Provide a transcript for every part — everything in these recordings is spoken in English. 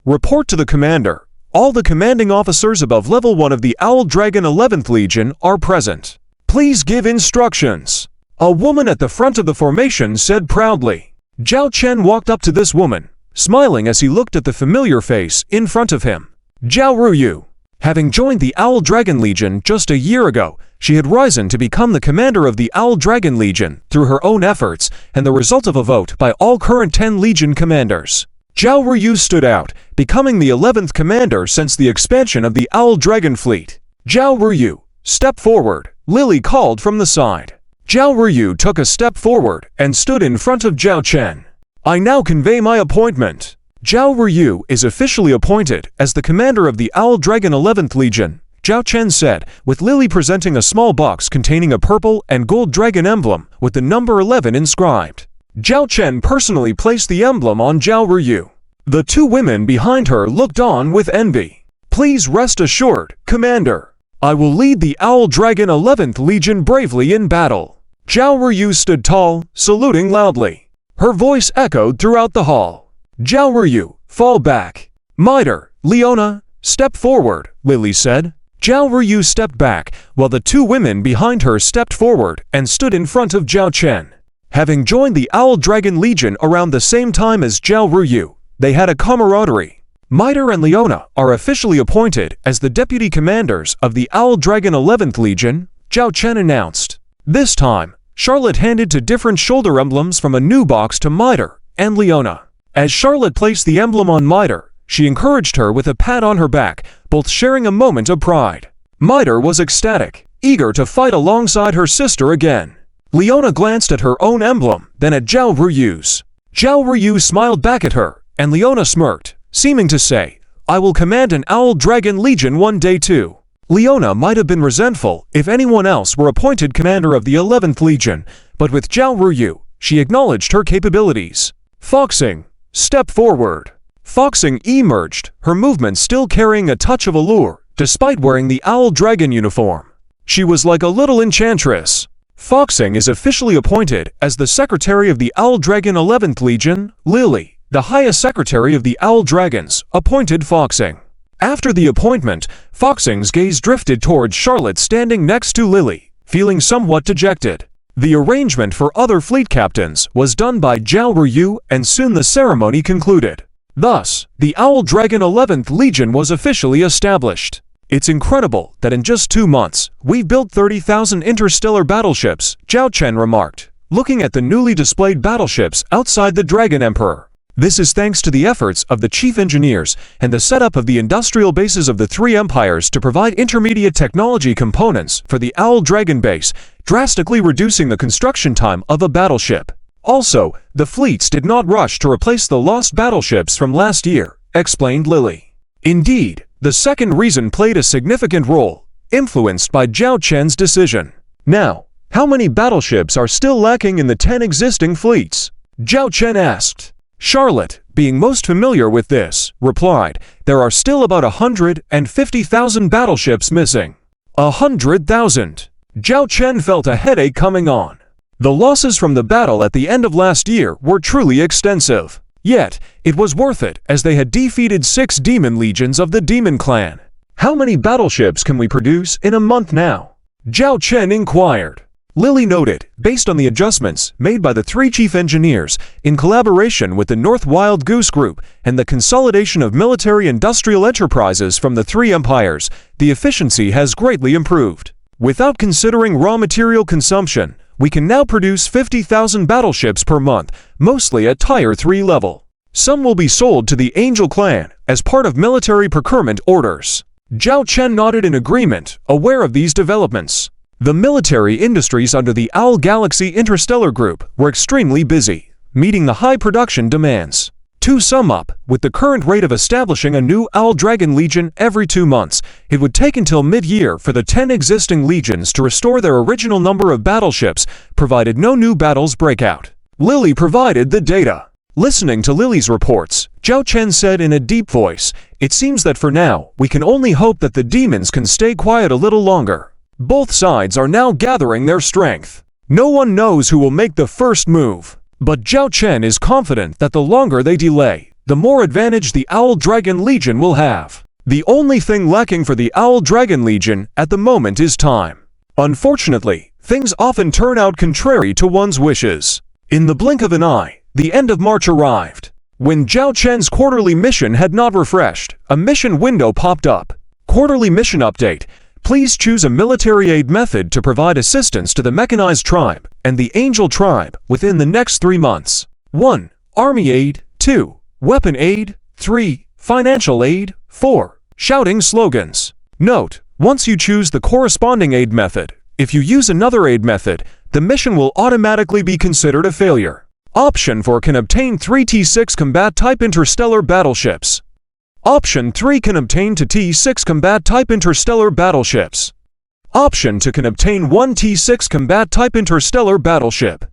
Report to the commander. All the commanding officers above level 1 of the Owl Dragon 11th Legion are present. Please give instructions. A woman at the front of the formation said proudly. Zhao Chen walked up to this woman, smiling as he looked at the familiar face in front of him. Zhao Ruyu. Having joined the Owl Dragon Legion just a year ago, she had risen to become the commander of the Owl Dragon Legion through her own efforts and the result of a vote by all current 10 Legion commanders. Zhao Ruyu stood out, becoming the 11th commander since the expansion of the Owl Dragon Fleet. Zhao Ruyu, step forward, Lily called from the side. Zhao Ruyu took a step forward and stood in front of Zhao Chen. I now convey my appointment. Zhao Ruyu is officially appointed as the commander of the Owl Dragon 11th Legion, Zhao Chen said, with Lily presenting a small box containing a purple and gold dragon emblem with the number 11 inscribed. Zhao Chen personally placed the emblem on Zhao Ruyu. The two women behind her looked on with envy. Please rest assured, Commander. I will lead the Owl Dragon 11th Legion bravely in battle. Zhao Ruyu stood tall, saluting loudly. Her voice echoed throughout the hall. Zhao Ruyu, fall back. Mitre, Leona, step forward, Lily said. Zhao Ruyu stepped back, while the two women behind her stepped forward and stood in front of Zhao Chen. Having joined the Owl Dragon Legion around the same time as Zhao Ruyu, they had a camaraderie. Mitre and Leona are officially appointed as the deputy commanders of the Owl Dragon 11th Legion, Zhao Chen announced. This time, Charlotte handed to different shoulder emblems from a new box to Mitre and Leona. As Charlotte placed the emblem on Mitre, she encouraged her with a pat on her back, both sharing a moment of pride. Mitre was ecstatic, eager to fight alongside her sister again. Leona glanced at her own emblem, then at Zhao Ruyu's. Zhao Ruyu smiled back at her, and Leona smirked, seeming to say, I will command an Owl Dragon Legion one day too. Leona might have been resentful if anyone else were appointed commander of the 11th Legion, but with Zhao Ruyu, she acknowledged her capabilities. Foxing, step forward. Foxing emerged, her movements still carrying a touch of allure, despite wearing the Owl Dragon uniform. She was like a little enchantress. Foxing is officially appointed as the secretary of the Owl Dragon 11th Legion. Lily, the highest secretary of the Owl Dragons, appointed Foxing. After the appointment, Foxing's gaze drifted towards Charlotte standing next to Lily, feeling somewhat dejected. The arrangement for other fleet captains was done by Zhao Ruyu, and soon the ceremony concluded. Thus, the Owl Dragon 11th Legion was officially established. It's incredible that in just 2 months, we've built 30,000 interstellar battleships, Zhao Chen remarked, looking at the newly displayed battleships outside the Dragon Emperor. This is thanks to the efforts of the chief engineers and the setup of the industrial bases of the three empires to provide intermediate technology components for the Owl Dragon base, drastically reducing the construction time of a battleship. Also, the fleets did not rush to replace the lost battleships from last year, explained Lily. Indeed, the second reason played a significant role, influenced by Zhao Chen's decision. Now, how many battleships are still lacking in the 10 existing fleets? Zhao Chen asked. Charlotte, being most familiar with this, replied, there are still about 150,000 battleships missing. 100,000. Zhao Chen felt a headache coming on. The losses from the battle at the end of last year were truly extensive. Yet, it was worth it as they had defeated 6 demon legions of the Demon Clan. How many battleships can we produce in a month now? Zhao Chen inquired. Lily noted, based on the adjustments made by the 3 chief engineers in collaboration with the North Wild Goose Group and the consolidation of military-industrial enterprises from the 3 empires, the efficiency has greatly improved. Without considering raw material consumption, we can now produce 50,000 battleships per month, mostly at Tier 3 level. Some will be sold to the Angel Clan as part of military procurement orders. Zhao Chen nodded in agreement, aware of these developments. The military industries under the Owl Galaxy Interstellar Group were extremely busy, meeting the high production demands. To sum up, with the current rate of establishing a new Owl Dragon Legion every 2 months, it would take until mid-year for the 10 existing legions to restore their original number of battleships, provided no new battles break out. Lily provided the data. Listening to Lily's reports, Zhao Chen said in a deep voice, it seems that for now, we can only hope that the demons can stay quiet a little longer. Both sides are now gathering their strength. No one knows who will make the first move. But Zhao Chen is confident that the longer they delay, the more advantage the Owl Dragon Legion will have. The only thing lacking for the Owl Dragon Legion at the moment is time. Unfortunately, things often turn out contrary to one's wishes. In the blink of an eye, the end of March arrived. When Zhao Chen's quarterly mission had not refreshed, a mission window popped up. Quarterly mission update. Please choose a military aid method to provide assistance to the Mechanized Tribe and the Angel Tribe within the next 3 months. 1. Army aid. 2. Weapon aid. 3. Financial aid. 4. Shouting slogans. Note: once you choose the corresponding aid method, if you use another aid method, the mission will automatically be considered a failure. Option 4 can obtain 3 T6 combat-type interstellar battleships. Option 3 can obtain 2 T6 combat-type interstellar battleships. Option 2 can obtain 1 T6 combat-type interstellar battleship.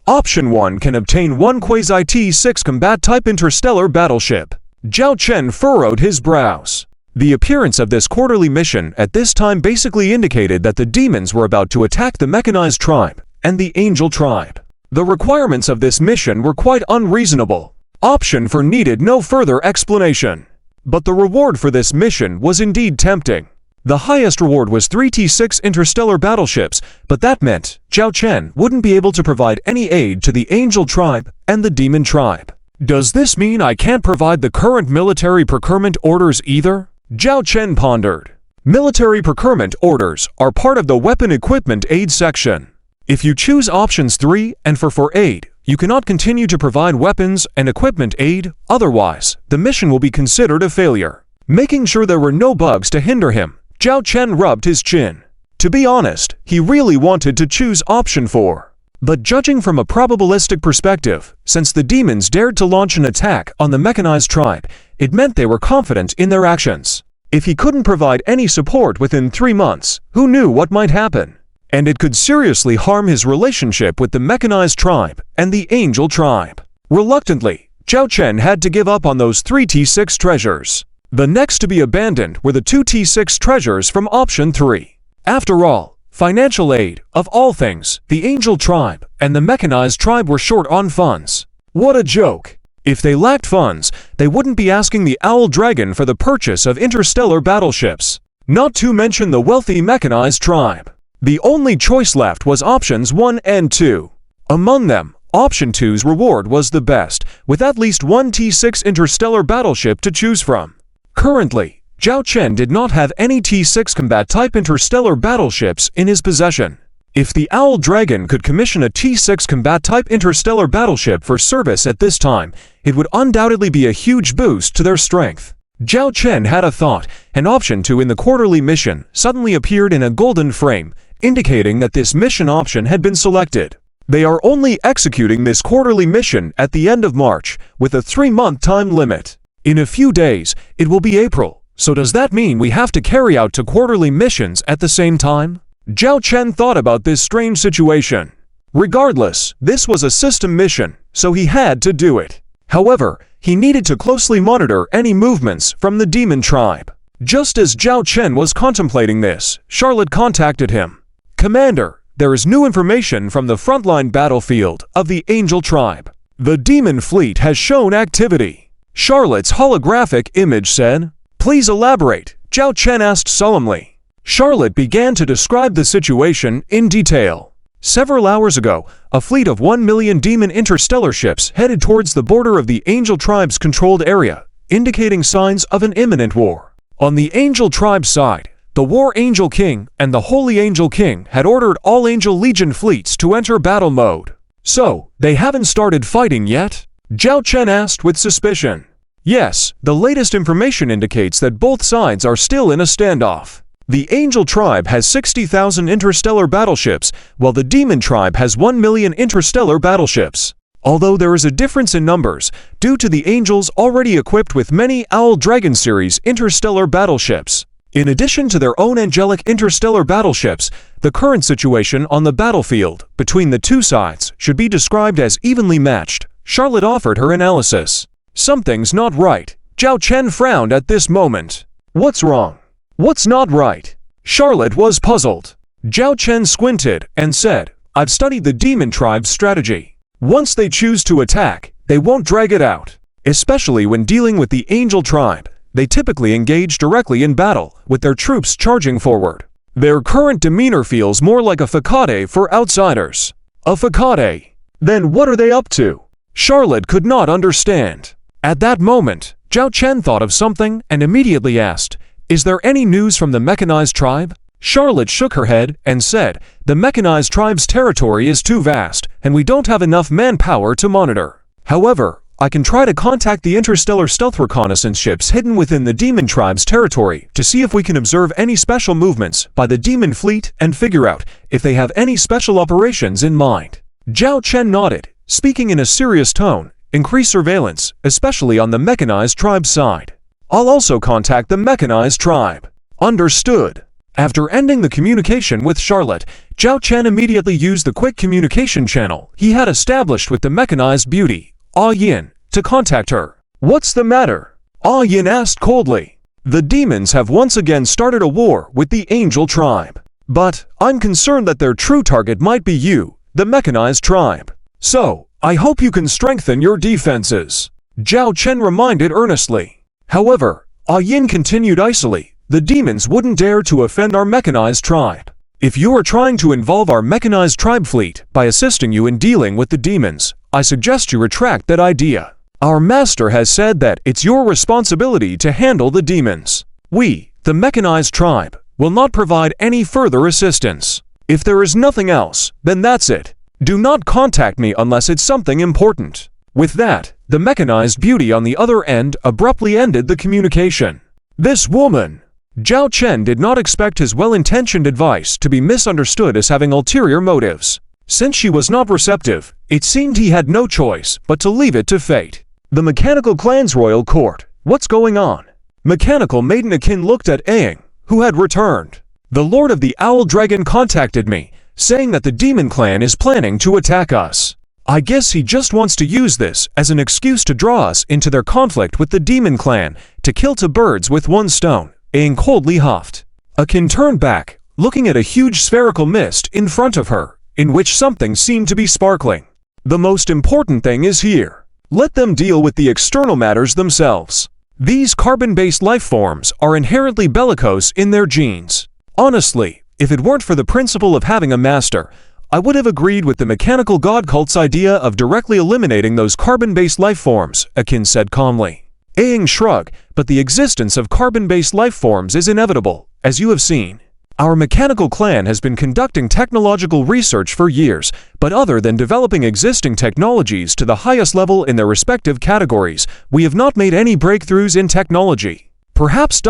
Option 1 can obtain 1 quasi-T6 combat-type interstellar battleship. Zhao Chen furrowed his brows. The appearance of this quarterly mission at this time basically indicated that the demons were about to attack the Mechanized Tribe and the Angel Tribe. The requirements of this mission were quite unreasonable. Option 4 needed no further explanation. But the reward for this mission was indeed tempting. The highest reward was 3 T6 interstellar battleships, but that meant Zhao Chen wouldn't be able to provide any aid to the Angel Tribe and the Demon Tribe. Does this mean I can't provide the current military procurement orders either? Zhao Chen pondered. Military procurement orders are part of the weapon equipment aid section. If you choose options 3 and 4 for aid, you cannot continue to provide weapons and equipment aid, otherwise, the mission will be considered a failure. Making sure there were no bugs to hinder him, Zhao Chen rubbed his chin. To be honest, he really wanted to choose option 4. But judging from a probabilistic perspective, since the demons dared to launch an attack on the Mechanized Tribe, it meant they were confident in their actions. If he couldn't provide any support within 3 months, who knew what might happen? And it could seriously harm his relationship with the Mechanized Tribe and the Angel Tribe. Reluctantly, Zhao Chen had to give up on those 3 T6 treasures. The next to be abandoned were the 2 T6 treasures from option 3. After all, financial aid, of all things, the Angel Tribe and the Mechanized Tribe were short on funds. What a joke! If they lacked funds, they wouldn't be asking the Owl Dragon for the purchase of interstellar battleships. Not to mention the wealthy Mechanized Tribe. The only choice left was options 1 and 2. Among them, option 2's reward was the best, with at least 1 T6 interstellar battleship to choose from. Currently, Zhao Chen did not have any T6 combat-type interstellar battleships in his possession. If the Owl Dragon could commission a T6 combat-type interstellar battleship for service at this time, it would undoubtedly be a huge boost to their strength. Zhao Chen had a thought, and option 2 in the quarterly mission suddenly appeared in a golden frame, indicating that this mission option had been selected. They are only executing this quarterly mission at the end of March, with a 3-month time limit. In a few days, it will be April, so does that mean we have to carry out 2 quarterly missions at the same time? Zhao Chen thought about this strange situation. Regardless, this was a system mission, so he had to do it. However, he needed to closely monitor any movements from the Demon Tribe. Just as Zhao Chen was contemplating this, Charlotte contacted him. Commander, there is new information from the frontline battlefield of the Angel Tribe. The Demon Fleet has shown activity. Charlotte's holographic image said. Please elaborate, Zhao Chen asked solemnly. Charlotte began to describe the situation in detail. Several hours ago, a fleet of 1 million demon interstellar ships headed towards the border of the Angel Tribe's controlled area, indicating signs of an imminent war. On the Angel Tribe side, the War Angel King and the Holy Angel King had ordered all Angel Legion fleets to enter battle mode. So, they haven't started fighting yet? Zhao Chen asked with suspicion. Yes, the latest information indicates that both sides are still in a standoff. The Angel Tribe has 60,000 interstellar battleships, while the Demon Tribe has 1 million interstellar battleships. Although there is a difference in numbers, due to the Angels already equipped with many Owl Dragon series interstellar battleships. In addition to their own angelic interstellar battleships, the current situation on the battlefield between the two sides should be described as evenly matched. Charlotte offered her analysis. Something's not right. Zhao Chen frowned at this moment. What's wrong? What's not right? Charlotte was puzzled. Zhao Chen squinted and said, I've studied the Demon Tribe's strategy. Once they choose to attack, they won't drag it out. Especially when dealing with the Angel tribe, they typically engage directly in battle, with their troops charging forward. Their current demeanor feels more like a facade for outsiders. A facade? Then what are they up to? Charlotte could not understand. At that moment, Zhao Chen thought of something and immediately asked, "Is there any news from the mechanized tribe?" Charlotte shook her head and said, "The mechanized tribe's territory is too vast, and we don't have enough manpower to monitor. However, I can try to contact the interstellar stealth reconnaissance ships hidden within the demon tribe's territory to see if we can observe any special movements by the demon fleet and figure out if they have any special operations in mind." Zhao Chen nodded, speaking in a serious tone. "Increase surveillance, especially on the mechanized tribe side. I'll also contact the mechanized tribe." Understood. After ending the communication with Charlotte, Zhao Chen immediately used the quick communication channel he had established with the mechanized beauty, Ah Yin, to contact her. "What's the matter?" Ah Yin asked coldly. "The demons have once again started a war with the Angel tribe. But I'm concerned that their true target might be you, the mechanized tribe. So, I hope you can strengthen your defenses," Zhao Chen reminded earnestly. However, Ah Yin continued icily, "The demons wouldn't dare to offend our mechanized tribe. If you are trying to involve our mechanized tribe fleet by assisting you in dealing with the demons, I suggest you retract that idea. Our master has said that it's your responsibility to handle the demons. We, the mechanized tribe, will not provide any further assistance. If there is nothing else, then that's it. Do not contact me unless it's something important." With that, the mechanized beauty on the other end abruptly ended the communication. This woman! Zhao Chen did not expect his well-intentioned advice to be misunderstood as having ulterior motives. Since she was not receptive, it seemed he had no choice but to leave it to fate. The Mechanical Clan's royal court. What's going on? Mechanical Maiden Akin looked at Aang, who had returned. "The Lord of the Owl Dragon contacted me, saying that the Demon Clan is planning to attack us. I guess he just wants to use this as an excuse to draw us into their conflict with the Demon Clan, to kill two birds with one stone," Aang coldly huffed. Akin turned back, looking at a huge spherical mist in front of her, in which something seemed to be sparkling. "The most important thing is here. Let them deal with the external matters themselves. These carbon-based life forms are inherently bellicose in their genes. Honestly, if it weren't for the principle of having a master, I would have agreed with the mechanical god cult's idea of directly eliminating those carbon-based life forms," Akin said calmly. Aang shrugged, "But the existence of carbon-based life forms is inevitable, as you have seen. Our mechanical clan has been conducting technological research for years, but other than developing existing technologies to the highest level in their respective categories, we have not made any breakthroughs in technology. Perhaps ...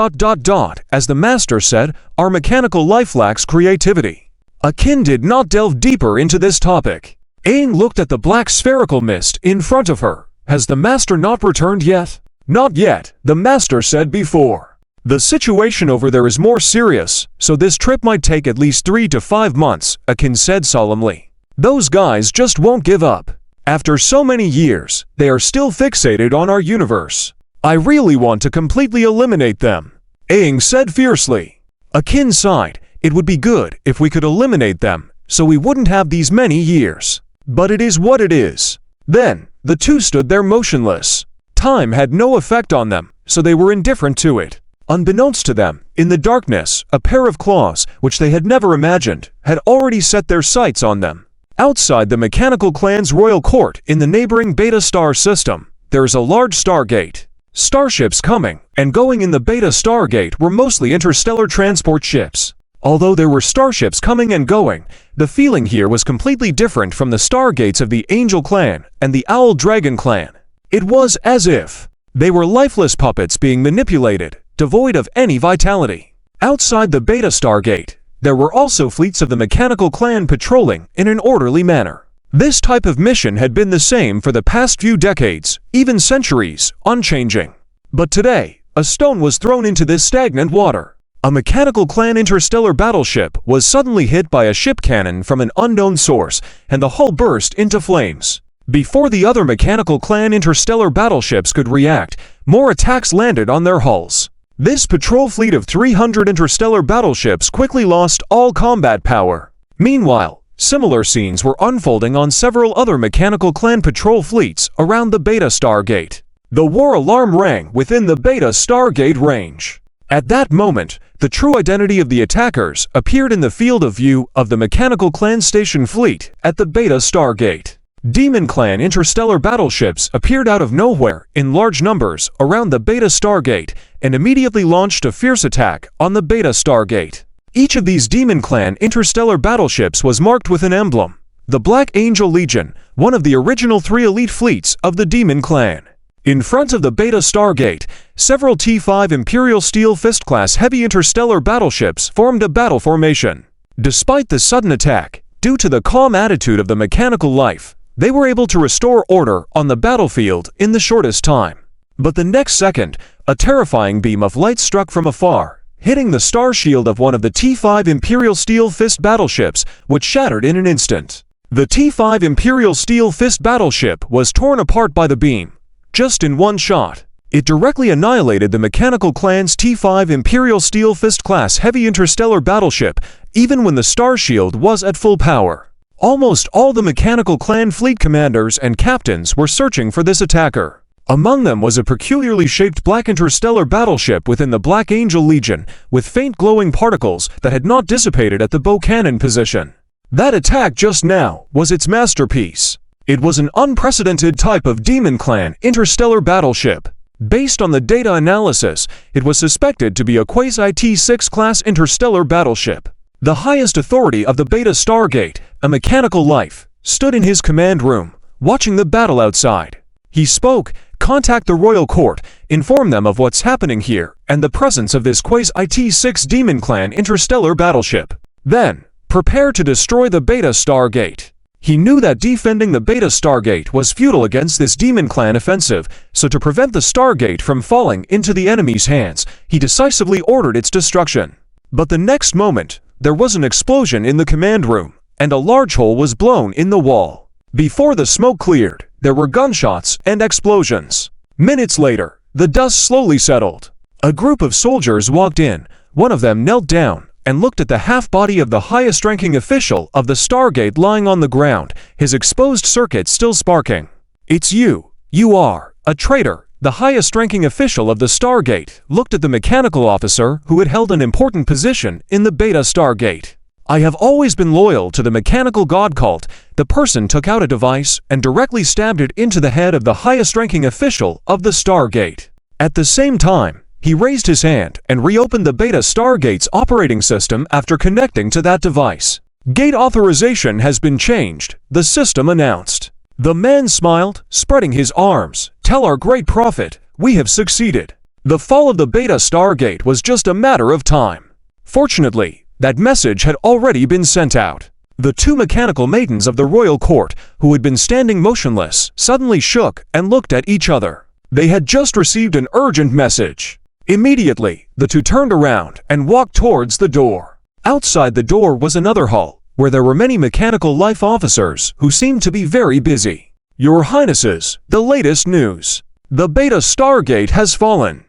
as the master said, our mechanical life lacks creativity." Akin did not delve deeper into this topic. Aang looked at the black spherical mist in front of her. "Has the master not returned yet?" "Not yet," the master said before. "The situation over there is more serious, so this trip might take at least 3 to 5 months, Akin said solemnly. "Those guys just won't give up. After so many years, they are still fixated on our universe. I really want to completely eliminate them," Aang said fiercely. Akin sighed. "It would be good if we could eliminate them, so we wouldn't have these many years. But it is what it is." Then, the two stood there motionless. Time had no effect on them, so they were indifferent to it. Unbeknownst to them, in the darkness, a pair of claws, which they had never imagined, had already set their sights on them. Outside the Mechanical Clan's royal court in the neighboring Beta Star system, there is a large stargate. Starships coming and going in the Beta Stargate were mostly interstellar transport ships. Although there were starships coming and going, the feeling here was completely different from the stargates of the Angel Clan and the Owl Dragon Clan. It was as if they were lifeless puppets being manipulated, devoid of any vitality. Outside the Beta Stargate, there were also fleets of the Mechanical Clan patrolling in an orderly manner. This type of mission had been the same for the past few decades, even centuries, unchanging. But today, a stone was thrown into this stagnant water. A Mechanical Clan interstellar battleship was suddenly hit by a ship cannon from an unknown source, and the hull burst into flames. Before the other Mechanical Clan interstellar battleships could react, more attacks landed on their hulls. This patrol fleet of 300 interstellar battleships quickly lost all combat power. Meanwhile, similar scenes were unfolding on several other Mechanical Clan patrol fleets around the Beta Stargate. The war alarm rang within the Beta Stargate range. At that moment, the true identity of the attackers appeared in the field of view of the Mechanical Clan Station fleet at the Beta Stargate. Demon Clan interstellar battleships appeared out of nowhere in large numbers around the Beta Stargate and immediately launched a fierce attack on the Beta Stargate. Each of these Demon Clan interstellar battleships was marked with an emblem, the Black Angel Legion, one of the original 3 elite fleets of the Demon Clan. In front of the Beta Stargate, several T-5 Imperial Steel Fist-class heavy interstellar battleships formed a battle formation. Despite the sudden attack, due to the calm attitude of the mechanical life, they were able to restore order on the battlefield in the shortest time. But the next second, a terrifying beam of light struck from afar, hitting the star shield of one of the T-5 Imperial Steel Fist battleships, which shattered in an instant. The T-5 Imperial Steel Fist battleship was torn apart by the beam. Just in one shot, it directly annihilated the Mechanical Clan's T-5 Imperial Steel Fist-class heavy interstellar battleship, even when the star shield was at full power. Almost all the Mechanical Clan fleet commanders and captains were searching for this attacker. Among them was a peculiarly shaped black interstellar battleship within the Black Angel Legion, with faint glowing particles that had not dissipated at the bow cannon position. That attack just now was its masterpiece. It was an unprecedented type of Demon Clan interstellar battleship. Based on the data analysis, it was suspected to be a Quasi-T6 class interstellar battleship. The highest authority of the Beta Stargate, a mechanical life, stood in his command room, watching the battle outside. He spoke, "Contact the Royal Court, inform them of what's happening here and the presence of this Quasi-T6 Demon Clan interstellar battleship. Then, prepare to destroy the Beta Stargate." He knew that defending the Beta Stargate was futile against this Demon Clan offensive, so to prevent the Stargate from falling into the enemy's hands, he decisively ordered its destruction. But the next moment, there was an explosion in the command room, and a large hole was blown in the wall. Before the smoke cleared, there were gunshots and explosions. Minutes later, the dust slowly settled. A group of soldiers walked in. One of them knelt down and looked at the half-body of the highest-ranking official of the Stargate lying on the ground, his exposed circuit still sparking. "It's you. You are a traitor." The highest-ranking official of the Stargate looked at the mechanical officer who had held an important position in the Beta Stargate. "I have always been loyal to the mechanical god cult." The person took out a device and directly stabbed it into the head of the highest-ranking official of the Stargate. At the same time, he raised his hand and reopened the Beta Stargate's operating system after connecting to that device. "Gate authorization has been changed," the system announced. The man smiled, spreading his arms. "Tell our great prophet, we have succeeded." The fall of the Beta Stargate was just a matter of time. Fortunately, that message had already been sent out. The 2 mechanical maidens of the royal court, who had been standing motionless, suddenly shook and looked at each other. They had just received an urgent message. Immediately, the 2 turned around and walked towards the door. Outside the door was another hall, where there were many mechanical life officers who seemed to be very busy. "Your Highnesses, the latest news. The Beta Stargate has fallen."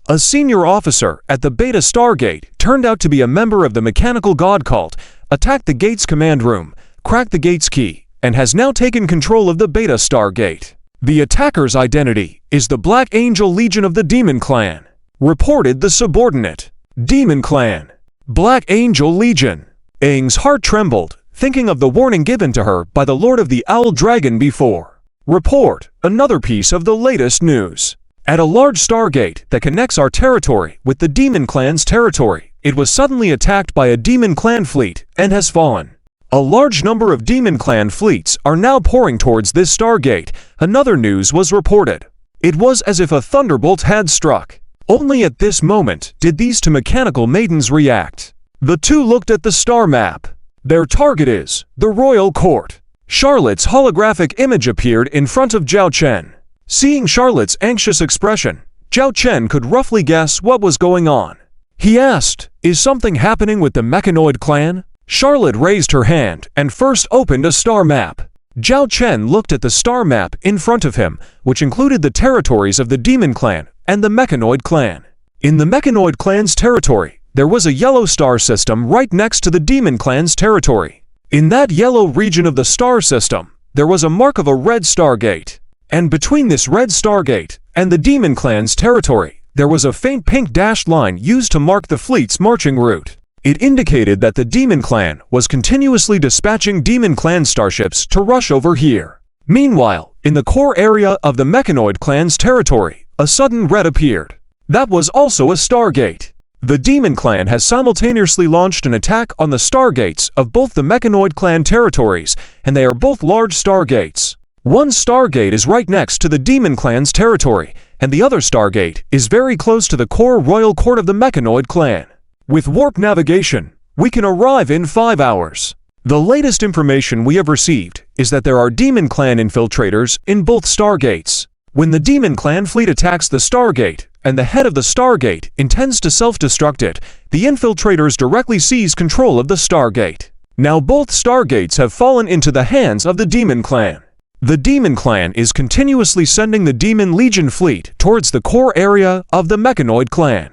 A senior officer at the Beta Stargate turned out to be a member of the mechanical god cult, attacked the gate's command room, cracked the gate's key, and has now taken control of the Beta Stargate. "The attacker's identity is the Black Angel Legion of the Demon Clan," reported the subordinate. "Demon Clan. Black Angel Legion." Aang's heart trembled, thinking of the warning given to her by the Lord of the Owl Dragon before. Report, another piece of the latest news. At a large Stargate that connects our territory with the Demon Clan's territory, it was suddenly attacked by a Demon Clan fleet and has fallen. A large number of Demon Clan fleets are now pouring towards this Stargate, another news was reported. It was as if a thunderbolt had struck. Only at this moment did these 2 mechanical maidens react. The 2 looked at the star map. Their target is the royal court. Charlotte's holographic image appeared in front of Zhao Chen. Seeing Charlotte's anxious expression, Zhao Chen could roughly guess what was going on. He asked, "Is something happening with the Mechanoid clan?" Charlotte raised her hand and first opened a star map. Zhao Chen looked at the star map in front of him, which included the territories of the Demon Clan and the Mechanoid clan. In the Mechanoid clan's territory, there was a yellow star system right next to the Demon Clan's territory. In that yellow region of the star system, there was a mark of a red Stargate. And between this red Stargate and the Demon Clan's territory, there was a faint pink dashed line used to mark the fleet's marching route. It indicated that the Demon Clan was continuously dispatching Demon Clan starships to rush over here. Meanwhile, in the core area of the Mechanoid Clan's territory, a sudden red appeared. That was also a Stargate. The Demon Clan has simultaneously launched an attack on the Stargates of both the Mechanoid Clan territories, and they are both large Stargates. One Stargate is right next to the Demon Clan's territory, and the other Stargate is very close to the core royal court of the Mechanoid Clan. With warp navigation, we can arrive in 5 hours. The latest information we have received is that there are Demon Clan infiltrators in both Stargates. When the Demon Clan fleet attacks the Stargate, and the head of the Stargate intends to self-destruct it, the infiltrators directly seize control of the Stargate. Now both Stargates have fallen into the hands of the Demon Clan. The Demon Clan is continuously sending the Demon Legion fleet towards the core area of the Mechanoid Clan.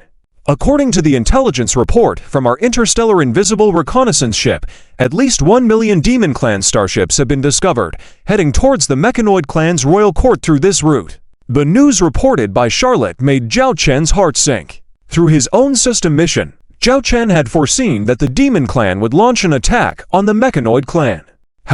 According to the intelligence report from our interstellar invisible reconnaissance ship, at least 1 million Demon Clan starships have been discovered, heading towards the Mechanoid Clan's royal court through this route. The news reported by Charlotte made Zhao Chen's heart sink. Through his own system mission, Zhao Chen had foreseen that the Demon Clan would launch an attack on the Mechanoid Clan.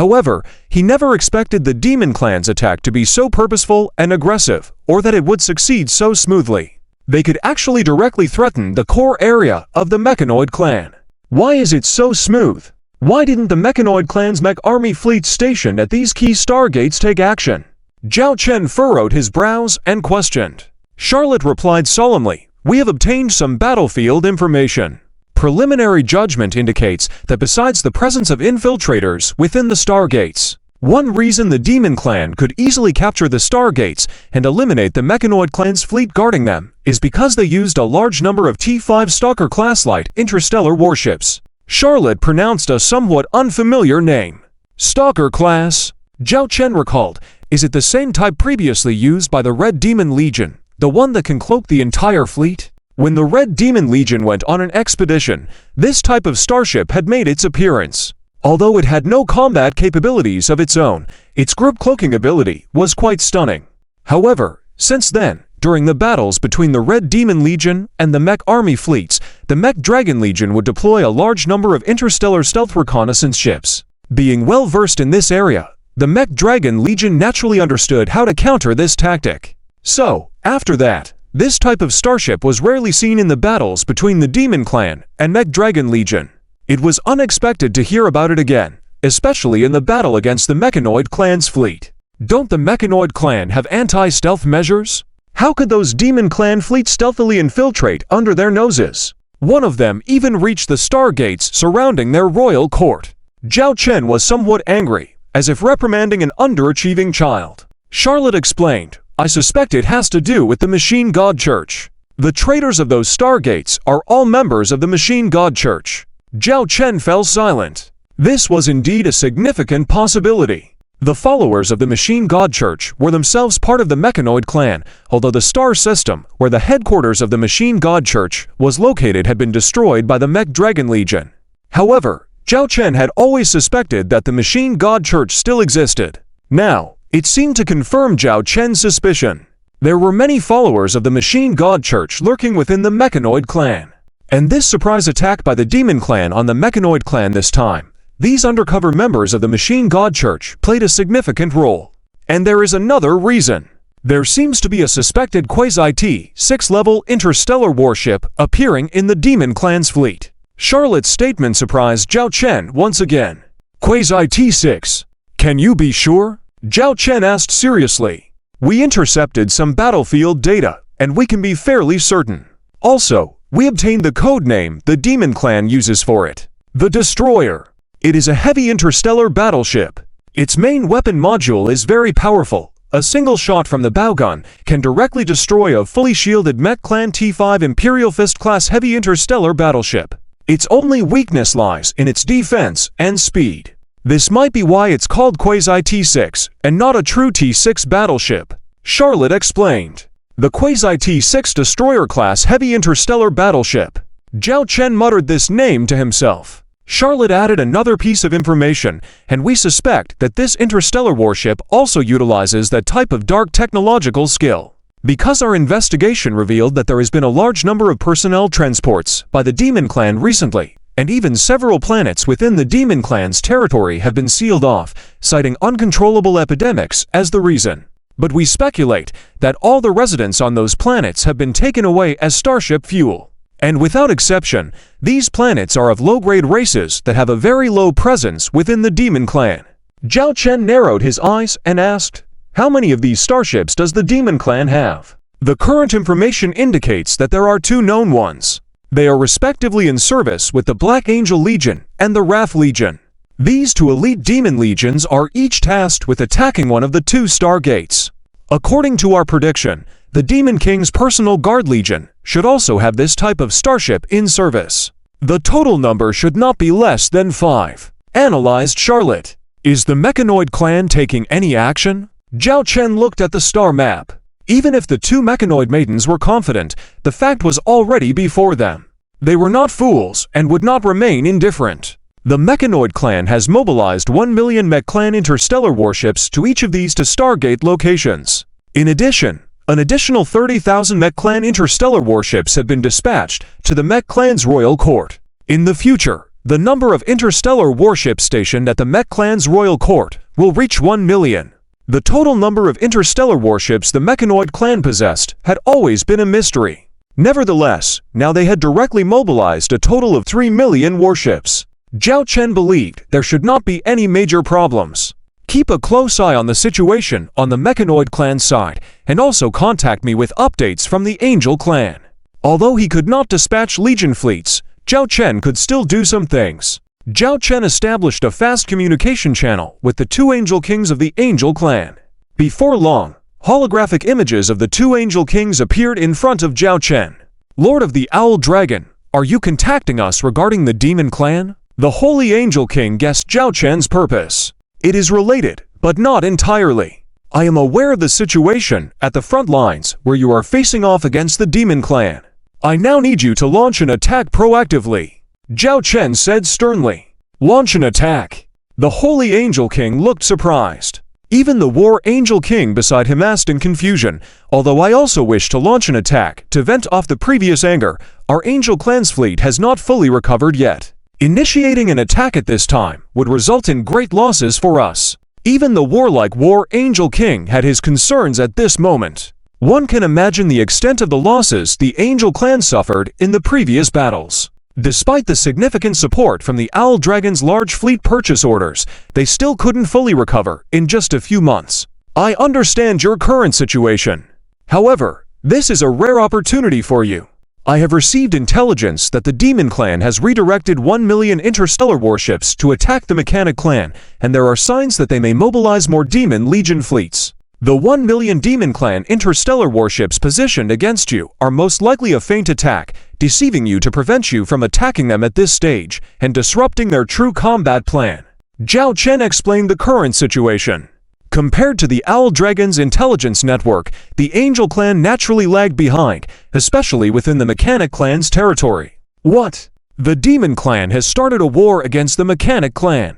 However, he never expected the Demon Clan's attack to be so purposeful and aggressive, or that it would succeed so smoothly. They could actually directly threaten the core area of the Mechanoid Clan. Why is it so smooth? Why didn't the Mechanoid Clan's mech army fleet stationed at these key Stargates take action? Zhao Chen furrowed his brows and questioned. Charlotte replied solemnly, "We have obtained some battlefield information. Preliminary judgment indicates that besides the presence of infiltrators within the Stargates, one reason the Demon Clan could easily capture the Stargates and eliminate the Mechanoid Clan's fleet guarding them is because they used a large number of T5 Stalker-class light interstellar warships." Charlotte pronounced a somewhat unfamiliar name. Stalker class? Zhao Chen recalled. Is it the same type previously used by the Red Demon Legion, the one that can cloak the entire fleet? When the Red Demon Legion went on an expedition, this type of starship had made its appearance. Although it had no combat capabilities of its own, its group cloaking ability was quite stunning. However, since then, during the battles between the Red Demon Legion and the Mech Army fleets, the Mech Dragon Legion would deploy a large number of interstellar stealth reconnaissance ships. Being well versed in this area, the Mech Dragon Legion naturally understood how to counter this tactic. So, after that, this type of starship was rarely seen in the battles between the Demon Clan and Mech Dragon Legion. It was unexpected to hear about it again, especially in the battle against the Mechanoid Clan's fleet. Don't the Mechanoid Clan have anti-stealth measures? How could those Demon Clan fleets stealthily infiltrate under their noses? One of them even reached the Stargates surrounding their royal court. Zhao Chen was somewhat angry, as if reprimanding an underachieving child. Charlotte explained, "I suspect it has to do with the Machine God Church. The traitors of those Stargates are all members of the Machine God Church." Zhao Chen fell silent. This was indeed a significant possibility. The followers of the Machine God Church were themselves part of the Mechanoid Clan, although the star system, where the headquarters of the Machine God Church was located, had been destroyed by the Mech Dragon Legion. However, Zhao Chen had always suspected that the Machine God Church still existed. Now, it seemed to confirm Zhao Chen's suspicion. There were many followers of the Machine God Church lurking within the Mechanoid Clan. And this surprise attack by the Demon Clan on the Mechanoid Clan this time, these undercover members of the Machine God Church played a significant role. And there is another reason. There seems to be a suspected Quasi-T6 level interstellar warship appearing in the Demon Clan's fleet. Charlotte's statement surprised Zhao Chen once again. Quasi-T6? Can you be sure? Zhao Chen asked seriously. We intercepted some battlefield data, and we can be fairly certain. Also, we obtained the code name the Demon Clan uses for it. The Destroyer. It is a heavy interstellar battleship. Its main weapon module is very powerful. A single shot from the bow gun can directly destroy a fully shielded Mech Clan T5 Imperial Fist-class heavy interstellar battleship. Its only weakness lies in its defense and speed. This might be why it's called Quasi-T6 and not a true T6 battleship. Charlotte explained. The Quasi-T6 Destroyer-class heavy interstellar battleship. Zhao Chen muttered this name to himself. Charlotte added another piece of information, and we suspect that this interstellar warship also utilizes that type of dark technological skill. Because our investigation revealed that there has been a large number of personnel transports by the Demon Clan recently, and even several planets within the Demon Clan's territory have been sealed off, citing uncontrollable epidemics as the reason. But we speculate that all the residents on those planets have been taken away as starship fuel. And without exception, these planets are of low-grade races that have a very low presence within the Demon Clan. Zhao Chen narrowed his eyes and asked, "How many of these starships does the Demon Clan have?" The current information indicates that there are 2 known ones. They are respectively in service with the Black Angel Legion and the Wrath Legion. These 2 elite demon legions are each tasked with attacking one of the 2 stargates. According to our prediction, the Demon King's personal guard legion should also have this type of starship in service. The total number should not be less than 5. Analyzed Charlotte. Is the Mechanoid clan taking any action? Zhao Chen looked at the star map. Even if the 2 Mechanoid maidens were confident, the fact was already before them. They were not fools and would not remain indifferent. The Mechanoid clan has mobilized 1 million Mech Clan interstellar warships to each of these to Stargate locations. In addition, an additional 30,000 Mech Clan interstellar warships have been dispatched to the Mech Clan's royal court. In the future, the number of interstellar warships stationed at the Mech Clan's royal court will reach 1 million. The total number of interstellar warships the Mechanoid clan possessed had always been a mystery. Nevertheless, now they had directly mobilized a total of 3 million warships. Zhao Chen believed there should not be any major problems. Keep a close eye on the situation on the Mechanoid clan side, and also contact me with updates from the Angel clan. Although he could not dispatch Legion fleets, Zhao Chen could still do some things. Zhao Chen established a fast communication channel with the 2 Angel Kings of the Angel clan. Before long, holographic images of the 2 Angel Kings appeared in front of Zhao Chen. "Lord of the Owl Dragon, are you contacting us regarding the Demon Clan?" The Holy Angel King guessed Zhao Chen's purpose. "It is related, but not entirely. I am aware of the situation at the front lines where you are facing off against the Demon Clan. I now need you to launch an attack proactively," Zhao Chen said sternly. "Launch an attack?" The Holy Angel King looked surprised. Even the War Angel King beside him asked in confusion, "Although I also wish to launch an attack to vent off the previous anger, our Angel Clan's fleet has not fully recovered yet. Initiating an attack at this time would result in great losses for us." Even the warlike War Angel King had his concerns at this moment. One can imagine the extent of the losses the Angel Clan suffered in the previous battles. Despite the significant support from the Owl Dragon's large fleet purchase orders, they still couldn't fully recover in just a few months. "I understand your current situation. However, this is a rare opportunity for you. I have received intelligence that the Demon Clan has redirected 1 million interstellar warships to attack the Mechanic Clan, and there are signs that they may mobilize more Demon Legion fleets. The 1 million Demon Clan interstellar warships positioned against you are most likely a feint attack, deceiving you to prevent you from attacking them at this stage and disrupting their true combat plan." Zhao Chen explained the current situation. Compared to the Owl Dragon's intelligence network, the Angel Clan naturally lagged behind, especially within the Mechanic Clan's territory. "What? The Demon Clan has started a war against the Mechanic Clan.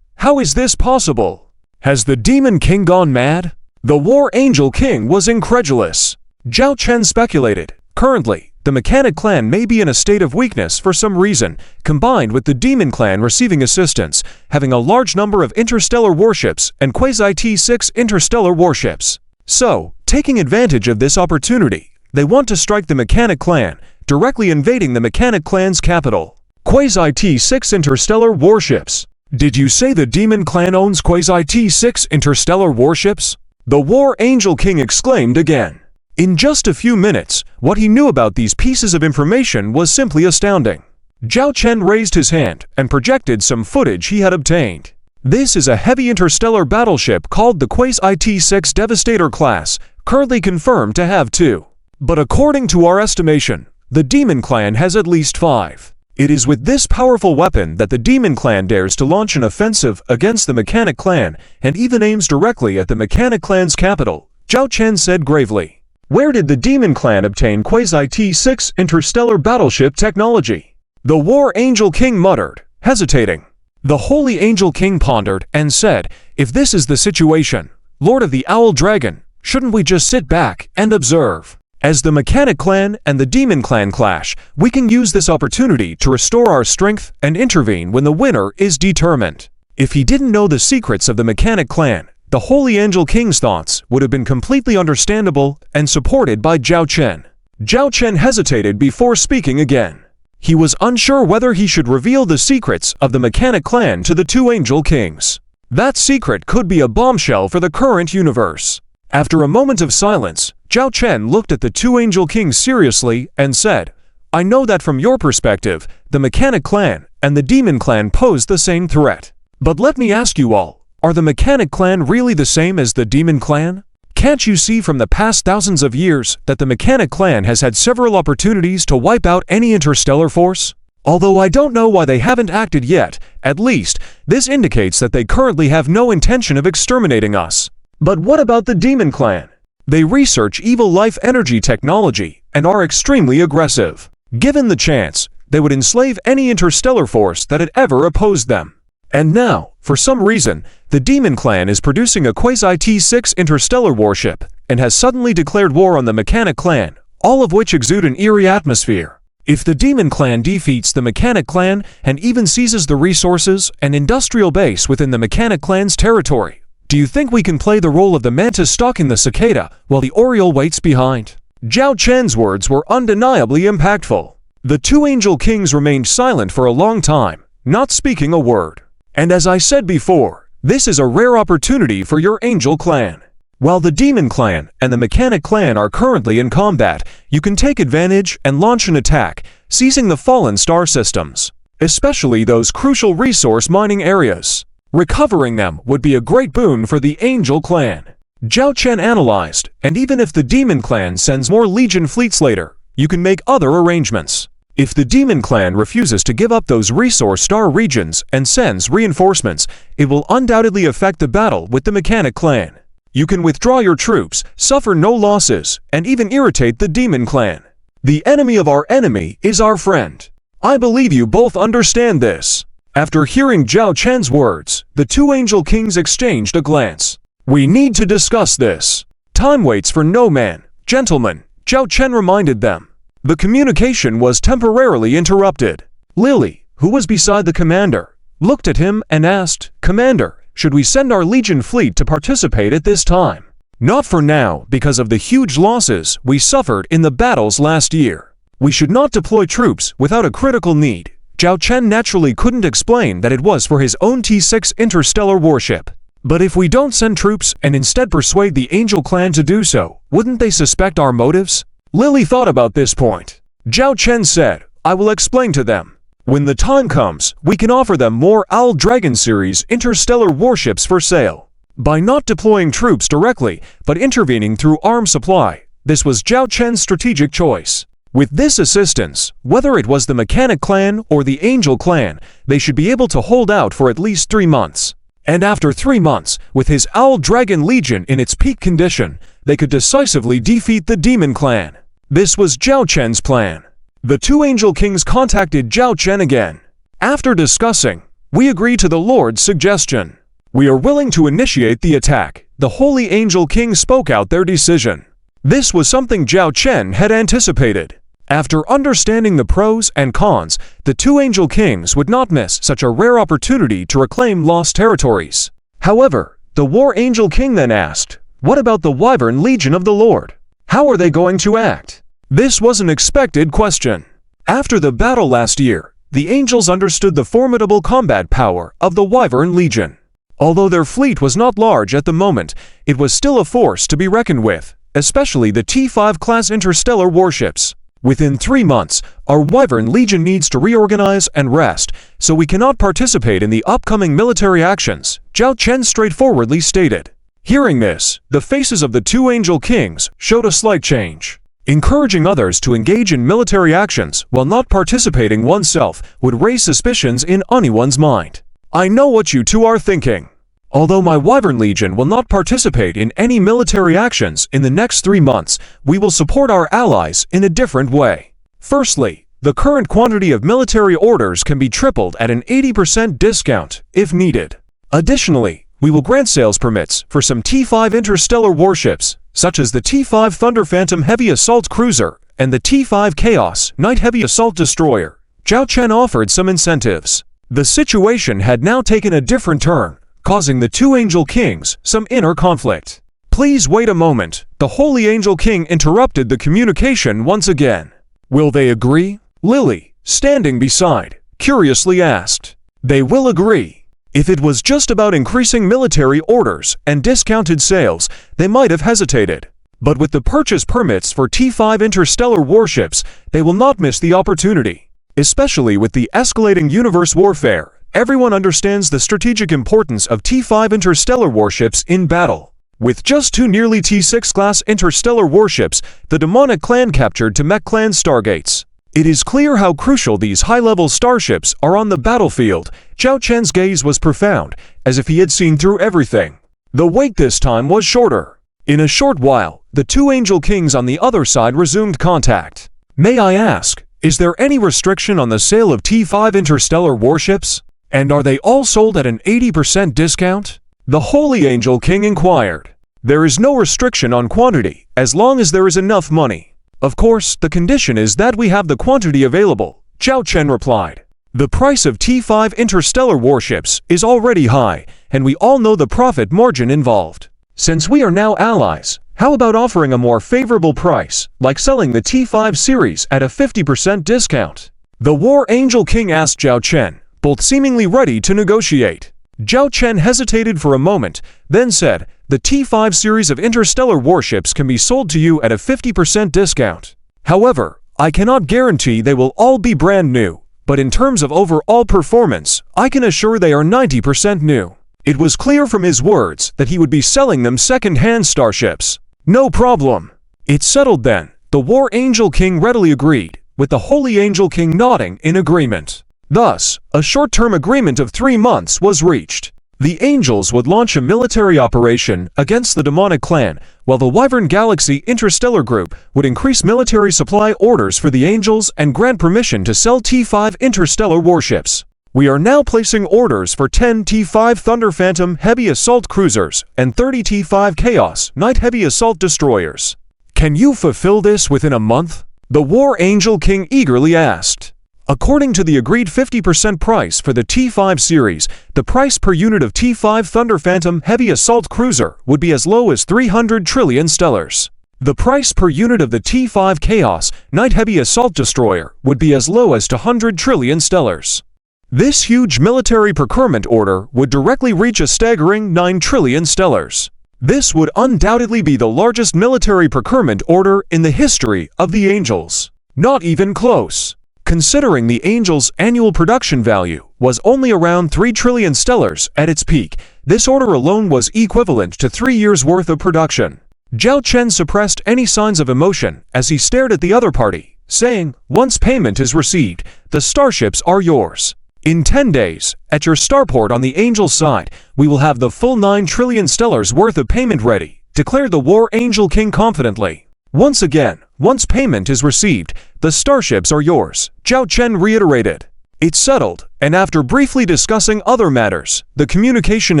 How is this possible? Has the Demon King gone mad?" The War Angel King was incredulous. Zhao Chen speculated, currently, the Mechanic Clan may be in a state of weakness for some reason, combined with the Demon Clan receiving assistance, having a large number of interstellar warships and Quasi-T6 interstellar warships. So, taking advantage of this opportunity, they want to strike the Mechanic Clan, directly invading the Mechanic Clan's capital. Quasi-T6 interstellar warships. Did you say the Demon Clan owns Quasi-T6 interstellar warships? The War Angel King exclaimed again. In just a few minutes, what he knew about these pieces of information was simply astounding. Zhao Chen raised his hand and projected some footage he had obtained. This is a heavy interstellar battleship called the Quasi-T6 Devastator class, currently confirmed to have 2. But according to our estimation, the Demon Clan has at least 5. It is with this powerful weapon that the Demon Clan dares to launch an offensive against the Mechanic Clan, and even aims directly at the Mechanic Clan's capital, Zhao Chen said gravely. Where did the Demon Clan obtain Quasi-T6 interstellar battleship technology? The War Angel King muttered, hesitating. The Holy Angel King pondered and said, "If this is the situation, Lord of the Owl Dragon, Shouldn't we just sit back and observe? As the Mechanic Clan and the Demon Clan clash, we can use this opportunity to restore our strength and intervene when the winner is determined. If he didn't know the secrets of the Mechanic Clan, the Holy Angel King's thoughts would have been completely understandable and supported by Zhao Chen. Zhao Chen hesitated before speaking again. He was unsure whether he should reveal the secrets of the Mechanic Clan to the two Angel Kings. That secret could be a bombshell for the current universe. After a moment of silence, Zhao Chen looked at the two Angel Kings seriously and said, "I know that from your perspective, the Mechanic Clan and the Demon Clan pose the same threat. But let me ask you all, are the Mechanic Clan really the same as the Demon Clan? Can't you see from the past thousands of years that the Mechanic Clan has had several opportunities to wipe out any interstellar force? Although I don't know why they haven't acted yet, at least, this indicates that they currently have no intention of exterminating us. But what about the Demon Clan? They research evil life energy technology and are extremely aggressive. Given the chance, they would enslave any interstellar force that had ever opposed them. And now, for some reason, the Demon Clan is producing a quasi-T6 interstellar warship and has suddenly declared war on the Mechanic Clan, all of which exude an eerie atmosphere. If the Demon Clan defeats the Mechanic Clan and even seizes the resources and industrial base within the Mechanic Clan's territory, do you think we can play the role of the mantis stalking the cicada while the Oriole waits behind?" Zhao Chen's words were undeniably impactful. The two Angel Kings remained silent for a long time, not speaking a word. And as I said before, this is a rare opportunity for your Angel Clan. While the Demon Clan and the Mechanic Clan are currently in combat, you can take advantage and launch an attack, seizing the fallen star systems, especially those crucial resource mining areas. Recovering them would be a great boon for the Angel Clan. Zhao Chen analyzed, and even if the Demon Clan sends more Legion fleets later, you can make other arrangements. If the Demon Clan refuses to give up those resource star regions and sends reinforcements, it will undoubtedly affect the battle with the Mechanic Clan. You can withdraw your troops, suffer no losses, and even irritate the Demon Clan. The enemy of our enemy is our friend. I believe you both understand this. After hearing Zhao Chen's words, the two Angel Kings exchanged a glance. "We need to discuss this. Time waits for no man, gentlemen," Zhao Chen reminded them. The communication was temporarily interrupted. Lily, who was beside the commander, looked at him and asked, "Commander, should we send our Legion fleet to participate at this time?" "Not for now, because of the huge losses we suffered in the battles last year. We should not deploy troops without a critical need." Zhao Chen naturally couldn't explain that it was for his own T6 interstellar warship. "But if we don't send troops and instead persuade the Angel Clan to do so, wouldn't they suspect our motives?" Lily thought about this point. Zhao Chen said, "I will explain to them. When the time comes, we can offer them more Owl Dragon series interstellar warships for sale." By not deploying troops directly, but intervening through arms supply, this was Zhao Chen's strategic choice. With this assistance, whether it was the Mechanic Clan or the Angel Clan, they should be able to hold out for at least 3 months. And after 3 months, with his Owl Dragon Legion in its peak condition, they could decisively defeat the Demon Clan. This was Zhao Chen's plan. The two Angel Kings contacted Zhao Chen again. After discussing, "We agree to the Lord's suggestion. We are willing to initiate the attack." The Holy Angel King spoke out their decision. This was something Zhao Chen had anticipated. After understanding the pros and cons, the two Angel Kings would not miss such a rare opportunity to reclaim lost territories. However, the War Angel King then asked, "What about the Wyvern Legion of the Lord? How are they going to act?" This was an expected question. After the battle last year, the Angels understood the formidable combat power of the Wyvern Legion. Although their fleet was not large at the moment, it was still a force to be reckoned with, especially the T5 class interstellar warships. Within 3 months, our Wyvern Legion needs to reorganize and rest, so we cannot participate in the upcoming military actions, Zhao Chen straightforwardly stated. Hearing this, the faces of the two Angel Kings showed a slight change. Encouraging others to engage in military actions while not participating oneself would raise suspicions in anyone's mind. "I know what you two are thinking. Although my Wyvern Legion will not participate in any military actions in the next 3 months, we will support our allies in a different way. Firstly, the current quantity of military orders can be tripled at an 80% discount, if needed. Additionally, we will grant sales permits for some T5 interstellar warships. such as the T-5 Thunder Phantom Heavy Assault Cruiser and the T-5 Chaos Knight Heavy Assault Destroyer, Zhao Chen offered some incentives. The situation had now taken a different turn, causing the two Angel Kings some inner conflict. "Please wait a moment," the Holy Angel King interrupted the communication once again. "Will they agree?" Lily, standing beside, curiously asked. "They will agree. If it was just about increasing military orders and discounted sales, they might have hesitated. But with the purchase permits for T-5 interstellar warships, they will not miss the opportunity. Especially with the escalating universe warfare, everyone understands the strategic importance of T-5 interstellar warships in battle. With just two nearly T-6 class interstellar warships, the demonic clan captured Temec clan stargates. It is clear how crucial these high-level starships are on the battlefield." Zhao Chen's gaze was profound, as if he had seen through everything. The wait this time was shorter. In a short while, the two Angel Kings on the other side resumed contact. "May I ask, is there any restriction on the sale of T-5 interstellar warships? And are they all sold at an 80% discount?" the Holy Angel King inquired. "There is no restriction on quantity, as long as there is enough money. Of course, the condition is that we have the quantity available," Zhao Chen replied. "The price of T-5 interstellar warships is already high, and we all know the profit margin involved. Since we are now allies, how about offering a more favorable price, like selling the T-5 series at a 50% discount?" the War Angel King asked Zhao Chen, both seemingly ready to negotiate. Zhao Chen hesitated for a moment, then said, "The T-5 series of interstellar warships can be sold to you at a 50% discount. However, I cannot guarantee they will all be brand new, but in terms of overall performance, I can assure they are 90% new." It was clear from his words that he would be selling them second-hand starships. "No problem. It's settled then," the War Angel King readily agreed, with the Holy Angel King nodding in agreement. Thus, a short-term agreement of 3 months was reached. The Angels would launch a military operation against the demonic clan, while the Wyvern Galaxy Interstellar Group would increase military supply orders for the Angels and grant permission to sell T-5 interstellar warships. "We are now placing orders for 10 T-5 Thunder Phantom Heavy Assault Cruisers and 30 T-5 Chaos Knight Heavy Assault Destroyers. Can you fulfill this within a month?" the War Angel King eagerly asked. According to the agreed 50% price for the T-5 series, the price per unit of T-5 Thunder Phantom Heavy Assault Cruiser would be as low as 300 trillion stellars. The price per unit of the T-5 Chaos Knight Heavy Assault Destroyer would be as low as 200 trillion stellars. This huge military procurement order would directly reach a staggering 9 trillion stellars. This would undoubtedly be the largest military procurement order in the history of the Angels. Not even close. Considering the Angels' annual production value was only around 3 trillion stellars at its peak, this order alone was equivalent to 3 years' worth of production. Zhao Chen suppressed any signs of emotion as he stared at the other party, saying, "Once payment is received, the starships are yours. In 10 days, at your starport on the Angel side, we will have the full 9 trillion stellars worth of payment ready," declared the War Angel King confidently. "Once again, once payment is received, the starships are yours," Zhao Chen reiterated. It's settled, and after briefly discussing other matters, the communication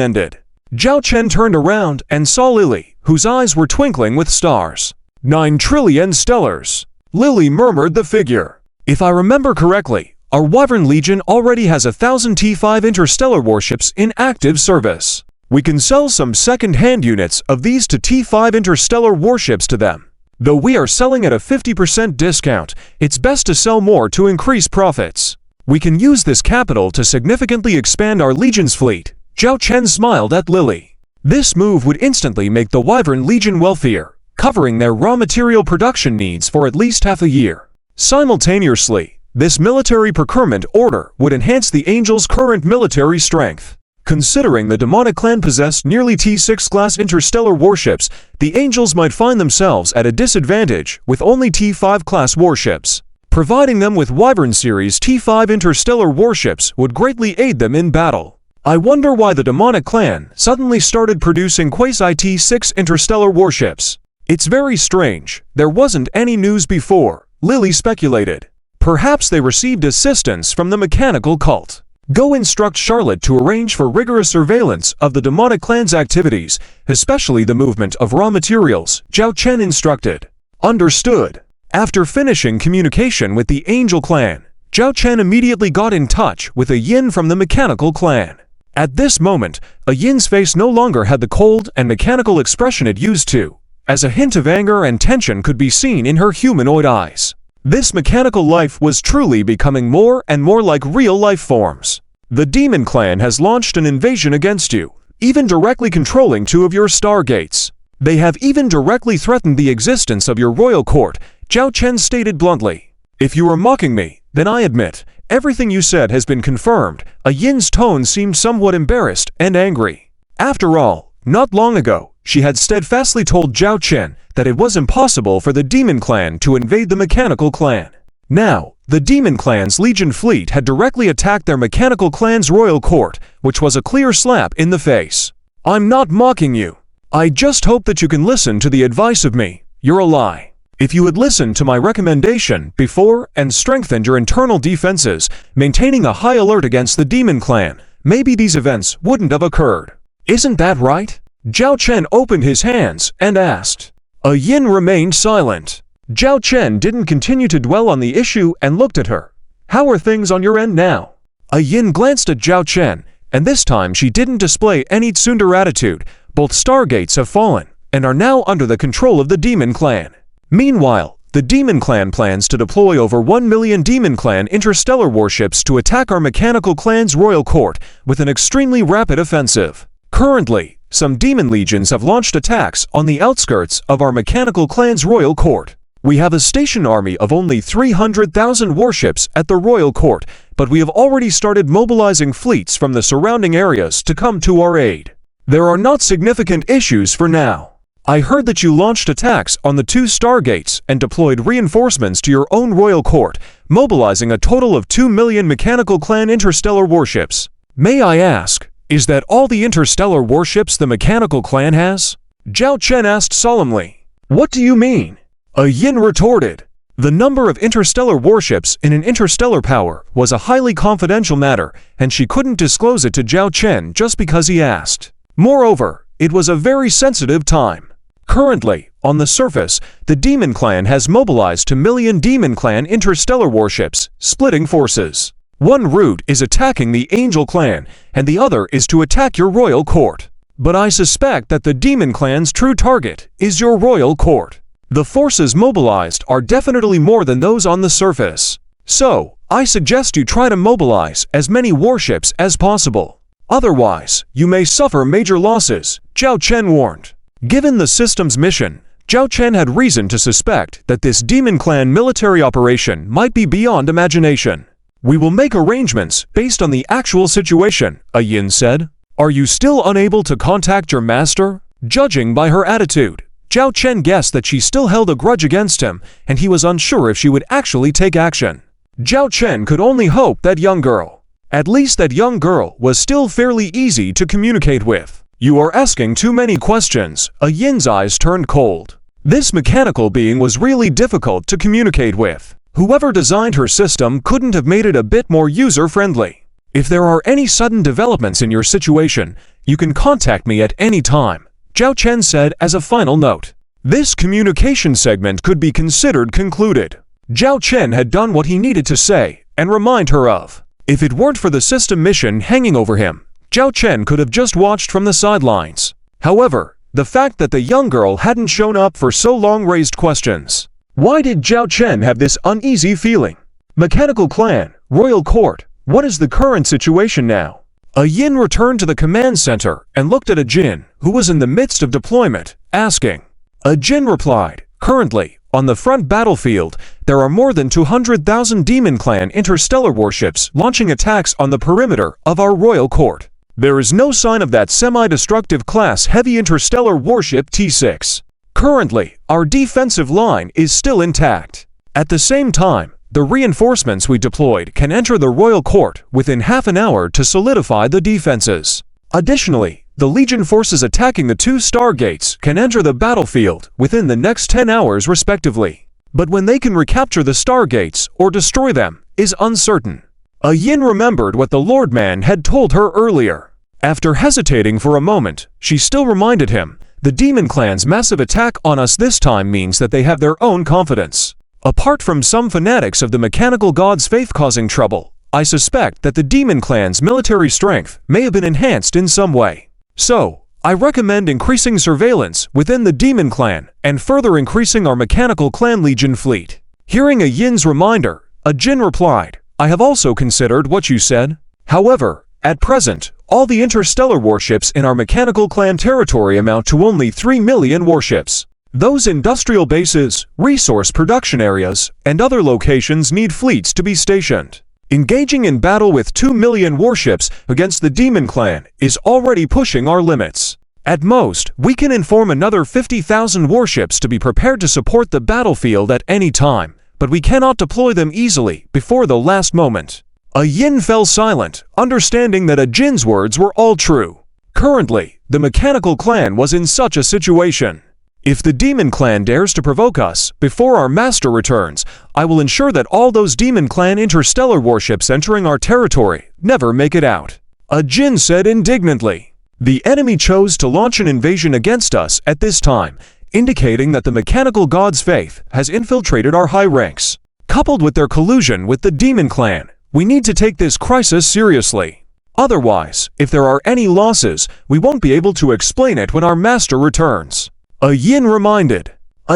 ended. Zhao Chen turned around and saw Lily, whose eyes were twinkling with stars. 9 trillion stellars. Lily murmured the figure. "If I remember correctly, our Wyvern Legion already has 1,000 T-5 interstellar warships in active service. We can sell some second-hand units of these to T-5 interstellar warships to them. Though we are selling at a 50% discount, it's best to sell more to increase profits. We can use this capital to significantly expand our Legion's fleet." Zhao Chen smiled at Lily. This move would instantly make the Wyvern Legion wealthier, covering their raw material production needs for at least half a year. Simultaneously, this military procurement order would enhance the Angels' current military strength. Considering the demonic clan possessed nearly T-6 class interstellar warships, the Angels might find themselves at a disadvantage with only T-5 class warships. Providing them with Wyvern series T-5 interstellar warships would greatly aid them in battle. "I wonder why the demonic clan suddenly started producing quasi-T-6 interstellar warships. It's very strange, there wasn't any news before," Lily speculated. "Perhaps they received assistance from the mechanical cult." Go instruct Charlotte to arrange for rigorous surveillance of the demonic clan's activities, especially the movement of raw materials, Zhao Chen instructed. Understood. After finishing communication with the Angel clan, Zhao Chen immediately got in touch with a yin from the mechanical clan. At this moment, a yin's face no longer had the cold and mechanical expression it used to, as a hint of anger and tension could be seen in her humanoid eyes. This mechanical life was truly becoming more and more like real life forms. The Demon Clan has launched an invasion against you, even directly controlling 2 of your stargates. They have even directly threatened the existence of your royal court, Zhao Chen stated bluntly. If you are mocking me, then I admit, everything you said has been confirmed. A yin's tone seemed somewhat embarrassed and angry. After all, not long ago, she had steadfastly told Zhao Chen that it was impossible for the Demon Clan to invade the Mechanical Clan. Now, the Demon Clan's Legion fleet had directly attacked their Mechanical Clan's royal court, which was a clear slap in the face. I'm not mocking you. I just hope that you can listen to the advice of me. You're a lie. If you had listened to my recommendation before and strengthened your internal defenses, maintaining a high alert against the Demon Clan, maybe these events wouldn't have occurred. Isn't that right? Zhao Chen opened his hands and asked. A yin remained silent. Zhao Chen didn't continue to dwell on the issue and looked at her. How are things on your end now? A yin glanced at Zhao Chen, and this time she didn't display any tsundere attitude. Both stargates have fallen, and are now under the control of the Demon Clan. Meanwhile, the Demon Clan plans to deploy over 1 million Demon Clan interstellar warships to attack our Mechanical Clan's royal court with an extremely rapid offensive. Currently, some demon legions have launched attacks on the outskirts of our Mechanical Clan's royal court. We have a station army of only 300,000 warships at the royal court, but we have already started mobilizing fleets from the surrounding areas to come to our aid. There are not significant issues for now. I heard that you launched attacks on the 2 stargates and deployed reinforcements to your own royal court, mobilizing a total of 2 million Mechanical Clan interstellar warships. May I ask, is that all the interstellar warships the Mechanical Clan has? Zhao Chen asked solemnly. What do you mean? A yin retorted. The number of interstellar warships in an interstellar power was a highly confidential matter, and she couldn't disclose it to Zhao Chen just because he asked. Moreover, it was a very sensitive time. Currently, on the surface, the Demon Clan has mobilized 2 million Demon Clan interstellar warships, splitting forces. One route is attacking the Angel Clan, and the other is to attack your royal court. But I suspect that the Demon Clan's true target is your royal court. The forces mobilized are definitely more than those on the surface. So, I suggest you try to mobilize as many warships as possible. Otherwise, you may suffer major losses, Zhao Chen warned. Given the system's mission, Zhao Chen had reason to suspect that this Demon Clan military operation might be beyond imagination. We will make arrangements based on the actual situation, a yin said. Are you still unable to contact your master? Judging by her attitude, Zhao Chen guessed that she still held a grudge against him, and he was unsure if she would actually take action. Zhao Chen could only hope that young girl. At least that young girl was still fairly easy to communicate with. You are asking too many questions. A yin's eyes turned cold. This mechanical being was really difficult to communicate with. Whoever designed her system couldn't have made it a bit more user-friendly. If there are any sudden developments in your situation, you can contact me at any time, Zhao Chen said as a final note. This communication segment could be considered concluded. Zhao Chen had done what he needed to say and remind her of. If it weren't for the system mission hanging over him, Zhao Chen could have just watched from the sidelines. However, the fact that the young girl hadn't shown up for so long raised questions. Why did Zhao Chen have this uneasy feeling? Mechanical Clan, Royal Court, what is the current situation now? A yin returned to the command center and looked at a jin, who was in the midst of deployment, asking. A jin replied, currently, on the front battlefield, there are more than 200,000 Demon Clan interstellar warships launching attacks on the perimeter of our royal court. There is no sign of that semi-destructive class heavy interstellar warship T6. Currently, our defensive line is still intact. At the same time, the reinforcements we deployed can enter the royal court within half an hour to solidify the defenses. Additionally, the Legion forces attacking the 2 stargates can enter the battlefield within the next 10 hours respectively. But when they can recapture the stargates or destroy them is uncertain. Yin remembered what the Lord Man had told her earlier. After hesitating for a moment, she still reminded him, the Demon Clan's massive attack on us this time means that they have their own confidence. Apart from some fanatics of the mechanical god's faith causing trouble, I suspect that the Demon Clan's military strength may have been enhanced in some way. So, I recommend increasing surveillance within the Demon Clan and further increasing our mechanical clan legion fleet. Hearing Yin's reminder, Jin replied, I have also considered what you said. However, at present, all the interstellar warships in our mechanical clan territory amount to only 3 million warships. Those industrial bases, resource production areas, and other locations need fleets to be stationed. Engaging in battle with 2 million warships against the Demon Clan is already pushing our limits. At most, we can inform another 50,000 warships to be prepared to support the battlefield at any time, but we cannot deploy them easily before the last moment. Yin fell silent, understanding that Jin's words were all true. Currently, the mechanical clan was in such a situation. If the Demon Clan dares to provoke us before our master returns, I will ensure that all those Demon Clan interstellar warships entering our territory never make it out. Jin said indignantly. The enemy chose to launch an invasion against us at this time, indicating that the mechanical god's faith has infiltrated our high ranks. Coupled with their collusion with the Demon Clan, we need to take this crisis seriously. Otherwise, if there are any losses, we won't be able to explain it when our master returns. Yin reminded.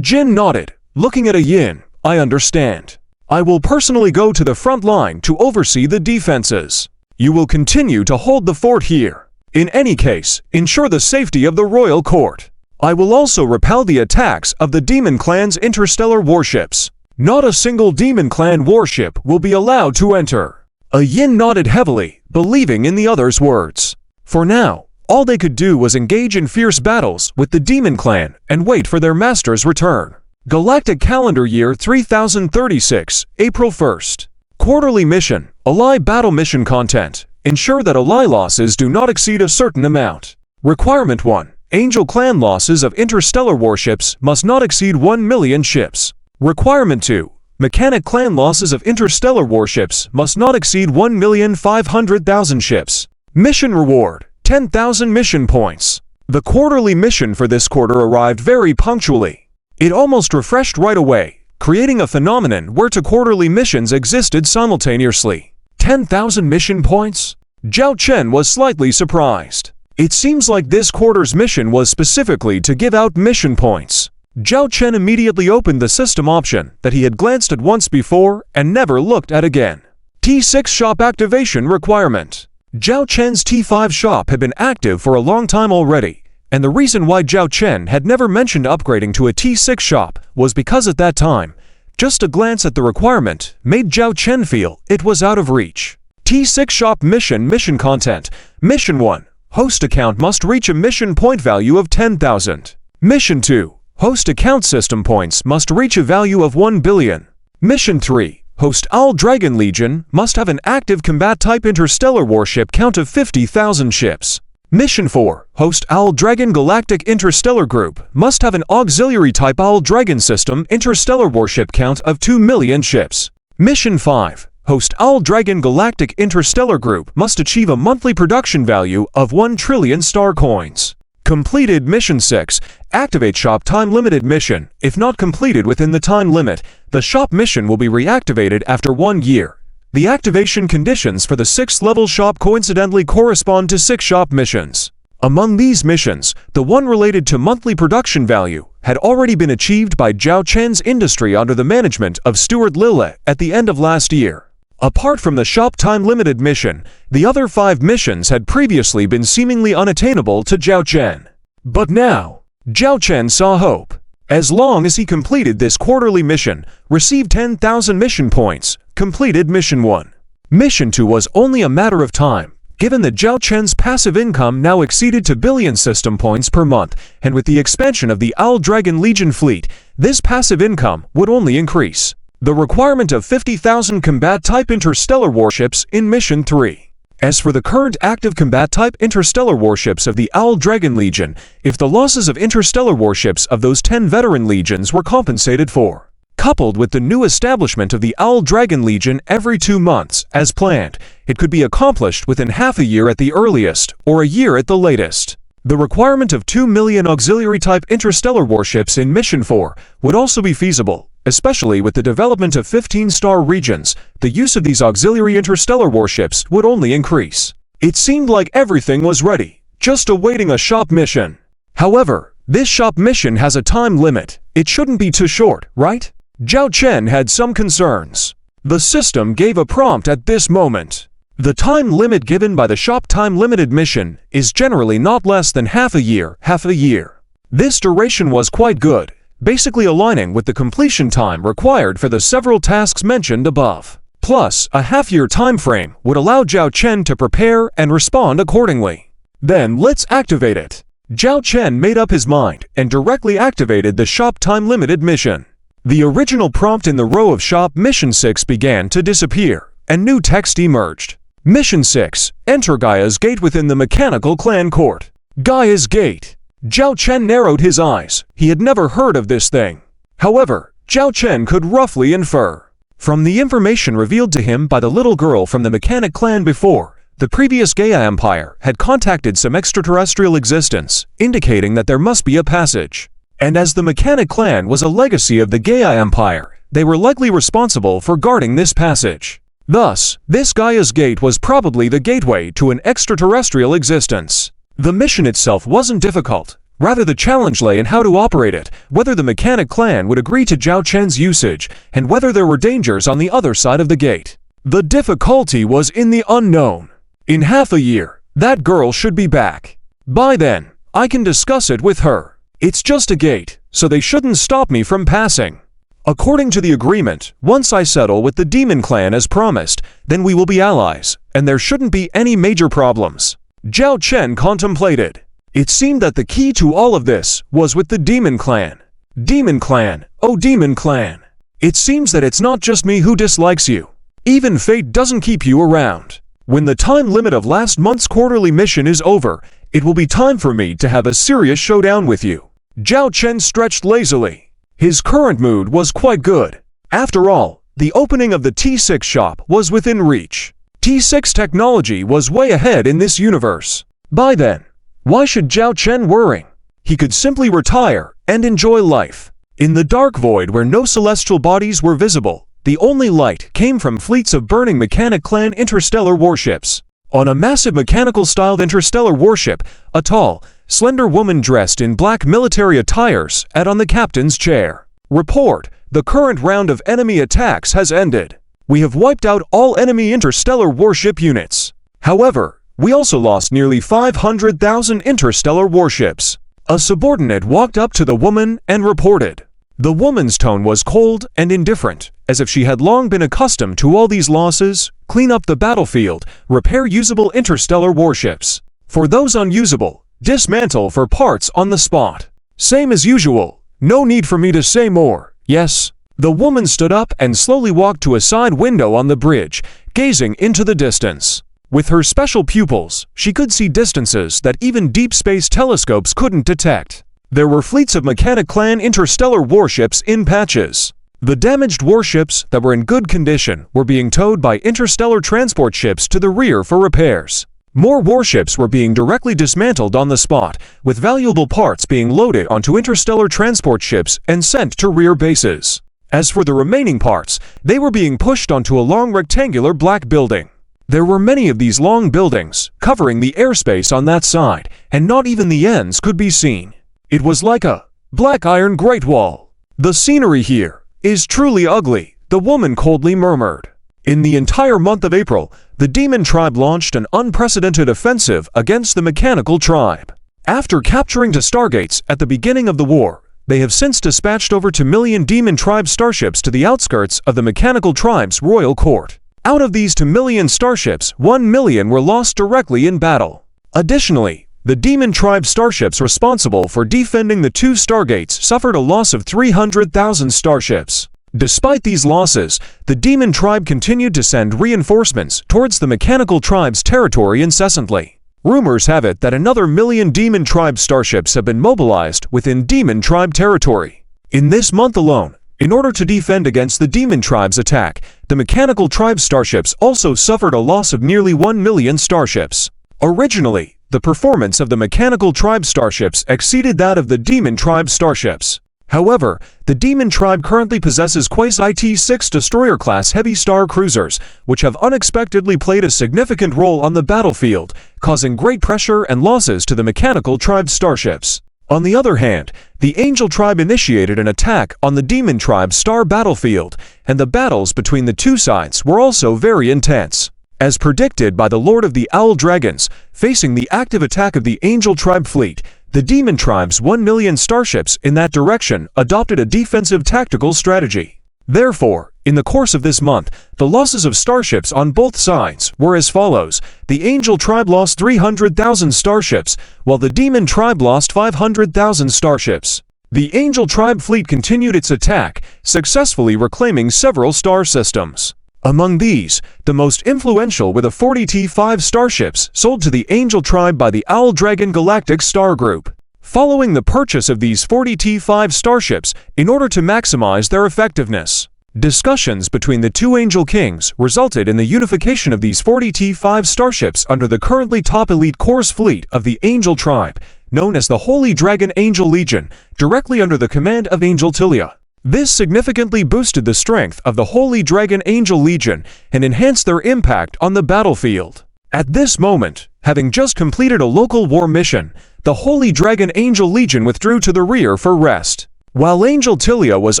Jin nodded, looking at Yin, I understand. I will personally go to the front line to oversee the defenses. You will continue to hold the fort here. In any case, ensure the safety of the royal court. I will also repel the attacks of the Demon Clan's interstellar warships. Not a single Demon Clan warship will be allowed to enter. Yin nodded heavily, believing in the other's words. For now, all they could do was engage in fierce battles with the Demon Clan and wait for their master's return. Galactic Calendar Year 3036, April 1st. Quarterly Mission, Ally Battle Mission Content. Ensure that Ally losses do not exceed a certain amount. Requirement 1. Angel Clan losses of interstellar warships must not exceed 1 million ships. Requirement 2. Mechanic Clan losses of interstellar warships must not exceed 1,500,000 ships. Mission Reward. 10,000 mission points. The quarterly mission for this quarter arrived very punctually. It almost refreshed right away, creating a phenomenon where two quarterly missions existed simultaneously. 10,000 mission points? Zhao Chen was slightly surprised. It seems like this quarter's mission was specifically to give out mission points. Zhao Chen immediately opened the system option that he had glanced at once before and never looked at again. T6 shop activation requirement. Zhao Chen's T5 shop had been active for a long time already, and the reason why Zhao Chen had never mentioned upgrading to a T6 shop was because at that time, just a glance at the requirement made Zhao Chen feel it was out of reach. T6 shop mission content. Mission 1. Host account must reach a mission point value of 10,000. Mission 2. Host account system points must reach a value of 1 billion. Mission 3. Host Owl Dragon Legion must have an active combat type interstellar warship count of 50,000 ships. Mission 4. Host Owl Dragon Galactic Interstellar Group must have an auxiliary type Owl Dragon system interstellar warship count of 2 million ships. Mission 5. Host Owl Dragon Galactic Interstellar Group must achieve a monthly production value of 1 trillion star coins. Completed Mission 6. Activate Shop Time Limited Mission. If not completed within the time limit, the shop mission will be reactivated after 1 year. The activation conditions for the 6th level shop coincidentally correspond to 6 shop missions. Among these missions, the one related to monthly production value had already been achieved by Zhao Chen's industry under the management of Steward Lille at the end of last year. Apart from the Shop Time Limited mission, the other 5 missions had previously been seemingly unattainable to Zhao Chen. But now, Zhao Chen saw hope. As long as he completed this quarterly mission, received 10,000 mission points, completed Mission 1. Mission 2 was only a matter of time, given that Zhao Chen's passive income now exceeded 2 billion system points per month, and with the expansion of the Owl Dragon Legion fleet, this passive income would only increase. The requirement of 50,000 combat-type interstellar warships in Mission 3. As for the current active combat-type interstellar warships of the Owl Dragon Legion, if the losses of interstellar warships of those 10 veteran legions were compensated for, Coupled with the new establishment of the Owl Dragon Legion every 2 months, as planned, it could be accomplished within half a year at the earliest, or a year at the latest. The requirement of 2 million auxiliary-type interstellar warships in Mission 4 would also be feasible, especially with the development of 15-star regions. The use of these auxiliary interstellar warships would only increase. It seemed like everything was ready, just awaiting a shop mission. However, this shop mission has a time limit. It shouldn't be too short, right? Zhao Chen had some concerns. The system gave a prompt at this moment. The time limit given by the shop time-limited mission is generally not less than half a year. This duration was quite good, basically aligning with the completion time required for the several tasks mentioned above. Plus, a half-year time frame would allow Zhao Chen to prepare and respond accordingly. Then let's activate it. Zhao Chen made up his mind and directly activated the shop time-limited mission. The original prompt in the row of shop mission 6 began to disappear, and new text emerged. Mission 6, enter Gaia's Gate within the Mechanical Clan Court. Gaia's Gate. Zhao Chen narrowed his eyes. He had never heard of this thing. However, Zhao Chen could roughly infer, from the information revealed to him by the little girl from the Mechanic Clan before, the previous Gaia Empire had contacted some extraterrestrial existence, indicating that there must be a passage. And as the Mechanic Clan was a legacy of the Gaia Empire, they were likely responsible for guarding this passage. Thus, this Gaia's Gate was probably the gateway to an extraterrestrial existence. The mission itself wasn't difficult. Rather, the challenge lay in how to operate it, whether the Mechanic Clan would agree to Zhao Chen's usage, and whether there were dangers on the other side of the gate. The difficulty was in the unknown. In half a year, that girl should be back. By then, I can discuss it with her. It's just a gate, so they shouldn't stop me from passing. According to the agreement, once I settle with the Demon Clan as promised, then we will be allies, and there shouldn't be any major problems. Zhao Chen contemplated. It seemed that the key to all of this was with the Demon Clan. Demon Clan, oh Demon Clan. It seems that it's not just me who dislikes you. Even fate doesn't keep you around. When the time limit of last month's quarterly mission is over, it will be time for me to have a serious showdown with you. Zhao Chen stretched lazily. His current mood was quite good. After all, the opening of the T6 shop was within reach. T6 technology was way ahead in this universe. By then, why should Zhao Chen worry? He could simply retire and enjoy life. In the dark void where no celestial bodies were visible, the only light came from fleets of burning Mechanic Clan interstellar warships. On a massive mechanical-styled interstellar warship, a tall, slender woman dressed in black military attires sat on the captain's chair. Report: the current round of enemy attacks has ended. We have wiped out all enemy interstellar warship units. However, we also lost nearly 500,000 interstellar warships. A subordinate walked up to the woman and reported. The woman's tone was cold and indifferent, as if she had long been accustomed to all these losses: clean up the battlefield, repair usable interstellar warships. For those unusable, dismantle for parts on the spot. Same as usual. No need for me to say more, yes? The woman stood up and slowly walked to a side window on the bridge, gazing into the distance. With her special pupils, she could see distances that even deep space telescopes couldn't detect. There were fleets of Mechanic Clan interstellar warships in patches. The damaged warships that were in good condition were being towed by interstellar transport ships to the rear for repairs. More warships were being directly dismantled on the spot, with valuable parts being loaded onto interstellar transport ships and sent to rear bases. As for the remaining parts, they were being pushed onto a long rectangular black building. There were many of these long buildings, covering the airspace on that side, and not even the ends could be seen. It was like a black iron Great Wall. The scenery here is truly ugly, the woman coldly murmured. In the entire month of April, the Demon Tribe launched an unprecedented offensive against the Mechanical Tribe. After capturing two stargates at the beginning of the war, they have since dispatched over 2 million Demon Tribe starships to the outskirts of the Mechanical Tribe's royal court. Out of these 2 million starships, 1 million were lost directly in battle. Additionally, the Demon Tribe starships responsible for defending the 2 stargates suffered a loss of 300,000 starships. Despite these losses, the Demon Tribe continued to send reinforcements towards the Mechanical Tribe's territory incessantly. Rumors have it that another 1 million Demon Tribe starships have been mobilized within Demon Tribe territory. In this month alone, In order to defend against the Demon Tribe's attack, the Mechanical Tribe starships also suffered a loss of nearly 1 million starships. Originally, the performance of the Mechanical Tribe starships exceeded that of the Demon Tribe starships. However, the Demon Tribe currently possesses Quasi-T6 destroyer-class heavy star cruisers, which have unexpectedly played a significant role on the battlefield, causing great pressure and losses to the Mechanical Tribe starships. On the other hand, the Angel Tribe initiated an attack on the Demon Tribe star battlefield, and the battles between the two sides were also very intense. As predicted by the Lord of the Owl Dragons, facing the active attack of the Angel Tribe fleet, the Demon Tribe's 1 million starships in that direction adopted a defensive tactical strategy. Therefore, in the course of this month, the losses of starships on both sides were as follows. The Angel Tribe lost 300,000 starships, while the Demon Tribe lost 500,000 starships. The Angel Tribe fleet continued its attack, successfully reclaiming several star systems. Among these, the most influential were the 40 T5 starships sold to the Angel Tribe by the Owl Dragon Galactic Star Group. Following the purchase of these 40 T5 starships in order to maximize their effectiveness, discussions between the two Angel Kings resulted in the unification of these 40 T5 starships under the currently top elite Course fleet of the Angel Tribe, known as the Holy Dragon Angel Legion, directly under the command of Angel Tilia. This significantly boosted the strength of the Holy Dragon Angel Legion and enhanced their impact on the battlefield. At this moment, having just completed a local war mission, the Holy Dragon Angel Legion withdrew to the rear for rest. While Angel Tilia was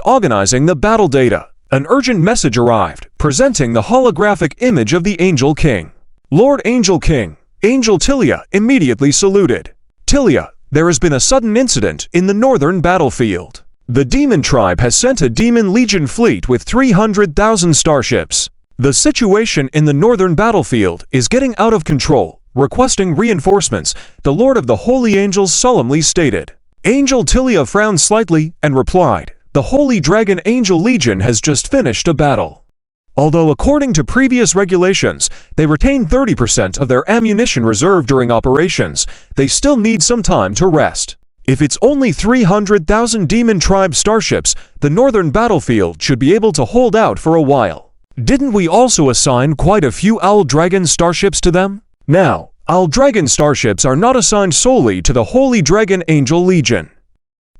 organizing the battle data, an urgent message arrived, presenting the holographic image of the Angel King. Lord Angel King, Angel Tilia immediately saluted. Tilia, there has been a sudden incident in the northern battlefield. The Demon Tribe has sent a Demon Legion fleet with 300,000 starships. The situation in the northern battlefield is getting out of control, requesting reinforcements, the Lord of the Holy Angels solemnly stated. Angel Tilia frowned slightly and replied, the Holy Dragon Angel Legion has just finished a battle. Although according to previous regulations, they retain 30% of their ammunition reserve during operations, they still need some time to rest. If it's only 300,000 Demon Tribe starships, the northern battlefield should be able to hold out for a while. Didn't we also assign quite a few Owl Dragon starships to them? Now, Owl Dragon starships are not assigned solely to the Holy Dragon Angel Legion.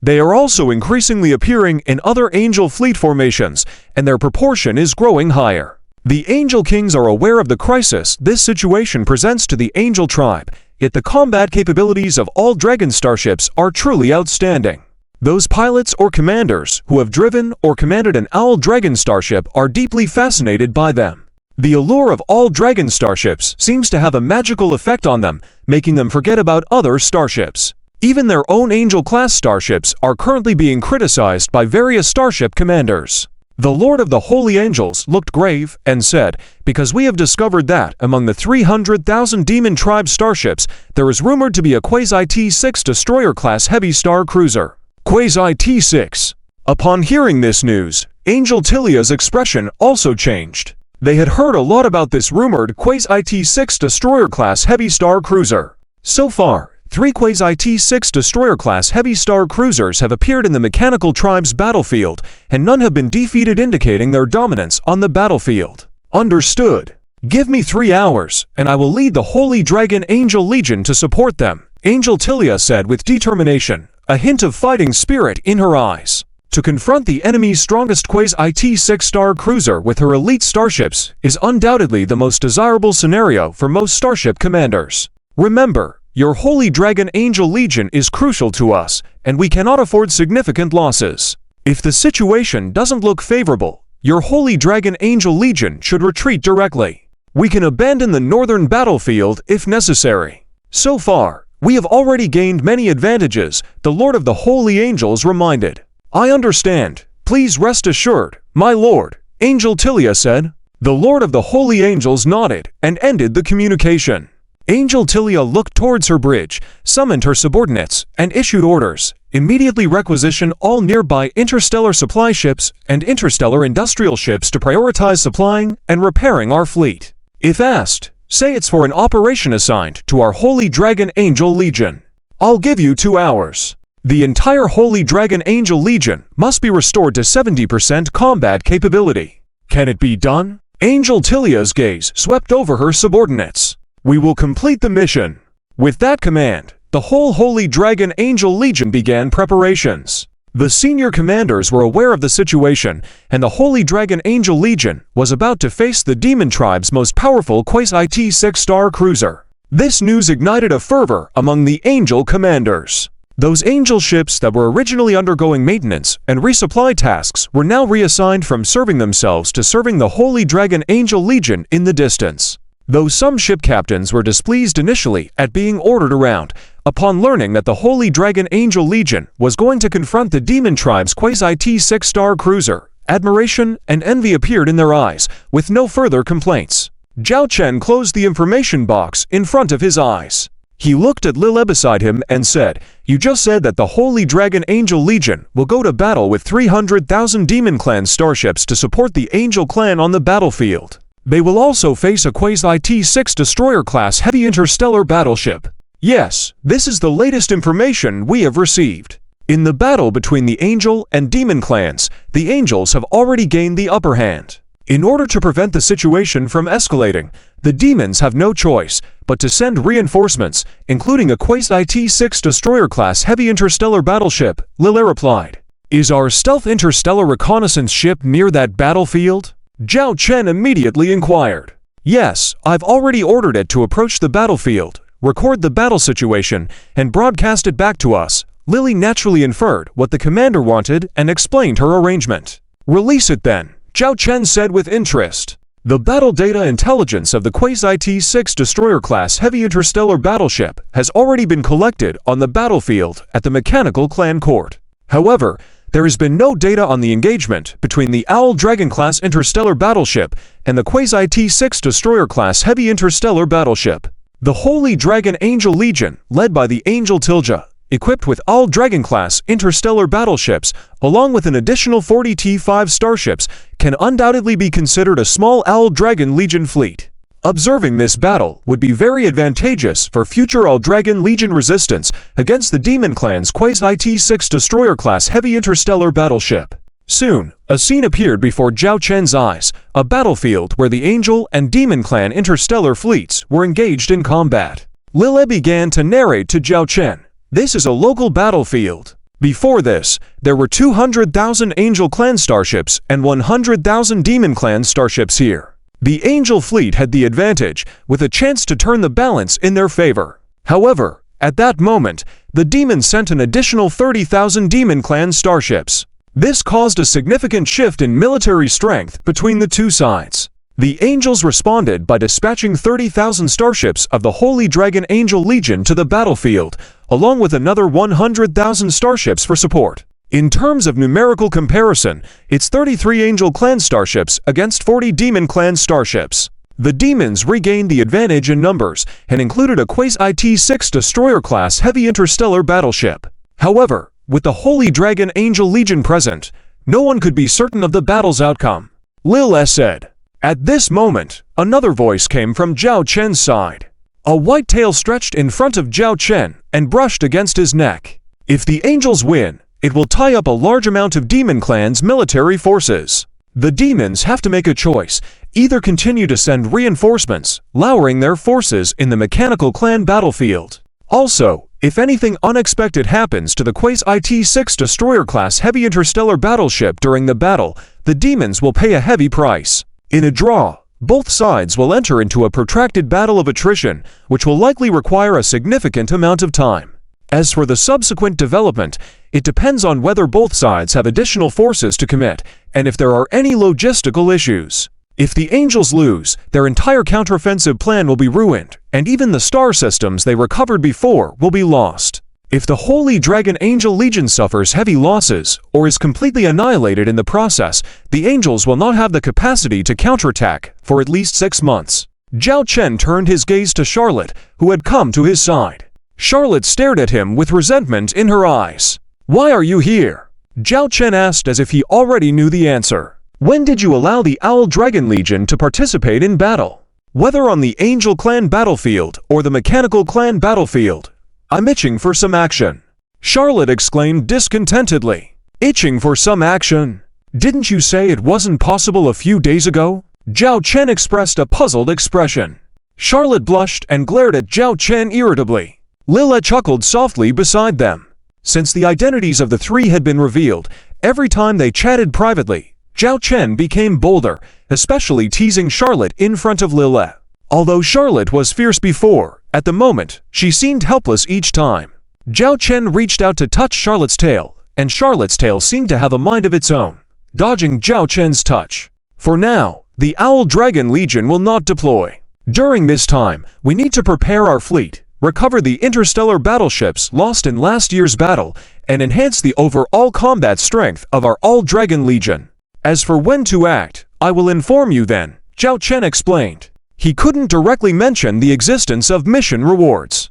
They are also increasingly appearing in other Angel fleet formations, and their proportion is growing higher. The Angel Kings are aware of the crisis this situation presents to the Angel Tribe, yet the combat capabilities of all Dragon starships are truly outstanding. Those pilots or commanders who have driven or commanded an Owl Dragon starship are deeply fascinated by them. The allure of all Dragon starships seems to have a magical effect on them, making them forget about other starships. Even their own Angel-class starships are currently being criticized by various starship commanders. The Lord of the Holy Angels looked grave and said, because we have discovered that, among the 300,000 Demon Tribe starships, there is rumored to be a Quasi-T6 destroyer-class heavy star cruiser. Quasi-T6. Upon hearing this news, Angel Tilia's expression also changed. They had heard a lot about this rumored Quasi-T6 destroyer-class heavy star cruiser. So far, 3 Quasi-T6 destroyer-class heavy star cruisers have appeared in the Mechanical Tribe's battlefield, and none have been defeated, indicating their dominance on the battlefield. Understood. Give me 3 hours, and I will lead the Holy Dragon Angel Legion to support them, Angel Tilia said with determination, a hint of fighting spirit in her eyes. To confront the enemy's strongest Quasi-T6 star cruiser with her elite starships is undoubtedly the most desirable scenario for most starship commanders. Remember, your Holy Dragon Angel Legion is crucial to us, and we cannot afford significant losses. If the situation doesn't look favorable, your Holy Dragon Angel Legion should retreat directly. We can abandon the northern battlefield if necessary. So far, we have already gained many advantages, the Lord of the Holy Angels reminded. I understand. Please rest assured, my lord, Angel Tilia said. The Lord of the Holy Angels nodded and ended the communication. Angel Tilia looked towards her bridge, summoned her subordinates, and issued orders. Immediately requisition all nearby interstellar supply ships and interstellar industrial ships to prioritize supplying and repairing our fleet. If asked, say it's for an operation assigned to our Holy Dragon Angel Legion. I'll give you 2 hours. The entire Holy Dragon Angel Legion must be restored to 70% combat capability. Can it be done? Angel Tilia's gaze swept over her subordinates. We will complete the mission. With that command, the whole Holy Dragon Angel Legion began preparations. The senior commanders were aware of the situation, and the Holy Dragon Angel Legion was about to face the Demon Tribe's most powerful Quasi-IT 6-star cruiser. This news ignited a fervor among the Angel commanders. Those Angel ships that were originally undergoing maintenance and resupply tasks were now reassigned from serving themselves to serving the Holy Dragon Angel Legion in the distance. Though some ship captains were displeased initially at being ordered around, upon learning that the Holy Dragon Angel Legion was going to confront the Demon Tribe's Quasi-IT 6-star cruiser, admiration and envy appeared in their eyes, with no further complaints. Zhao Chen closed the information box in front of his eyes. He looked at Lille beside him and said, "You just said that the Holy Dragon Angel Legion will go to battle with 300,000 Demon Clan starships to support the Angel Clan on the battlefield. They will also face a Quasi-IT 6 destroyer-class heavy interstellar battleship." Yes, this is the latest information we have received. In the battle between the Angel and Demon clans, the Angels have already gained the upper hand. In order to prevent the situation from escalating, the Demons have no choice but to send reinforcements, including a Quasi-IT 6 destroyer-class heavy interstellar battleship, Lille replied. Is our stealth interstellar reconnaissance ship near that battlefield? Zhao Chen immediately inquired. Yes, I've already ordered it to approach the battlefield, record the battle situation, and broadcast it back to us. Lily naturally inferred what the commander wanted and explained her arrangement. Release it then, Zhao Chen said with interest. The battle data intelligence of the Quasi-IT 6 destroyer-class heavy interstellar battleship has already been collected on the battlefield at the Mechanical Clan Court. However, there has been no data on the engagement between the Owl Dragon-class interstellar battleship and the Quasi-IT 6 destroyer-class heavy interstellar battleship. The Holy Dragon Angel Legion, led by the Angel Tilja, equipped with all Dragon-class interstellar battleships, along with an additional 40 T-5 starships, can undoubtedly be considered a small Owl Dragon Legion fleet. Observing this battle would be very advantageous for future Owl Dragon Legion resistance against the Demon Clan's Quasi-IT 6 destroyer-class heavy interstellar battleship. Soon, a scene appeared before Zhao Chen's eyes, a battlefield where the Angel and Demon Clan interstellar fleets were engaged in combat. Lille began to narrate to Zhao Chen. This is a local battlefield. Before this, there were 200,000 Angel Clan starships and 100,000 Demon Clan starships here. The Angel fleet had the advantage, with a chance to turn the balance in their favor. However, at that moment, the Demons sent an additional 30,000 Demon Clan starships. This caused a significant shift in military strength between the two sides. The Angels responded by dispatching 30,000 starships of the Holy Dragon Angel Legion to the battlefield, along with another 100,000 starships for support. In terms of numerical comparison, it's 33 Angel Clan starships against 40 Demon Clan starships. The Demons regained the advantage in numbers and included a Quasi-IT 6 destroyer-class heavy interstellar battleship. However, with the Holy Dragon Angel Legion present, no one could be certain of the battle's outcome. Lille said. At this moment, another voice came from Zhao Chen's side. A white tail stretched in front of Zhao Chen and brushed against his neck. If the Angels win, it will tie up a large amount of Demon Clan's military forces. The Demons have to make a choice, either continue to send reinforcements, lowering their forces in the Mechanical Clan battlefield. Also, if anything unexpected happens to the Quasi-IT 6 destroyer-class heavy interstellar battleship during the battle, the Demons will pay a heavy price. In a draw, both sides will enter into a protracted battle of attrition, which will likely require a significant amount of time. As for the subsequent development, it depends on whether both sides have additional forces to commit, and if there are any logistical issues. If the Angels lose, their entire counteroffensive plan will be ruined, and even the star systems they recovered before will be lost. If the Holy Dragon Angel Legion suffers heavy losses, or is completely annihilated in the process, the Angels will not have the capacity to counterattack for at least 6 months. Zhao Chen turned his gaze to Charlotte, who had come to his side. Charlotte stared at him with resentment in her eyes. "Why are you here?" Zhao Chen asked as if he already knew the answer. "When did you allow the Owl Dragon Legion to participate in battle? Whether on the Angel Clan battlefield or the Mechanical Clan battlefield, I'm itching for some action." Charlotte exclaimed discontentedly, itching for some action. Didn't you say it wasn't possible a few days ago? Zhao Chen expressed a puzzled expression. Charlotte blushed and glared at Zhao Chen irritably. Lila chuckled softly beside them. Since the identities of the three had been revealed, every time they chatted privately, Zhao Chen became bolder, especially teasing Charlotte in front of Lila. Although Charlotte was fierce before, at the moment, she seemed helpless each time. Zhao Chen reached out to touch Charlotte's tail, and Charlotte's tail seemed to have a mind of its own, dodging Zhao Chen's touch. For now, the Owl Dragon Legion will not deploy. During this time, we need to prepare our fleet, recover the interstellar battleships lost in last year's battle, and enhance the overall combat strength of our Owl Dragon Legion. As for when to act, I will inform you then, Zhao Chen explained. He couldn't directly mention the existence of mission rewards.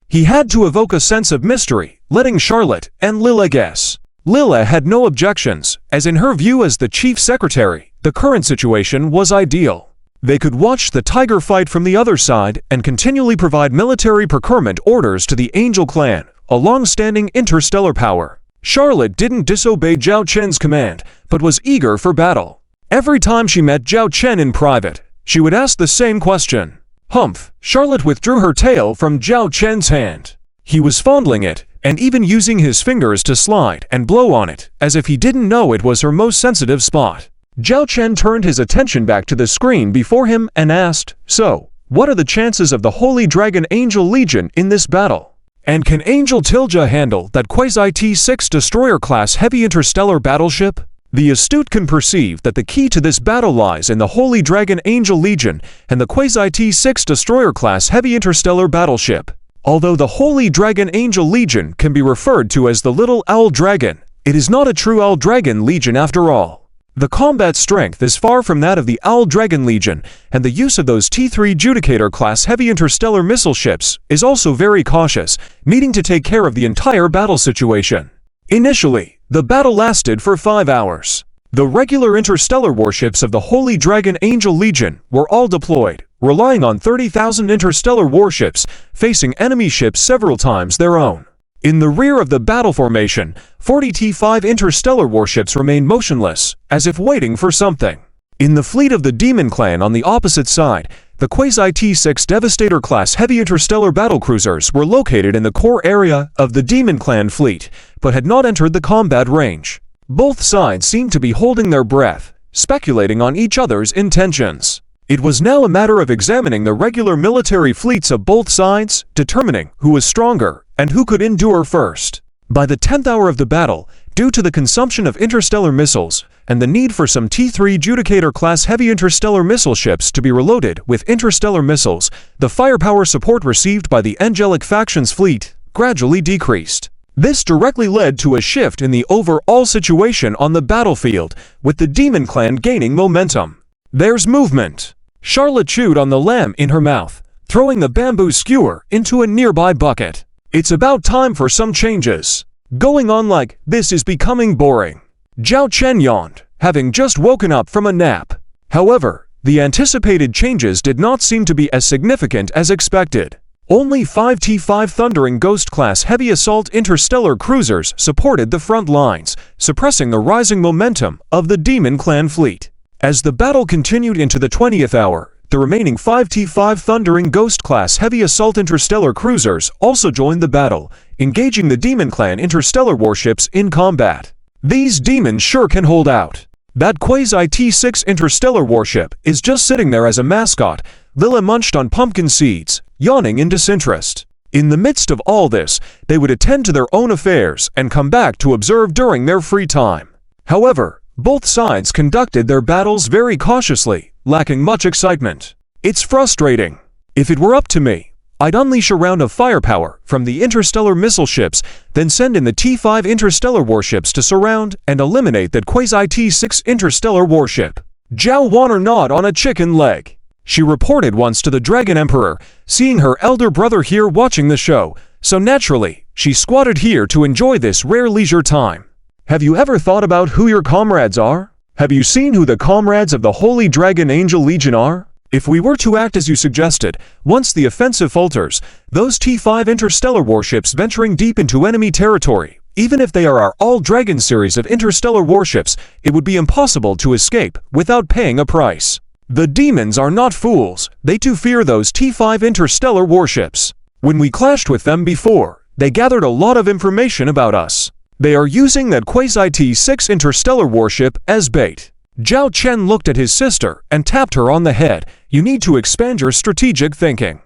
He had to evoke a sense of mystery, letting Charlotte and Lila guess. Lila had no objections, as in her view as the chief secretary, the current situation was ideal. They could watch the tiger fight from the other side and continually provide military procurement orders to the Angel Clan, a long-standing interstellar power. Charlotte didn't disobey Zhao Chen's command, but was eager for battle. Every time she met Zhao Chen in private, she would ask the same question. Humph! Charlotte withdrew her tail from Zhao Chen's hand. He was fondling it, and even using his fingers to slide and blow on it, as if he didn't know it was her most sensitive spot. Zhao Chen turned his attention back to the screen before him and asked, "So, what are the chances of the Holy Dragon Angel Legion in this battle? And can Angel Tilja handle that Quasi-T6 destroyer-class heavy interstellar battleship?" The astute can perceive that the key to this battle lies in the Holy Dragon Angel Legion and the Quasi-T6 destroyer-class heavy interstellar battleship. Although the Holy Dragon Angel Legion can be referred to as the Little Owl Dragon, it is not a true Owl Dragon Legion after all. The combat strength is far from that of the Owl Dragon Legion, and the use of those T3 Judicator-class heavy interstellar missile ships is also very cautious, needing to take care of the entire battle situation. Initially, the battle lasted for 5 hours. The regular interstellar warships of the Holy Dragon Angel Legion were all deployed, relying on 30,000 interstellar warships, facing enemy ships several times their own. In the rear of the battle formation, 40 T5 interstellar warships remained motionless, as if waiting for something. In the fleet of the Demon Clan on the opposite side, the Quasi-T6 Devastator-class heavy interstellar battlecruisers were located in the core area of the Demon Clan fleet, but had not entered the combat range. Both sides seemed to be holding their breath, speculating on each other's intentions. It was now a matter of examining the regular military fleets of both sides, determining who was stronger and who could endure first. By the 10th hour of the battle, due to the consumption of interstellar missiles and the need for some T3 Judicator-class heavy interstellar missile ships to be reloaded with interstellar missiles, the firepower support received by the Angelic Faction's fleet gradually decreased. This directly led to a shift in the overall situation on the battlefield, with the Demon Clan gaining momentum. There's movement. Charlotte chewed on the lamb in her mouth, throwing the bamboo skewer into a nearby bucket. It's about time for some changes. Going on like this is becoming boring. Zhao Chen yawned, having just woken up from a nap. However, the anticipated changes did not seem to be as significant as expected. Only 5 T5 Thundering Ghost-class heavy assault interstellar cruisers supported the front lines, suppressing the rising momentum of the Demon Clan fleet. As the battle continued into the 20th hour, the remaining 5 T5 Thundering Ghost-class heavy assault interstellar cruisers also joined the battle, engaging the Demon Clan interstellar warships in combat. These demons sure can hold out. That Quasi-T6 interstellar warship is just sitting there as a mascot. Lila munched on pumpkin seeds, yawning in disinterest. In the midst of all this, they would attend to their own affairs and come back to observe during their free time. However, both sides conducted their battles very cautiously, lacking much excitement. It's frustrating. If it were up to me, I'd unleash a round of firepower from the interstellar missile ships, then send in the T5 interstellar warships to surround and eliminate that Quasi-T6 interstellar warship. Zhao Wanner gnawed on a chicken leg. She reported once to the Dragon Emperor, seeing her elder brother here watching the show, so naturally, she squatted here to enjoy this rare leisure time. Have you ever thought about who your comrades are? Have you seen who the comrades of the Holy Dragon Angel Legion are? If we were to act as you suggested, once the offensive falters, those T5 interstellar warships venturing deep into enemy territory, even if they are our All-Dragon series of interstellar warships, it would be impossible to escape without paying a price. The demons are not fools. They too fear those T5 interstellar warships. When we clashed with them before, they gathered a lot of information about us. They are using that Quasi-T6 interstellar warship as bait. Zhao Chen looked at his sister and tapped her on the head. You need to expand your strategic thinking.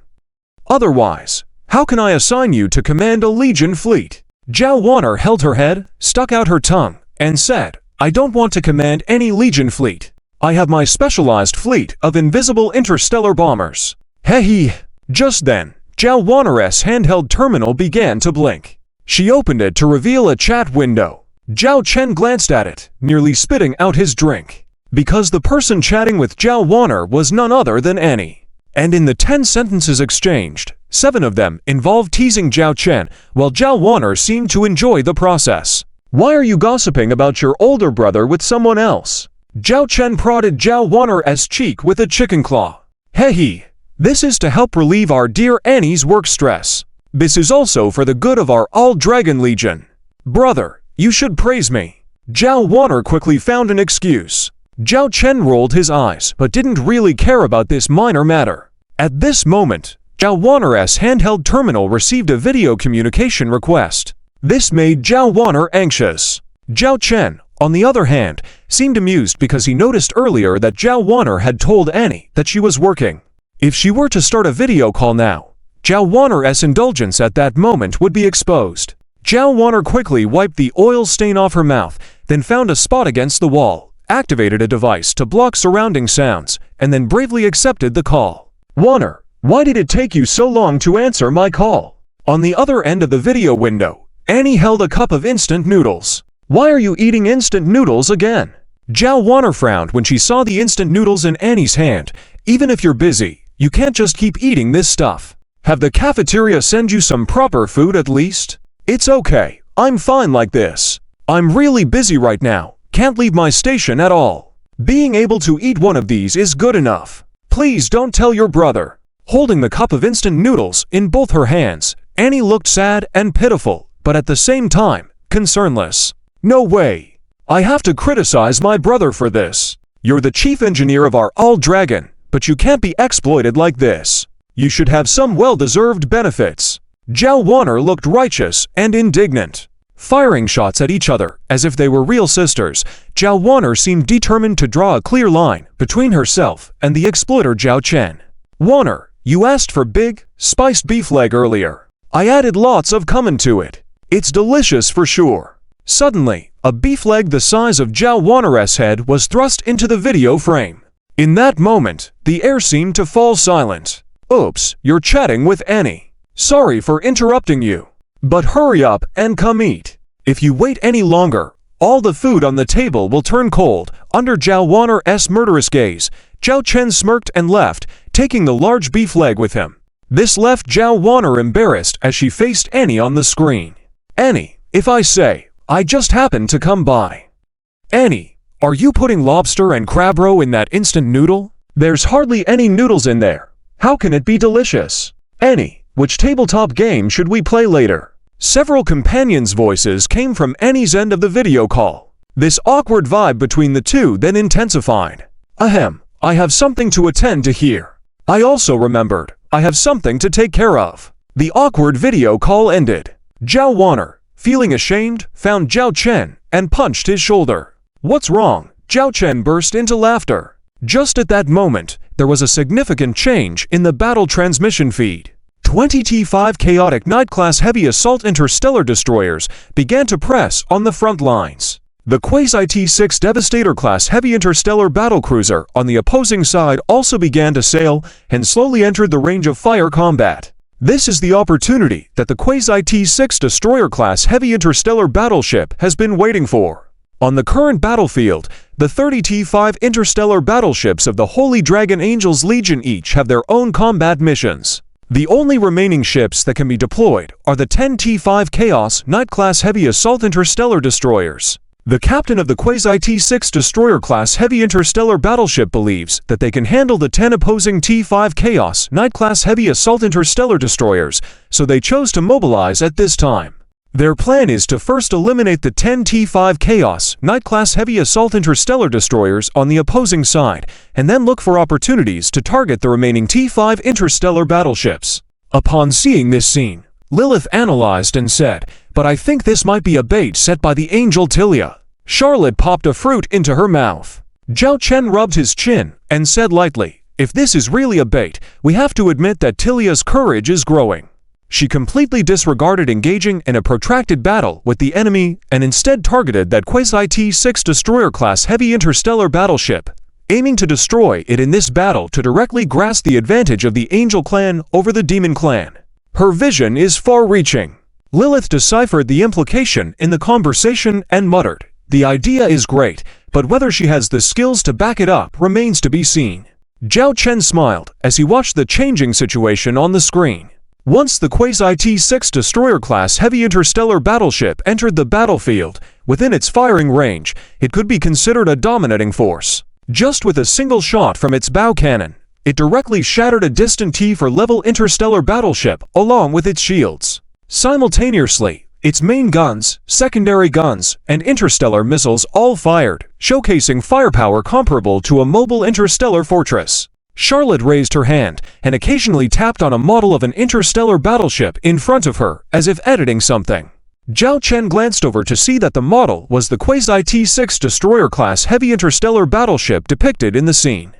Otherwise, how can I assign you to command a Legion fleet? Zhao Wanner held her head, stuck out her tongue, and said, I don't want to command any Legion fleet. I have my specialized fleet of invisible interstellar bombers. Heh. Just then, Zhao Wanner's handheld terminal began to blink. She opened it to reveal a chat window. Zhao Chen glanced at it, nearly spitting out his drink. Because the person chatting with Zhao Wanner was none other than Annie. And in the 10 sentences exchanged, 7 of them involved teasing Zhao Chen, while Zhao Wanner seemed to enjoy the process. Why are you gossiping about your older brother with someone else? Zhao Chen prodded Zhao Wanner's cheek with a chicken claw. Heh. This is to help relieve our dear Annie's work stress. This is also for the good of our All-Dragon Legion. Brother, you should praise me. Zhao Wanner quickly found an excuse. Zhao Chen rolled his eyes but didn't really care about this minor matter. At this moment, Zhao Wanner's handheld terminal received a video communication request. This made Zhao Wanner anxious. Zhao Chen, on the other hand, seemed amused because he noticed earlier that Zhao Wanner had told Annie that she was working. If she were to start a video call now, Zhao Wanner's indulgence at that moment would be exposed. Zhao Wanner quickly wiped the oil stain off her mouth, then found a spot against the wall, activated a device to block surrounding sounds, and then bravely accepted the call. Wanner, why did it take you so long to answer my call? On the other end of the video window, Annie held a cup of instant noodles. Why are you eating instant noodles again? Zhao Wanner frowned when she saw the instant noodles in Annie's hand. Even if you're busy, you can't just keep eating this stuff. Have the cafeteria send you some proper food at least? It's okay, I'm fine like this. I'm really busy right now, can't leave my station at all. Being able to eat one of these is good enough. Please don't tell your brother. Holding the cup of instant noodles in both her hands, Annie looked sad and pitiful, but at the same time, concernless. No way. I have to criticize my brother for this. You're the chief engineer of our All-Dragon, but you can't be exploited like this. You should have some well-deserved benefits. Zhao Wanner looked righteous and indignant. Firing shots at each other as if they were real sisters, Zhao Wanner seemed determined to draw a clear line between herself and the exploiter Zhao Chen. Wanner, you asked for big, spiced beef leg earlier. I added lots of cumin to it. It's delicious for sure. Suddenly, a beef leg the size of Zhao Wanner's head was thrust into the video frame. In that moment, the air seemed to fall silent. Oops, you're chatting with Annie. Sorry for interrupting you. But hurry up and come eat. If you wait any longer, all the food on the table will turn cold. Under Zhao Wanner's murderous gaze, Zhao Chen smirked and left, taking the large beef leg with him. This left Zhao Wanner embarrassed as she faced Annie on the screen. Annie, if I say, I just happened to come by. Annie, are you putting lobster and crab roe in that instant noodle? There's hardly any noodles in there. How can it be delicious? Annie, which tabletop game should we play later? Several companions' voices came from Annie's end of the video call. This awkward vibe between the two then intensified. Ahem, I have something to attend to here. I also remembered, I have something to take care of. The awkward video call ended. Zhao Wanner, feeling ashamed, found Zhao Chen and punched his shoulder. What's wrong? Zhao Chen burst into laughter. Just at that moment, there was a significant change in the battle transmission feed. 20 T5 Chaotic Knight-class heavy assault interstellar destroyers began to press on the front lines. The Quasi-T6 Devastator-class heavy interstellar battlecruiser on the opposing side also began to sail and slowly entered the range of fire combat. This is the opportunity that the Quasi-T6 Destroyer-class heavy interstellar battleship has been waiting for. On the current battlefield, the 30 T5 interstellar battleships of the Holy Dragon Angels Legion each have their own combat missions. The only remaining ships that can be deployed are the 10 T5 Chaos Knight-class heavy assault interstellar destroyers. The captain of the Quasi-T6 destroyer-class heavy interstellar battleship believes that they can handle the 10 opposing T5 Chaos Knight-class heavy assault interstellar destroyers, so they chose to mobilize at this time. Their plan is to first eliminate the 10 T5 Chaos Knight-class heavy assault interstellar destroyers on the opposing side, and then look for opportunities to target the remaining T5 interstellar battleships. Upon seeing this scene, Lilith analyzed and said, "But I think this might be a bait set by the angel Tilia." Charlotte popped a fruit into her mouth. Zhao Chen rubbed his chin and said lightly, "If this is really a bait, we have to admit that Tilia's courage is growing." She completely disregarded engaging in a protracted battle with the enemy and instead targeted that Quasi-T6 destroyer-class heavy interstellar battleship, aiming to destroy it in this battle to directly grasp the advantage of the Angel Clan over the Demon Clan. Her vision is far-reaching. Lilith deciphered the implication in the conversation and muttered, "The idea is great, but whether she has the skills to back it up remains to be seen." Zhao Chen smiled as he watched the changing situation on the screen. Once the Quasi-T6 destroyer-class heavy interstellar battleship entered the battlefield, within its firing range, it could be considered a dominating force. Just with a single shot from its bow cannon, it directly shattered a distant T4-level interstellar battleship along with its shields. Simultaneously, its main guns, secondary guns, and interstellar missiles all fired, showcasing firepower comparable to a mobile interstellar fortress. Charlotte raised her hand and occasionally tapped on a model of an interstellar battleship in front of her as if editing something. Zhao Chen glanced over to see that the model was the Quasi-T6 destroyer-class heavy interstellar battleship depicted in the scene.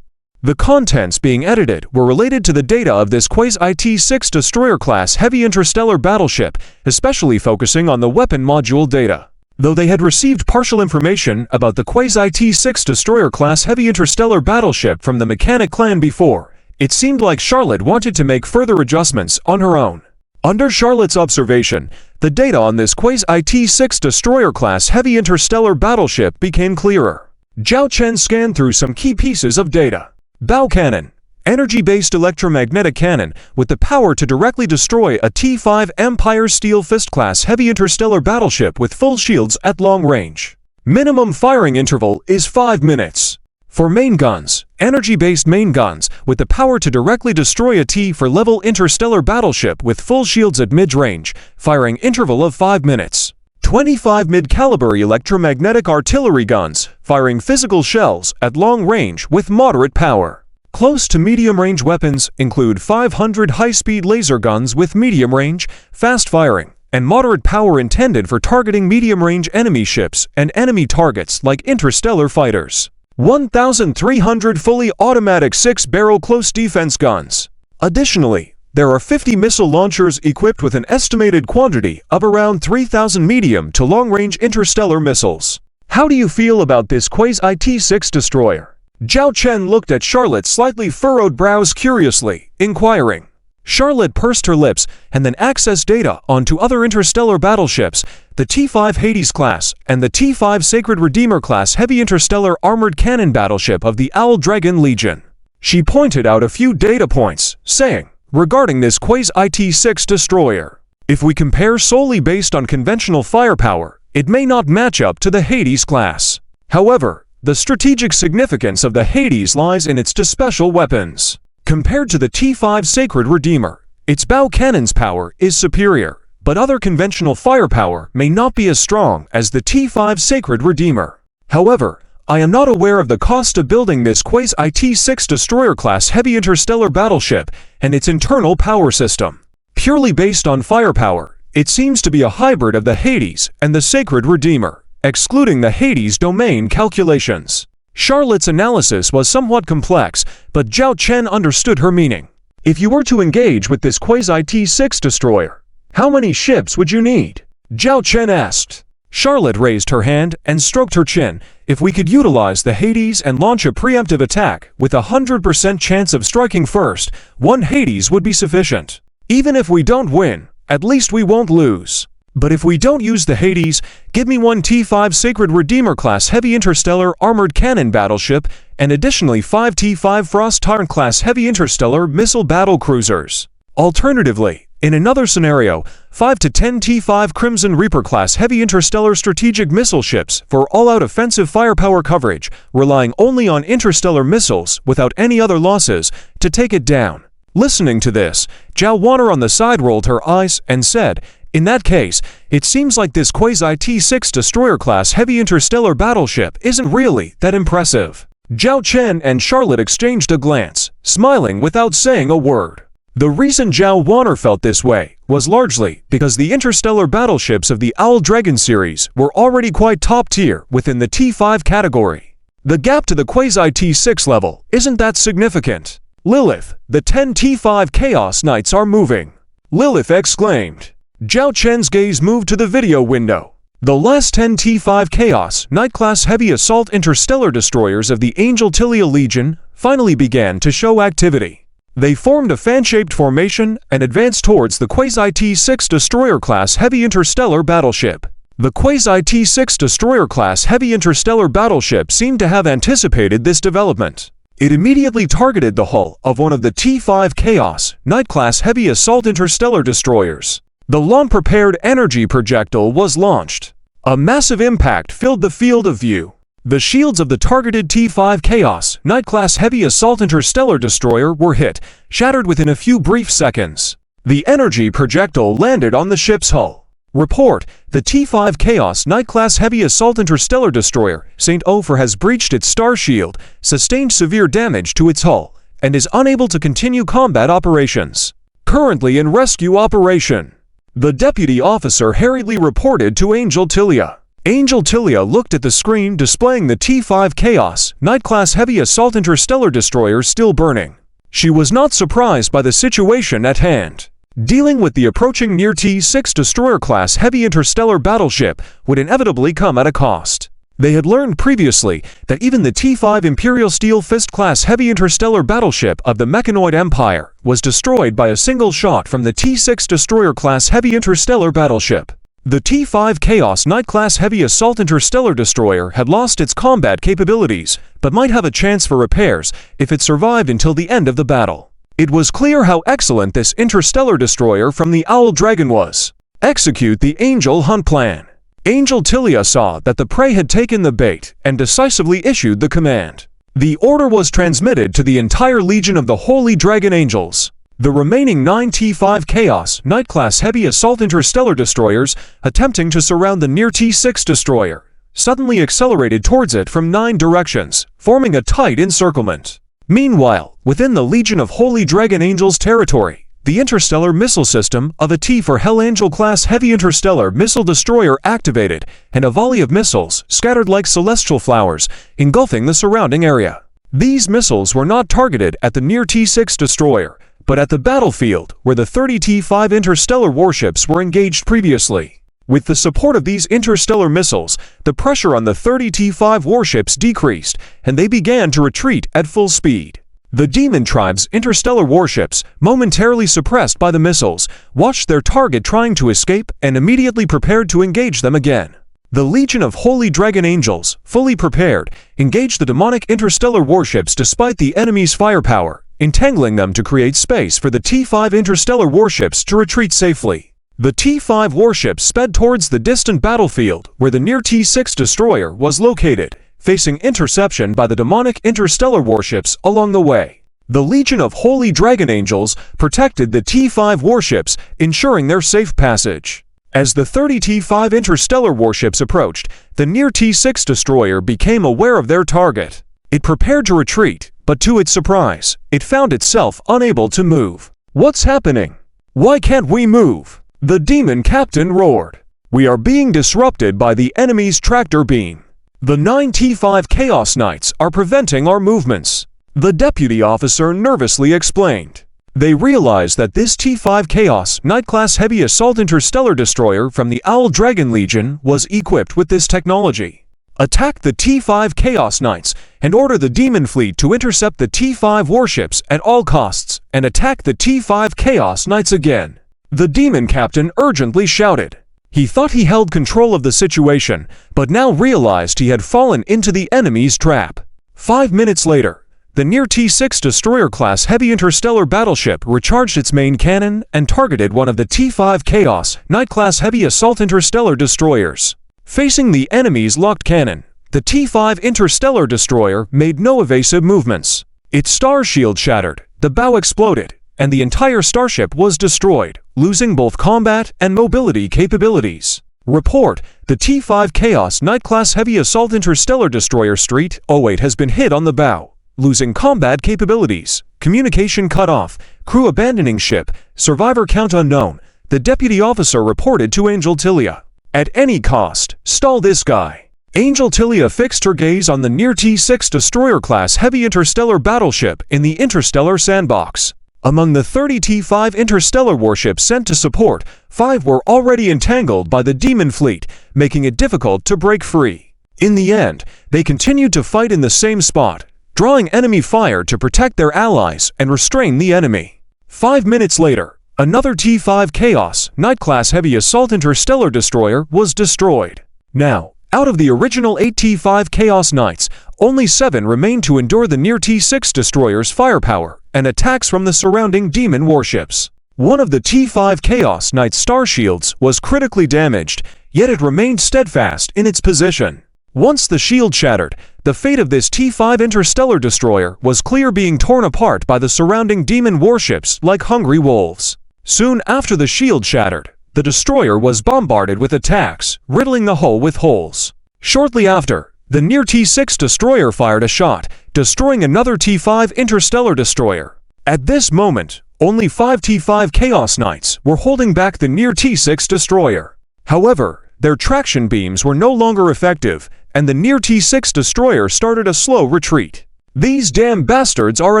The contents being edited were related to the data of this Quasi-T6 destroyer-class heavy interstellar battleship, especially focusing on the weapon module data. Though they had received partial information about the Quasi-T6 destroyer-class heavy interstellar battleship from the Mechanic Clan before, it seemed like Charlotte wanted to make further adjustments on her own. Under Charlotte's observation, the data on this Quasi-T6 destroyer-class heavy interstellar battleship became clearer. Zhao Chen scanned through some key pieces of data. Bow cannon. Energy-based electromagnetic cannon with the power to directly destroy a T5 Empire Steel Fist-class heavy interstellar battleship with full shields at long range. Minimum firing interval is 5 minutes. For main guns, energy-based main guns with the power to directly destroy a T4-level interstellar battleship with full shields at mid-range, firing interval of 5 minutes. 25 mid-caliber electromagnetic artillery guns, firing physical shells at long range with moderate power. Close to medium-range weapons include 500 high-speed laser guns with medium range, fast firing, and moderate power intended for targeting medium-range enemy ships and enemy targets like interstellar fighters. 1,300 fully automatic 6-barrel close defense guns. Additionally, there are 50 missile launchers equipped with an estimated quantity of around 3,000 medium to long-range interstellar missiles. How do you feel about this Quasi-T6 destroyer? Zhao Chen looked at Charlotte's slightly furrowed brows curiously, inquiring. Charlotte pursed her lips and then accessed data onto other interstellar battleships, the T5 Hades class and the T5 Sacred Redeemer class heavy interstellar armored cannon battleship of the Owl Dragon Legion. She pointed out a few data points, saying, regarding this Quasi-T6 destroyer, if we compare solely based on conventional firepower, it may not match up to the Hades class. However, the strategic significance of the Hades lies in its special weapons. Compared to the T5 Sacred Redeemer, its bow cannon's power is superior, but other conventional firepower may not be as strong as the T5 Sacred Redeemer. However, I am not aware of the cost of building this Quasi-T6 destroyer-class heavy interstellar battleship and its internal power system. Purely based on firepower, it seems to be a hybrid of the Hades and the Sacred Redeemer, excluding the Hades domain calculations. Charlotte's analysis was somewhat complex, but Zhao Chen understood her meaning. If you were to engage with this Quasi-T6 destroyer, how many ships would you need? Zhao Chen asked. Charlotte raised her hand and stroked her chin. If we could utilize the Hades and launch a preemptive attack with a 100% chance of striking first, one Hades would be sufficient. Even if we don't win, at least we won't lose. But if we don't use the Hades, give me one T5 Sacred Redeemer class heavy interstellar armored cannon battleship and additionally 5 T5 Frost Tyrant class heavy interstellar missile battle cruisers. Alternatively, in another scenario, 5 to 10 T-5 Crimson Reaper-class heavy interstellar strategic missile ships for all-out offensive firepower coverage, relying only on interstellar missiles without any other losses to take it down. Listening to this, Zhao Wanner on the side rolled her eyes and said, "In that case, it seems like this quasi-T-6 destroyer-class heavy interstellar battleship isn't really that impressive." Zhao Chen and Charlotte exchanged a glance, smiling without saying a word. The reason Zhao Wanner felt this way was largely because the interstellar battleships of the Owl Dragon series were already quite top-tier within the T5 category. The gap to the quasi-T6 level isn't that significant. "Lilith, the 10 T5 Chaos Knights are moving!" Lilith exclaimed. Zhao Chen's gaze moved to the video window. The last 10 T5 Chaos Knight-class heavy assault interstellar destroyers of the Angel Tilia Legion finally began to show activity. They formed a fan-shaped formation and advanced towards the Quasi-T6 destroyer-class heavy interstellar battleship. The Quasi-T6 destroyer-class heavy interstellar battleship seemed to have anticipated this development. It immediately targeted the hull of one of the T5 Chaos Knight-class heavy assault interstellar destroyers. The long-prepared energy projectile was launched. A massive impact filled the field of view. The shields of the targeted T5 Chaos Knight-class heavy assault interstellar destroyer were hit, shattered within a few brief seconds. The energy projectile landed on the ship's hull. Report: the T5 Chaos Knight-class heavy assault interstellar destroyer St. Ophir has breached its star shield, sustained severe damage to its hull, and is unable to continue combat operations. Currently in rescue operation. The deputy officer hurriedly reported to Angel Tilia. Angel Tilia looked at the screen displaying the T5 Chaos Knight-class heavy assault interstellar destroyer still burning. She was not surprised by the situation at hand. Dealing with the approaching near T6 destroyer-class heavy interstellar battleship would inevitably come at a cost. They had learned previously that even the T5 Imperial Steel Fist-class heavy interstellar battleship of the Mechanoid Empire was destroyed by a single shot from the T6 destroyer-class heavy interstellar battleship. The T5 Chaos Knight-class heavy assault interstellar destroyer had lost its combat capabilities, but might have a chance for repairs if it survived until the end of the battle. It was clear how excellent this interstellar destroyer from the Owl Dragon was. Execute the Angel Hunt Plan. Angel Tilia saw that the prey had taken the bait and decisively issued the command. The order was transmitted to the entire legion of the Holy Dragon Angels. The remaining 9 T5 Chaos Knight-class heavy assault interstellar destroyers, attempting to surround the near T6 destroyer, suddenly accelerated towards it from 9 directions, forming a tight encirclement. Meanwhile, within the Legion of Holy Dragon Angels territory, the interstellar missile system of a T4 Hell Angel-class heavy interstellar missile destroyer activated, and a volley of missiles scattered like celestial flowers, engulfing the surrounding area. These missiles were not targeted at the near T6 destroyer, but at the battlefield where the 30 T5 interstellar warships were engaged previously. With the support of these interstellar missiles, the pressure on the 30 T5 warships decreased, and they began to retreat at full speed. The Demon Tribe's interstellar warships, momentarily suppressed by the missiles, watched their target trying to escape and immediately prepared to engage them again. The Legion of Holy Dragon Angels, fully prepared, engaged the demonic interstellar warships despite the enemy's firepower, entangling them to create space for the T5 interstellar warships to retreat safely. The T5 warships sped towards the distant battlefield where the near T6 destroyer was located, facing interception by the demonic interstellar warships along the way. The Legion of Holy Dragon Angels protected the T5 warships, ensuring their safe passage. As the 30 T5 interstellar warships approached, the near T6 destroyer became aware of their target. It prepared to retreat, but to its surprise, it found itself unable to move. "What's happening? Why can't we move?" the demon captain roared. "We are being disrupted by the enemy's tractor beam. The 9 T5 Chaos Knights are preventing our movements," the deputy officer nervously explained. They realized that this T5 Chaos Knight-class heavy assault interstellar destroyer from the Owl Dragon Legion was equipped with this technology. Attack the T5 Chaos Knights and order the Demon Fleet to intercept the T5 warships at all costs and attack the T5 Chaos Knights again, the demon captain urgently shouted. He thought he held control of the situation, but now realized he had fallen into the enemy's trap. 5 minutes later, the near T-6 destroyer-class heavy interstellar battleship recharged its main cannon and targeted one of the T-5 Chaos Knight-class heavy assault interstellar destroyers. Facing the enemy's locked cannon, the T-5 interstellar destroyer made no evasive movements. Its star shield shattered, the bow exploded, and the entire starship was destroyed, losing both combat and mobility capabilities. Report: the T-5 Chaos Knight-class heavy assault interstellar destroyer Street 08 has been hit on the bow, losing combat capabilities, communication cut off, crew abandoning ship, survivor count unknown, the deputy officer reported to Angel Tilia. At any cost, stall this guy. Angel Tilia fixed her gaze on the near T-6 destroyer-class heavy interstellar battleship in the interstellar sandbox. Among the 30 T-5 interstellar warships sent to support, 5 were already entangled by the Demon Fleet, making it difficult to break free. In the end, they continued to fight in the same spot, drawing enemy fire to protect their allies and restrain the enemy. 5 minutes later, another T-5 Chaos Knight-class heavy assault interstellar destroyer was destroyed. Now, out of the original 8 T-5 Chaos Knights, only 7 remained to endure the near T-6 destroyer's firepower and attacks from the surrounding demon warships. One of the T-5 Chaos Knight's star shields was critically damaged, yet it remained steadfast in its position. Once the shield shattered, the fate of this T-5 interstellar destroyer was clear, being torn apart by the surrounding demon warships like hungry wolves. Soon after the shield shattered, the destroyer was bombarded with attacks, riddling the hull with holes. Shortly after, the near T-6 destroyer fired a shot, destroying another T-5 interstellar destroyer. At this moment, only 5 T-5 Chaos Knights were holding back the near T-6 destroyer. However, their traction beams were no longer effective, and the near T-6 destroyer started a slow retreat. These damn bastards are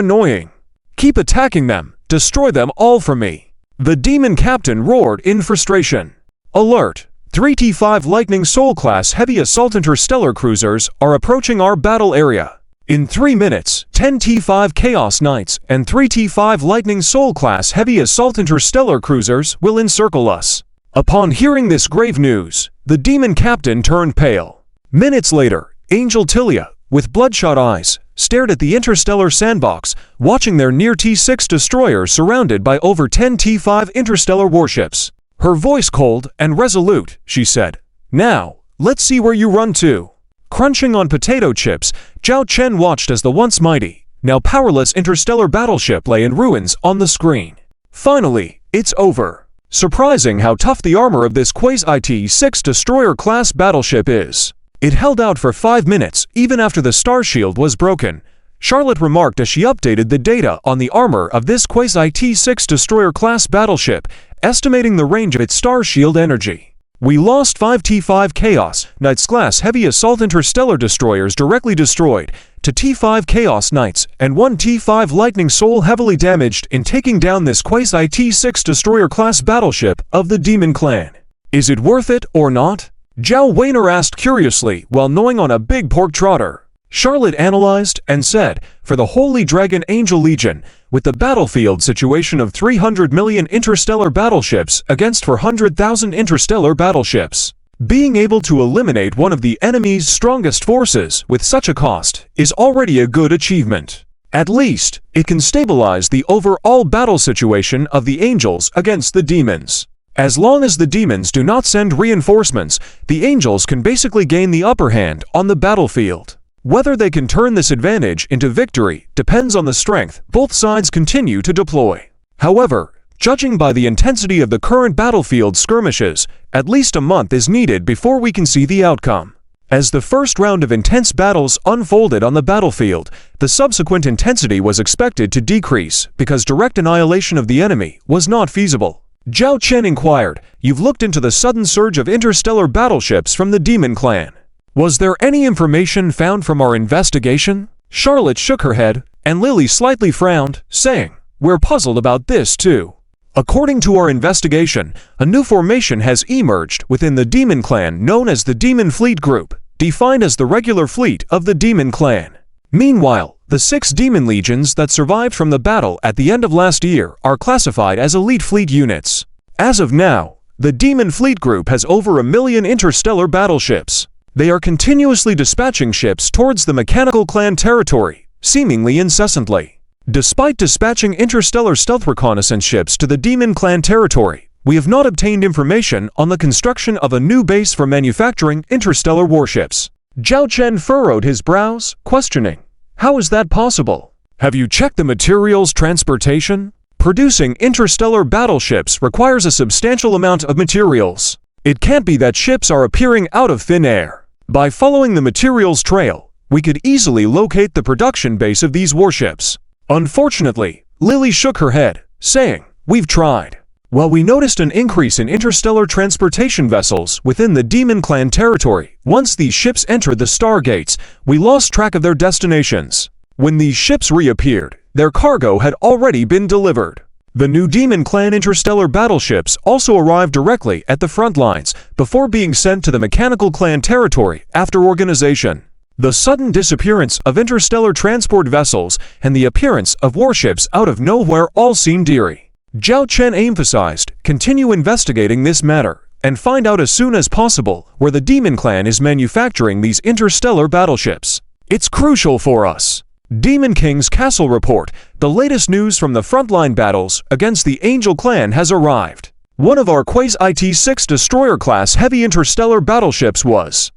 annoying. Keep attacking them, destroy them all for me. The demon captain roared in frustration. Alert! 3 T-5 Lightning Soul-class heavy assault interstellar cruisers are approaching our battle area. In 3 minutes, 10 T-5 Chaos Knights and 3 T-5 Lightning Soul-class heavy assault interstellar cruisers will encircle us. Upon hearing this grave news, the demon captain turned pale. Minutes later, Angel Tilia, with bloodshot eyes, stared at the interstellar sandbox, watching their near T-6 destroyer surrounded by over 10 T-5 interstellar warships. Her voice cold and resolute, she said, "Now, let's see where you run to." Crunching on potato chips, Zhao Chen watched as the once mighty, now powerless interstellar battleship lay in ruins on the screen. Finally, it's over. Surprising how tough the armor of this Quasi-T-6 destroyer-class battleship is. It held out for 5 minutes, even after the star shield was broken, Charlotte remarked as she updated the data on the armor of this Quasi-T-6 destroyer-class battleship, estimating the range of its star shield energy. We lost 5 T-5 Chaos Knights-class heavy assault interstellar destroyers directly destroyed, to T-5 Chaos Knights, and 1 T-5 Lightning Soul heavily damaged in taking down this Quasi-T-6 destroyer-class battleship of the Demon Clan. Is it worth it or not? Zhao Weiner asked curiously while gnawing on a big pork trotter. Charlotte analyzed and said, for the Holy Dragon Angel Legion, with the battlefield situation of 300 million interstellar battleships against 400,000 interstellar battleships, being able to eliminate one of the enemy's strongest forces with such a cost is already a good achievement. At least, it can stabilize the overall battle situation of the angels against the demons. As long as the demons do not send reinforcements, the angels can basically gain the upper hand on the battlefield. Whether they can turn this advantage into victory depends on the strength both sides continue to deploy. However, judging by the intensity of the current battlefield skirmishes, at least a month is needed before we can see the outcome. As the first round of intense battles unfolded on the battlefield, the subsequent intensity was expected to decrease because direct annihilation of the enemy was not feasible. Zhao Chen inquired, "You've looked into the sudden surge of interstellar battleships from the Demon Clan. Was there any information found from our investigation?" Charlotte shook her head, and Lily slightly frowned, saying, "We're puzzled about this too. According to our investigation, a new formation has emerged within the Demon Clan known as the Demon Fleet Group, defined as the regular fleet of the Demon Clan. Meanwhile, the 6 demon legions that survived from the battle at the end of last year are classified as elite fleet units. As of now, the Demon Fleet Group has over 1 million interstellar battleships. They are continuously dispatching ships towards the Mechanical Clan territory, seemingly incessantly. Despite dispatching interstellar stealth reconnaissance ships to the Demon Clan territory, we have not obtained information on the construction of a new base for manufacturing interstellar warships. Zhao Chen furrowed his brows, questioning, "How is that possible? Have you checked the materials transportation? Producing interstellar battleships requires a substantial amount of materials. It can't be that ships are appearing out of thin air. By following the materials trail, we could easily locate the production base of these warships." Unfortunately, Lily shook her head, saying, "We've tried. While we noticed an increase in interstellar transportation vessels within the Demon Clan territory, once these ships entered the Stargates, we lost track of their destinations. When these ships reappeared, their cargo had already been delivered. The new Demon Clan interstellar battleships also arrived directly at the front lines before being sent to the Mechanical Clan territory after organization. The sudden disappearance of interstellar transport vessels and the appearance of warships out of nowhere all seemed eerie. Zhao Chen emphasized, continue investigating this matter and find out as soon as possible where the Demon Clan is manufacturing these interstellar battleships. It's crucial for us. Demon King's Castle report, the latest news from the frontline battles against the Angel Clan has arrived. One of our Quasi-T6 destroyer-class heavy interstellar battleships was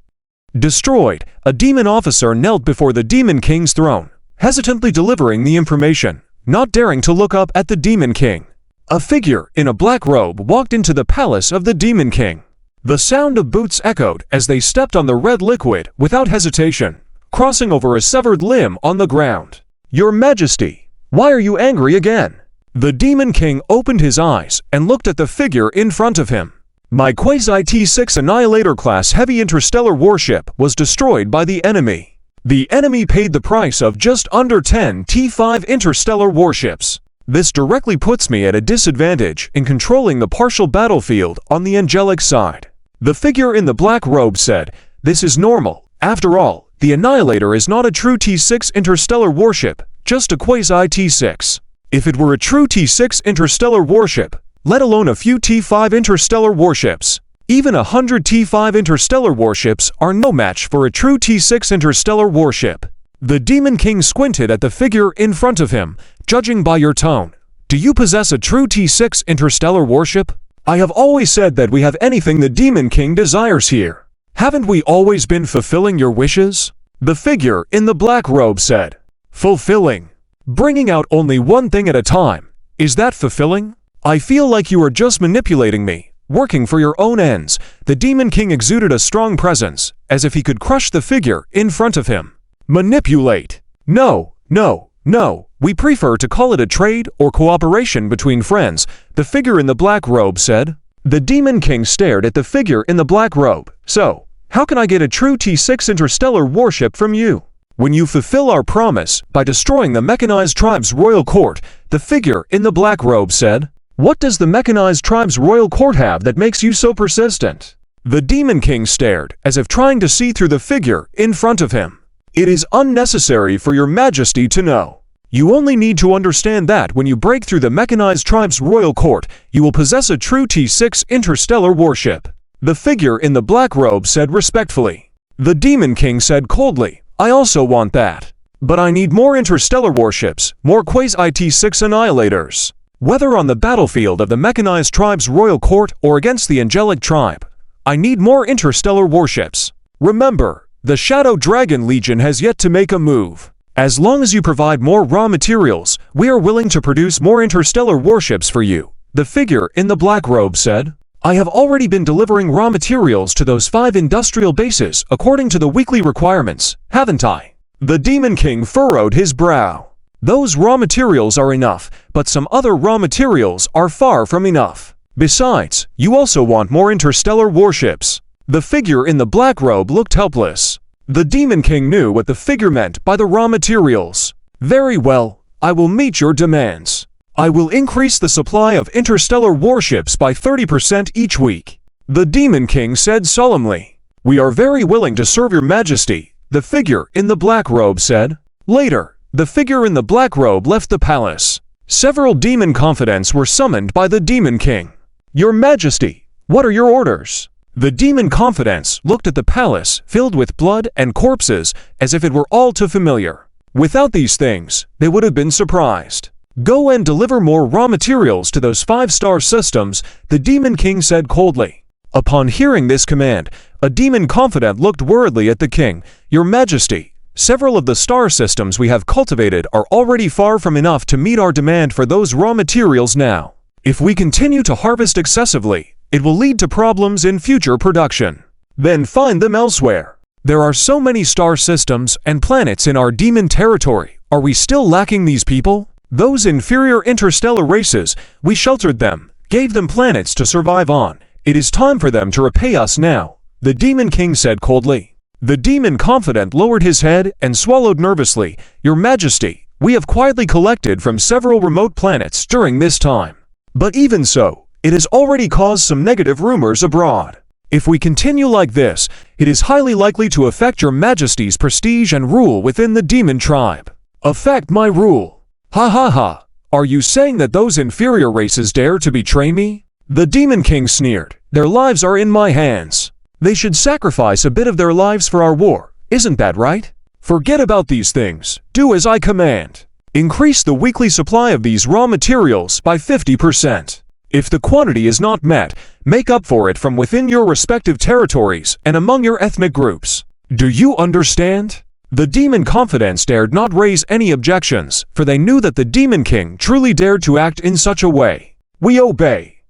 destroyed. A demon officer knelt before the Demon King's throne, hesitantly delivering the information, not daring to look up at the Demon King. A figure in a black robe walked into the palace of the Demon King. The sound of boots echoed as they stepped on the red liquid without hesitation, crossing over a severed limb on the ground. "Your Majesty, why are you angry again?" The Demon King opened his eyes and looked at the figure in front of him. "My Quasi-T6 Annihilator-class heavy interstellar warship was destroyed by the enemy. The enemy paid the price of just under 10 T5 interstellar warships. This directly puts me at a disadvantage in controlling the partial battlefield on the angelic side." The figure in the black robe said, "This is normal. After all, the Annihilator is not a true T6 interstellar warship, just a Quasi-T6. If it were a true T6 interstellar warship, let alone a few T5 interstellar warships, even 100 T5 interstellar warships are no match for a true T6 interstellar warship." The Demon King squinted at the figure in front of him, judging by your tone. "Do you possess a true T6 interstellar warship? I have always said that we have anything the Demon King desires here. Haven't we always been fulfilling your wishes?" The figure in the black robe said. "Fulfilling? Bringing out only one thing at a time. Is that fulfilling? I feel like you are just manipulating me, working for your own ends." The Demon King exuded a strong presence, as if he could crush the figure in front of him. "Manipulate? No, no, no. We prefer to call it a trade or cooperation between friends," the figure in the black robe said. The Demon King stared at the figure in the black robe. "So, how can I get a true T6 interstellar warship from you?" "When you fulfill our promise by destroying the Mechanized Tribe's royal court," the figure in the black robe said. "What does the Mechanized Tribe's royal court have that makes you so persistent?" The Demon King stared, as if trying to see through the figure in front of him. "It is unnecessary for your Majesty to know. You only need to understand that when you break through the Mechanized Tribe's royal court, you will possess a true T6 interstellar warship," the figure in the black robe said respectfully. The Demon King said coldly, "I also want that. But I need more interstellar warships, more Quasi-T6 Annihilators. Whether on the battlefield of the Mechanized Tribe's royal court or against the Angelic Tribe, I need more interstellar warships. Remember, the Shadow Dragon Legion has yet to make a move. As long as you provide more raw materials, we are willing to produce more interstellar warships for you," the figure in the black robe said. "I have already been delivering raw materials to those 5 industrial bases according to the weekly requirements, haven't I?" The Demon King furrowed his brow. "Those raw materials are enough, but some other raw materials are far from enough. Besides, you also want more interstellar warships." The figure in the black robe looked helpless. The Demon King knew what the figure meant by the raw materials. "Very well, I will meet your demands. I will increase the supply of interstellar warships by 30% each week," the Demon King said solemnly. "We are very willing to serve your Majesty," the figure in the black robe said. Later, the figure in the black robe left the palace. Several demon confidants were summoned by the Demon King. "Your Majesty, what are your orders?" The demon confidants looked at the palace filled with blood and corpses as if it were all too familiar. Without these things, they would have been surprised. Go and deliver more raw materials to those 5-star systems, the Demon King said coldly. Upon hearing this command, a demon confidant looked worriedly at the king. Your Majesty, several of the star systems we have cultivated are already far from enough to meet our demand for those raw materials now. If we continue to harvest excessively, it will lead to problems in future production. Then find them elsewhere. There are so many star systems and planets in our demon territory. Are we still lacking these people? Those inferior interstellar races, we sheltered them, gave them planets to survive on. It is time for them to repay us now, the Demon King said coldly. The demon confidant lowered his head and swallowed nervously. Your Majesty, we have quietly collected from several remote planets during this time. But even so, it has already caused some negative rumors abroad. If we continue like this, it is highly likely to affect your Majesty's prestige and rule within the demon tribe. Affect my rule. Ha ha ha. Are you saying that those inferior races dare to betray me? The Demon King sneered. Their lives are in my hands. They should sacrifice a bit of their lives for our war. Isn't that right? Forget about these things. Do as I command. Increase the weekly supply of these raw materials by 50%. If the quantity is not met, make up for it from within your respective territories and among your ethnic groups. Do you understand? The demon confidants dared not raise any objections, for they knew that the Demon King truly dared to act in such a way. We obey.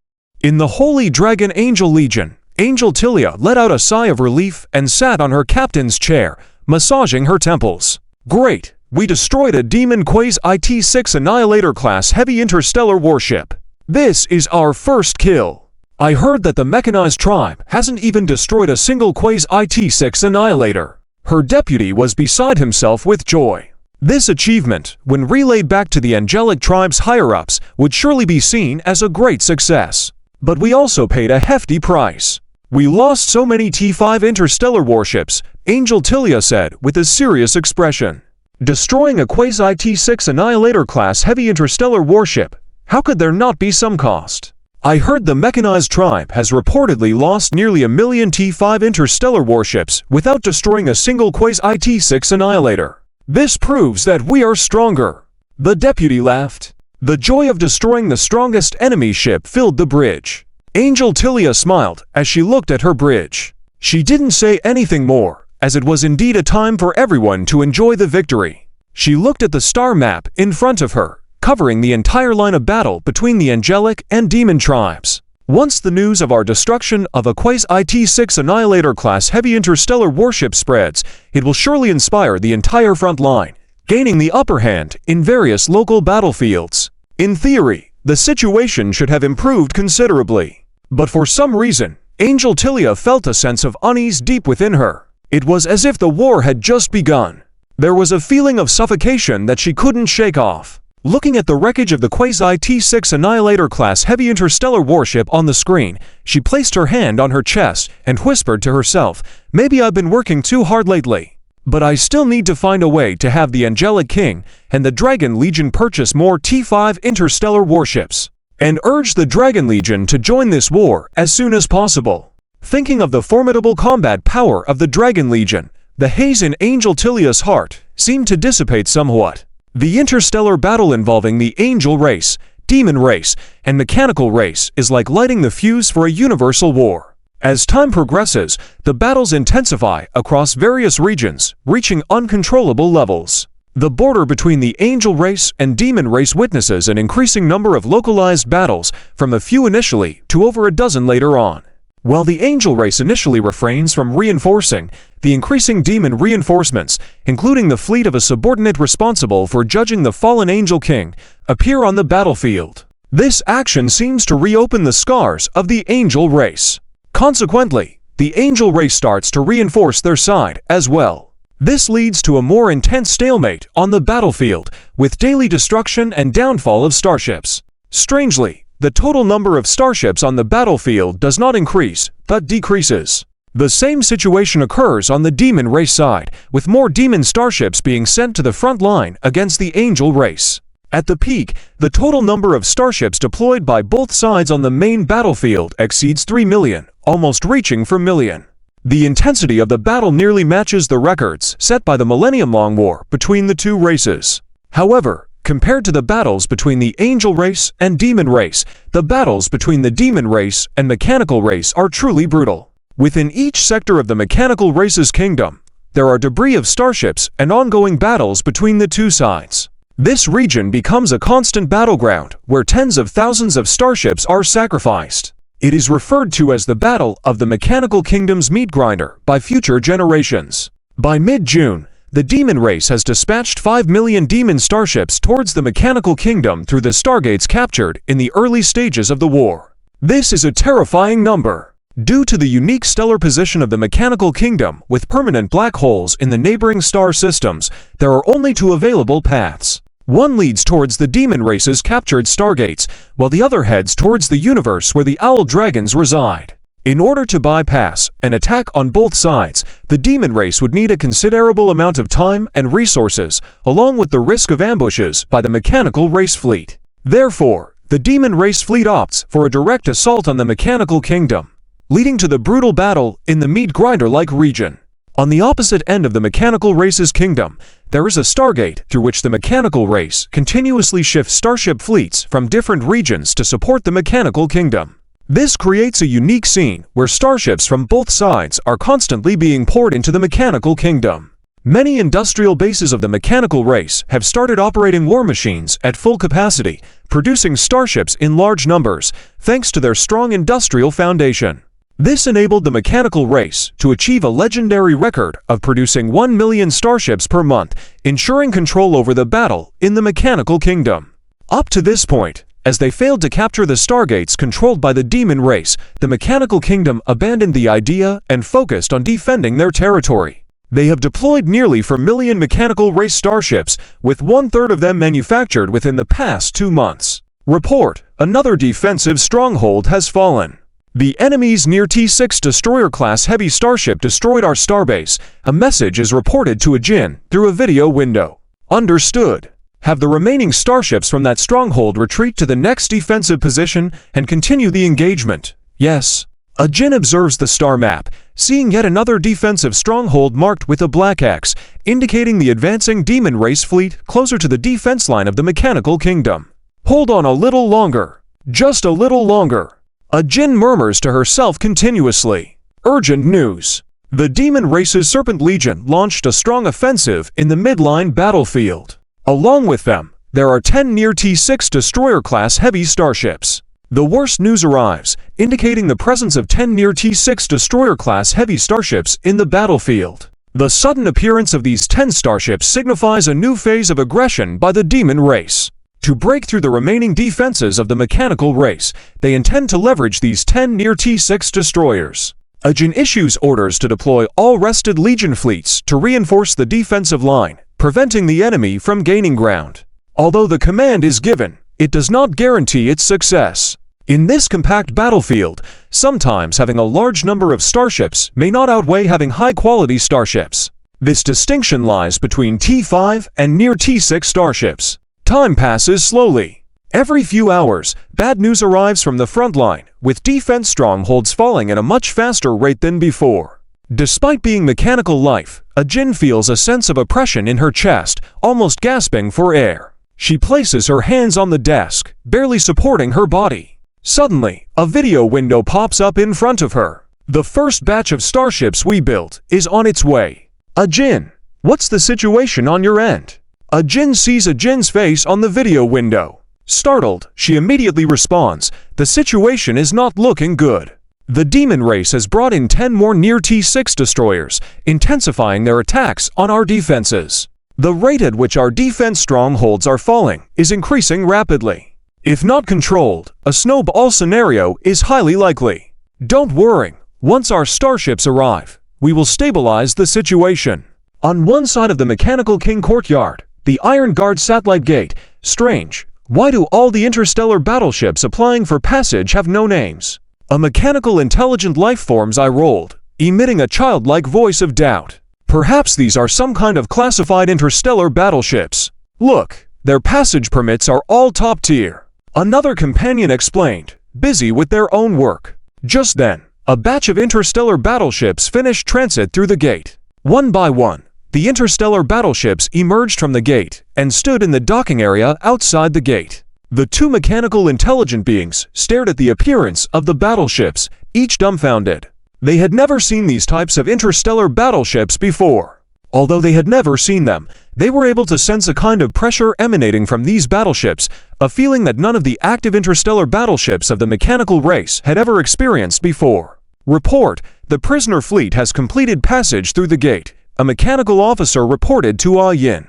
In the Holy Dragon Angel Legion, Angel Tilia let out a sigh of relief and sat on her captain's chair, massaging her temples. Great! We destroyed a Demon Quasi IT-6 Annihilator-class heavy interstellar warship. This is our first kill. I heard that the mechanized tribe hasn't even destroyed a single Quasi IT-6 Annihilator. Her deputy was beside himself with joy. This achievement, when relayed back to the angelic tribe's higher-ups, would surely be seen as a great success. But we also paid a hefty price. We lost so many T5 interstellar warships, Angel Tilia said with a serious expression. Destroying a Quasi T6 Annihilator-class heavy interstellar warship, how could there not be some cost? I heard the mechanized tribe has reportedly lost nearly 1 million T5 interstellar warships without destroying a single Quasi T6 Annihilator. This proves that we are stronger. The deputy laughed. The joy of destroying the strongest enemy ship filled the bridge. Angel Tilia smiled as she looked at her bridge. She didn't say anything more, as it was indeed a time for everyone to enjoy the victory. She looked at the star map in front of her, covering the entire line of battle between the angelic and demon tribes. Once the news of our destruction of a Quasi IT-6 Annihilator-class heavy interstellar warship spreads, it will surely inspire the entire front line, gaining the upper hand in various local battlefields. In theory, the situation should have improved considerably. But for some reason, Angel Tilia felt a sense of unease deep within her. It was as if the war had just begun. There was a feeling of suffocation that she couldn't shake off. Looking at the wreckage of the Quasi T-6 Annihilator-class heavy interstellar warship on the screen, she placed her hand on her chest and whispered to herself, maybe I've been working too hard lately. But I still need to find a way to have the Angelic King and the Dragon Legion purchase more T-5 interstellar warships, and urge the Dragon Legion to join this war as soon as possible. Thinking of the formidable combat power of the Dragon Legion, the haze in Angel Tilia's heart seemed to dissipate somewhat. The interstellar battle involving the angel race, demon race, and mechanical race is like lighting the fuse for a universal war. As time progresses, the battles intensify across various regions, reaching uncontrollable levels. The border between the angel race and demon race witnesses an increasing number of localized battles, from a few initially to over a dozen later on. While the angel race initially refrains from reinforcing, the increasing demon reinforcements, including the fleet of a subordinate responsible for judging the fallen angel king, appear on the battlefield. This action seems to reopen the scars of the angel race. Consequently, the angel race starts to reinforce their side as well. This leads to a more intense stalemate on the battlefield, with daily destruction and downfall of starships. Strangely, the total number of starships on the battlefield does not increase, but decreases. The same situation occurs on the demon race side, with more demon starships being sent to the front line against the angel race. At the peak, the total number of starships deployed by both sides on the main battlefield exceeds 3 million, almost reaching 4 million. The intensity of the battle nearly matches the records set by the millennium-long war between the two races. However, compared to the battles between the angel race and demon race, the battles between the demon race and mechanical race are truly brutal. Within each sector of the mechanical race's kingdom, there are debris of starships and ongoing battles between the two sides. This region becomes a constant battleground where tens of thousands of starships are sacrificed. It is referred to as the Battle of the Mechanical Kingdom's Meat Grinder by future generations. By mid-June, the demon race has dispatched 5 million demon starships towards the mechanical kingdom through the stargates captured in the early stages of the war. This is a terrifying number. Due to the unique stellar position of the mechanical kingdom with permanent black holes in the neighboring star systems, there are only two available paths. One leads towards the demon race's captured stargates, while the other heads towards the universe where the owl dragons reside. In order to bypass an attack on both sides, the demon race would need a considerable amount of time and resources, along with the risk of ambushes by the mechanical race fleet. Therefore, the demon race fleet opts for a direct assault on the mechanical kingdom, leading to the brutal battle in the meat grinder-like region. On the opposite end of the mechanical race's kingdom, there is a stargate through which the mechanical race continuously shifts starship fleets from different regions to support the mechanical kingdom. This creates a unique scene where starships from both sides are constantly being poured into the mechanical kingdom. Many industrial bases of the mechanical race have started operating war machines at full capacity, producing starships in large numbers, thanks to their strong industrial foundation. This enabled the mechanical race to achieve a legendary record of producing 1 million starships per month, ensuring control over the battle in the mechanical kingdom. Up to this point, as they failed to capture the stargates controlled by the demon race, the mechanical kingdom abandoned the idea and focused on defending their territory. They have deployed nearly 4 million mechanical race starships, with 1/3 of them manufactured within the past 2 months. Report: another defensive stronghold has fallen. The enemy's near T-6 destroyer-class heavy starship destroyed our starbase. A message is reported to a Jinn through a video window. Understood. Have the remaining starships from that stronghold retreat to the next defensive position and continue the engagement. Yes. A Jinn observes the star map, seeing yet another defensive stronghold marked with a black X, indicating the advancing demon race fleet closer to the defense line of the mechanical kingdom. Hold on a little longer. Just a little longer. A Jinn murmurs to herself continuously. Urgent news. The demon race's Serpent Legion launched a strong offensive in the midline battlefield. Along with them, there are 10 near T-6 destroyer-class heavy starships. The worst news arrives, indicating the presence of 10 near T-6 destroyer-class heavy starships in the battlefield. The sudden appearance of these 10 starships signifies a new phase of aggression by the demon race. To break through the remaining defenses of the mechanical race, they intend to leverage these 10 near T-6 destroyers. A Jinn issues orders to deploy all rested Legion fleets to reinforce the defensive line, preventing the enemy from gaining ground. Although the command is given, it does not guarantee its success. In this compact battlefield, sometimes having a large number of starships may not outweigh having high-quality starships. This distinction lies between T-5 and near T-6 starships. Time passes slowly. Every few hours, bad news arrives from the front line, with defense strongholds falling at a much faster rate than before. Despite being mechanical life, a Jinn feels a sense of oppression in her chest, almost gasping for air. She places her hands on the desk, barely supporting her body. Suddenly, a video window pops up in front of her. The first batch of starships we built is on its way. A Jinn. What's the situation on your end? A Jinn sees a Jinn's face on the video window. Startled, she immediately responds, the situation is not looking good. The demon race has brought in 10 more near T-6 destroyers, intensifying their attacks on our defenses. The rate at which our defense strongholds are falling is increasing rapidly. If not controlled, a snowball scenario is highly likely. Don't worry, once our starships arrive, we will stabilize the situation. On one side of the Mechanical King courtyard, the Iron Guard satellite gate. Strange. Why do all the interstellar battleships applying for passage have no names? A mechanical intelligent life forms I rolled, emitting a childlike voice of doubt. Perhaps these are some kind of classified interstellar battleships. Look, their passage permits are all top tier. Another companion explained, busy with their own work. Just then, A batch of interstellar battleships finished transit through the gate. One by one, the interstellar battleships emerged from the gate and stood in the docking area outside the gate. The two mechanical intelligent beings stared at the appearance of the battleships, each dumbfounded. They had never seen these types of interstellar battleships before. Although they had never seen them, they were able to sense a kind of pressure emanating from these battleships, a feeling that none of the active interstellar battleships of the mechanical race had ever experienced before. Report: the prisoner fleet has completed passage through the gate, a mechanical officer reported to Ah Yin.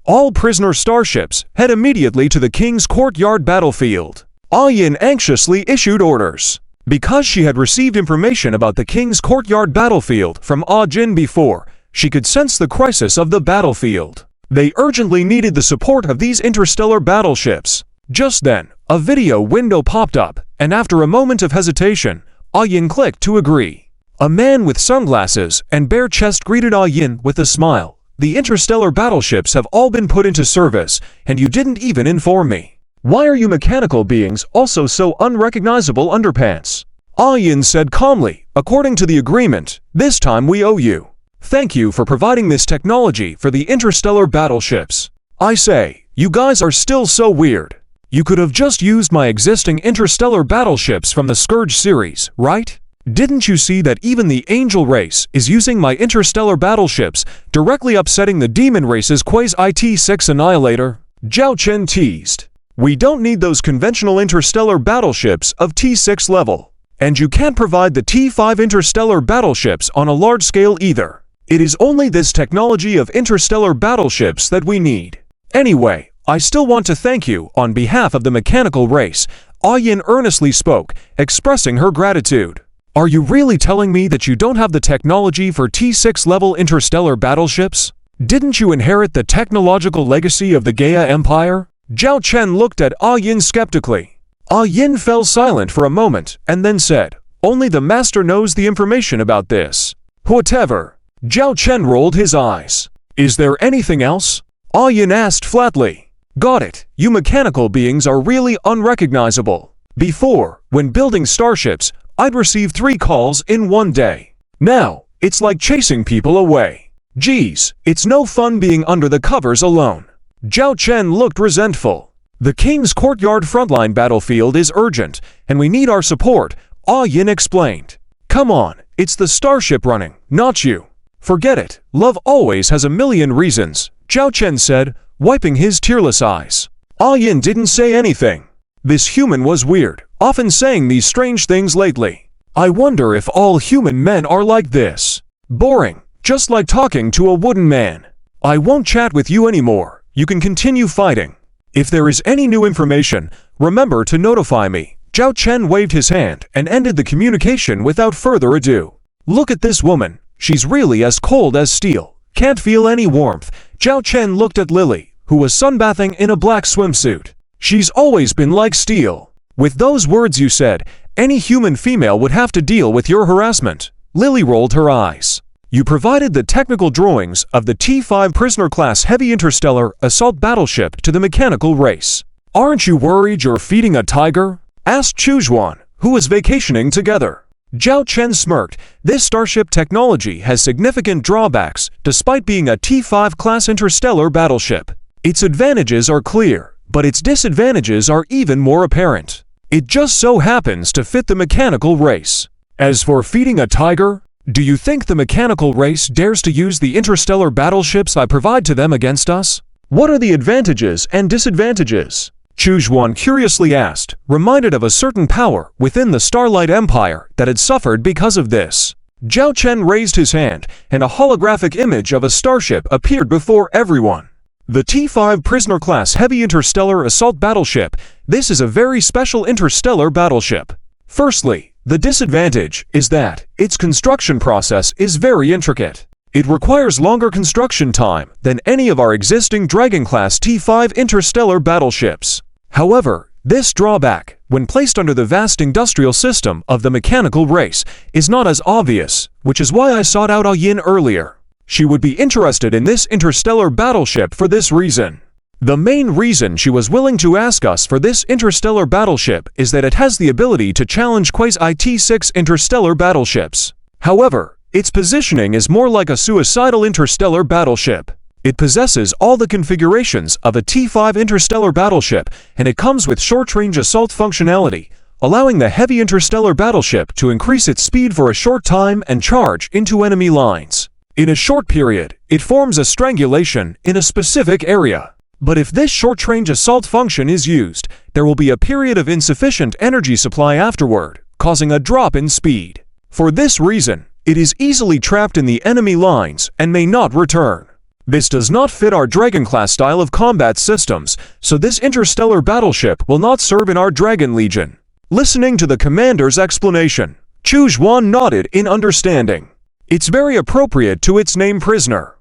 All prisoner starships head immediately to the King's Courtyard battlefield. Ah Yin anxiously issued orders. Because she had received information about the King's Courtyard battlefield from Ah Jin before, she could sense the crisis of the battlefield. They urgently needed the support of these interstellar battleships. Just then, a video window popped up, and after a moment of hesitation, Ah Yin clicked to agree. A man with sunglasses and bare chest greeted Ah Yin with a smile. The interstellar battleships have all been put into service, and you didn't even inform me. Why are you mechanical beings also so unrecognizable underpants? Ah Yin said calmly, according to the agreement, this time we owe you. Thank you for providing this technology for the interstellar battleships. I say, you guys are still so weird. You could have just used my existing interstellar battleships from the Scourge series, right? Didn't you see that even the Angel race is using my interstellar battleships, directly upsetting the Demon race's Quasi-T6 Annihilator? Zhao Chen teased. We don't need those conventional interstellar battleships of T6 level. And you can't provide the T5 interstellar battleships on a large scale either. It is only this technology of interstellar battleships that we need. Anyway, I still want to thank you on behalf of the mechanical race. Ah Yin earnestly spoke, expressing her gratitude. Are you really telling me that you don't have the technology for T6 level interstellar battleships? Didn't you inherit the technological legacy of the Gaia Empire? Zhao Chen looked at Ah Yin skeptically. Ah Yin fell silent for a moment and then said, only the master knows the information about this. Whatever. Zhao Chen rolled his eyes. Is there anything else? Ah Yin asked flatly. Got it. You mechanical beings are really unrecognizable. Before, when building starships, I'd receive 3 calls in one day. Now, it's like chasing people away. Geez, it's no fun being under the covers alone. Zhao Chen looked resentful. The King's Courtyard frontline battlefield is urgent, and we need our support, Ah Yin explained. Come on, it's the starship running, not you. Forget it, love always has a million reasons, Zhao Chen said, wiping his tearless eyes. Ah Yin didn't say anything. This human was weird, often saying these strange things lately. I wonder if all human men are like this. Boring, just like talking to a wooden man. I won't chat with you anymore, you can continue fighting. If there is any new information, remember to notify me. Zhao Chen waved his hand and ended the communication without further ado. Look at this woman. She's really as cold as steel. Can't feel any warmth. Zhao Chen looked at Lily, who was sunbathing in a black swimsuit. She's always been like steel. With those words you said, any human female would have to deal with your harassment. Lily rolled her eyes. You provided the technical drawings of the T5 prisoner-class heavy interstellar assault battleship to the mechanical race. Aren't you worried you're feeding a tiger? Asked Chujuan, who was vacationing together. Zhao Chen smirked. This starship technology has significant drawbacks, despite being a T5 class interstellar battleship. Its advantages are clear, but its disadvantages are even more apparent. It just so happens to fit the mechanical race. As for feeding a tiger, do you think the mechanical race dares to use the interstellar battleships I provide to them against us? What are the advantages and disadvantages? Chujuan curiously asked, reminded of a certain power within the Starlight Empire that had suffered because of this. Zhao Chen raised his hand, and a holographic image of a starship appeared before everyone. The T5 prisoner-class heavy interstellar assault battleship. This is a very special interstellar battleship. Firstly, the disadvantage is that its construction process is very intricate. It requires longer construction time than any of our existing Dragon-class T5 interstellar battleships. However, this drawback, when placed under the vast industrial system of the mechanical race, is not as obvious, which is why I sought out Ah Yin earlier. She would be interested in this interstellar battleship for this reason. The main reason she was willing to ask us for this interstellar battleship is that it has the ability to challenge quasi-T6 interstellar battleships. However, its positioning is more like a suicidal interstellar battleship. It possesses all the configurations of a T5 interstellar battleship, and it comes with short-range assault functionality, allowing the heavy interstellar battleship to increase its speed for a short time and charge into enemy lines. In a short period, it forms a strangulation in a specific area. But if this short-range assault function is used, there will be a period of insufficient energy supply afterward, causing a drop in speed. For this reason, it is easily trapped in the enemy lines and may not return. This does not fit our Dragon-class style of combat systems, so this interstellar battleship will not serve in our Dragon Legion. Listening to the commander's explanation, Chu Zhuan nodded in understanding. It's very appropriate to its name Prisoner.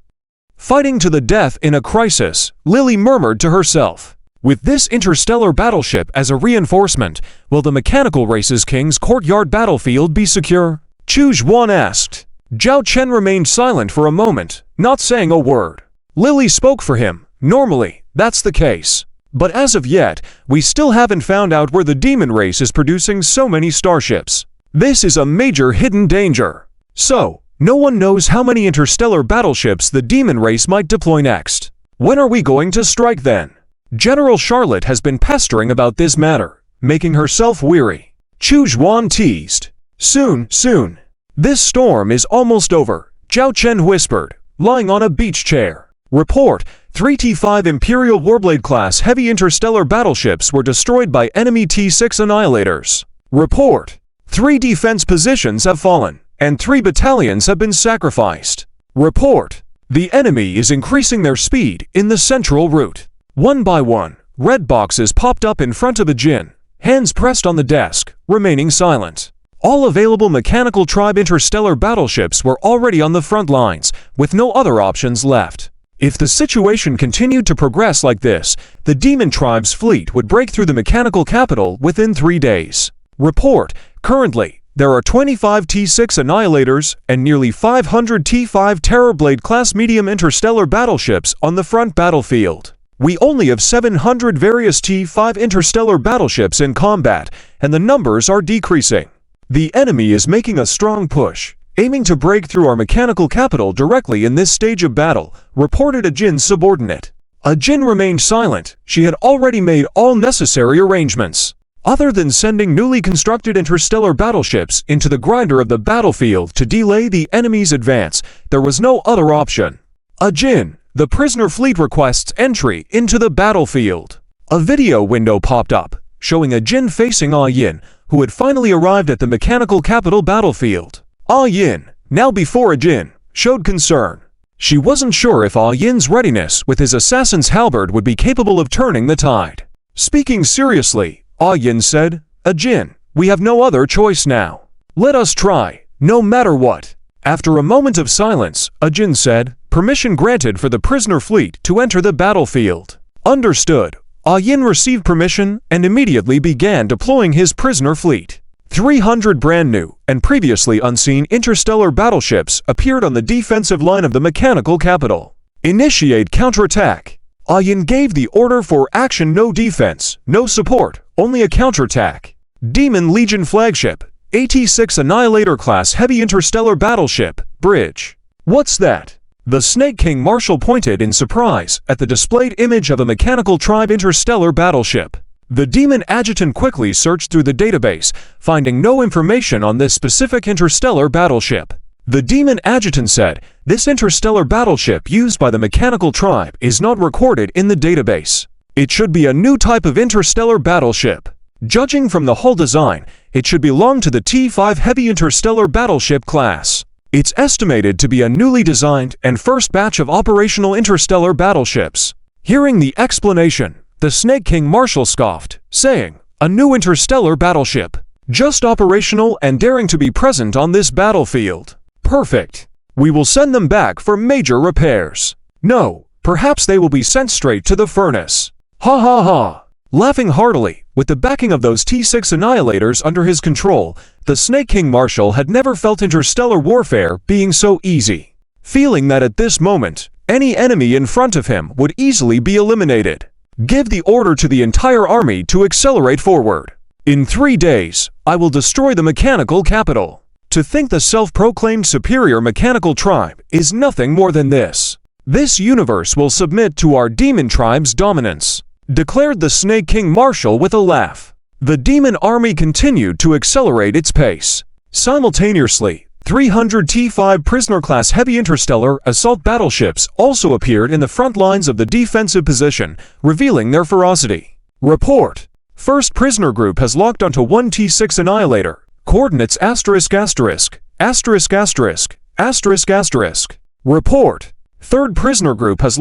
Fighting to the death in a crisis, Lily murmured to herself. With this interstellar battleship as a reinforcement, will the mechanical race's king's courtyard battlefield be secure? Chu Zhuan asked. Zhao Chen remained silent for a moment, not saying a word. Lily spoke for him. Normally, that's the case. But as of yet, we still haven't found out where the demon race is producing so many starships. This is a major hidden danger. So, no one knows how many interstellar battleships the demon race might deploy next. When are we going to strike then? General Charlotte has been pestering about this matter, making herself weary. Chu Zhuan teased. Soon, soon. This storm is almost over, Zhao Chen whispered, lying on a beach chair. Report, 3 T5 Imperial Warblade-class heavy interstellar battleships were destroyed by enemy T6 annihilators. Report, 3 defense positions have fallen, and 3 battalions have been sacrificed. Report, the enemy is increasing their speed in the central route. One by one, red boxes popped up in front of Ajin, hands pressed on the desk, remaining silent. All available mechanical tribe interstellar battleships were already on the front lines, with no other options left. If the situation continued to progress like this, the Demon Tribe's fleet would break through the mechanical capital within 3 days. Report, currently, there are 25 T6 Annihilators and nearly 500 T5 Terrorblade-class medium interstellar battleships on the front battlefield. We only have 700 various T5 interstellar battleships in combat, and the numbers are decreasing. The enemy is making a strong push, aiming to break through our mechanical capital directly in this stage of battle, reported Ajin's subordinate. Ajin remained silent. She had already made all necessary arrangements. Other than sending newly constructed interstellar battleships into the grinder of the battlefield to delay the enemy's advance, there was no other option. Ajin, the prisoner fleet requests entry into the battlefield. A video window popped up, showing Ajin facing Ah Yin, who had finally arrived at the mechanical capital battlefield. Ah Yin, now before Ajin, showed concern. She wasn't sure if Ah Yin's readiness with his assassin's halberd would be capable of turning the tide. Speaking seriously, Ah Yin said, Ajin, we have no other choice now. Let us try, no matter what. After a moment of silence, Ajin said, permission granted for the prisoner fleet to enter the battlefield. Understood. Ah Yin received permission and immediately began deploying his prisoner fleet. 300 brand new and previously unseen interstellar battleships appeared on the defensive line of the mechanical capital. Initiate counterattack. Ah Yin gave the order for action: no defense, no support, only a counterattack. Demon Legion flagship, AT-6 Annihilator-class heavy interstellar battleship, bridge. What's that? The Snake King Marshal pointed in surprise at the displayed image of a mechanical tribe interstellar battleship. The Demon Adjutant quickly searched through the database, finding no information on this specific interstellar battleship. The Demon Adjutant said, this interstellar battleship used by the mechanical tribe is not recorded in the database. It should be a new type of interstellar battleship. Judging from the hull design, it should belong to the T5 Heavy Interstellar Battleship class. It's estimated to be a newly designed and first batch of operational interstellar battleships. Hearing the explanation, the Snake King Marshal scoffed, saying, a new interstellar battleship. Just operational and daring to be present on this battlefield. Perfect. We will send them back for major repairs. No, perhaps they will be sent straight to the furnace. Ha ha ha. Laughing heartily, with the backing of those T6 Annihilators under his control, the Snake King Marshal had never felt interstellar warfare being so easy. Feeling that at this moment, Any enemy in front of him would easily be eliminated. Give the order to the entire army to accelerate forward. In 3 days, I will destroy the mechanical capital. To think the self-proclaimed superior mechanical tribe is nothing more than this. This universe will submit to our demon tribe's dominance, declared the Snake King Marshal with a laugh. The demon army continued to accelerate its pace. Simultaneously, 300 T-5 prisoner-class heavy interstellar assault battleships also appeared in the front lines of the defensive position, revealing their ferocity. Report. First prisoner group has locked onto 1 T-6 Annihilator. Coordinates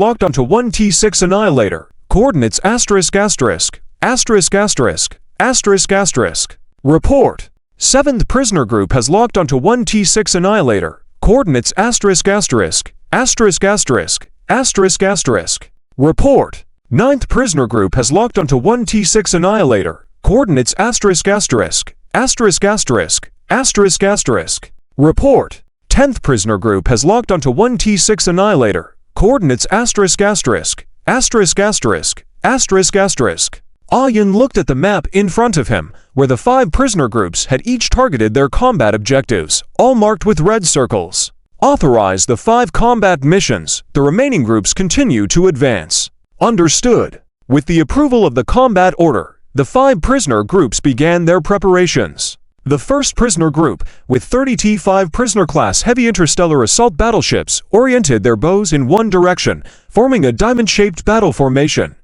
************************************************************************************************************************************************************************************************************************************************************************************************** Report. 7th prisoner group has locked onto 1 T-6 Annihilator. Coordinates ********************************************************. Report. 9th prisoner group has locked onto 1 T-6 Annihilator. Coordinates ****************************************************. Report. 10th prisoner group has locked onto 1 T-6 Annihilator. Coordinates *****************************************************************************************************e. Ayan looked at the map in front of him, where the 5 prisoner groups had each targeted their objectives, all marked with red circles. Authorize the 5 combat missions. The remaining groups continue to advance. Understood. With the approval of the combat order, the 5 prisoner groups began their preparations. The first prisoner group, with 30 T-5 prisoner-class heavy interstellar assault battleships, oriented their bows in one direction, forming a diamond-shaped battle formation.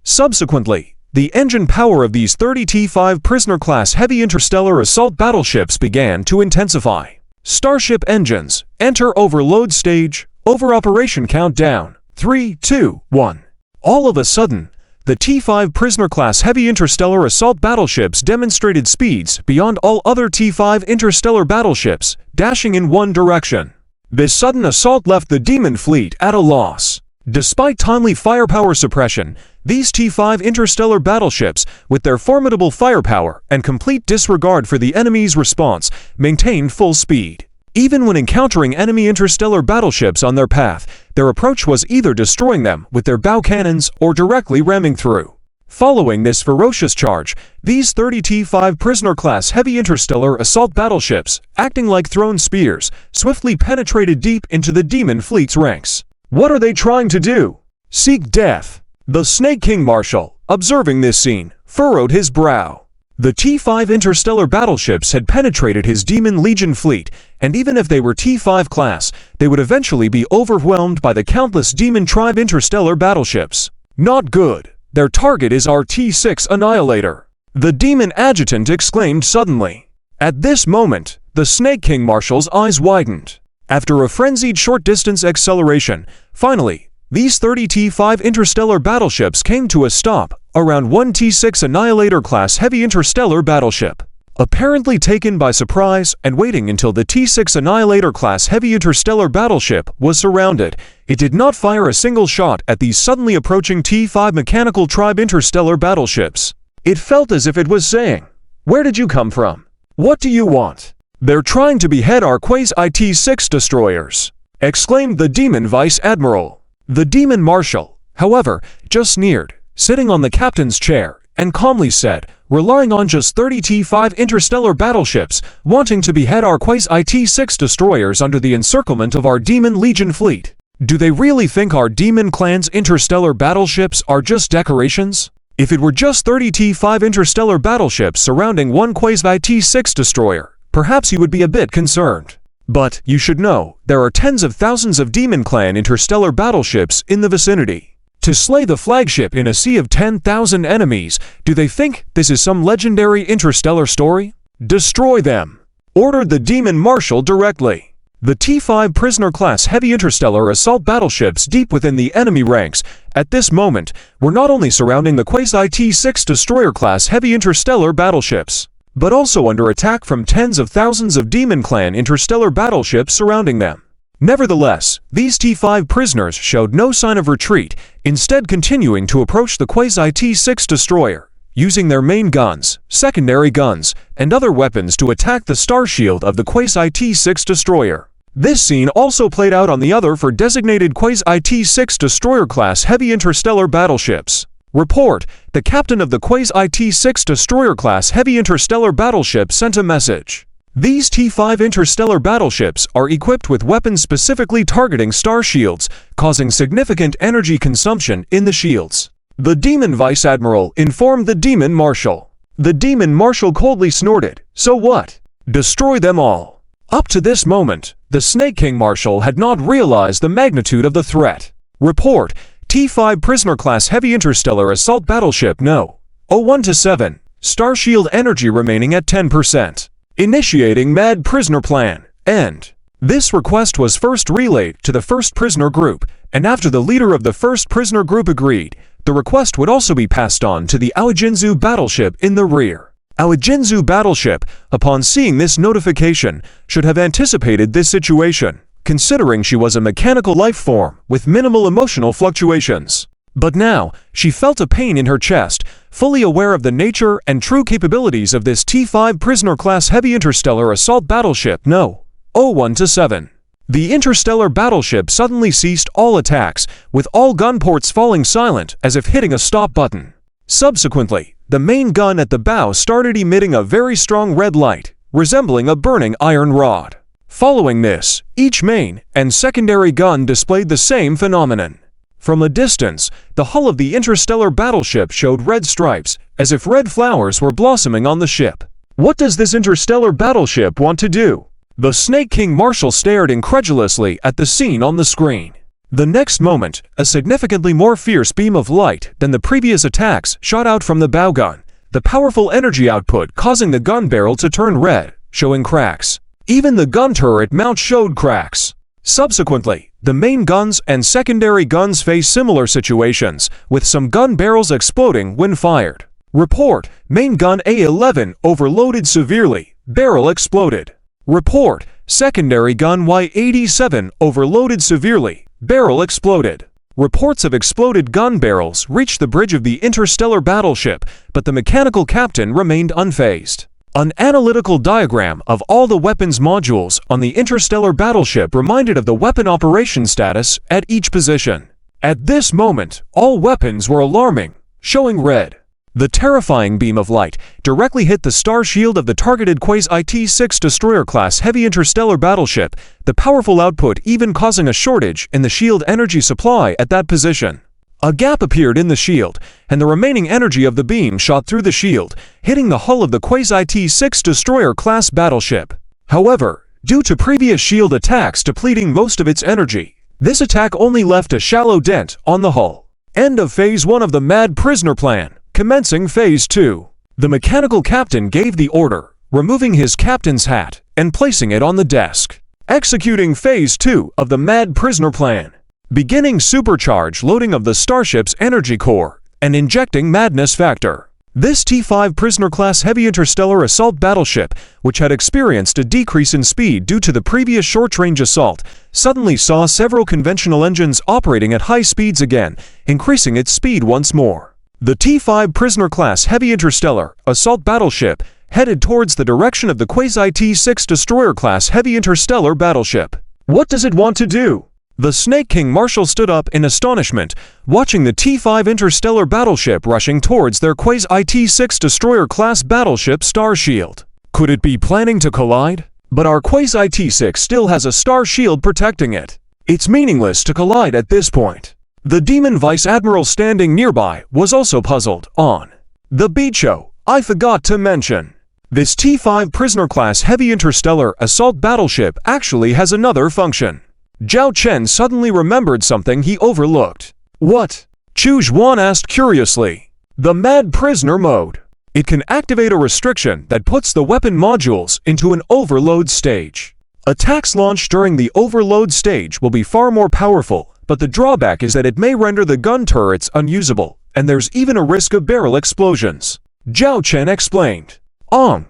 Subsequently, the engine power of these 30 T-5 prisoner-class heavy interstellar assault battleships began to intensify. Starship engines, enter overload stage, over-operation countdown, 3, 2, 1. All of a sudden, the T-5 prisoner-class heavy interstellar assault battleships demonstrated speeds beyond all other T-5 interstellar battleships, dashing in one direction. This sudden assault left the Demon Fleet at a loss. Despite timely firepower suppression, these T-5 interstellar battleships, with their formidable firepower and complete disregard for the enemy's response, maintained full speed. Even when encountering enemy interstellar battleships on their path, their approach was either destroying them with their bow cannons or directly ramming through. Following this ferocious charge, these 30 T-5 prisoner-class heavy interstellar assault battleships, acting like thrown spears, swiftly penetrated deep into the Demon Fleet's ranks. What are they trying to do? Seek death. The Snake King Marshal, observing this scene, furrowed his brow. The T-5 interstellar battleships had penetrated his Demon Legion fleet, and even if they were T-5 class, they would eventually be overwhelmed by the countless Demon Tribe interstellar battleships. Not good. Their target is our T-6 Annihilator. The Demon Adjutant exclaimed suddenly. At this moment, the Snake King Marshal's eyes widened. After a frenzied short-distance acceleration, finally, these 30 T-5 interstellar battleships came to a stop around 1 T-6 Annihilator-class heavy interstellar battleship. Apparently taken by surprise and waiting until the T-6 Annihilator-class heavy interstellar battleship was surrounded, it did not fire a single shot at these suddenly approaching T-5 mechanical tribe interstellar battleships. It felt as if it was saying, "Where did you come from? What do you want? They're trying to behead our Quasi-T-6 destroyers," exclaimed the Demon Vice Admiral. The Demon Marshal, however, just sneered, sitting on the captain's chair, and calmly said, "Relying on just 30 T-5 interstellar battleships, wanting to behead our Quasi-T-6 destroyers under the encirclement of our Demon Legion fleet. Do they really think our Demon Clan's interstellar battleships are just decorations? If it were just 30 T-5 interstellar battleships surrounding one Quasi-T-6 destroyer, perhaps you would be a bit concerned. But, you should know, there are tens of thousands of Demon Clan interstellar battleships in the vicinity. To slay the flagship in a sea of 10,000 enemies, do they think this is some legendary interstellar story? Destroy them!" ordered the Demon Marshal directly. The T-5 prisoner-class heavy interstellar assault battleships deep within the enemy ranks, at this moment, were not only surrounding the Quasi-T-6 destroyer-class heavy interstellar battleships, but also under attack from tens of thousands of Demon Clan interstellar battleships surrounding them. Nevertheless, these T-5 prisoners showed no sign of retreat, instead continuing to approach the Quasi-T-6 destroyer, using their main guns, secondary guns, and other weapons to attack the star shield of the Quasi-T-6 destroyer. This scene also played out on the other for designated Quasi-IT-6 destroyer-class heavy interstellar battleships. Report: the captain of the Quasi-IT-6 destroyer-class heavy interstellar battleship sent a message. These T-5 interstellar battleships are equipped with weapons specifically targeting star shields, causing significant energy consumption in the shields. The Demon Vice Admiral informed the Demon Marshal. The Demon Marshal coldly snorted, "So what? Destroy them all." Up to this moment, the Snake King Marshal had not realized the magnitude of the threat. Report: T-5 prisoner-class heavy interstellar assault battleship No. 01-7, star shield energy remaining at 10%. Initiating Mad Prisoner Plan. End. This request was first relayed to the first prisoner group, and after the leader of the first prisoner group agreed, the request would also be passed on to the Aojinzu battleship in the rear. Aojinzu battleship, upon seeing this notification, should have anticipated this situation, considering she was a mechanical life form with minimal emotional fluctuations. But now, she felt a pain in her chest, fully aware of the nature and true capabilities of this T-5 prisoner-class heavy interstellar assault battleship No. 01-7. The interstellar battleship suddenly ceased all attacks, with all gun ports falling silent as if hitting a stop button. Subsequently, the main gun at the bow started emitting a very strong red light, resembling a burning iron rod. Following this, each main and secondary gun displayed the same phenomenon. From a distance, the hull of the interstellar battleship showed red stripes, as if red flowers were blossoming on the ship. What does this interstellar battleship want to do? The Snake King Marshal stared incredulously at the scene on the screen. The next moment, a significantly more fierce beam of light than the previous attacks shot out from the bow gun, the powerful energy output causing the gun barrel to turn red, showing cracks. Even the gun turret mount showed cracks. Subsequently, the main guns and secondary guns face similar situations, with some gun barrels exploding when fired. Report: main gun A-11 overloaded severely, barrel exploded. Report: secondary gun Y-87 overloaded severely, barrel exploded. Reports of exploded gun barrels reached the bridge of the interstellar battleship, but the mechanical captain remained unfazed. An analytical diagram of all the weapons modules on the interstellar battleship reminded of the weapon operation status at each position. At this moment, all weapons were alarming, showing red. The terrifying beam of light directly hit the star shield of the targeted Quasi-IT-6 destroyer-class heavy interstellar battleship, the powerful output even causing a shortage in the shield energy supply at that position. A gap appeared in the shield, and the remaining energy of the beam shot through the shield, hitting the hull of the Quasi-IT-6 destroyer-class battleship. However, due to previous shield attacks depleting most of its energy, this attack only left a shallow dent on the hull. End of Phase 1 of the Mad Prisoner Plan. Commencing Phase 2. The mechanical captain gave the order, removing his captain's hat and placing it on the desk. Executing Phase 2 of the Mad Prisoner Plan. Beginning supercharge loading of the starship's energy core and injecting madness factor. This T-5 prisoner-class heavy interstellar assault battleship, which had experienced a decrease in speed due to the previous short-range assault, suddenly saw several conventional engines operating at high speeds again, increasing its speed once more. The T-5 prisoner-class heavy interstellar assault battleship headed towards the direction of the Quasi-IT-6 destroyer-class heavy interstellar battleship. What does it want to do? The Snake King Marshal stood up in astonishment, watching the T-5 interstellar battleship rushing towards their Quasi-IT-6 destroyer-class battleship Star Shield. Could it be planning to collide? But our Quasi-IT-6 still has a star shield protecting it. It's meaningless to collide at this point. The Demon Vice Admiral standing nearby was also puzzled. On the beat show, I forgot to mention. This T-5 prisoner-class heavy interstellar assault battleship actually has another function. Zhao Chen suddenly remembered something he overlooked. What? Chu Zhuan asked curiously. The Mad Prisoner mode. It can activate a restriction that puts the weapon modules into an overload stage. Attacks launched during the overload stage will be far more powerful, but the drawback is that it may render the gun turrets unusable, and there's even a risk of barrel explosions. Zhao Chen explained.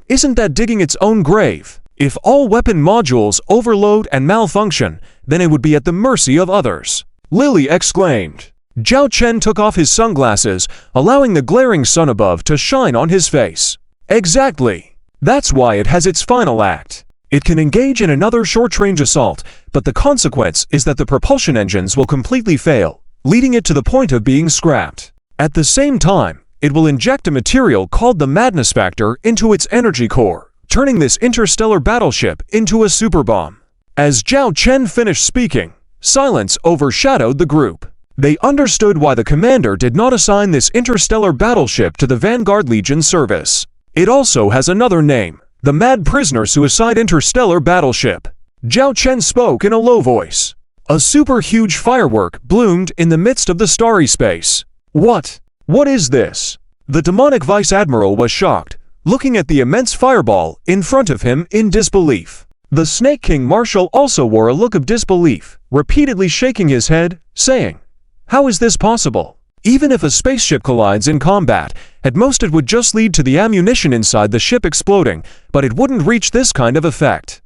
Isn't that digging its own grave? If all weapon modules overload and malfunction, then it would be at the mercy of others. Lily exclaimed. Zhao Chen took off his sunglasses, allowing the glaring sun above to shine on his face. Exactly. That's why it has its final act. It can engage in another short-range assault, but the consequence is that the propulsion engines will completely fail, leading it to the point of being scrapped. At the same time, it will inject a material called the madness factor into its energy core, turning this interstellar battleship into a superbomb. As Zhao Chen finished speaking, silence overshadowed the group. They understood why the commander did not assign this interstellar battleship to the Vanguard Legion service. It also has another name, the Mad Prisoner Suicide Interstellar Battleship. Zhao Chen spoke in a low voice. A super huge firework bloomed in the midst of the starry space. What is this? The demonic Vice Admiral was shocked, looking at the immense fireball in front of him in disbelief. The Snake King Marshal also wore a look of disbelief, repeatedly shaking his head, saying, "How is this possible? Even if a spaceship collides in combat, at most it would just lead to the ammunition inside the ship exploding, but it wouldn't reach this kind of effect.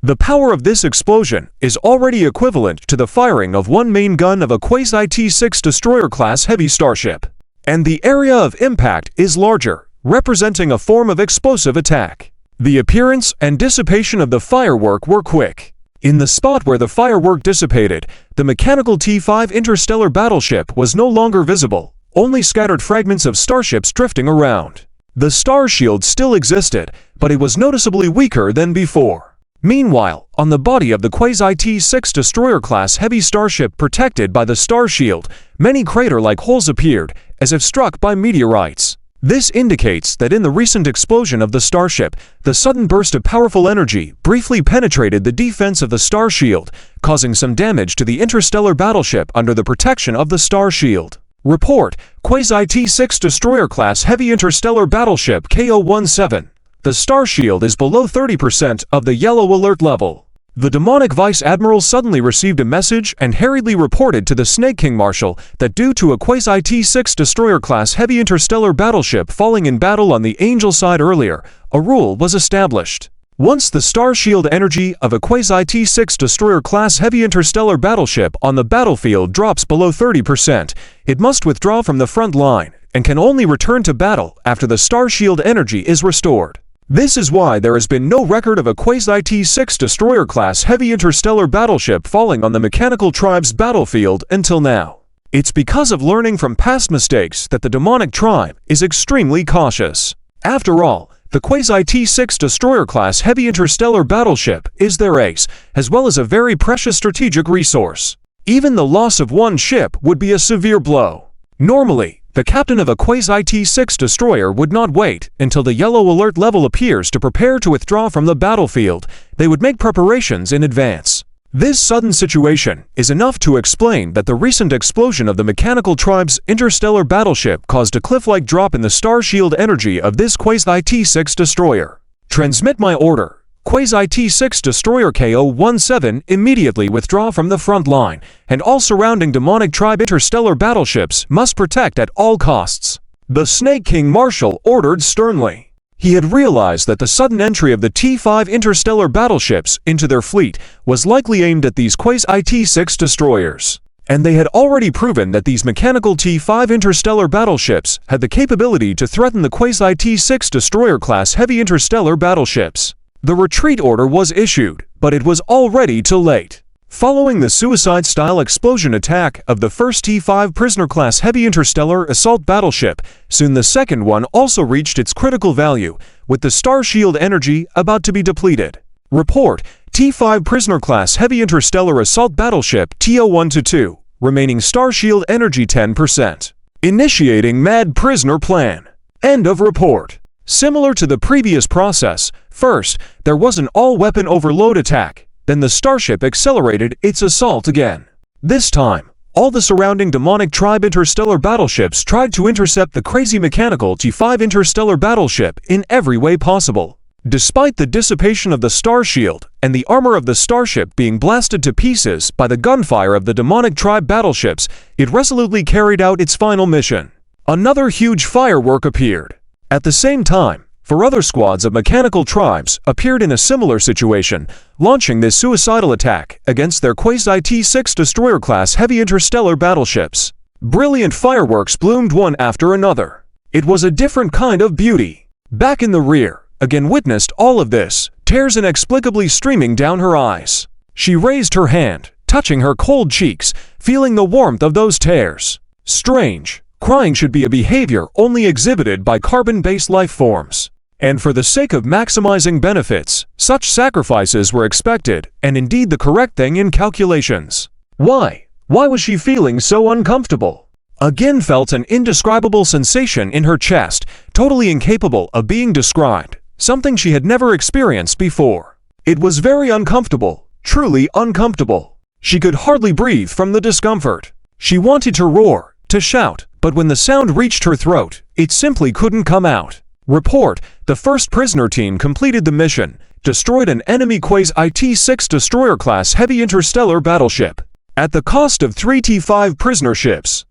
The power of this explosion is already equivalent to the firing of one main gun of a Quasi-T6 destroyer-class heavy starship. And the area of impact is larger, representing a form of explosive attack. The appearance and dissipation of the firework were quick. In the spot where the firework dissipated, the mechanical T5 interstellar battleship was no longer visible, only scattered fragments of starships drifting around. The star shield still existed, but it was noticeably weaker than before. Meanwhile, on the body of the Quasi-T6 destroyer-class heavy starship protected by the star shield, many crater-like holes appeared, as if struck by meteorites. This indicates that in the recent explosion of the starship, the sudden burst of powerful energy briefly penetrated the defense of the star shield, causing some damage to the interstellar battleship under the protection of the star shield. Report: Quasi-T6 destroyer-class heavy interstellar battleship KO-17. The star shield is below 30% of the yellow alert level. The demonic Vice Admiral suddenly received a message and hurriedly reported to the Snake King Marshal that due to a Quasi-T6 destroyer-class heavy interstellar battleship falling in battle on the Angel side earlier, a rule was established. Once the star shield energy of a Quasi-T6 destroyer-class heavy interstellar battleship on the battlefield drops below 30%, it must withdraw from the front line and can only return to battle after the star shield energy is restored. This is why there has been no record of a Quasi-T6 destroyer-class heavy interstellar battleship falling on the Mechanical Tribe's battlefield until now. It's because of learning from past mistakes that the demonic tribe is extremely cautious. After all, the Quasi-T6 destroyer-class heavy interstellar battleship is their ace, as well as a very precious strategic resource. Even the loss of one ship would be a severe blow. Normally, the captain of a Quasi-T6 destroyer would not wait until the yellow alert level appears to prepare to withdraw from the battlefield. They would make preparations in advance. This sudden situation is enough to explain that the recent explosion of the Mechanical Tribe's interstellar battleship caused a cliff-like drop in the star shield energy of this Quasi-T6 destroyer. Transmit my order. Quasi-T6 destroyer KO-17 immediately withdraw from the front line, and all surrounding demonic tribe interstellar battleships must protect at all costs. The Snake King Marshal ordered sternly. He had realized that the sudden entry of the T5 interstellar battleships into their fleet was likely aimed at these Quasi-T6 destroyers, and they had already proven that these mechanical T5 interstellar battleships had the capability to threaten the Quasi-T6 destroyer-class heavy interstellar battleships. The retreat order was issued, but it was already too late. Following the suicide-style explosion attack of the first T5 prisoner-class heavy interstellar assault battleship, soon the second one also reached its critical value, with the star shield energy about to be depleted. Report: T5 prisoner-class heavy interstellar assault battleship TO-1-2, remaining star shield energy 10%. Initiating mad prisoner plan. End of report. Similar to the previous process, first, there was an all-weapon overload attack, then the starship accelerated its assault again. This time, all the surrounding demonic tribe interstellar battleships tried to intercept the crazy mechanical T5 interstellar battleship in every way possible. Despite the dissipation of the star shield and the armor of the starship being blasted to pieces by the gunfire of the demonic tribe battleships, it resolutely carried out its final mission. Another huge firework appeared. At the same time, 4 other squads of mechanical tribes appeared in a similar situation, launching this suicidal attack against their Quasi-T6 destroyer-class heavy interstellar battleships. Brilliant fireworks bloomed one after another. It was a different kind of beauty. Back in the rear, again witnessed all of this, tears inexplicably streaming down her eyes. She raised her hand, touching her cold cheeks, feeling the warmth of those tears. Strange. Crying should be a behavior only exhibited by carbon-based life forms. And for the sake of maximizing benefits, such sacrifices were expected, and indeed the correct thing in calculations. Why? Why was she feeling so uncomfortable? Again felt an indescribable sensation in her chest, totally incapable of being described, something she had never experienced before. It was very uncomfortable, truly uncomfortable. She could hardly breathe from the discomfort. She wanted to roar, to shout, but when the sound reached her throat, it simply couldn't come out. Report: the first prisoner team completed the mission, destroyed an enemy Quasi-T6 destroyer-class heavy interstellar battleship, at the cost of 3 T5 prisoner ships.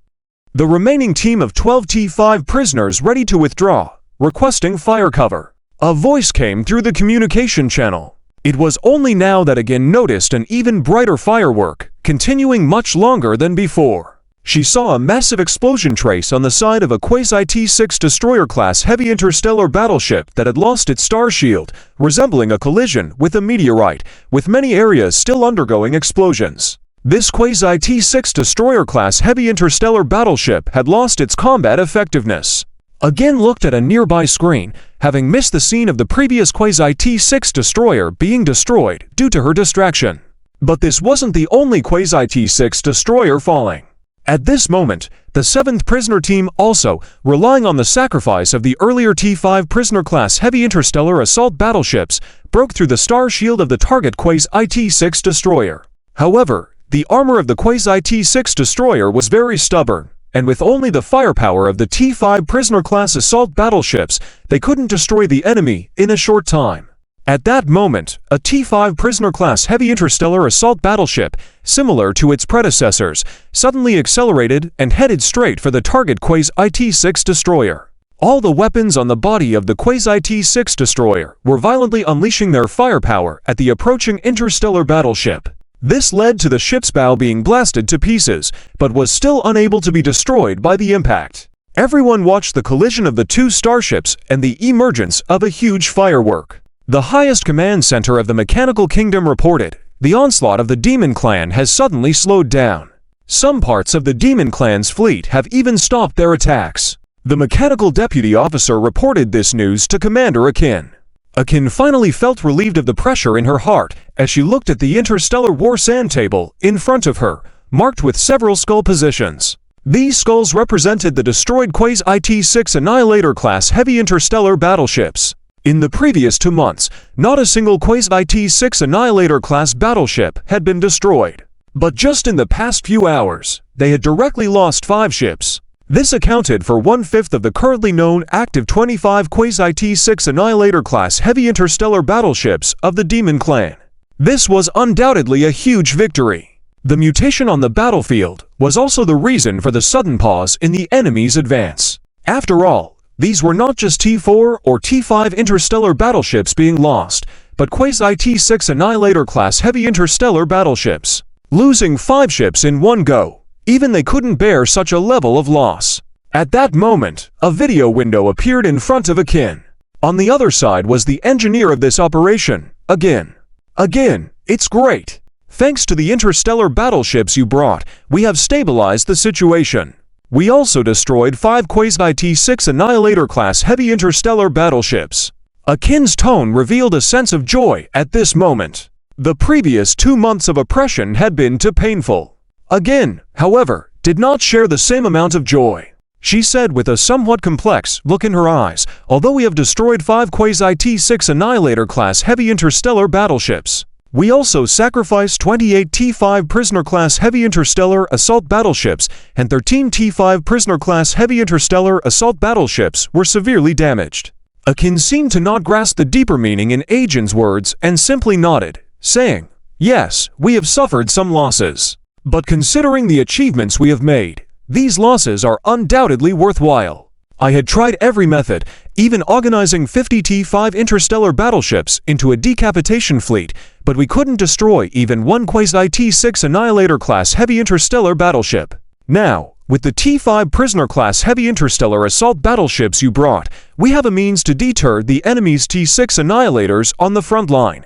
The remaining team of 12 T5 prisoners ready to withdraw, requesting fire cover. A voice came through the communication channel. It was only now that again noticed an even brighter firework, continuing much longer than before. She saw a massive explosion trace on the side of a Quasi-T6 destroyer-class heavy interstellar battleship that had lost its star shield, resembling a collision with a meteorite, with many areas still undergoing explosions. This Quasi-T6 destroyer-class heavy interstellar battleship had lost its combat effectiveness. Again looked at a nearby screen, having missed the scene of the previous Quasi-T6 destroyer being destroyed due to her distraction. But this wasn't the only Quasi-T6 destroyer falling. At this moment, the 7th prisoner team also, relying on the sacrifice of the earlier T5 prisoner-class heavy interstellar assault battleships, broke through the star shield of the target Quasi-T6 destroyer. However, the armor of the Quasi-T6 destroyer was very stubborn, and with only the firepower of the T5 prisoner-class assault battleships, they couldn't destroy the enemy in a short time. At that moment, a T5 prisoner-class heavy interstellar assault battleship, similar to its predecessors, suddenly accelerated and headed straight for the target Quasi-T6 destroyer. All the weapons on the body of the Quasi-T6 destroyer were violently unleashing their firepower at the approaching interstellar battleship. This led to the ship's bow being blasted to pieces, but was still unable to be destroyed by the impact. Everyone watched the collision of the two starships and the emergence of a huge firework. The highest command center of the Mechanical Kingdom reported, the onslaught of the Demon Clan has suddenly slowed down. Some parts of the Demon Clan's fleet have even stopped their attacks. The Mechanical Deputy Officer reported this news to Commander Akin. Akin finally felt relieved of the pressure in her heart as she looked at the interstellar war sand table in front of her, marked with several skull positions. These skulls represented the destroyed Quasi-T6 Annihilator-class heavy interstellar battleships. In the previous 2 months, not a single Quasi-T6 Annihilator-class battleship had been destroyed. But just in the past few hours, they had directly lost 5 ships. This accounted for 1/5 of the currently known active 25 Quasi-T6 Annihilator-class heavy interstellar battleships of the Demon Clan. This was undoubtedly a huge victory. The mutation on the battlefield was also the reason for the sudden pause in the enemy's advance. After all, these were not just T4 or T5 interstellar battleships being lost, but Quasi-T6 Annihilator-class heavy interstellar battleships. Losing 5 ships in one go, even they couldn't bear such a level of loss. At that moment, a video window appeared in front of Akin. On the other side was the engineer of this operation, Akin. Akin, it's great. Thanks to the interstellar battleships you brought, we have stabilized the situation. We also destroyed 5 Quasi-T6 Annihilator-class heavy interstellar battleships. Akin's tone revealed a sense of joy at this moment. The previous 2 months of oppression had been too painful. Akin, however, did not share the same amount of joy. She said with a somewhat complex look in her eyes, although we have destroyed 5 Quasi-T6 Annihilator-class heavy interstellar battleships, we also sacrificed 28 T5 prisoner-class heavy interstellar assault battleships, and 13 T5 prisoner-class heavy interstellar assault battleships were severely damaged. Akin seemed to not grasp the deeper meaning in Ajin's words and simply nodded, saying, "Yes, we have suffered some losses. But considering the achievements we have made, these losses are undoubtedly worthwhile. I had tried every method, even organizing 50 T5 interstellar battleships into a decapitation fleet, but we couldn't destroy even one Quasi-T6 Annihilator-class heavy interstellar battleship. Now, With the T-5 prisoner-class heavy interstellar assault battleships you brought, we have a means to deter the enemy's T-6 annihilators on the front line.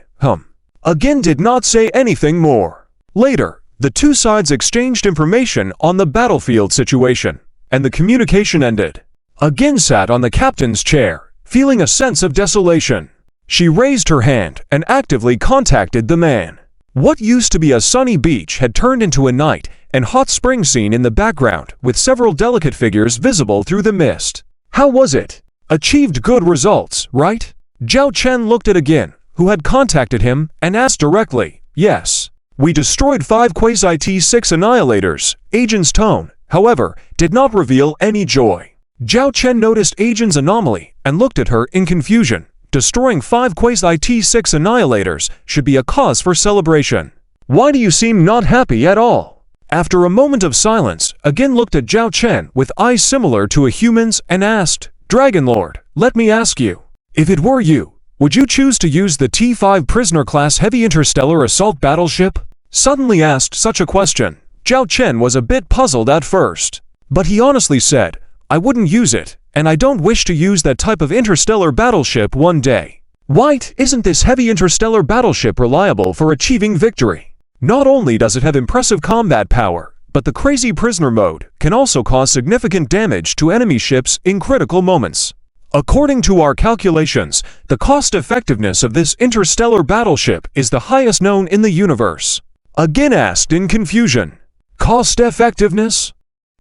Again did not say anything more. Later, the two sides exchanged information on the battlefield situation, and the communication ended. Again sat on the captain's chair, feeling a sense of desolation. She raised her hand and actively contacted the man. What used to be a sunny beach had turned into a night and hot spring scene in the background with several delicate figures visible through the mist. How was it? Achieved good results, right? Zhao Chen looked at Again, who had contacted him, and asked directly. Yes. We destroyed 5 quasi-T6 annihilators. Agent's tone, however, did not reveal any joy. Zhao Chen noticed Agent's anomaly and looked at her in confusion. Destroying 5 quasi-T6 annihilators should be a cause for celebration. Why do you seem not happy at all? After a moment of silence, Again looked at Zhao Chen with eyes similar to a human's and asked, Dragon Lord, let me ask you. If it were you, would you choose to use the T-5 prisoner-class heavy interstellar assault battleship? Suddenly asked such a question, Zhao Chen was a bit puzzled at first. But he honestly said, I wouldn't use it, and I don't wish to use that type of interstellar battleship one day. White, isn't this heavy interstellar battleship reliable for achieving victory? Not only does it have impressive combat power, but the crazy prisoner mode can also cause significant damage to enemy ships in critical moments. According to our calculations, the cost-effectiveness of this interstellar battleship is the highest known in the universe. Again asked in confusion. Cost-effectiveness?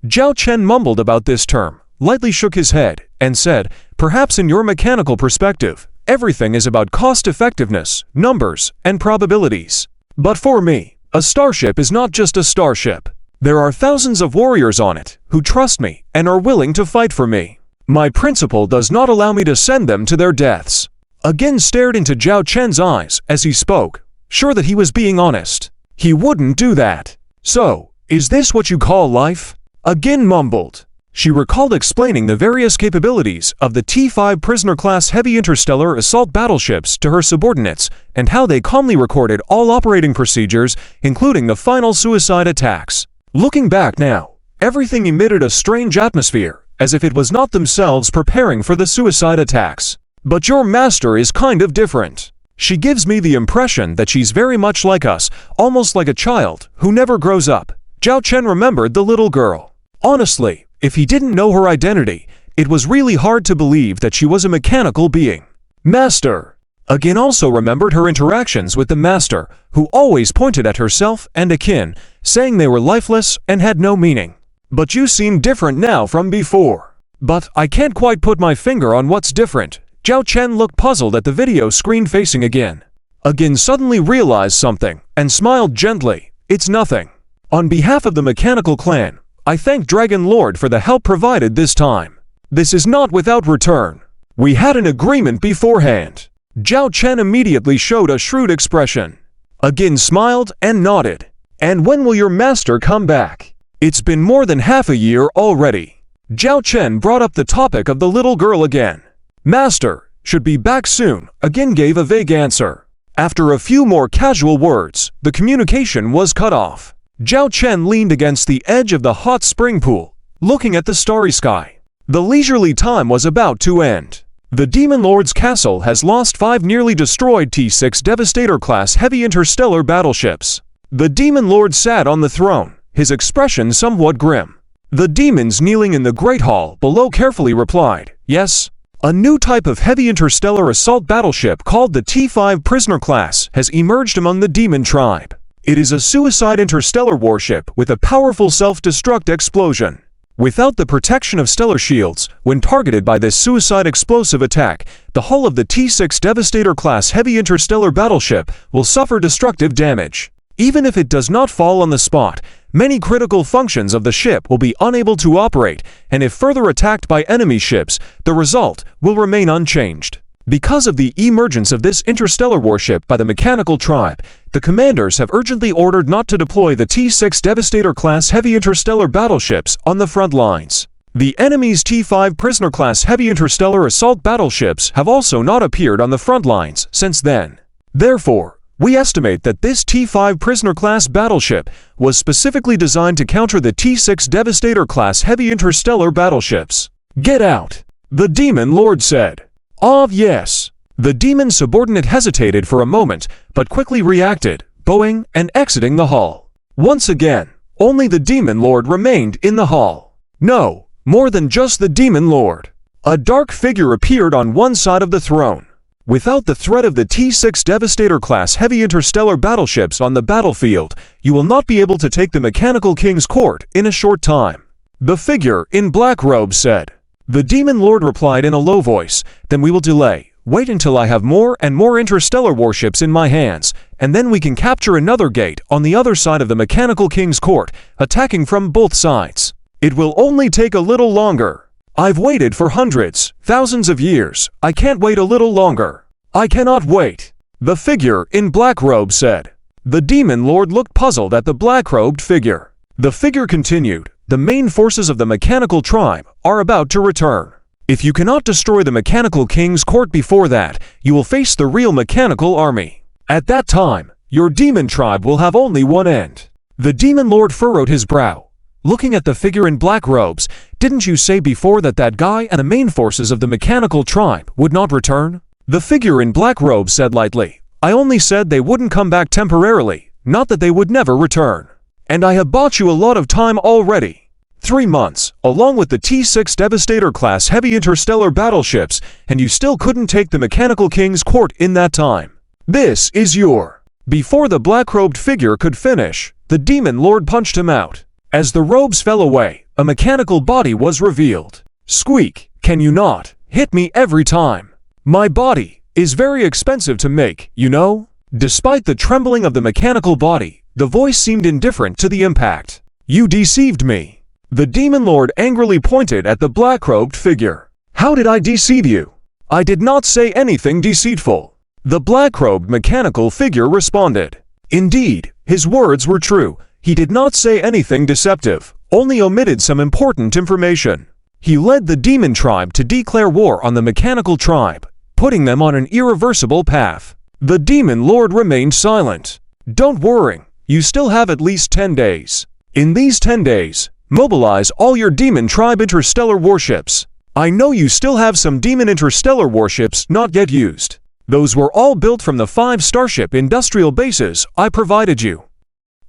Zhao Chen mumbled about this term, lightly shook his head, and said, perhaps in your mechanical perspective, everything is about cost-effectiveness, numbers, and probabilities. But for me, a starship is not just a starship. There are thousands of warriors on it who trust me and are willing to fight for me. My principle does not allow me to send them to their deaths. Again stared into Zhao Chen's eyes as he spoke, sure that he was being honest. He wouldn't do that. So, is this what you call life? Again mumbled. She recalled explaining the various capabilities of the T-5 prisoner-class heavy interstellar assault battleships to her subordinates and how they calmly recorded all operating procedures, including the final suicide attacks. Looking back now, everything emitted a strange atmosphere, as if it was not themselves preparing for the suicide attacks. But your master is kind of different. She gives me the impression that she's very much like us, almost like a child who never grows up. Zhao Chen remembered the little girl. Honestly, if he didn't know her identity, it was really hard to believe that she was a mechanical being. Master. Again also remembered her interactions with the master, who always pointed at herself and Akin, saying they were lifeless and had no meaning. But you seem different now from before. But I can't quite put my finger on what's different. Zhao Chen looked puzzled at the video screen facing Again. Again suddenly realized something and smiled gently. It's nothing. On behalf of the mechanical clan, I thank Dragon Lord for the help provided this time. This is not without return. We had an agreement beforehand. Zhao Chen immediately showed a shrewd expression. Again smiled and nodded. And when will your master come back? It's been more than half a year already. Zhao Chen brought up the topic of the little girl again. Master, should be back soon, Again gave a vague answer. After a few more casual words, the communication was cut off. Zhao Chen leaned against the edge of the hot spring pool, looking at the starry sky. The leisurely time was about to end. The Demon Lord's castle has lost 5 nearly destroyed T-6 Devastator-class heavy interstellar battleships. The Demon Lord sat on the throne, his expression somewhat grim. The demons kneeling in the Great Hall below carefully replied, yes. A new type of heavy interstellar assault battleship called the T-5 prisoner class has emerged among the demon tribe. It is a suicide interstellar warship with a powerful self-destruct explosion. Without the protection of stellar shields, when targeted by this suicide explosive attack, the hull of the T-6 Devastator-class heavy interstellar battleship will suffer destructive damage. Even if it does not fall on the spot, many critical functions of the ship will be unable to operate, and if further attacked by enemy ships, the result will remain unchanged. Because of the emergence of this interstellar warship by the mechanical tribe, the commanders have urgently ordered not to deploy the T-6 Devastator-class heavy interstellar battleships on the front lines. The enemy's T-5 prisoner-class heavy interstellar assault battleships have also not appeared on the front lines since then. Therefore, We estimate that this T-5 prisoner-class battleship was specifically designed to counter the T-6 Devastator-class heavy interstellar battleships. Get out, the Demon Lord said. Yes. The demon subordinate hesitated for a moment, but quickly reacted, bowing and exiting the hall. Once again, only the Demon Lord remained in the hall. No, more than just the Demon Lord. A dark figure appeared on one side of the throne. Without the threat of the T-6 Devastator-class heavy interstellar battleships on the battlefield, you will not be able to take the Mechanical King's court in a short time. The figure in black robes said. The Demon Lord replied in a low voice, then we will delay. Wait until I have more and more interstellar warships in my hands, and then we can capture another gate on the other side of the Mechanical King's court, attacking from both sides. It will only take a little longer. I've waited for hundreds, thousands of years. I can't wait a little longer. I cannot wait. The figure in black robe said. The Demon Lord looked puzzled at the black-robed figure. The figure continued, the main forces of the Mechanical Tribe are about to return. If you cannot destroy the Mechanical King's court before that, you will face the real Mechanical Army. At that time, your Demon Tribe will have only one end. The Demon Lord furrowed his brow. Looking at the figure in black robes, didn't you say before that that guy and the main forces of the Mechanical Tribe would not return? The figure in black robes said lightly, I only said they wouldn't come back temporarily, not that they would never return. And I have bought you a lot of time already. 3 months, along with the T-6 Devastator-class heavy interstellar battleships, and you still couldn't take the Mechanical King's court in that time. This is your... Before the black-robed figure could finish, the Demon Lord punched him out. As the robes fell away, a mechanical body was revealed. Squeak, can you not hit me every time? My body is very expensive to make, you know? Despite the trembling of the mechanical body, the voice seemed indifferent to the impact. You deceived me. The Demon Lord angrily pointed at the black-robed figure. How did I deceive you? I did not say anything deceitful. The black-robed mechanical figure responded. Indeed, his words were true. He did not say anything deceptive, only omitted some important information. He led the Demon Tribe to declare war on the Mechanical Tribe, putting them on an irreversible path. The Demon Lord remained silent. Don't worry, you still have at least 10 days. In these 10 days, mobilize all your Demon Tribe interstellar warships. I know you still have some Demon interstellar warships not yet used. Those were all built from the 5 Starship industrial bases I provided you.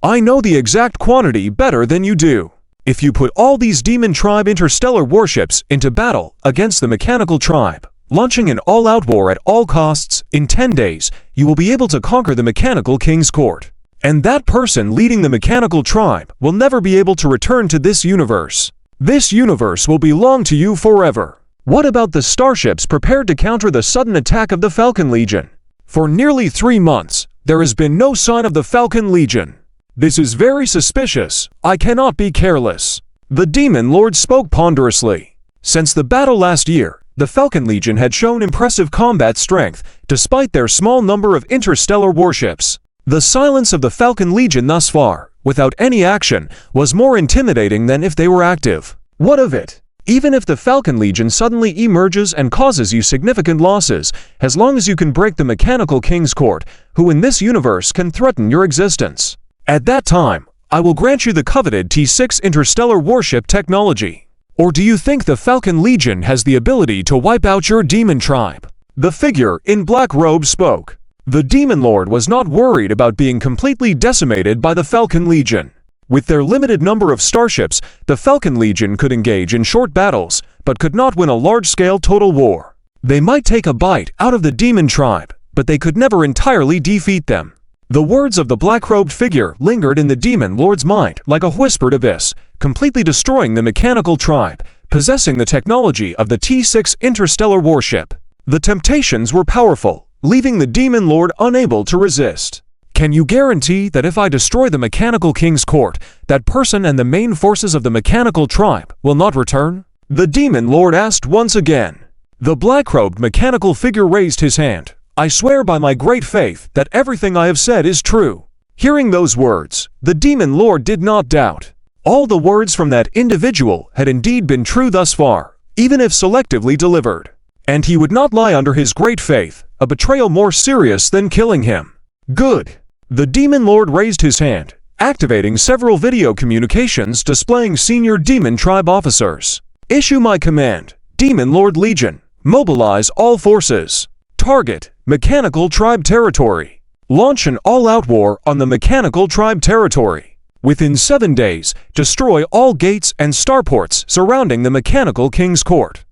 I know the exact quantity better than you do. If you put all these Demon Tribe interstellar warships into battle against the Mechanical Tribe, launching an all-out war at all costs, in 10 days, you will be able to conquer the Mechanical King's court. And that person leading the Mechanical Tribe will never be able to return to this universe. This universe will belong to you forever. What about the starships prepared to counter the sudden attack of the Falcon Legion? For nearly 3 months, there has been no sign of the Falcon Legion. This is very suspicious. I cannot be careless. The Demon Lord spoke ponderously. Since the battle last year, the Falcon Legion had shown impressive combat strength, despite their small number of interstellar warships. The silence of the Falcon Legion thus far, without any action, was more intimidating than if they were active. What of it? Even if the Falcon Legion suddenly emerges and causes you significant losses, as long as you can break the Mechanical King's court, who in this universe can threaten your existence. At that time, I will grant you the coveted T-6 interstellar warship technology. Or do you think the Falcon Legion has the ability to wipe out your Demon Tribe? The figure in black robe spoke. The Demon Lord was not worried about being completely decimated by the Falcon Legion. With their limited number of starships, the Falcon Legion could engage in short battles, but could not win a large-scale total war. They might take a bite out of the Demon Tribe, but they could never entirely defeat them. The words of the black-robed figure lingered in the Demon Lord's mind like a whispered abyss, completely destroying the Mechanical Tribe, possessing the technology of the T-6 interstellar warship. The temptations were powerful, leaving the Demon Lord unable to resist. Can you guarantee that if I destroy the Mechanical King's court, that person and the main forces of the Mechanical Tribe will not return? The Demon Lord asked once again. The black-robed mechanical figure raised his hand. I swear by my great faith that everything I have said is true. Hearing those words, the Demon Lord did not doubt. All the words from that individual had indeed been true thus far, even if selectively delivered. And he would not lie under his great faith, a betrayal more serious than killing him. Good. The Demon Lord raised his hand, activating several video communications displaying senior Demon Tribe officers. Issue my command, Demon Lord Legion. Mobilize all forces. Target, Mechanical Tribe territory. Launch an all-out war on the Mechanical Tribe territory. Within 7 days, destroy all gates and starports surrounding the Mechanical King's Court.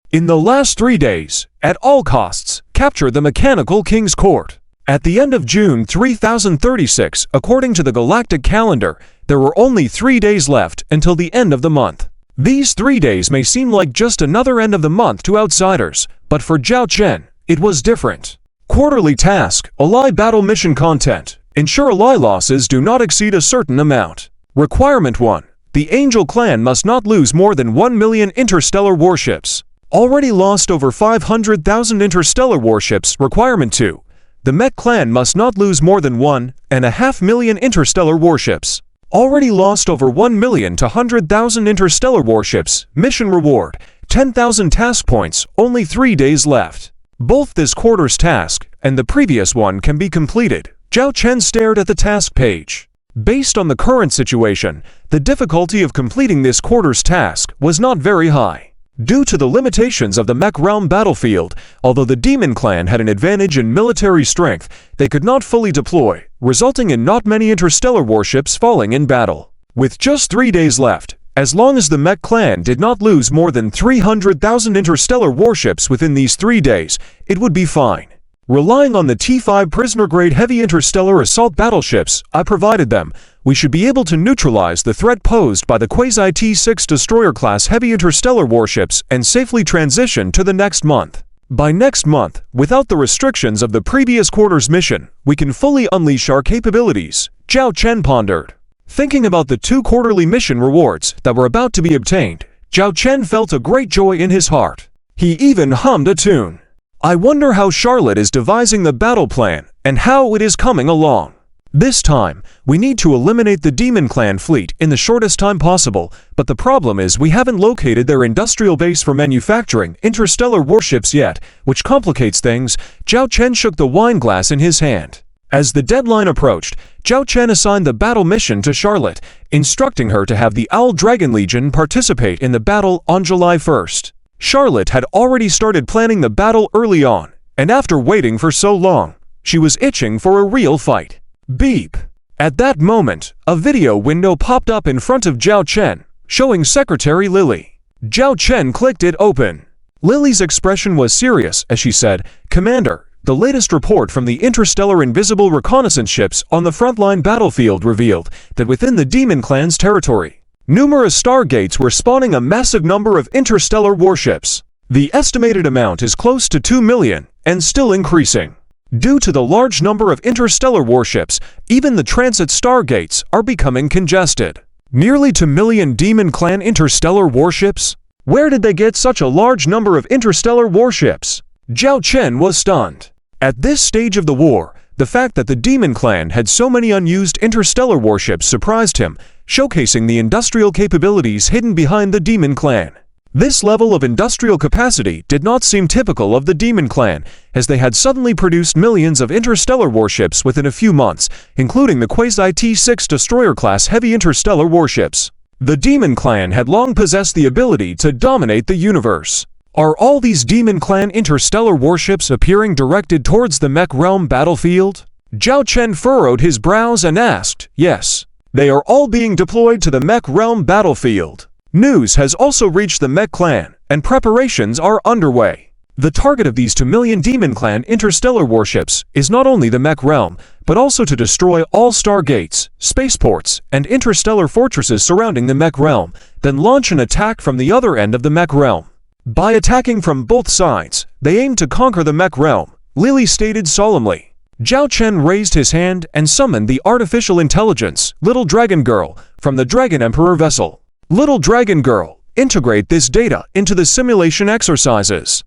In the last 3 days, at all costs, capture the Mechanical King's Court. At the end of June 3036, according to the Galactic calendar, there were only 3 days left until the end of the month. These 3 days may seem like just another end of the month to outsiders, but for Zhao Chen, it was different. Quarterly task, ally battle mission content. Ensure ally losses do not exceed a certain amount. Requirement 1. The Angel Clan must not lose more than 1 million interstellar warships. Already lost over 500,000 interstellar warships. Requirement 2. The Mech Clan must not lose more than 1.5 million interstellar warships. Already lost over 1 million to 100,000 interstellar warships. Mission reward, 10,000 task points, only 3 days left. Both this quarter's task and the previous one can be completed. Zhao Chen stared at the task page. Based on the current situation, the difficulty of completing this quarter's task was not very high. Due to the limitations of the Mech Realm battlefield, although the Demon Clan had an advantage in military strength, they could not fully deploy, resulting in not many interstellar warships falling in battle. With just 3 days left, as long as the Mech Clan did not lose more than 300,000 interstellar warships within these 3 days, it would be fine. Relying on the T5 prisoner-grade heavy interstellar assault battleships I provided them, we should be able to neutralize the threat posed by the Quasi-T6 destroyer-class heavy interstellar warships and safely transition to the next month. By next month, without the restrictions of the previous quarter's mission, we can fully unleash our capabilities, Zhao Chen pondered. Thinking about the 2 quarterly mission rewards that were about to be obtained, Zhao Chen felt a great joy in his heart. He even hummed a tune. I wonder how Charlotte is devising the battle plan and how it is coming along. This time, we need to eliminate the Demon Clan fleet in the shortest time possible, but the problem is we haven't located their industrial base for manufacturing interstellar warships yet, which complicates things. Zhao Chen shook the wine glass in his hand. As the deadline approached, Zhao Chen assigned the battle mission to Charlotte, instructing her to have the Owl Dragon Legion participate in the battle on July 1st. Charlotte had already started planning the battle early on, and after waiting for so long, she was itching for a real fight. Beep! At that moment, a video window popped up in front of Zhao Chen, showing Secretary Lily. Zhao Chen clicked it open. Lily's expression was serious as she said, "Commander, the latest report from the interstellar invisible reconnaissance ships on the frontline battlefield revealed that within the Demon Clan's territory, numerous stargates were spawning a massive number of interstellar warships. The estimated amount is close to 2 million, and still increasing. Due to the large number of interstellar warships, even the transit stargates are becoming congested. Nearly 2 million Demon Clan interstellar warships? Where did they get such a large number of interstellar warships?" Zhao Chen was stunned. At this stage of the war, the fact that the Demon Clan had so many unused interstellar warships surprised him, showcasing the industrial capabilities hidden behind the Demon Clan. This level of industrial capacity did not seem typical of the Demon Clan, as they had suddenly produced millions of interstellar warships within a few months, including the Quasi-T6 destroyer-class heavy interstellar warships. The Demon Clan had long possessed the ability to dominate the universe. Are all these Demon Clan interstellar warships appearing directed towards the Mech Realm battlefield? Zhao Chen furrowed his brows and asked, "Yes. They are all being deployed to the Mech Realm battlefield. News has also reached the Mech Clan, and preparations are underway. The target of these 2 million Demon Clan interstellar warships is not only the Mech Realm, but also to destroy all stargates, spaceports, and interstellar fortresses surrounding the Mech Realm, then launch an attack from the other end of the Mech Realm. By attacking from both sides, they aim to conquer the Mech Realm," Lily stated solemnly. Zhao Chen raised his hand and summoned the artificial intelligence, Little Dragon Girl, from the Dragon Emperor vessel. "Little Dragon Girl, integrate this data into the simulation exercises."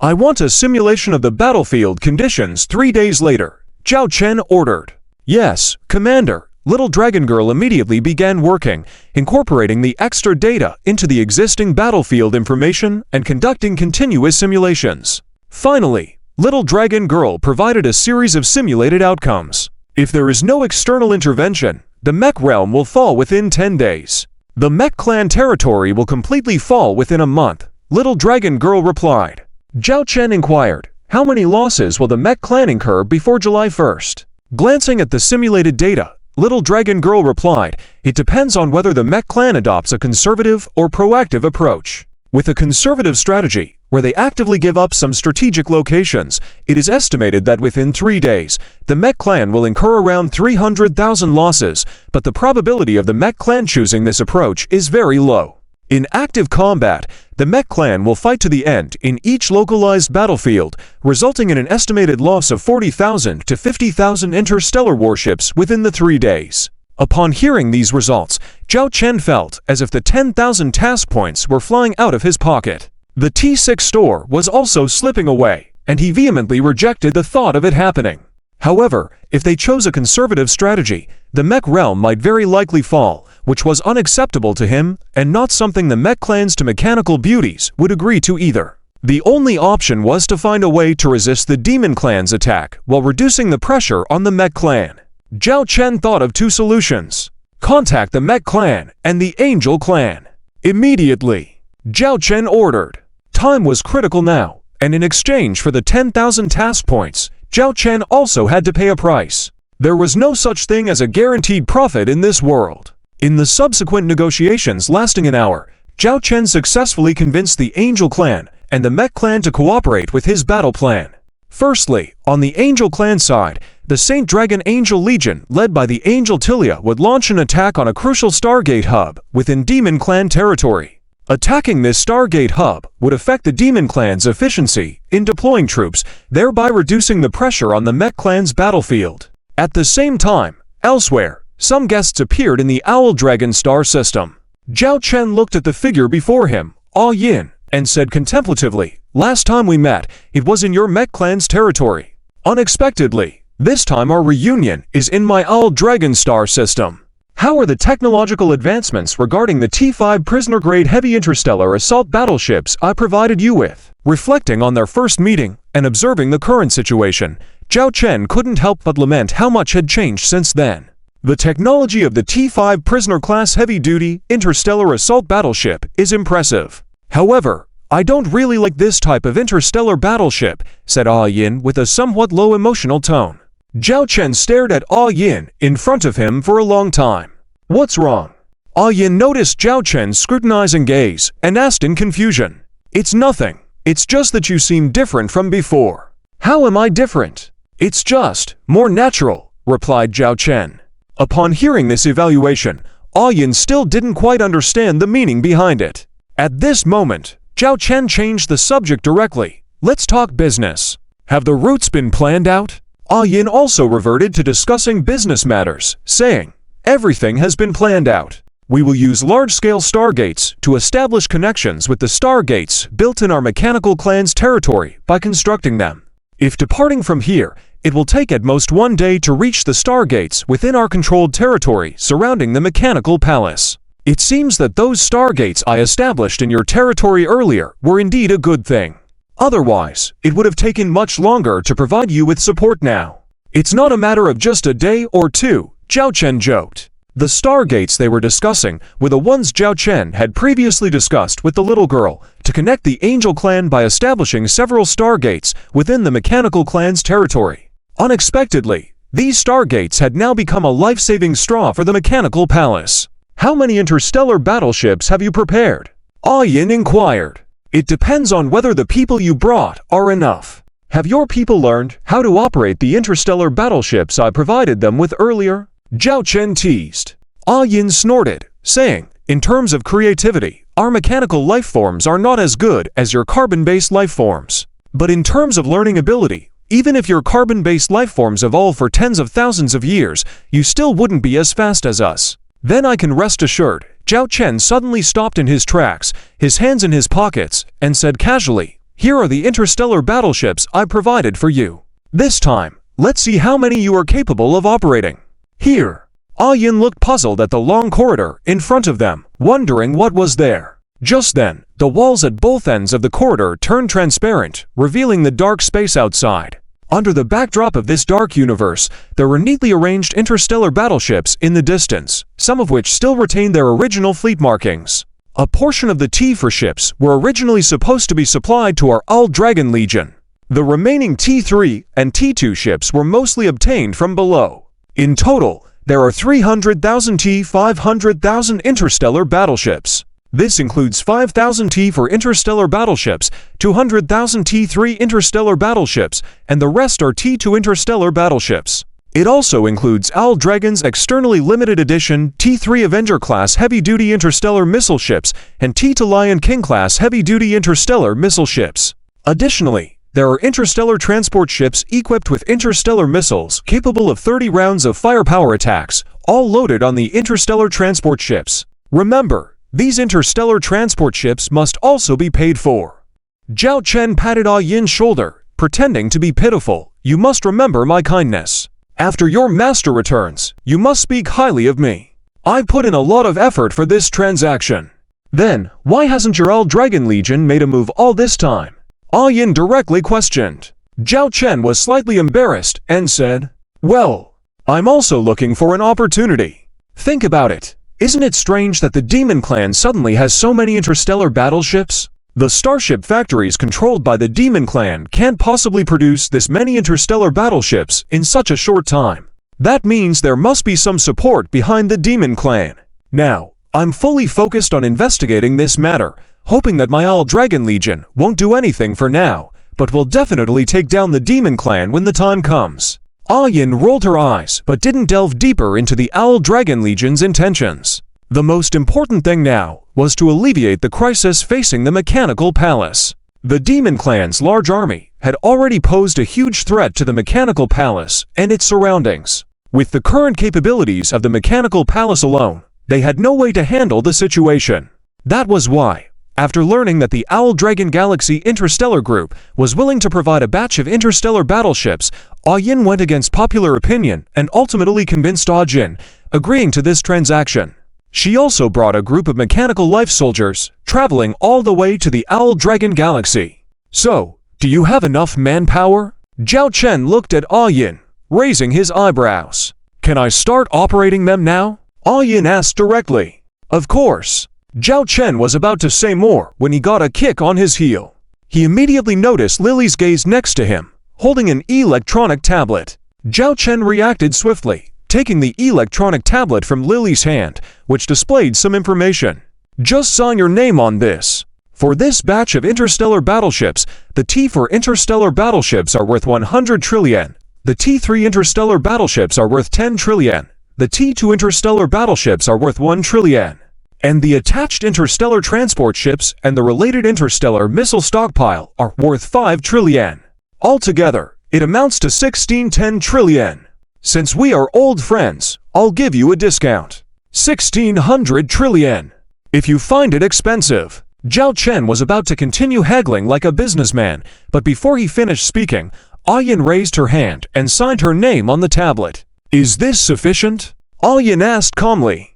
"I want a simulation of the battlefield conditions 3 days later," Zhao Chen ordered. "Yes, Commander." Little Dragon Girl immediately began working, incorporating the extra data into the existing battlefield information and conducting continuous simulations. Finally, Little Dragon Girl provided a series of simulated outcomes. If there is no external intervention, the mech realm will fall within 10 days. The mech clan territory will completely fall within a month, Little Dragon Girl replied. Zhao Chen inquired, how many losses will the mech clan incur before July 1st? Glancing at the simulated data, Little Dragon Girl replied, it depends on whether the mech clan adopts a conservative or proactive approach. With a conservative strategy, where they actively give up some strategic locations, it is estimated that within 3 days, the mech clan will incur around 300,000 losses, but the probability of the mech clan choosing this approach is very low. In active combat, the mech clan will fight to the end in each localized battlefield, resulting in an estimated loss of 40,000 to 50,000 interstellar warships within the 3 days. Upon hearing these results, Zhao Chen felt as if the 10,000 task points were flying out of his pocket. The T6 store was also slipping away, and he vehemently rejected the thought of it happening. However, if they chose a conservative strategy, the mech realm might very likely fall, which was unacceptable to him, and not something the mech clans to mechanical beauties would agree to either. The only option was to find a way to resist the demon clan's attack while reducing the pressure on the mech clan. Zhao Chen thought of 2 solutions. Contact the mech clan and the angel clan. Immediately, Zhao Chen ordered. Time was critical now, and in exchange for the 10,000 task points, Zhao Chen also had to pay a price. There was no such thing as a guaranteed profit in this world. In the subsequent negotiations lasting an hour, Zhao Chen successfully convinced the Angel Clan and the Mech Clan to cooperate with his battle plan. Firstly, on the Angel Clan side, the Saint Dragon Angel Legion led by the Angel Tilia would launch an attack on a crucial Stargate hub within Demon Clan territory. Attacking this Stargate hub would affect the Demon Clan's efficiency in deploying troops, thereby reducing the pressure on the Mech Clan's battlefield. At the same time, elsewhere, some guests appeared in the Owl Dragon star system. Zhao Chen looked at the figure before him, Ah Yin, and said contemplatively, last time we met, it was in your Mech Clan's territory. Unexpectedly, this time our reunion is in my Owl Dragon star system. How are the technological advancements regarding the T5 prisoner-grade heavy interstellar assault battleships I provided you with? Reflecting on their first meeting and observing the current situation, Zhao Chen couldn't help but lament how much had changed since then. The technology of the T5 prisoner-class heavy-duty interstellar assault battleship is impressive. However, I don't really like this type of interstellar battleship, said Ah Yin with a somewhat low emotional tone. Zhao Chen stared at Ah Yin in front of him for a long time. What's wrong? Ah Yin noticed Zhao Chen's scrutinizing gaze and asked in confusion. It's nothing. It's just that you seem different from before. How am I different? It's just more natural, replied Zhao Chen. Upon hearing this evaluation, Ah Yin still didn't quite understand the meaning behind it. At this moment, Zhao Chen changed the subject directly. Let's talk business. Have the routes been planned out? Ah Yin also reverted to discussing business matters, saying, everything has been planned out. We will use large-scale stargates to establish connections with the stargates built in our mechanical clan's territory by constructing them. If departing from here, it will take at most 1 day to reach the stargates within our controlled territory surrounding the mechanical palace. It seems that those stargates I established in your territory earlier were indeed a good thing. Otherwise, it would have taken much longer to provide you with support now. It's not a matter of just a day or 2, Zhao Chen joked. The stargates they were discussing were the ones Zhao Chen had previously discussed with the little girl to connect the Angel Clan by establishing several stargates within the mechanical clan's territory. Unexpectedly, these stargates had now become a life-saving straw for the mechanical palace. How many interstellar battleships have you prepared? Ah Yin inquired. It depends on whether the people you brought are enough. Have your people learned how to operate the interstellar battleships I provided them with earlier? Zhao Chen teased. Ah Yin snorted, saying, in terms of creativity, our mechanical life forms are not as good as your carbon-based life forms. But in terms of learning ability, even if your carbon-based life forms evolve for tens of thousands of years, you still wouldn't be as fast as us. Then I can rest assured. Zhao Chen suddenly stopped in his tracks, his hands in his pockets, and said casually, here are the interstellar battleships I provided for you. This time, let's see how many you are capable of operating. Here. Ah Yin looked puzzled at the long corridor in front of them, wondering what was there. Just then, the walls at both ends of the corridor turned transparent, revealing the dark space outside. Under the backdrop of this dark universe, there were neatly arranged interstellar battleships in the distance, some of which still retained their original fleet markings. A portion of the T4 ships were originally supposed to be supplied to our Owl Dragon Legion. The remaining T3 and T2 ships were mostly obtained from below. In total, there are 300,000 T500,000 interstellar battleships. This includes 5,000 T4 interstellar battleships, 200,000 T3 interstellar battleships, and the rest are T2 interstellar battleships. It also includes Owl Dragon's externally limited edition T3 Avenger-class heavy-duty interstellar missile ships and T2 Lion King-class heavy-duty interstellar missile ships. Additionally, there are interstellar transport ships equipped with interstellar missiles capable of 30 rounds of firepower attacks, all loaded on the interstellar transport ships. Remember, these interstellar transport ships must also be paid for. Zhao Chen patted Ah Yin's shoulder, pretending to be pitiful. You must remember my kindness. After your master returns, you must speak highly of me. I put in a lot of effort for this transaction. Then, why hasn't your Owl Dragon Legion made a move all this time? Ah Yin directly questioned. Zhao Chen was slightly embarrassed and said, well, I'm also looking for an opportunity. Think about it. Isn't it strange that the Demon Clan suddenly has so many interstellar battleships? The starship factories controlled by the Demon Clan can't possibly produce this many interstellar battleships in such a short time. That means there must be some support behind the Demon Clan. Now, I'm fully focused on investigating this matter, hoping that my Owl Dragon Legion won't do anything for now, but will definitely take down the Demon Clan when the time comes. Ah Yin rolled her eyes but didn't delve deeper into the Owl Dragon Legion's intentions. The most important thing now was to alleviate the crisis facing the Mechanical Palace. The Demon Clan's large army had already posed a huge threat to the Mechanical Palace and its surroundings. With the current capabilities of the Mechanical Palace alone, they had no way to handle the situation. That was why, after learning that the Owl Dragon Galaxy Interstellar Group was willing to provide a batch of interstellar battleships, Ah Yin went against popular opinion and ultimately convinced Ah Jin, agreeing to this transaction. She also brought a group of mechanical life soldiers, traveling all the way to the Owl Dragon Galaxy. So, do you have enough manpower? Zhao Chen looked at Ah Yin, raising his eyebrows. Can I start operating them now? Ah Yin asked directly. Of course. Zhao Chen was about to say more when he got a kick on his heel. He immediately noticed Lily's gaze next to him, holding an electronic tablet. Zhao Chen reacted swiftly, taking the electronic tablet from Lily's hand, which displayed some information. Just sign your name on this. For this batch of interstellar battleships, the T4 interstellar battleships are worth 100 trillion, the T3 interstellar battleships are worth 10 trillion, the T2 interstellar battleships are worth 1 trillion, and the attached interstellar transport ships and the related interstellar missile stockpile are worth 5 trillion. Altogether, it amounts to 1610 trillion. Since we are old friends, I'll give you a discount. 1600 trillion. If you find it expensive. Zhao Chen was about to continue haggling like a businessman, but before he finished speaking, Ah Yin raised her hand and signed her name on the tablet. Is this sufficient? Ah Yin asked calmly.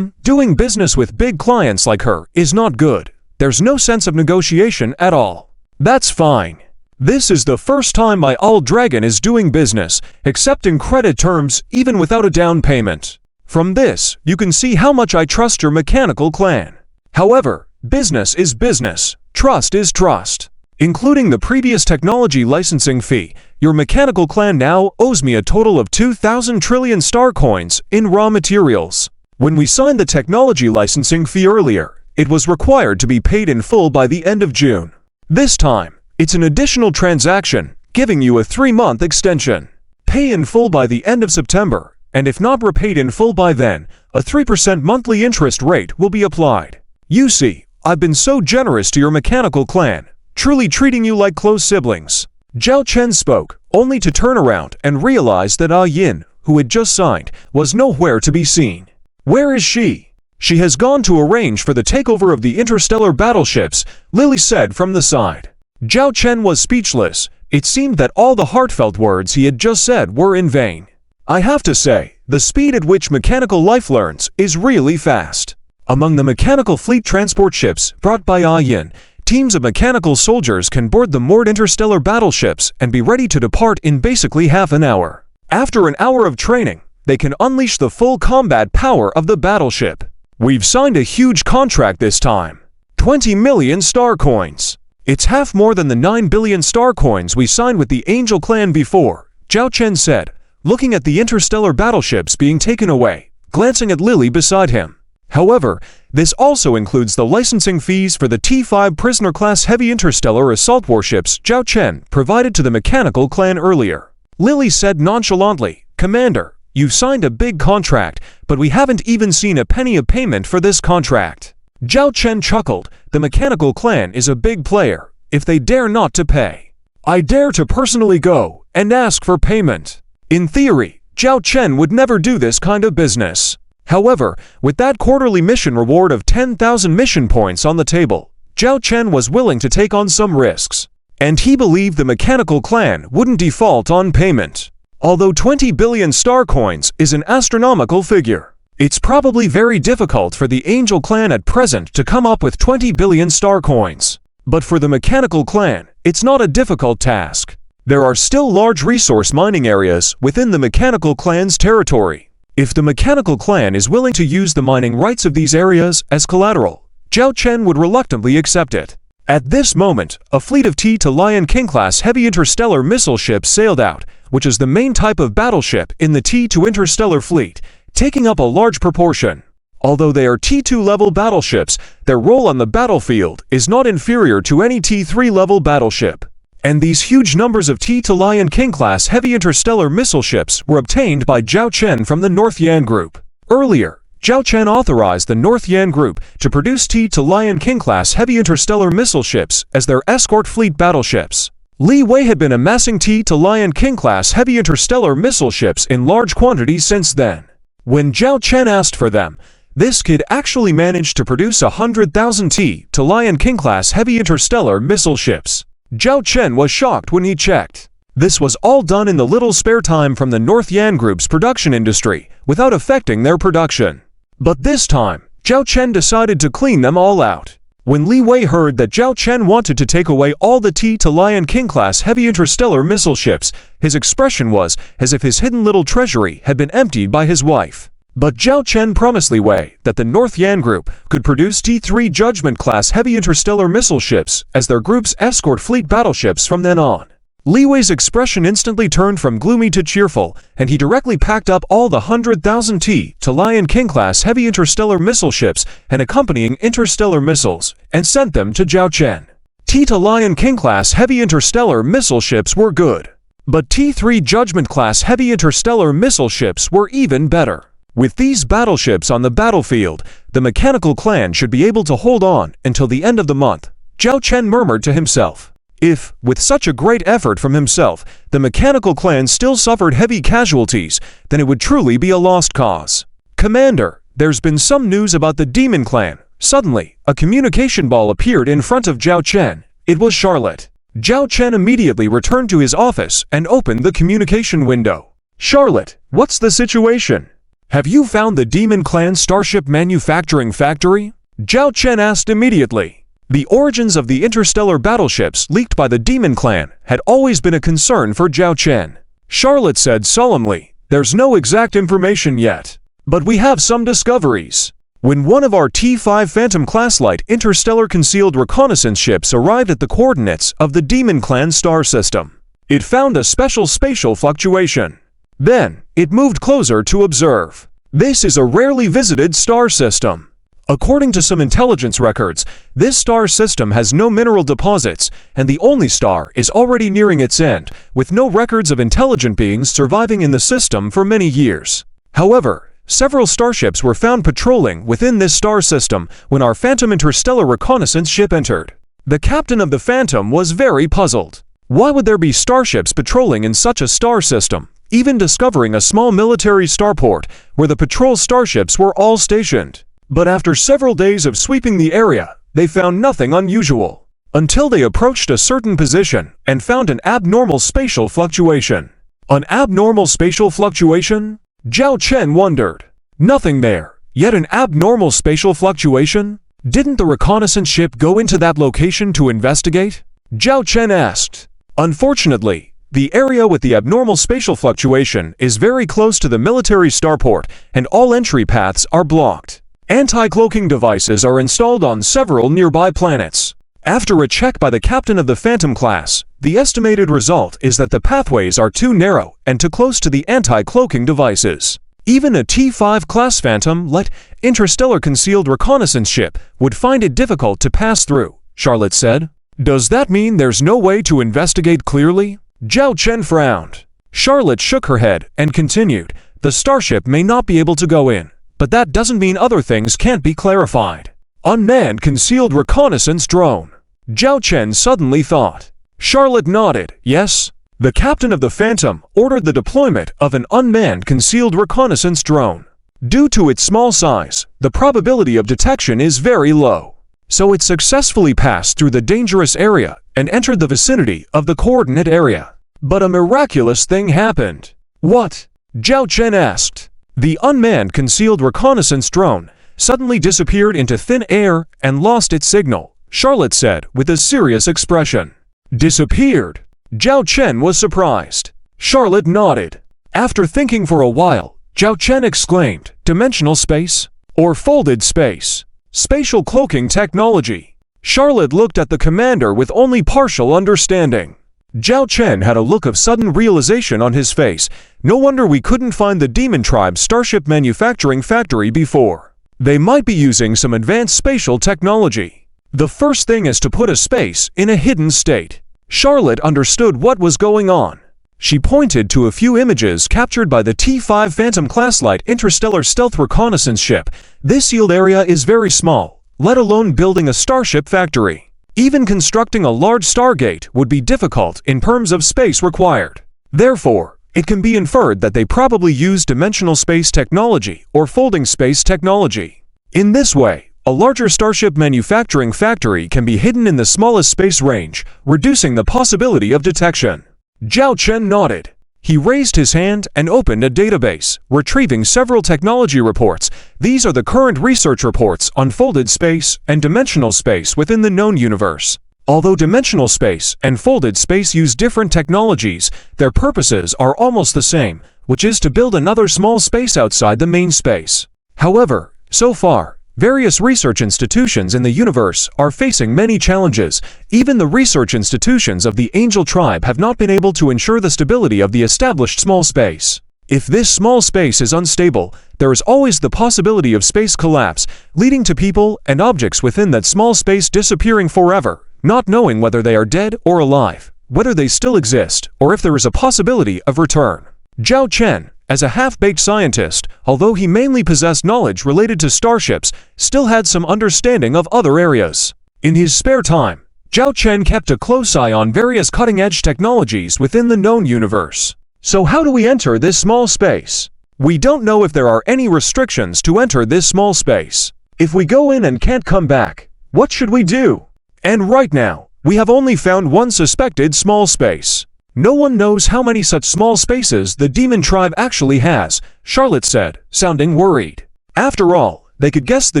Doing business with big clients like her is not good. There's no sense of negotiation at all. That's fine. This is the first time my Owl Dragon is doing business, accepting credit terms even without a down payment. From this, you can see how much I trust your mechanical clan. However, business is business, trust is trust. Including the previous technology licensing fee, your mechanical clan now owes me a total of 2,000 trillion star coins in raw materials. When we signed the technology licensing fee earlier, it was required to be paid in full by the end of June. This time, it's an additional transaction, giving you a 3-month extension. Pay in full by the end of September, and if not repaid in full by then, a 3% monthly interest rate will be applied. You see, I've been so generous to your mechanical clan, truly treating you like close siblings. Zhao Chen spoke, only to turn around and realize that Ah Yin, who had just signed, was nowhere to be seen. Where is she? She has gone to arrange for the takeover of the interstellar battleships, Lily said from the side. Zhao Chen was speechless. It seemed that all the heartfelt words he had just said were in vain. I have to say, the speed at which mechanical life learns is really fast. Among the mechanical fleet transport ships brought by Yin, teams of mechanical soldiers can board the moored interstellar battleships and be ready to depart in basically half an hour. After an hour of training, they can unleash the full combat power of the battleship. We've signed a huge contract this time. 20 million star coins. It's half more than the 9 billion star coins we signed with the Angel Clan before, Zhao Chen said, looking at the interstellar battleships being taken away, glancing at Lily beside him. However, this also includes the licensing fees for the T-5 prisoner-class heavy interstellar assault warships Zhao Chen provided to the mechanical clan earlier. Lily said nonchalantly, "Commander, you've signed a big contract, but we haven't even seen a penny of payment for this contract." Zhao Chen chuckled, "The mechanical clan is a big player. If they dare not to pay, I dare to personally go and ask for payment." In theory, Zhao Chen would never do this kind of business. However, with that quarterly mission reward of 10,000 mission points on the table, Zhao Chen was willing to take on some risks. And he believed the mechanical clan wouldn't default on payment. Although 20 billion star coins is an astronomical figure, it's probably very difficult for the Angel clan at present to come up with 20 billion star coins. But for the mechanical clan, it's not a difficult task. There are still large resource mining areas within the mechanical clan's territory. If the mechanical clan is willing to use the mining rights of these areas as collateral, Zhao Chen would reluctantly accept it. At this moment, a fleet of T-Lion King-class heavy interstellar missile ships sailed out, which is the main type of battleship in the T2 interstellar fleet, taking up a large proportion. Although they are T2 level battleships, their role on the battlefield is not inferior to any T3 level battleship. And these huge numbers of T-Lion King-class heavy interstellar missile ships were obtained by Zhao Chen from the North Yan Group. Earlier, Zhao Chen authorized the North Yan Group to produce T-Lion King-class heavy interstellar missile ships as their escort fleet battleships. Li Wei had been amassing T-Lion King-class heavy interstellar missile ships in large quantities since then. When Zhao Chen asked for them, this kid actually managed to produce 100,000 T-Lion King-class heavy interstellar missile ships. Zhao Chen was shocked when he checked. This was all done in the little spare time from the North Yan Group's production industry, without affecting their production. But this time, Zhao Chen decided to clean them all out. When Li Wei heard that Zhao Chen wanted to take away all the T-Lion King-class heavy interstellar missile ships, his expression was as if his hidden little treasury had been emptied by his wife. But Zhao Chen promised Li Wei that the North Yan Group could produce T3 Judgment-class heavy interstellar missile ships as their group's escort fleet battleships from then on. Li Wei's expression instantly turned from gloomy to cheerful, and he directly packed up all the 100,000 T-Lion King-class heavy interstellar missile ships and accompanying interstellar missiles, and sent them to Zhao Chen. T-Lion King-class heavy interstellar missile ships were good, but T3 Judgment-class heavy interstellar missile ships were even better. With these battleships on the battlefield, the mechanical clan should be able to hold on until the end of the month, Zhao Chen murmured to himself. If, with such a great effort from himself, the mechanical clan still suffered heavy casualties, then it would truly be a lost cause. "Commander, there's been some news about the Demon Clan." Suddenly, a communication ball appeared in front of Zhao Chen. It was Charlotte. Zhao Chen immediately returned to his office and opened the communication window. "Charlotte, what's the situation? Have you found the Demon Clan starship manufacturing factory?" Zhao Chen asked immediately. The origins of the interstellar battleships leaked by the Demon Clan had always been a concern for Zhao Chen. Charlotte said solemnly, "There's no exact information yet, but we have some discoveries. When one of our T-5 Phantom-class light interstellar concealed reconnaissance ships arrived at the coordinates of the Demon Clan star system, it found a special spatial fluctuation. Then, it moved closer to observe. This is a rarely visited star system. According to some intelligence records, this star system has no mineral deposits, and the only star is already nearing its end, with no records of intelligent beings surviving in the system for many years. However, several starships were found patrolling within this star system when our Phantom interstellar reconnaissance ship entered. The captain of the Phantom was very puzzled. Why would there be starships patrolling in such a star system, even discovering a small military starport where the patrol starships were all stationed? But after several days of sweeping the area, they found nothing unusual, until they approached a certain position and found an abnormal spatial fluctuation. An abnormal spatial fluctuation? Zhao Chen wondered. Nothing there, Yet an abnormal spatial fluctuation? Didn't the reconnaissance ship go into that location to investigate? Zhao Chen asked. Unfortunately, the area with the abnormal spatial fluctuation is very close to the military starport, and all entry paths are blocked. Anti-cloaking devices are installed on several nearby planets. After a check by the captain of the Phantom class, the estimated result is that the pathways are too narrow and too close to the anti-cloaking devices. Even a T5 class Phantom light interstellar concealed reconnaissance ship would find it difficult to pass through, Charlotte said. Does that mean there's no way to investigate clearly? Zhao Chen frowned. Charlotte shook her head and continued, the starship may not be able to go in, but that doesn't mean other things can't be clarified. Unmanned concealed reconnaissance drone. Zhao Chen suddenly thought. Charlotte nodded, yes. The captain of the Phantom ordered the deployment of an unmanned concealed reconnaissance drone. Due to its small size, the probability of detection is very low. So it successfully passed through the dangerous area and entered the vicinity of the coordinate area. But a miraculous thing happened. What? Zhao Chen asked. The unmanned concealed reconnaissance drone suddenly disappeared into thin air and lost its signal, Charlotte said with a serious expression. Disappeared? Zhao Chen was surprised. Charlotte nodded. After thinking for a while, Zhao Chen exclaimed, dimensional space? Or folded space? Spatial cloaking technology. Charlotte looked at the commander with only partial understanding. Zhao Chen had a look of sudden realization on his face. No wonder we couldn't find the Demon Tribe's starship manufacturing factory before. They might be using some advanced spatial technology. The first thing is to put a space in a hidden state. Charlotte understood what was going on. She pointed to a few images captured by the T5 Phantom class light interstellar stealth reconnaissance ship. This sealed area is very small, let alone building a starship factory. Even constructing a large stargate would be difficult in terms of space required. Therefore, it can be inferred that they probably use dimensional space technology or folding space technology. In this way, a larger starship manufacturing factory can be hidden in the smallest space range, reducing the possibility of detection. Zhao Chen nodded. He raised his hand and opened a database, retrieving several technology reports. These are the current research reports on folded space and dimensional space within the known universe. Although dimensional space and folded space use different technologies, their purposes are almost the same, which is to build another small space outside the main space. However, so far, various research institutions in the universe are facing many challenges. Even the research institutions of the Angel Tribe have not been able to ensure the stability of the established small space. If this small space is unstable, there is always the possibility of space collapse, leading to people and objects within that small space disappearing forever, not knowing whether they are dead or alive, whether they still exist, or if there is a possibility of return. Zhao Chen, as a half-baked scientist, although he mainly possessed knowledge related to starships, still had some understanding of other areas. In his spare time, Zhao Chen kept a close eye on various cutting-edge technologies within the known universe. So how do we enter this small space? We don't know if there are any restrictions to enter this small space. If we go in and can't come back, what should we do? And right now, we have only found one suspected small space. No one knows how many such small spaces the Demon Tribe actually has, Charlotte said, sounding worried. After all, they could guess the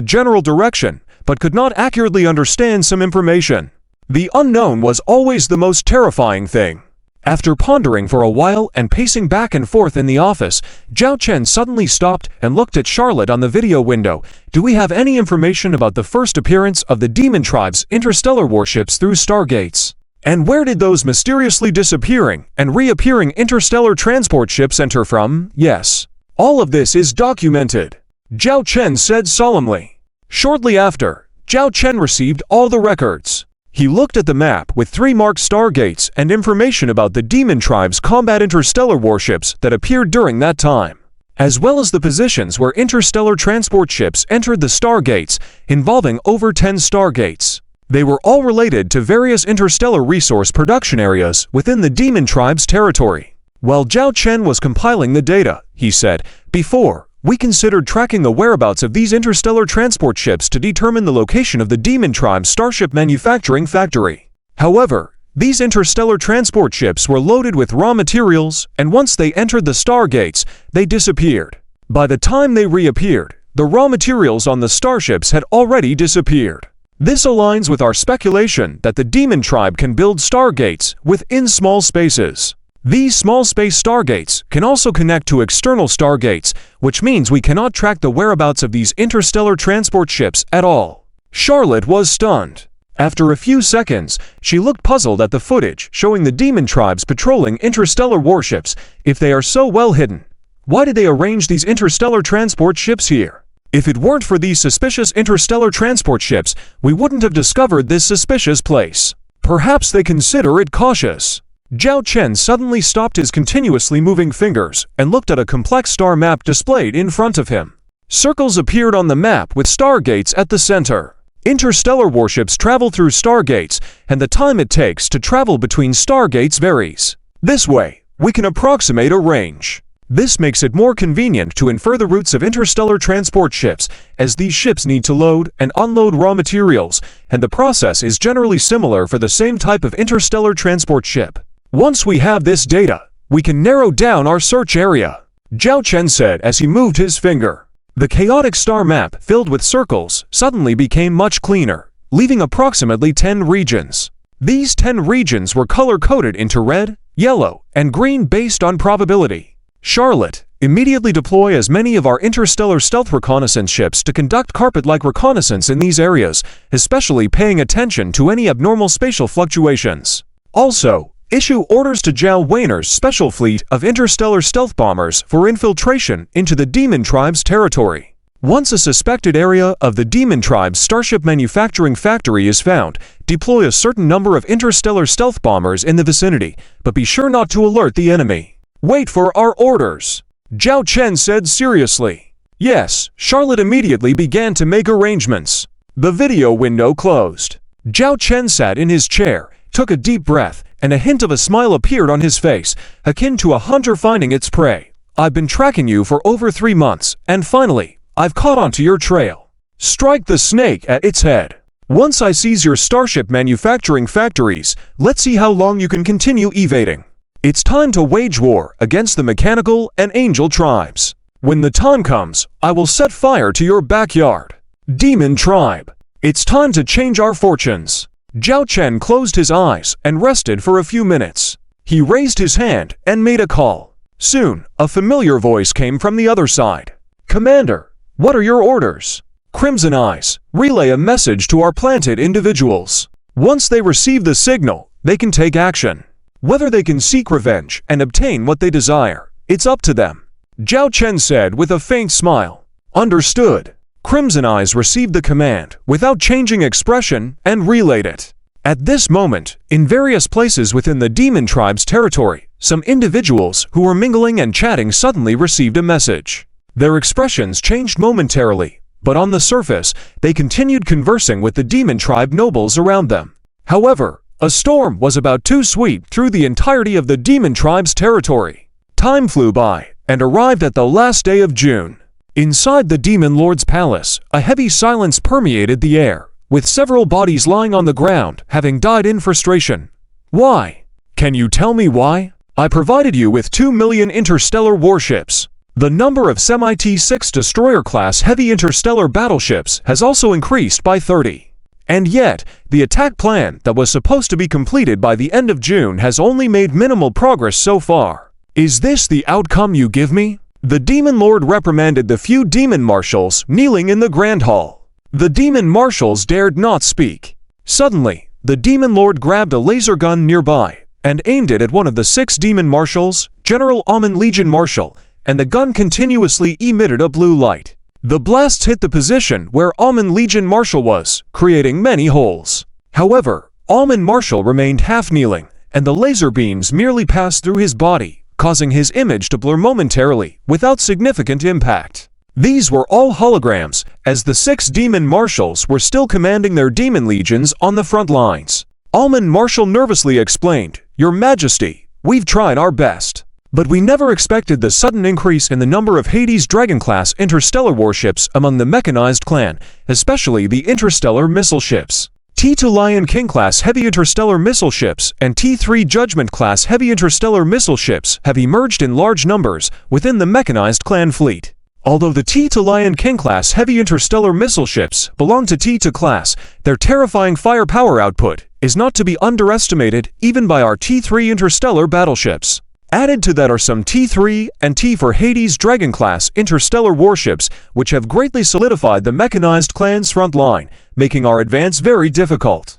general direction, but could not accurately understand some information. The unknown was always the most terrifying thing. After pondering for a while and pacing back and forth in the office, Zhao Chen suddenly stopped and looked at Charlotte on the video window. Do we have any information about the first appearance of the Demon Tribe's interstellar warships through stargates? And where did those mysteriously disappearing and reappearing interstellar transport ships enter from? Yes. All of this is documented, Zhao Chen said solemnly. Shortly after, Zhao Chen received all the records. He looked at the map with 3 marked stargates and information about the Demon Tribe's combat interstellar warships that appeared during that time, as well as the positions where interstellar transport ships entered the stargates, involving over 10 stargates. They were all related to various interstellar resource production areas within the Demon Tribe's territory. While Zhao Chen was compiling the data, he said, before, we considered tracking the whereabouts of these interstellar transport ships to determine the location of the Demon Tribe's starship manufacturing factory. However, these interstellar transport ships were loaded with raw materials, and once they entered the stargates, they disappeared. By the time they reappeared, the raw materials on the starships had already disappeared. This aligns with our speculation that the demon tribe can build stargates within small spaces. These small space stargates can also connect to external stargates, which means we cannot track the whereabouts of these interstellar transport ships at all. Charlotte was stunned. After a few seconds, she looked puzzled at the footage showing the demon tribes patrolling interstellar warships. If they are so well hidden, why did they arrange these interstellar transport ships here? If it weren't for these suspicious interstellar transport ships, we wouldn't have discovered this suspicious place. Perhaps they consider it cautious. Zhao Chen suddenly stopped his continuously moving fingers and looked at a complex star map displayed in front of him. Circles appeared on the map with stargates at the center. Interstellar warships travel through stargates, and the time it takes to travel between stargates varies. This way, we can approximate a range. This makes it more convenient to infer the routes of interstellar transport ships, as these ships need to load and unload raw materials, and the process is generally similar for the same type of interstellar transport ship. Once we have this data, we can narrow down our search area, Zhao Chen said as he moved his finger. The chaotic star map filled with circles suddenly became much cleaner, leaving approximately 10 regions. These 10 regions were color-coded into red, yellow, and green based on probability. Charlotte, immediately deploy as many of our interstellar stealth reconnaissance ships to conduct carpet-like reconnaissance in these areas, especially paying attention to any abnormal spatial fluctuations. Also, issue orders to Zhao Weiner's special fleet of interstellar stealth bombers for infiltration into the demon tribe's territory. Once a suspected area of the demon tribe's starship manufacturing factory is found, deploy a certain number of interstellar stealth bombers in the vicinity, but be sure not to alert the enemy. Wait for our orders, Zhao Chen said seriously. Yes, Charlotte immediately began to make arrangements. The video window closed. Zhao Chen sat in his chair, took a deep breath, and a hint of a smile appeared on his face, akin to a hunter finding its prey. I've been tracking you for over 3 months, and finally, I've caught onto your trail. Strike the snake at its head. Once I seize your starship manufacturing factories, let's see how long you can continue evading. It's time to wage war against the mechanical and angel tribes. When the time comes, I will set fire to your backyard. Demon tribe, it's time to change our fortunes. Zhao Chen closed his eyes and rested for a few minutes. He raised his hand and made a call. Soon, a familiar voice came from the other side. Commander, what are your orders? Crimson Eyes, relay a message to our planted individuals. Once they receive the signal, they can take action. Whether they can seek revenge and obtain what they desire, it's up to them, Zhao Chen said with a faint smile. Understood. Crimson Eyes received the command without changing expression and relayed it. At this moment, in various places within the demon tribe's territory, some individuals who were mingling and chatting suddenly received a message. Their expressions changed momentarily, but on the surface, they continued conversing with the demon tribe nobles around them. However, a storm was about to sweep through the entirety of the demon tribe's territory. Time flew by and arrived at the last day of June. Inside the Demon Lord's palace, a heavy silence permeated the air, with several bodies lying on the ground, having died in frustration. Why? Can you tell me why? I provided you with 2 million interstellar warships. The number of semi-T6 destroyer-class heavy interstellar battleships has also increased by 30. And yet, the attack plan that was supposed to be completed by the end of June has only made minimal progress so far. Is this the outcome you give me? The Demon Lord reprimanded the few demon marshals kneeling in the Grand Hall. The demon marshals dared not speak. Suddenly, the Demon Lord grabbed a laser gun nearby and aimed it at one of the 6 demon marshals, General Amen Legion Marshal, and the gun continuously emitted a blue light. The blasts hit the position where Amen Legion Marshal was, creating many holes. However, Amen Marshal remained half-kneeling, and the laser beams merely passed through his body, causing his image to blur momentarily without significant impact. These were all holograms, as the 6 demon marshals were still commanding their demon legions on the front lines. Amen Marshal nervously explained, Your Majesty, we've tried our best. But we never expected the sudden increase in the number of Hades Dragon-class interstellar warships among the mechanized clan, especially the interstellar missile ships. T2 Lion King-class heavy interstellar missile ships and T3 Judgment-class heavy interstellar missile ships have emerged in large numbers within the mechanized clan fleet. Although the T-2 Lion King-class heavy interstellar missile ships belong to T-2 class, their terrifying firepower output is not to be underestimated even by our T-3 interstellar battleships. Added to that are some T-3 and T-4 Hades Dragon-class interstellar warships which have greatly solidified the mechanized clan's front line, making our advance very difficult.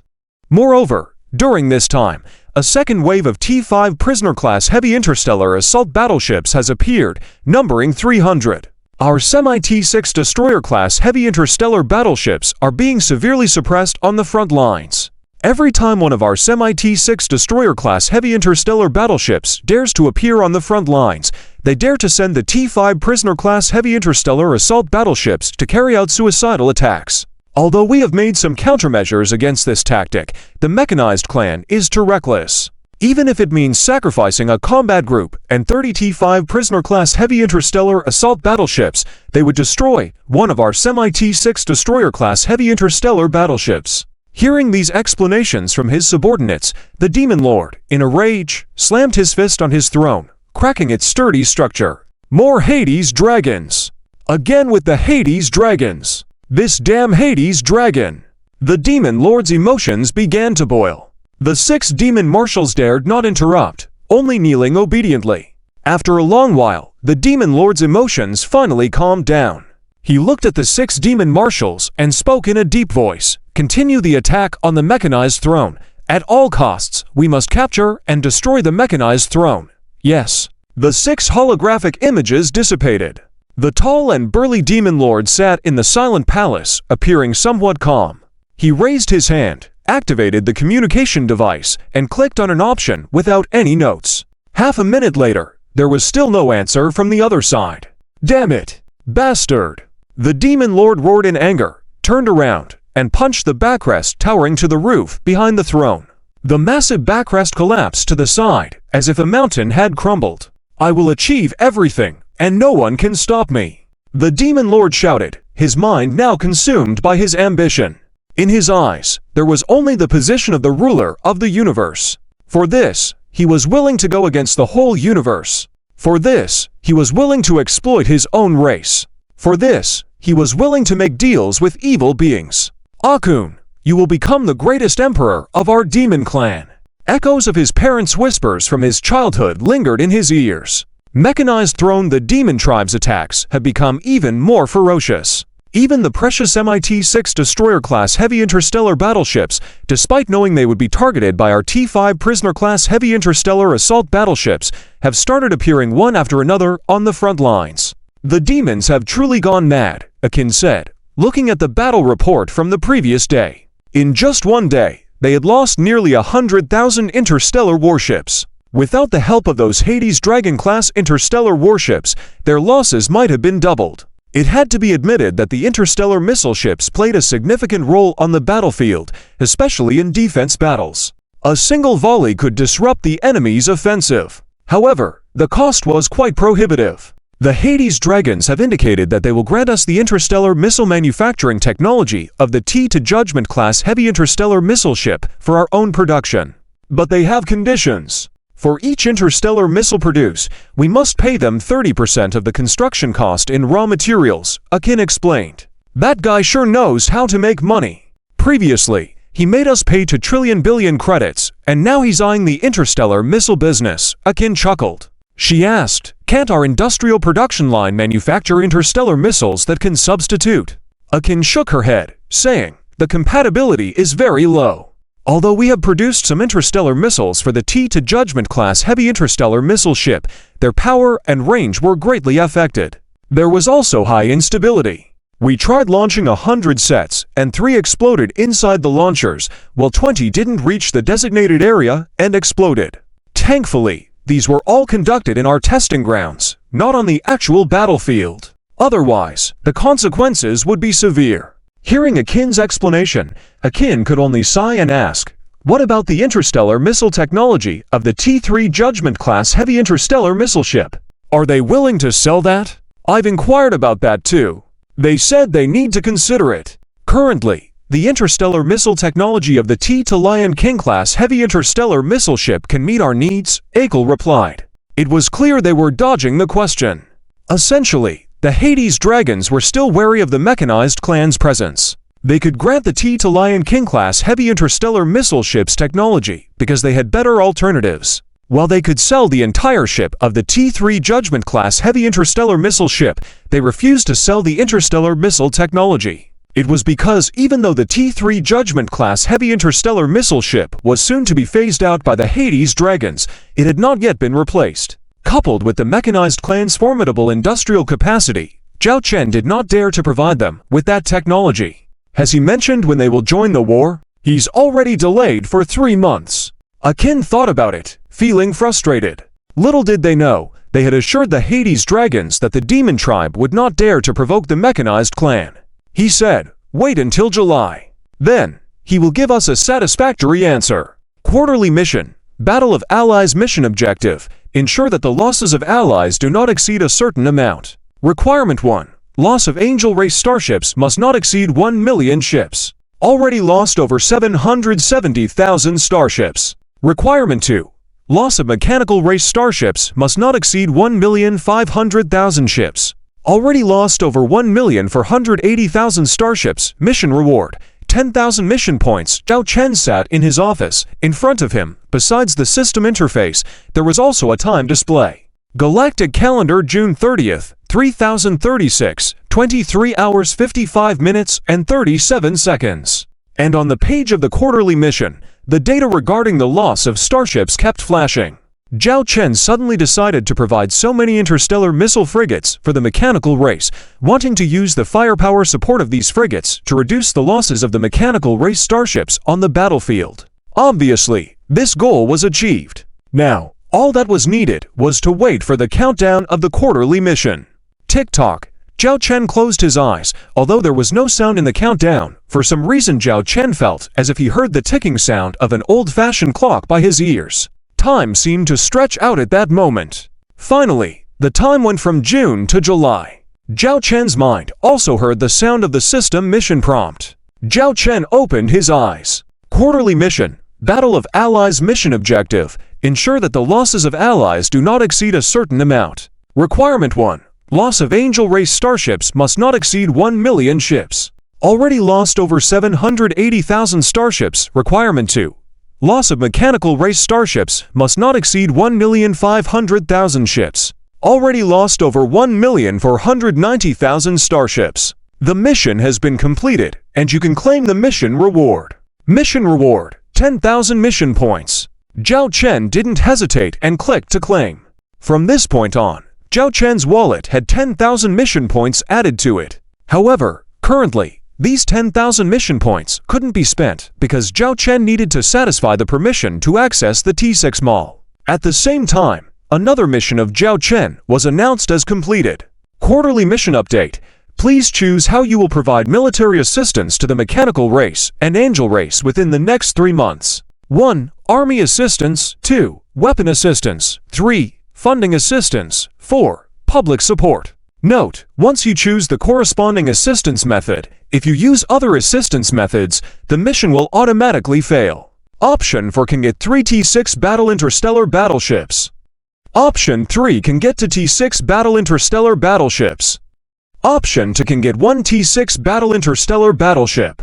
Moreover, during this time, a second wave of T-5 prisoner-class heavy interstellar assault battleships has appeared, numbering 300. Our semi-T-6 destroyer-class heavy interstellar battleships are being severely suppressed on the front lines. Every time one of our semi-T-6 destroyer-class heavy interstellar battleships dares to appear on the front lines, they dare to send the T-5 prisoner-class heavy interstellar assault battleships to carry out suicidal attacks. Although we have made some countermeasures against this tactic, the mechanized clan is too reckless. Even if it means sacrificing a combat group and 30 T-5 prisoner-class heavy interstellar assault battleships, they would destroy one of our semi-T-6 destroyer-class heavy interstellar battleships. Hearing these explanations from his subordinates, the Demon Lord, in a rage, slammed his fist on his throne, cracking its sturdy structure. More Hades dragons! Again with the Hades dragons! This damn Hades dragon! The Demon Lord's emotions began to boil. The 6 demon marshals dared not interrupt, only kneeling obediently. After a long while, the Demon Lord's emotions finally calmed down. He looked at the 6 demon marshals and spoke in a deep voice. Continue the attack on the mechanized throne. At all costs, we must capture and destroy the mechanized throne. Yes. The 6 holographic images dissipated. The tall and burly Demon Lord sat in the silent palace, appearing somewhat calm. He raised his hand, activated the communication device, and clicked on an option without any notes. Half a minute later, there was still no answer from the other side. Damn it! Bastard! The Demon Lord roared in anger, turned around, and punched the backrest towering to the roof behind the throne. The massive backrest collapsed to the side, as if a mountain had crumbled. I will achieve everything, and no one can stop me. The Demon Lord shouted, his mind now consumed by his ambition. In his eyes, there was only the position of the ruler of the universe. For this, he was willing to go against the whole universe. For this, he was willing to exploit his own race. For this, he was willing to make deals with evil beings. Akun, you will become the greatest emperor of our demon clan. Echoes of his parents' whispers from his childhood lingered in his ears. Mechanized throne, the demon tribe's attacks have become even more ferocious. Even the precious MIT-6 destroyer-class heavy interstellar battleships, despite knowing they would be targeted by our T-5 prisoner-class heavy interstellar assault battleships, have started appearing one after another on the front lines. The demons have truly gone mad, Akin said, looking at the battle report from the previous day. In just one day, they had lost nearly 100,000 interstellar warships. Without the help of those Hades Dragon-class interstellar warships, their losses might have been doubled. It had to be admitted that the interstellar missile ships played a significant role on the battlefield, especially in defense battles. A single volley could disrupt the enemy's offensive. However, the cost was quite prohibitive. The Hades Dragons have indicated that they will grant us the interstellar missile manufacturing technology of the T-2 Judgment-class heavy interstellar missile ship for our own production. But they have conditions. For each interstellar missile produced, we must pay them 30% of the construction cost in raw materials, Akin explained. That guy sure knows how to make money. Previously, he made us pay 2 trillion billion credits, and now he's eyeing the interstellar missile business, Akin chuckled. She asked, can't our industrial production line manufacture interstellar missiles that can substitute? Akin shook her head, saying, the compatibility is very low. Although we have produced some interstellar missiles for the T-2 Judgment-class heavy interstellar missile ship, their power and range were greatly affected. There was also high instability. We tried launching 100 sets, and 3 exploded inside the launchers, while 20 didn't reach the designated area and exploded. Thankfully, these were all conducted in our testing grounds, not on the actual battlefield. Otherwise, the consequences would be severe. Hearing Akin's explanation, Akin could only sigh and ask, what about the interstellar missile technology of the T-3 Judgment-class heavy interstellar missile ship? Are they willing to sell that? I've inquired about that too. They said they need to consider it. Currently, the interstellar missile technology of the T-2 Lion King-class heavy interstellar missile ship can meet our needs, Akel replied. It was clear they were dodging the question. Essentially, The Hades dragons were still wary of the mechanized clan's presence. They could grant the T to Lion King-class heavy interstellar missile ships technology because they had better alternatives. While they could sell the entire ship of the T3 Judgment-class heavy interstellar missile ship, they refused to sell the interstellar missile technology. It was because even though the T3 Judgment-class heavy interstellar missile ship was soon to be phased out by the Hades dragons, it had not yet been replaced. Coupled with the mechanized clan's formidable industrial capacity, Zhao Chen did not dare to provide them with that technology. Has he mentioned when they will join the war? He's already delayed for 3 months. Akin thought about it, feeling frustrated. Little did they know, they had assured the Hades dragons that the demon tribe would not dare to provoke the mechanized clan. He said, wait until July. Then, he will give us a satisfactory answer. Quarterly mission. Battle of Allies mission objective. Ensure that the losses of allies do not exceed a certain amount. Requirement 1. Loss of Angel Race starships must not exceed 1 million ships. Already lost over 770,000 starships. Requirement 2. Loss of Mechanical Race starships must not exceed 1,500,000 ships. Already lost over 1,480,000 starships. Mission reward. 10,000 mission points. Zhao Chen sat in his office. In front of him, besides the system interface, there was also a time display. Galactic calendar June 30th, 3036, 23 hours 55 minutes and 37 seconds. And on the page of the quarterly mission, the data regarding the loss of starships kept flashing. Zhao Chen suddenly decided to provide so many interstellar missile frigates for the mechanical race, wanting to use the firepower support of these frigates to reduce the losses of the mechanical race starships on the battlefield. Obviously, this goal was achieved. Now, all that was needed was to wait for the countdown of the quarterly mission. Tick-tock. Zhao Chen closed his eyes. Although there was no sound in the countdown, for some reason Zhao Chen felt as if he heard the ticking sound of an old-fashioned clock by his ears. Time seemed to stretch out at that moment. Finally, the time went from June to July. Zhao Chen's mind also heard the sound of the system mission prompt. Zhao Chen opened his eyes. Quarterly mission. Battle of Allies mission objective. Ensure that the losses of allies do not exceed a certain amount. Requirement 1. Loss of Angel Race starships must not exceed 1 million ships. Already lost over 780,000 starships. Requirement 2. Loss of Mechanical Race starships must not exceed 1,500,000 ships. Already lost over 1,490,000 starships. The mission has been completed, and you can claim the mission reward. Mission reward. 10,000 mission points. Zhao Chen didn't hesitate and clicked to claim. From this point on, Zhao Chen's wallet had 10,000 mission points added to it. However, currently, these 10,000 mission points couldn't be spent because Zhao Chen needed to satisfy the permission to access the T6 Mall. At the same time, another mission of Zhao Chen was announced as completed. Quarterly mission update. Please choose how you will provide military assistance to the mechanical race and angel race within the next 3 months. 1. Army assistance. 2. Weapon assistance. 3. Funding assistance. 4. Public support. Note, once you choose the corresponding assistance method, if you use other assistance methods, the mission will automatically fail. Option 4 can get 3 T6 battle interstellar battleships. Option 3 can get to T6 battle interstellar battleships. Option 2 can get 1 T6 battle interstellar battleship.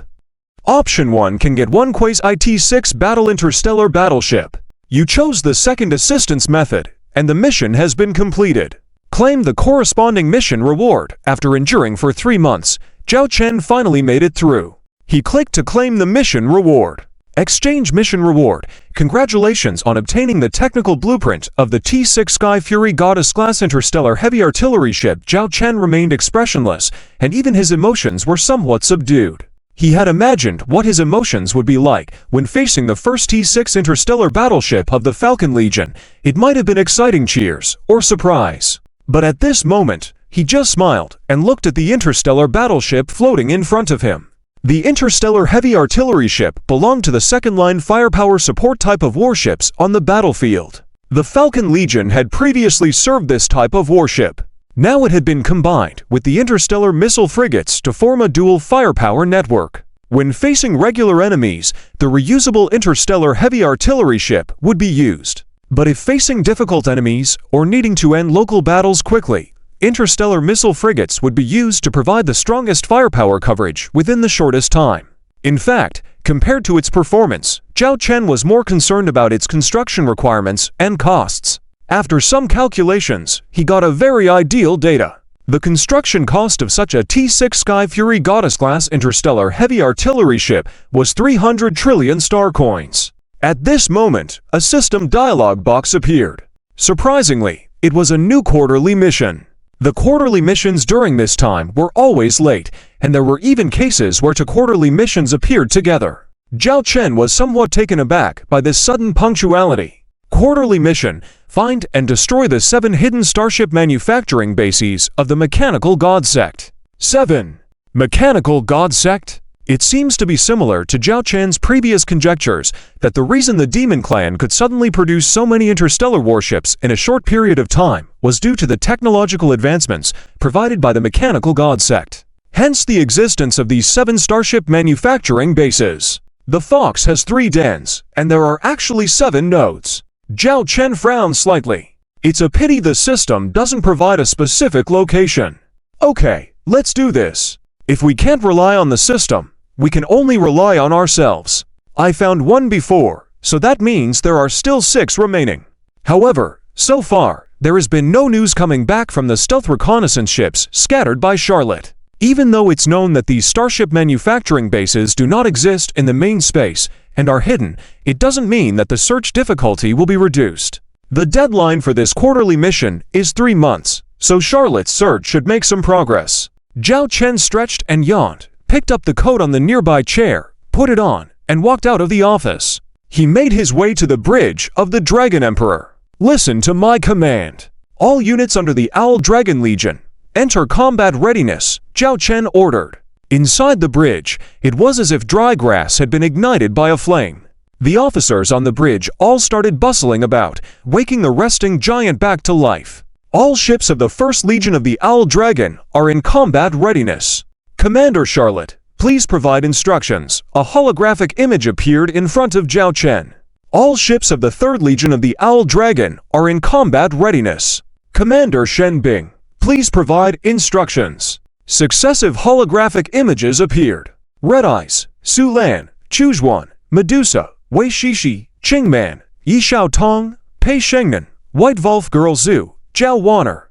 Option 1 can get 1 Quasi-T6 battle interstellar battleship. You chose the second assistance method, and the mission has been completed. Claim the corresponding mission reward. After enduring for 3 months, Zhao Chen finally made it through. He clicked to claim the mission reward. Exchange mission reward. Congratulations on obtaining the technical blueprint of the T6 Sky Fury Goddess-class interstellar heavy artillery ship. Zhao Chen remained expressionless, and even his emotions were somewhat subdued. He had imagined what his emotions would be like when facing the first T6 interstellar battleship of the Falcon Legion. It might have been exciting cheers or surprise. But at this moment, he just smiled and looked at the interstellar battleship floating in front of him. The interstellar heavy artillery ship belonged to the second-line firepower support type of warships on the battlefield. The Falcon Legion had previously served this type of warship. Now it had been combined with the interstellar missile frigates to form a dual firepower network. When facing regular enemies, the reusable interstellar heavy artillery ship would be used. But if facing difficult enemies or needing to end local battles quickly, interstellar missile frigates would be used to provide the strongest firepower coverage within the shortest time. In fact, compared to its performance, Zhao Chen was more concerned about its construction requirements and costs. After some calculations, he got a very ideal data. The construction cost of such a T-6 Sky Fury Goddess-class interstellar heavy artillery ship was 300 trillion star coins. At this moment, a system dialog box appeared. Surprisingly, it was a new quarterly mission. The quarterly missions during this time were always late, and there were even cases where two quarterly missions appeared together. Zhao Chen was somewhat taken aback by this sudden punctuality. Quarterly mission: find and destroy the 7 hidden starship manufacturing bases of the Mechanical God Sect. 7. Mechanical God Sect? It seems to be similar to Zhao Chen's previous conjectures that the reason the Demon Clan could suddenly produce so many interstellar warships in a short period of time was due to the technological advancements provided by the Mechanical God Sect. Hence the existence of these 7 starship manufacturing bases. The Fox has 3 dens, and there are actually 7 nodes. Zhao Chen frowned slightly. It's a pity the system doesn't provide a specific location. Okay, let's do this. If we can't rely on the system, we can only rely on ourselves. I found 1 before, so that means there are still 6 remaining. However, so far, there has been no news coming back from the stealth reconnaissance ships scattered by Charlotte. Even though it's known that these starship manufacturing bases do not exist in the main space and are hidden, it doesn't mean that the search difficulty will be reduced. The deadline for this quarterly mission is 3 months, so Charlotte's search should make some progress. Zhao Chen stretched and yawned, picked up the coat on the nearby chair, put it on, and walked out of the office. He made his way to the bridge of the Dragon Emperor. Listen to my command. All units under the Owl Dragon Legion, enter combat readiness, Zhao Chen ordered. Inside the bridge, it was as if dry grass had been ignited by a flame. The officers on the bridge all started bustling about, waking the resting giant back to life. All ships of the First Legion of the Owl Dragon are in combat readiness. Commander Charlotte, please provide instructions. A holographic image appeared in front of Zhao Chen. All ships of the Third Legion of the Owl Dragon are in combat readiness. Commander Shen Bing, please provide instructions. Successive holographic images appeared. Red Eyes, Su Lan, Chuzhuan, Medusa, Wei Shishi, Qingman, Yi Xiao Tong, Pei Shengnan, White Wolf Girl Zhu, Zhao Wanner,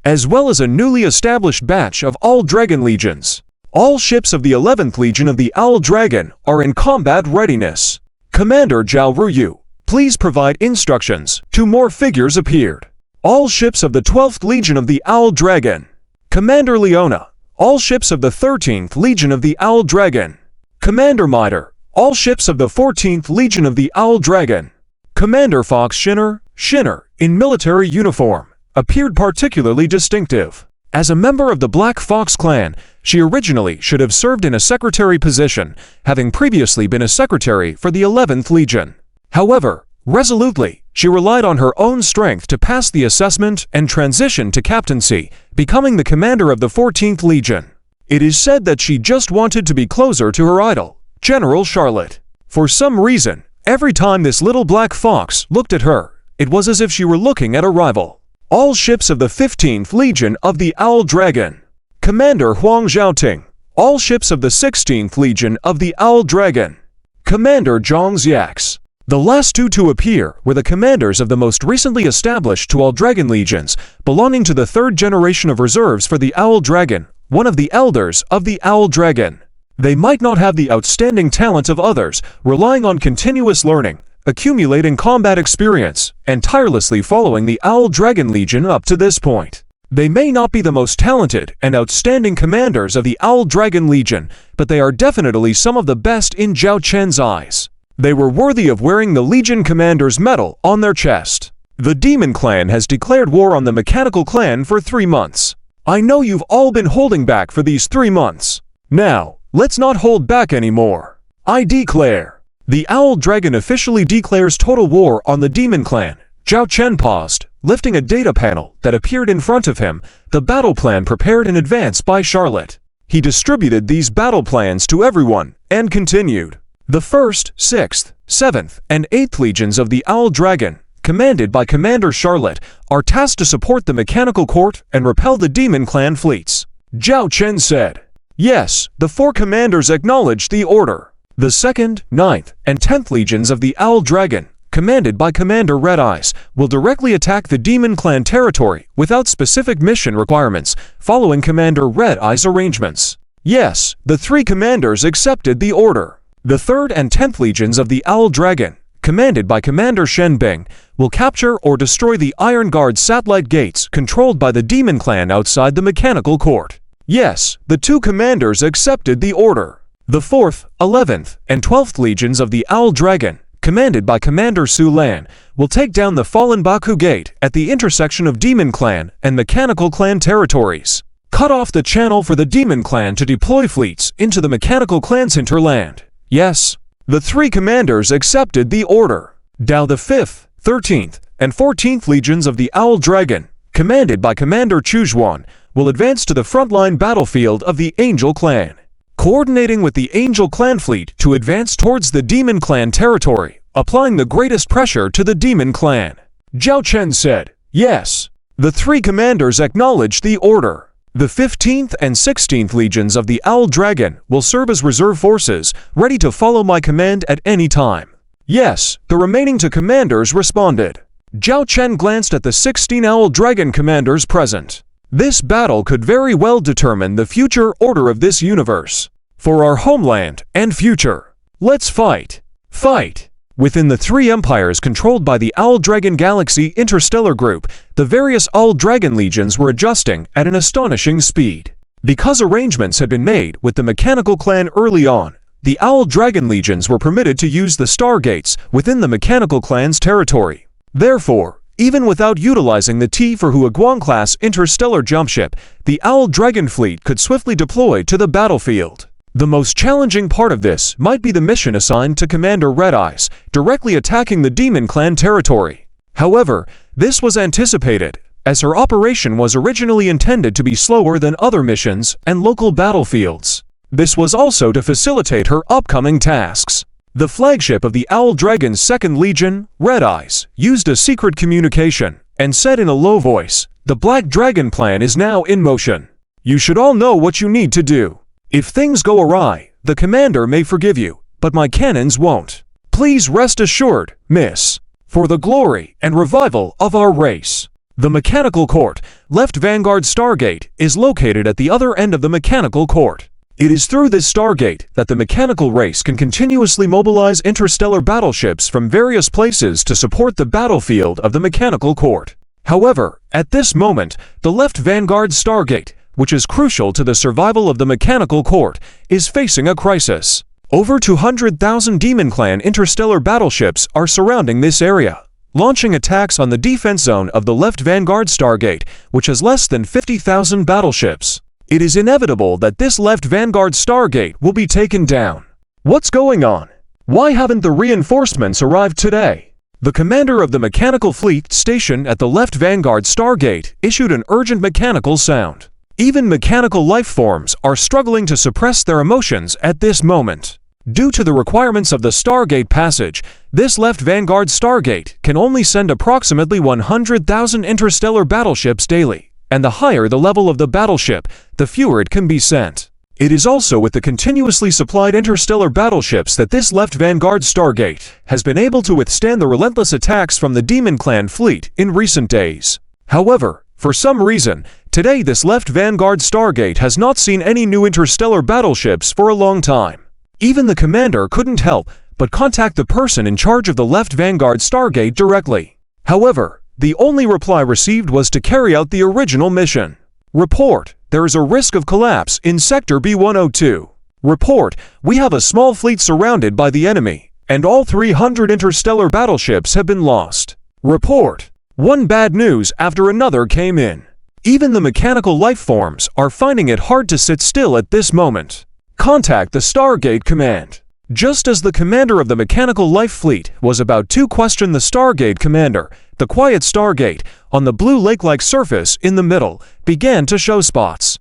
as well as a newly established batch of all Dragon Legions. All ships of the 11th Legion of the Owl Dragon are in combat readiness. Commander Zhao Ruyu, please provide instructions. 2 more figures appeared. All ships of the 12th Legion of the Owl Dragon. Commander Leona, all ships of the 13th Legion of the Owl Dragon. Commander Miter, all ships of the 14th Legion of the Owl Dragon. Commander Fox Shinner, in military uniform, appeared particularly distinctive. As a member of the Black Fox clan, she originally should have served in a secretary position, having previously been a secretary for the 11th Legion. However, resolutely, she relied on her own strength to pass the assessment and transition to captaincy, becoming the commander of the 14th Legion. It is said that she just wanted to be closer to her idol, General Charlotte. For some reason, every time this little black fox looked at her, it was as if she were looking at a rival. All ships of the 15th Legion of the Owl Dragon. Commander Huang Zhaoting, all ships of the 16th Legion of the Owl Dragon. Commander Zhang Xiax. The last 2 to appear were the commanders of the most recently established 2 Owl Dragon Legions, belonging to the 3rd generation of reserves for the Owl Dragon, one of the elders of the Owl Dragon. They might not have the outstanding talent of others, relying on continuous learning, accumulating combat experience, and tirelessly following the Owl Dragon Legion up to this point. They may not be the most talented and outstanding commanders of the Owl Dragon Legion, but they are definitely some of the best in Zhao Chen's eyes. They were worthy of wearing the Legion Commander's medal on their chest. The Demon Clan has declared war on the Mechanical Clan for 3 months. I know you've all been holding back for these 3 months. Now, let's not hold back anymore. I declare. The Owl Dragon officially declares total war on the Demon Clan. Zhao Chen paused, lifting a data panel that appeared in front of him, the battle plan prepared in advance by Charlotte. He distributed these battle plans to everyone, and continued. The 1st, 6th, 7th, and 8th Legions of the Owl Dragon, commanded by Commander Charlotte, are tasked to support the Mechanical Court and repel the Demon Clan fleets. Zhao Chen said. Yes, the 4 commanders acknowledged the order. The 2nd, 9th, and 10th Legions of the Owl Dragon, commanded by Commander Red Eyes, will directly attack the Demon Clan territory without specific mission requirements, following Commander Red Eyes' arrangements. Yes, the 3 commanders accepted the order. The 3rd and 10th Legions of the Owl Dragon, commanded by Commander Shen Bing, will capture or destroy the Iron Guard satellite gates controlled by the Demon Clan outside the Mechanical Court. Yes, the 2 commanders accepted the order. The 4th, 11th, and 12th Legions of the Owl Dragon, commanded by Commander Su Lan, will take down the Fallen Baku Gate at the intersection of Demon Clan and Mechanical Clan territories. Cut off the channel for the Demon Clan to deploy fleets into the Mechanical Clan's hinterland. Yes, the 3 commanders accepted the order. Now the 5th, 13th, and 14th Legions of the Owl Dragon, commanded by Commander Chu Zhuan, will advance to the frontline battlefield of the Angel Clan, coordinating with the Angel Clan fleet to advance towards the Demon Clan territory, applying the greatest pressure to the Demon Clan. Zhao Chen said. Yes. The 3 commanders acknowledged the order. The 15th and 16th Legions of the Owl Dragon will serve as reserve forces, ready to follow my command at any time. Yes, the remaining 2 commanders responded. Zhao Chen glanced at the 16 Owl Dragon commanders present. This battle could very well determine the future order of this universe. For our homeland and future. Let's fight. Fight! Within the 3 empires controlled by the Owl Dragon Galaxy Interstellar Group, the various Owl Dragon legions were adjusting at an astonishing speed. Because arrangements had been made with the Mechanical Clan early on, the Owl Dragon legions were permitted to use the Stargates within the Mechanical Clan's territory. Therefore, even without utilizing the T for Huaguang-class interstellar jumpship, the Owl Dragon fleet could swiftly deploy to the battlefield. The most challenging part of this might be the mission assigned to Commander Red Eyes, directly attacking the Demon Clan territory. However, this was anticipated, as her operation was originally intended to be slower than other missions and local battlefields. This was also to facilitate her upcoming tasks. The flagship of the Owl Dragon's 2nd Legion, Red Eyes, used a secret communication and said in a low voice, "The Black Dragon plan is now in motion. You should all know what you need to do. If things go awry, the commander may forgive you, but my cannons won't. Please rest assured, miss, for the glory and revival of our race." The Mechanical Court, Left Vanguard Stargate, is located at the other end of the Mechanical Court. It is through this Stargate that the mechanical race can continuously mobilize interstellar battleships from various places to support the battlefield of the Mechanical Court. However, at this moment, the Left Vanguard Stargate, which is crucial to the survival of the Mechanical Court, is facing a crisis. Over 200,000 Demon Clan interstellar battleships are surrounding this area, launching attacks on the defense zone of the Left Vanguard Stargate, which has less than 50,000 battleships. It is inevitable that this Left Vanguard Stargate will be taken down. What's going on? Why haven't the reinforcements arrived today? The commander of the mechanical fleet stationed at the Left Vanguard Stargate issued an urgent mechanical sound. Even mechanical life forms are struggling to suppress their emotions at this moment. Due to the requirements of the Stargate passage, this Left Vanguard Stargate can only send approximately 100,000 interstellar battleships daily, and the higher the level of the battleship, the fewer it can be sent. It is also with the continuously supplied interstellar battleships that this Left Vanguard Stargate has been able to withstand the relentless attacks from the Demon Clan fleet in recent days. However, for some reason, today this Left Vanguard Stargate has not seen any new interstellar battleships for a long time. Even the commander couldn't help but contact the person in charge of the Left Vanguard Stargate directly. However, the only reply received was to carry out the original mission. Report, there is a risk of collapse in Sector B-102. Report, we have a small fleet surrounded by the enemy, and all 300 interstellar battleships have been lost. Report, one bad news after another came in. Even the mechanical life forms are finding it hard to sit still at this moment. Contact the Stargate Command. Just as the commander of the mechanical life fleet was about to question the Stargate commander, the quiet Stargate, on the blue lake-like surface in the middle, began to show spots.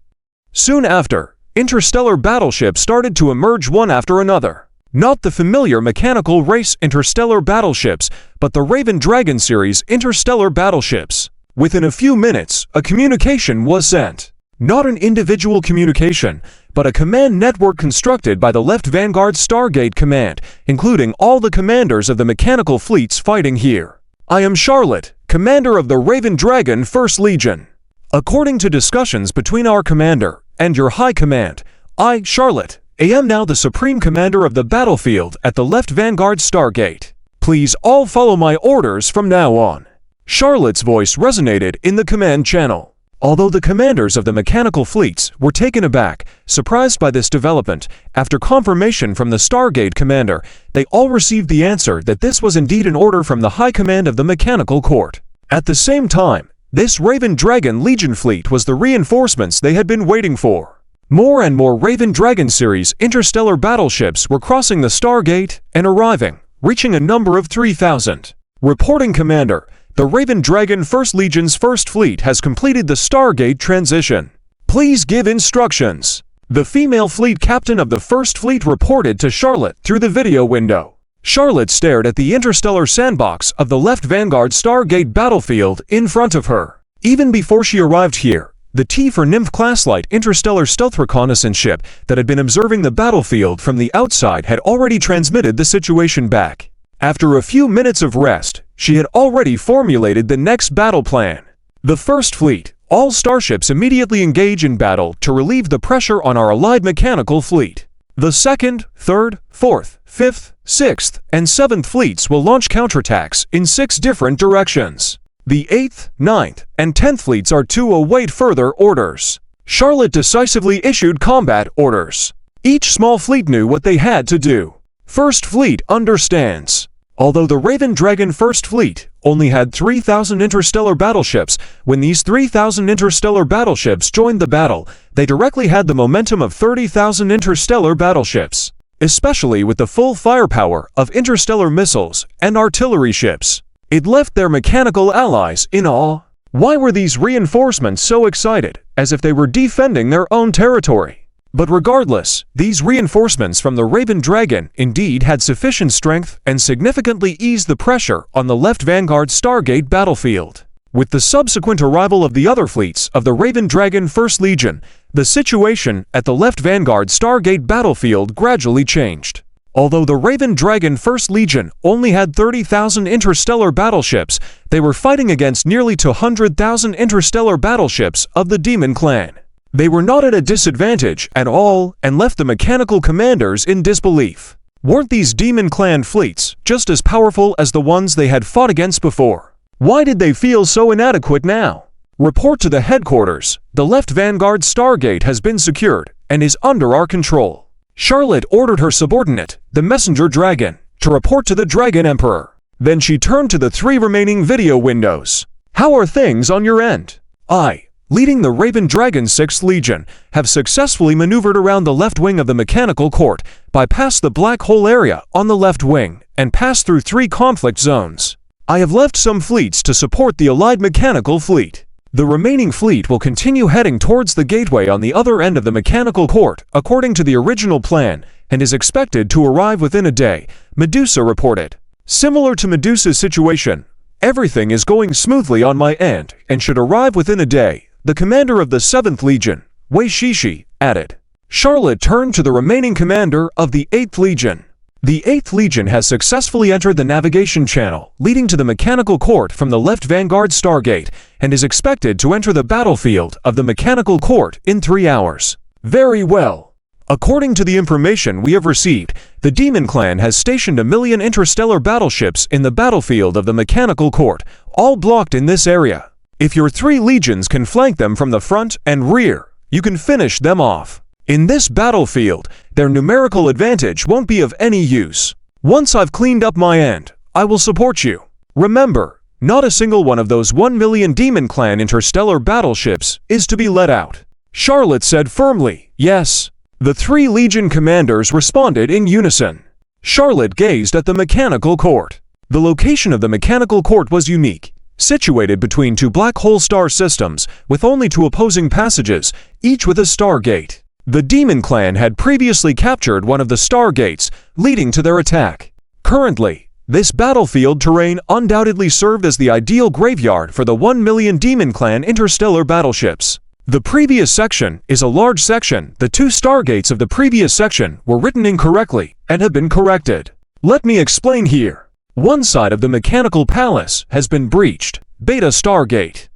Soon after, interstellar battleships started to emerge one after another. Not the familiar mechanical race interstellar battleships, but the Raven Dragon series interstellar battleships. Within a few minutes, a communication was sent. Not an individual communication, but a command network constructed by the Left Vanguard Stargate Command, including all the commanders of the mechanical fleets fighting here. I am Charlotte, commander of the Raven Dragon 1st Legion. According to discussions between our commander and your high command, I, Charlotte, am now the supreme commander of the battlefield at the Left Vanguard Stargate. Please all follow my orders from now on. Charlotte's voice resonated in the command channel. Although the commanders of the mechanical fleets were taken aback, surprised by this development, after confirmation from the Stargate commander, they all received the answer that this was indeed an order from the High Command of the Mechanical Court. At the same time, this Raven Dragon Legion fleet was the reinforcements they had been waiting for. More and more Raven Dragon series interstellar battleships were crossing the Stargate and arriving, reaching a number of 3,000. Reporting Commander, the Raven Dragon 1st Legion's 1st Fleet has completed the Stargate transition. Please give instructions. The female fleet captain of the 1st Fleet reported to Charlotte through the video window. Charlotte stared at the interstellar sandbox of the Left Vanguard Stargate battlefield in front of her. Even before she arrived here, the T for Nymph class light interstellar stealth reconnaissance ship that had been observing the battlefield from the outside had already transmitted the situation back. After a few minutes of rest, she had already formulated the next battle plan. The 1st Fleet, all starships immediately engage in battle to relieve the pressure on our allied mechanical fleet. The 2nd, 3rd, 4th, 5th, 6th, and 7th fleets will launch counterattacks in 6 different directions. The 8th, 9th, and 10th fleets are to await further orders. Charlotte decisively issued combat orders. Each small fleet knew what they had to do. 1st Fleet understands. Although the Raven Dragon 1st Fleet only had 3,000 interstellar battleships, when these 3,000 interstellar battleships joined the battle, they directly had the momentum of 30,000 interstellar battleships, especially with the full firepower of interstellar missiles and artillery ships. It left their mechanical allies in awe. Why were these reinforcements so excited, as if they were defending their own territory? But regardless, these reinforcements from the Raven Dragon indeed had sufficient strength and significantly eased the pressure on the Left Vanguard Stargate battlefield. With the subsequent arrival of the other fleets of the Raven Dragon 1st Legion, the situation at the Left Vanguard Stargate battlefield gradually changed. Although the Raven Dragon 1st Legion only had 30,000 interstellar battleships, they were fighting against nearly 200,000 interstellar battleships of the Demon Clan. They were not at a disadvantage at all and left the mechanical commanders in disbelief. Weren't these Demon Clan fleets just as powerful as the ones they had fought against before? Why did they feel so inadequate now? Report to the headquarters. The Left Vanguard Stargate has been secured and is under our control. Charlotte ordered her subordinate, the Messenger Dragon, to report to the Dragon Emperor. Then she turned to the 3 remaining video windows. How are things on your end? I, leading the Raven Dragon 6th Legion, have successfully maneuvered around the left wing of the Mechanical Court, bypassed the black hole area on the left wing, and passed through 3 conflict zones. I have left some fleets to support the Allied Mechanical Fleet. The remaining fleet will continue heading towards the gateway on the other end of the Mechanical Court, according to the original plan, and is expected to arrive within a day, Medusa reported. Similar to Medusa's situation, everything is going smoothly on my end and should arrive within a day, the commander of the 7th Legion, Wei Shishi, added. Charlotte turned to the remaining commander of the 8th Legion. The 8th Legion has successfully entered the navigation channel leading to the Mechanical Court from the Left Vanguard Stargate and is expected to enter the battlefield of the Mechanical Court in 3 hours. Very well. According to the information we have received, the Demon Clan has stationed 1 million interstellar battleships in the battlefield of the Mechanical Court, all blocked in this area. If your 3 legions can flank them from the front and rear, you can finish them off. In this battlefield, their numerical advantage won't be of any use. Once I've cleaned up my end, I will support you. Remember, not a single one of those 1 million Demon Clan interstellar battleships is to be let out. Charlotte said firmly, yes. The 3 Legion commanders responded in unison. Charlotte gazed at the Mechanical Court. The location of the Mechanical Court was unique, situated between 2 black hole star systems with only 2 opposing passages, each with a stargate. The Demon Clan had previously captured one of the stargates, leading to their attack. Currently, this battlefield terrain undoubtedly served as the ideal graveyard for the 1 million Demon Clan interstellar battleships. The previous section is a large section. The 2 stargates of the previous section were written incorrectly and have been corrected. Let me explain here. One side of the mechanical palace has been breached, Beta Stargate.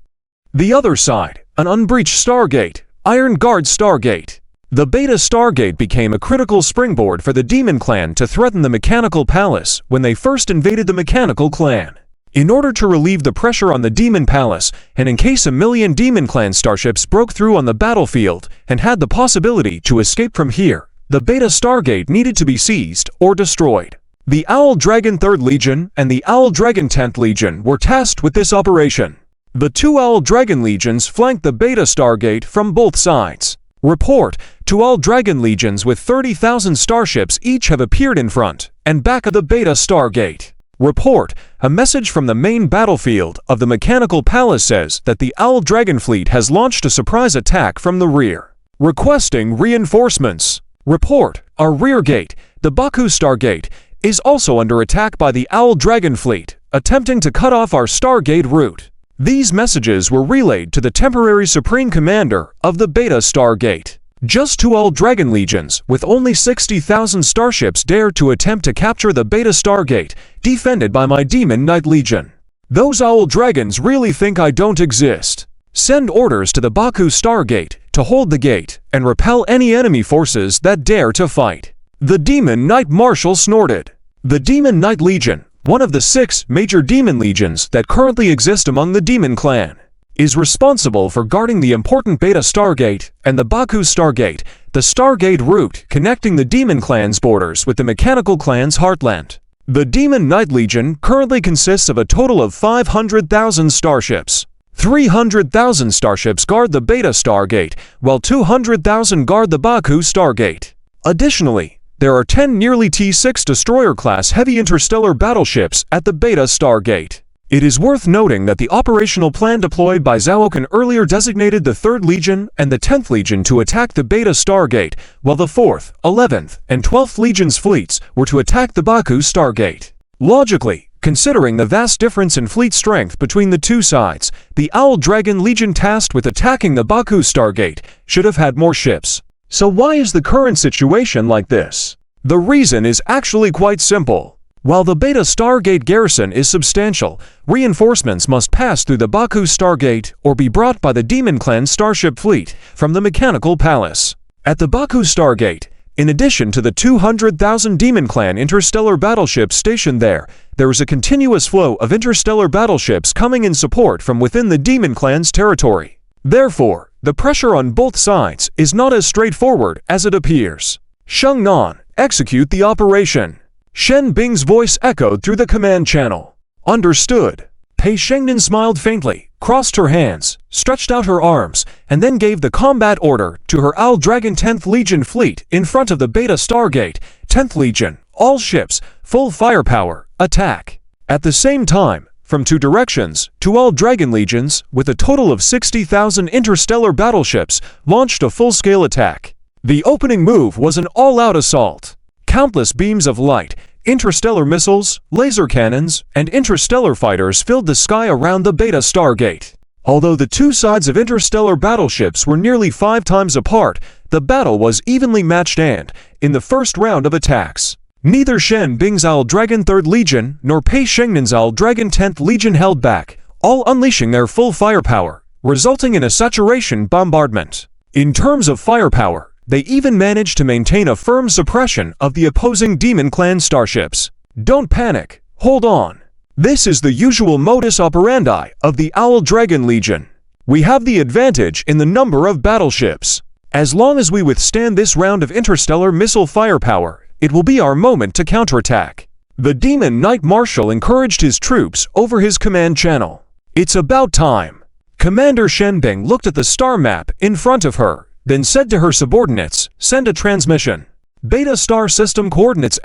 The other side, an unbreached stargate, Iron Guard Stargate. The Beta Stargate became a critical springboard for the Demon Clan to threaten the Mechanical Palace when they first invaded the Mechanical Clan. In order to relieve the pressure on the Demon Palace, and in case 1 million Demon Clan starships broke through on the battlefield and had the possibility to escape from here, the Beta Stargate needed to be seized or destroyed. The Owl Dragon 3rd Legion and the Owl Dragon 10th Legion were tasked with this operation. The 2 Owl Dragon Legions flanked the Beta Stargate from both sides. Report: 2 Owl Dragon Legions with 30,000 starships each have appeared in front and back of the Beta Stargate. Report: a message from the main battlefield of the Mechanical Palace says that the Owl Dragon Fleet has launched a surprise attack from the rear, requesting reinforcements. Report: our rear gate, the Baku Stargate, is also under attack by the Owl Dragon Fleet, attempting to cut off our Stargate route. These messages were relayed to the temporary Supreme Commander of the Beta Stargate. Just 2 Owl Dragon Legions with only 60,000 starships dared to attempt to capture the Beta Stargate, defended by my Demon Knight Legion. Those Owl Dragons really think I don't exist. Send orders to the Baku Stargate to hold the gate and repel any enemy forces that dare to fight. The Demon Knight Marshal snorted. The Demon Knight Legion, one of the 6 major demon legions that currently exist among the Demon Clan, is responsible for guarding the important Beta Stargate and the Baku Stargate, the Stargate route connecting the Demon Clan's borders with the Mechanical Clan's heartland. The Demon Knight Legion currently consists of a total of 500,000 starships. 300,000 starships guard the Beta Stargate, while 200,000 guard the Baku Stargate. Additionally, there are 10 nearly T-6 destroyer-class heavy interstellar battleships at the Beta Stargate. It is worth noting that the operational plan deployed by Zawokan earlier designated the 3rd Legion and the 10th Legion to attack the Beta Stargate, while the 4th, 11th, and 12th Legion's fleets were to attack the Baku Stargate. Logically, considering the vast difference in fleet strength between the 2 sides, the Owl Dragon Legion tasked with attacking the Baku Stargate should have had more ships. So why is the current situation like this? The reason is actually quite simple. While the Beta Stargate garrison is substantial, reinforcements must pass through the Baku Stargate or be brought by the Demon Clan starship fleet from the Mechanical Palace. At the Baku Stargate, in addition to the 200,000 Demon Clan interstellar battleships stationed there is a continuous flow of interstellar battleships coming in support from within the Demon Clan's territory. Therefore, the pressure on both sides is not as straightforward as it appears. Sheng Nan, execute the operation. Shen Bing's voice echoed through the command channel. Understood. Pei Shengnan smiled faintly, crossed her hands, stretched out her arms, and then gave the combat order to her Owl Dragon 10th Legion fleet in front of the Beta Stargate. 10th Legion, all ships, full firepower, attack. At the same time, from 2 directions, 2 Owl Dragon Legions, with a total of 60,000 interstellar battleships, launched a full-scale attack. The opening move was an all-out assault. Countless beams of light, interstellar missiles, laser cannons, and interstellar fighters filled the sky around the Beta Stargate. Although the 2 sides of interstellar battleships were nearly 5 times apart, the battle was evenly matched and, in the first round of attacks, neither Shen Bing's Owl Dragon 3rd Legion nor Pei Shengnan's Owl Dragon 10th Legion held back, all unleashing their full firepower, resulting in a saturation bombardment. In terms of firepower, they even managed to maintain a firm suppression of the opposing Demon Clan starships. Don't panic, hold on. This is the usual modus operandi of the Owl Dragon Legion. We have the advantage in the number of battleships. As long as we withstand this round of interstellar missile firepower, it will be our moment to counterattack. The Demon Knight Marshal encouraged his troops over his command channel. It's about time. Commander Shen Bing looked at the star map in front of her, then said to her subordinates, send a transmission. Beta Star System Coordinates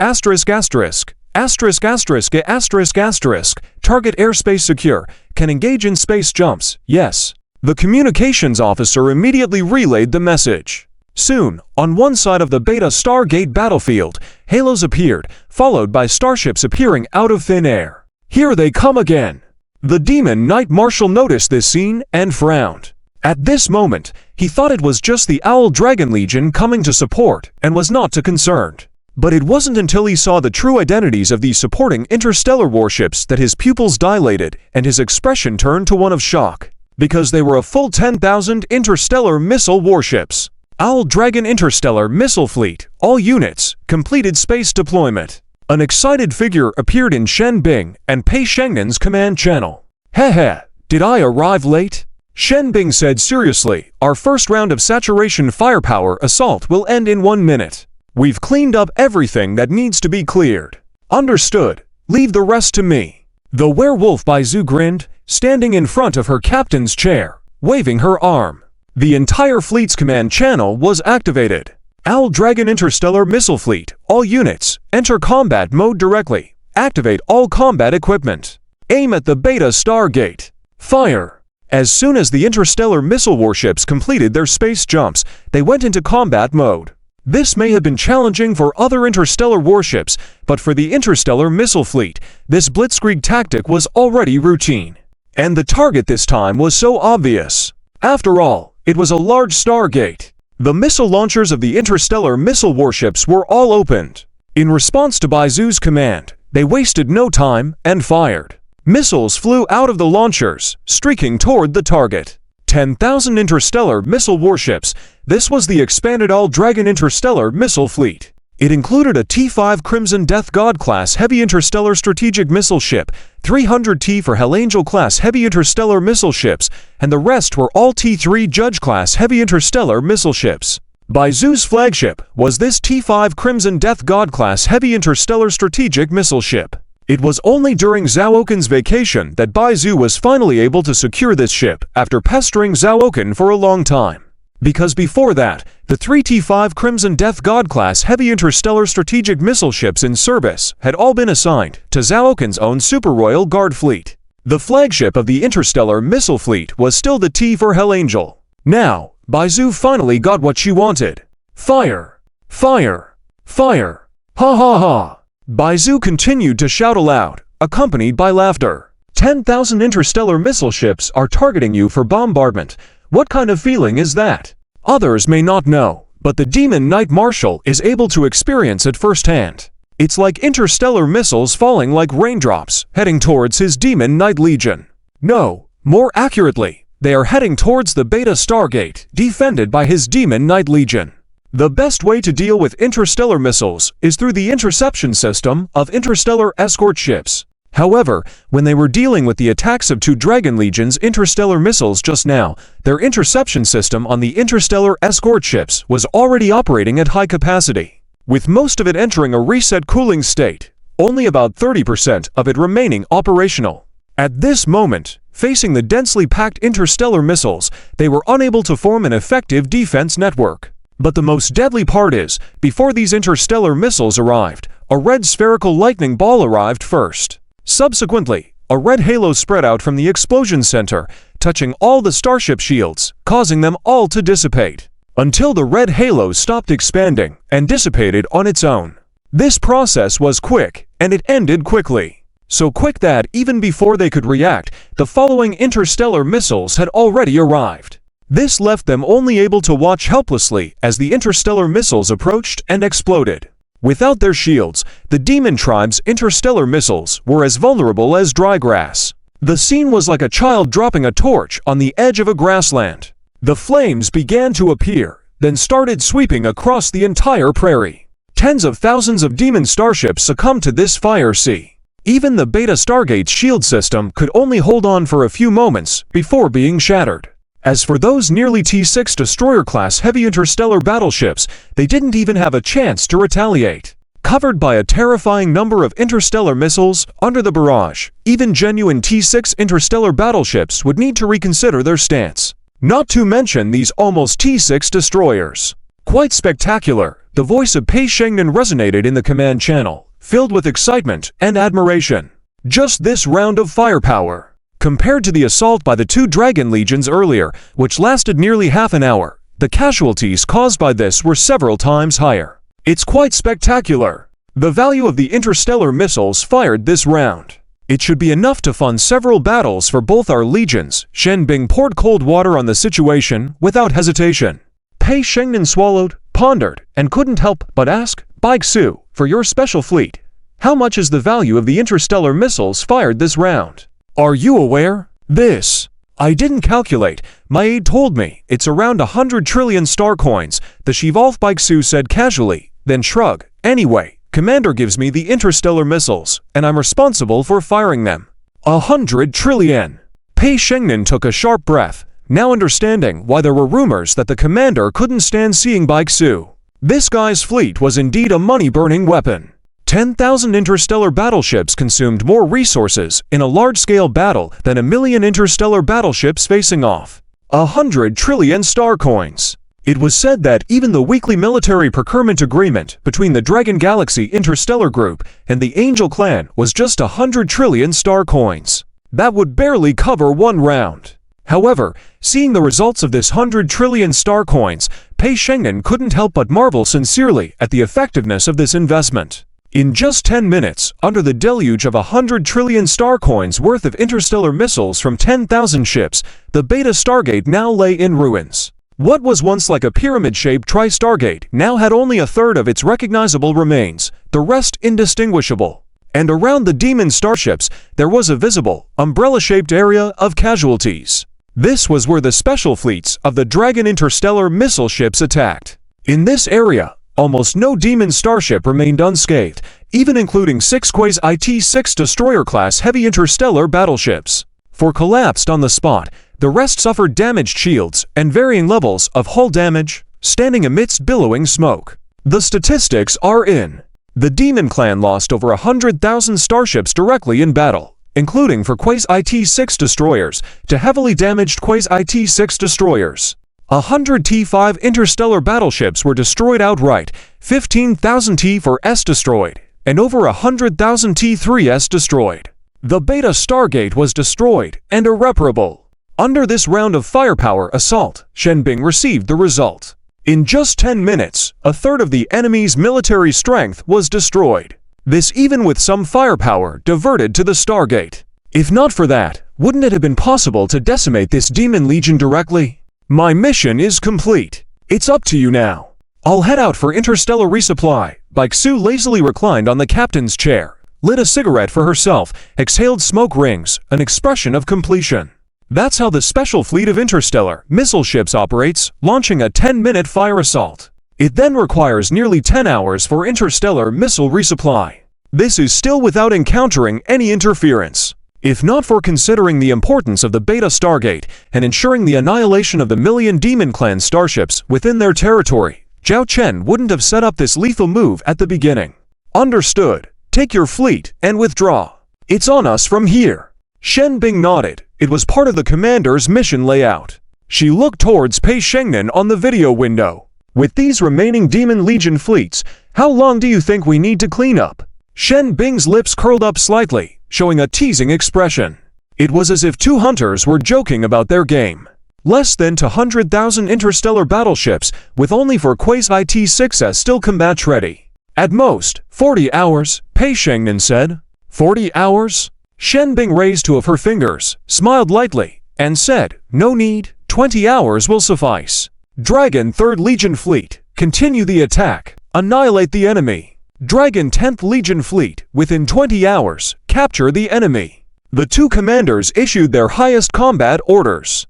***************************************************************************************************************************************************************************************************************************************************************************************************************************** can engage in space jumps, yes. The communications officer immediately relayed the message. Soon, on one side of the Beta Stargate battlefield, halos appeared, followed by starships appearing out of thin air. Here they come again! The Demon Knight Marshal noticed this scene and frowned. At this moment, he thought it was just the Owl Dragon Legion coming to support and was not too concerned. But it wasn't until he saw the true identities of these supporting interstellar warships that his pupils dilated and his expression turned to one of shock. Because they were a full 10,000 interstellar missile warships. Owl Dragon Interstellar Missile Fleet, all units, completed space deployment. An excited figure appeared in Shen Bing and Pei Shengden's command channel. Heh, did I arrive late? Shen Bing said seriously, our first round of saturation firepower assault will end in 1 minute. We've cleaned up everything that needs to be cleared. Understood. Leave the rest to me. The werewolf Baizu grinned, standing in front of her captain's chair, waving her arm. The entire fleet's command channel was activated. Owl Dragon Interstellar Missile Fleet, all units, enter combat mode directly. Activate all combat equipment. Aim at the Beta Stargate. Fire! As soon as the interstellar missile warships completed their space jumps, they went into combat mode. This may have been challenging for other interstellar warships, but for the Interstellar Missile Fleet, this blitzkrieg tactic was already routine. And the target this time was so obvious. After all, it was a large stargate. The missile launchers of the interstellar missile warships were all opened. In response to Baizu's command, they wasted no time and fired. Missiles flew out of the launchers, streaking toward the target. 10,000 interstellar missile warships. This was the expanded Owl Dragon Interstellar Missile Fleet. It included a T-5 Crimson Death God class heavy interstellar strategic missile ship, 300T for Hell Angel class heavy interstellar missile ships, and the rest were all T-3 Judge class heavy interstellar missile ships. Baizu's flagship was this T-5 Crimson Death God class heavy interstellar strategic missile ship. It was only during Zhao Oken's vacation that Baizu was finally able to secure this ship after pestering Zhao Oken for a long time. Because before that, the 3 T-5 Crimson Death God class heavy interstellar strategic missile ships in service had all been assigned to Zhao Oken's own Super Royal Guard fleet. The flagship of the Interstellar Missile Fleet was still the T for Hell Angel. Now, Baizu finally got what she wanted. Fire! Fire! Fire! Ha ha ha! Baizu continued to shout aloud, accompanied by laughter. 10,000 interstellar missile ships are targeting you for bombardment. What kind of feeling is that? Others may not know, but the Demon Knight Marshal is able to experience it firsthand. It's like interstellar missiles falling like raindrops, heading towards his Demon Knight Legion. No, more accurately, they are heading towards the Beta Stargate, defended by his Demon Knight Legion. The best way to deal with interstellar missiles is through the interception system of interstellar escort ships. However, when they were dealing with the attacks of 2 Dragon Legion's interstellar missiles just now, their interception system on the interstellar escort ships was already operating at high capacity. With most of it entering a reset cooling state, only about 30% of it remaining operational. At this moment, facing the densely packed interstellar missiles, they were unable to form an effective defense network. But the most deadly part is, before these interstellar missiles arrived, a red spherical lightning ball arrived first. Subsequently, a red halo spread out from the explosion center, touching all the starship shields, causing them all to dissipate. Until the red halo stopped expanding and dissipated on its own. This process was quick, and it ended quickly. So quick that even before they could react, the following interstellar missiles had already arrived. This left them only able to watch helplessly as the interstellar missiles approached and exploded. Without their shields, the Demon Tribe's interstellar missiles were as vulnerable as dry grass. The scene was like a child dropping a torch on the edge of a grassland. The flames began to appear, then started sweeping across the entire prairie. Tens of thousands of demon starships succumbed to this fire sea. Even the Beta Stargate's shield system could only hold on for a few moments before being shattered. As for those nearly T-6 destroyer-class heavy interstellar battleships, they didn't even have a chance to retaliate. Covered by a terrifying number of interstellar missiles under the barrage, even genuine T-6 interstellar battleships would need to reconsider their stance. Not to mention these almost T-6 destroyers. Quite spectacular, the voice of Pei Shengden resonated in the command channel, filled with excitement and admiration. Just this round of firepower. Compared to the assault by the 2 Dragon Legions earlier, which lasted nearly half an hour, The casualties caused by this were several times higher. It's quite spectacular. The value of the interstellar missiles fired this round. It should be enough to fund several battles for both our legions. Shen Bing poured cold water on the situation without hesitation. Pei Shengnan swallowed, pondered, and couldn't help but ask, Baixu, for your special fleet, how much is the value of the interstellar missiles fired this round? Are you aware? This. I didn't calculate. My aide told me it's around 100 trillion star coins, the Shivalf Baixu said casually, then shrug. Anyway, Commander gives me the interstellar missiles, and I'm responsible for firing them. 100 trillion. Pei Shengnan took a sharp breath, now understanding why there were rumors that the commander couldn't stand seeing Baixu. This guy's fleet was indeed a money-burning weapon. 10,000 interstellar battleships consumed more resources in a large-scale battle than 1 million interstellar battleships facing off. 100 trillion star coins. It was said that even the weekly military procurement agreement between the Dragon Galaxy Interstellar Group and the Angel Clan was just 100 trillion star coins. That would barely cover one round. However, seeing the results of this 100 trillion star coins, Pei Shengnan couldn't help but marvel sincerely at the effectiveness of this investment. In just 10 minutes, under the deluge of 100 trillion star coins worth of interstellar missiles from 10,000 ships, the Beta Stargate now lay in ruins. What was once like a pyramid-shaped tri-stargate now had only a third of its recognizable remains, the rest indistinguishable. And around the demon starships, there was a visible, umbrella-shaped area of casualties. This was where the special fleets of the Dragon interstellar missile ships attacked. In this area, almost no demon starship remained unscathed, even including 6 Quays IT-6 destroyer-class heavy interstellar battleships. For collapsed on the spot, the rest suffered damaged shields and varying levels of hull damage, standing amidst billowing smoke. The statistics are in. The Demon Clan lost over 100,000 starships directly in battle, including for Quays IT-6 destroyers to heavily damaged Quays IT-6 destroyers. 100 T-5 interstellar battleships were destroyed outright, 15,000 T-4S destroyed, and over 100,000 T-3S destroyed. The Beta Stargate was destroyed and irreparable. Under this round of firepower assault, Shen Bing received the result. In just 10 minutes, a third of the enemy's military strength was destroyed. This even with some firepower diverted to the Stargate. If not for that, wouldn't it have been possible to decimate this demon legion directly? My mission is complete. It's up to you now. I'll head out for interstellar resupply. Baixu lazily reclined on the captain's chair, lit a cigarette for herself, exhaled smoke rings, an expression of completion. That's how the special fleet of interstellar missile ships operates, launching a 10-minute fire assault. It then requires nearly 10 hours for interstellar missile resupply. This is still without encountering any interference. If not for considering the importance of the Beta Stargate and ensuring the annihilation of the million Demon Clan starships within their territory, Zhao Chen wouldn't have set up this lethal move at the beginning. Understood. Take your fleet and withdraw. It's on us from here. Shen Bing nodded. It was part of the commander's mission layout. She looked towards Pei Shengnan on the video window. With these remaining Demon Legion fleets, how long do you think we need to clean up? Shen Bing's lips curled up slightly, showing a teasing expression. It was as if two hunters were joking about their game. Less than 200,000 interstellar battleships, with only 4 Quays IT-6s still combat-ready. At most, 40 hours, Pei Shengnan said. 40 hours? Shen Bing raised 2 of her fingers, smiled lightly, and said, no need, 20 hours will suffice. Dragon 3rd Legion Fleet, continue the attack, annihilate the enemy. Dragon 10th Legion Fleet, within 20 hours, capture the enemy. The two commanders issued their highest combat orders.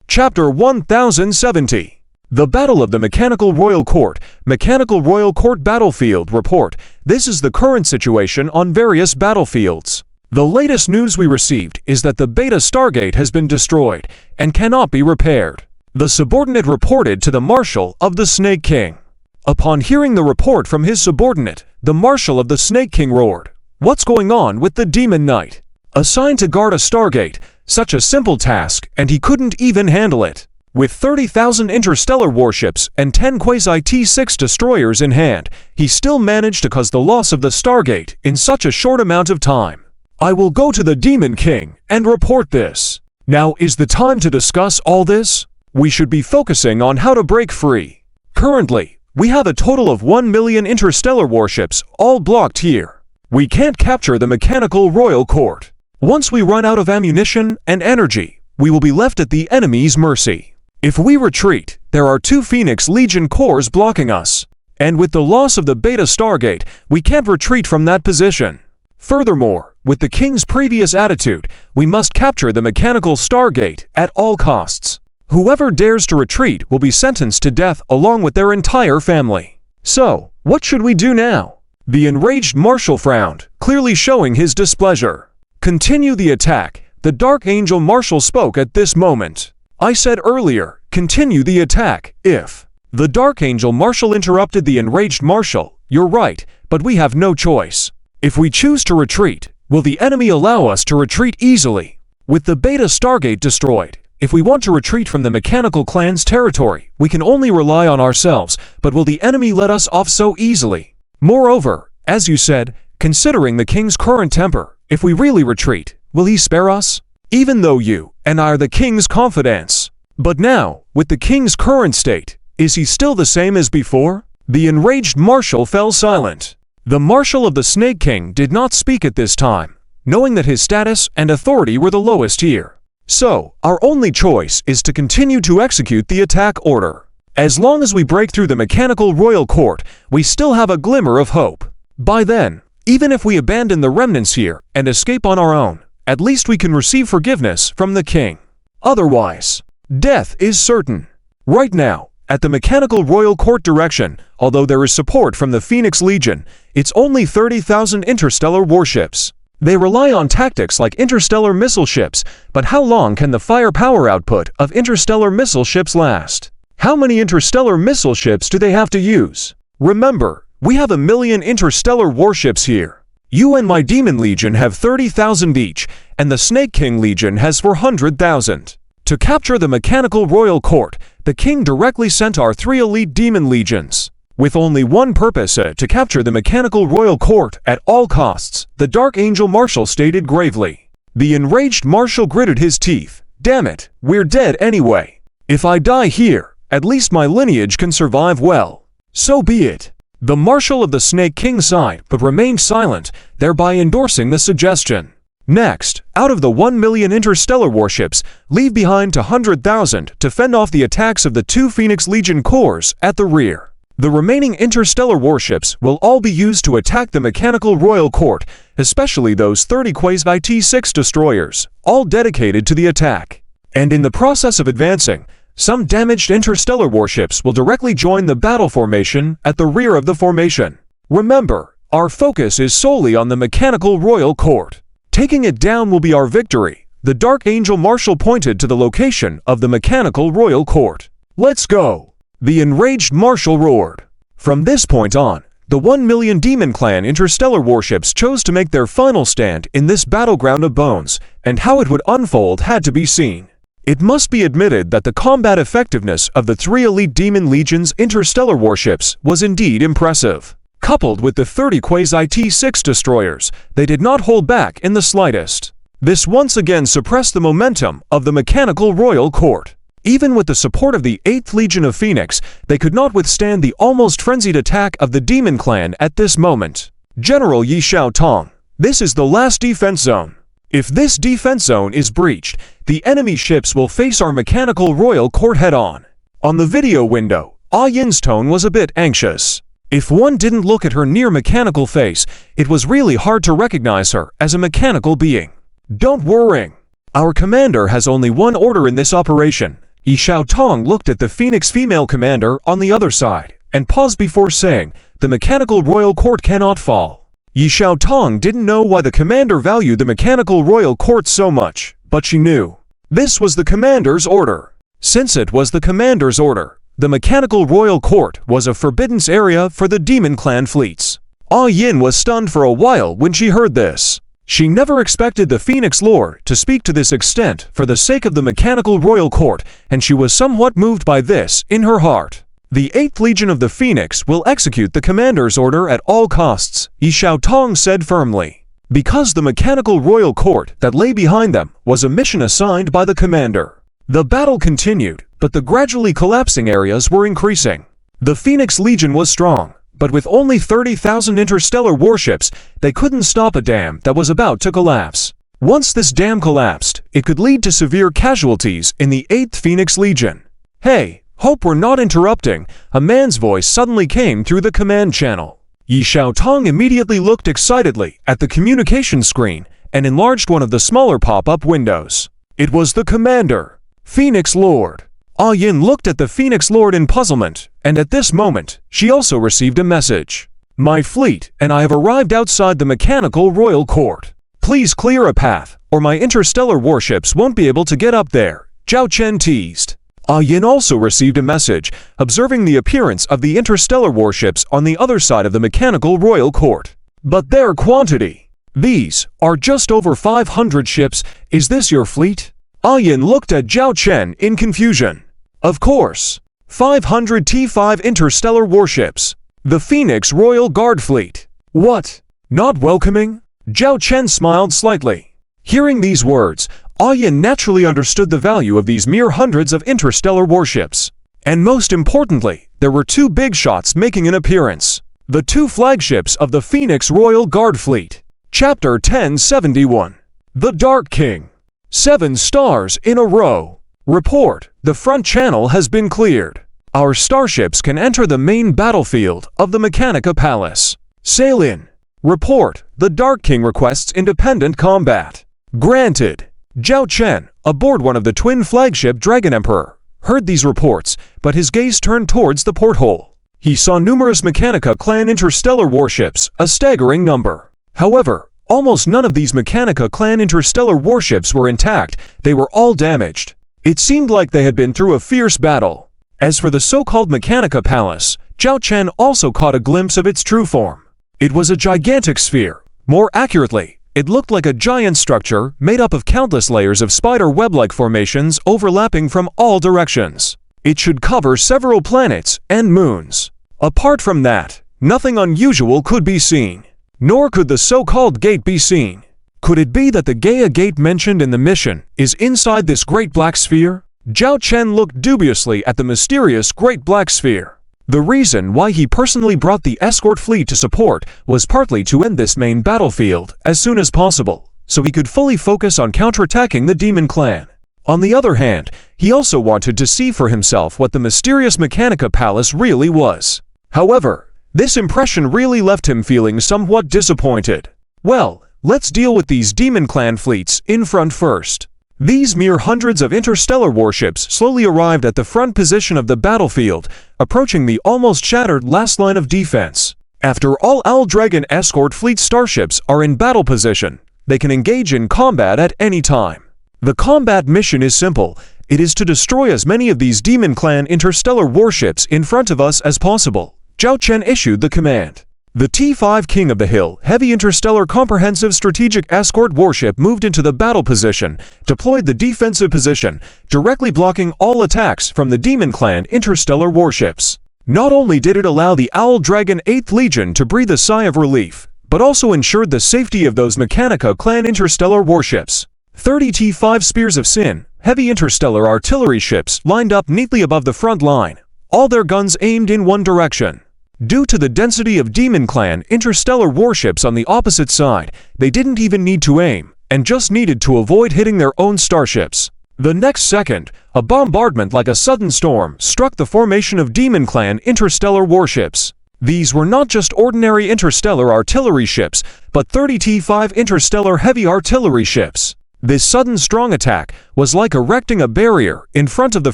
Chapter 1070. The Battle of the Mechanical Royal Court Battlefield Report. This is the current situation on various battlefields. The latest news we received is that the Beta Stargate has been destroyed and cannot be repaired. The subordinate reported to the Marshal of the Snake King. Upon hearing the report from his subordinate, the Marshal of the Snake King roared, "What's going on with the Demon Knight? Assigned to guard a Stargate, such a simple task, and he couldn't even handle it. With 30,000 interstellar warships and 10 Quays IT-6 destroyers in hand, he still managed to cause the loss of the Stargate in such a short amount of time. I will go to the Demon King and report this. Now is the time to discuss all this?" We should be focusing on how to break free. Currently, we have a total of 1 million interstellar warships all blocked here. We can't capture the mechanical royal court. Once we run out of ammunition and energy, we will be left at the enemy's mercy. If we retreat, there are 2 Phoenix Legion cores blocking us. And with the loss of the Beta Stargate, we can't retreat from that position. Furthermore, with the King's previous attitude, we must capture the mechanical Stargate at all costs. Whoever dares to retreat will be sentenced to death along with their entire family. So, what should we do now? The enraged Marshal frowned, clearly showing his displeasure. Continue the attack. The Dark Angel Marshal spoke at this moment. I said earlier, continue the attack, if. The Dark Angel Marshal interrupted the enraged Marshal. You're right, but we have no choice. If we choose to retreat, will the enemy allow us to retreat easily? With the Beta Stargate destroyed, if we want to retreat from the Mechanical Clan's territory, we can only rely on ourselves, but will the enemy let us off so easily? Moreover, as you said, considering the King's current temper, if we really retreat, will he spare us? Even though you and I are the King's confidants. But now, with the King's current state, is he still the same as before? The enraged Marshal fell silent. The Marshal of the Snake King did not speak at this time, knowing that his status and authority were the lowest here. So, our only choice is to continue to execute the attack order. As long as we break through the Mechanical Royal Court, we still have a glimmer of hope. By then, even if we abandon the remnants here and escape on our own, at least we can receive forgiveness from the King. Otherwise, death is certain. Right now, at the Mechanical Royal Court direction, although there is support from the Phoenix Legion, it's only 30,000 interstellar warships. They rely on tactics like interstellar missile ships, but how long can the firepower output of interstellar missile ships last? How many interstellar missile ships do they have to use? Remember, we have 1 million interstellar warships here. You and my Demon Legion have 30,000 each, and the Snake King Legion has 400,000. To capture the Mechanical Royal Court, the King directly sent our 3 elite Demon Legions. With only one purpose, to capture the Mechanical Royal Court at all costs, the Dark Angel Marshal stated gravely. The enraged Marshal gritted his teeth. Damn it, we're dead anyway. If I die here, at least my lineage can survive well. So be it. The Marshal of the Snake King sighed but remained silent, thereby endorsing the suggestion. Next, out of the 1 million interstellar warships, leave behind 200,000 to fend off the attacks of the 2 Phoenix Legion cores at the rear. The remaining interstellar warships will all be used to attack the Mechanical Royal Court, especially those 30 Quasi-T6 destroyers, all dedicated to the attack. And in the process of advancing, some damaged interstellar warships will directly join the battle formation at the rear of the formation. Remember, our focus is solely on the Mechanical Royal Court. Taking it down will be our victory. The Dark Angel Marshal pointed to the location of the Mechanical Royal Court. Let's go! The enraged Marshal roared. From this point on, the 1 million Demon Clan interstellar warships chose to make their final stand in this battleground of bones, and how it would unfold had to be seen. It must be admitted that the combat effectiveness of the 3 elite Demon Legion's interstellar warships was indeed impressive. Coupled with the 30 Quasi-T6 destroyers, they did not hold back in the slightest. This once again suppressed the momentum of the Mechanical Royal Court. Even with the support of the 8th Legion of Phoenix, they could not withstand the almost frenzied attack of the Demon Clan at this moment. General Yi Xiaotong, this is the last defense zone. If this defense zone is breached, the enemy ships will face our Mechanical Royal Court head-on. On the video window, Ah Yin's tone was a bit anxious. If one didn't look at her near-mechanical face, it was really hard to recognize her as a mechanical being. Don't worry. Our commander has only one order in this operation. Yi Xiaotong looked at the Phoenix female commander on the other side, and paused before saying, the Mechanical Royal Court cannot fall. Yi Xiaotong didn't know why the commander valued the Mechanical Royal Court so much, but she knew. This was the commander's order. Since it was the commander's order, the Mechanical Royal Court was a forbidden area for the Demon Clan fleets. Ah Yin was stunned for a while when she heard this. She never expected the Phoenix Lord to speak to this extent for the sake of the Mechanical Royal Court, and she was somewhat moved by this in her heart. The 8th Legion of the Phoenix will execute the commander's order at all costs, Yi Xiaotong said firmly. Because the Mechanical Royal Court that lay behind them was a mission assigned by the commander. The battle continued, but the gradually collapsing areas were increasing. The Phoenix Legion was strong, but with only 30,000 interstellar warships, they couldn't stop a dam that was about to collapse. Once this dam collapsed, it could lead to severe casualties in the 8th Phoenix Legion. "Hey, hope we're not interrupting," a man's voice suddenly came through the command channel. Yi Xiaotong immediately looked excitedly at the communication screen and enlarged one of the smaller pop-up windows. It was the commander, Phoenix Lord. Ah Yin looked at the Phoenix Lord in puzzlement, and at this moment, she also received a message. "My fleet and I have arrived outside the mechanical royal court. Please clear a path, or my interstellar warships won't be able to get up there," Zhao Chen teased. Ah Yin also received a message, observing the appearance of the interstellar warships on the other side of the mechanical royal court. "But their quantity. These are just over 500 ships. Is this your fleet?" Ah Yin looked at Zhao Chen in confusion. "Of course. 500 T5 interstellar warships. The Phoenix Royal Guard Fleet." "What? Not welcoming?" Zhao Chen smiled slightly. Hearing these words, Ah Yin naturally understood the value of these mere hundreds of interstellar warships. And most importantly, there were two big shots making an appearance. The two flagships of the Phoenix Royal Guard Fleet. Chapter 1071. The Dark King. 7 stars in a row. Report, the front channel has been cleared. Our starships can enter the main battlefield of the Mechanica Palace. Sail in. Report, the Dark King requests independent combat. Granted. Zhao Chen, aboard one of the twin flagship Dragon Emperor, heard these reports, but his gaze turned towards the porthole. He saw numerous Mechanica clan interstellar warships, a staggering number. However, almost none of these Mechanica clan interstellar warships were intact, they were all damaged. It seemed like they had been through a fierce battle. As for the so-called Mechanica Palace, Zhao Chen also caught a glimpse of its true form. It was a gigantic sphere. More accurately, it looked like a giant structure made up of countless layers of spider web-like formations overlapping from all directions. It should cover several planets and moons. Apart from that, nothing unusual could be seen. Nor could the so-called gate be seen. Could it be that the Gaia Gate mentioned in the mission is inside this great black sphere? Zhao Chen looked dubiously at the mysterious great black sphere. The reason why he personally brought the escort fleet to support was partly to end this main battlefield as soon as possible, so he could fully focus on counterattacking the Demon Clan. On the other hand, he also wanted to see for himself what the mysterious Mechanica Palace really was. However, this impression really left him feeling somewhat disappointed. Well, let's deal with these Demon Clan fleets in front first. These mere hundreds of interstellar warships slowly arrived at the front position of the battlefield, approaching the almost shattered last line of defense. After all Owl Dragon escort fleet starships are in battle position, they can engage in combat at any time. The combat mission is simple. It is to destroy as many of these Demon Clan interstellar warships in front of us as possible. Zhao Chen issued the command. The T5 King of the Hill Heavy Interstellar Comprehensive Strategic Escort Warship moved into the battle position, deployed the defensive position, directly blocking all attacks from the Demon Clan interstellar warships. Not only did it allow the Owl Dragon 8th Legion to breathe a sigh of relief, but also ensured the safety of those Mechanica clan interstellar warships. 30 T5 Spears of Sin, heavy interstellar artillery ships lined up neatly above the front line, all their guns aimed in one direction. Due to the density of Demon Clan interstellar warships on the opposite side, they didn't even need to aim, and just needed to avoid hitting their own starships. The next second, a bombardment like a sudden storm struck the formation of Demon Clan interstellar warships. These were not just ordinary interstellar artillery ships, but 30 T5 interstellar heavy artillery ships. This sudden strong attack was like erecting a barrier in front of the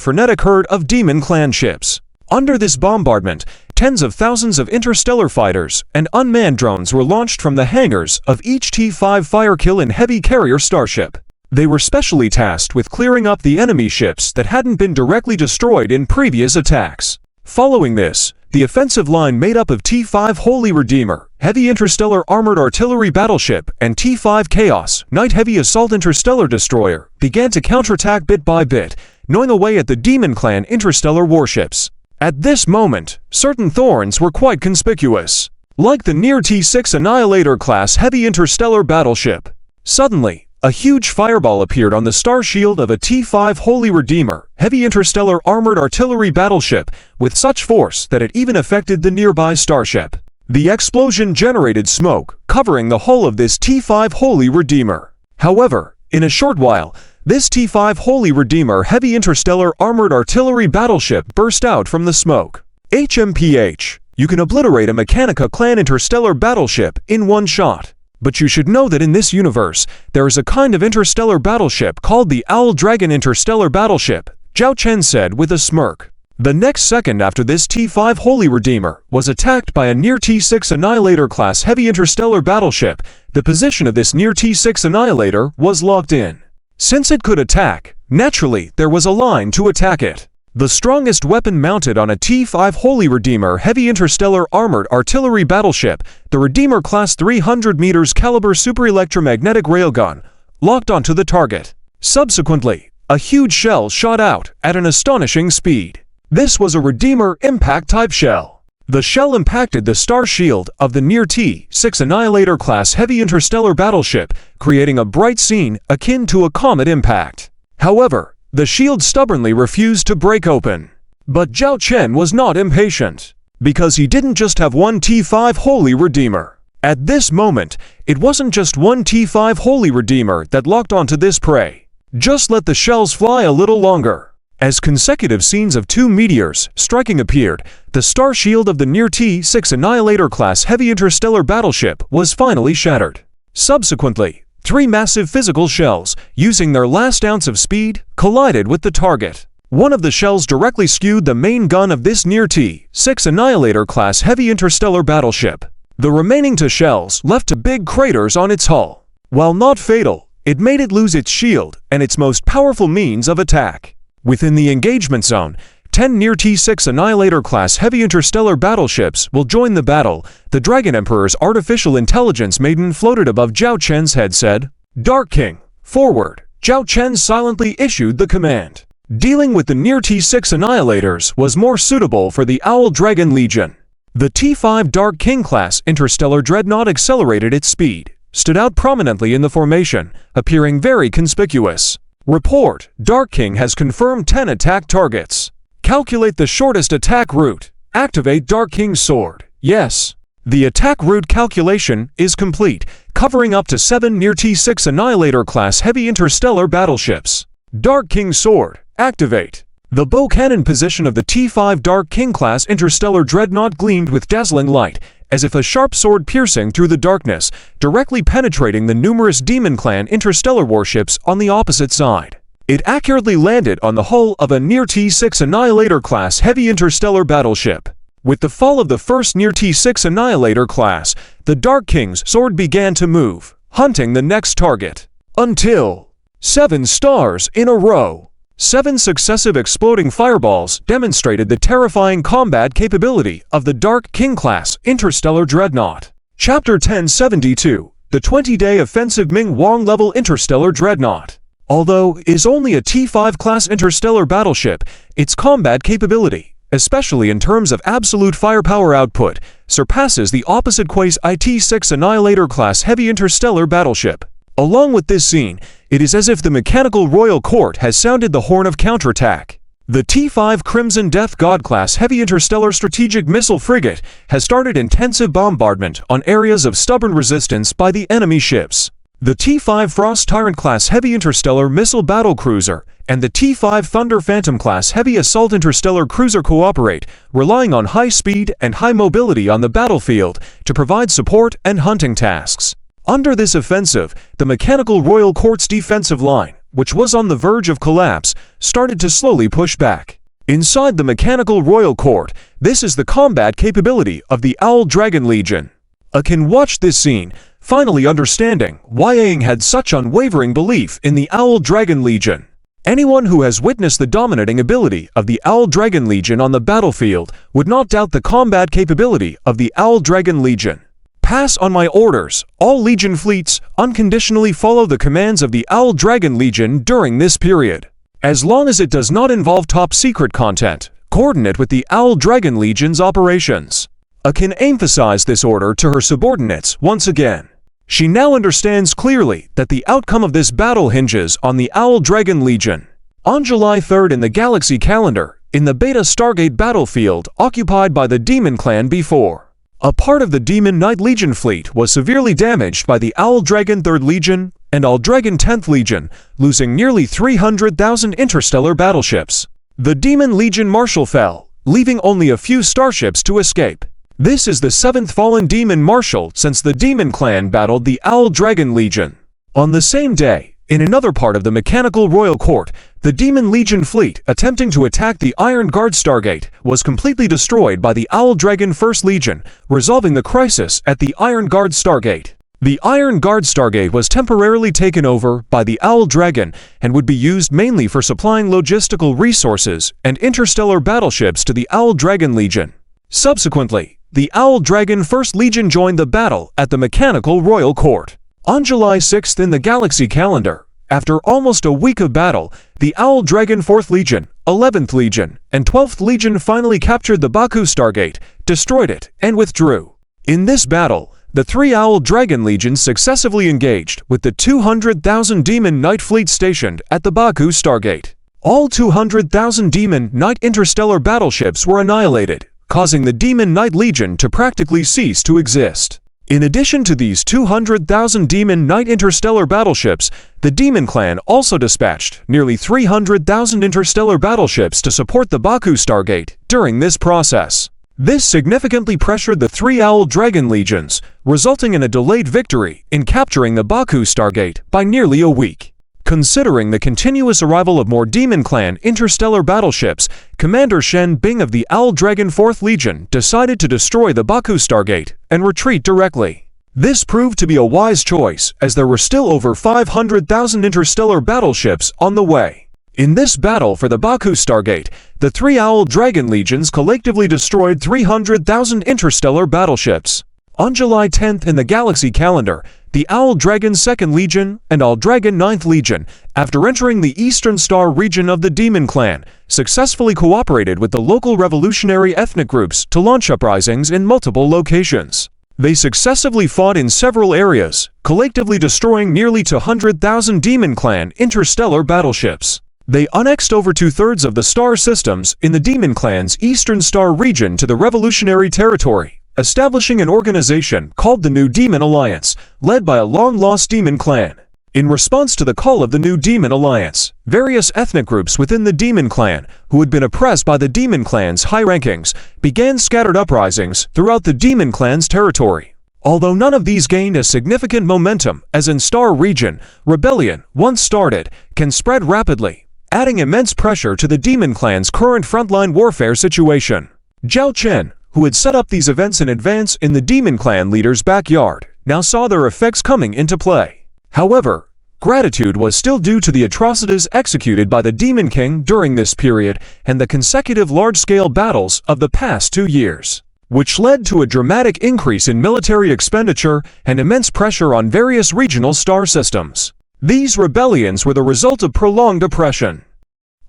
frenetic herd of Demon Clan ships. Under this bombardment, tens of thousands of interstellar fighters and unmanned drones were launched from the hangars of each T5 Firekill and heavy carrier starship. They were specially tasked with clearing up the enemy ships that hadn't been directly destroyed in previous attacks. Following this, the offensive line made up of T5 Holy Redeemer, Heavy Interstellar Armored Artillery Battleship, and T5 Chaos, Night Heavy Assault Interstellar Destroyer, began to counterattack bit by bit, gnawing away at the Demon Clan interstellar warships. At this moment, certain thorns were quite conspicuous. Like the near T6 Annihilator-class heavy interstellar battleship. Suddenly, A huge fireball appeared on the star shield of a T-5 Holy Redeemer, heavy interstellar armored artillery battleship, with such force that it even affected the nearby starship. The explosion generated smoke, covering the hull of this T-5 Holy Redeemer. However, in a short while, this T-5 Holy Redeemer heavy interstellar armored artillery battleship burst out from the smoke. HMPH. You can obliterate a Mechanica clan interstellar battleship in one shot. But you should know that in this universe, there is a kind of interstellar battleship called the Owl Dragon Interstellar Battleship, Zhao Chen said with a smirk. The next second after this T-5 Holy Redeemer was attacked by a near T-6 Annihilator-class heavy interstellar battleship, the position of this near T-6 Annihilator was locked in. Since it could attack, naturally there was a line to attack it. The strongest weapon mounted on a T-5 Holy Redeemer heavy interstellar armored artillery battleship, the Redeemer-class 300 meters caliber super-electromagnetic railgun, locked onto the target. Subsequently, a huge shell shot out at an astonishing speed. This was a Redeemer impact-type shell. The shell impacted the star shield of the near T-6 Annihilator-class heavy interstellar battleship, creating a bright scene akin to a comet impact. However, the shield stubbornly refused to break open. But Zhao Chen was not impatient, because he didn't just have one T-5 Holy Redeemer. At this moment, it wasn't just one T-5 Holy Redeemer that locked onto this prey. Just let the shells fly a little longer. As consecutive scenes of two meteors striking appeared, the star shield of the near T-6 Annihilator-class heavy interstellar battleship was finally shattered. Subsequently, three massive physical shells, using their last ounce of speed, collided with the target. One of the shells directly skewed the main gun of this near T-6 Annihilator-class heavy interstellar battleship. The remaining two shells left big craters on its hull. While not fatal, it made it lose its shield and its most powerful means of attack. Within the engagement zone, 10 near T-6 Annihilator-class heavy interstellar battleships will join the battle, the Dragon Emperor's artificial intelligence maiden floated above Zhao Chen's head said. Dark King, forward. Zhao Chen silently issued the command. Dealing with the near T-6 Annihilators was more suitable for the Owl Dragon Legion. The T-5 Dark King class interstellar dreadnought accelerated its speed, stood out prominently in the formation, appearing very conspicuous. Report, Dark King has confirmed 10 attack targets. Calculate the shortest attack route. Activate Dark King's sword. Yes. The attack route calculation is complete, covering up to 7 near T-6 Annihilator-class heavy interstellar battleships. Dark King's sword. Activate. The bow cannon position of the T-5 Dark King-class interstellar dreadnought gleamed with dazzling light, as if a sharp sword piercing through the darkness, directly penetrating the numerous Demon Clan interstellar warships on the opposite side. It accurately landed on the hull of a near T-6 Annihilator-class heavy interstellar battleship. With the fall of the first near T-6 Annihilator class, the Dark King's sword began to move, hunting the next target. Until 7 stars in a row. 7 successive exploding fireballs demonstrated the terrifying combat capability of the Dark King-class interstellar dreadnought. Chapter 1072, the 20-day offensive Ming Wong-level interstellar dreadnought. Although it is only a T-5 class interstellar battleship, its combat capability, especially in terms of absolute firepower output, surpasses the opposite class IT-6 Annihilator class heavy interstellar battleship. Along with this scene, it is as if the mechanical royal court has sounded the horn of counterattack. The T-5 Crimson Death God-class heavy interstellar strategic missile frigate has started intensive bombardment on areas of stubborn resistance by the enemy ships. The T-5 Frost Tyrant-class heavy interstellar missile battlecruiser and the T-5 Thunder Phantom-class heavy assault interstellar cruiser cooperate, relying on high speed and high mobility on the battlefield to provide support and hunting tasks. Under this offensive, the mechanical royal court's defensive line, which was on the verge of collapse, started to slowly push back. Inside the mechanical royal court, this is the combat capability of the Owl Dragon Legion. Akin watched this scene, finally understanding why Aang had such unwavering belief in the Owl Dragon Legion. Anyone who has witnessed the dominating ability of the Owl Dragon Legion on the battlefield would not doubt the combat capability of the Owl Dragon Legion. Pass on my orders. All Legion fleets unconditionally follow the commands of the Owl Dragon Legion during this period. As long as it does not involve top-secret content, coordinate with the Owl Dragon Legion's operations. Akin emphasized this order to her subordinates once again. She now understands clearly that the outcome of this battle hinges on the Owl Dragon Legion. On July 3rd in the galaxy calendar, in the Beta Stargate battlefield occupied by the Demon Clan B4, a part of the Demon Knight Legion fleet was severely damaged by the Owl Dragon 3rd Legion and Owl Dragon 10th Legion, losing nearly 300,000 interstellar battleships. The Demon Legion Marshal fell, leaving only a few starships to escape. This is the 7th fallen Demon Marshal since the Demon Clan battled the Owl Dragon Legion. On the same day, in another part of the Mechanical Royal Court, the Demon Legion fleet attempting to attack the Iron Guard Stargate was completely destroyed by the Owl Dragon 1st Legion, resolving the crisis at the Iron Guard Stargate. The Iron Guard Stargate was temporarily taken over by the Owl Dragon and would be used mainly for supplying logistical resources and interstellar battleships to the Owl Dragon Legion. Subsequently, the Owl Dragon 1st Legion joined the battle at the Mechanical Royal Court. On July 6th in the galaxy calendar, after almost a week of battle, the Owl Dragon 4th Legion, 11th Legion, and 12th Legion finally captured the Baku Stargate, destroyed it, and withdrew. In this battle, the 3 Owl Dragon Legions successively engaged with the 200,000 Demon Knight fleet stationed at the Baku Stargate. All 200,000 Demon Knight interstellar battleships were annihilated, causing the Demon Knight Legion to practically cease to exist. In addition to these 200,000 Demon Knight interstellar battleships, the Demon Clan also dispatched nearly 300,000 interstellar battleships to support the Baku Stargate during this process. This significantly pressured the 3 Owl Dragon Legions, resulting in a delayed victory in capturing the Baku Stargate by nearly a week. Considering the continuous arrival of more Demon Clan interstellar battleships, Commander Shen Bing of the Owl Dragon 4th Legion decided to destroy the Baku Stargate and retreat directly. This proved to be a wise choice, as there were still over 500,000 interstellar battleships on the way. In this battle for the Baku Stargate, the 3 Owl Dragon Legions collectively destroyed 300,000 interstellar battleships. On July 10th in the galaxy calendar, the Owl Dragon 2nd Legion and Owl Dragon 9th Legion, after entering the Eastern Star region of the Demon Clan, successfully cooperated with the local revolutionary ethnic groups to launch uprisings in multiple locations. They successively fought in several areas, collectively destroying nearly 200,000 Demon Clan interstellar battleships. They annexed over 2/3 of the star systems in the Demon Clan's Eastern Star region to the revolutionary territory, establishing an organization called the New Demon Alliance, led by a long-lost Demon Clan. In response to the call of the New Demon Alliance, various ethnic groups within the Demon Clan, who had been oppressed by the Demon Clan's high rankings, began scattered uprisings throughout the Demon Clan's territory. Although none of these gained a significant momentum, as in Star region, rebellion, once started, can spread rapidly, adding immense pressure to the Demon Clan's current frontline warfare situation. Zhao Chen, who had set up these events in advance in the Demon Clan leader's backyard, now saw their effects coming into play. However, gratitude was still due to the atrocities executed by the Demon King during this period and the consecutive large-scale battles of the past 2 years, which led to a dramatic increase in military expenditure and immense pressure on various regional star systems. These rebellions were the result of prolonged oppression.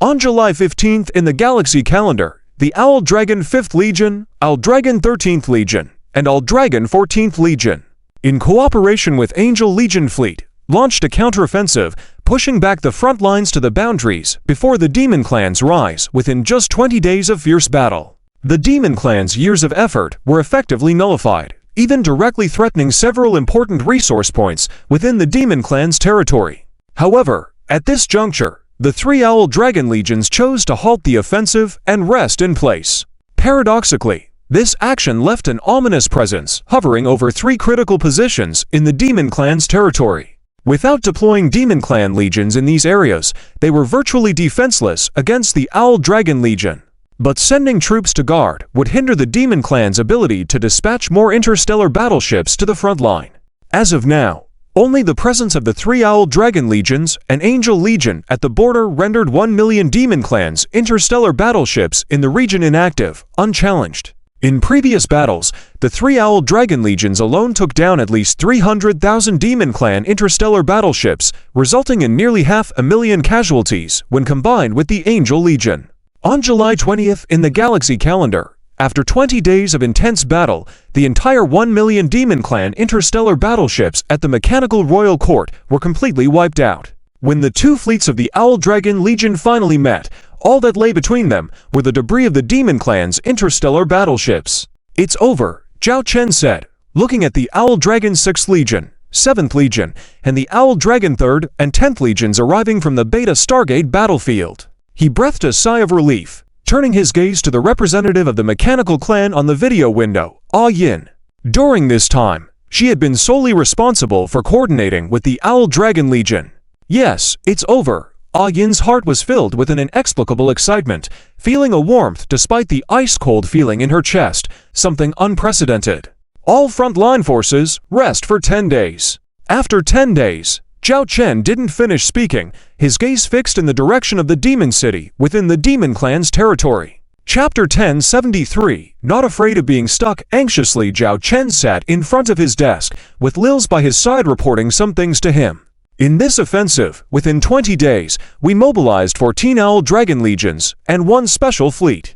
On July 15th in the galaxy calendar, the Owl Dragon 5th Legion, Owl Dragon 13th Legion, and Owl Dragon 14th Legion, in cooperation with Angel Legion Fleet, launched a counteroffensive, pushing back the front lines to the boundaries before the Demon Clan's rise within just 20 days of fierce battle. The Demon Clan's years of effort were effectively nullified, even directly threatening several important resource points within the Demon Clan's territory. However, at this juncture, the 3 Owl Dragon Legions chose to halt the offensive and rest in place. Paradoxically, this action left an ominous presence hovering over 3 critical positions in the Demon Clan's territory. Without deploying Demon Clan legions in these areas, they were virtually defenseless against the Owl Dragon Legion. But sending troops to guard would hinder the Demon Clan's ability to dispatch more interstellar battleships to the front line. As of now, only the presence of the 3 Owl Dragon Legions and Angel Legion at the border rendered 1 million Demon Clan's interstellar battleships in the region inactive, unchallenged. In previous battles, the 3 Owl Dragon Legions alone took down at least 300,000 Demon Clan interstellar battleships, resulting in nearly 500,000 casualties when combined with the Angel Legion. On July 20th in the galaxy calendar, After 20 days of intense battle, the entire 1 million Demon Clan interstellar battleships at the Mechanical Royal Court were completely wiped out. When the two fleets of the Owl Dragon Legion finally met, all that lay between them were the debris of the Demon Clan's interstellar battleships. "It's over," Zhao Chen said, looking at the Owl Dragon 6th Legion, 7th Legion, and the Owl Dragon 3rd and 10th Legions arriving from the Beta Stargate battlefield. He breathed a sigh of relief, turning his gaze to the representative of the Mechanical Clan on the video window, Ah Yin. During this time, she had been solely responsible for coordinating with the Owl Dragon Legion. "Yes, it's over." Ah Yin's heart was filled with an inexplicable excitement, feeling a warmth despite the ice-cold feeling in her chest, something unprecedented. "All frontline forces, rest for 10 days. After 10 days, Zhao Chen didn't finish speaking, his gaze fixed in the direction of the Demon City within the Demon Clan's territory. Chapter 1073, Not afraid of being stuck. Anxiously, Zhao Chen sat in front of his desk, with Lils by his side reporting some things to him. "In this offensive, within 20 days, we mobilized 14 Owl Dragon Legions and 1 special fleet.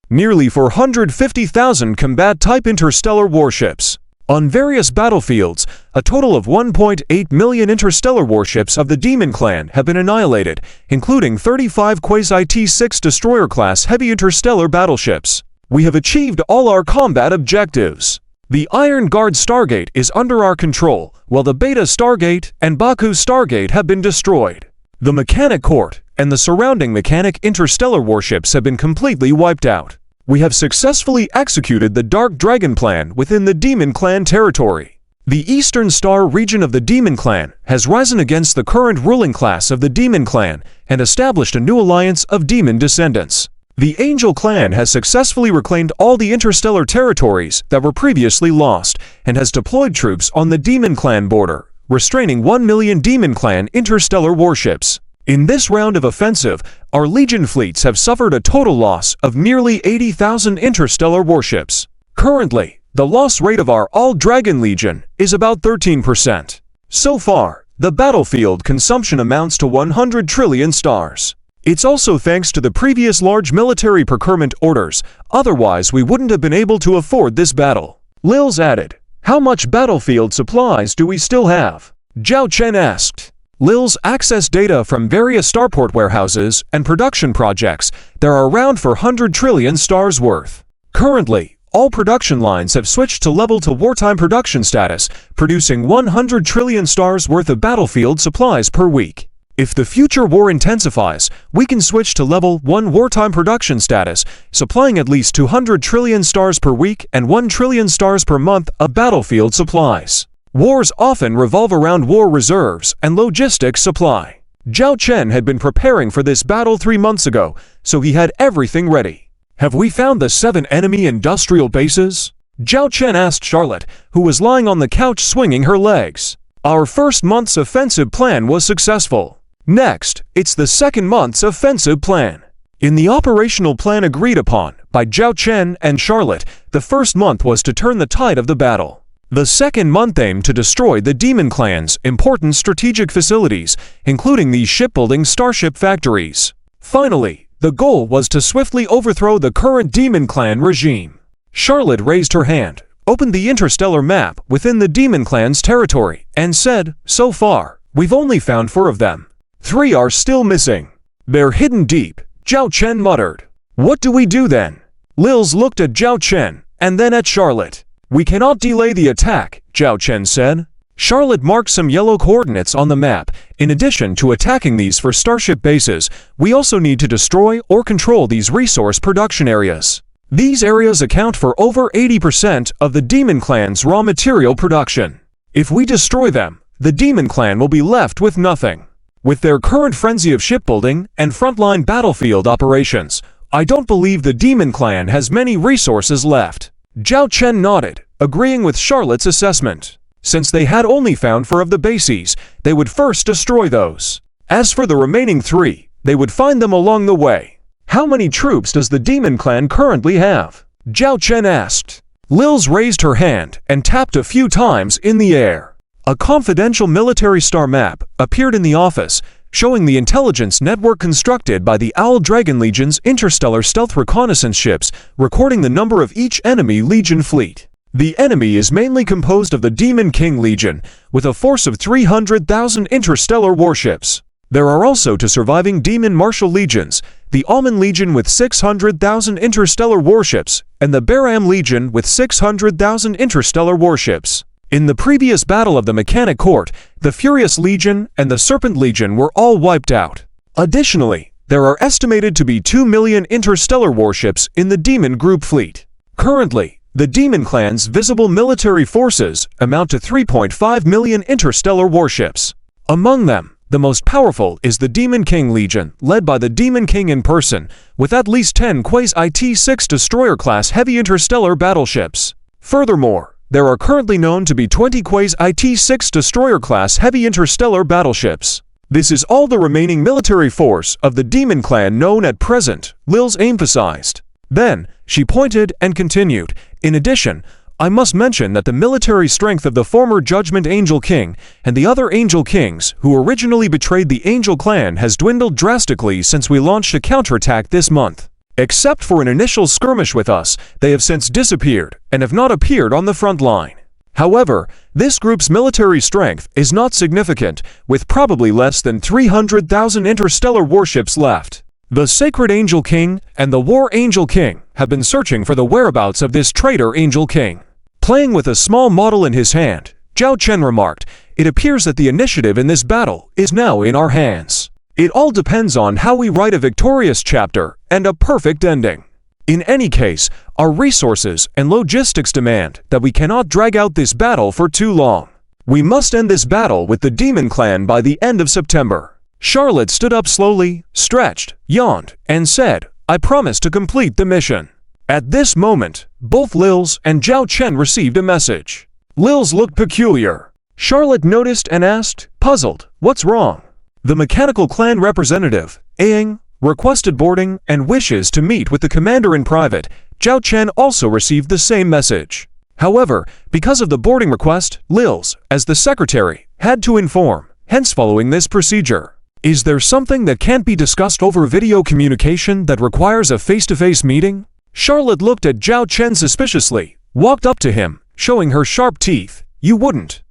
Nearly 450,000 combat-type interstellar warships. On various battlefields, a total of 1.8 million interstellar warships of the Demon Clan have been annihilated, including 35 Quasi-T6 destroyer-class heavy interstellar battleships. We have achieved all our combat objectives. The Iron Guard Stargate is under our control, while the Beta Stargate and Baku Stargate have been destroyed. The Mechanic Court and the surrounding mechanic interstellar warships have been completely wiped out. We have successfully executed the Dark Dragon Plan within the Demon Clan territory. The Eastern Star region of the Demon Clan has risen against the current ruling class of the Demon Clan and established a new alliance of demon descendants. The Angel Clan has successfully reclaimed all the interstellar territories that were previously lost and has deployed troops on the Demon Clan border, restraining 1 million Demon Clan interstellar warships. In this round of offensive, our Legion fleets have suffered a total loss of nearly 80,000 interstellar warships. Currently, the loss rate of our All Dragon Legion is about 13%. So far, the battlefield consumption amounts to 100 trillion stars. It's also thanks to the previous large military procurement orders, otherwise we wouldn't have been able to afford this battle. Lils added, "How much battlefield supplies do we still have?" Zhao Chen asked. Lils access data from various starport warehouses and production projects. There are around 400 trillion stars worth. Currently, all production lines have switched to level to wartime production status, producing 100 trillion stars worth of battlefield supplies per week. If the future war intensifies, we can switch to level 1 wartime production status, supplying at least 200 trillion stars per week and 1 trillion stars per month of battlefield supplies. Wars often revolve around war reserves and logistics supply. Zhao Chen had been preparing for this battle 3 months ago, so he had everything ready. "Have we found the 7 enemy industrial bases?" Zhao Chen asked Charlotte, who was lying on the couch swinging her legs. "Our first month's offensive plan was successful. Next, it's the second month's offensive plan." In the operational plan agreed upon by Zhao Chen and Charlotte, the first month was to turn the tide of the battle. The second month aimed to destroy the Demon Clan's important strategic facilities, including the shipbuilding starship factories. Finally, the goal was to swiftly overthrow the current Demon Clan regime. Charlotte raised her hand, opened the interstellar map within the Demon Clan's territory, and said, "So far, we've only found 4 of them. 3 are still missing. They're hidden deep," Zhao Chen muttered. "What do we do then?" Lils looked at Zhao Chen, and then at Charlotte. "We cannot delay the attack," Zhao Chen said. Charlotte marked some yellow coordinates on the map. "In addition to attacking these for starship bases, we also need to destroy or control these resource production areas. These areas account for over 80% of the Demon Clan's raw material production. If we destroy them, the Demon Clan will be left with nothing. With their current frenzy of shipbuilding and frontline battlefield operations, I don't believe the Demon Clan has many resources left." Zhao Chen nodded, agreeing with Charlotte's assessment. Since they had only found 4 of the bases, they would first destroy those. As for the remaining 3, they would find them along the way. "How many troops does the Demon Clan currently have?" Zhao Chen asked. Lils raised her hand and tapped a few times in the air. A confidential military star map appeared in the office, showing the intelligence network constructed by the Owl Dragon Legion's interstellar stealth reconnaissance ships, recording the number of each enemy Legion fleet. The enemy is mainly composed of the Demon King Legion, with a force of 300,000 interstellar warships. There are also two surviving Demon Martial Legions, the Alman Legion with 600,000 interstellar warships, and the Baram Legion with 600,000 interstellar warships. In the previous battle of the Mechanic Court, the Furious Legion and the Serpent Legion were all wiped out. Additionally, there are estimated to be 2 million interstellar warships in the Demon Group fleet. Currently, the Demon Clan's visible military forces amount to 3.5 million interstellar warships. Among them, the most powerful is the Demon King Legion, led by the Demon King in person, with at least 10 Quasi-IT-6 destroyer-class heavy interstellar battleships. Furthermore, there are currently known to be 20 Quasi-IT-6 destroyer-class heavy interstellar battleships. This is all the remaining military force of the Demon Clan known at present, Lils emphasized. Then, she pointed and continued, in addition, I must mention that the military strength of the former Judgment Angel King and the other Angel Kings who originally betrayed the Angel Clan has dwindled drastically since we launched a counterattack this month. Except for an initial skirmish with us, they have since disappeared and have not appeared on the front line. However, this group's military strength is not significant, with probably less than 300,000 interstellar warships left. The Sacred Angel King and the War Angel King have been searching for the whereabouts of this traitor Angel King. Playing with a small model in his hand, Zhao Chen remarked, "It appears that the initiative in this battle is now in our hands. It all depends on how we write a victorious chapter and a perfect ending. In any case, our resources and logistics demand that we cannot drag out this battle for too long. We must end this battle with the Demon Clan by the end of September." Charlotte stood up slowly, stretched, yawned, and said, "I promise to complete the mission." At this moment, both Lils and Zhao Chen received a message. Lils looked peculiar. Charlotte noticed and asked, puzzled, "What's wrong?" The Mechanical Clan representative, Aang, requested boarding and wishes to meet with the commander in private. Zhao Chen also received the same message. However, because of the boarding request, Lils, as the secretary, had to inform, hence following this procedure. Is there something that can't be discussed over video communication that requires a face-to-face meeting? Charlotte looked at Zhao Chen suspiciously, walked up to him, showing her sharp teeth. You wouldn't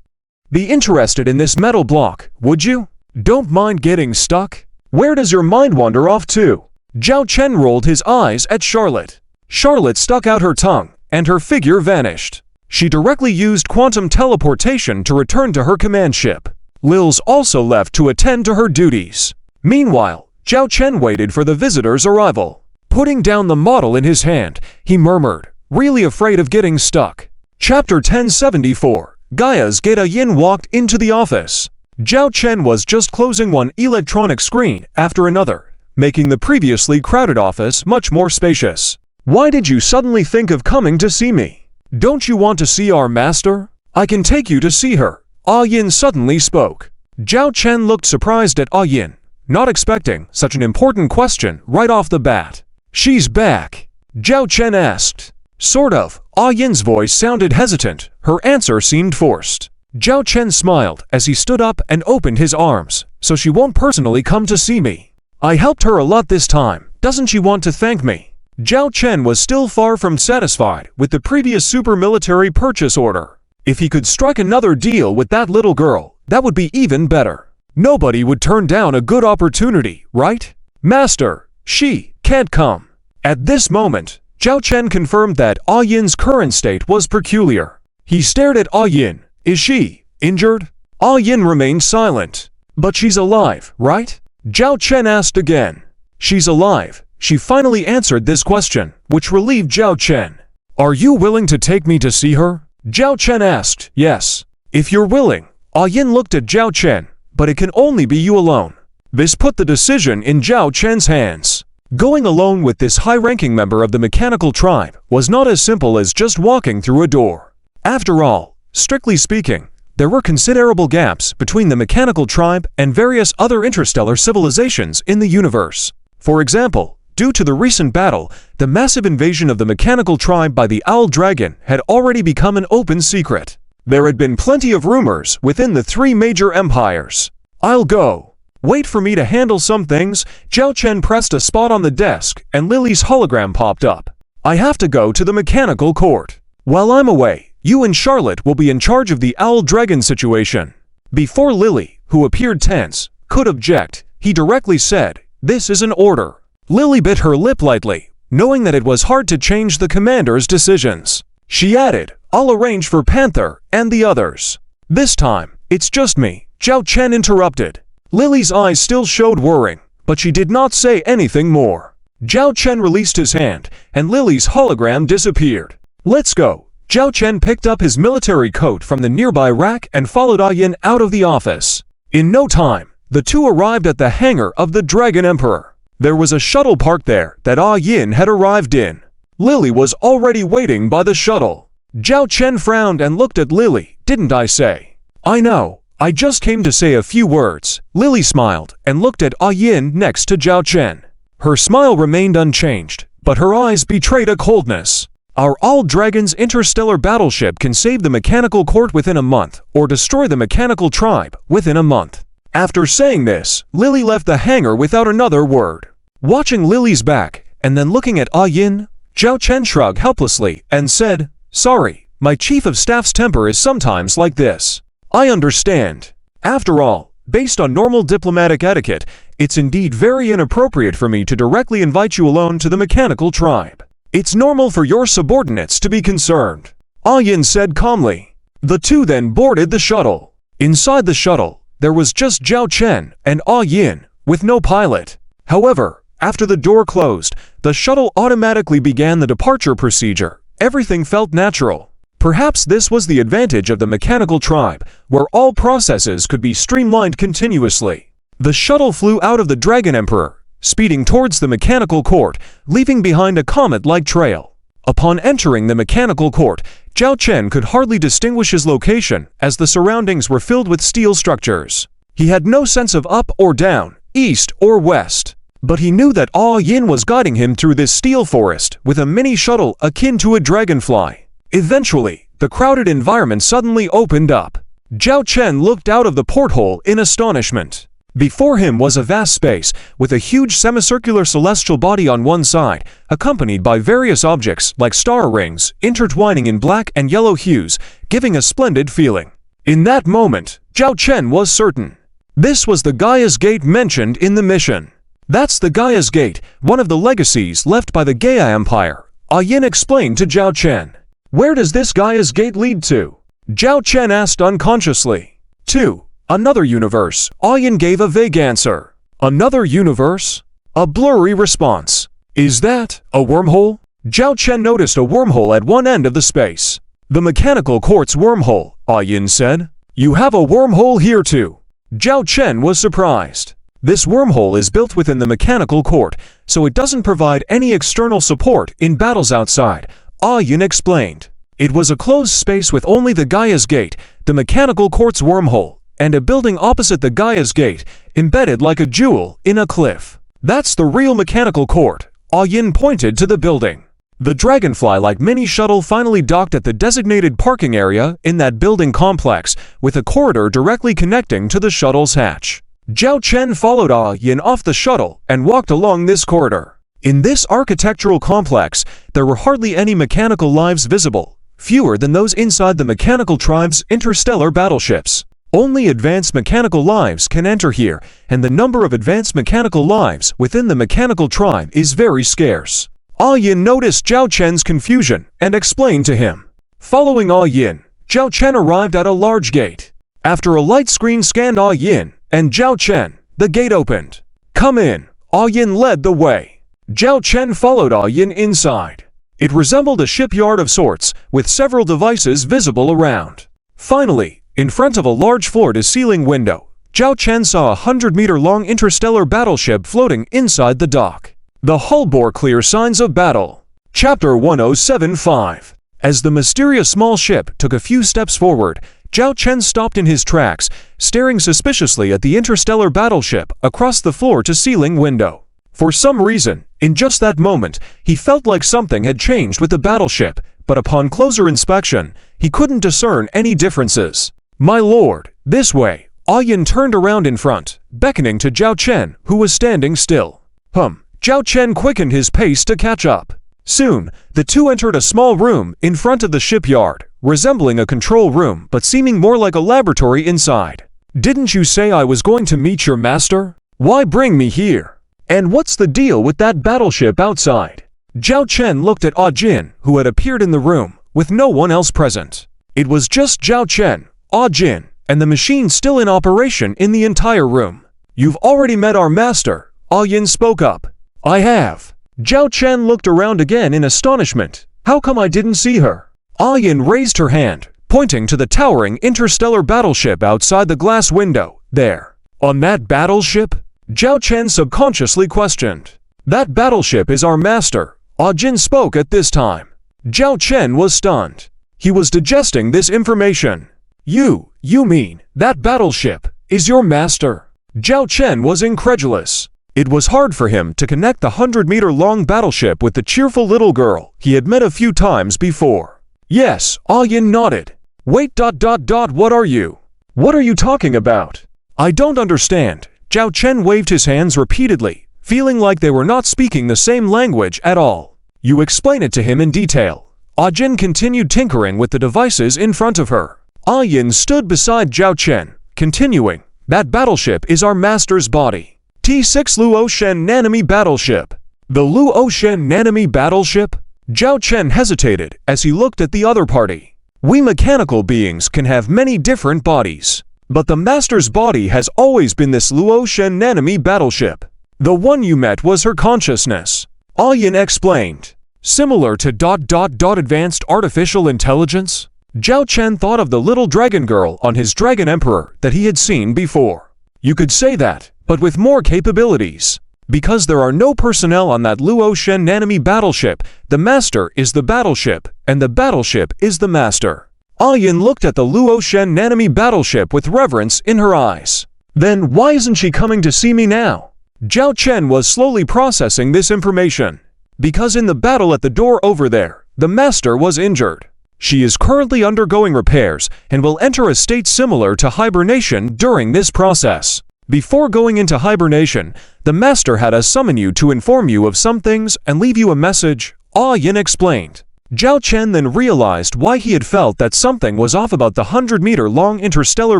be interested in this metal block, would you? Don't mind getting stuck? Where does your mind wander off to? Zhao Chen rolled his eyes at Charlotte. Charlotte stuck out her tongue, and her figure vanished. She directly used quantum teleportation to return to her command ship. Lils also left to attend to her duties. Meanwhile, Zhao Chen waited for the visitor's arrival. Putting down the model in his hand, he murmured, really afraid of getting stuck. Chapter 1074, Gaia's Geta Yin walked into the office. Zhao Chen was just closing one electronic screen after another, making the previously crowded office much more spacious. Why did you suddenly think of coming to see me? Don't you want to see our master? I can take you to see her. Ah Yin suddenly spoke. Zhao Chen looked surprised at Ah Yin, not expecting such an important question right off the bat. She's back? Zhao Chen asked. Sort of. Ah Yin's voice sounded hesitant. Her answer seemed forced. Zhao Chen smiled as he stood up and opened his arms. So she won't personally come to see me. I helped her a lot this time. Doesn't she want to thank me? Zhao Chen was still far from satisfied with the previous super military purchase order. If he could strike another deal with that little girl, that would be even better. Nobody would turn down a good opportunity, right? Master, she can't come. At this moment, Zhao Chen confirmed that Ah Yin's current state was peculiar. He stared at Ah Yin. Is she injured? Ah Yin remained silent. But she's alive, right? Zhao Chen asked again. She's alive. She finally answered this question, which relieved Zhao Chen. Are you willing to take me to see her? Zhao Chen asked. Yes. If you're willing. Ah Yin looked at Zhao Chen, but it can only be you alone. This put the decision in Zhao Chen's hands. Going alone with this high-ranking member of the mechanical tribe was not as simple as just walking through a door. After all, strictly speaking, there were considerable gaps between the mechanical tribe and various other interstellar civilizations in the universe. For example, due to the recent battle, the massive invasion of the mechanical tribe by the Owl Dragon had already become an open secret. There had been plenty of rumors within the three major empires. I'll go. Wait for me to handle some things. Zhao Chen pressed a spot on the desk, and Lily's hologram popped up. I have to go to the mechanical court. While I'm away, you and Charlotte will be in charge of the owl dragon situation. Before Lily, who appeared tense, could object, he directly said, "This is an order." Lily bit her lip lightly, knowing that it was hard to change the commander's decisions. She added, "I'll arrange for Panther and the others." "This time, it's just me," Zhao Chen interrupted. Lily's eyes still showed worrying, but she did not say anything more. Zhao Chen released his hand, and Lily's hologram disappeared. "Let's go." Zhao Chen picked up his military coat from the nearby rack and followed Ah Yin out of the office. In no time, the two arrived at the hangar of the Dragon Emperor. There was a shuttle parked there that Ah Yin had arrived in. Lily was already waiting by the shuttle. Zhao Chen frowned and looked at Lily. "Didn't I say?" "I know. I just came to say a few words." Lily smiled and looked at Ah Yin next to Zhao Chen. Her smile remained unchanged, but her eyes betrayed a coldness. "Our All-Dragons interstellar battleship can save the mechanical court within a month, or destroy the mechanical tribe within a month." After saying this, Lily left the hangar without another word. Watching Lily's back, and then looking at Ah Yin, Zhao Chen shrugged helplessly and said, "Sorry, my chief of staff's temper is sometimes like this. I understand. After all, based on normal diplomatic etiquette, it's indeed very inappropriate for me to directly invite you alone to the mechanical tribe. It's normal for your subordinates to be concerned," Ah Yin said calmly. The two then boarded the shuttle. Inside the shuttle, there was just Zhao Chen and Ah Yin, with no pilot. However, after the door closed, the shuttle automatically began the departure procedure. Everything felt natural. Perhaps this was the advantage of the mechanical tribe, where all processes could be streamlined continuously. The shuttle flew out of the Dragon Emperor, speeding towards the mechanical court, leaving behind a comet-like trail. Upon entering the mechanical court, Zhao Chen could hardly distinguish his location, as the surroundings were filled with steel structures. He had no sense of up or down, east or west. But he knew that Ah Yin was guiding him through this steel forest with a mini-shuttle akin to a dragonfly. Eventually, the crowded environment suddenly opened up. Zhao Chen looked out of the porthole in astonishment. Before him was a vast space, with a huge semicircular celestial body on one side, accompanied by various objects like star rings, intertwining in black and yellow hues, giving a splendid feeling. In that moment, Zhao Chen was certain. This was the Gaia's Gate mentioned in the mission. "That's the Gaia's Gate, one of the legacies left by the Gaia Empire," Ah Yin explained to Zhao Chen. "Where does this Gaia's Gate lead to?" Zhao Chen asked unconsciously. "To another universe," Ah Yin gave a vague answer. "Another universe?" A blurry response. "Is that a wormhole?" Zhao Chen noticed a wormhole at one end of the space. "The mechanical court's wormhole," Ah Yin said. "You have a wormhole here too." Zhao Chen was surprised. This wormhole is built within the mechanical court, so it doesn't provide any external support in battles outside, Ah Yin explained. It was a closed space with only the Gaia's Gate, the mechanical court's wormhole, and a building opposite the Gaia's Gate, embedded like a jewel in a cliff. "That's the real mechanical court," Ah Yin pointed to the building. The dragonfly-like mini-shuttle finally docked at the designated parking area in that building complex, with a corridor directly connecting to the shuttle's hatch. Zhao Chen followed Ah Yin off the shuttle and walked along this corridor. In this architectural complex, there were hardly any mechanical lives visible, fewer than those inside the mechanical tribe's interstellar battleships. Only advanced mechanical lives can enter here, and the number of advanced mechanical lives within the mechanical tribe is very scarce. Ah Yin noticed Zhao Chen's confusion and explained to him. Following Ah Yin, Zhao Chen arrived at a large gate. After a light screen scanned Ah Yin and Zhao Chen, the gate opened. "Come in," Ah Yin led the way. Zhao Chen followed Ah Yin inside. It resembled a shipyard of sorts, with several devices visible around. Finally, in front of a large floor-to-ceiling window, Zhao Chen saw a 100-meter-long interstellar battleship floating inside the dock. The hull bore clear signs of battle. Chapter 1075. As the mysterious small ship took a few steps forward, Zhao Chen stopped in his tracks, staring suspiciously at the interstellar battleship across the floor-to-ceiling window. For some reason, in just that moment, he felt like something had changed with the battleship, but upon closer inspection, he couldn't discern any differences. "My lord, this way," Yin turned around in front, beckoning to Zhao Chen, who was standing still. Zhao Chen quickened his pace to catch up. Soon, the two entered a small room in front of the shipyard, resembling a control room but seeming more like a laboratory inside. "Didn't you say I was going to meet your master? Why bring me here? And what's the deal with that battleship outside?" Zhao Chen looked at Jin, who had appeared in the room, with no one else present. It was just Zhao Chen, Jin, and the machine still in operation in the entire room. "You've already met our master," Yin spoke up. "I have." Zhao Chen looked around again in astonishment. "How come I didn't see her?" Yin raised her hand, pointing to the towering interstellar battleship outside the glass window. "There." "On that battleship?" Zhao Chen subconsciously questioned. "That battleship is our master," Jin spoke at this time. Zhao Chen was stunned. He was digesting this information. You mean, that battleship is your master?" Zhao Chen was incredulous. It was hard for him to connect the 100-meter-long battleship with the cheerful little girl he had met a few times before. "Yes," Yin nodded. "Wait, what are you? What are you talking about? I don't understand." Zhao Chen waved his hands repeatedly, feeling like they were not speaking the same language at all. "You explain it to him in detail." Jin continued tinkering with the devices in front of her. Yin stood beside Zhao Chen, continuing, "That battleship is our master's body. T6 Luo-Shen Nanami Battleship." "The Luo-Shen Nanami Battleship?" Zhao Chen hesitated as he looked at the other party. "We mechanical beings can have many different bodies, but the master's body has always been this Luo-Shen Nanami Battleship. The one you met was her consciousness," Yin explained. "Similar to advanced artificial intelligence?" Zhao Chen thought of the little dragon girl on his Dragon Emperor that he had seen before. "You could say that, but with more capabilities. Because there are no personnel on that Luo-Shen Nanami battleship, the master is the battleship, and the battleship is the master." Yin looked at the Luo-Shen Nanami battleship with reverence in her eyes. "Then why isn't she coming to see me now?" Zhao Chen was slowly processing this information. "Because in the battle at the door over there, the master was injured. She is currently undergoing repairs and will enter a state similar to hibernation during this process. Before going into hibernation, the master had us summon you to inform you of some things and leave you a message," Yin explained. Zhao Chen then realized why he had felt that something was off about the 100-meter-long interstellar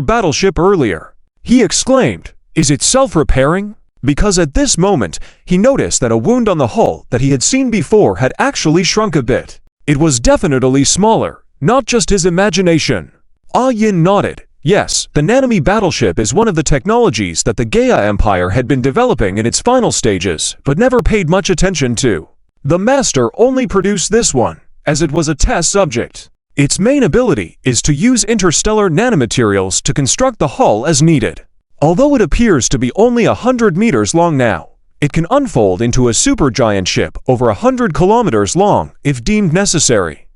battleship earlier. He exclaimed, "Is it self-repairing?" Because at this moment, he noticed that a wound on the hull that he had seen before had actually shrunk a bit. It was definitely smaller, not just his imagination. Yin nodded. Yes, the Nanami battleship is one of the technologies that the Gaia Empire had been developing in its final stages, but never paid much attention to. The master only produced this one, as it was a test subject. Its main ability is to use interstellar nanomaterials to construct the hull as needed. Although it appears to be only 100 meters long now, it can unfold into a supergiant ship over 100 kilometers long if deemed necessary.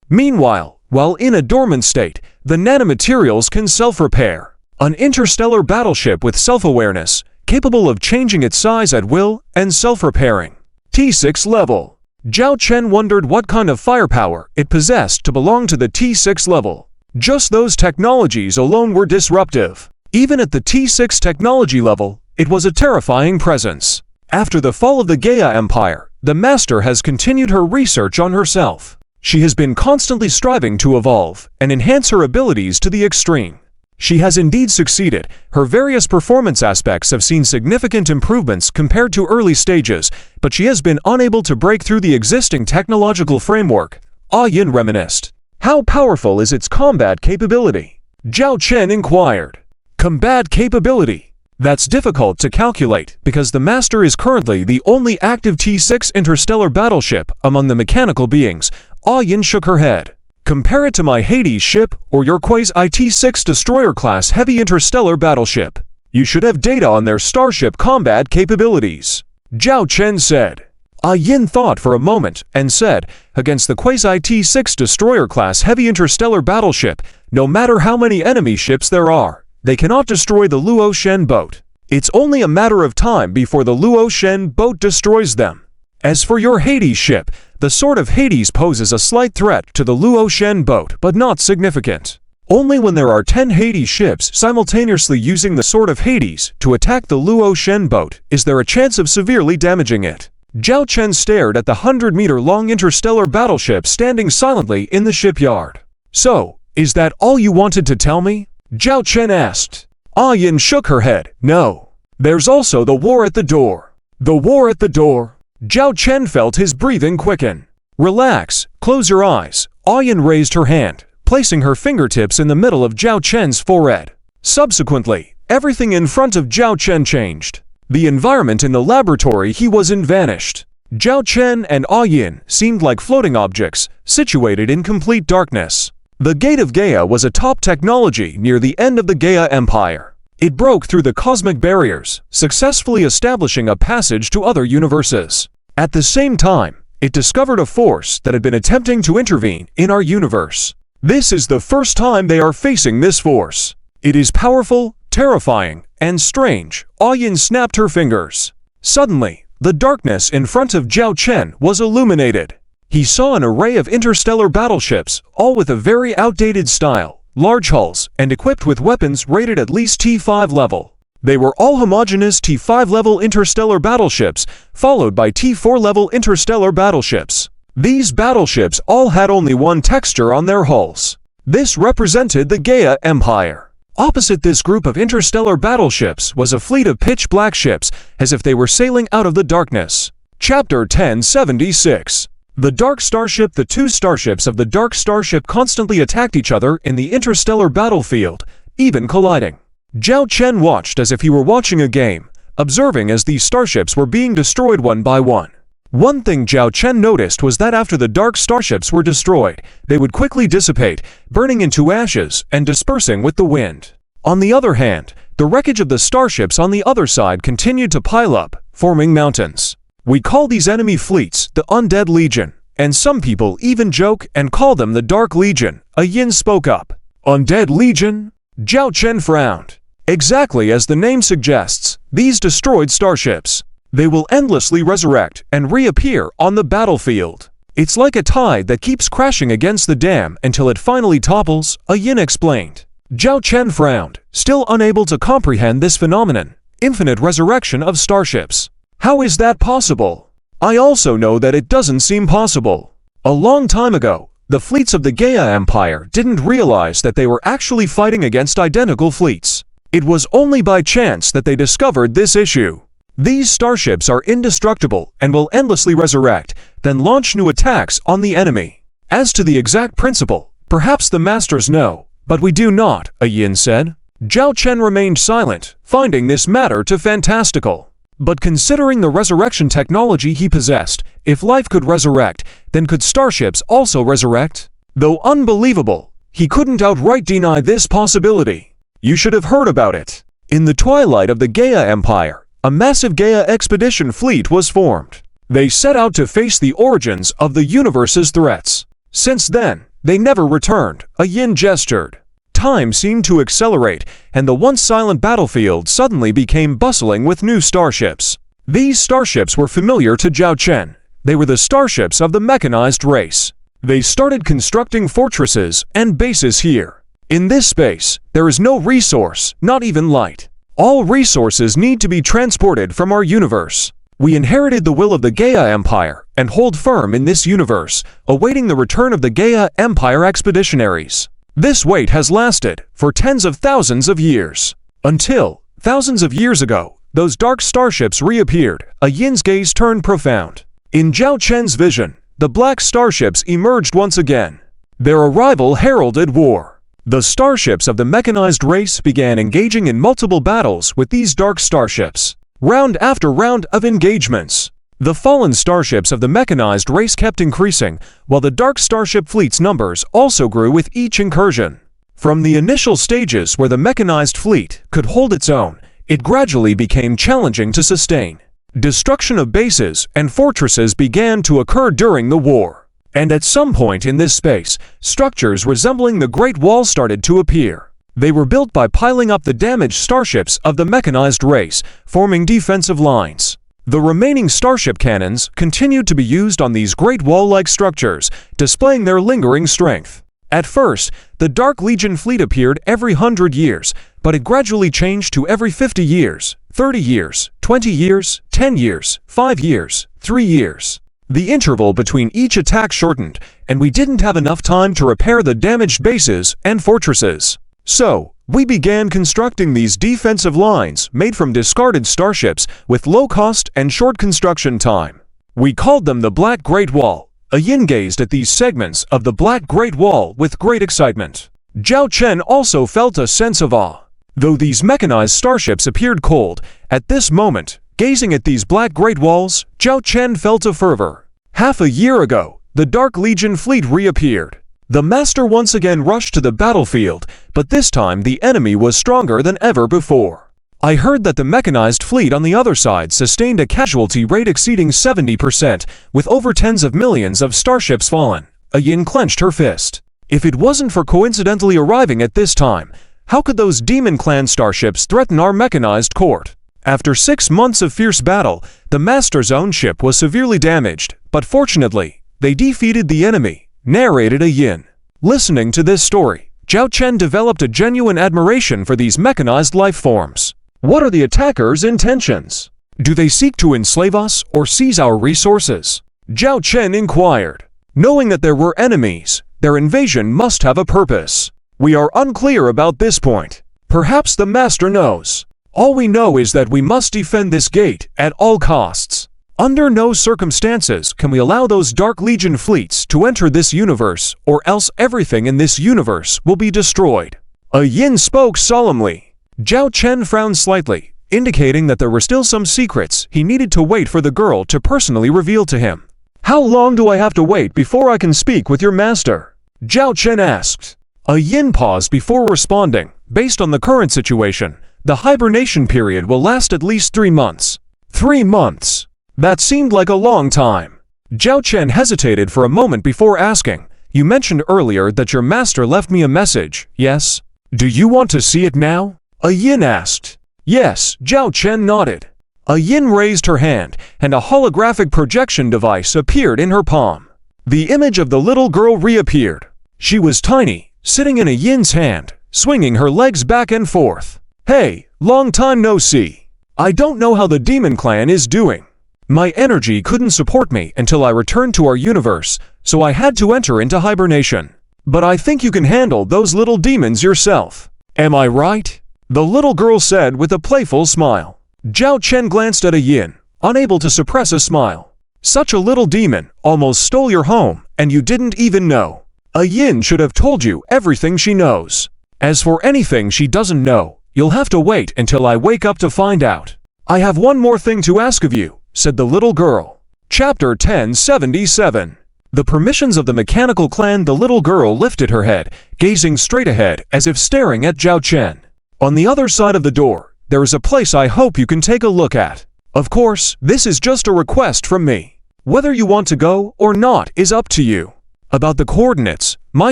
Meanwhile, while in a dormant state, the nanomaterials can self-repair. An interstellar battleship with self-awareness, capable of changing its size at will and self-repairing. T6 level. Zhao Chen wondered what kind of firepower it possessed to belong to the T6 level. Just those technologies alone were disruptive. Even at the T6 technology level, it was a terrifying presence. After the fall of the Gaia Empire, the Master has continued her research on herself. She has been constantly striving to evolve and enhance her abilities to the extreme. She has indeed succeeded. Her various performance aspects have seen significant improvements compared to early stages, but she has been unable to break through the existing technological framework. Yin reminisced. How powerful is its combat capability? Zhao Chen inquired. Combat capability. That's difficult to calculate because the Master is currently the only active T6 interstellar battleship among the mechanical beings. Yin shook her head. Compare it to my Hades ship or your Quasi-T6 destroyer-class heavy interstellar battleship. You should have data on their starship combat capabilities. Zhao Chen said. Yin thought for a moment and said, against the Quasi-T6 destroyer-class heavy interstellar battleship, no matter how many enemy ships there are, they cannot destroy the Luo-Shen boat. It's only a matter of time before the Luo-Shen boat destroys them. As for your Hades ship, the sword of Hades poses a slight threat to the Luo-Shen boat, but not significant. Only when there are 10 Hades ships simultaneously using the Sword of Hades to attack the Luo Shen boat is there a chance of severely damaging it. Zhao Chen stared at the 100-meter-long interstellar battleship standing silently in the shipyard. "So, is that all you wanted to tell me?" Zhao Chen asked. Yin shook her head. "No. There's also the war at the door." "The war at the door?" Zhao Chen felt his breathing quicken. "Relax, close your eyes." Yin raised her hand, placing her fingertips in the middle of Zhao Chen's forehead. Subsequently, everything in front of Zhao Chen changed. The environment in the laboratory he was in vanished. Zhao Chen and Yin seemed like floating objects, situated in complete darkness. The Gate of Gaia was a top technology near the end of the Gaia Empire. It broke through the cosmic barriers, successfully establishing a passage to other universes. At the same time, it discovered a force that had been attempting to intervene in our universe. This is the first time they are facing this force. It is powerful, terrifying, and strange. Yin snapped her fingers. Suddenly, the darkness in front of Zhao Chen was illuminated. He saw an array of interstellar battleships, all with a very outdated style, large hulls, and equipped with weapons rated at least T5 level. They were all homogeneous T5 level interstellar battleships, followed by T4 level interstellar battleships. These battleships all had only one texture on their hulls. This represented the Gaia Empire. Opposite this group of interstellar battleships was a fleet of pitch-black ships, as if they were sailing out of the darkness. Chapter 1076. The Dark Starship. The two starships of the Dark Starship constantly attacked each other in the interstellar battlefield, even colliding. Zhao Chen watched as if he were watching a game, observing as these starships were being destroyed one by one. One thing Zhao Chen noticed was that after the Dark Starships were destroyed, they would quickly dissipate, burning into ashes and dispersing with the wind. On the other hand, the wreckage of the starships on the other side continued to pile up, forming mountains. "We call these enemy fleets the Undead Legion, and some people even joke and call them the Dark Legion," Yin spoke up. "Undead Legion?" Zhao Chen frowned. "Exactly as the name suggests, these destroyed starships. They will endlessly resurrect and reappear on the battlefield. It's like a tide that keeps crashing against the dam until it finally topples," Yin explained. Zhao Chen frowned, still unable to comprehend this phenomenon. Infinite resurrection of starships. How is that possible? I also know that it doesn't seem possible. A long time ago, the fleets of the Gaia Empire didn't realize that they were actually fighting against identical fleets. It was only by chance that they discovered this issue. These starships are indestructible and will endlessly resurrect, then launch new attacks on the enemy. As to the exact principle, perhaps the masters know, but we do not, Yin said. Zhao Chen remained silent, finding this matter too fantastical. But considering the resurrection technology he possessed, if life could resurrect, then could starships also resurrect? Though unbelievable, he couldn't outright deny this possibility. You should have heard about it. In the twilight of the Gaia Empire, a massive Gaia expedition fleet was formed. They set out to face the origins of the universe's threats. Since then, they never returned, Yin gestured. Time seemed to accelerate, and the once silent battlefield suddenly became bustling with new starships. These starships were familiar to Zhao Chen. They were the starships of the mechanized race. They started constructing fortresses and bases here. In this space, there is no resource, not even light. All resources need to be transported from our universe. We inherited the will of the Gaia Empire and hold firm in this universe, awaiting the return of the Gaia Empire expeditionaries. This wait has lasted for tens of thousands of years. Until, thousands of years ago, those dark starships reappeared. Yin's gaze turned profound. In Zhao Chen's vision, the black starships emerged once again. Their arrival heralded war. The starships of the mechanized race began engaging in multiple battles with these dark starships. Round after round of engagements. The fallen starships of the mechanized race kept increasing, while the dark starship fleet's numbers also grew with each incursion. From the initial stages where the mechanized fleet could hold its own, it gradually became challenging to sustain. Destruction of bases and fortresses began to occur during the war. And at some point in this space, structures resembling the Great Wall started to appear. They were built by piling up the damaged starships of the mechanized race, forming defensive lines. The remaining starship cannons continued to be used on these great wall-like structures, displaying their lingering strength. At first, the Dark Legion fleet appeared every 100 years, but it gradually changed to every 50 years, 30 years, 20 years, 10 years, 5 years, 3 years. The interval between each attack shortened, and we didn't have enough time to repair the damaged bases and fortresses. So, we began constructing these defensive lines made from discarded starships with low cost and short construction time. We called them the Black Great Wall. Yin gazed at these segments of the Black Great Wall with great excitement. Zhao Chen also felt a sense of awe. Though these mechanized starships appeared cold, at this moment, gazing at these Black Great Walls, Zhao Chen felt a fervor. Half a year ago, the Dark Legion fleet reappeared. The Master once again rushed to the battlefield, but this time the enemy was stronger than ever before. I heard that the mechanized fleet on the other side sustained a casualty rate exceeding 70%, with over tens of millions of starships fallen. Yin clenched her fist. If it wasn't for coincidentally arriving at this time, how could those Demon Clan starships threaten our mechanized court? After 6 months of fierce battle, the Master's own ship was severely damaged, but fortunately, they defeated the enemy, narrated Yin. Listening to this story, Zhao Chen developed a genuine admiration for these mechanized life forms. What are the attackers' intentions? Do they seek to enslave us or seize our resources? Zhao Chen inquired. Knowing that there were enemies, their invasion must have a purpose. We are unclear about this point. Perhaps the Master knows. All we know is that we must defend this gate at all costs. Under no circumstances can we allow those Dark Legion fleets to enter this universe, or else everything in this universe will be destroyed. Yin spoke solemnly. Zhao Chen frowned slightly, indicating that there were still some secrets he needed to wait for the girl to personally reveal to him. How long do I have to wait before I can speak with your master? Zhao Chen asked. Yin paused before responding. Based on the current situation, the hibernation period will last at least 3 months. 3 months? That seemed like a long time. Zhao Chen hesitated for a moment before asking, "You mentioned earlier that your master left me a message, yes? Do you want to see it now?" Yin asked. Yes, Zhao Chen nodded. Yin raised her hand, and a holographic projection device appeared in her palm. The image of the little girl reappeared. She was tiny, sitting in Yin's hand, swinging her legs back and forth. Hey, long time no see. I don't know how the Demon Clan is doing. My energy couldn't support me until I returned to our universe, so I had to enter into hibernation. But I think you can handle those little demons yourself. Am I right? The little girl said with a playful smile. Zhao Chen glanced at Yin, unable to suppress a smile. Such a little demon almost stole your home, and you didn't even know. Yin should have told you everything she knows. As for anything she doesn't know, you'll have to wait until I wake up to find out. I have one more thing to ask of you, said the little girl. Chapter 1077. The permissions of the mechanical clan. The little girl lifted her head, gazing straight ahead as if staring at Zhao Chen. On the other side of the door, there is a place I hope you can take a look at. Of course, this is just a request from me. Whether you want to go or not is up to you. About the coordinates, my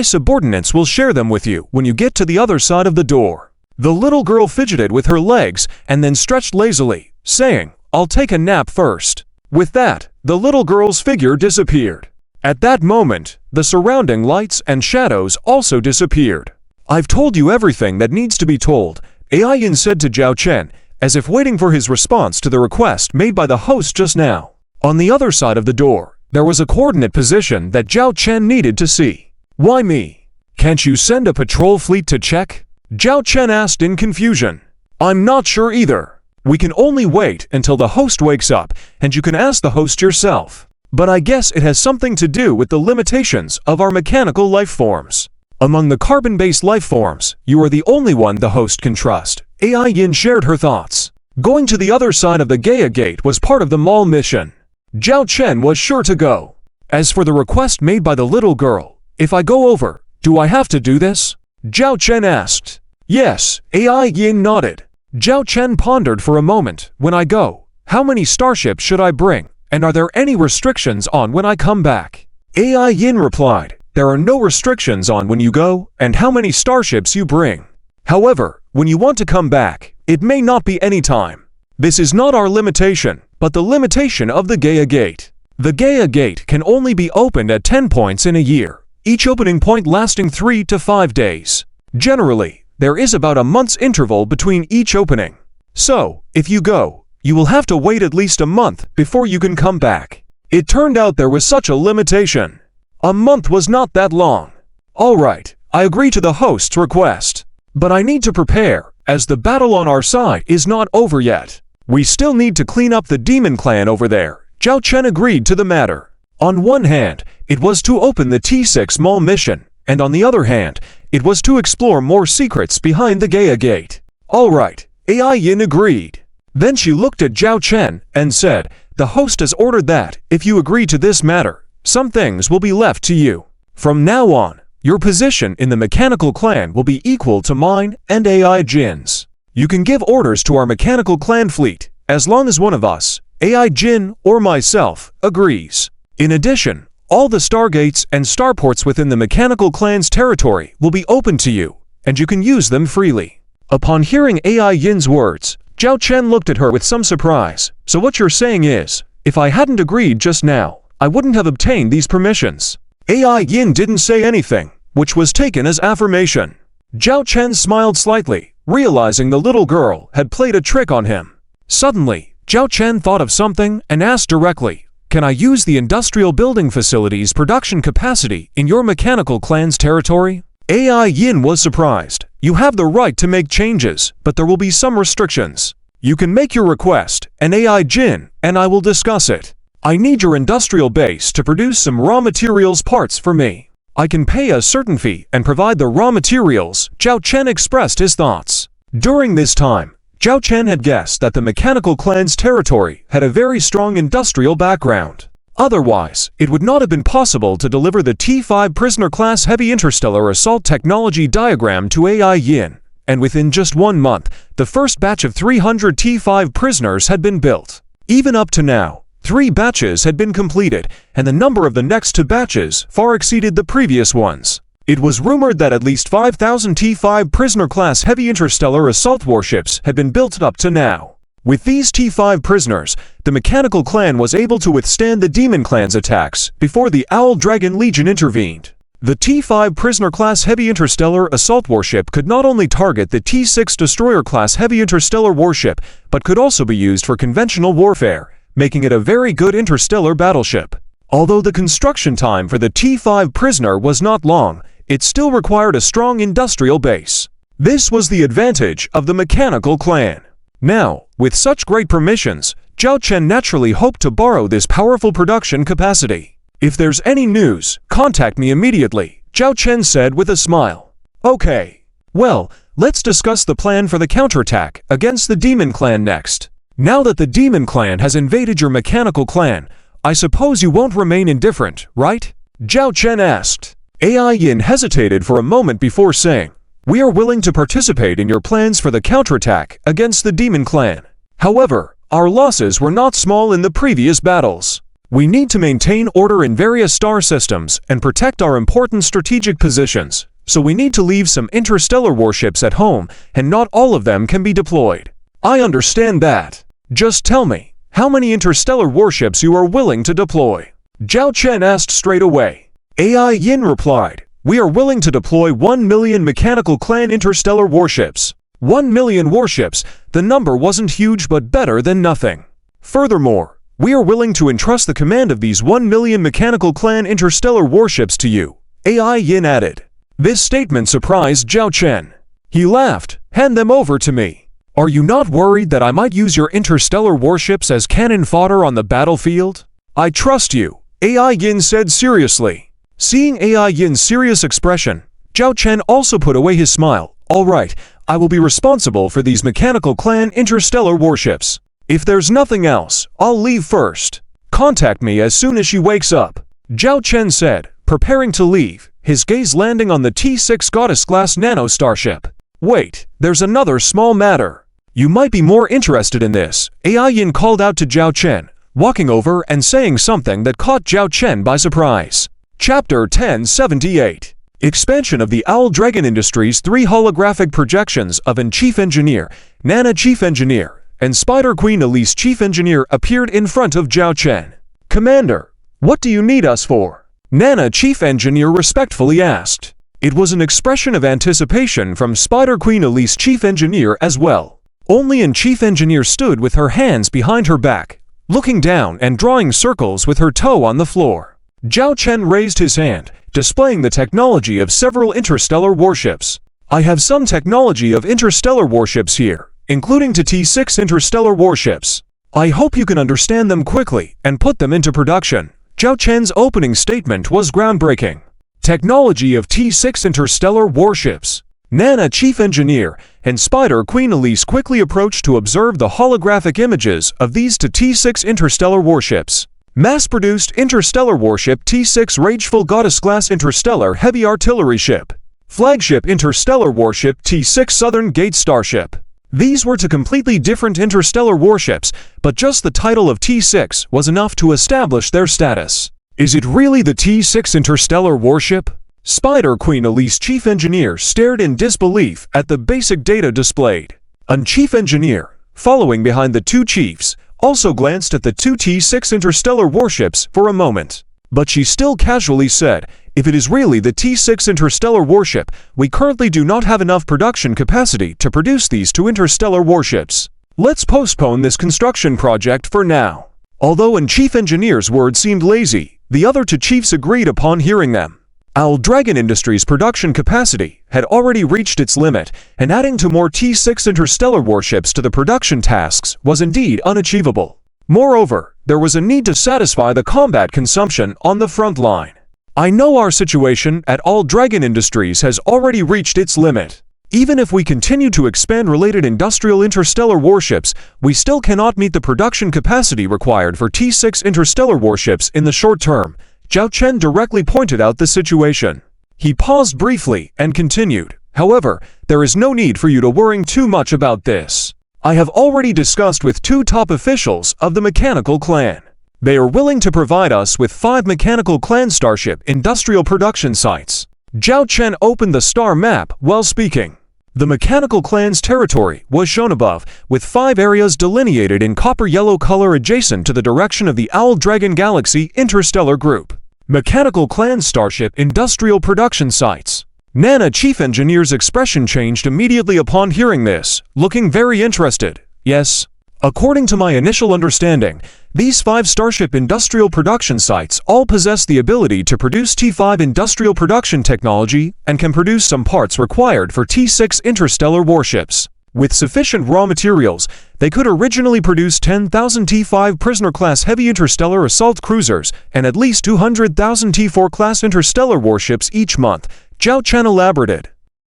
subordinates will share them with you when you get to the other side of the door. The little girl fidgeted with her legs and then stretched lazily, saying, I'll take a nap first. With that, the little girl's figure disappeared. At that moment, the surrounding lights and shadows also disappeared. I've told you everything that needs to be told, Yin said to Zhao Chen, as if waiting for his response to the request made by the host just now. On the other side of the door, there was a coordinate position that Zhao Chen needed to see. Why me? Can't you send a patrol fleet to check? Zhao Chen asked in confusion. I'm not sure either. We can only wait until the host wakes up, and you can ask the host yourself. But I guess it has something to do with the limitations of our mechanical life forms. Among the carbon-based life forms, you are the only one the host can trust. Yin shared her thoughts. Going to the other side of the Gaia Gate was part of the mall mission. Zhao Chen was sure to go. As for the request made by the little girl, if I go over, do I have to do this? Zhao Chen asked. Yes, Yin nodded. Zhao Chen pondered for a moment. When I go, how many starships should I bring, and are there any restrictions on when I come back? Yin replied. There are no restrictions on when you go and how many starships you bring. However, when you want to come back, it may not be any time. This is not our limitation, but the limitation of the Gaia Gate. The Gaia Gate can only be opened at 10 points in a year. each opening point lasting 3 to 5 days. Generally, there is about a month's interval between each opening. So, if you go, you will have to wait at least a month before you can come back. It turned out there was such a limitation. A month was not that long. Alright, I agree to the host's request. But I need to prepare, as the battle on our side is not over yet. We still need to clean up the demon clan over there. Zhao Chen agreed to the matter. On one hand, it was to open the T6 Mall mission, and on the other hand, it was to explore more secrets behind the Gaia Gate. Alright, AI Yin agreed. Then she looked at Zhao Chen and said, "The host has ordered that, if you agree to this matter, some things will be left to you. From now on, your position in the mechanical clan will be equal to mine and AI Jin's. You can give orders to our mechanical clan fleet, as long as one of us, AI Jin or myself, agrees. In addition, all the stargates and starports within the mechanical clan's territory will be open to you, and you can use them freely." Upon hearing AI Yin's words, Zhao Chen looked at her with some surprise. "So what you're saying is, if I hadn't agreed just now, I wouldn't have obtained these permissions?" AI Yin didn't say anything, which was taken as affirmation. Zhao Chen smiled slightly, realizing the little girl had played a trick on him. Suddenly, Zhao Chen thought of something and asked directly, "Can I use the industrial building facility's production capacity in your mechanical clan's territory?" AI Yin was surprised. "You have the right to make changes, but there will be some restrictions. You can make your request, and AI Jin and I will discuss it. I need your industrial base to produce some raw materials parts for me. I can pay a certain fee and provide the raw materials." Zhao Chen expressed his thoughts. During this time, Zhao Chen had guessed that the mechanical clan's territory had a very strong industrial background. Otherwise, it would not have been possible to deliver the T5 prisoner-class heavy interstellar assault technology diagram to AI Yin, and within just 1 month, the first batch of 300 T5 prisoners had been built. Even up to now, 3 batches had been completed, and the number of the next 2 batches far exceeded the previous ones. It was rumored that at least 5,000 T5 prisoner-class heavy interstellar assault warships had been built up to now. With these T5 prisoners, the mechanical clan was able to withstand the demon clan's attacks before the Owl Dragon Legion intervened. The T5 prisoner-class heavy interstellar assault warship could not only target the T6 destroyer-class heavy interstellar warship, but could also be used for conventional warfare, making it a very good interstellar battleship. Although the construction time for the T5 prisoner was not long, it still required a strong industrial base. This was the advantage of the mechanical clan. Now, with such great permissions, Zhao Chen naturally hoped to borrow this powerful production capacity. "If there's any news, contact me immediately," Zhao Chen said with a smile. "Okay. Well, let's discuss the plan for the counterattack against the Demon Clan next. Now that the Demon Clan has invaded your mechanical clan, I suppose you won't remain indifferent, right?" Zhao Chen asked. AI Yin hesitated for a moment before saying, "We are willing to participate in your plans for the counterattack against the Demon Clan. However, our losses were not small in the previous battles. We need to maintain order in various star systems and protect our important strategic positions, so we need to leave some interstellar warships at home, and not all of them can be deployed." "I understand that. Just tell me, how many interstellar warships you are willing to deploy?" Zhao Chen asked straight away. AI Yin replied, "We are willing to deploy 1 million mechanical clan interstellar warships." 1 million warships, the number wasn't huge but better than nothing. Furthermore, we are willing to entrust the command of these 1 million mechanical clan interstellar warships to you, AI Yin added. This statement surprised Zhao Chen. He laughed, "Hand them over to me. Are you not worried that I might use your interstellar warships as cannon fodder on the battlefield?" "I trust you," AI Yin said seriously. Seeing AI Yin's serious expression, Zhao Chen also put away his smile. "All right, I will be responsible for these mechanical clan interstellar warships. If there's nothing else, I'll leave first. Contact me as soon as she wakes up," Zhao Chen said, preparing to leave, his gaze landing on the T6 Goddess-class nano starship. "Wait, there's another small matter. You might be more interested in this," AI Yin called out to Zhao Chen, walking over and saying something that caught Zhao Chen by surprise. Chapter 1078. Expansion of the Owl Dragon Industries. 3 holographic projections of an Chief Engineer, Nana Chief Engineer, and Spider Queen Elise Chief Engineer appeared in front of Zhao Chen. "Commander, what do you need us for?" Nana Chief Engineer respectfully asked. It was an expression of anticipation from Spider Queen Elise Chief Engineer as well. Only and Chief Engineer stood with her hands behind her back, looking down and drawing circles with her toe on the floor. Zhao Chen raised his hand, displaying the technology of several interstellar warships. I have some technology of interstellar warships here, including to T6 interstellar warships. I hope you can understand them quickly and put them into production. Zhao Chen's opening statement was groundbreaking. Technology of T6 interstellar warships. Nana Chief Engineer and Spider Queen Elise quickly approached to observe the holographic images of these to T6 interstellar warships. Mass-produced interstellar warship T6 Rageful Goddess-class interstellar heavy artillery ship. Flagship interstellar warship T6 Southern Gate starship. These were two completely different interstellar warships, but just the title of T6 was enough to establish their status. Is it really the T6 interstellar warship? Spider Queen Elise Chief Engineer stared in disbelief at the basic data displayed. An Chief Engineer, following behind the two chiefs, also glanced at the two T6 interstellar warships for a moment. But she still casually said, if it is really the T6 interstellar warship, we currently do not have enough production capacity to produce these two interstellar warships. Let's postpone this construction project for now. Although an Chief Engineer's words seemed lazy, the other two chiefs agreed upon hearing them. Owl Dragon Industries' production capacity had already reached its limit, and adding two more T6 interstellar warships to the production tasks was indeed unachievable. Moreover, there was a need to satisfy the combat consumption on the front line. I know our situation at Owl Dragon Industries has already reached its limit. Even if we continue to expand related industrial interstellar warships, we still cannot meet the production capacity required for T6 interstellar warships in the short term. Zhao Chen directly pointed out the situation. He paused briefly and continued, however, there is no need for you to worry too much about this. I have already discussed with two top officials of the Mechanical Clan. They are willing to provide us with 5 Mechanical Clan Starship industrial production sites. Zhao Chen opened the star map while speaking. The Mechanical Clan's territory was shown above, with 5 areas delineated in copper-yellow color adjacent to the direction of the Owl Dragon Galaxy Interstellar Group. Mechanical Clan Starship Industrial Production Sites. Nana Chief Engineer's expression changed immediately upon hearing this, looking very interested. Yes. According to my initial understanding, these 5 Starship Industrial Production Sites all possess the ability to produce T5 industrial production technology and can produce some parts required for T6 interstellar warships. With sufficient raw materials, they could originally produce 10,000 T5 prisoner-class heavy interstellar assault cruisers and at least 200,000 T4-class interstellar warships each month, Zhao Chen elaborated.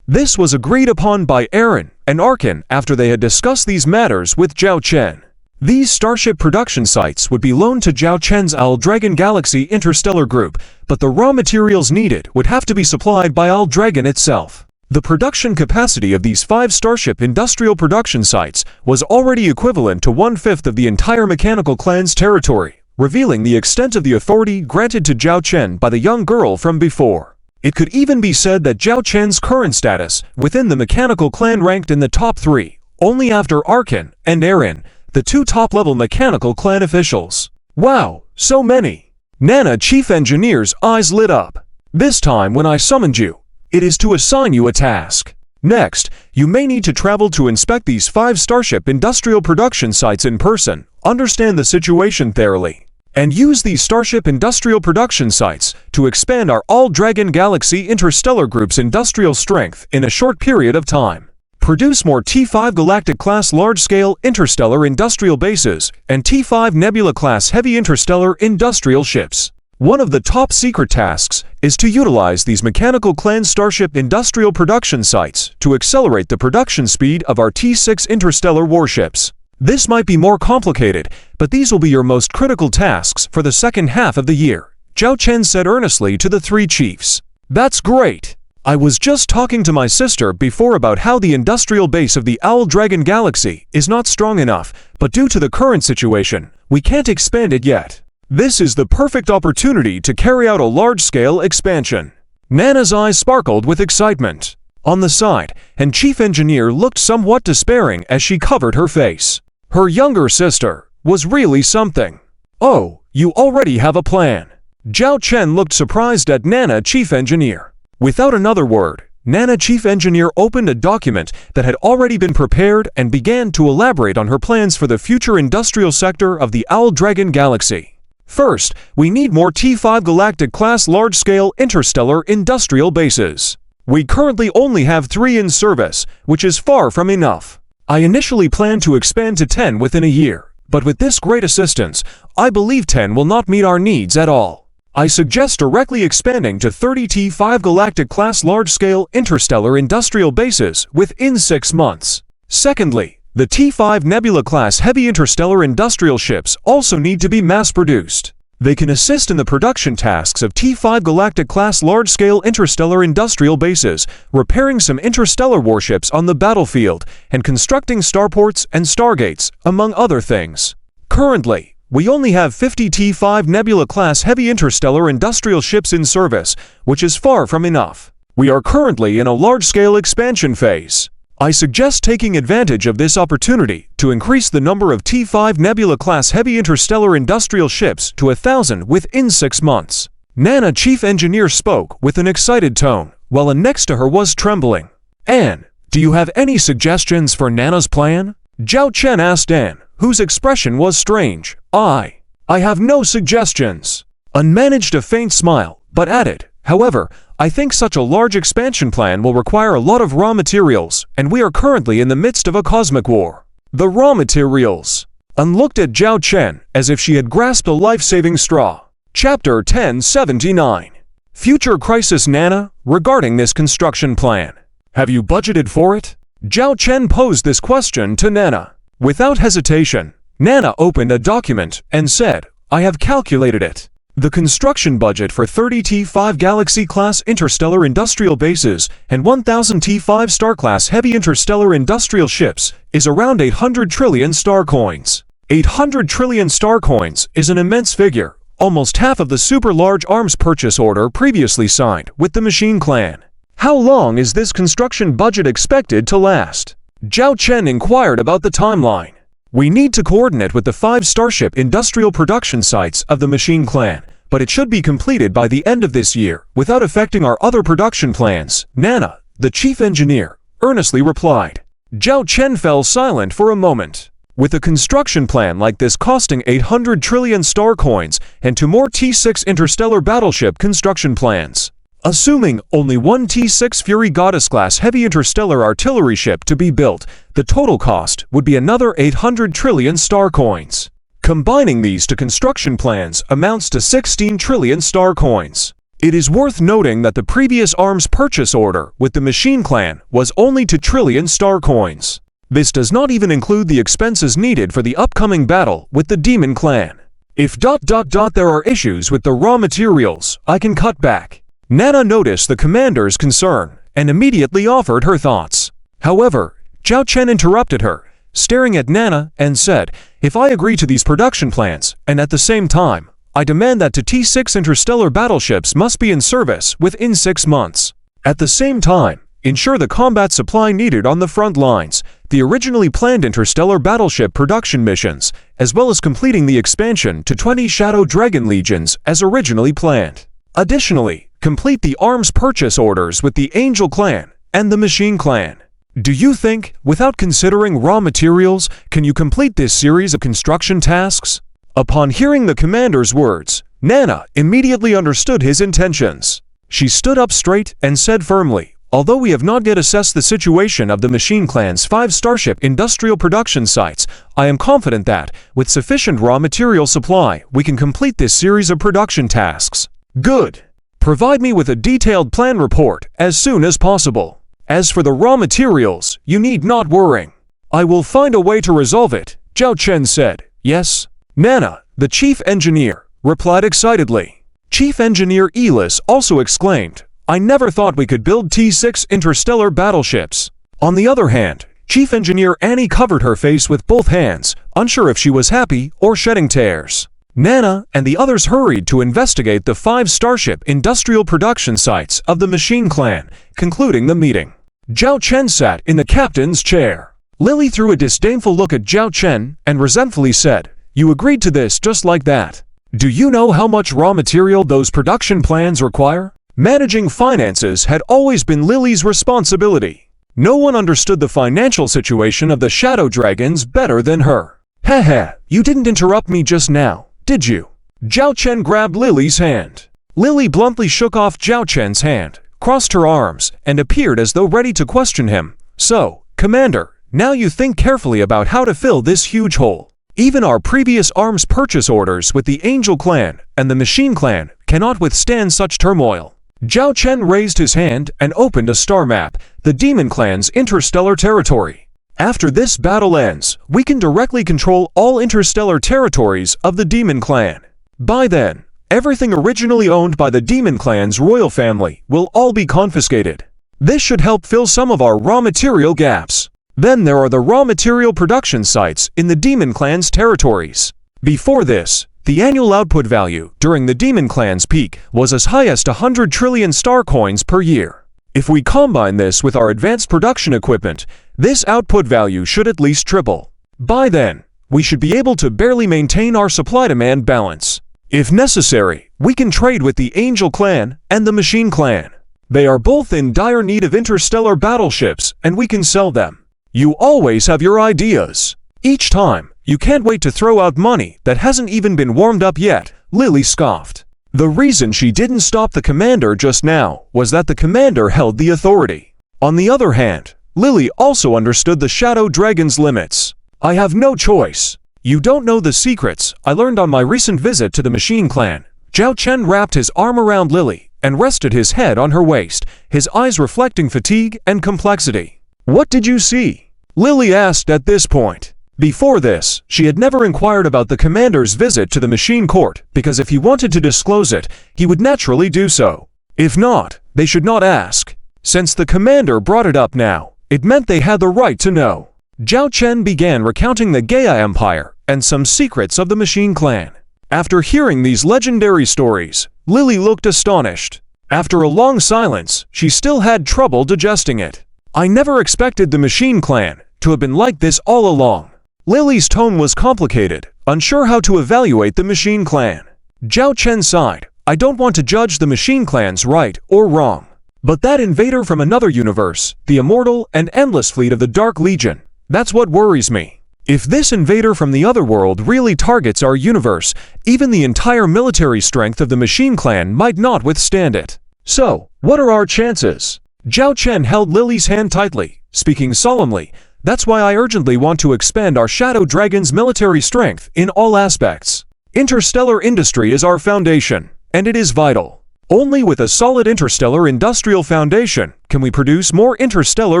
This was agreed upon by Aaron and Arkin after they had discussed these matters with Zhao Chen. These Starship production sites would be loaned to Zhao Chen's Owl Dragon Galaxy Interstellar Group, but the raw materials needed would have to be supplied by Owl Dragon itself. The production capacity of these 5 Starship industrial production sites was already equivalent to 1/5 of the entire Mechanical Clan's territory, revealing the extent of the authority granted to Zhao Chen by the young girl from before. It could even be said that Zhao Chen's current status within the Mechanical Clan ranked in the top 3, only after Arkin and Aaron, the 2 top-level Mechanical Clan officials. Wow, so many! Nana Chief Engineer's eyes lit up. This time when I summoned you, it is to assign you a task. Next, you may need to travel to inspect these 5 Starship industrial production sites in person, understand the situation thoroughly, and use these Starship industrial production sites to expand our Owl Dragon Galaxy Interstellar Group's industrial strength in a short period of time. Produce more T5 Galactic-class large-scale interstellar industrial bases and T5 Nebula-class heavy interstellar industrial ships. One of the top secret tasks is to utilize these Mechanical Clan Starship industrial production sites to accelerate the production speed of our T6 interstellar warships. This might be more complicated, but these will be your most critical tasks for the second half of the year, Zhao Chen said earnestly to the 3 chiefs. That's great! I was just talking to my sister before about how the industrial base of the Owl Dragon Galaxy is not strong enough, but due to the current situation, we can't expand it yet. This is the perfect opportunity to carry out a large-scale expansion. Nana's eyes sparkled with excitement. On the side, and Chief Engineer looked somewhat despairing as she covered her face. Her younger sister was really something. Oh, you already have a plan. Zhao Chen looked surprised at Nana, chief engineer. Without another word, Nana, chief engineer, opened a document that had already been prepared and began to elaborate on her plans for the future industrial sector of the Owl Dragon Galaxy. First, we need more T5 Galactic-class large-scale interstellar industrial bases. We currently only have 3 in service, which is far from enough. I initially planned to expand to 10 within a year, but with this great assistance, I believe 10 will not meet our needs at all. I suggest directly expanding to 30 T5 Galactic-class large-scale interstellar industrial bases within 6 months. Secondly, the T5 Nebula-class heavy interstellar industrial ships also need to be mass-produced. They can assist in the production tasks of T5 Galactic-class large-scale interstellar industrial bases, repairing some interstellar warships on the battlefield, and constructing starports and stargates, among other things. Currently, we only have 50 T5 Nebula-class heavy interstellar industrial ships in service, which is far from enough. We are currently in a large-scale expansion phase. I suggest taking advantage of this opportunity to increase the number of T5 Nebula-class heavy interstellar industrial ships to 1,000 within 6 months. Nana, chief engineer, spoke with an excited tone, while Anne next to her was trembling. Anne, do you have any suggestions for Nana's plan? Zhao Chen asked Anne, whose expression was strange. I have no suggestions. Anne managed a faint smile, but added, however, I think such a large expansion plan will require a lot of raw materials, and we are currently in the midst of a cosmic war. The raw materials. Anne looked at Zhao Chen as if she had grasped a life-saving straw. Chapter 1079. Future Crisis. Nana, regarding this construction plan, have you budgeted for it? Zhao Chen posed this question to Nana. Without hesitation, Nana opened a document and said, I have calculated it. The construction budget for 30 T5 Galaxy-class interstellar industrial bases and 1,000 T5 Star-class heavy interstellar industrial ships is around 800 trillion star coins. 800 trillion star coins is an immense figure, almost half of the super-large arms purchase order previously signed with the Machine Clan. How long is this construction budget expected to last? Zhao Chen inquired about the timeline. We need to coordinate with the 5 Starship industrial production sites of the Machine Clan, but it should be completed by the end of this year without affecting our other production plans, Nana, the chief engineer, earnestly replied. Zhao Chen fell silent for a moment. With a construction plan like this costing 800 trillion star coins and 2 more T6 interstellar battleship construction plans, assuming only 1 T6 Fury Goddess-class heavy interstellar artillery ship to be built, the total cost would be another 800 trillion star coins. Combining these to construction plans amounts to 16 trillion star coins. It is worth noting that the previous arms purchase order with the Machine Clan was only 2 trillion star coins. This does not even include the expenses needed for the upcoming battle with the Demon Clan. If there are issues with the raw materials, I can cut back. Nana noticed the commander's concern and immediately offered her thoughts. However, Zhao Chen interrupted her, staring at Nana, and said, if I agree to these production plans, and at the same time, I demand that the T6 interstellar battleships must be in service within 6 months. At the same time, ensure the combat supply needed on the front lines, the originally planned interstellar battleship production missions, as well as completing the expansion to 20 Shadow Dragon Legions as originally planned. Additionally, complete the arms purchase orders with the Angel Clan and the Machine Clan. Do you think, without considering raw materials, can you complete this series of construction tasks? Upon hearing the commander's words, Nana immediately understood his intentions. She stood up straight and said firmly, although we have not yet assessed the situation of the Machine Clan's 5 Starship industrial production sites, I am confident that, with sufficient raw material supply, we can complete this series of production tasks. Good. Provide me with a detailed plan report as soon as possible. As for the raw materials, you need not worry. I will find a way to resolve it, Zhao Chen said. Yes? Nana, the chief engineer, replied excitedly. Chief Engineer Elis also exclaimed, I never thought we could build T6 interstellar battleships. On the other hand, Chief Engineer Annie covered her face with both hands, unsure if she was happy or shedding tears. Nana and the others hurried to investigate the 5 Starship industrial production sites of the Machine Clan, concluding the meeting. Zhao Chen sat in the captain's chair. Lily threw a disdainful look at Zhao Chen and resentfully said, You agreed to this just like that. Do you know how much raw material those production plans require? Managing finances had always been Lily's responsibility. No one understood the financial situation of the Shadow Dragons better than her. Heh, you didn't interrupt me just now, did you? Zhao Chen grabbed Lily's hand. Lily bluntly shook off Zhao Chen's hand, crossed her arms, and appeared as though ready to question him. So, Commander, now you think carefully about how to fill this huge hole. Even our previous arms purchase orders with the Angel Clan and the Machine Clan cannot withstand such turmoil. Zhao Chen raised his hand and opened a star map, the Demon Clan's interstellar territory. After this battle ends, we can directly control all interstellar territories of the Demon Clan. By then, everything originally owned by the Demon Clan's royal family will all be confiscated. This should help fill some of our raw material gaps. Then there are the raw material production sites in the Demon Clan's territories. Before this, the annual output value during the Demon Clan's peak was as high as 100 trillion star coins per year. If we combine this with our advanced production equipment, this output value should at least triple. By then, we should be able to barely maintain our supply-demand balance. If necessary, we can trade with the Angel Clan and the Machine Clan. They are both in dire need of interstellar battleships, and we can sell them. You always have your ideas. Each time, you can't wait to throw out money that hasn't even been warmed up yet, Lily scoffed. The reason she didn't stop the commander just now was that the commander held the authority. On the other hand, Lily also understood the Shadow Dragon's limits. I have no choice. You don't know the secrets I learned on my recent visit to the Machine Clan. Zhao Chen wrapped his arm around Lily and rested his head on her waist, his eyes reflecting fatigue and complexity. What did you see? Lily asked at this point. Before this, she had never inquired about the commander's visit to the Machine Court, because if he wanted to disclose it, he would naturally do so. If not, they should not ask. Since the commander brought it up now, it meant they had the right to know. Zhao Chen began recounting the Gaia Empire and some secrets of the Machine Clan. After hearing these legendary stories, Lily looked astonished. After a long silence, she still had trouble digesting it. I never expected the Machine Clan to have been like this all along. Lily's tone was complicated, unsure how to evaluate the Machine Clan. Zhao Chen sighed. I don't want to judge the Machine Clan's right or wrong. But that invader from another universe, the immortal and endless fleet of the Dark Legion, that's what worries me. If this invader from the other world really targets our universe, even the entire military strength of the Machine Clan might not withstand it. So, what are our chances? Zhao Chen held Lily's hand tightly, speaking solemnly. That's why I urgently want to expand our Shadow Dragon's military strength in all aspects. Interstellar industry is our foundation, and it is vital. Only with a solid interstellar industrial foundation can we produce more interstellar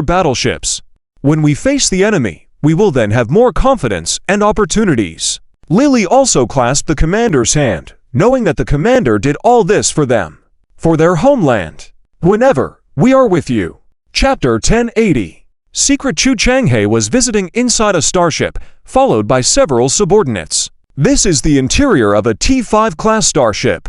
battleships. When we face the enemy, we will then have more confidence and opportunities. Lily also clasped the commander's hand, knowing that the commander did all this for them, for their homeland. Whenever we are with you. Chapter 1080. Secret Chu Changhe was visiting inside a starship, followed by several subordinates. This is the interior of a T5 class starship.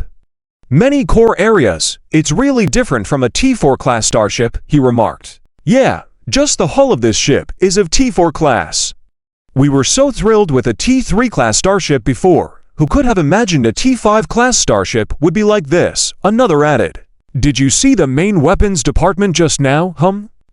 Many core areas. It's really different from a T4 class starship, he remarked. Yeah, just the hull of this ship is of T4 class. We were so thrilled with a T3 class starship before. Who could have imagined a T5 class starship would be like this? Another added. Did you see the main weapons department just now,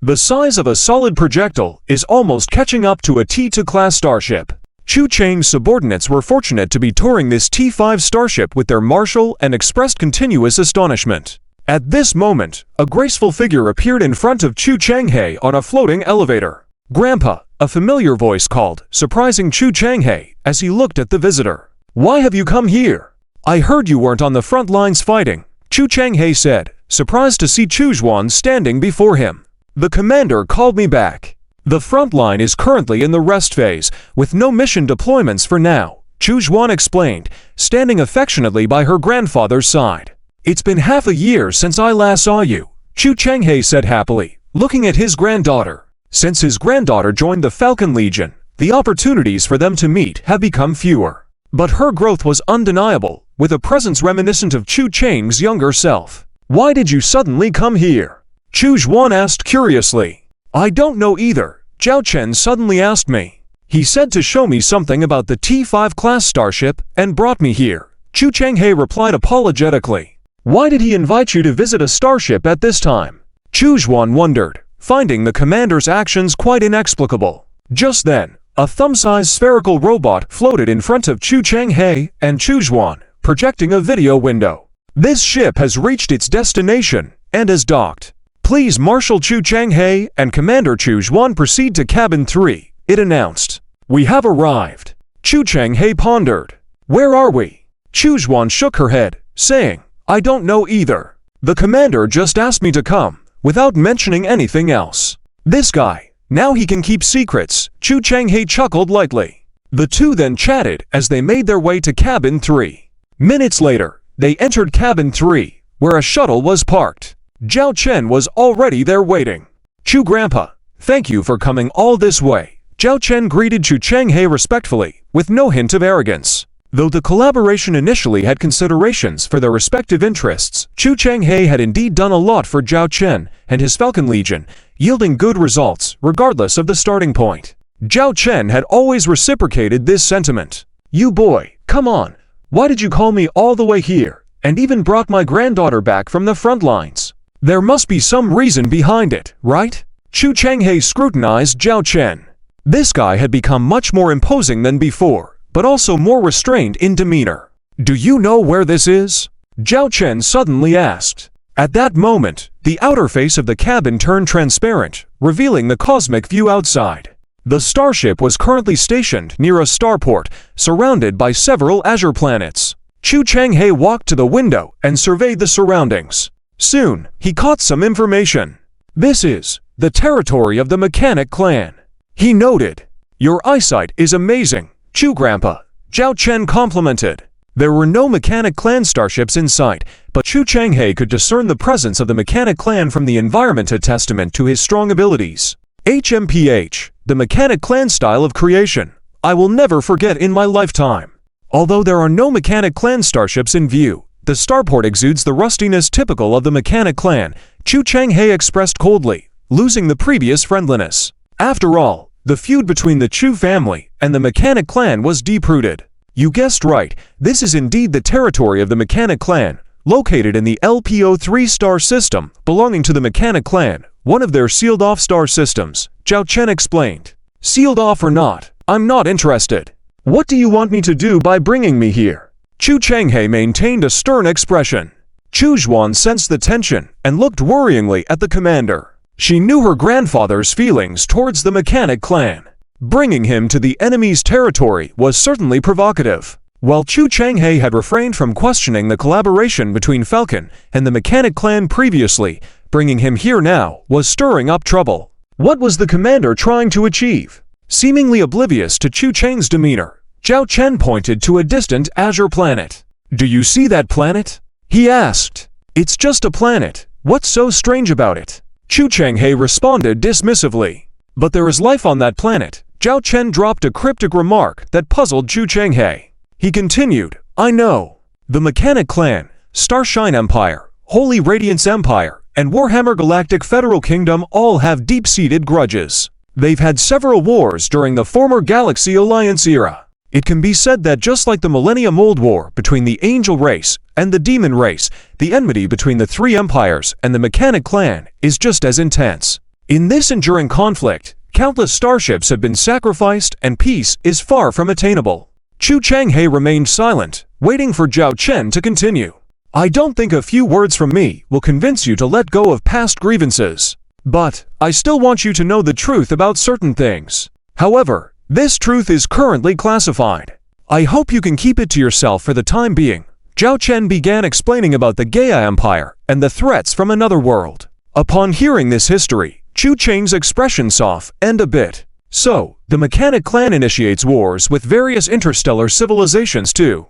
The size of a solid projectile is almost catching up to a T2 class starship. Chu Chang's subordinates were fortunate to be touring this T5 starship with their marshal and expressed continuous astonishment. At this moment, a graceful figure appeared in front of Chu Changhe on a floating elevator. Grandpa, a familiar voice called, surprising Chu Changhe as he looked at the visitor. Why have you come here? I heard you weren't on the front lines fighting, Chu Changhe said, surprised to see Chu Zhuan standing before him. The commander called me back. The front line is currently in the rest phase, with no mission deployments for now, Chu Zhuan explained, standing affectionately by her grandfather's side. It's been half a year since I last saw you, Chu Changhe said happily, looking at his granddaughter. Since his granddaughter joined the Falcon Legion, the opportunities for them to meet have become fewer. But her growth was undeniable, with a presence reminiscent of Chu Chang's younger self. Why did you suddenly come here? Chu Zhuan asked curiously. I don't know either, Zhao Chen suddenly asked me. He said to show me something about the T5 class starship and brought me here, Chu Changhe replied apologetically. Why did he invite you to visit a starship at this time? Chu Zhuan wondered, finding the commander's actions quite inexplicable. Just then, a thumb-sized spherical robot floated in front of Chu Changhe and Chu Zhuan, projecting a video window. This ship has reached its destination and is docked. Please Marshal Chu Changhe and Commander Chu Zhuan proceed to Cabin 3, it announced. We have arrived. Chu Changhe pondered. Where are we? Chu Zhuan shook her head, saying, I don't know either. The commander just asked me to come, without mentioning anything else. This guy, now he can keep secrets, Chu Changhe chuckled lightly. The two then chatted as they made their way to Cabin 3. Minutes later, they entered Cabin 3, where a shuttle was parked. Zhao Chen was already there waiting. Chu Grandpa, thank you for coming all this way. Zhao Chen greeted Chu Changhe respectfully, with no hint of arrogance. Though the collaboration initially had considerations for their respective interests, Chu Changhe had indeed done a lot for Zhao Chen and his Falcon Legion, yielding good results regardless of the starting point. Zhao Chen had always reciprocated this sentiment. You boy, come on, why did you call me all the way here, and even brought my granddaughter back from the front lines? There must be some reason behind it, right? Chu Changhe scrutinized Zhao Chen. This guy had become much more imposing than before, but also more restrained in demeanor. Do you know where this is? Zhao Chen suddenly asked. At that moment, the outer face of the cabin turned transparent, revealing the cosmic view outside. The starship was currently stationed near a starport, surrounded by several azure planets. Chu Changhe walked to the window and surveyed the surroundings. Soon, he caught some information. This is the territory of the Mechanic clan. He noted. Your eyesight is amazing, Chu Grandpa, Zhao Chen complimented. There were no Mechanic clan starships in sight, but Chu Changhe could discern the presence of the Mechanic clan from the environment, a testament to his strong abilities. HMPH, the Mechanic clan style of creation, I will never forget in my lifetime. Although there are no Mechanic clan starships in view, the starport exudes the rustiness typical of the Mechanic clan, Chu Changhe expressed coldly, losing the previous friendliness. After all, the feud between the Chu family and the Mechanic clan was deep-rooted. You guessed right, this is indeed the territory of the Mechanic clan, located in the LPO-3 star system belonging to the Mechanic clan, one of their sealed-off star systems, Zhao Chen explained. Sealed off or not, I'm not interested. What do you want me to do by bringing me here? Chu Changhe maintained a stern expression. Chu Zhuan sensed the tension and looked worryingly at the commander. She knew her grandfather's feelings towards the Mechanic clan. Bringing him to the enemy's territory was certainly provocative. While Chu Changhe had refrained from questioning the collaboration between Falcon and the Mechanic clan previously, bringing him here now was stirring up trouble. What was the commander trying to achieve? Seemingly oblivious to Chu Chang's demeanor, Zhao Chen pointed to a distant azure planet. Do you see that planet? He asked. It's just a planet. What's so strange about it? Chu Changhe responded dismissively. But there is life on that planet. Zhao Chen dropped a cryptic remark that puzzled Chu Changhe. He continued, I know. The Mechanic clan, Starshine Empire, Holy Radiance Empire, and Warhammer Galactic Federal Kingdom all have deep-seated grudges. They've had several wars during the former Galaxy Alliance era. It can be said that just like the Millennium Old War between the Angel race and the Demon race, the enmity between the three empires and the Mechanic clan is just as intense. In this enduring conflict, countless starships have been sacrificed and peace is far from attainable. Chu Changhe remained silent, waiting for Zhao Chen to continue. I don't think a few words from me will convince you to let go of past grievances. But, I still want you to know the truth about certain things. However, this truth is currently classified. I hope you can keep it to yourself for the time being. Zhao Chen began explaining about the Gaia Empire and the threats from another world. Upon hearing this history, Chu Chang's expression softened a bit. So, the Mechanic clan initiates wars with various interstellar civilizations to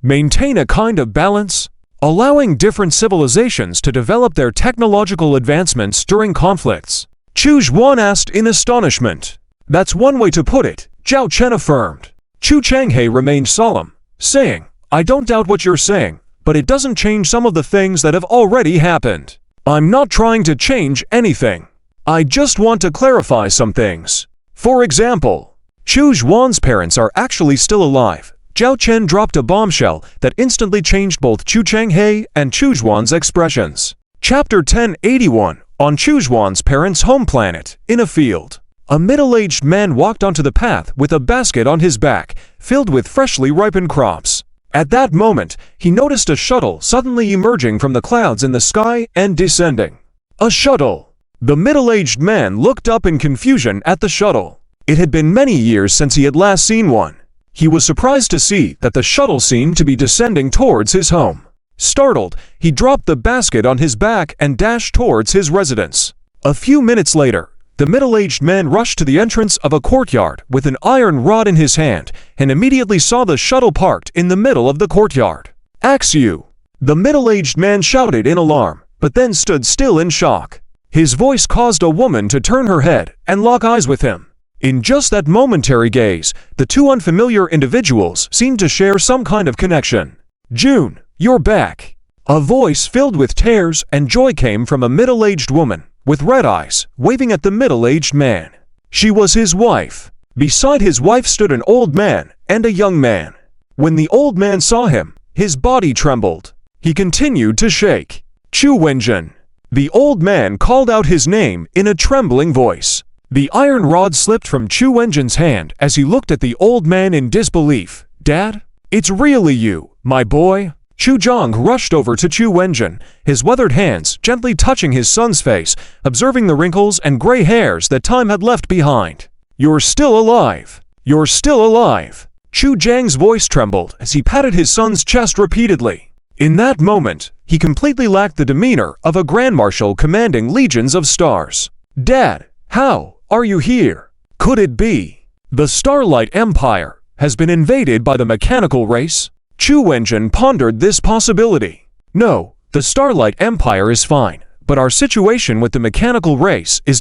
maintain a kind of balance, allowing different civilizations to develop their technological advancements during conflicts. Chu Zhuan asked in astonishment. That's one way to put it, Zhao Chen affirmed. Chu Changhe remained solemn, saying, I don't doubt what you're saying, but it doesn't change some of the things that have already happened. I'm not trying to change anything. I just want to clarify some things. For example, Chu Zhuan's parents are actually still alive, Zhao Chen dropped a bombshell that instantly changed both Chu Changhe and Chu Zhuan's expressions. Chapter 1081, on Chu Zhuan's parents' home planet, in a field. A middle-aged man walked onto the path with a basket on his back, filled with freshly ripened crops. At that moment, he noticed a shuttle suddenly emerging from the clouds in the sky and descending. A shuttle! The middle-aged man looked up in confusion at the shuttle. It had been many years since he had last seen one. He was surprised to see that the shuttle seemed to be descending towards his home. Startled, he dropped the basket on his back and dashed towards his residence. A few minutes later, the middle-aged man rushed to the entrance of a courtyard with an iron rod in his hand and immediately saw the shuttle parked in the middle of the courtyard. "Axe you!" The middle-aged man shouted in alarm, but then stood still in shock. His voice caused a woman to turn her head and lock eyes with him. In just that momentary gaze, the two unfamiliar individuals seemed to share some kind of connection. "June, you're back!" A voice filled with tears and joy came from a middle-aged woman, with red eyes, waving at the middle-aged man. She was his wife. Beside his wife stood an old man and a young man. When the old man saw him, his body trembled. He continued to shake. "Chu Wenjun." The old man called out his name in a trembling voice. The iron rod slipped from Chu Wenjun's hand as he looked at the old man in disbelief. "Dad? It's really you, my boy?" Chu Zhang rushed over to Chu Wenjun, his weathered hands gently touching his son's face, observing the wrinkles and gray hairs that time had left behind. "You're still alive! You're still alive!" Chu Zhang's voice trembled as he patted his son's chest repeatedly. In that moment, he completely lacked the demeanor of a Grand Marshal commanding legions of stars. "Dad, how are you here? Could it be the Starlight Empire has been invaded by the mechanical race?" Chu Wenjun pondered this possibility. "No, the Starlight Empire is fine, but our situation with the mechanical race is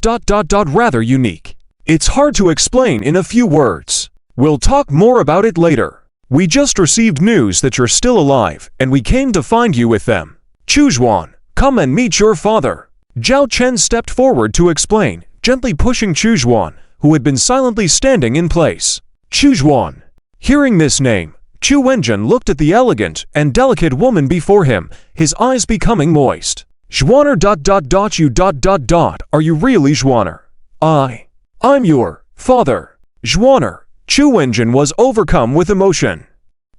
rather unique. It's hard to explain in a few words. We'll talk more about it later. We just received news that you're still alive, and we came to find you with them. Chu Zhuan, come and meet your father." Zhao Chen stepped forward to explain, gently pushing Chu Zhuan, who had been silently standing in place. Chu Zhuan. Hearing this name, Chu Wenjun looked at the elegant and delicate woman before him, his eyes becoming moist. "Zhuaner you. Are you really Zhuaner?" I'm your father. Zhuaner." Chu Wenjun was overcome with emotion.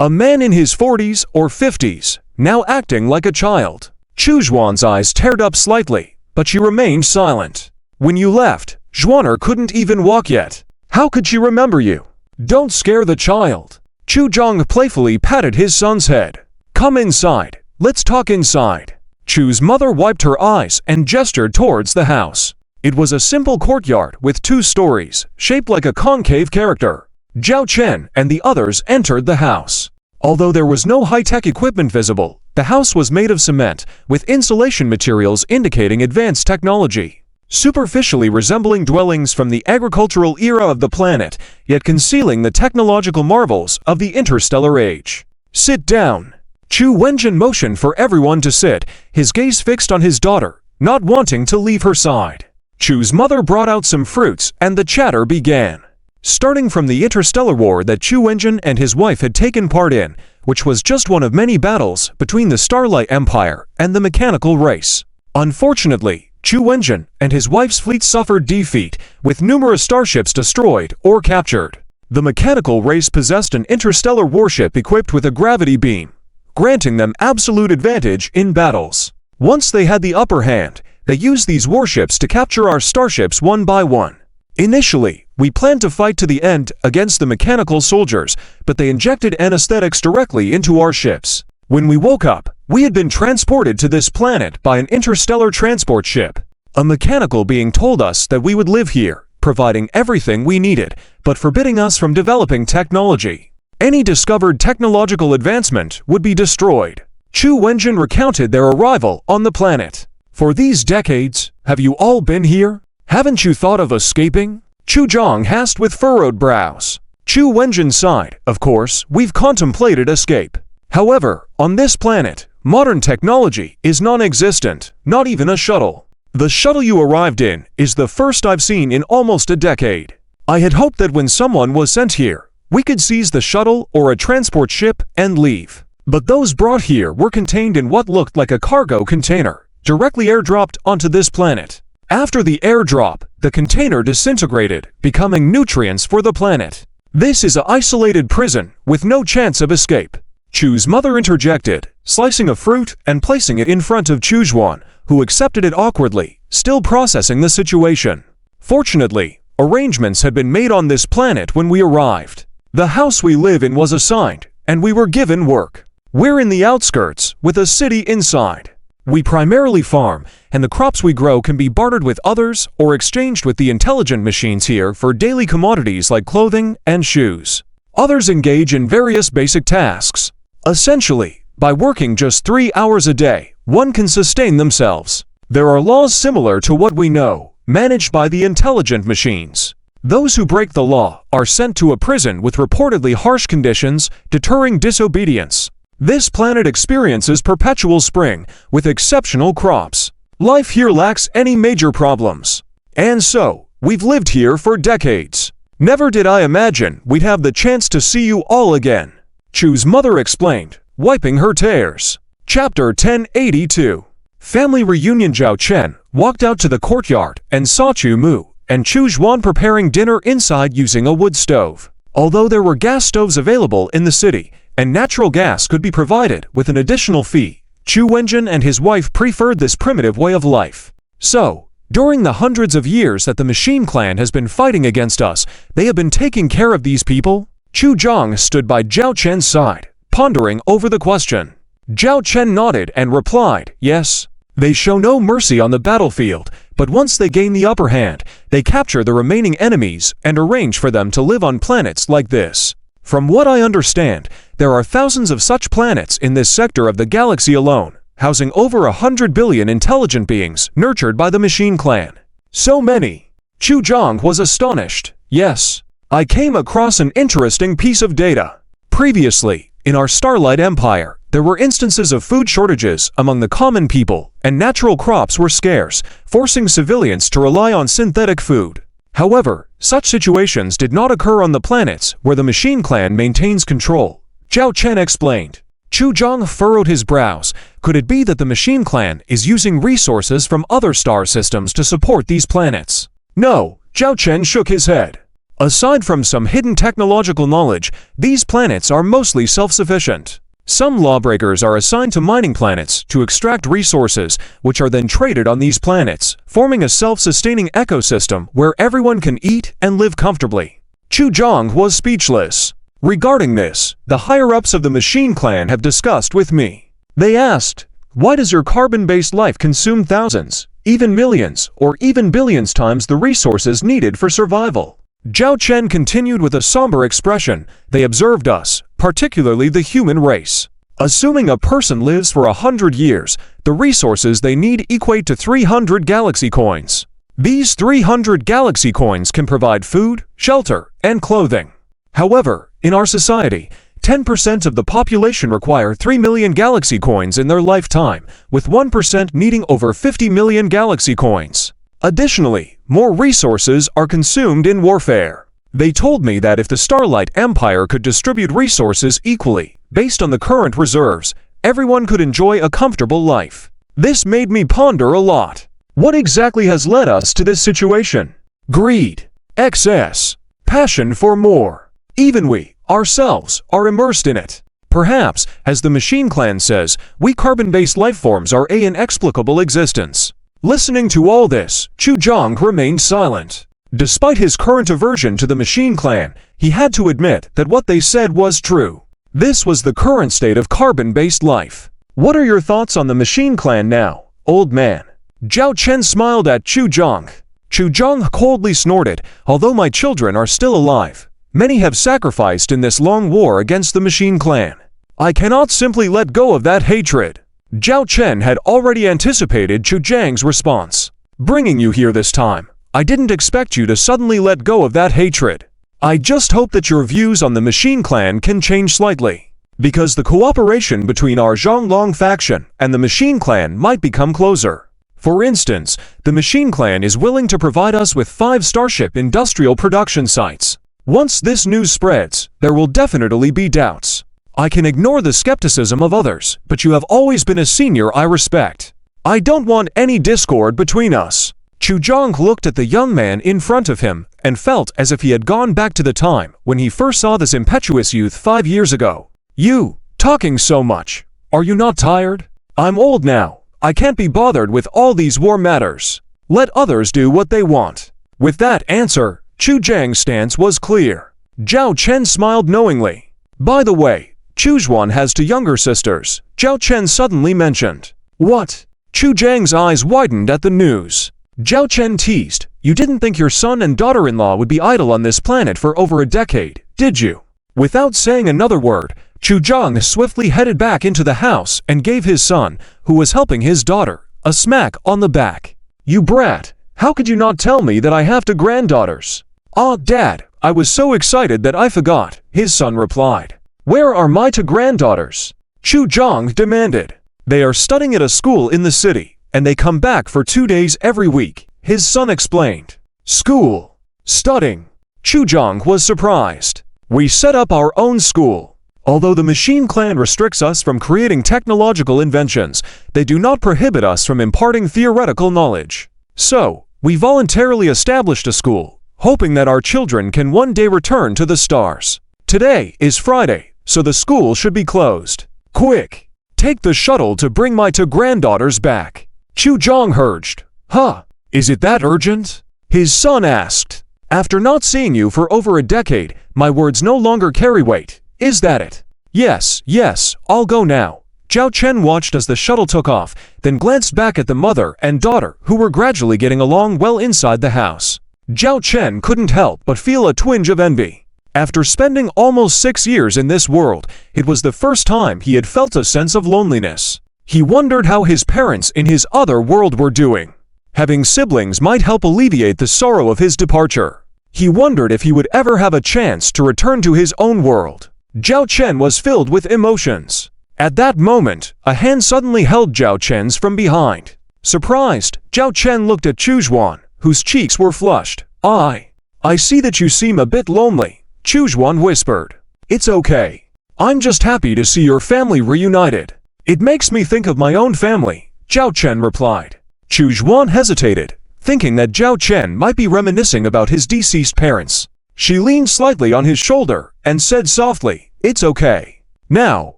A man in his 40s or 50s, now acting like a child. Chu Zhuan's eyes teared up slightly, but she remained silent. "When you left, Zhuaner couldn't even walk yet. How could she remember you? Don't scare the child." Chu Zhang playfully patted his son's head. "Come inside, let's talk inside." Chu's mother wiped her eyes and gestured towards the house. It was a simple courtyard with 2 stories, shaped like a concave character. Zhao Chen and the others entered the house. Although there was no high-tech equipment visible, the house was made of cement, with insulation materials indicating advanced technology. Superficially resembling dwellings from the agricultural era of the planet, yet concealing the technological marvels of the interstellar age. "Sit down." Chu Wenjun motioned for everyone to sit, his gaze fixed on his daughter, not wanting to leave her side. Chu's mother brought out some fruits, and the chatter began. Starting from the interstellar war that Chu Wenjun and his wife had taken part in, which was just one of many battles between the Starlight Empire and the mechanical race. Unfortunately, Chu Wenjun and his wife's fleet suffered defeat, with numerous starships destroyed or captured. The mechanical race possessed an interstellar warship equipped with a gravity beam, granting them absolute advantage in battles. Once they had the upper hand, they used these warships to capture our starships one by one. Initially, we planned to fight to the end against the mechanical soldiers, but they injected anesthetics directly into our ships. When we woke up, we had been transported to this planet by an interstellar transport ship. A mechanical being told us that we would live here, providing everything we needed, but forbidding us from developing technology. Any discovered technological advancement would be destroyed. Chu Wenjun recounted their arrival on the planet. "For these decades, have you all been here? Haven't you thought of escaping?" Chu Zhang asked with furrowed brows. Chu Wenjun sighed. "Of course, we've contemplated escape. However, on this planet, modern technology is non-existent, not even a shuttle. The shuttle you arrived in is the first I've seen in almost a decade. I had hoped that when someone was sent here, we could seize the shuttle or a transport ship and leave. But those brought here were contained in what looked like a cargo container, directly airdropped onto this planet. After the airdrop, the container disintegrated, becoming nutrients for the planet. This is an isolated prison with no chance of escape. Chu's mother interjected, slicing a fruit and placing it in front of Chujuan, who accepted it awkwardly, still processing the situation. Fortunately, arrangements had been made on this planet when we arrived. The house we live in was assigned, and we were given work. We're in the outskirts, with a city inside. We primarily farm, and the crops we grow can be bartered with others or exchanged with the intelligent machines here for daily commodities like clothing and shoes. Others engage in various basic tasks. Essentially, by working just 3 hours a day, one can sustain themselves. There are laws similar to what we know, managed by the intelligent machines. Those who break the law are sent to a prison with reportedly harsh conditions, deterring disobedience. This planet experiences perpetual spring, with exceptional crops. Life here lacks any major problems. And so, we've lived here for decades. Never did I imagine we'd have the chance to see you all again, Chu's mother explained, wiping her tears. Chapter 1082. Family Reunion. Zhao Chen walked out to the courtyard and saw Chu Mu and Chu Zhuan preparing dinner inside using a wood stove. Although there were gas stoves available in the city, and natural gas could be provided with an additional fee, Chu Wenjin and his wife preferred this primitive way of life. So, during the hundreds of years that the Machine Clan has been fighting against us, they have been taking care of these people? Chu Zhang stood by Zhao Chen's side, pondering over the question. Zhao Chen nodded and replied, yes. They show no mercy on the battlefield, but once they gain the upper hand, they capture the remaining enemies and arrange for them to live on planets like this. From what I understand, there are thousands of such planets in this sector of the galaxy alone, housing over 100 billion intelligent beings nurtured by the Machine Clan. So many. Chu Zhang was astonished. Yes, I came across an interesting piece of data. Previously, in our Starlight Empire, there were instances of food shortages among the common people, and natural crops were scarce, forcing civilians to rely on synthetic food. However, such situations did not occur on the planets where the Machine Clan maintains control, Zhao Chen explained. Chu Zhang furrowed his brows. Could it be that the Machine Clan is using resources from other star systems to support these planets? No, Zhao Chen shook his head. Aside from some hidden technological knowledge, these planets are mostly self-sufficient. Some lawbreakers are assigned to mining planets to extract resources, which are then traded on these planets, forming a self-sustaining ecosystem where everyone can eat and live comfortably. Chu Zhang was speechless. Regarding this, the higher-ups of the Machine Clan have discussed with me. They asked, why does your carbon-based life consume thousands, even millions, or even billions times the resources needed for survival? Zhao Chen continued with a somber expression. They observed us, particularly the human race. Assuming a person lives for 100 years, the resources they need equate to 300 galaxy coins. These 300 galaxy coins can provide food, shelter, and clothing. However, in our society, 10% of the population require 3 million galaxy coins in their lifetime, with 1% needing over 50 million galaxy coins. Additionally, more resources are consumed in warfare. They told me that if the Starlight Empire could distribute resources equally, based on the current reserves, everyone could enjoy a comfortable life. This made me ponder a lot. What exactly has led us to this situation? Greed, excess, passion for more. Even we, ourselves, are immersed in it. Perhaps, as the Machine Clan says, we carbon-based lifeforms are an inexplicable existence. Listening to all this, Chu Zhang remained silent. Despite his current aversion to the Machine Clan, he had to admit that what they said was true. This was the current state of carbon-based life. What are your thoughts on the Machine Clan now, old man? Zhao Chen smiled at Chu Zhang. Chu Zhang coldly snorted, although my children are still alive. Many have sacrificed in this long war against the Machine Clan. I cannot simply let go of that hatred. Zhao Chen had already anticipated Chu Zhang's response. Bringing you here this time, I didn't expect you to suddenly let go of that hatred. I just hope that your views on the Machine Clan can change slightly. Because the cooperation between our Zhonglong faction and the Machine Clan might become closer. For instance, the Machine Clan is willing to provide us with 5 Starship industrial production sites. Once this news spreads, there will definitely be doubts. I can ignore the skepticism of others, but you have always been a senior I respect. I don't want any discord between us." Chu Jong looked at the young man in front of him and felt as if he had gone back to the time when he first saw this impetuous youth 5 years ago. "You, talking so much. Are you not tired? I'm old now. I can't be bothered with all these war matters. Let others do what they want." With that answer, Chu Jang's stance was clear. Zhao Chen smiled knowingly. "By the way, Chu Zhuan has 2 younger sisters," Zhao Chen suddenly mentioned. "What?" Chu Jang's eyes widened at the news. Zhao Chen teased, "You didn't think your son and daughter-in-law would be idle on this planet for over a decade, did you?" Without saying another word, Chu Jang swiftly headed back into the house and gave his son, who was helping his daughter, a smack on the back. "You brat! How could you not tell me that I have 2 granddaughters?" "Ah, Dad, I was so excited that I forgot," his son replied. "Where are my 2 granddaughters?" Chu Jang demanded. "They are studying at a school in the city, and they come back for 2 days every week," his son explained. "School? Studying?" Chu Jang was surprised. "We set up our own school. Although the Machine Clan restricts us from creating technological inventions, they do not prohibit us from imparting theoretical knowledge. So, we voluntarily established a school, hoping that our children can one day return to the stars. Today is Friday, so the school should be closed. Quick! Take the shuttle to bring my 2 granddaughters back." Chu Jang urged. "Huh? Is it that urgent?" his son asked. "After not seeing you for over a decade, my words no longer carry weight. Is that it?" Yes, I'll go now." Zhao Chen watched as the shuttle took off, then glanced back at the mother and daughter who were gradually getting along well inside the house. Zhao Chen couldn't help but feel a twinge of envy. After spending almost 6 years in this world, it was the first time he had felt a sense of loneliness. He wondered how his parents in his other world were doing. Having siblings might help alleviate the sorrow of his departure. He wondered if he would ever have a chance to return to his own world. Zhao Chen was filled with emotions. At that moment, a hand suddenly held Zhao Chen's from behind. Surprised, Zhao Chen looked at Chu Zhuan, whose cheeks were flushed. I see that you seem a bit lonely," Chu Zhuan whispered. "It's okay. I'm just happy to see your family reunited." "It makes me think of my own family," Zhao Chen replied. Chu Zhuan hesitated, thinking that Zhao Chen might be reminiscing about his deceased parents. She leaned slightly on his shoulder and said softly, "It's okay. Now,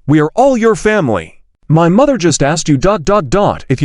we are all your family. My mother just asked you if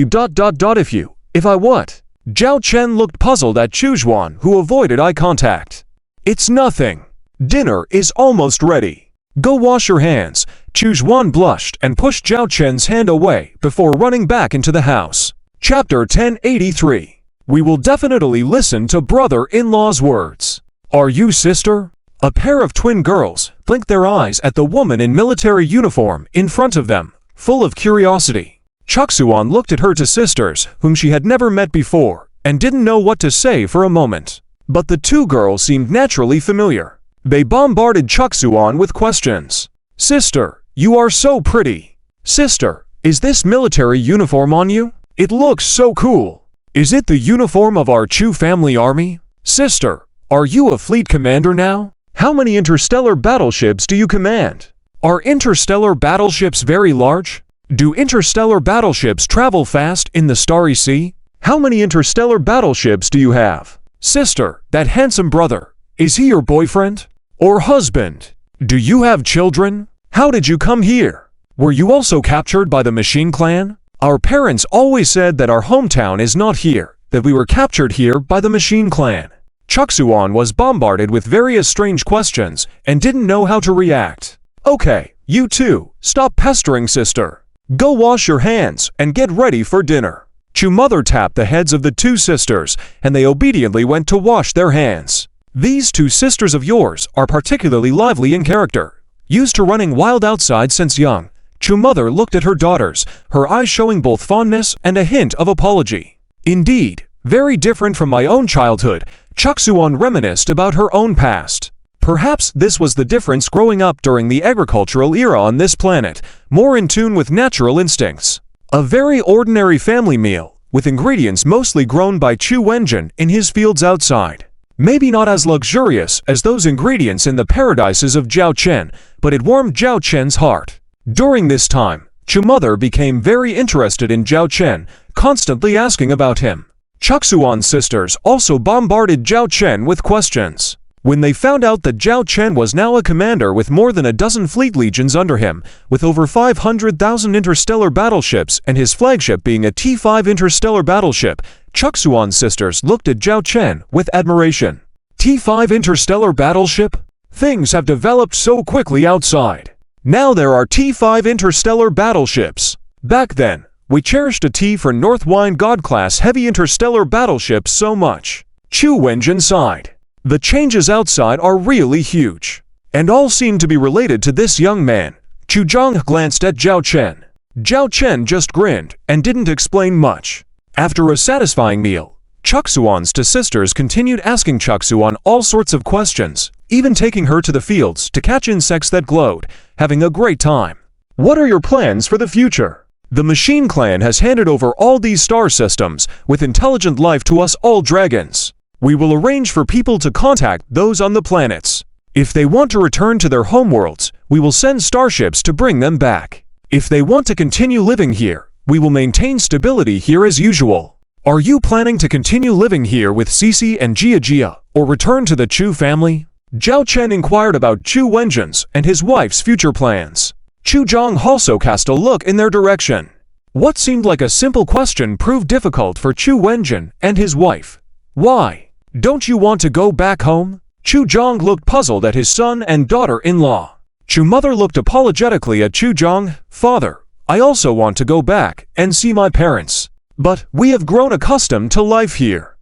you if I what?" Zhao Chen looked puzzled at Chu Zhuan, who avoided eye contact. "It's nothing. Dinner is almost ready. Go wash your hands." Chu Zhuan blushed and pushed Zhao Chen's hand away before running back into the house. Chapter 1083. We will definitely listen to brother-in-law's words. "Are you sister?" A pair of twin girls blinked their eyes at the woman in military uniform in front of them, full of curiosity. Chuksuan looked at her 2 sisters, whom she had never met before, and didn't know what to say for a moment. But the 2 girls seemed naturally familiar. They bombarded Chuksuan with questions. "Sister, you are so pretty. Sister, is this military uniform on you? It looks so cool. Is it the uniform of our Chu family army? Sister, are you a fleet commander now? How many interstellar battleships do you command? Are interstellar battleships very large? Do interstellar battleships travel fast in the starry sea? How many interstellar battleships do you have? Sister, that handsome brother, is he your boyfriend? Or husband? Do you have children? How did you come here? Were you also captured by the Machine Clan? Our parents always said that our hometown is not here, that we were captured here by the Machine Clan." Chuksuan was bombarded with various strange questions and didn't know how to react. "Okay, you two, stop pestering sister. Go wash your hands and get ready for dinner." Chu mother tapped the heads of the 2 sisters, and they obediently went to wash their hands. "These 2 sisters of yours are particularly lively in character. Used to running wild outside since young." Chu mother looked at her daughters, her eyes showing both fondness and a hint of apology. "Indeed, very different from my own childhood." Chuksuan reminisced about her own past. Perhaps this was the difference growing up during the agricultural era on this planet, more in tune with natural instincts. A very ordinary family meal, with ingredients mostly grown by Chu Wenjin in his fields outside. Maybe not as luxurious as those ingredients in the paradises of Zhao Chen, but it warmed Zhao Chen's heart. During this time, Chu mother became very interested in Zhao Chen, constantly asking about him. Chuxuan's sisters also bombarded Zhao Chen with questions. When they found out that Zhao Chen was now a commander with more than a dozen fleet legions under him, with over 500,000 interstellar battleships and his flagship being a T5 interstellar battleship, Chuxuan's sisters looked at Zhao Chen with admiration. T5 interstellar battleship? Things have developed so quickly outside. Now there are T5 interstellar battleships. Back then, we cherished a T for Northwind God-class heavy interstellar battleships so much. Chu Wenjin sighed. The changes outside are really huge. And all seem to be related to this young man. Chu Zhang glanced at Zhao Chen. Zhao Chen just grinned and didn't explain much. After a satisfying meal, Chuxuan's two sisters continued asking Chuxuan all sorts of questions, even taking her to the fields to catch insects that glowed, having a great time. What are your plans for the future? The Machine Clan has handed over all these star systems with intelligent life to us all dragons. We will arrange for people to contact those on the planets. If they want to return to their homeworlds, we will send starships to bring them back. If they want to continue living here, we will maintain stability here as usual. Are you planning to continue living here with Cici and Jia or return to the Chu family? Zhao Chen inquired about Chu Wenjin's and his wife's future plans. Chu Zhang also cast a look in their direction. What seemed like a simple question proved difficult for Chu Wenjin and his wife. Why? Don't you want to go back home? Chu Zhang looked puzzled at his son and daughter-in-law. Chu mother looked apologetically at Chu Zhang. Father, I also want to go back and see my parents. But we have grown accustomed to life here.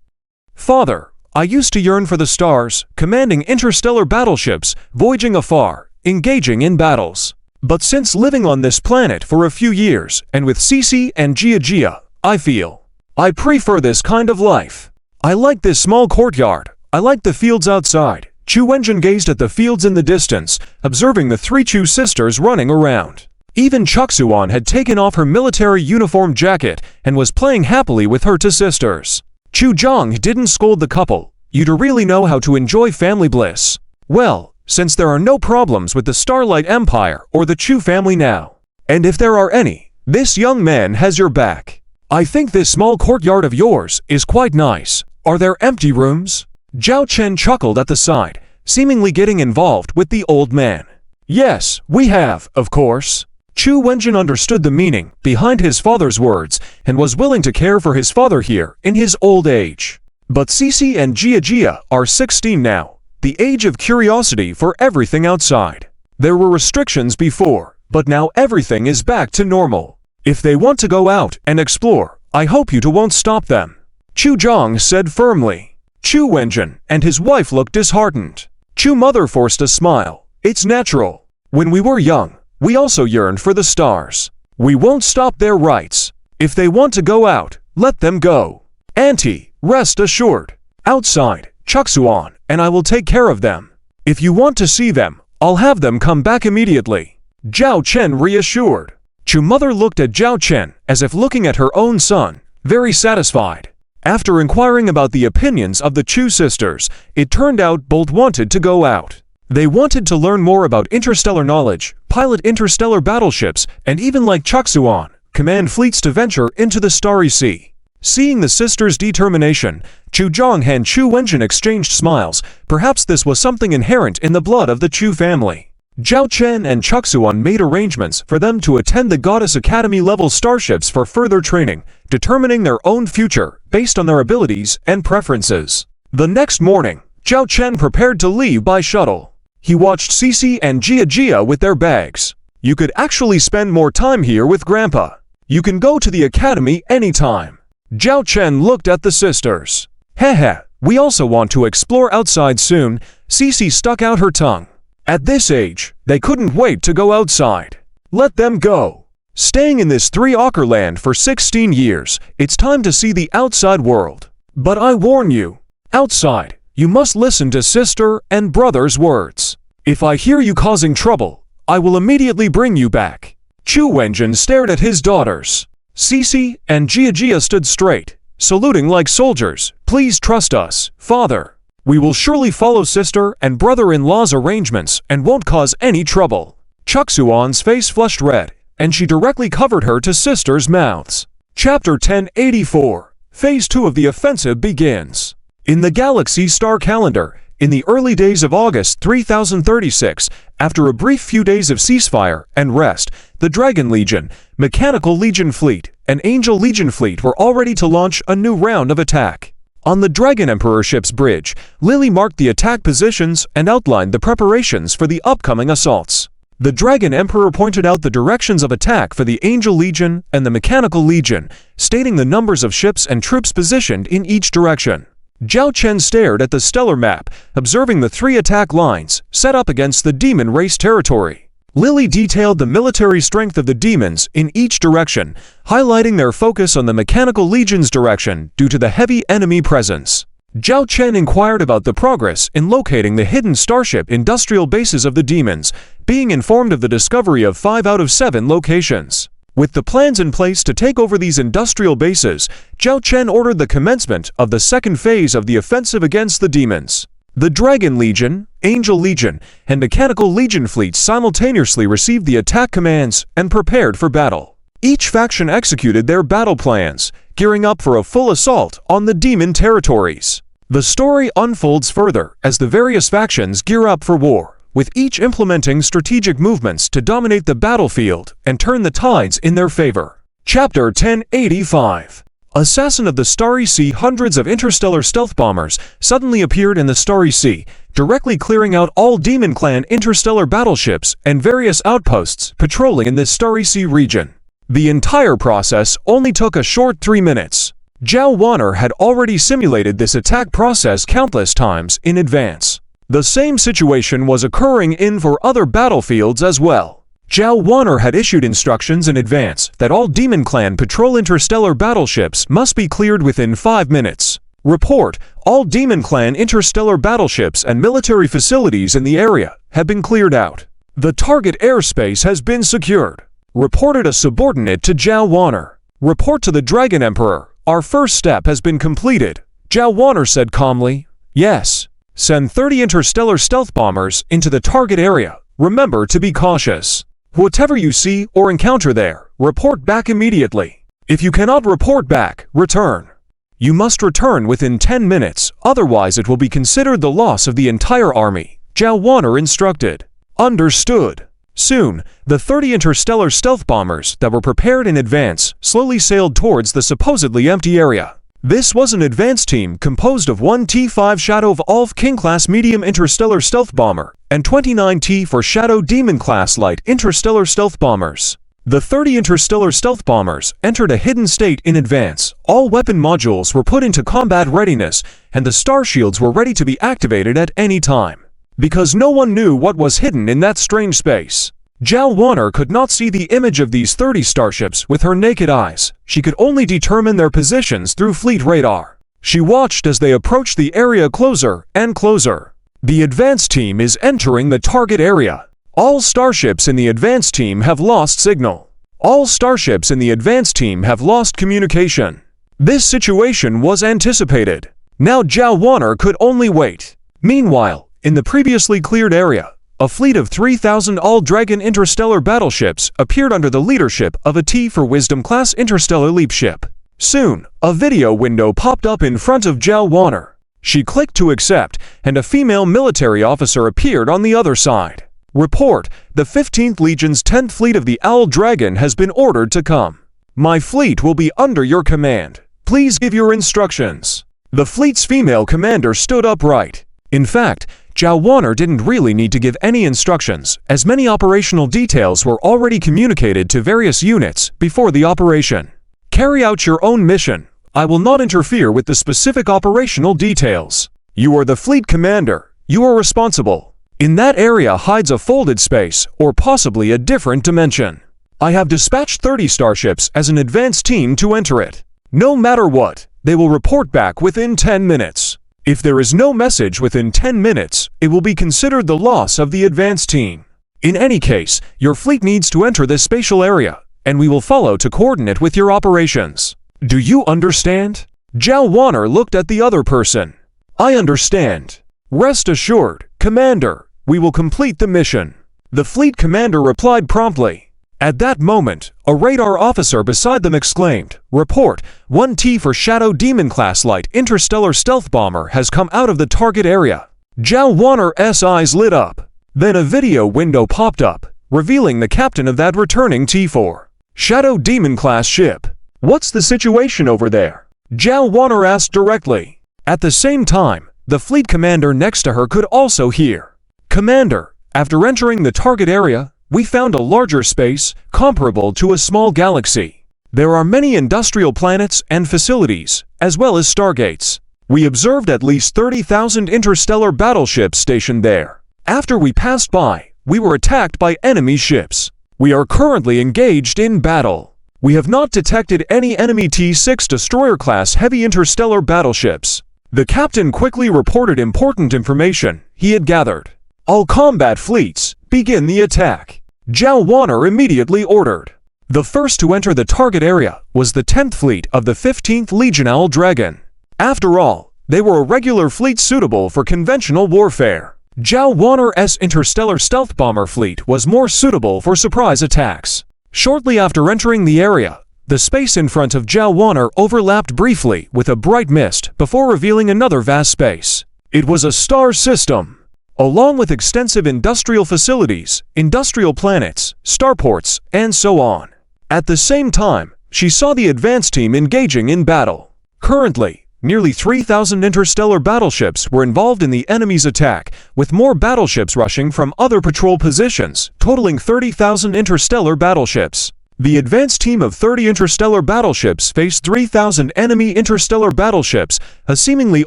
Father, I used to yearn for the stars, commanding interstellar battleships, voyaging afar, engaging in battles. But since living on this planet for a few years, and with Cici and Jia, I prefer this kind of life. I like this small courtyard. I like the fields outside. Chu Wenjin gazed at the fields in the distance, observing the three Chu sisters running around. Even Chuxuan had taken off her military uniform jacket and was playing happily with her two sisters. Chu Zhang didn't scold the couple. You do really know how to enjoy family bliss. Well, since there are no problems with the Starlight Empire or the Chu family now, and if there are any, this young man has your back. I think this small courtyard of yours is quite nice. Are there empty rooms? Zhao Chen chuckled at the side, seemingly getting involved with the old man. Yes, we have, of course. Chu Wenjin understood the meaning behind his father's words and was willing to care for his father here in his old age. But Cici and Jia are 16 now, the age of curiosity for everything outside. There were restrictions before, but now everything is back to normal. If they want to go out and explore, I hope you two won't stop them. Chu Zhang said firmly. Chu Wenjin and his wife looked disheartened. Chu mother forced a smile. It's natural. When we were young, we also yearned for the stars. We won't stop their rights. If they want to go out, let them go. Auntie, rest assured. Outside, Chuxuan and I will take care of them. If you want to see them, I'll have them come back immediately. Zhao Chen reassured. Chu mother looked at Zhao Chen as if looking at her own son, very satisfied. After inquiring about the opinions of the Chu sisters, it turned out both wanted to go out. They wanted to learn more about interstellar knowledge, pilot interstellar battleships, and even like Chuxuan, command fleets to venture into the starry sea. Seeing the sisters' determination, Chu Zhang and Chu Wenjin exchanged smiles. Perhaps this was something inherent in the blood of the Chu family. Zhao Chen and Chuxuan made arrangements for them to attend the Goddess Academy-level starships for further training, determining their own future based on their abilities and preferences. The next morning, Zhao Chen prepared to leave by shuttle. He watched Cici and Jia with their bags. You could actually spend more time here with Grandpa. You can go to the academy anytime. Zhao Chen looked at the sisters. Heh, we also want to explore outside soon. Cici stuck out her tongue. At this age, they couldn't wait to go outside. Let them go. Staying in this three-acre land for 16 years, it's time to see the outside world. But I warn you, outside, you must listen to sister and brother's words. If I hear you causing trouble, I will immediately bring you back. Chu Wenjin stared at his daughters. Cici and Jia stood straight, saluting like soldiers. Please trust us, father. We will surely follow sister and brother-in-law's arrangements and won't cause any trouble. Chuksuan's face flushed red, and she directly covered her two sisters' mouths. Chapter 1084. Phase 2 of the offensive begins. In the Galaxy Star Calendar, in the early days of August 3036, after a brief few days of ceasefire and rest, the Dragon Legion, Mechanical Legion Fleet, and Angel Legion Fleet were all ready to launch a new round of attack. On the Dragon Emperor ship's bridge, Lily marked the attack positions and outlined the preparations for the upcoming assaults. The Dragon Emperor pointed out the directions of attack for the Angel Legion and the Mechanical Legion, stating the numbers of ships and troops positioned in each direction. Zhao Chen stared at the stellar map, observing the 3 attack lines set up against the demon race territory. Lily detailed the military strength of the demons in each direction, highlighting their focus on the Mechanical Legion's direction due to the heavy enemy presence. Zhao Chen inquired about the progress in locating the hidden starship industrial bases of the demons, being informed of the discovery of 5 out of 7 locations. With the plans in place to take over these industrial bases, Zhao Chen ordered the commencement of the second phase of the offensive against the demons. The Dragon Legion, Angel Legion, and Mechanical Legion fleets simultaneously received the attack commands and prepared for battle. Each faction executed their battle plans, gearing up for a full assault on the demon territories. The story unfolds further as the various factions gear up for war, with each implementing strategic movements to dominate the battlefield and turn the tides in their favor. Chapter 1085. Assassin of the Starry Sea. Hundreds of interstellar stealth bombers suddenly appeared in the Starry Sea, directly clearing out all Demon Clan interstellar battleships and various outposts patrolling in this Starry Sea region. The entire process only took a short 3 minutes. Zhao Wanner had already simulated this attack process countless times in advance. The same situation was occurring for other battlefields as well. Zhao Wanner had issued instructions in advance that all Demon Clan patrol interstellar battleships must be cleared within 5 minutes. Report: all Demon Clan interstellar battleships and military facilities in the area have been cleared out. The target airspace has been secured, reported a subordinate to Zhao Wanner. Report to the Dragon Emperor: our first step has been completed. Zhao Wanner said calmly. Yes. Send 30 interstellar stealth bombers into the target area. Remember to be cautious. Whatever you see or encounter there, report back immediately. If you cannot report back, return. You must return within 10 minutes, otherwise it will be considered the loss of the entire army, Zhao Wanner instructed. Understood. Soon, the 30 interstellar stealth bombers that were prepared in advance slowly sailed towards the supposedly empty area. This was an advance team composed of 1 T5 Shadow of Alf King-class medium interstellar stealth bomber and 29 T for Shadow Demon-class light interstellar stealth bombers. The 30 interstellar stealth bombers entered a hidden state in advance. All weapon modules were put into combat readiness, and the star shields were ready to be activated at any time. Because no one knew what was hidden in that strange space. Zhao Wanner could not see the image of these 30 starships with her naked eyes. She could only determine their positions through fleet radar. She watched as they approached the area closer and closer. The advance team is entering the target area. All starships in the advance team have lost signal. All starships in the advance team have lost communication. This situation was anticipated. Now Zhao Wanner could only wait. Meanwhile, in the previously cleared area, a fleet of 3,000 all-Dragon interstellar battleships appeared under the leadership of a T for Wisdom class interstellar leap ship. Soon, a video window popped up in front of Zhao Wanner. She clicked to accept, and a female military officer appeared on the other side. Report: the 15th Legion's 10th Fleet of the Owl Dragon has been ordered to come. My fleet will be under your command. Please give your instructions. The fleet's female commander stood upright. In fact, Zhao Wanner didn't really need to give any instructions, as many operational details were already communicated to various units before the operation. Carry out your own mission. I will not interfere with the specific operational details. You are the fleet commander. You are responsible. In that area hides a folded space, or possibly a different dimension. I have dispatched 30 starships as an advance team to enter it. No matter what, they will report back within 10 minutes. If there is no message within 10 minutes, it will be considered the loss of the advance team. In any case, your fleet needs to enter this spatial area, and we will follow to coordinate with your operations. Do you understand? Zhao Wanner looked at the other person. I understand. Rest assured, Commander, we will complete the mission. The fleet commander replied promptly. At that moment, a radar officer beside them exclaimed, "Report, 1T for Shadow Demon-class light interstellar stealth bomber has come out of the target area." Zhao Wanner's eyes lit up. Then a video window popped up, revealing the captain of that returning T4 Shadow Demon-class ship. "What's the situation over there?" Zhao Wanner asked directly. At the same time, the fleet commander next to her could also hear. "Commander, after entering the target area, we found a larger space, comparable to a small galaxy. There are many industrial planets and facilities, as well as stargates. We observed at least 30,000 interstellar battleships stationed there. After we passed by, we were attacked by enemy ships. We are currently engaged in battle. We have not detected any enemy T6 destroyer-class heavy interstellar battleships." The captain quickly reported important information he had gathered. "All combat fleets, begin the attack," Zhao Wanner immediately ordered. The first to enter the target area was the 10th Fleet of the 15th Legion Owl Dragon. After all, they were a regular fleet suitable for conventional warfare. Zhao Wanner's interstellar stealth bomber fleet was more suitable for surprise attacks. Shortly after entering the area, the space in front of Zhao Wanner overlapped briefly with a bright mist before revealing another vast space. It was a star system, along with extensive industrial facilities, industrial planets, starports, and so on. At the same time, she saw the advance team engaging in battle. Currently, nearly 3,000 interstellar battleships were involved in the enemy's attack, with more battleships rushing from other patrol positions, totaling 30,000 interstellar battleships. The advance team of 30 interstellar battleships faced 3,000 enemy interstellar battleships, a seemingly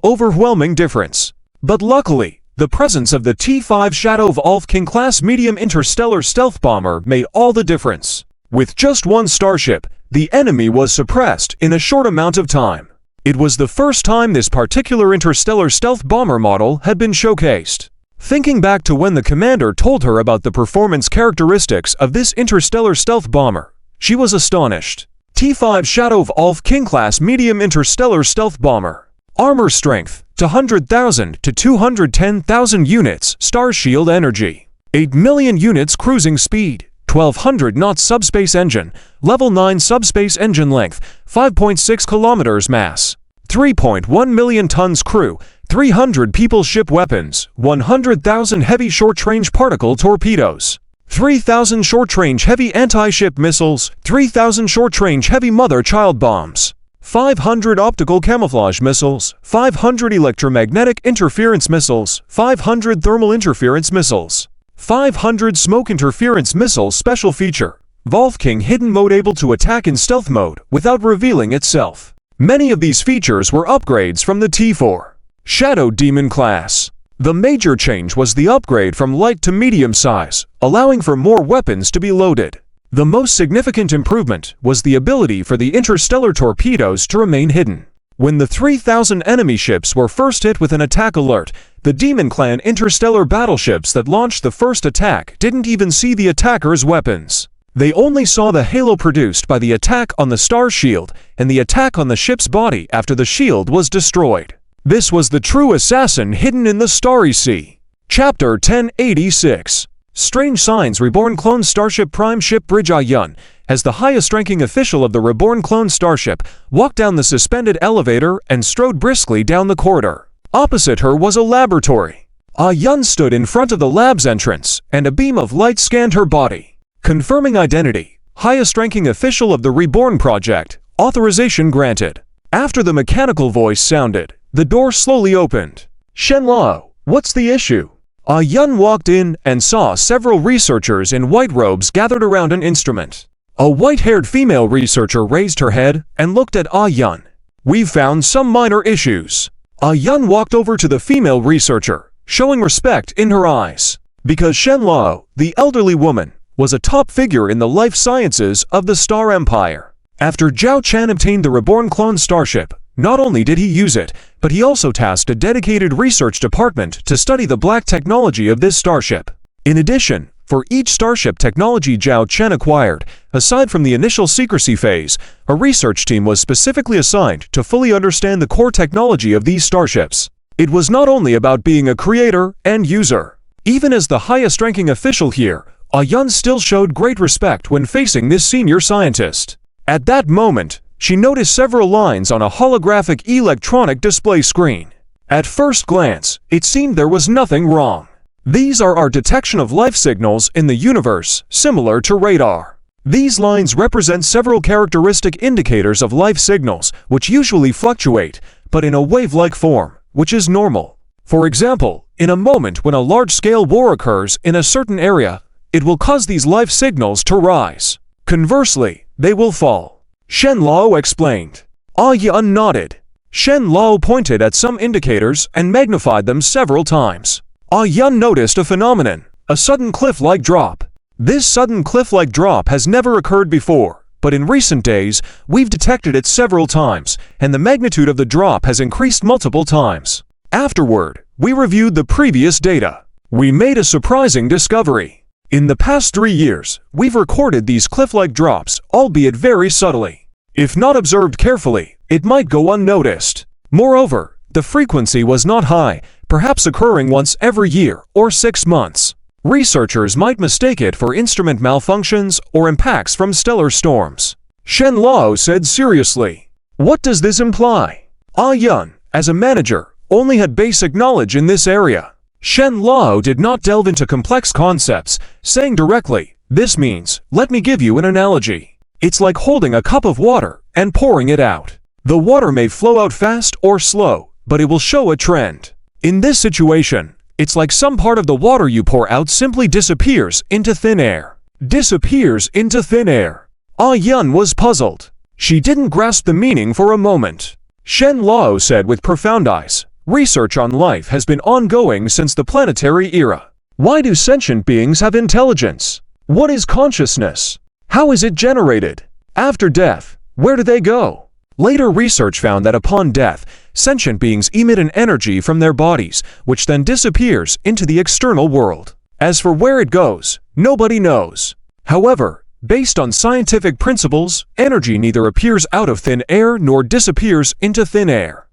overwhelming difference. But luckily, the presence of the T5 Shadow Wolf King-class medium interstellar stealth bomber made all the difference. With just one starship, the enemy was suppressed in a short amount of time. It was the first time this particular interstellar stealth bomber model had been showcased. Thinking back to when the commander told her about the performance characteristics of this interstellar stealth bomber, she was astonished. T5 Shadow Wolf King-class medium interstellar stealth bomber. Armor strength, 100,000 to 210,000 units star shield energy. 8 million units cruising speed. 1,200 knots subspace engine, level 9 subspace engine length, 5.6 kilometers mass, 3.1 million tons crew, 300 people ship weapons, 100,000 heavy short-range particle torpedoes, 3,000 short-range heavy anti-ship missiles, 3,000 short-range heavy mother-child bombs, 500 optical camouflage missiles, 500 electromagnetic interference missiles, 500 thermal interference missiles, 500 smoke interference missiles. Special feature: Wolf King hidden mode, able to attack in stealth mode without revealing itself. Many of these features were upgrades from the T4 Shadow Demon class. The major change was the upgrade from light to medium size, allowing for more weapons to be loaded. The most significant improvement was the ability for the interstellar torpedoes to remain hidden. When the 3,000 enemy ships were first hit with an attack alert, the Demon Clan interstellar battleships that launched the first attack didn't even see the attacker's weapons. They only saw the halo produced by the attack on the star shield and the attack on the ship's body after the shield was destroyed. This was the true assassin hidden in the Starry Sea. Chapter 1086. Strange Signs. Reborn Clone Starship Prime Ship Bridge. Yun, as the highest-ranking official of the reborn clone starship, walked down the suspended elevator and strode briskly down the corridor. Opposite her was a laboratory. Yun stood in front of the lab's entrance, and a beam of light scanned her body. Confirming identity. Highest-ranking official of the Reborn Project. Authorization granted. After the mechanical voice sounded, the door slowly opened. "Shenlao, what's the issue?" Yun walked in and saw several researchers in white robes gathered around an instrument. A white-haired female researcher raised her head and looked at Yun. "We've found some minor issues." Yun walked over to the female researcher, showing respect in her eyes. Because Shenlao, the elderly woman, was a top figure in the life sciences of the Star Empire. After Zhao Chan obtained the reborn clone starship, not only did he use it, but he also tasked a dedicated research department to study the black technology of this starship. In addition, for each starship technology Zhao Chen acquired, aside from the initial secrecy phase, a research team was specifically assigned to fully understand the core technology of these starships. It was not only about being a creator and user. Even as the highest-ranking official here, Yun still showed great respect when facing this senior scientist. At that moment, she noticed several lines on a holographic electronic display screen. At first glance, it seemed there was nothing wrong. These are our detection of life signals in the universe, similar to radar. These lines represent several characteristic indicators of life signals, which usually fluctuate, but in a wave-like form, which is normal. For example, in a moment when a large-scale war occurs in a certain area, it will cause these life signals to rise. Conversely, they will fall. Shen Lao explained. Yun nodded. Shen Lao pointed at some indicators and magnified them several times. Yun noticed a phenomenon, a sudden cliff-like drop. This sudden cliff-like drop has never occurred before, but in recent days, we've detected it several times, and the magnitude of the drop has increased multiple times. Afterward, we reviewed the previous data. We made a surprising discovery. In the past 3 years, we've recorded these cliff-like drops, albeit very subtly. If not observed carefully, it might go unnoticed. Moreover, the frequency was not high, perhaps occurring once every year or 6 months. Researchers might mistake it for instrument malfunctions or impacts from stellar storms. Shen Lao said seriously. What does this imply? Yun, as a manager, only had basic knowledge in this area. Shen Lao did not delve into complex concepts, saying directly, this means, let me give you an analogy. It's like holding a cup of water and pouring it out. The water may flow out fast or slow, but it will show a trend. In this situation, it's like some part of the water you pour out simply disappears into thin air. Disappears into thin air. Yun was puzzled. She didn't grasp the meaning for a moment. Shen Lao said with profound eyes, research on life has been ongoing since the planetary era. Why do sentient beings have intelligence? What is consciousness? How is it generated? After death, where do they go? Later research found that upon death, sentient beings emit an energy from their bodies, which then disappears into the external world. As for where it goes, nobody knows. However, based on scientific principles, energy neither appears out of thin air nor disappears into thin air.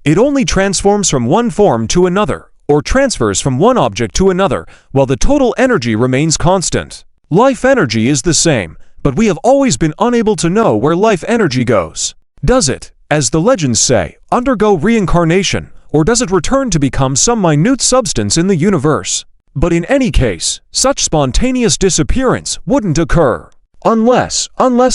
It only transforms from one form to another, or transfers from one object to another, while the total energy remains constant. Life energy is the same, but we have always been unable to know where life energy goes. Does it, as the legends say, undergo reincarnation, or does it return to become some minute substance in the universe? But in any case, such spontaneous disappearance wouldn't occur. Unless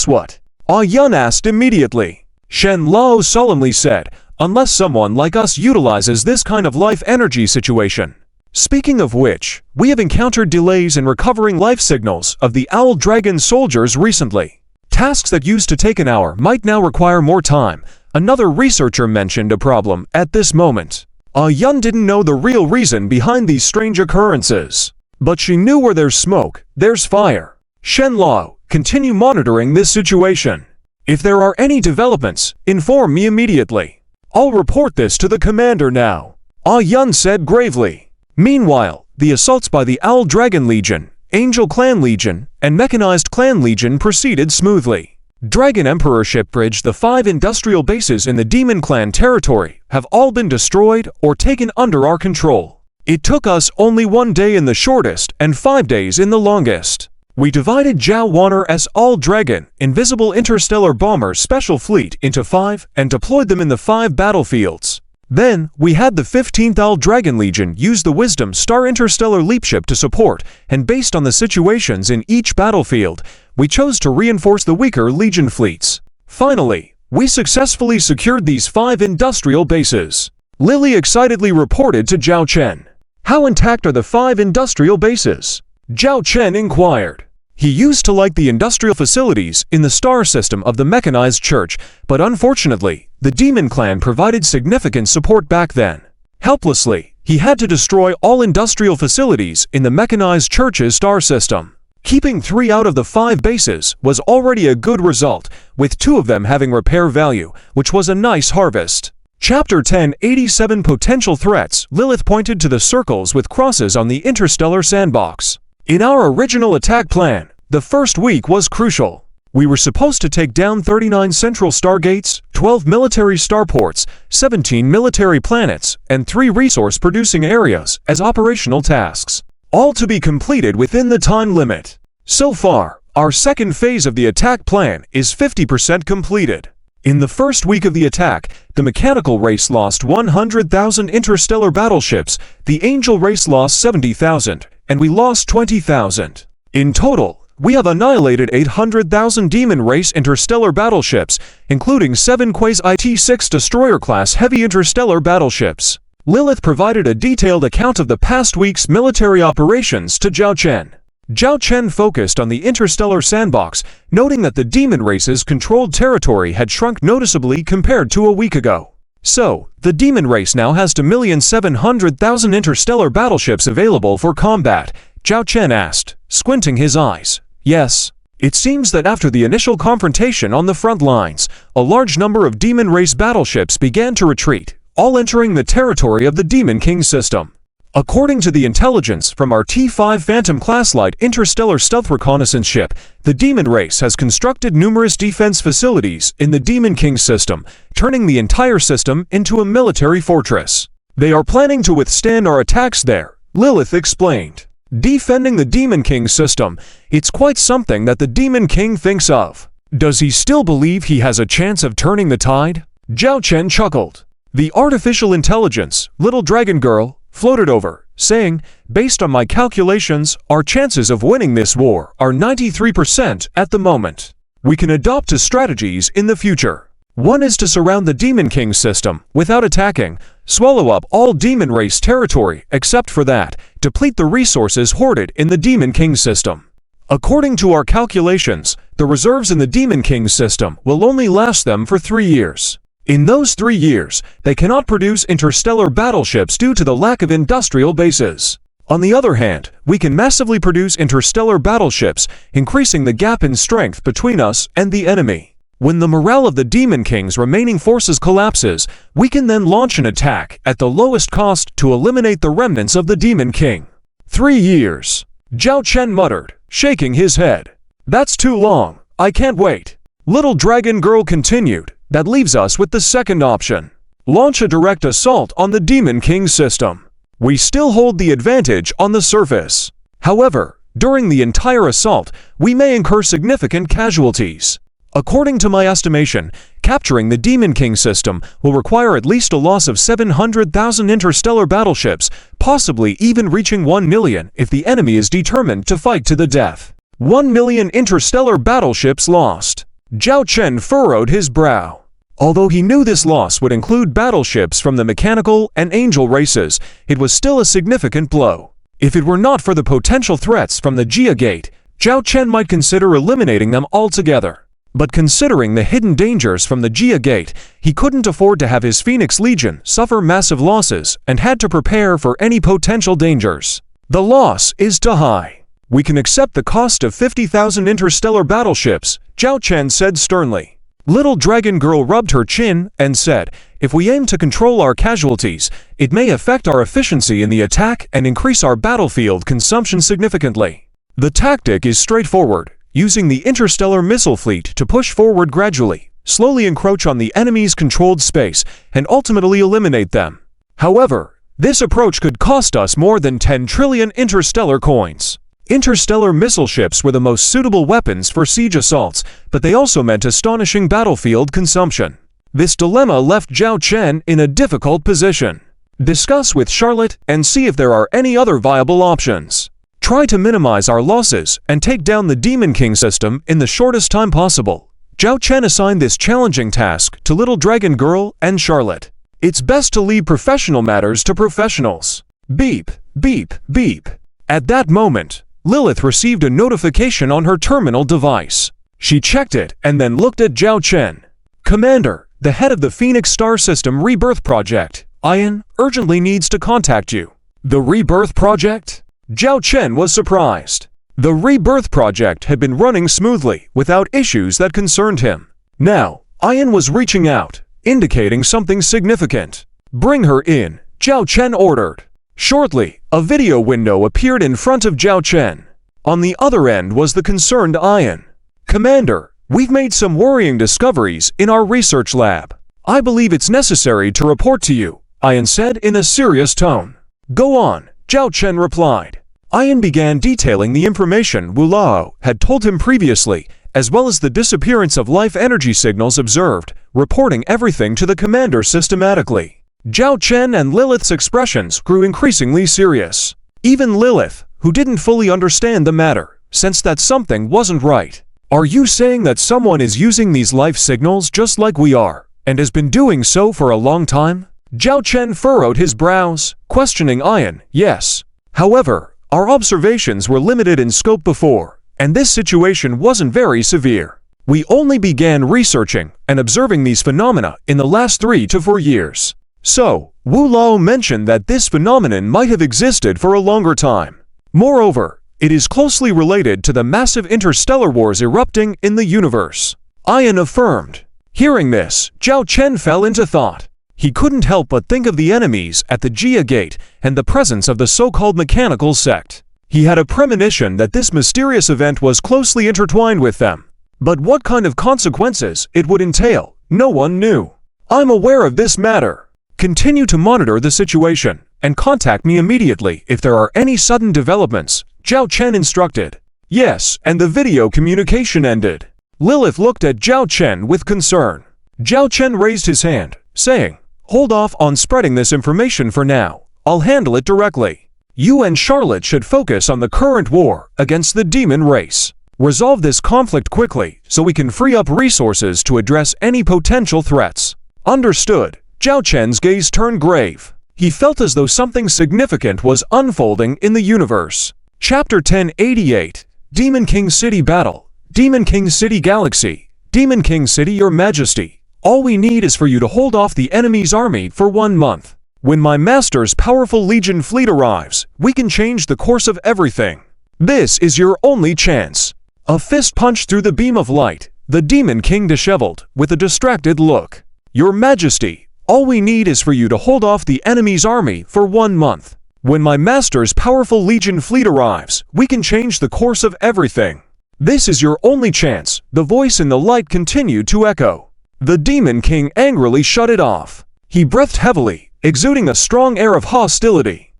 what? Yun asked immediately. Shen Lao solemnly said, unless someone like us utilizes this kind of life energy situation. Speaking of which, we have encountered delays in recovering life signals of the Owl Dragon soldiers recently. Tasks that used to take an hour might now require more time. Another researcher mentioned a problem at this moment. Yun didn't know the real reason behind these strange occurrences. But she knew where there's smoke, there's fire. Shen Lao, continue monitoring this situation. If there are any developments, inform me immediately. I'll report this to the commander now. Yun said gravely. Meanwhile, the assaults by the Owl Dragon Legion, Angel Clan Legion, and Mechanized Clan Legion proceeded smoothly. Dragon Emperor Ship Bridge, the 5 industrial bases in the Demon Clan territory, have all been destroyed or taken under our control. It took us only 1 day in the shortest and 5 days in the longest. We divided Zhao Wanner's All Dragon, Invisible Interstellar Bomber Special Fleet into 5 and deployed them in the 5 battlefields. Then, we had the 15th Owl Dragon Legion use the Wisdom Star Interstellar Leap Ship to support, and based on the situations in each battlefield, we chose to reinforce the weaker Legion fleets. Finally, we successfully secured these 5 industrial bases. Lily excitedly reported to Zhao Chen. How intact are the 5 industrial bases? Zhao Chen inquired. He used to like the industrial facilities in the star system of the Mechanized Church, but unfortunately, the Demon Clan provided significant support back then. Helplessly, he had to destroy all industrial facilities in the Mechanized Church's star system. Keeping 3 out of the 5 bases was already a good result, with 2 of them having repair value, which was a nice harvest. Chapter 10, 87 Potential Threats. Lilith pointed to the circles with crosses on the interstellar sandbox. In our original attack plan, the first week was crucial. We were supposed to take down 39 central stargates, 12 military starports, 17 military planets, and 3 resource-producing areas as operational tasks, all to be completed within the time limit. So far, our second phase of the attack plan is 50% completed. In the first week of the attack, the mechanical race lost 100,000 interstellar battleships, the angel race lost 70,000, and we lost 20,000. In total, we have annihilated 800,000 demon race interstellar battleships, including 7 Quasi-T6 destroyer-class heavy interstellar battleships. Lilith provided a detailed account of the past week's military operations to Zhao Chen. Zhao Chen focused on the interstellar sandbox, noting that the demon race's controlled territory had shrunk noticeably compared to a week ago. So, the demon race now has 2,700,000 interstellar battleships available for combat, Zhao Chen asked, squinting his eyes. Yes. It seems that after the initial confrontation on the front lines, a large number of demon race battleships began to retreat, all entering the territory of the Demon King system. According to the intelligence from our T5 Phantom-class light interstellar stealth reconnaissance ship, the demon race has constructed numerous defense facilities in the Demon King system, turning the entire system into a military fortress. They are planning to withstand our attacks there, Lilith explained. Defending the Demon King system, it's quite something that the Demon King thinks of. Does he still believe he has a chance of turning the tide? Zhao Chen chuckled. The artificial intelligence, Little Dragon Girl, floated over, saying, based on my calculations, our chances of winning this war are 93% at the moment. We can adopt two strategies in the future. One is to surround the Demon King system without attacking, swallow up all demon race territory except for that, deplete the resources hoarded in the Demon King system. According to our calculations, the reserves in the Demon King system will only last them for 3 years. In those 3 years, they cannot produce interstellar battleships due to the lack of industrial bases. On the other hand, we can massively produce interstellar battleships, increasing the gap in strength between us and the enemy. When the morale of the Demon King's remaining forces collapses, we can then launch an attack at the lowest cost to eliminate the remnants of the Demon King. 3 years. Zhao Chen muttered, shaking his head. That's too long. I can't wait. Little Dragon Girl continued. That leaves us with the second option. Launch a direct assault on the Demon King system. We still hold the advantage on the surface. However, during the entire assault, we may incur significant casualties. According to my estimation, capturing the Demon King system will require at least a loss of 700,000 interstellar battleships, possibly even reaching 1 million if the enemy is determined to fight to the death. 1 million interstellar battleships lost. Zhao Chen furrowed his brow. Although he knew this loss would include battleships from the mechanical and angel races, it was still a significant blow. If it were not for the potential threats from the Gia Gate, Zhao Chen might consider eliminating them altogether. But considering the hidden dangers from the Gia Gate, he couldn't afford to have his Phoenix Legion suffer massive losses and had to prepare for any potential dangers. The loss is too high. We can accept the cost of 50,000 interstellar battleships, Zhao Chen said sternly. Little Dragon Girl rubbed her chin and said, if we aim to control our casualties, it may affect our efficiency in the attack and increase our battlefield consumption significantly. The tactic is straightforward, using the interstellar missile fleet to push forward gradually, slowly encroach on the enemy's controlled space, and ultimately eliminate them. However, this approach could cost us more than 10 trillion interstellar coins. Interstellar missile ships were the most suitable weapons for siege assaults, but they also meant astonishing battlefield consumption. This dilemma left Zhao Chen in a difficult position. Discuss with Charlotte and see if there are any other viable options. Try to minimize our losses and take down the Demon King system in the shortest time possible. Zhao Chen assigned this challenging task to Little Dragon Girl and Charlotte. It's best to leave professional matters to professionals. Beep, beep, beep. At that moment, Lilith received a notification on her terminal device. She checked it and then looked at Zhao Chen. Commander, the head of the Phoenix Star System Rebirth Project, Ian, urgently needs to contact you. The Rebirth Project? Zhao Chen was surprised. The Rebirth Project had been running smoothly without issues that concerned him. Now, Ian was reaching out, indicating something significant. Bring her in, Zhao Chen ordered. Shortly, a video window appeared in front of Zhao Chen. On the other end was the concerned Ian. Commander, We've made some worrying discoveries in our research lab. I believe it's necessary to report to you, Ian said in a serious tone. Go on, Zhao Chen replied. Ian began detailing the information Wu Lao had told him previously, as well as the disappearance of life energy signals observed, reporting everything to the commander systematically. Zhao Chen and Lilith's expressions grew increasingly serious. Even Lilith, who didn't fully understand the matter, sensed that something wasn't right. Are you saying that someone is using these life signals just like we are, and has been doing so for a long time? Zhao Chen furrowed his brows, questioning Ian. Yes. However, our observations were limited in scope before, and this situation wasn't very severe. We only began researching and observing these phenomena in the last 3 to 4 years. So, Wu Lao mentioned that this phenomenon might have existed for a longer time. Moreover, it is closely related to the massive interstellar wars erupting in the universe, Ian affirmed. Hearing this, Zhao Chen fell into thought. He couldn't help but think of the enemies at the Jia Gate and the presence of the so-called mechanical sect. He had a premonition that this mysterious event was closely intertwined with them. But what kind of consequences it would entail, no one knew. I'm aware of this matter. Continue to monitor the situation, and contact me immediately if there are any sudden developments, Zhao Chen instructed. Yes, and the video communication ended. Lilith looked at Zhao Chen with concern. Zhao Chen raised his hand, saying, "Hold off on spreading this information for now. I'll handle it directly. You and Charlotte should focus on the current war against the demon race. Resolve this conflict quickly so we can free up resources to address any potential threats." Understood. Zhao Chen's gaze turned grave. He felt as though something significant was unfolding in the universe. Chapter 1088, Demon King City Battle. Demon King City Galaxy. Demon King City, Your Majesty. All we need is for you to hold off the enemy's army for 1 month. When my master's powerful Legion fleet arrives, we can change the course of everything. This is your only chance. A fist punch through the beam of light. The Demon King disheveled, with a distracted look. Your Majesty, all we need is for you to hold off the enemy's army for 1 month. When my master's powerful Legion fleet arrives, we can change the course of everything. This is your only chance, the voice in the light continued to echo. The Demon King angrily shut it off. He breathed heavily, exuding a strong air of hostility.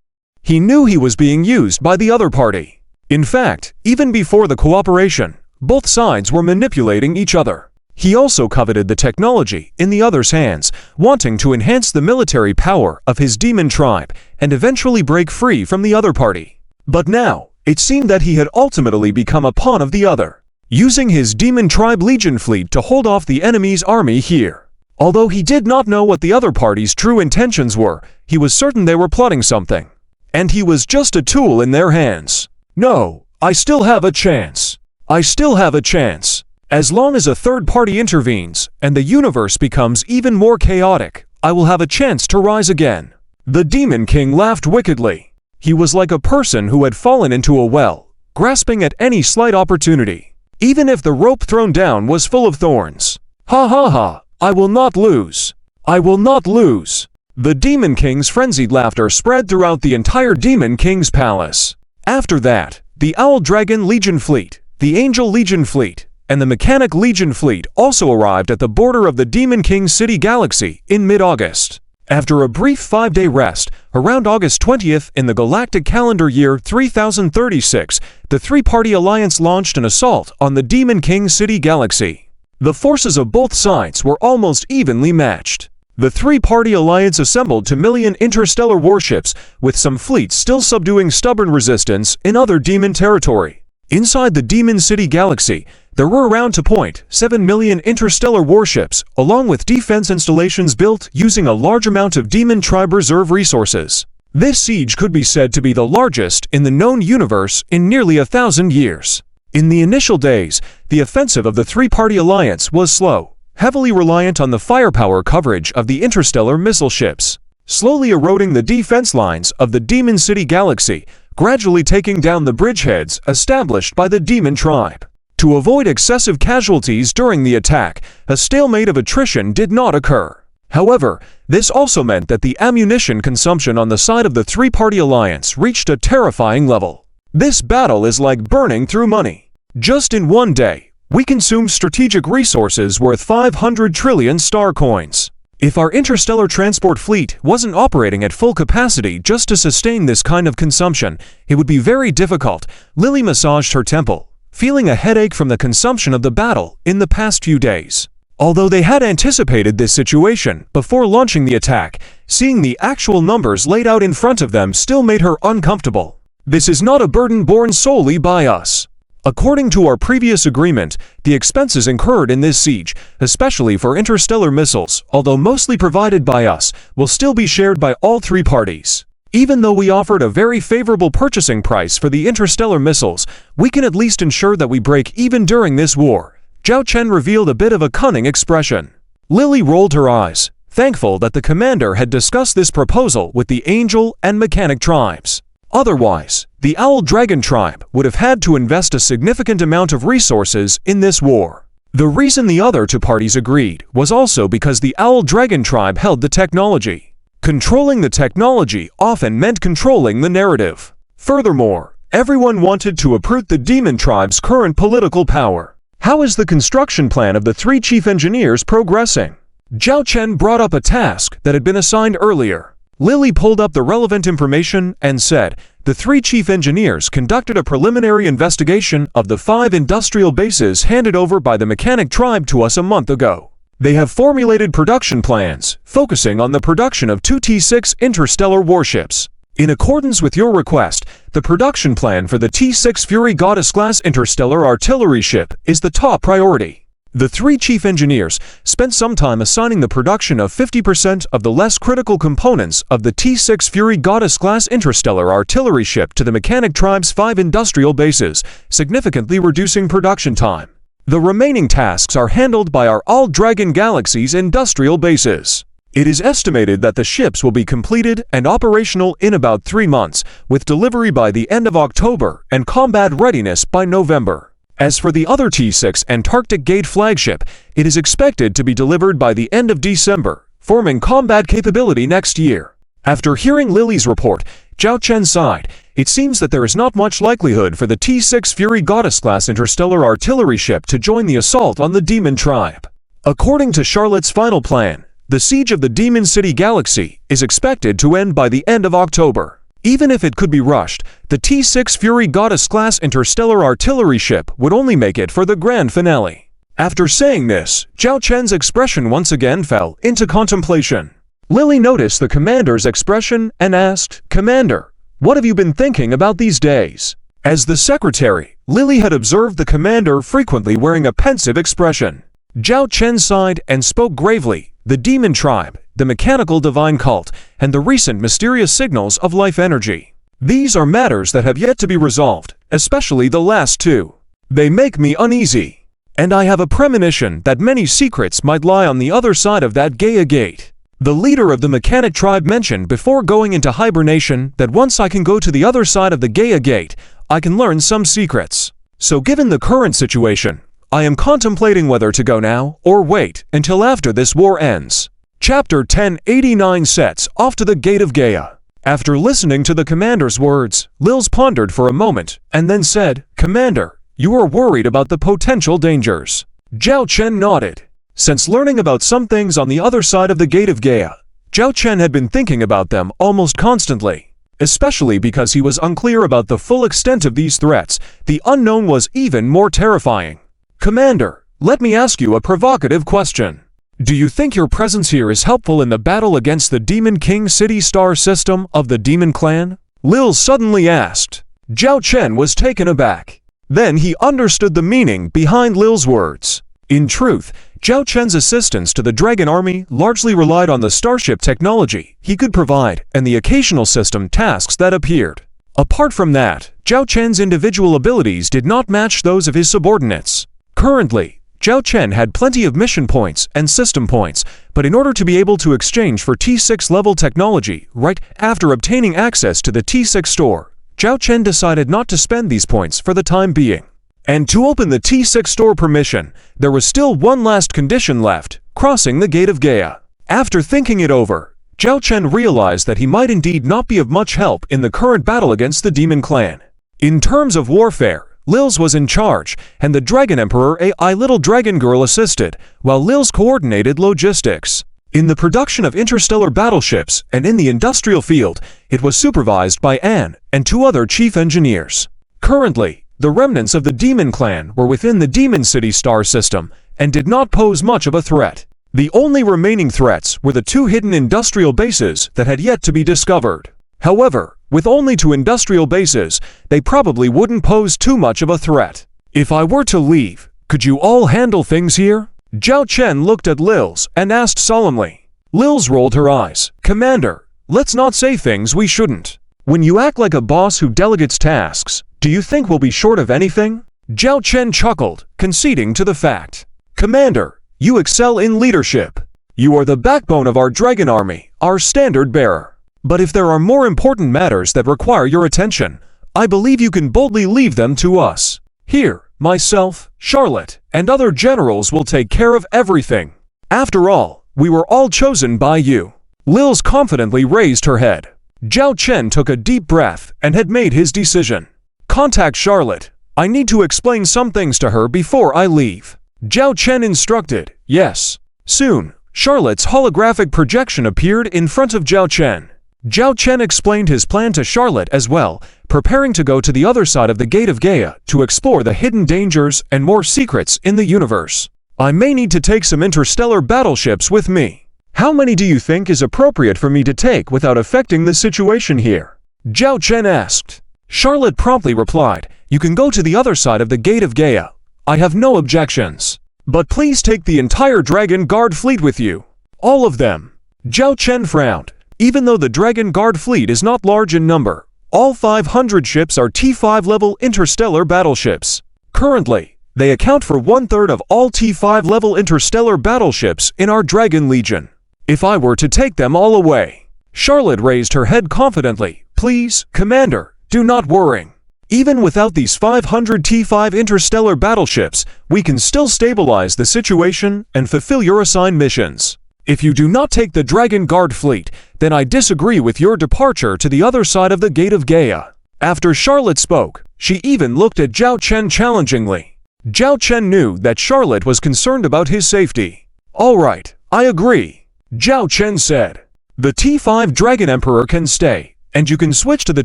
He knew he was being used by the other party. In fact, even before the cooperation, both sides were manipulating each other. He also coveted the technology in the other's hands, wanting to enhance the military power of his demon tribe and eventually break free from the other party. But now, it seemed that he had ultimately become a pawn of the other, using his demon tribe Legion fleet to hold off the enemy's army here. Although he did not know what the other party's true intentions were, he was certain they were plotting something. And he was just a tool in their hands. No, I still have a chance. I still have a chance. As long as a third party intervenes, and the universe becomes even more chaotic, I will have a chance to rise again. The Demon King laughed wickedly. He was like a person who had fallen into a well, grasping at any slight opportunity, even if the rope thrown down was full of thorns. Ha ha ha, I will not lose. I will not lose. The Demon King's frenzied laughter spread throughout the entire Demon King's palace. After that, the Owl Dragon Legion fleet, the Angel Legion fleet, and the Mechanic Legion fleet also arrived at the border of the Demon King City Galaxy in mid-August. After a brief 5-day rest, around August 20th in the Galactic calendar year 3036, the three-party alliance launched an assault on the Demon King City Galaxy. The forces of both sides were almost evenly matched. The three-party alliance assembled 2 million interstellar warships, with some fleets still subduing stubborn resistance in other demon territory. Inside the Demon City Galaxy, there were around 2.7 million interstellar warships, along with defense installations built using a large amount of Demon Tribe reserve resources. This siege could be said to be the largest in the known universe in nearly 1,000 years. In the initial days, the offensive of the three-party alliance was slow, heavily reliant on the firepower coverage of the interstellar missile ships, slowly eroding the defense lines of the Demon City Galaxy, gradually taking down the bridgeheads established by the Demon Tribe. To avoid excessive casualties during the attack, a stalemate of attrition did not occur. However, this also meant that the ammunition consumption on the side of the three-party alliance reached a terrifying level. This battle is like burning through money. Just in one day, We consume strategic resources worth 500 trillion star coins. If our interstellar transport fleet wasn't operating at full capacity just to sustain this kind of consumption, it would be very difficult. Lily massaged her temple, feeling a headache from the consumption of the battle in the past few days. Although they had anticipated this situation before launching the attack, seeing the actual numbers laid out in front of them still made her uncomfortable. This is not a burden borne solely by us. According to our previous agreement, the expenses incurred in this siege, especially for interstellar missiles, although mostly provided by us, will still be shared by all three parties. Even though we offered a very favorable purchasing price for the interstellar missiles, we can at least ensure that we break even during this war. Zhao Chen revealed a bit of a cunning expression. Lily rolled her eyes, thankful that the commander had discussed this proposal with the Angel and Mechanic tribes. Otherwise, the Owl Dragon tribe would have had to invest a significant amount of resources in this war. The reason the other two parties agreed was also because the Owl Dragon tribe held the technology. Controlling the technology often meant controlling the narrative. Furthermore, everyone wanted to uproot the Demon tribe's current political power. How is the construction plan of the three chief engineers progressing? Zhao Chen brought up a task that had been assigned earlier. Lily pulled up the relevant information and said, the three chief engineers conducted a preliminary investigation of the 5 industrial bases handed over by the Mechanic tribe to us a month ago. They have formulated production plans, focusing on the production of 2 T6 interstellar warships. In accordance with your request, the production plan for the T6 Fury Goddess-class interstellar artillery ship is the top priority. The three chief engineers spent some time assigning the production of 50% of the less critical components of the T6 Fury Goddess-class interstellar artillery ship to the Mechanic tribe's 5 industrial bases, significantly reducing production time. The remaining tasks are handled by our All Dragon Galaxy's industrial bases. It is estimated that the ships will be completed and operational in about 3 months, with delivery by the end of October and combat readiness by November. As for the other T6 Antarctic Gate flagship, it is expected to be delivered by the end of December, forming combat capability next year. After hearing Lily's report, Zhao Chen sighed. It seems that there is not much likelihood for the T6 Fury Goddess-class interstellar artillery ship to join the assault on the Demon tribe. According to Charlotte's final plan, the siege of the Demon City Galaxy is expected to end by the end of October. Even if it could be rushed, the T6 Fury Goddess-class interstellar artillery ship would only make it for the grand finale. After saying this, Zhao Chen's expression once again fell into contemplation. Lily noticed the commander's expression and asked, "Commander, what have you been thinking about these days?" As the secretary, Lily had observed the commander frequently wearing a pensive expression. Zhao Chen sighed and spoke gravely. The Demon tribe, the mechanical divine cult, and the recent mysterious signals of life energy. These are matters that have yet to be resolved, especially the last two. They make me uneasy. And I have a premonition that many secrets might lie on the other side of that Gaia Gate. The leader of the Mechanic tribe mentioned before going into hibernation that once I can go to the other side of the Gaia Gate, I can learn some secrets. So given the current situation, I am contemplating whether to go now or wait until after this war ends. Chapter 1089 sets off to the Gate of Gaia. After listening to the commander's words, Lils pondered for a moment and then said, "Commander, you are worried about the potential dangers." Zhao Chen nodded. Since learning about some things on the other side of the Gate of Gaia, Zhao Chen had been thinking about them almost constantly. Especially because he was unclear about the full extent of these threats, the unknown was even more terrifying. "Commander, let me ask you a provocative question. Do you think your presence here is helpful in the battle against the Demon King City star system of the Demon Clan?" Lil suddenly asked. Zhao Chen was taken aback. Then he understood the meaning behind Lil's words. In truth, Zhao Chen's assistance to the Dragon Army largely relied on the starship technology he could provide and the occasional system tasks that appeared. Apart from that, Zhao Chen's individual abilities did not match those of his subordinates. Currently, Zhao Chen had plenty of mission points and system points, but in order to be able to exchange for T6 level technology right after obtaining access to the T6 store, Zhao Chen decided not to spend these points for the time being. And to open the T6 store permission, there was still one last condition left: crossing the Gate of Gaia. After thinking it over, Zhao Chen realized that he might indeed not be of much help in the current battle against the Demon Clan. In terms of warfare, Lils was in charge, and the Dragon Emperor AI Little Dragon Girl assisted, while Lils coordinated logistics. In the production of interstellar battleships and in the industrial field, it was supervised by Anne and 2 other chief engineers. Currently, the remnants of the Demon Clan were within the Demon City star system and did not pose much of a threat. The only remaining threats were the 2 hidden industrial bases that had yet to be discovered. However, with only 2 industrial bases, they probably wouldn't pose too much of a threat. If I were to leave, could you all handle things here? Zhao Chen looked at Lils and asked solemnly. Lils rolled her eyes. Commander, let's not say things we shouldn't. When you act like a boss who delegates tasks, do you think we'll be short of anything? Zhao Chen chuckled, conceding to the fact. Commander, you excel in leadership. You are the backbone of our dragon army, our standard bearer. But if there are more important matters that require your attention, I believe you can boldly leave them to us. Here, myself, Charlotte, and other generals will take care of everything. After all, we were all chosen by you. Lils confidently raised her head. Zhao Chen took a deep breath and had made his decision. Contact Charlotte. I need to explain some things to her before I leave. Zhao Chen instructed. Yes. Soon, Charlotte's holographic projection appeared in front of Zhao Chen. Zhao Chen explained his plan to Charlotte as well, preparing to go to the other side of the Gate of Gaia to explore the hidden dangers and more secrets in the universe. I may need to take some interstellar battleships with me. How many do you think is appropriate for me to take without affecting the situation here? Zhao Chen asked. Charlotte promptly replied, You can go to the other side of the Gate of Gaia. I have no objections. But please take the entire Dragon Guard fleet with you. All of them. Zhao Chen frowned. Even though the Dragon Guard fleet is not large in number, all 500 ships are T5 level interstellar battleships. Currently, they account for 1/3 of all T5 level interstellar battleships in our Dragon Legion. If I were to take them all away. Charlotte raised her head confidently. Please, Commander, do not worry. Even without these 500 T5 interstellar battleships, we can still stabilize the situation and fulfill your assigned missions. If you do not take the Dragon Guard fleet, then I disagree with your departure to the other side of the Gate of Gaia. After Charlotte spoke, she even looked at Zhao Chen challengingly. Zhao Chen knew that Charlotte was concerned about his safety. All right, I agree. Zhao Chen said. The T5 Dragon Emperor can stay, and you can switch to the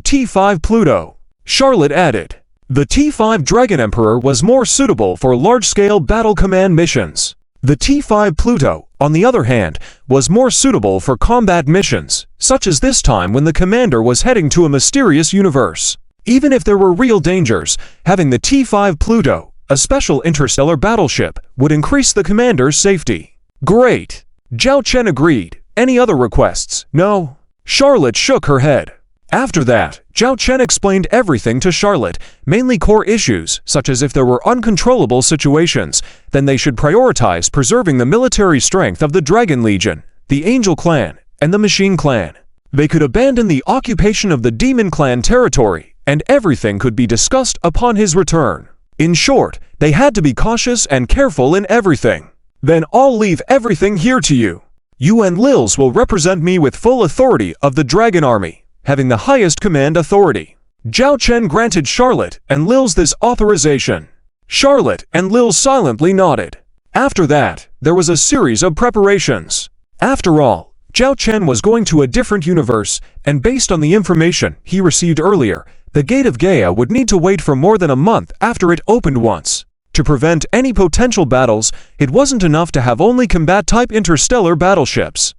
T5 Pluto. Charlotte added. The T5 Dragon Emperor was more suitable for large-scale battle command missions. The T5 Pluto, on the other hand, was more suitable for combat missions, such as this time when the commander was heading to a mysterious universe. Even if there were real dangers, having the T5 Pluto, a special interstellar battleship, would increase the commander's safety. Great. Zhao Chen agreed. Any other requests? No. Charlotte shook her head. After that, Zhao Chen explained everything to Charlotte, mainly core issues, such as if there were uncontrollable situations, then they should prioritize preserving the military strength of the Dragon Legion, the Angel Clan, and the Machine Clan. They could abandon the occupation of the Demon Clan territory, and everything could be discussed upon his return. In short, they had to be cautious and careful in everything. Then I'll leave everything here to you. You and Lils will represent me with full authority of the Dragon Army, having the highest command authority. Zhao Chen granted Charlotte and Lils this authorization. Charlotte and Lils silently nodded. After that, there was a series of preparations. After all, Zhao Chen was going to a different universe, and based on the information he received earlier, the Gate of Gaia would need to wait for more than a month after it opened once. To prevent any potential battles, it wasn't enough to have only combat-type interstellar battleships.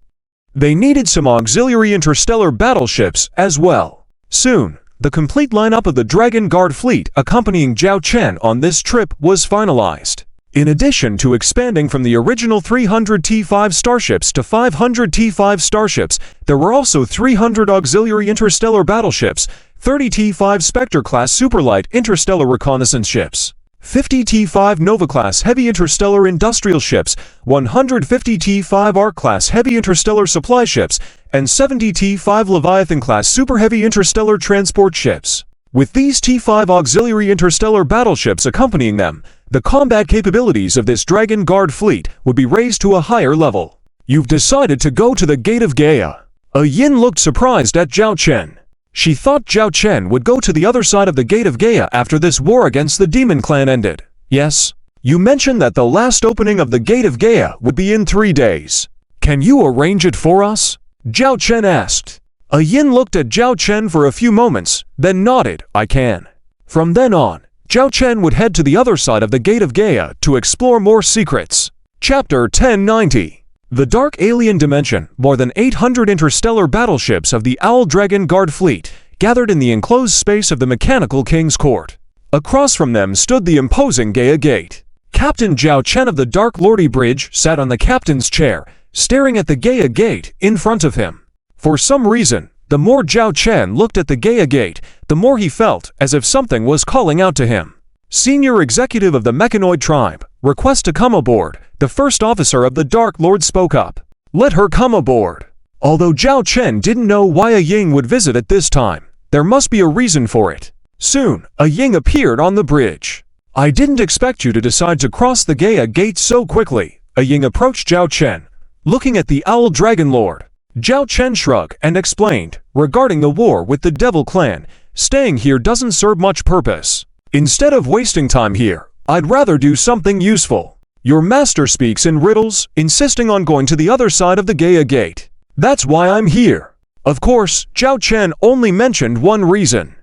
They needed some auxiliary interstellar battleships as well. Soon, the complete lineup of the Dragon Guard fleet accompanying Zhao Chen on this trip was finalized. In addition to expanding from the original 300 T5 starships to 500 T5 starships, there were also 300 auxiliary interstellar battleships, 30 T5 Spectre-class superlight interstellar reconnaissance ships, 50 T5 Nova-class heavy interstellar industrial ships, 150 T5 Arc-class heavy interstellar supply ships, and 70 T5 Leviathan-class super heavy interstellar transport ships. With these T5 auxiliary interstellar battleships accompanying them, the combat capabilities of this Dragon Guard fleet would be raised to a higher level. You've decided to go to the Gate of Gaia. Yin looked surprised at Zhao Chen. She thought Zhao Chen would go to the other side of the Gate of Gaia after this war against the Demon Clan ended. Yes? You mentioned that the last opening of the Gate of Gaia would be in 3 days. Can you arrange it for us? Zhao Chen asked. A Yin looked at Zhao Chen for a few moments, then nodded, I can. From then on, Zhao Chen would head to the other side of the Gate of Gaia to explore more secrets. Chapter 1090. The Dark Alien Dimension. More than 800 interstellar battleships of the Owl Dragon Guard Fleet gathered in the enclosed space of the Mechanical King's Court. Across from them stood the imposing Gaia Gate. Captain Zhao Chen of the Dark Lordy Bridge sat on the captain's chair, staring at the Gaia Gate in front of him. For some reason, the more Zhao Chen looked at the Gaia Gate, the more he felt as if something was calling out to him. Senior executive of the Mechanoid tribe, request to come aboard. The first officer of the Dark Lord spoke up. Let her come aboard. Although Zhao Chen didn't know why a Ying would visit at this time, there must be a reason for it. Soon, a Ying appeared on the bridge. I didn't expect you to decide to cross the Gaia Gate so quickly. A Ying approached Zhao Chen, looking at the Owl Dragon Lord. Zhao Chen shrugged and explained, regarding the war with the Devil Clan, staying here doesn't serve much purpose. Instead of wasting time here, I'd rather do something useful. Your master speaks in riddles, insisting on going to the other side of the Gaia Gate. That's why I'm here. Of course, Zhao Chen only mentioned one reason.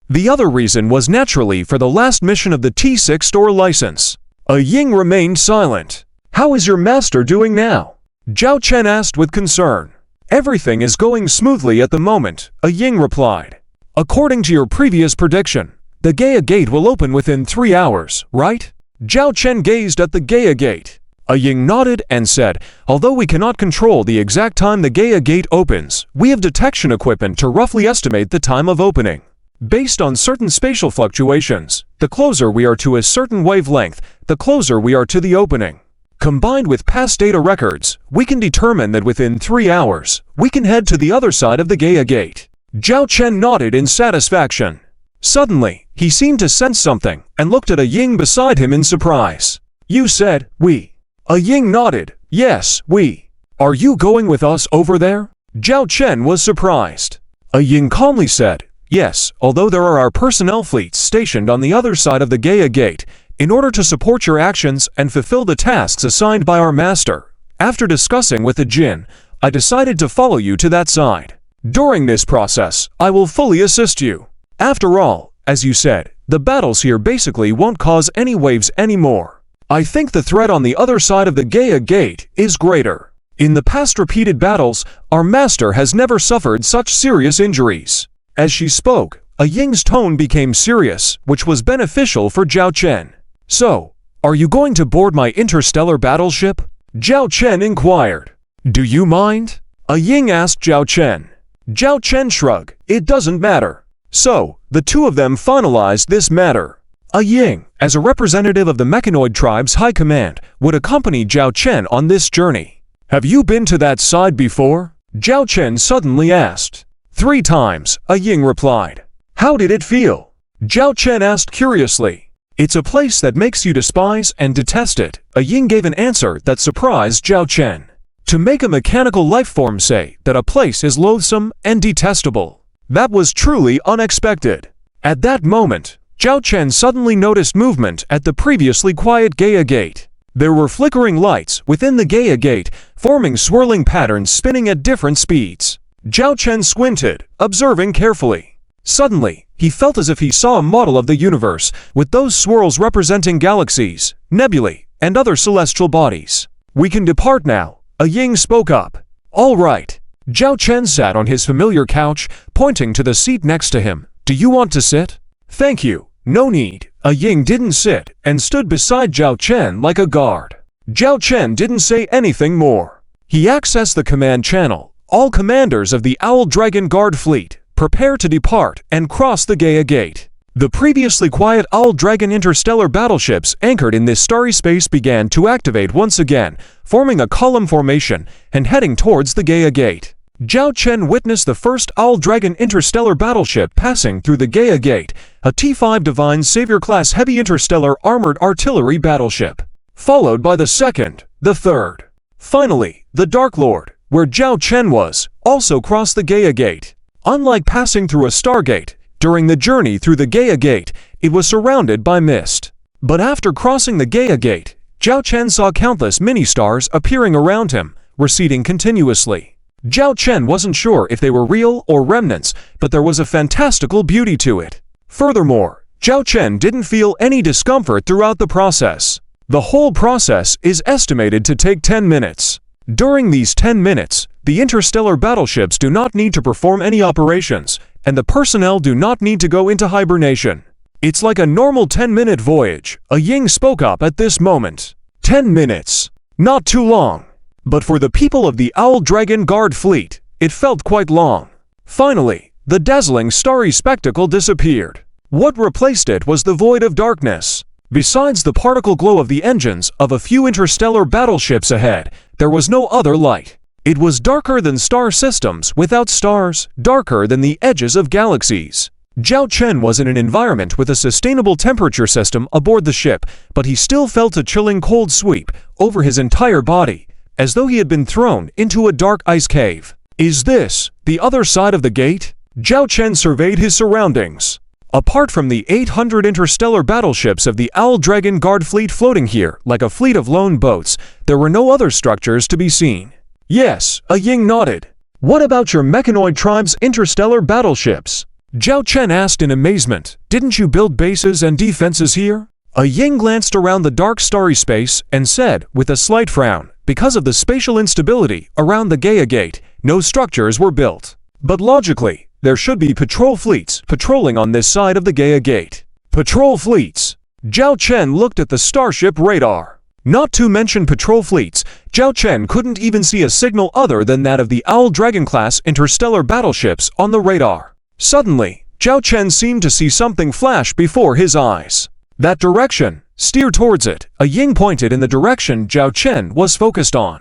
The other reason was naturally for the last mission of the T6 store license. A Ying remained silent. How is your master doing now? Zhao Chen asked with concern. Everything is going smoothly at the moment, a Ying replied. According to your previous prediction, the Gaia Gate will open within 3 hours, right? Zhao Chen gazed at the Gaia Gate. A Ying nodded and said, although we cannot control the exact time the Gaia Gate opens, we have detection equipment to roughly estimate the time of opening. Based on certain spatial fluctuations, the closer we are to a certain wavelength, the closer we are to the opening. Combined with past data records, we can determine that within 3 hours, we can head to the other side of the Gaia Gate. Zhao Chen nodded in satisfaction. Suddenly, he seemed to sense something and looked at a Ying beside him in surprise. You said, we. A Ying nodded. Yes, we. Are you going with us over there? Zhao Chen was surprised. A Ying calmly said, yes, although there are our personnel fleets stationed on the other side of the Gaia Gate, in order to support your actions and fulfill the tasks assigned by our master. After discussing with the Jinn, I decided to follow you to that side. During this process, I will fully assist you. After all, as you said, the battles here basically won't cause any waves anymore. I think the threat on the other side of the Gaia Gate is greater. In the past repeated battles, our master has never suffered such serious injuries. As she spoke, a Ying's tone became serious, which was beneficial for Zhao Chen. So, are you going to board my interstellar battleship? Zhao Chen inquired. Do you mind? A Ying asked Zhao Chen. Zhao Chen shrugged. It doesn't matter. So, the two of them finalized this matter. A Ying, as a representative of the Mechanoid tribe's high command, would accompany Zhao Chen on this journey. Have you been to that side before? Zhao Chen suddenly asked. 3 times, a Ying replied. How did it feel? Zhao Chen asked curiously. It's a place that makes you despise and detest it. A Ying gave an answer that surprised Zhao Chen. To make a mechanical life form say that a place is loathsome and detestable. That was truly unexpected. At that moment, Zhao Chen suddenly noticed movement at the previously quiet Gaia Gate. There were flickering lights within the Gaia Gate, forming swirling patterns spinning at different speeds. Zhao Chen squinted, observing carefully. Suddenly, he felt as if he saw a model of the universe, with those swirls representing galaxies, nebulae, and other celestial bodies. We can depart now, a Ying spoke up. All right. Zhao Chen sat on his familiar couch, pointing to the seat next to him. Do you want to sit? Thank you. No need. A Ying didn't sit, and stood beside Zhao Chen like a guard. Zhao Chen didn't say anything more. He accessed the command channel. All commanders of the Owl Dragon Guard Fleet, prepare to depart and cross the Gaia Gate. The previously quiet Owl Dragon interstellar battleships anchored in this starry space began to activate once again, forming a column formation and heading towards the Gaia Gate. Zhao Chen witnessed the first Owl Dragon interstellar battleship passing through the Gaia Gate, a T5 Divine Savior-class heavy interstellar armored artillery battleship, followed by the second, the third. Finally, the Dark Lord, where Zhao Chen was, also crossed the Gaia Gate. Unlike passing through a stargate, during the journey through the Gaia Gate, it was surrounded by mist. But after crossing the Gaia Gate, Zhao Chen saw countless mini-stars appearing around him, receding continuously. Zhao Chen wasn't sure if they were real or remnants, but there was a fantastical beauty to it. Furthermore, Zhao Chen didn't feel any discomfort throughout the process. The whole process is estimated to take 10 minutes. During these 10 minutes, the interstellar battleships do not need to perform any operations, and the personnel do not need to go into hibernation. It's like a normal 10-minute voyage, a Ying spoke up at this moment. 10 minutes. Not too long. But for the people of the Owl Dragon Guard fleet, it felt quite long. Finally, the dazzling starry spectacle disappeared. What replaced it was the void of darkness. Besides the particle glow of the engines of a few interstellar battleships ahead, there was no other light. It was darker than star systems without stars, darker than the edges of galaxies. Zhao Chen was in an environment with a sustainable temperature system aboard the ship, but he still felt a chilling cold sweep over his entire body, as though he had been thrown into a dark ice cave. Is this the other side of the gate? Zhao Chen surveyed his surroundings. Apart from the 800 interstellar battleships of the Owl Dragon Guard fleet floating here like a fleet of lone boats, there were no other structures to be seen. Yes, a Ying nodded. What about your mechanoid tribe's interstellar battleships? Zhao Chen asked in amazement. Didn't you build bases and defenses here? A Ying glanced around the dark starry space and said, with a slight frown, because of the spatial instability around the Gaia Gate, no structures were built. But logically, there should be patrol fleets patrolling on this side of the Gaia Gate. Patrol fleets. Zhao Chen looked at the starship radar. Not to mention patrol fleets, Zhao Chen couldn't even see a signal other than that of the Owl Dragon-class interstellar battleships on the radar. Suddenly, Zhao Chen seemed to see something flash before his eyes. That direction. Steer towards it. A Ying pointed in the direction Zhao Chen was focused on.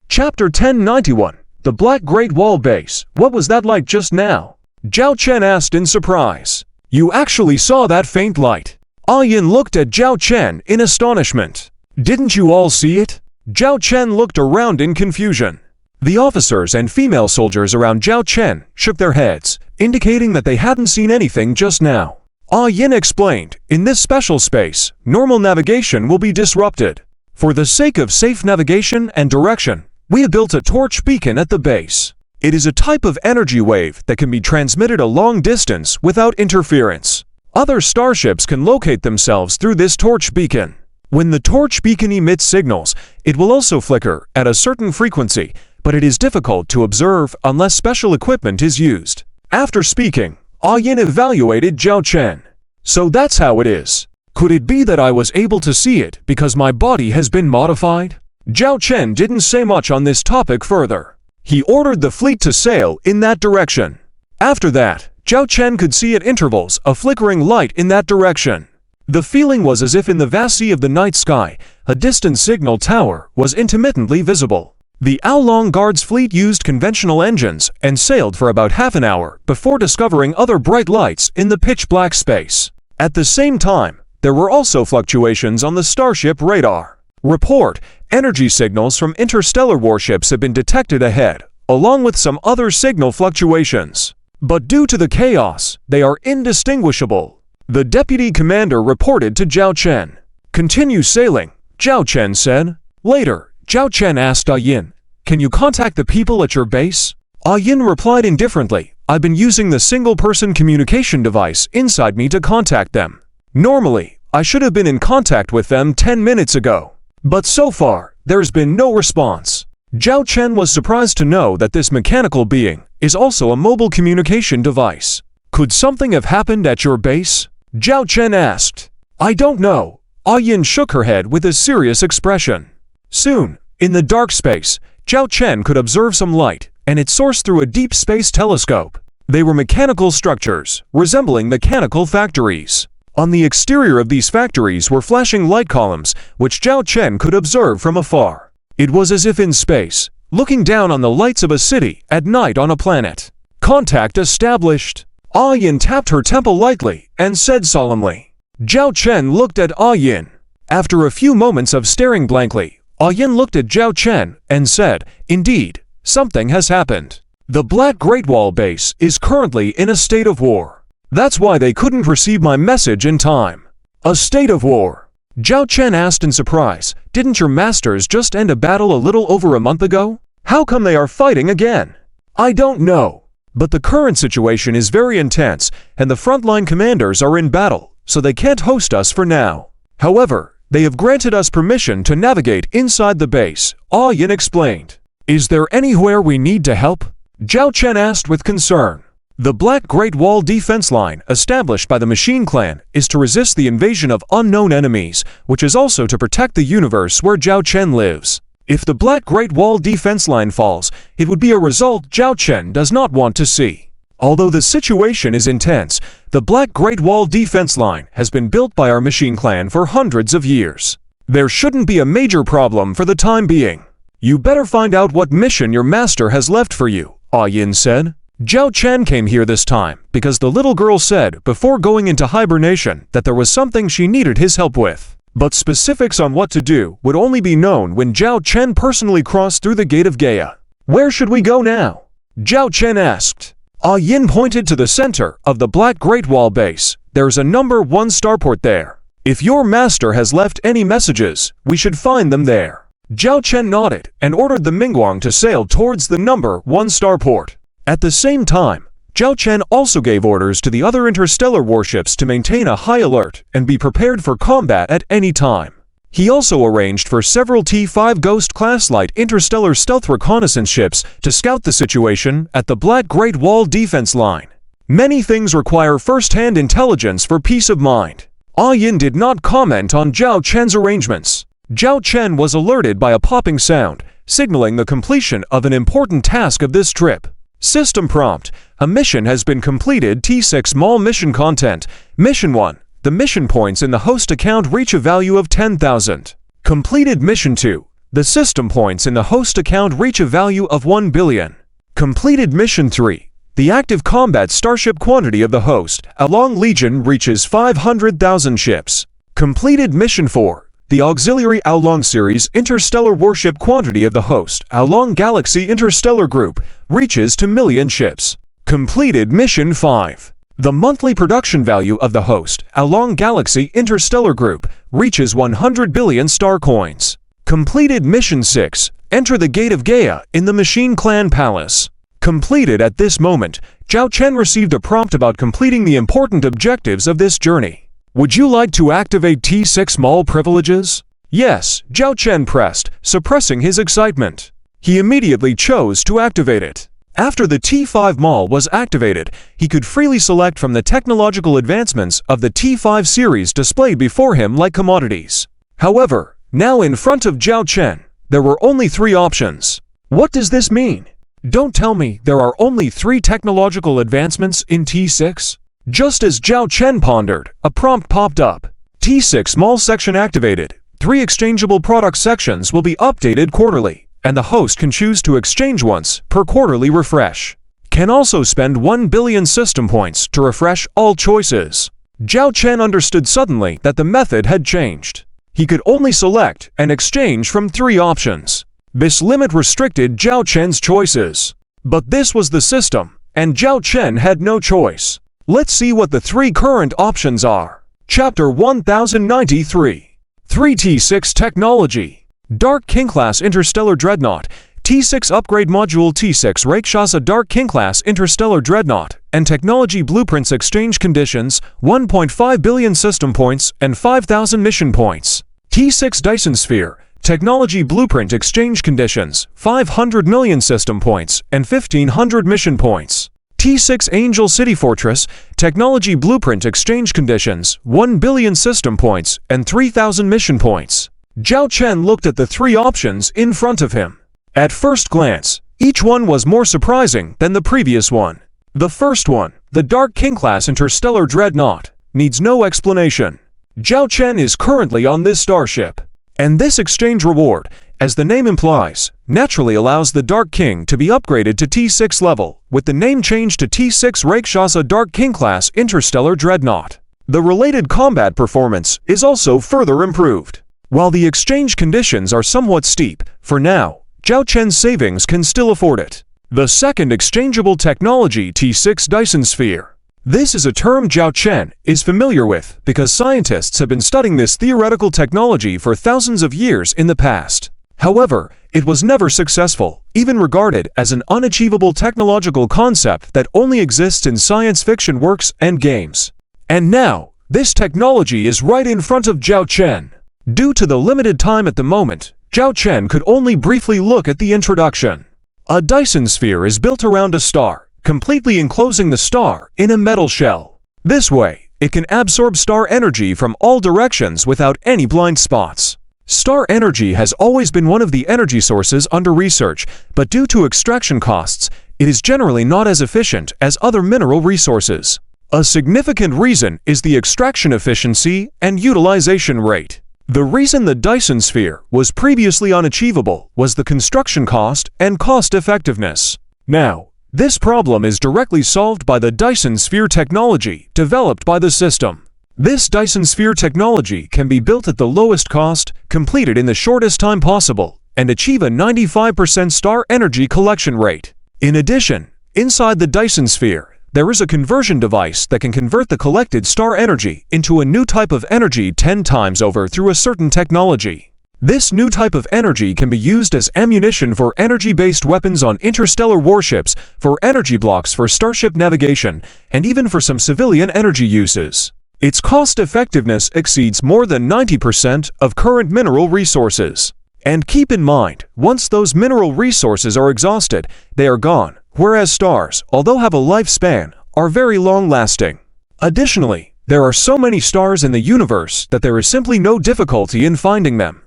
Chapter 1091. The Black Great Wall Base. What was that like just now? Zhao Chen asked in surprise. You actually saw that faint light? Ah Yin looked at Zhao Chen in astonishment. Didn't you all see it? Zhao Chen looked around in confusion. The officers and female soldiers around Zhao Chen shook their heads, indicating that they hadn't seen anything just now. Ah Yin explained, in this special space, normal navigation will be disrupted. For the sake of safe navigation and direction, we have built a torch beacon at the base. It is a type of energy wave that can be transmitted a long distance without interference. Other starships can locate themselves through this torch beacon. When the torch beacon emits signals, it will also flicker at a certain frequency, but it is difficult to observe unless special equipment is used. After speaking, Ah Yin evaluated Zhao Chen. So that's how it is. Could it be that I was able to see it because my body has been modified? Zhao Chen didn't say much on this topic further. He ordered the fleet to sail in that direction. After that, Zhao Chen could see at intervals a flickering light in that direction. The feeling was as if in the vast sea of the night sky, a distant signal tower was intermittently visible. The Owl Guard's fleet used conventional engines and sailed for about half an hour before discovering other bright lights in the pitch-black space. At the same time, there were also fluctuations on the starship radar. Report, energy signals from interstellar warships have been detected ahead, along with some other signal fluctuations. But due to the chaos, they are indistinguishable. The deputy commander reported to Zhao Chen. Continue sailing, Zhao Chen said. Later, Zhao Chen asked Ah Yin, can you contact the people at your base? Ah Yin replied indifferently, I've been using the single-person communication device inside me to contact them. Normally, I should have been in contact with them 10 minutes ago. But so far, there's been no response. Zhao Chen was surprised to know that this mechanical being is also a mobile communication device. Could something have happened at your base? Zhao Chen asked. I don't know. Ah Yin shook her head with a serious expression. Soon, in the dark space, Zhao Chen could observe some light, and it sourced through a deep space telescope. They were mechanical structures, resembling mechanical factories. On the exterior of these factories were flashing light columns, which Zhao Chen could observe from afar. It was as if in space, looking down on the lights of a city at night on a planet. Contact established. Ah Yin tapped her temple lightly and said solemnly. Zhao Chen looked at Ah Yin. After a few moments of staring blankly, Ah Yin looked at Zhao Chen and said, indeed, something has happened. The Black Great Wall base is currently in a state of war. That's why they couldn't receive my message in time. A state of war? Zhao Chen asked in surprise. Didn't your masters just end a battle a little over a month ago? How come they are fighting again? I don't know. But the current situation is very intense, and the frontline commanders are in battle, so they can't host us for now. However, they have granted us permission to navigate inside the base, Yin explained. Is there anywhere we need to help? Zhao Chen asked with concern. The Black Great Wall defense line, established by the Machine Clan, is to resist the invasion of unknown enemies, which is also to protect the universe where Zhao Chen lives. If the Black Great Wall defense line falls, it would be a result Zhao Chen does not want to see. Although the situation is intense, the Black Great Wall defense line has been built by our Machine Clan for hundreds of years. There shouldn't be a major problem for the time being. You better find out what mission your master has left for you, Yin said. Zhao Chen came here this time because the little girl said before going into hibernation that there was something she needed his help with. But specifics on what to do would only be known when Zhao Chen personally crossed through the Gate of Gaia. Where should we go now? Zhao Chen asked. Yin pointed to the center of the Black Great Wall base. There's a number 1 starport there. If your master has left any messages, we should find them there. Zhao Chen nodded and ordered the Mingguang to sail towards the number 1 starport. At the same time, Zhao Chen also gave orders to the other interstellar warships to maintain a high alert and be prepared for combat at any time. He also arranged for several T-5 Ghost-class light interstellar stealth reconnaissance ships to scout the situation at the Black Great Wall defense line. Many things require first-hand intelligence for peace of mind. Yin did not comment on Zhao Chen's arrangements. Zhao Chen was alerted by a popping sound, signaling the completion of an important task of this trip. System prompt. A mission has been completed. T6 Mall mission content. Mission 1. The mission points in the host account reach a value of 10,000. Completed Mission 2. The system points in the host account reach a value of 1 billion. Completed Mission 3. The active combat starship quantity of the host, Along Legion, reaches 500,000 ships. Completed Mission 4. The auxiliary Aolong series interstellar warship quantity of the host, Aolong Galaxy Interstellar Group, reaches to million ships. Completed Mission 5. The monthly production value of the host, Aolong Galaxy Interstellar Group, reaches 100 billion star coins. Completed Mission 6. Enter the Gate of Gaia in the Machine Clan Palace. Completed. At this moment, Zhao Chen received a prompt about completing the important objectives of this journey. Would you like to activate T6 Mall privileges? Yes, Zhao Chen pressed, suppressing his excitement. He immediately chose to activate it. After the T5 Mall was activated, he could freely select from the technological advancements of the T5 series displayed before him like commodities. However, now in front of Zhao Chen, there were only 3 options. What does this mean? Don't tell me there are only 3 technological advancements in T6? Just as Zhao Chen pondered, a prompt popped up. T6 Mall section activated. 3 exchangeable product sections will be updated quarterly, and the host can choose to exchange once per quarterly refresh. Can also spend 1 billion system points to refresh all choices. Zhao Chen understood suddenly that the method had changed. He could only select and exchange from 3 options. This limit restricted Zhao Chen's choices. But this was the system, and Zhao Chen had no choice. Let's see what the 3 current options are. Chapter 1093. 3T6 Technology. Dark King Class Interstellar Dreadnought. T6 Upgrade Module. T6 Rakshasa Dark King Class Interstellar Dreadnought. And Technology Blueprints. Exchange Conditions: 1.5 billion system points and 5,000 mission points. T6 Dyson Sphere. Technology Blueprint. Exchange Conditions: 500 million system points and 1,500 mission points. T6 Angel City Fortress. Technology Blueprint. Exchange Conditions: 1 billion system points and 3,000 mission points. Zhao Chen looked at the 3 options in front of him. At first glance, each one was more surprising than the previous one. The first one, the Dark King Class Interstellar Dreadnought, needs no explanation. Zhao Chen is currently on this starship. And this exchange reward, as the name implies, naturally allows the Dark King to be upgraded to T6 level, with the name changed to T6 Rakshasa Dark King Class Interstellar Dreadnought. The related combat performance is also further improved. While the exchange conditions are somewhat steep, for now, Zhao Chen's savings can still afford it. The second exchangeable technology, T6 Dyson Sphere. This is a term Zhao Chen is familiar with because scientists have been studying this theoretical technology for thousands of years in the past. However, it was never successful, even regarded as an unachievable technological concept that only exists in science fiction works and games. And now, this technology is right in front of Zhao Chen. Due to the limited time at the moment, Zhao Chen could only briefly look at the introduction. A Dyson sphere is built around a star, completely enclosing the star in a metal shell. This way, it can absorb star energy from all directions without any blind spots. Star energy has always been one of the energy sources under research, but due to extraction costs, it is generally not as efficient as other mineral resources. A significant reason is the extraction efficiency and utilization rate. The reason the Dyson sphere was previously unachievable was the construction cost and cost effectiveness. Now, this problem is directly solved by the Dyson sphere technology developed by the system. This Dyson sphere technology can be built at the lowest cost, completed in the shortest time possible, and achieve a 95% star energy collection rate. In addition, inside the Dyson sphere, there is a conversion device that can convert the collected star energy into a new type of energy 10 times over through a certain technology. This new type of energy can be used as ammunition for energy-based weapons on interstellar warships, for energy blocks for starship navigation, and even for some civilian energy uses. Its cost effectiveness exceeds more than 90% of current mineral resources. And keep in mind, once those mineral resources are exhausted, they are gone, whereas stars, although have a lifespan, are very long-lasting. Additionally, there are so many stars in the universe that there is simply no difficulty in finding them.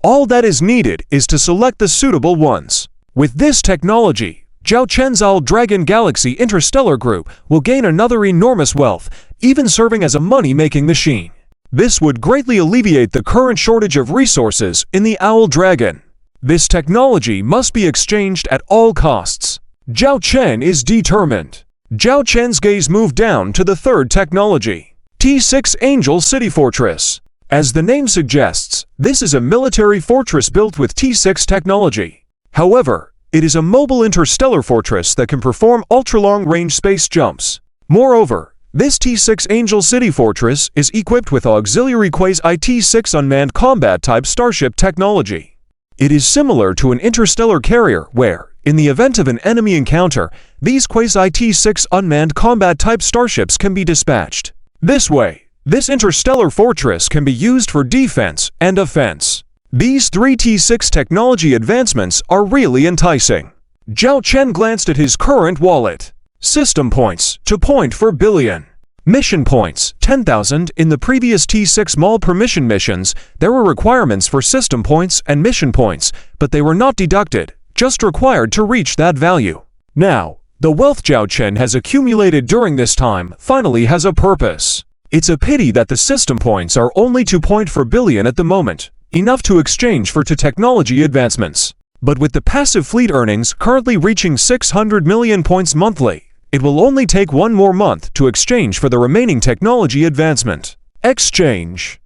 All that is needed is to select the suitable ones. With this technology, Zhao Chen's Owl Dragon Galaxy Interstellar Group will gain another enormous wealth, even serving as a money-making machine. This would greatly alleviate the current shortage of resources in the Owl Dragon. This technology must be exchanged at all costs. Zhao Chen is determined. Zhao Chen's gaze moved down to the third technology, T6 Angel City Fortress. As the name suggests, this is a military fortress built with T6 technology. However, it is a mobile interstellar fortress that can perform ultra-long-range space jumps. Moreover, this T6 Angel City Fortress is equipped with auxiliary Quasi-T6 unmanned combat-type starship technology. It is similar to an interstellar carrier where, in the event of an enemy encounter, these Quasi-T6 unmanned combat-type starships can be dispatched. This way, this interstellar fortress can be used for defense and offense. These three T6 technology advancements are really enticing. Zhao Chen glanced at his current wallet. System points, 2 points per billion. Mission points, 10,000. In the previous T6 mall per mission missions, there were requirements for system points and mission points, but they were not deducted, just required to reach that value. Now, the wealth Zhao Chen has accumulated during this time finally has a purpose. It's a pity that the system points are only 2 points per billion at the moment, enough to exchange for 2 technology advancements. But with the passive fleet earnings currently reaching 600 million points monthly, it will only take 1 more month to exchange for the remaining technology advancement. Exchange.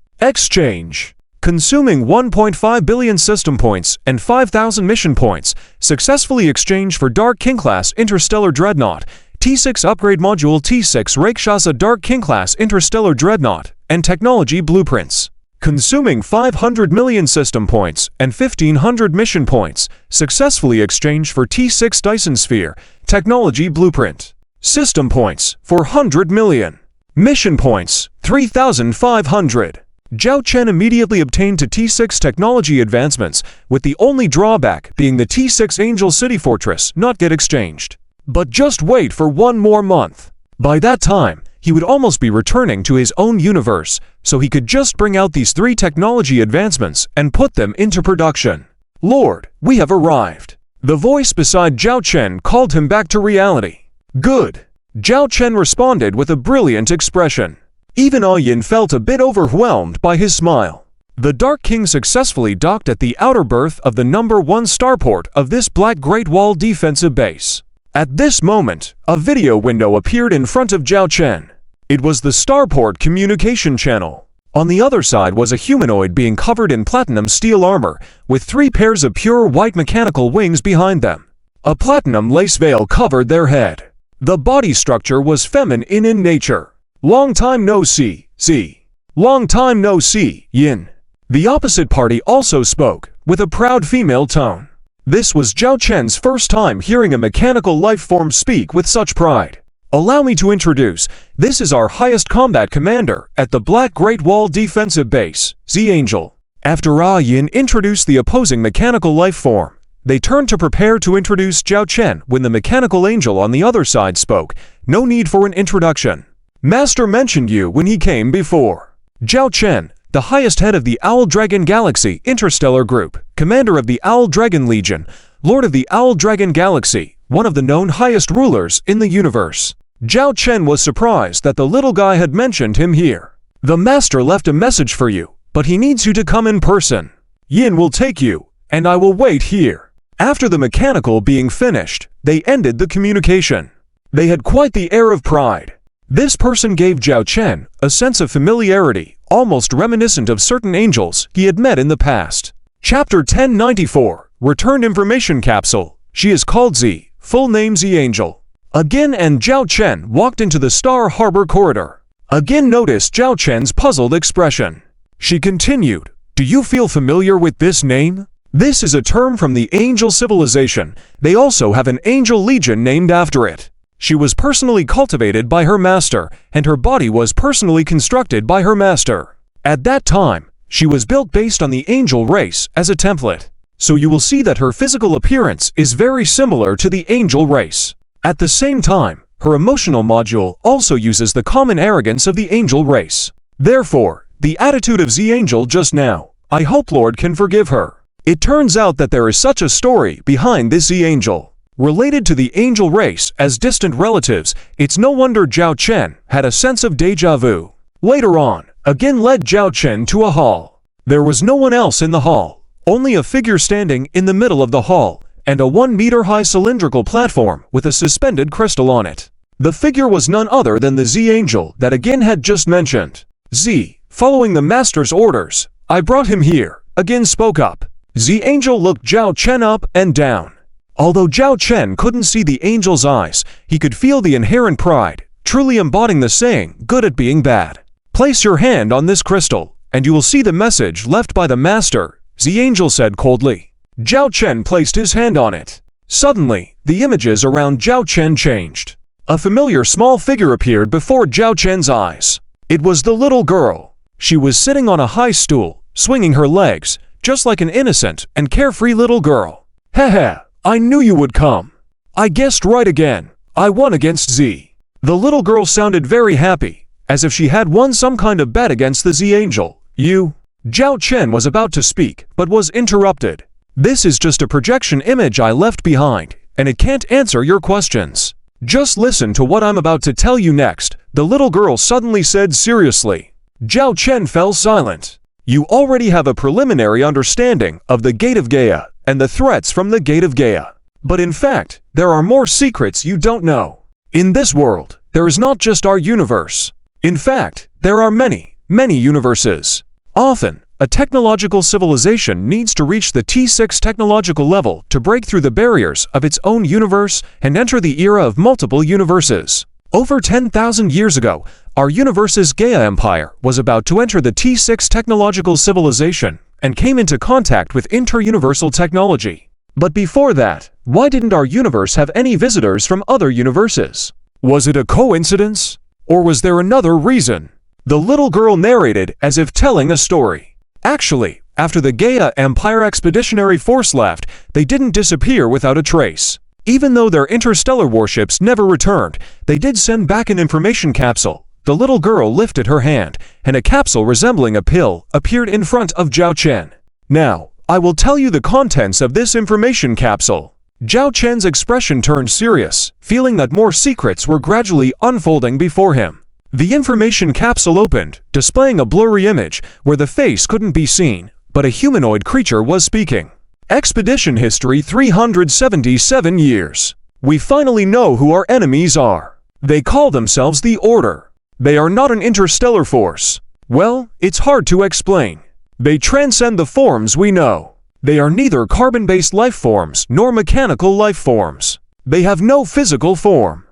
Consuming 1.5 billion system points and 5,000 mission points, successfully exchanged for Dark King Class Interstellar Dreadnought, T6 Upgrade Module T6 Rakshasa Dark King Class Interstellar Dreadnought, and Technology Blueprints. Consuming 500 million system points and 1,500 mission points, successfully exchanged for T6 Dyson Sphere, Technology Blueprint. System points, 400 million. Mission points, 3,500. Zhao Chen immediately obtained to T6 technology advancements, with the only drawback being the T6 Angel City Fortress not get exchanged. But just wait for 1 more month. By that time, he would almost be returning to his own universe, so he could just bring out these 3 technology advancements and put them into production. Lord, we have arrived. The voice beside Zhao Chen called him back to reality. Good. Zhao Chen responded with a brilliant expression. Even Yin felt a bit overwhelmed by his smile. The Dark King successfully docked at the outer berth of the #1 starport of this Black Great Wall defensive base. At this moment, a video window appeared in front of Zhao Chen. It was the starport communication channel. On the other side was a humanoid being covered in platinum steel armor, with 3 pairs of pure white mechanical wings behind them. A platinum lace veil covered their head. The body structure was feminine in nature. Long time no see, Z. Long time no see, Yin. The opposite party also spoke, with a proud female tone. This was Zhao Chen's first time hearing a mechanical life form speak with such pride. Allow me to introduce, this is our highest combat commander at the Black Great Wall Defensive Base, Z Angel. After Yin introduced the opposing mechanical life form, they turned to prepare to introduce Zhao Chen when the mechanical angel on the other side spoke. No need for an introduction. Master mentioned you when he came before. Zhao Chen, the highest head of the Owl Dragon Galaxy Interstellar Group, commander of the Owl Dragon Legion, lord of the Owl Dragon Galaxy, one of the known highest rulers in the universe. Zhao Chen was surprised that the little guy had mentioned him here. The master left a message for you, but he needs you to come in person. Yin will take you, and I will wait here. After the mechanical being finished, they ended the communication. They had quite the air of pride. This person gave Zhao Chen a sense of familiarity, almost reminiscent of certain angels he had met in the past. Chapter 1094, Returned Information Capsule. She is called Z, full name Z Angel. Again and Zhao Chen walked into the Star Harbor corridor. Again noticed Zhao Chen's puzzled expression. She continued, do you feel familiar with this name? This is a term from the angel civilization. They also have an angel legion named after it. She was personally cultivated by her master, and her body was personally constructed by her master. At that time, she was built based on the angel race as a template. So you will see that her physical appearance is very similar to the angel race. At the same time, her emotional module also uses the common arrogance of the angel race. Therefore, the attitude of Z Angel just now, I hope Lord can forgive her. It turns out that there is such a story behind this Z Angel. Related to the angel race as distant relatives, it's no wonder Zhao Chen had a sense of deja vu. Later on, again led Zhao Chen to a hall. There was no one else in the hall, only a figure standing in the middle of the hall, and a 1-meter-high cylindrical platform with a suspended crystal on it. The figure was none other than the Z Angel that again had just mentioned. Z, following the master's orders, I brought him here, again spoke up. Z Angel looked Zhao Chen up and down. Although Zhao Chen couldn't see the angel's eyes, he could feel the inherent pride, truly embodying the saying, good at being bad. Place your hand on this crystal, and you will see the message left by the master, Z Angel said coldly. Zhao Chen placed his hand on it. Suddenly, the images around Zhao Chen changed. A familiar small figure appeared before Zhao Chen's eyes. It was the little girl. She was sitting on a high stool, swinging her legs, just like an innocent and carefree little girl. Heh. I knew you would come. I guessed right again. I won against Z. The little girl sounded very happy, as if she had won some kind of bet against the Z Angel. You? Zhao Chen was about to speak, but was interrupted. This is just a projection image I left behind, and it can't answer your questions. Just listen to what I'm about to tell you next, the little girl suddenly said seriously. Zhao Chen fell silent. You already have a preliminary understanding of the Gate of Gaia and the threats from the Gate of Gaia. But in fact, there are more secrets you don't know. In this world, there is not just our universe. In fact, there are many universes. Often, a technological civilization needs to reach the T6 technological level to break through the barriers of its own universe and enter the era of multiple universes. Over 10,000 years ago, our universe's Gaia Empire was about to enter the T6 technological civilization and came into contact with inter-universal technology. But before that, why didn't our universe have any visitors from other universes? Was it a coincidence? Or was there another reason? The little girl narrated as if telling a story. Actually, after the Gaia Empire Expeditionary Force left, they didn't disappear without a trace. Even though their interstellar warships never returned, they did send back an information capsule. The little girl lifted her hand, and a capsule resembling a pill appeared in front of Zhao Chen. Now, I will tell you the contents of this information capsule. Zhao Chen's expression turned serious, feeling that more secrets were gradually unfolding before him. The information capsule opened, displaying a blurry image where the face couldn't be seen, but a humanoid creature was speaking. Expedition history 377 years. We finally know who our enemies are. They call themselves the Order. They are not an interstellar force. Well, it's hard to explain. They transcend the forms we know. They are neither carbon-based life forms nor mechanical life forms. They have no physical form.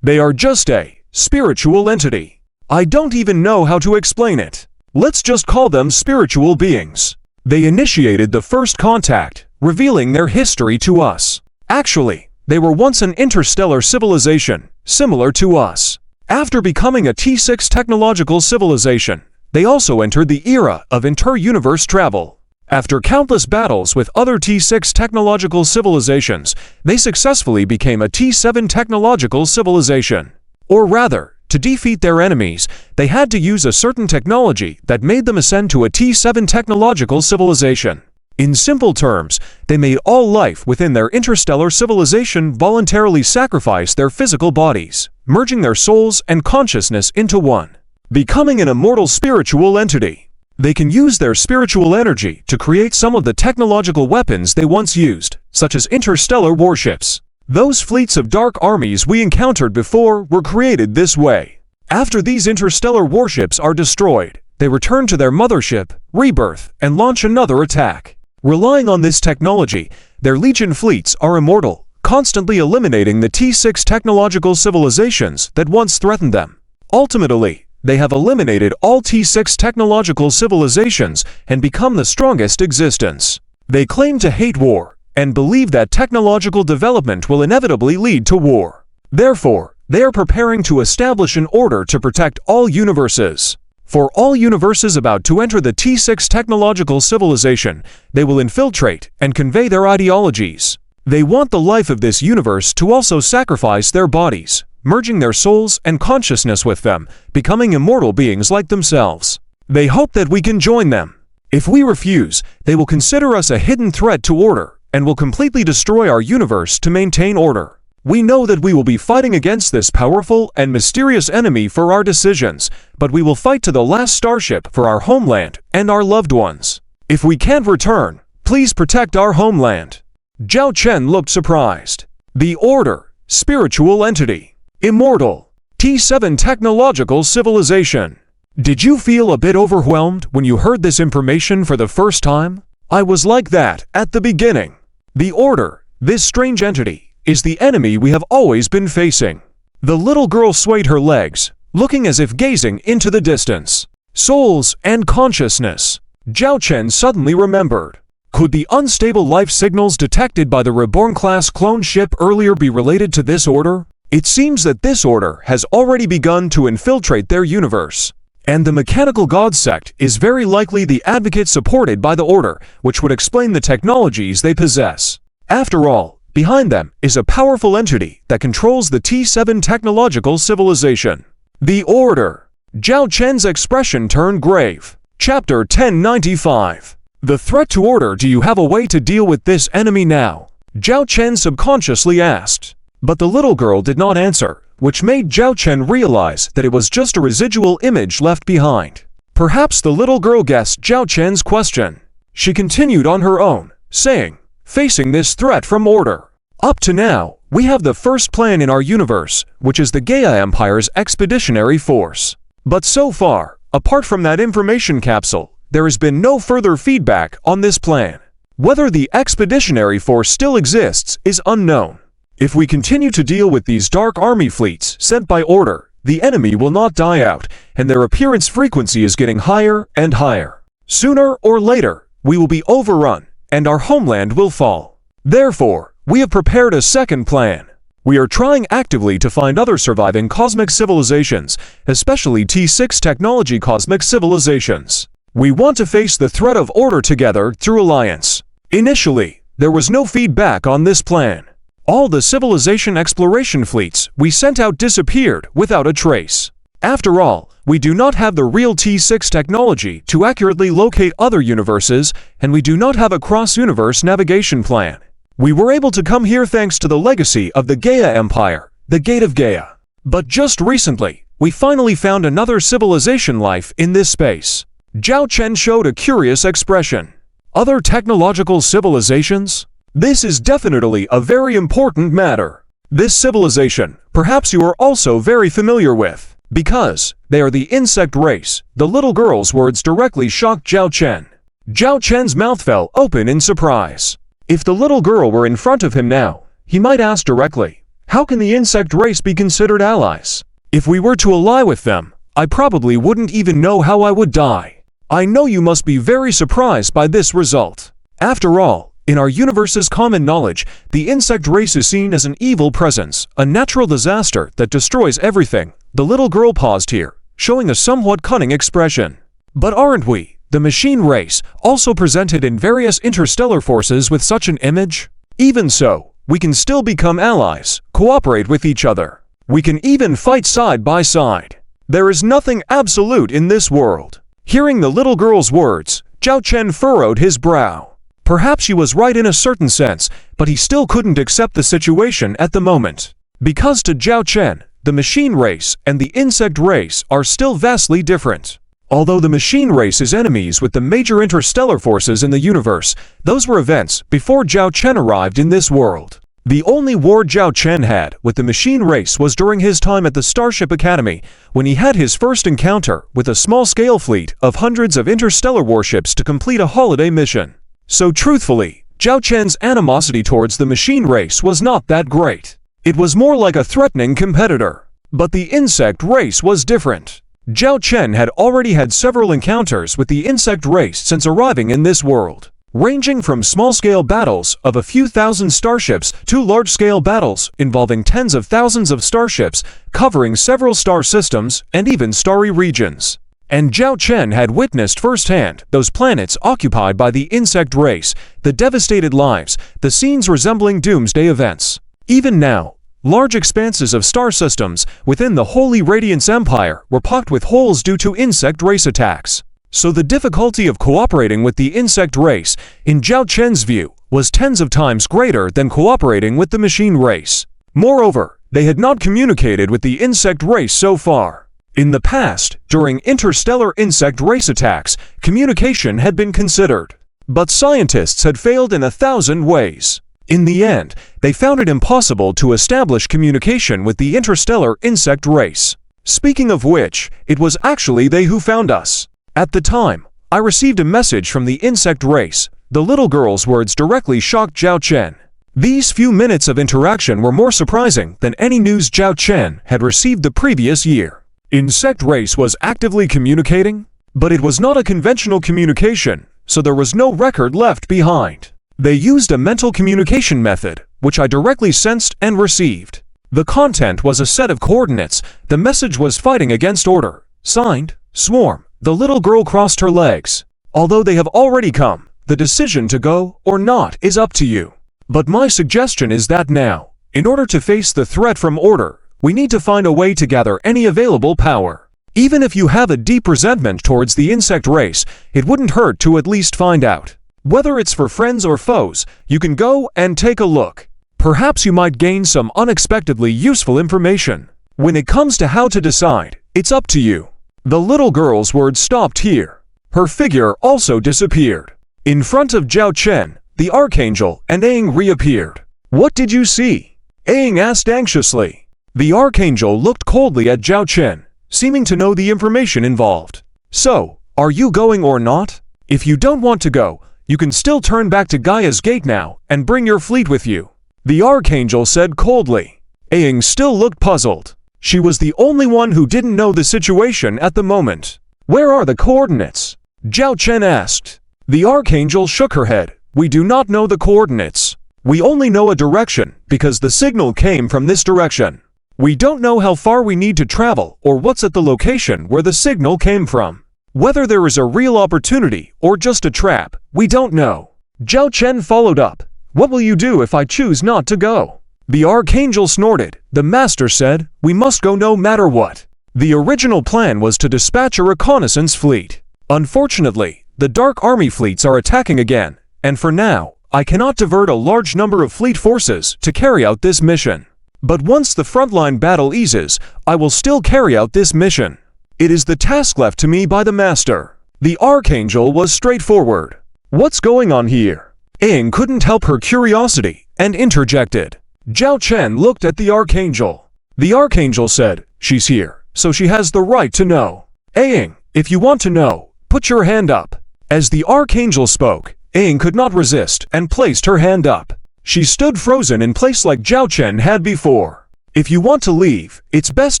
They are just a spiritual entity. I don't even know how to explain it. Let's just call them spiritual beings. They initiated the first contact, revealing their history to us. Actually, they were once an interstellar civilization, similar to us. After becoming a T6 technological civilization, they also entered the era of inter-universe travel. After countless battles with other T6 technological civilizations, they successfully became a T7 technological civilization. Or rather, to defeat their enemies, they had to use a certain technology that made them ascend to a T7 technological civilization. In simple terms, they made all life within their interstellar civilization voluntarily sacrifice their physical bodies, merging their souls and consciousness into one, becoming an immortal spiritual entity. They can use their spiritual energy to create some of the technological weapons they once used, such as interstellar warships. Those fleets of dark armies we encountered before were created this way. After these interstellar warships are destroyed, they return to their mothership, rebirth, and launch another attack. Relying on this technology, their Legion fleets are immortal, constantly eliminating the T6 technological civilizations that once threatened them. Ultimately, they have eliminated all T6 technological civilizations and become the strongest existence. They claim to hate war and believe that technological development will inevitably lead to war. Therefore, they are preparing to establish an order to protect all universes. For all universes about to enter the T6 technological civilization, they will infiltrate and convey their ideologies. They want the life of this universe to also sacrifice their bodies, merging their souls and consciousness with them, becoming immortal beings like themselves. They hope that we can join them. If we refuse, they will consider us a hidden threat to order, and will completely destroy our universe to maintain order. We know that we will be fighting against this powerful and mysterious enemy for our decisions, but we will fight to the last starship for our homeland and our loved ones. If we can't return, please protect our homeland. Zhao Chen looked surprised. The Order, spiritual entity. Immortal. T7 technological civilization. Did you feel a bit overwhelmed when you heard this information for the first time? I was like that at the beginning. The Order, this strange entity, is the enemy we have always been facing. The little girl swayed her legs, looking as if gazing into the distance. Souls and consciousness. Zhao Chen suddenly remembered. Could the unstable life signals detected by the Reborn-class clone ship earlier be related to this order? It seems that this order has already begun to infiltrate their universe. And the Mechanical God sect is very likely the advocate supported by the order, which would explain the technologies they possess. After all, behind them is a powerful entity that controls the T7 technological civilization. The Order. Zhao Chen's expression turned grave. Chapter 1095. The threat to order. Do you have a way to deal with this enemy now? Zhao Chen subconsciously asked. But the little girl did not answer, which made Zhao Chen realize that it was just a residual image left behind. Perhaps the little girl guessed Zhao Chen's question. She continued on her own, saying, facing this threat from order. Up to now, we have the first plan in our universe, which is the Gaia Empire's expeditionary force. But so far, apart from that information capsule, there has been no further feedback on this plan. Whether the expeditionary force still exists is unknown. If we continue to deal with these dark army fleets sent by order, the enemy will not die out, and their appearance frequency is getting higher and higher. Sooner or later, we will be overrun, and our homeland will fall. Therefore, we have prepared a second plan. We are trying actively to find other surviving cosmic civilizations, especially T6 technology cosmic civilizations. We want to face the threat of order together through alliance. Initially, there was no feedback on this plan. All the civilization exploration fleets we sent out disappeared without a trace. After all, we do not have the real T6 technology to accurately locate other universes, and we do not have a cross-universe navigation plan. We were able to come here thanks to the legacy of the Gaia Empire, the Gate of Gaia. But just recently, we finally found another civilization life in this space. Zhao Chen showed a curious expression. Other technological civilizations? This is definitely a very important matter. This civilization, perhaps you are also very familiar with, because they are the insect race. The little girl's words directly shocked Zhao Chen. Zhao Chen's mouth fell open in surprise. If the little girl were in front of him now, he might ask directly, how can the insect race be considered allies? If we were to ally with them, I probably wouldn't even know how I would die. I know you must be very surprised by this result. After all, in our universe's common knowledge, the insect race is seen as an evil presence, a natural disaster that destroys everything. The little girl paused here, showing a somewhat cunning expression. But aren't we, the machine race, also presented in various interstellar forces with such an image? Even so, we can still become allies, cooperate with each other. We can even fight side by side. There is nothing absolute in this world. Hearing the little girl's words, Zhao Chen furrowed his brow. Perhaps she was right in a certain sense, but he still couldn't accept the situation at the moment. Because to Zhao Chen, the machine race and the insect race are still vastly different. Although the machine race is enemies with the major interstellar forces in the universe, those were events before Zhao Chen arrived in this world. The only war Zhao Chen had with the machine race was during his time at the Starship Academy, when he had his first encounter with a small-scale fleet of hundreds of interstellar warships to complete a holiday mission. So truthfully, Zhao Chen's animosity towards the machine race was not that great. It was more like a threatening competitor. But the insect race was different. Zhao Chen had already had several encounters with the insect race since arriving in this world, ranging from small-scale battles of a few thousand starships to large-scale battles involving tens of thousands of starships covering several star systems and even starry regions. And Zhao Chen had witnessed firsthand those planets occupied by the insect race, the devastated lives, the scenes resembling doomsday events. Even now, large expanses of star systems within the Holy Radiance Empire were pocked with holes due to insect race attacks. So the difficulty of cooperating with the insect race, in Zhao Chen's view, was tens of times greater than cooperating with the machine race. Moreover, they had not communicated with the insect race so far. In the past, during interstellar insect race attacks, communication had been considered. But scientists had failed in 1,000 ways. In the end, they found it impossible to establish communication with the interstellar insect race. Speaking of which, it was actually they who found us. At the time, I received a message from the insect race. The little girl's words directly shocked Zhao Chen. These few minutes of interaction were more surprising than any news Zhao Chen had received the previous year. Insect race was actively communicating, but it was not a conventional communication, so there was no record left behind. They used a mental communication method, which I directly sensed and received. The content was a set of coordinates. The message was fighting against order. Signed, Swarm. The little girl crossed her legs. Although they have already come, the decision to go or not is up to you. But my suggestion is that now, in order to face the threat from order, we need to find a way to gather any available power. Even if you have a deep resentment towards the insect race, it wouldn't hurt to at least find out. Whether it's for friends or foes, you can go and take a look. Perhaps you might gain some unexpectedly useful information. When it comes to how to decide, it's up to you. The little girl's words stopped here. Her figure also disappeared. In front of Zhao Chen, the Archangel and Aang reappeared. What did you see? Aang asked anxiously. The Archangel looked coldly at Zhao Chen, seeming to know the information involved. So, are you going or not? If you don't want to go, you can still turn back to Gaia's gate now and bring your fleet with you, the Archangel said coldly. Aang still looked puzzled. She was the only one who didn't know the situation at the moment. Where are the coordinates? Zhao Chen asked. The Archangel shook her head. We do not know the coordinates. We only know a direction because the signal came from this direction. We don't know how far we need to travel or what's at the location where the signal came from. Whether there is a real opportunity or just a trap, we don't know. Zhao Chen followed up. What will you do if I choose not to go? The Archangel snorted. The Master said, we must go no matter what. The original plan was to dispatch a reconnaissance fleet. Unfortunately, the Dark Army fleets are attacking again, and for now, I cannot divert a large number of fleet forces to carry out this mission. But once the frontline battle eases, I will still carry out this mission. It is the task left to me by the Master. The Archangel was straightforward. What's going on here? Aang couldn't help her curiosity and interjected. Zhao Chen looked at the Archangel. The Archangel said, she's here, so she has the right to know. Aang, if you want to know, put your hand up. As the Archangel spoke, Aang could not resist and placed her hand up. She stood frozen in place like Zhao Chen had before. If you want to leave, it's best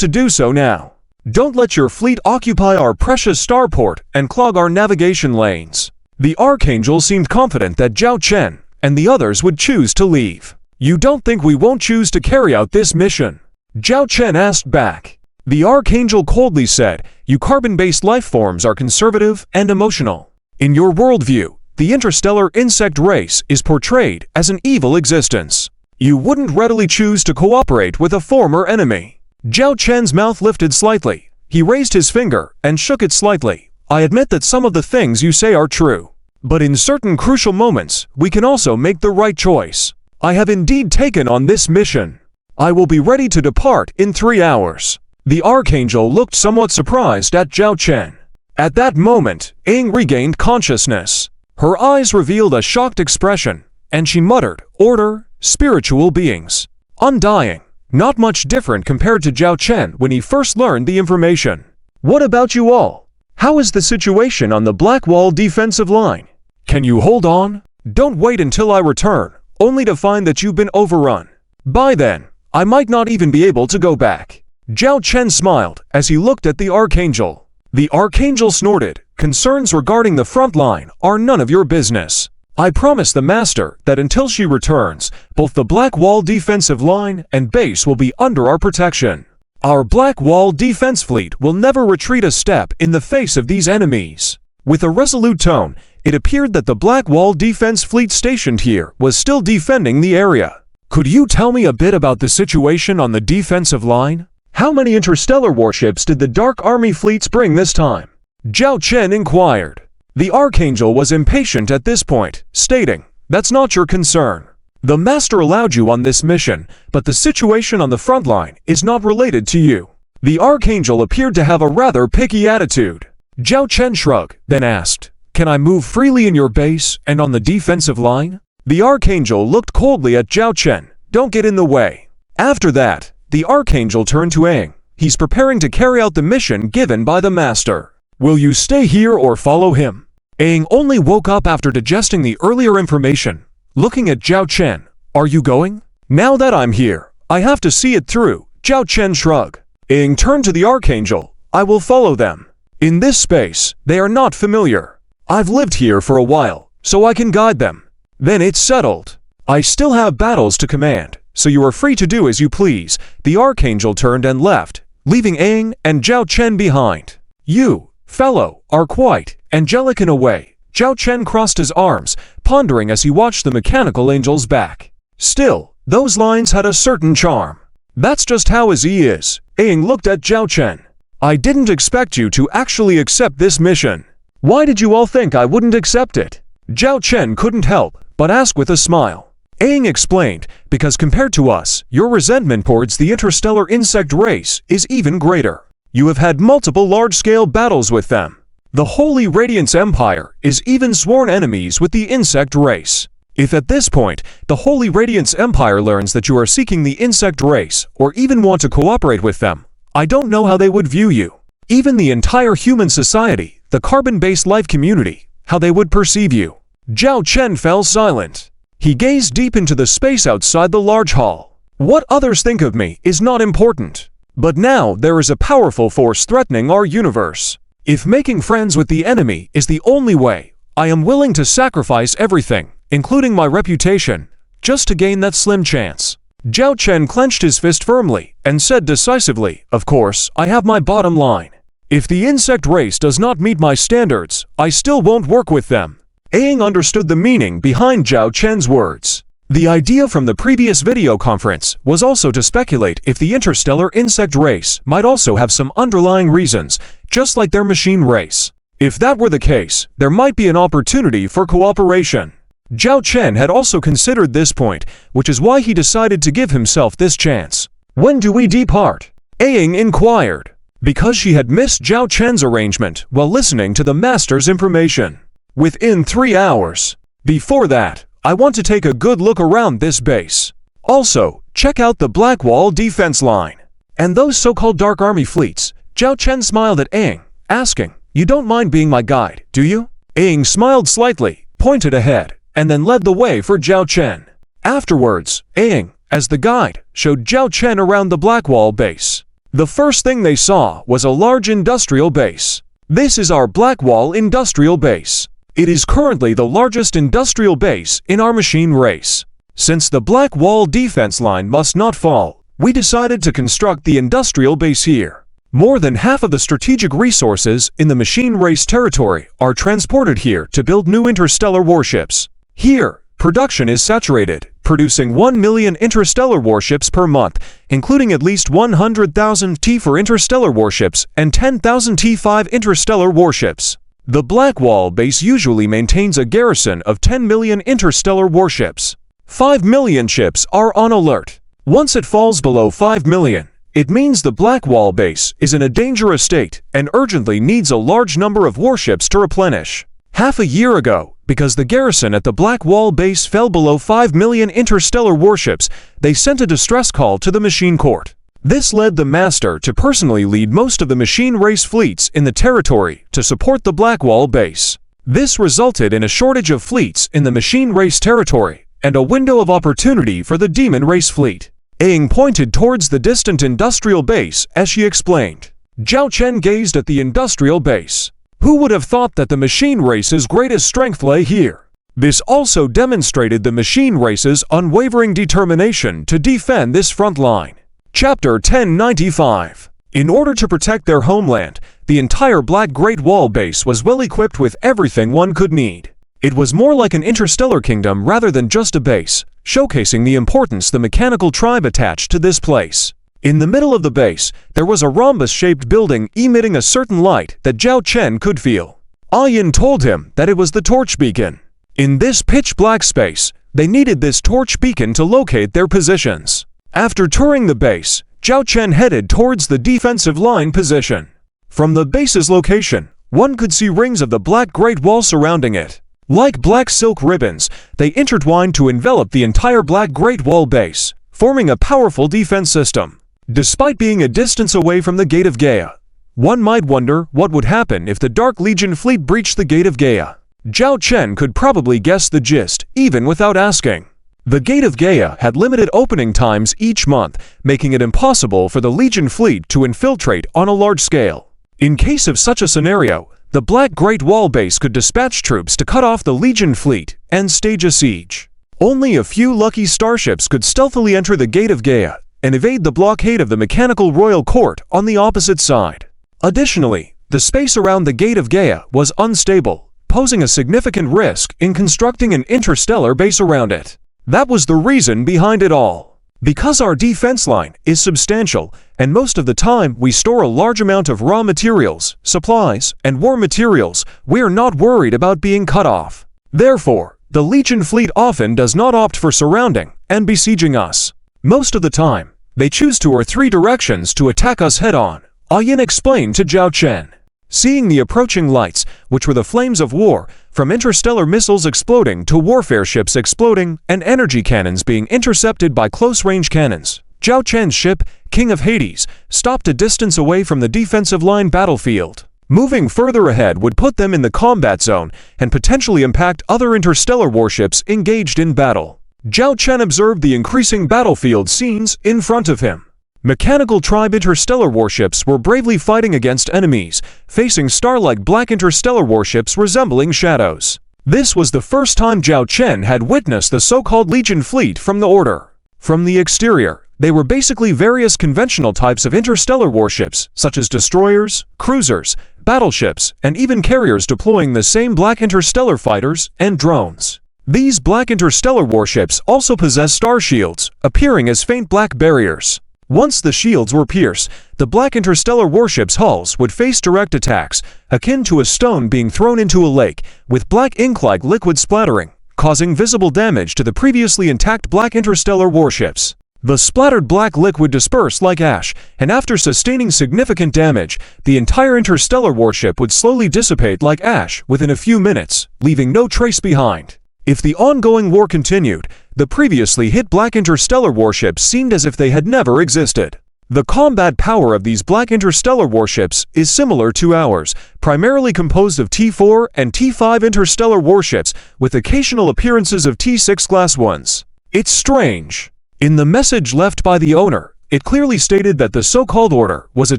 to do so now. Don't let your fleet occupy our precious starport and clog our navigation lanes. The Archangel seemed confident that Zhao Chen and the others would choose to leave. You don't think we won't choose to carry out this mission? Zhao Chen asked back. The Archangel coldly said, you carbon-based life forms are conservative and emotional. In your worldview, the interstellar insect race is portrayed as an evil existence. You wouldn't readily choose to cooperate with a former enemy. Zhao Chen's mouth lifted slightly. He raised his finger and shook it slightly. I admit that some of the things you say are true. But in certain crucial moments, we can also make the right choice. I have indeed taken on this mission. I will be ready to depart in 3 hours. The Archangel looked somewhat surprised at Zhao Chen. At that moment, Aang regained consciousness. Her eyes revealed a shocked expression, and she muttered, order, spiritual beings. Undying. Not much different compared to Zhao Chen when he first learned the information. What about you all? How is the situation on the Black Wall defensive line? Can you hold on? Don't wait until I return, only to find that you've been overrun. By then, I might not even be able to go back. Zhao Chen smiled as he looked at the Archangel. The Archangel snorted, concerns regarding the front line are none of your business. I promise the Master that until she returns, both the Black Wall defensive line and base will be under our protection. Our Black Wall defense fleet will never retreat a step in the face of these enemies. With a resolute tone, it appeared that the Black Wall defense fleet stationed here was still defending the area. Could you tell me a bit about the situation on the defensive line? How many interstellar warships did the Dark Army fleets bring this time? Zhao Chen inquired. The Archangel was impatient at this point, stating, that's not your concern. The Master allowed you on this mission, but the situation on the front line is not related to you. The Archangel appeared to have a rather picky attitude. Zhao Chen shrugged, then asked, can I move freely in your base and on the defensive line? The Archangel looked coldly at Zhao Chen. Don't get in the way. After that, the Archangel turned to Aang. He's preparing to carry out the mission given by the Master. Will you stay here or follow him? Aang only woke up after digesting the earlier information. Looking at Zhao Chen, are you going? Now that I'm here, I have to see it through. Zhao Chen shrugged. Aang turned to the Archangel. I will follow them. In this space, they are not familiar. I've lived here for a while, so I can guide them. Then it's settled. I still have battles to command, so you are free to do as you please. The Archangel turned and left, leaving Aang and Zhao Chen behind. You, fellow, are quite angelic in a way. Zhao Chen crossed his arms, pondering as he watched the mechanical angel's back. Still, those lines had a certain charm. That's just how he is. Aang looked at Zhao Chen. I didn't expect you to actually accept this mission. Why did you all think I wouldn't accept it? Zhao Chen couldn't help but ask with a smile. Aang explained, because compared to us, your resentment towards the interstellar insect race is even greater. You have had multiple large-scale battles with them. The Holy Radiance Empire is even sworn enemies with the insect race. If at this point, the Holy Radiance Empire learns that you are seeking the insect race, or even want to cooperate with them, I don't know how they would view you. Even the entire human society, the carbon-based life community, how they would perceive you. Zhao Chen fell silent. He gazed deep into the space outside the large hall. What others think of me is not important. But now there is a powerful force threatening our universe. If making friends with the enemy is the only way, I am willing to sacrifice everything, including my reputation, just to gain that slim chance. Zhao Chen clenched his fist firmly and said decisively, of course, I have my bottom line. If the insect race does not meet my standards, I still won't work with them. Aang understood the meaning behind Zhao Chen's words. The idea from the previous video conference was also to speculate if the interstellar insect race might also have some underlying reasons, just like their machine race. If that were the case, there might be an opportunity for cooperation. Zhao Chen had also considered this point, which is why he decided to give himself this chance. When do we depart? Aang inquired, because she had missed Zhao Chen's arrangement while listening to the Master's information. Within 3 hours. Before that, I want to take a good look around this base. Also, check out the Black Wall defense line. And those so-called Dark Army fleets. Zhao Chen smiled at Aang, asking, you don't mind being my guide, do you? Aang smiled slightly, pointed ahead, and then led the way for Zhao Chen. Afterwards, Aang, as the guide, showed Zhao Chen around the Blackwall base. The first thing they saw was a large industrial base. This is our Blackwall industrial base. It is currently the largest industrial base in our machine race. Since the Blackwall defense line must not fall, we decided to construct the industrial base here. More than half of the strategic resources in the machine race territory are transported here to build new interstellar warships. Here, production is saturated, producing 1 million interstellar warships per month, including at least 100,000 T for interstellar warships and 10,000 T5 interstellar warships. The Blackwall base usually maintains a garrison of 10 million interstellar warships. 5 million ships are on alert. Once it falls below 5 million, it means the Blackwall base is in a dangerous state and urgently needs a large number of warships to replenish. Half a year ago, because the garrison at the Blackwall base fell below 5 million interstellar warships, they sent a distress call to the Machine Court. This led the Master to personally lead most of the machine race fleets in the territory to support the Blackwall base. This resulted in a shortage of fleets in the machine race territory and a window of opportunity for the demon race fleet. Aang pointed towards the distant industrial base as she explained. Zhao Chen gazed at the industrial base. Who would have thought that the machine race's greatest strength lay here? This also demonstrated the machine race's unwavering determination to defend this front line. Chapter 1095. In order to protect their homeland, the entire Black Great Wall base was well equipped with everything one could need. It was more like an interstellar kingdom rather than just a base, showcasing the importance the mechanical tribe attached to this place. In the middle of the base, there was a rhombus-shaped building emitting a certain light that Zhao Chen could feel. Ayin told him that it was the torch beacon. In this pitch-black space, they needed this torch beacon to locate their positions. After touring the base, Zhao Chen headed towards the defensive line position. From the base's location, one could see rings of the Black Great Wall surrounding it. Like black silk ribbons, they intertwined to envelop the entire Black Great Wall base, forming a powerful defense system. Despite being a distance away from the Gate of Gaia, one might wonder what would happen if the Dark Legion fleet breached the Gate of Gaia. Zhao Chen could probably guess the gist, even without asking. The Gate of Gaia had limited opening times each month, making it impossible for the Legion fleet to infiltrate on a large scale. In case of such a scenario, the Black Great Wall base could dispatch troops to cut off the Legion fleet and stage a siege. Only a few lucky starships could stealthily enter the Gate of Gaia and evade the blockade of the Mechanical Royal Court on the opposite side. Additionally, the space around the Gate of Gaia was unstable, posing a significant risk in constructing an interstellar base around it. That was the reason behind it all. Because our defense line is substantial, and most of the time we store a large amount of raw materials, supplies, and war materials, we are not worried about being cut off. Therefore, the Legion fleet often does not opt for surrounding and besieging us. Most of the time, they choose 2 or 3 directions to attack us head-on, Ayin explained to Zhao Chen. Seeing the approaching lights, which were the flames of war, from interstellar missiles exploding to warfare ships exploding and energy cannons being intercepted by close-range cannons, Zhao Chen's ship, King of Hades, stopped a distance away from the defensive line battlefield. Moving further ahead would put them in the combat zone and potentially impact other interstellar warships engaged in battle. Zhao Chen observed the increasing battlefield scenes in front of him. Mechanical Tribe interstellar warships were bravely fighting against enemies, facing star-like black interstellar warships resembling shadows. This was the first time Zhao Chen had witnessed the so-called Legion fleet from the Order. From the exterior, they were basically various conventional types of interstellar warships, such as destroyers, cruisers, battleships, and even carriers deploying the same black interstellar fighters and drones. These black interstellar warships also possess star shields, appearing as faint black barriers. Once the shields were pierced, the black interstellar warships' hulls would face direct attacks, akin to a stone being thrown into a lake, with black ink-like liquid splattering, causing visible damage to the previously intact black interstellar warships. The splattered black liquid dispersed like ash, and after sustaining significant damage, the entire interstellar warship would slowly dissipate like ash within a few minutes, leaving no trace behind. If the ongoing war continued, the previously hit black interstellar warships seemed as if they had never existed. The combat power of these black interstellar warships is similar to ours, primarily composed of T4 and T5 interstellar warships with occasional appearances of T6 class ones. It's strange. In the message left by the owner, it clearly stated that the so-called order was a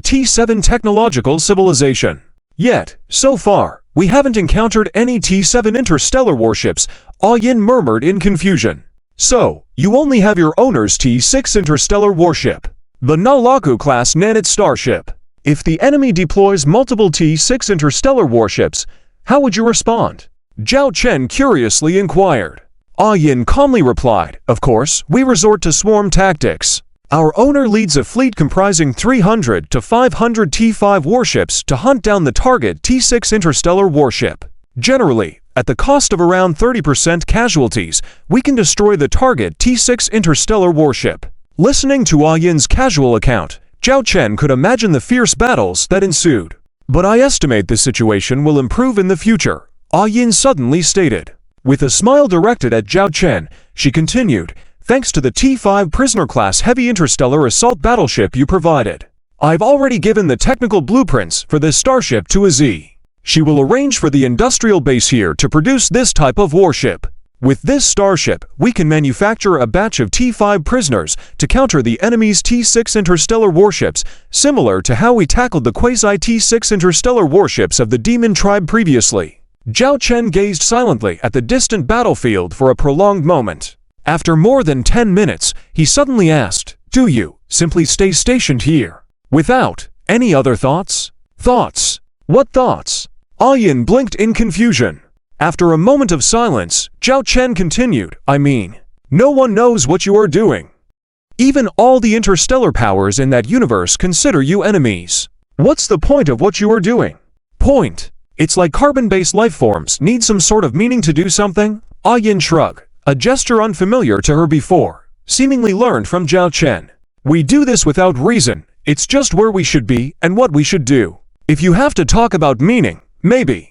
T7 technological civilization. Yet, so far, we haven't encountered any T7 interstellar warships, Ah Yin murmured in confusion. So, you only have your owner's T6 interstellar warship, the Nalaku-class nanite starship. If the enemy deploys multiple T6 interstellar warships, how would you respond? Zhao Chen curiously inquired. Ah Yin calmly replied, of course, we resort to swarm tactics. Our owner leads a fleet comprising 300 to 500 T5 warships to hunt down the target T6 interstellar warship. Generally, at the cost of around 30% casualties, we can destroy the target T6 interstellar warship. Listening to Ah Yin's casual account, Zhao Chen could imagine the fierce battles that ensued. But I estimate this situation will improve in the future, Ah Yin suddenly stated. With a smile directed at Zhao Chen, she continued, thanks to the T5 prisoner-class heavy interstellar assault battleship you provided. I've already given the technical blueprints for this starship to Az. She will arrange for the industrial base here to produce this type of warship. With this starship, we can manufacture a batch of T5 prisoners to counter the enemy's T6 interstellar warships, similar to how we tackled the quasi-T6 interstellar warships of the Demon Tribe previously. Zhao Chen gazed silently at the distant battlefield for a prolonged moment. After more than 10 minutes, he suddenly asked, do you simply stay stationed here, without any other thoughts? Thoughts? What thoughts? Ah Yin blinked in confusion. After a moment of silence, Zhao Chen continued, I mean, no one knows what you are doing. Even all the interstellar powers in that universe consider you enemies. What's the point of what you are doing? Point. It's like carbon-based life forms need some sort of meaning to do something? Ah Yin shrugged, a gesture unfamiliar to her before, seemingly learned from Zhao Chen. We do this without reason, it's just where we should be and what we should do. If you have to talk about meaning, maybe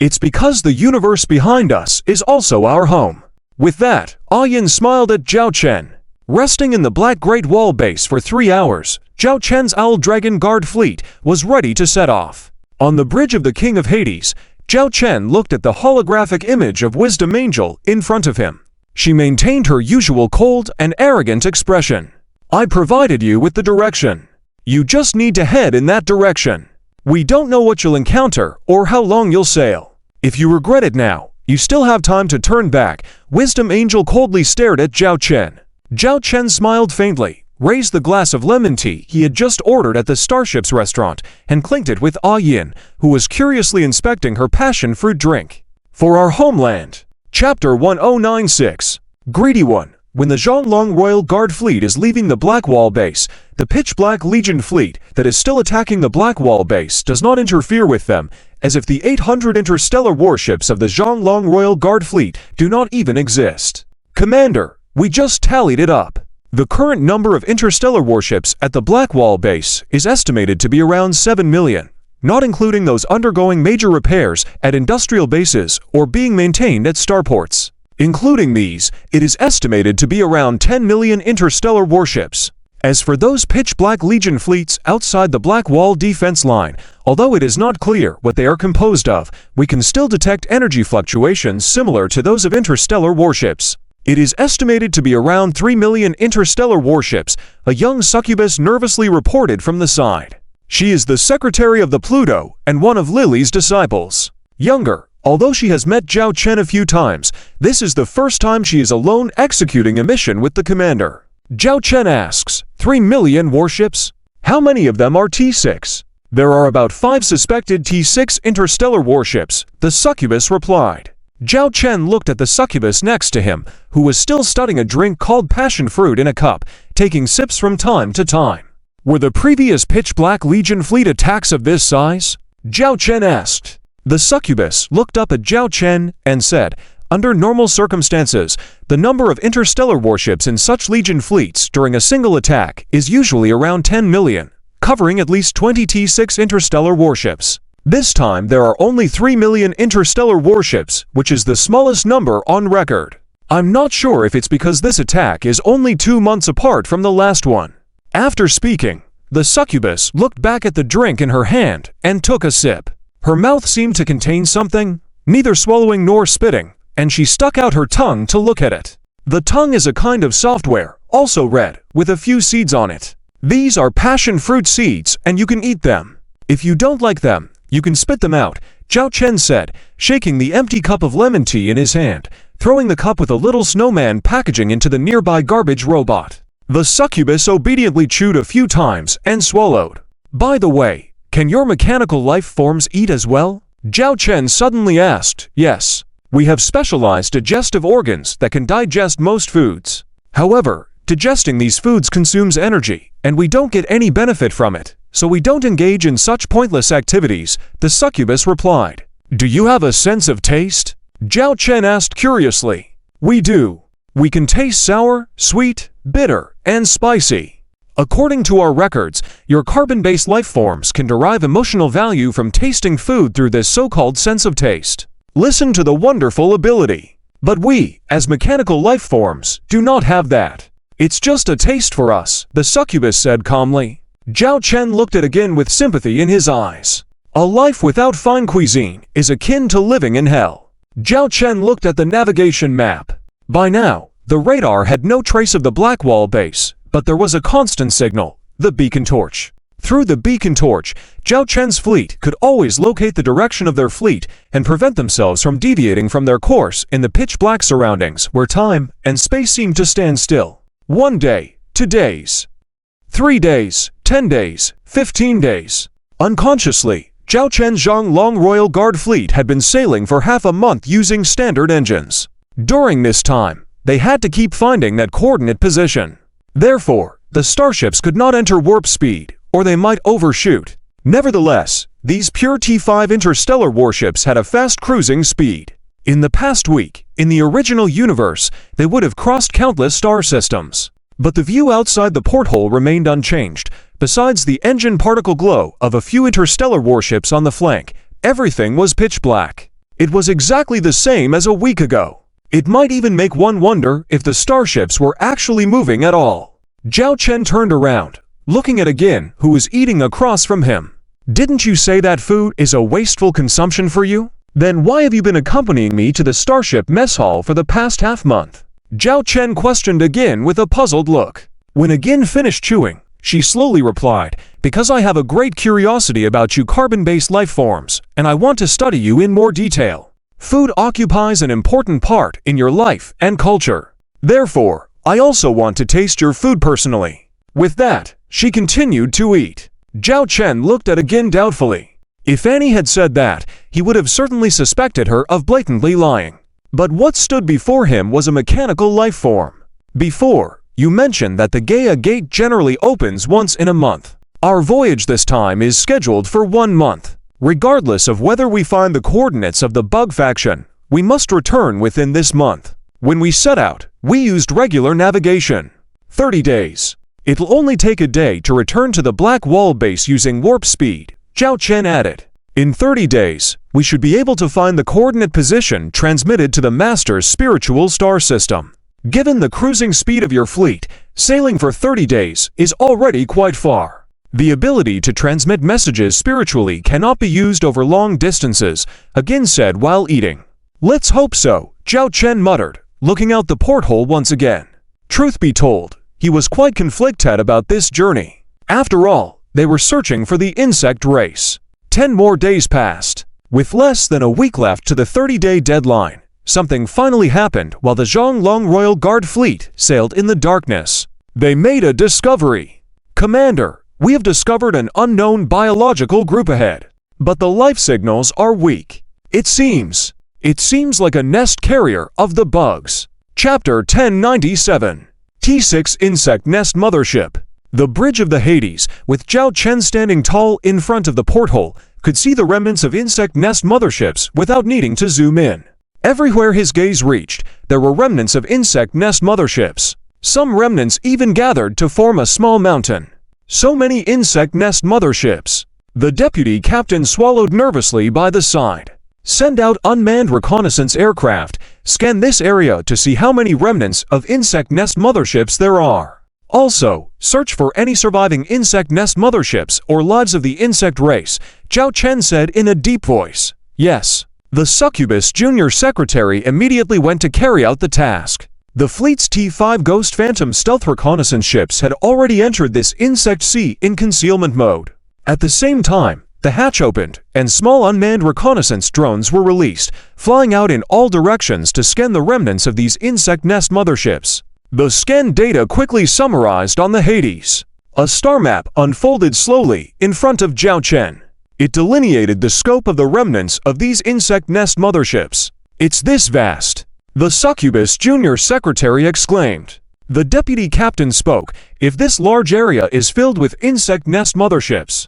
it's because the universe behind us is also our home. With that, Ah Yin smiled at Zhao Chen. Resting in the Black Great Wall base for 3 hours, Zhao Chen's Owl Dragon Guard fleet was ready to set off. On the bridge of the King of Hades, Zhao Chen looked at the holographic image of Wisdom Angel in front of him. She maintained her usual cold and arrogant expression. I provided you with the direction. You just need to head in that direction. We don't know what you'll encounter or how long you'll sail. If you regret it now, you still have time to turn back. Wisdom Angel coldly stared at Zhao Chen. Zhao Chen smiled faintly, raised the glass of lemon tea he had just ordered at the Starship's restaurant, and clinked it with Ah Yin, who was curiously inspecting her passion fruit drink. For our homeland. Chapter 1096. Greedy One. When the Zhonglong Royal Guard fleet is leaving the Blackwall base, the pitch-black Legion fleet that is still attacking the Blackwall base does not interfere with them, as if the 800 interstellar warships of the Zhonglong Royal Guard fleet do not even exist. Commander, we just tallied it up. The current number of interstellar warships at the Blackwall base is estimated to be around 7 million, not including those undergoing major repairs at industrial bases or being maintained at starports. Including these, it is estimated to be around 10 million interstellar warships. As for those pitch-black Legion fleets outside the Blackwall defense line, although it is not clear what they are composed of, we can still detect energy fluctuations similar to those of interstellar warships. It is estimated to be around 3 million interstellar warships, a young succubus nervously reported from the side. She is the secretary of the Pluto and one of Lily's disciples. Younger, although she has met Zhao Chen a few times, this is the first time she is alone executing a mission with the commander. Zhao Chen asks, 3 million warships? How many of them are T6? There are about 5 suspected T6 interstellar warships, the succubus replied. Zhao Chen looked at the succubus next to him, who was still studying a drink called passion fruit in a cup, taking sips from time to time. Were the previous pitch-black Legion fleet attacks of this size? Zhao Chen asked. The succubus looked up at Zhao Chen and said, under normal circumstances, the number of interstellar warships in such Legion fleets during a single attack is usually around 10 million, covering at least 20 T6 interstellar warships. This time there are only 3 million interstellar warships, which is the smallest number on record. I'm not sure if it's because this attack is only 2 months apart from the last one. After speaking, The succubus looked back at the drink in her hand and took a sip. Her mouth seemed to contain something, neither swallowing nor spitting, and she stuck out her tongue to look at it. The tongue is a kind of software, also red, with a few seeds on it. These are passion fruit seeds, and you can eat them. If you don't like them, you can spit them out, Zhao Chen said, shaking the empty cup of lemon tea in his hand, throwing the cup with a little snowman packaging into the nearby garbage robot. The succubus obediently chewed a few times and swallowed. By the way, can your mechanical life forms eat as well? Zhao Chen suddenly asked. Yes. We have specialized digestive organs that can digest most foods. However, digesting these foods consumes energy, and we don't get any benefit from it, so we don't engage in such pointless activities, the succubus replied. Do you have a sense of taste? Zhao Chen asked curiously. We do. We can taste sour, sweet, bitter, and spicy. According to our records, your carbon-based life forms can derive emotional value from tasting food through this so-called sense of taste. Listen to the wonderful ability. But we, as mechanical life forms, do not have that. It's just a taste for us, the succubus said calmly. Zhao Chen looked at again with sympathy in his eyes. A life without fine cuisine is akin to living in hell. Zhao Chen looked at the navigation map. By now, the radar had no trace of the Blackwall base, but there was a constant signal, the beacon torch. Through the beacon torch, Zhao Chen's fleet could always locate the direction of their fleet and prevent themselves from deviating from their course in the pitch-black surroundings where time and space seemed to stand still. 1 day, 2 days, 3 days, 10 days, 15 days. Unconsciously, Zhao Chen's Zhonglong Royal Guard fleet had been sailing for half a month using standard engines. During this time, they had to keep finding that coordinate position. Therefore, the starships could not enter warp speed, or they might overshoot. Nevertheless, these pure T5 interstellar warships had a fast cruising speed. In the past week, in the original universe, they would have crossed countless star systems. But the view outside the porthole remained unchanged. Besides the engine particle glow of a few interstellar warships on the flank, everything was pitch black. It was exactly the same as a week ago. It might even make one wonder if the starships were actually moving at all. Zhao Chen turned around, looking at Agin, who was eating across from him. Didn't you say that food is a wasteful consumption for you? Then why have you been accompanying me to the starship mess hall for the past half-month? Zhao Chen questioned Agin with a puzzled look. When Agin finished chewing, she slowly replied, because I have a great curiosity about you carbon-based life forms, and I want to study you in more detail. Food occupies an important part in your life and culture. Therefore, I also want to taste your food personally. With that, she continued to eat. Zhao Chen looked at Agin doubtfully. If Annie had said that, he would have certainly suspected her of blatantly lying. But what stood before him was a mechanical life form. Before, you mentioned that the Gaia Gate generally opens once in a month. Our voyage this time is scheduled for 1 month. Regardless of whether we find the coordinates of the bug faction, we must return within this month. When we set out, we used regular navigation. 30 days. It'll only take a day to return to the Black Wall base using warp speed, Zhao Chen added. In 30 days, we should be able to find the coordinate position transmitted to the Master's spiritual star system. Given the cruising speed of your fleet, sailing for 30 days is already quite far. The ability to transmit messages spiritually cannot be used over long distances, Agin said while eating. Let's hope so, Zhao Chen muttered, looking out the porthole once again. Truth be told, he was quite conflicted about this journey. After all, they were searching for the insect race. 10 more days passed. With less than a week left to the 30-day deadline, something finally happened while the Zhonglong Royal Guard fleet sailed in the darkness. They made a discovery. Commander, we have discovered an unknown biological group ahead. But the life signals are weak. It seems like a nest carrier of the bugs. Chapter 1097. T6 Insect Nest Mothership. The bridge of the Hades, with Zhao Chen standing tall in front of the porthole, could see the remnants of insect nest motherships without needing to zoom in. Everywhere his gaze reached, there were remnants of insect nest motherships. Some remnants even gathered to form a small mountain. So many insect nest motherships. The deputy captain swallowed nervously by the side. Send out unmanned reconnaissance aircraft. Scan this area to see how many remnants of insect nest motherships there are. Also, search for any surviving insect nest motherships or lives of the insect race, Zhao Chen said in a deep voice. Yes. The Succubus Junior Secretary immediately went to carry out the task. The fleet's T-5 Ghost Phantom stealth reconnaissance ships had already entered this insect sea in concealment mode. At the same time, the hatch opened, and small unmanned reconnaissance drones were released, flying out in all directions to scan the remnants of these insect nest motherships. The scanned data quickly summarized on the Hades. A star map unfolded slowly in front of Zhao Chen. It delineated the scope of the remnants of these insect nest motherships. It's this vast. The Succubus Junior Secretary exclaimed. The deputy captain spoke. If this large area is filled with insect nest motherships,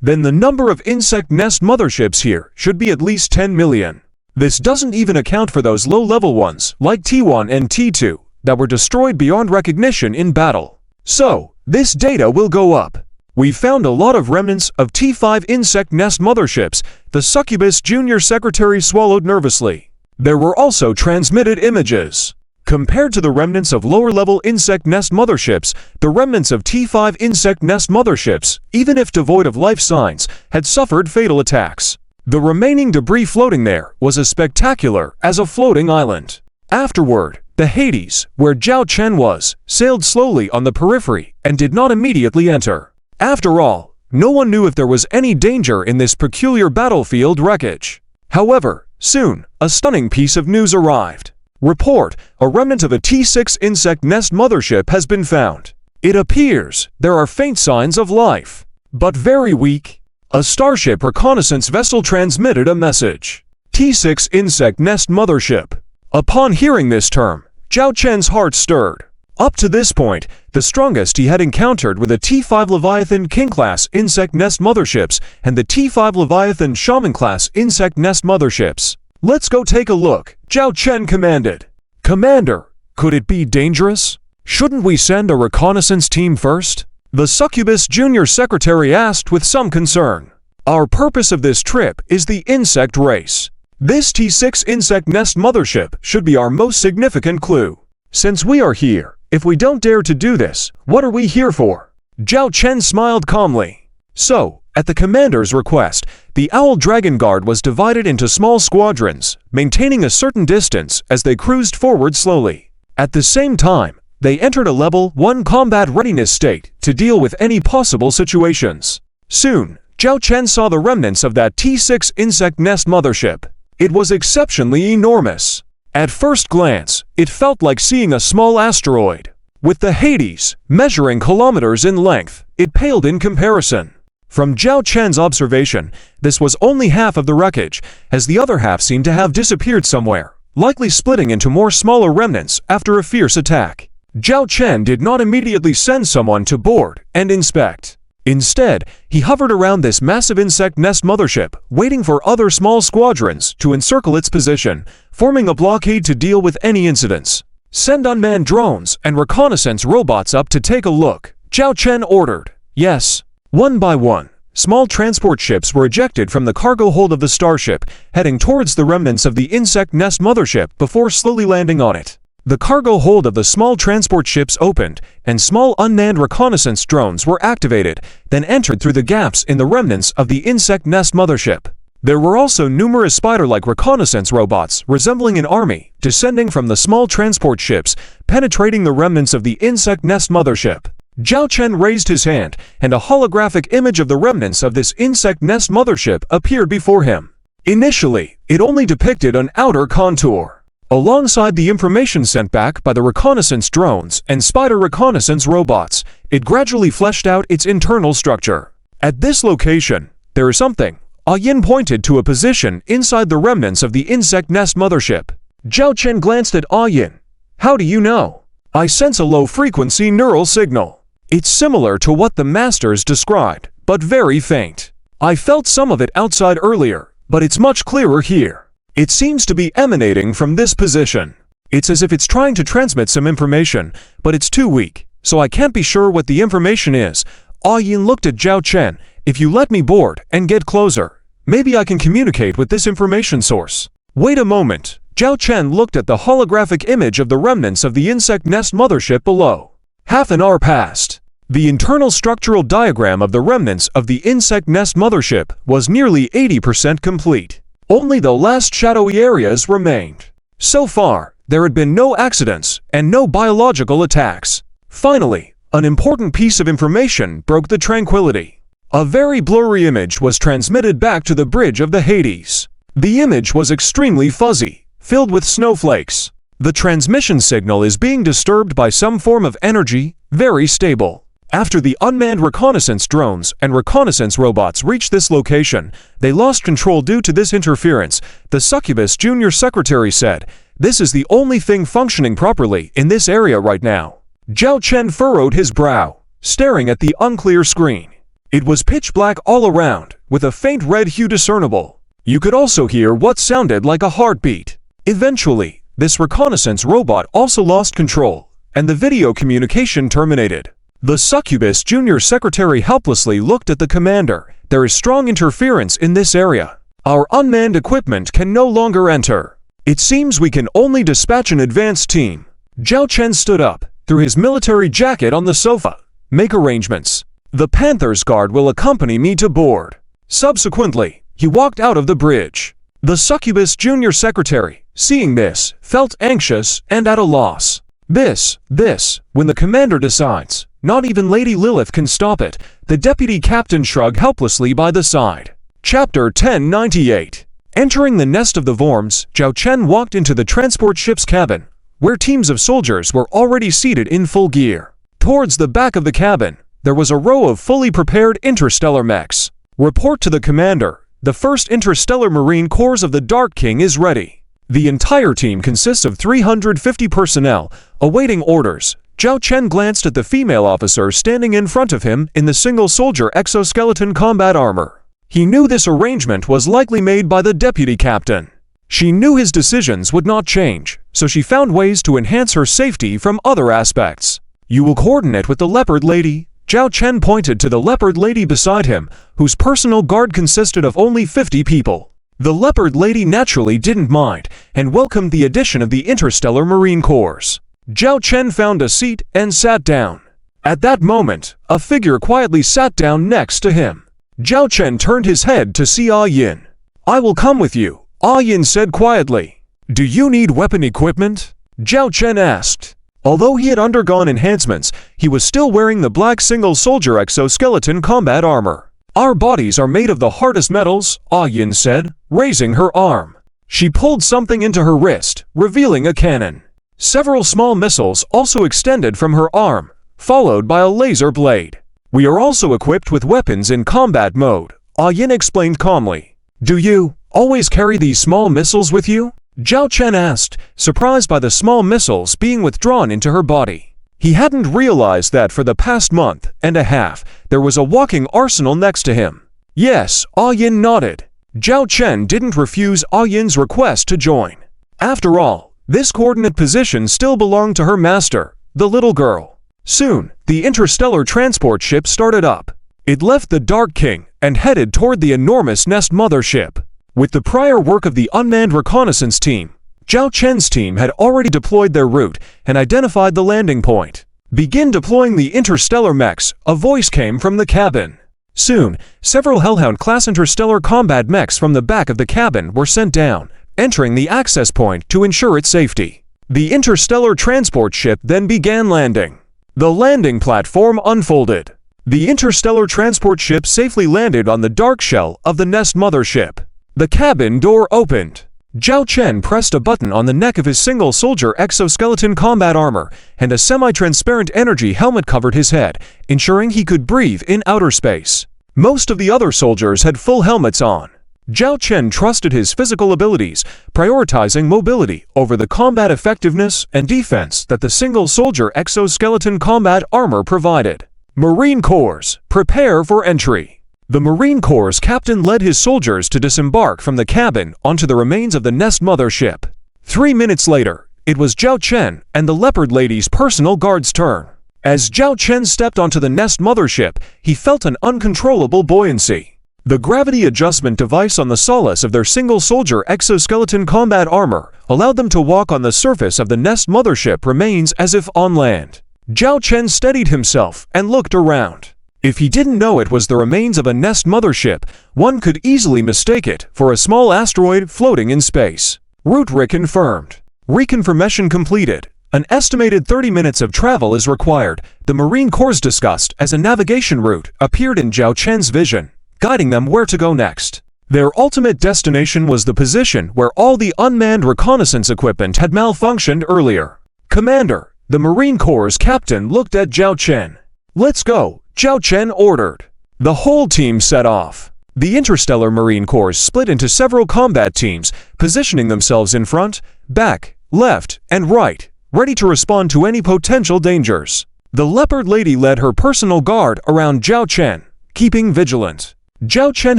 then the number of insect nest motherships here should be at least 10 million. This doesn't even account for those low-level ones, like T1 and T2, that were destroyed beyond recognition in battle. So, this data will go up. We found a lot of remnants of T5 insect nest motherships, the Succubus Junior Secretary swallowed nervously. There were also transmitted images. Compared to the remnants of lower-level insect nest motherships, the remnants of T5 insect nest motherships, even if devoid of life signs, had suffered fatal attacks. The remaining debris floating there was as spectacular as a floating island. Afterward, the Hades, where Zhao Chen was, sailed slowly on the periphery and did not immediately enter. After all, no one knew if there was any danger in this peculiar battlefield wreckage. However, soon, a stunning piece of news arrived. Report, a remnant of a T6 insect nest mothership has been found. It appears there are faint signs of life, but very weak. A starship reconnaissance vessel transmitted a message. T6 insect nest mothership. Upon hearing this term, Zhao Chen's heart stirred. Up to this point, the strongest he had encountered were the T5 Leviathan King-class insect nest motherships and the T5 Leviathan Shaman-class insect nest motherships. Let's go take a look, Zhao Chen commanded. Commander, could it be dangerous? Shouldn't we send a reconnaissance team first? The Succubus Junior Secretary asked with some concern. Our purpose of this trip is the insect race. This T6 insect nest mothership should be our most significant clue. Since we are here, if we don't dare to do this, what are we here for? Zhao Chen smiled calmly. So, at the commander's request, the Owl Dragon Guard was divided into small squadrons, maintaining a certain distance as they cruised forward slowly. At the same time, they entered a level 1 combat readiness state to deal with any possible situations. Soon, Zhao Chen saw the remnants of that T6 insect nest mothership. It was exceptionally enormous. At first glance, it felt like seeing a small asteroid. With the Hades measuring kilometers in length, it paled in comparison. From Zhao Chen's observation, this was only half of the wreckage, as the other half seemed to have disappeared somewhere, likely splitting into more smaller remnants after a fierce attack. Zhao Chen did not immediately send someone to board and inspect. Instead, he hovered around this massive insect nest mothership, waiting for other small squadrons to encircle its position, forming a blockade to deal with any incidents. Send unmanned drones and reconnaissance robots up to take a look, Zhao Chen ordered. Yes. One by one, small transport ships were ejected from the cargo hold of the starship, heading towards the remnants of the insect nest mothership before slowly landing on it. The cargo hold of the small transport ships opened, and small unmanned reconnaissance drones were activated, then entered through the gaps in the remnants of the insect nest mothership. There were also numerous spider-like reconnaissance robots resembling an army, descending from the small transport ships, penetrating the remnants of the insect nest mothership. Zhao Chen raised his hand, and a holographic image of the remnants of this insect nest mothership appeared before him. Initially, it only depicted an outer contour. Alongside the information sent back by the reconnaissance drones and spider reconnaissance robots, it gradually fleshed out its internal structure. At this location, there is something. Yin pointed to a position inside the remnants of the insect nest mothership. Zhao Chen glanced at Yin. How do you know? I sense a low-frequency neural signal. It's similar to what the masters described, but very faint. I felt some of it outside earlier, but it's much clearer here. It seems to be emanating from this position. It's as if it's trying to transmit some information, but it's too weak, so I can't be sure what the information is. Yin looked at Zhao Chen. If you let me board and get closer, maybe I can communicate with this information source. Wait a moment. Zhao Chen looked at the holographic image of the remnants of the insect nest mothership below. Half an hour passed. The internal structural diagram of the remnants of the insect nest mothership was nearly 80% complete. Only the last shadowy areas remained. So far, there had been no accidents and no biological attacks. Finally, an important piece of information broke the tranquility. A very blurry image was transmitted back to the bridge of the Hades. The image was extremely fuzzy, filled with snowflakes. The transmission signal is being disturbed by some form of energy, very stable. After the unmanned reconnaissance drones and reconnaissance robots reached this location, they lost control due to this interference, the Succubus Junior Secretary said. This is the only thing functioning properly in this area right now. Zhao Chen furrowed his brow, staring at the unclear screen. It was pitch black all around, with a faint red hue discernible. You could also hear what sounded like a heartbeat. Eventually, this reconnaissance robot also lost control, and the video communication terminated. The Succubus Junior Secretary helplessly looked at the commander. There is strong interference in this area. Our unmanned equipment can no longer enter. It seems we can only dispatch an advanced team. Zhao Chen stood up, threw his military jacket on the sofa. Make arrangements. The Panther's guard will accompany me to board. Subsequently, he walked out of the bridge. The Succubus Junior Secretary, seeing this, felt anxious and at a loss. When the commander decides, not even Lady Lilith can stop it. The deputy captain shrugged helplessly by the side. Chapter 1098. Entering the nest of the Worms, Zhao Chen walked into the transport ship's cabin, where teams of soldiers were already seated in full gear. Towards the back of the cabin, there was a row of fully prepared interstellar mechs. Report to the commander. The 1st Interstellar Marine Corps of the Dark King is ready. The entire team consists of 350 personnel, awaiting orders. Zhao Chen glanced at the female officer standing in front of him in the single-soldier exoskeleton combat armor. He knew this arrangement was likely made by the deputy captain. She knew his decisions would not change, so she found ways to enhance her safety from other aspects. You will coordinate with the Leopard Lady. Zhao Chen pointed to the Leopard Lady beside him, whose personal guard consisted of only 50 people. The Leopard Lady naturally didn't mind, and welcomed the addition of the Interstellar Marine Corps. Zhao Chen found a seat and sat down. At that moment, a figure quietly sat down next to him. Zhao Chen turned his head to see Ah Yin. I will come with you, Ah Yin said quietly. Do you need weapon equipment? Zhao Chen asked. Although he had undergone enhancements, he was still wearing the black single-soldier exoskeleton combat armor. Our bodies are made of the hardest metals, Ah Yin said, raising her arm. She pulled something into her wrist, revealing a cannon. Several small missiles also extended from her arm, followed by a laser blade. We are also equipped with weapons in combat mode, Ah Yin explained calmly. Do you always carry these small missiles with you? Zhao Chen asked, surprised by the small missiles being withdrawn into her body. He hadn't realized that for the past month and a half, there was a walking arsenal next to him. Yes, Ah Yin nodded. Zhao Chen didn't refuse Ah Yin's request to join. After all, this coordinate position still belonged to her master, the little girl. Soon, the interstellar transport ship started up. It left the Dark King and headed toward the enormous Nest mothership. With the prior work of the unmanned reconnaissance team, Zhao Chen's team had already deployed their route and identified the landing point. Begin deploying the interstellar mechs, a voice came from the cabin. Soon, several Hellhound-class interstellar combat mechs from the back of the cabin were sent down, entering the access point to ensure its safety. The interstellar transport ship then began landing. The landing platform unfolded. The interstellar transport ship safely landed on the dark shell of the Nest mothership. The cabin door opened. Zhao Chen pressed a button on the neck of his single-soldier exoskeleton combat armor, and a semi-transparent energy helmet covered his head, ensuring he could breathe in outer space. Most of the other soldiers had full helmets on. Zhao Chen trusted his physical abilities, prioritizing mobility over the combat effectiveness and defense that the single-soldier exoskeleton combat armor provided. Marine Corps, prepare for entry. The Marine Corps' captain led his soldiers to disembark from the cabin onto the remains of the Nest mothership. 3 minutes later, it was Zhao Chen and the Leopard Lady's personal guard's turn. As Zhao Chen stepped onto the Nest mothership, he felt an uncontrollable buoyancy. The gravity adjustment device on the solace of their single-soldier exoskeleton combat armor allowed them to walk on the surface of the Nest mothership remains as if on land. Zhao Chen steadied himself and looked around. If he didn't know it was the remains of a Nest mothership, one could easily mistake it for a small asteroid floating in space. Route reconfirmed. Reconfirmation completed. An estimated 30 minutes of travel is required. The Marine Corps discussed as a navigation route appeared in Zhao Chen's vision, guiding them where to go next. Their ultimate destination was the position where all the unmanned reconnaissance equipment had malfunctioned earlier. Commander, the Marine Corps' captain looked at Zhao Chen. "Let's go," Zhao Chen ordered. The whole team set off. The interstellar Marine Corps split into several combat teams, positioning themselves in front, back, left, and right, ready to respond to any potential dangers. The Leopard Lady led her personal guard around Zhao Chen, keeping vigilant. Zhao Chen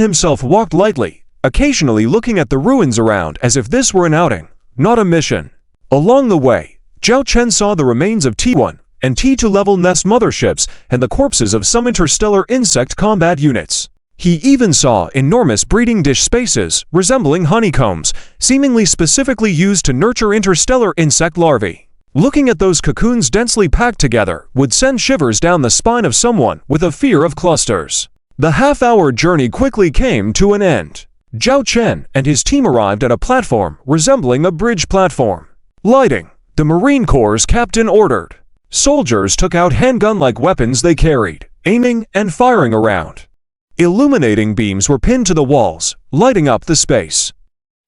himself walked lightly, occasionally looking at the ruins around as if this were an outing, not a mission. Along the way, Zhao Chen saw the remains of T1 and T2 level Nest motherships and the corpses of some interstellar insect combat units. He even saw enormous breeding dish spaces resembling honeycombs, seemingly specifically used to nurture interstellar insect larvae. Looking at those cocoons densely packed together would send shivers down the spine of someone with a fear of clusters. The half-hour journey quickly came to an end. Zhao Chen and his team arrived at a platform resembling a bridge platform. Lighting, the Marine Corps' captain ordered. Soldiers took out handgun-like weapons they carried, aiming and firing around. Illuminating beams were pinned to the walls, lighting up the space.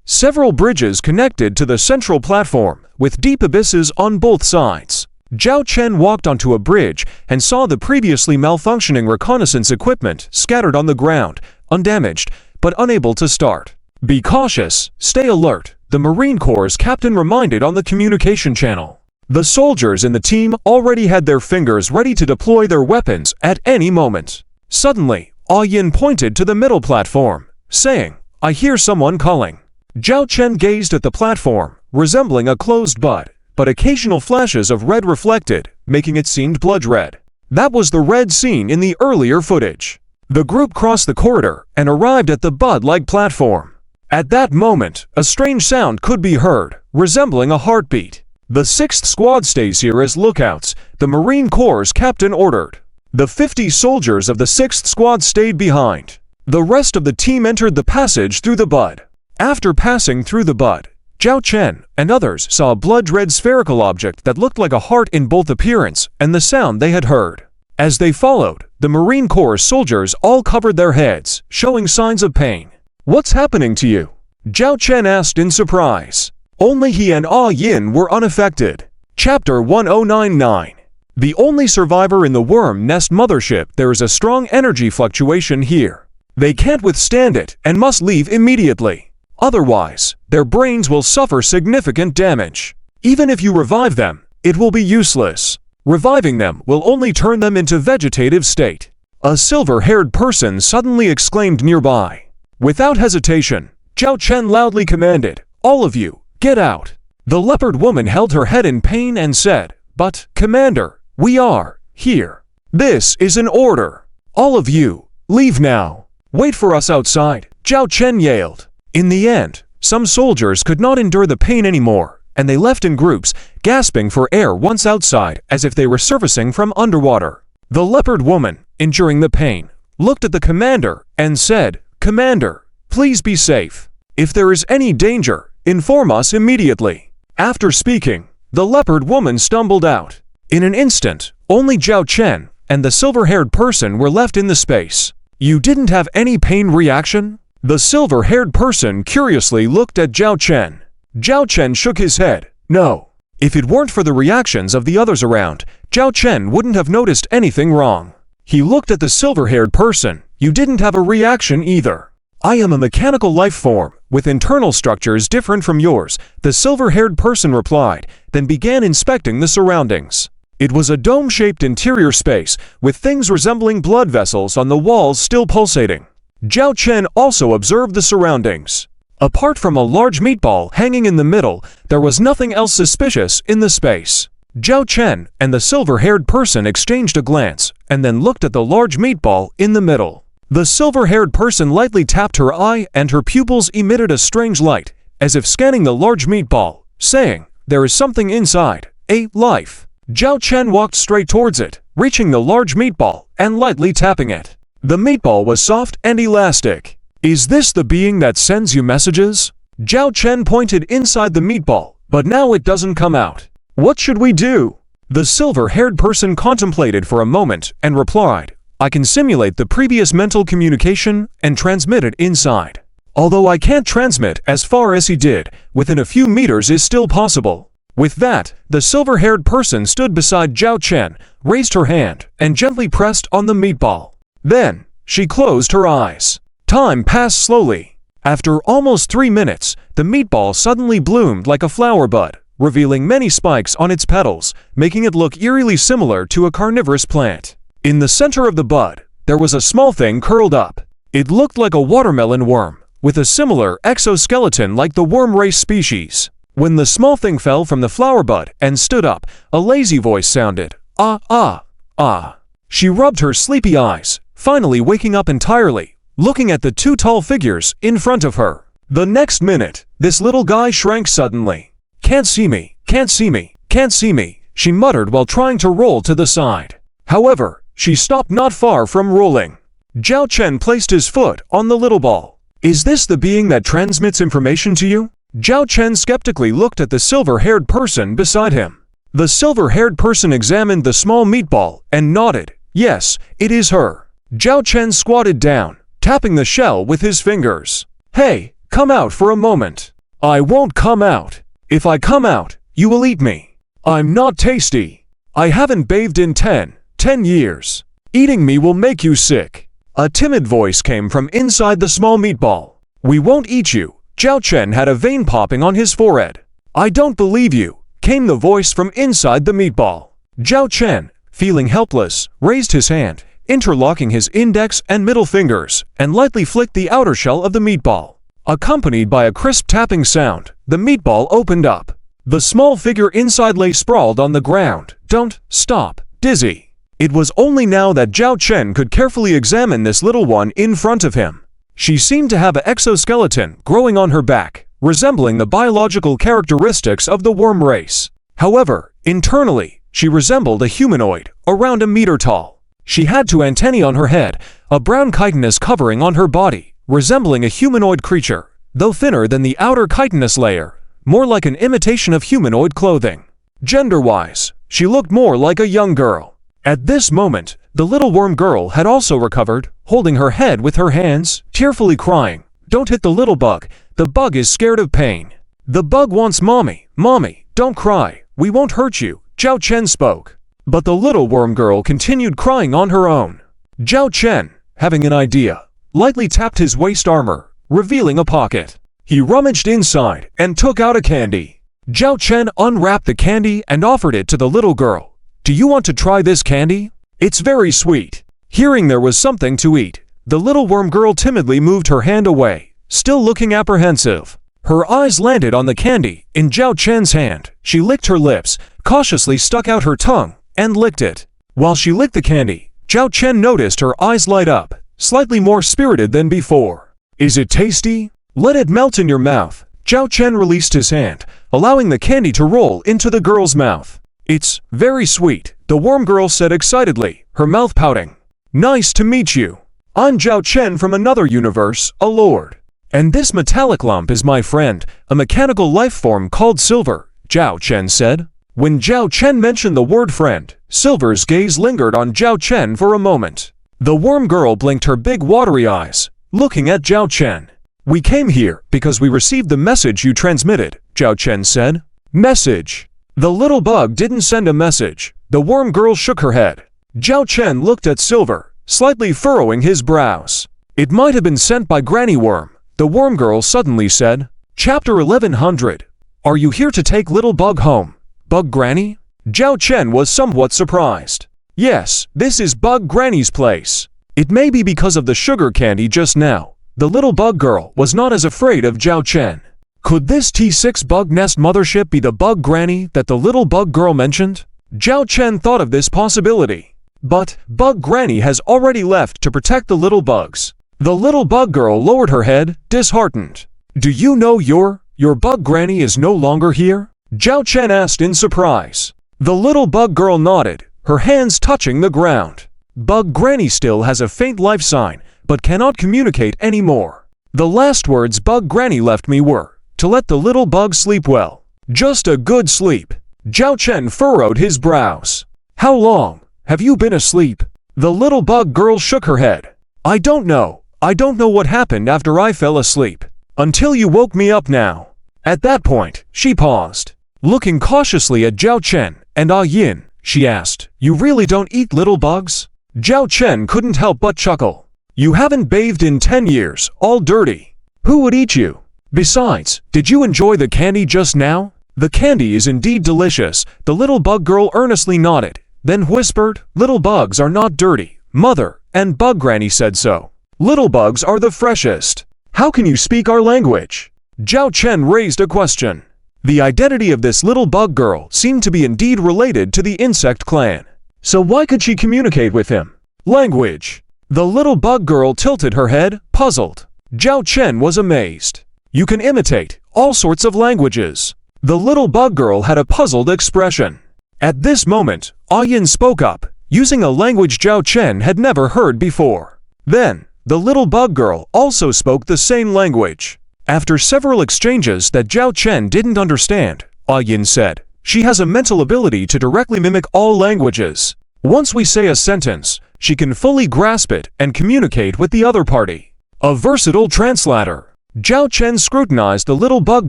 Several bridges connected to the central platform, with deep abysses on both sides. Zhao Chen walked onto a bridge and saw the previously malfunctioning reconnaissance equipment scattered on the ground, undamaged, but unable to start. "Be cautious, stay alert," the Marine Corps' captain reminded on the communication channel. The soldiers in the team already had their fingers ready to deploy their weapons at any moment. Suddenly, Yin pointed to the middle platform, saying, "I hear someone calling." Zhao Chen gazed at the platform, resembling a closed bud, but occasional flashes of red reflected, making it seem blood red. That was the red seen in the earlier footage. The group crossed the corridor and arrived at the bud-like platform. At that moment, a strange sound could be heard, resembling a heartbeat. "The 6th Squad stays here as lookouts," the Marine Corps' captain ordered. The 50 soldiers of the 6th Squad stayed behind. The rest of the team entered the passage through the bud. After passing through the bud, Zhao Chen and others saw a blood-red spherical object that looked like a heart in both appearance and the sound they had heard. As they followed, the Marine Corps soldiers all covered their heads, showing signs of pain. "What's happening to you?" Zhao Chen asked in surprise. Only he and Yin were unaffected. Chapter 1099. The only survivor in the worm nest mothership. There is a strong energy fluctuation here. They can't withstand it and must leave immediately. Otherwise, their brains will suffer significant damage. Even if you revive them, it will be useless. Reviving them will only turn them into vegetative state. A silver-haired person suddenly exclaimed nearby. Without hesitation, Zhao Chen loudly commanded, "All of you, get out." The leopard woman held her head in pain and said, "But, Commander, we are here. This is an order. All of you, leave now. Wait for us outside," Zhao Chen yelled. In the end, some soldiers could not endure the pain anymore, and they left in groups, gasping for air once outside as if they were surfacing from underwater. The leopard woman, enduring the pain, looked at the commander and said, "Commander, please be safe. If there is any danger, inform us immediately." After speaking, the leopard woman stumbled out. In an instant, only Zhao Chen and the silver-haired person were left in the space. "You didn't have any pain reaction?" The silver-haired person curiously looked at Zhao Chen. Zhao Chen shook his head. "No." If it weren't for the reactions of the others around, Zhao Chen wouldn't have noticed anything wrong. He looked at the silver-haired person. "You didn't have a reaction either." "I am a mechanical life form, with internal structures different from yours," the silver-haired person replied, then began inspecting the surroundings. It was a dome-shaped interior space, with things resembling blood vessels on the walls still pulsating. Zhao Chen also observed the surroundings. Apart from a large meatball hanging in the middle, there was nothing else suspicious in the space. Zhao Chen and the silver-haired person exchanged a glance, and then looked at the large meatball in the middle. The silver-haired person lightly tapped her eye and her pupils emitted a strange light, as if scanning the large meatball, saying, "There is something inside, a life." Zhao Chen walked straight towards it, reaching the large meatball and lightly tapping it. The meatball was soft and elastic. Is this the being that sends you messages? Zhao Chen pointed inside the meatball, but now it doesn't come out. What should we do? The silver-haired person contemplated for a moment and replied, I can simulate the previous mental communication and transmit it inside. Although I can't transmit as far as he did, within a few meters is still possible. With that, the silver-haired person stood beside Zhao Chen, raised her hand, and gently pressed on the meatball. Then, she closed her eyes. Time passed slowly. After almost 3 minutes, the meatball suddenly bloomed like a flower bud, revealing many spikes on its petals, making it look eerily similar to a carnivorous plant. In the center of the bud, there was a small thing curled up. It looked like a watermelon worm, with a similar exoskeleton like the worm race species. When the small thing fell from the flower bud and stood up, a lazy voice sounded, ah, ah, ah. She rubbed her sleepy eyes, finally waking up entirely, looking at the 2 tall figures in front of her. The next minute, this little guy shrank suddenly. Can't see me, can't see me, can't see me, she muttered while trying to roll to the side. However, she stopped not far from rolling. Zhao Chen placed his foot on the little ball. Is this the being that transmits information to you? Zhao Chen skeptically looked at the silver-haired person beside him. The silver-haired person examined the small meatball and nodded. Yes, it is her. Zhao Chen squatted down, tapping the shell with his fingers. Hey, come out for a moment. I won't come out. If I come out, you will eat me. I'm not tasty. I haven't bathed in 10 years. Eating me will make you sick. A timid voice came from inside the small meatball. We won't eat you. Zhao Chen had a vein popping on his forehead. I don't believe you, came the voice from inside the meatball. Zhao Chen, feeling helpless, raised his hand, interlocking his index and middle fingers, and lightly flicked the outer shell of the meatball. Accompanied by a crisp tapping sound, the meatball opened up. The small figure inside lay sprawled on the ground. Don't stop, dizzy. It was only now that Zhao Chen could carefully examine this little one in front of him. She seemed to have an exoskeleton growing on her back, resembling the biological characteristics of the worm race. However, internally, she resembled a humanoid, around a meter tall. She had 2 antennae on her head, a brown chitinous covering on her body, resembling a humanoid creature, though thinner than the outer chitinous layer, more like an imitation of humanoid clothing. Gender-wise, she looked more like a young girl. At this moment, the little worm girl had also recovered, holding her head with her hands, tearfully crying, Don't hit the little bug, the bug is scared of pain. The bug wants mommy, mommy, don't cry, we won't hurt you, Zhao Chen spoke. But the little worm girl continued crying on her own. Zhao Chen, having an idea, lightly tapped his waist armor, revealing a pocket. He rummaged inside and took out a candy. Zhao Chen unwrapped the candy and offered it to the little girl. Do you want to try this candy? It's very sweet. Hearing there was something to eat, the little worm girl timidly moved her hand away, still looking apprehensive. Her eyes landed on the candy in Zhao Chen's hand. She licked her lips, cautiously stuck out her tongue, and licked it. While she licked the candy, Zhao Chen noticed her eyes light up, slightly more spirited than before. Is it tasty? Let it melt in your mouth. Zhao Chen released his hand, allowing the candy to roll into the girl's mouth. It's very sweet, the worm girl said excitedly, her mouth pouting. Nice to meet you. I'm Zhao Chen from another universe, a lord. And this metallic lump is my friend, a mechanical life form called Silver, Zhao Chen said. When Zhao Chen mentioned the word friend, Silver's gaze lingered on Zhao Chen for a moment. The worm girl blinked her big watery eyes, looking at Zhao Chen. We came here because we received the message you transmitted, Zhao Chen said. Message? The little bug didn't send a message. The worm girl shook her head. Zhao Chen looked at Silver, slightly furrowing his brows. It might have been sent by Granny Worm, the worm girl suddenly said. Chapter 1100. Are you here to take little bug home? Bug Granny? Zhao Chen was somewhat surprised. Yes, this is Bug Granny's place. It may be because of the sugar candy just now. The little bug girl was not as afraid of Zhao Chen. Could this T6 bug nest mothership be the Bug Granny that the little bug girl mentioned? Zhao Chen thought of this possibility. But Bug Granny has already left to protect the little bugs. The little bug girl lowered her head, disheartened. Do you know your Bug Granny is no longer here? Zhao Chen asked in surprise. The little bug girl nodded, her hands touching the ground. Bug Granny still has a faint life sign, but cannot communicate anymore. The last words Bug Granny left me were, to let the little bug sleep well. Just a good sleep. Zhao Chen furrowed his brows. How long have you been asleep? The little bug girl shook her head. I don't know. I don't know what happened after I fell asleep. Until you woke me up now. At that point, she paused. Looking cautiously at Zhao Chen and Ah Yin, she asked, You really don't eat little bugs? Zhao Chen couldn't help but chuckle. You haven't bathed in 10 years, all dirty. Who would eat you? Besides, did you enjoy the candy just now? The candy is indeed delicious, the little bug girl earnestly nodded, then whispered, Little bugs are not dirty, mother, and Bug Granny said so. Little bugs are the freshest. How can you speak our language? Zhao Chen raised a question. The identity of this little bug girl seemed to be indeed related to the insect clan. So why could she communicate with him? Language. The little bug girl tilted her head, puzzled. Zhao Chen was amazed. You can imitate all sorts of languages. The little bug girl had a puzzled expression. At this moment, Ah Yin spoke up, using a language Zhao Chen had never heard before. Then, the little bug girl also spoke the same language. After several exchanges that Zhao Chen didn't understand, Ah Yin said, She has a mental ability to directly mimic all languages. Once we say a sentence, she can fully grasp it and communicate with the other party. A versatile translator. Zhao Chen scrutinized the little bug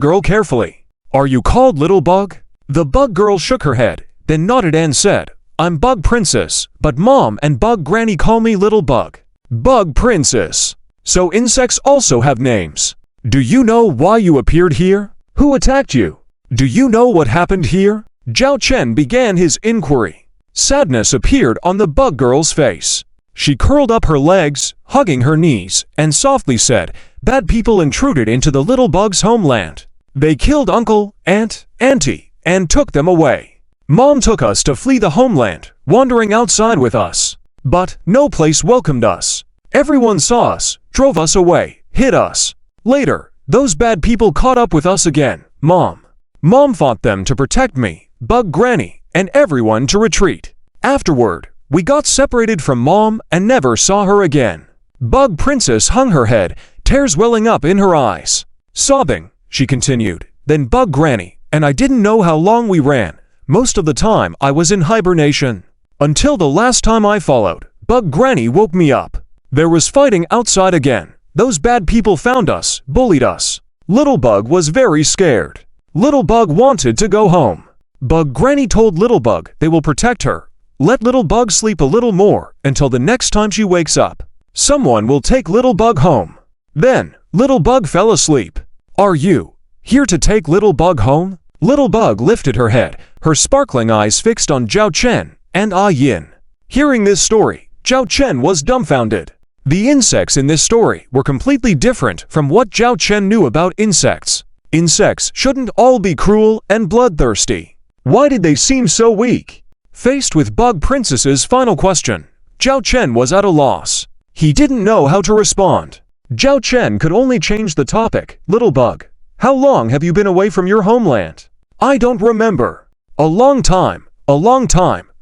girl carefully. Are you called Little Bug? The bug girl shook her head, then nodded and said, I'm Bug Princess, but Mom and Bug Granny call me Little Bug. Bug Princess. So insects also have names. Do you know why you appeared here? Who attacked you? Do you know what happened here? Zhao Chen began his inquiry. Sadness appeared on the bug girl's face. She curled up her legs, hugging her knees, and softly said, Bad people intruded into the little bug's homeland. They killed uncle, aunt, auntie, and took them away. Mom took us to flee the homeland, wandering outside with us. But no place welcomed us. Everyone saw us, drove us away, hid us. Later, those bad people caught up with us again, Mom. Mom fought them to protect me, Bug Granny, and everyone to retreat. Afterward, we got separated from Mom and never saw her again. Bug Princess hung her head, tears welling up in her eyes. Sobbing, she continued, Then Bug Granny, and I didn't know how long we ran. Most of the time I was in hibernation. Until the last time I followed, Bug Granny woke me up. There was fighting outside again. Those bad people found us, bullied us. Little Bug was very scared. Little Bug wanted to go home. Bug Granny told Little Bug they will protect her. Let Little Bug sleep a little more until the next time she wakes up. Someone will take Little Bug home. Then, Little Bug fell asleep. Are you here to take Little Bug home? Little Bug lifted her head, her sparkling eyes fixed on Zhao Chen and Ah Yin. Hearing this story, Zhao Chen was dumbfounded. The insects in this story were completely different from what Zhao Chen knew about insects. Insects shouldn't all be cruel and bloodthirsty. Why did they seem so weak? Faced with Bug Princess's final question, Zhao Chen was at a loss. He didn't know how to respond. Zhao Chen could only change the topic. Little Bug, how long have you been away from your homeland? I don't remember. A long time,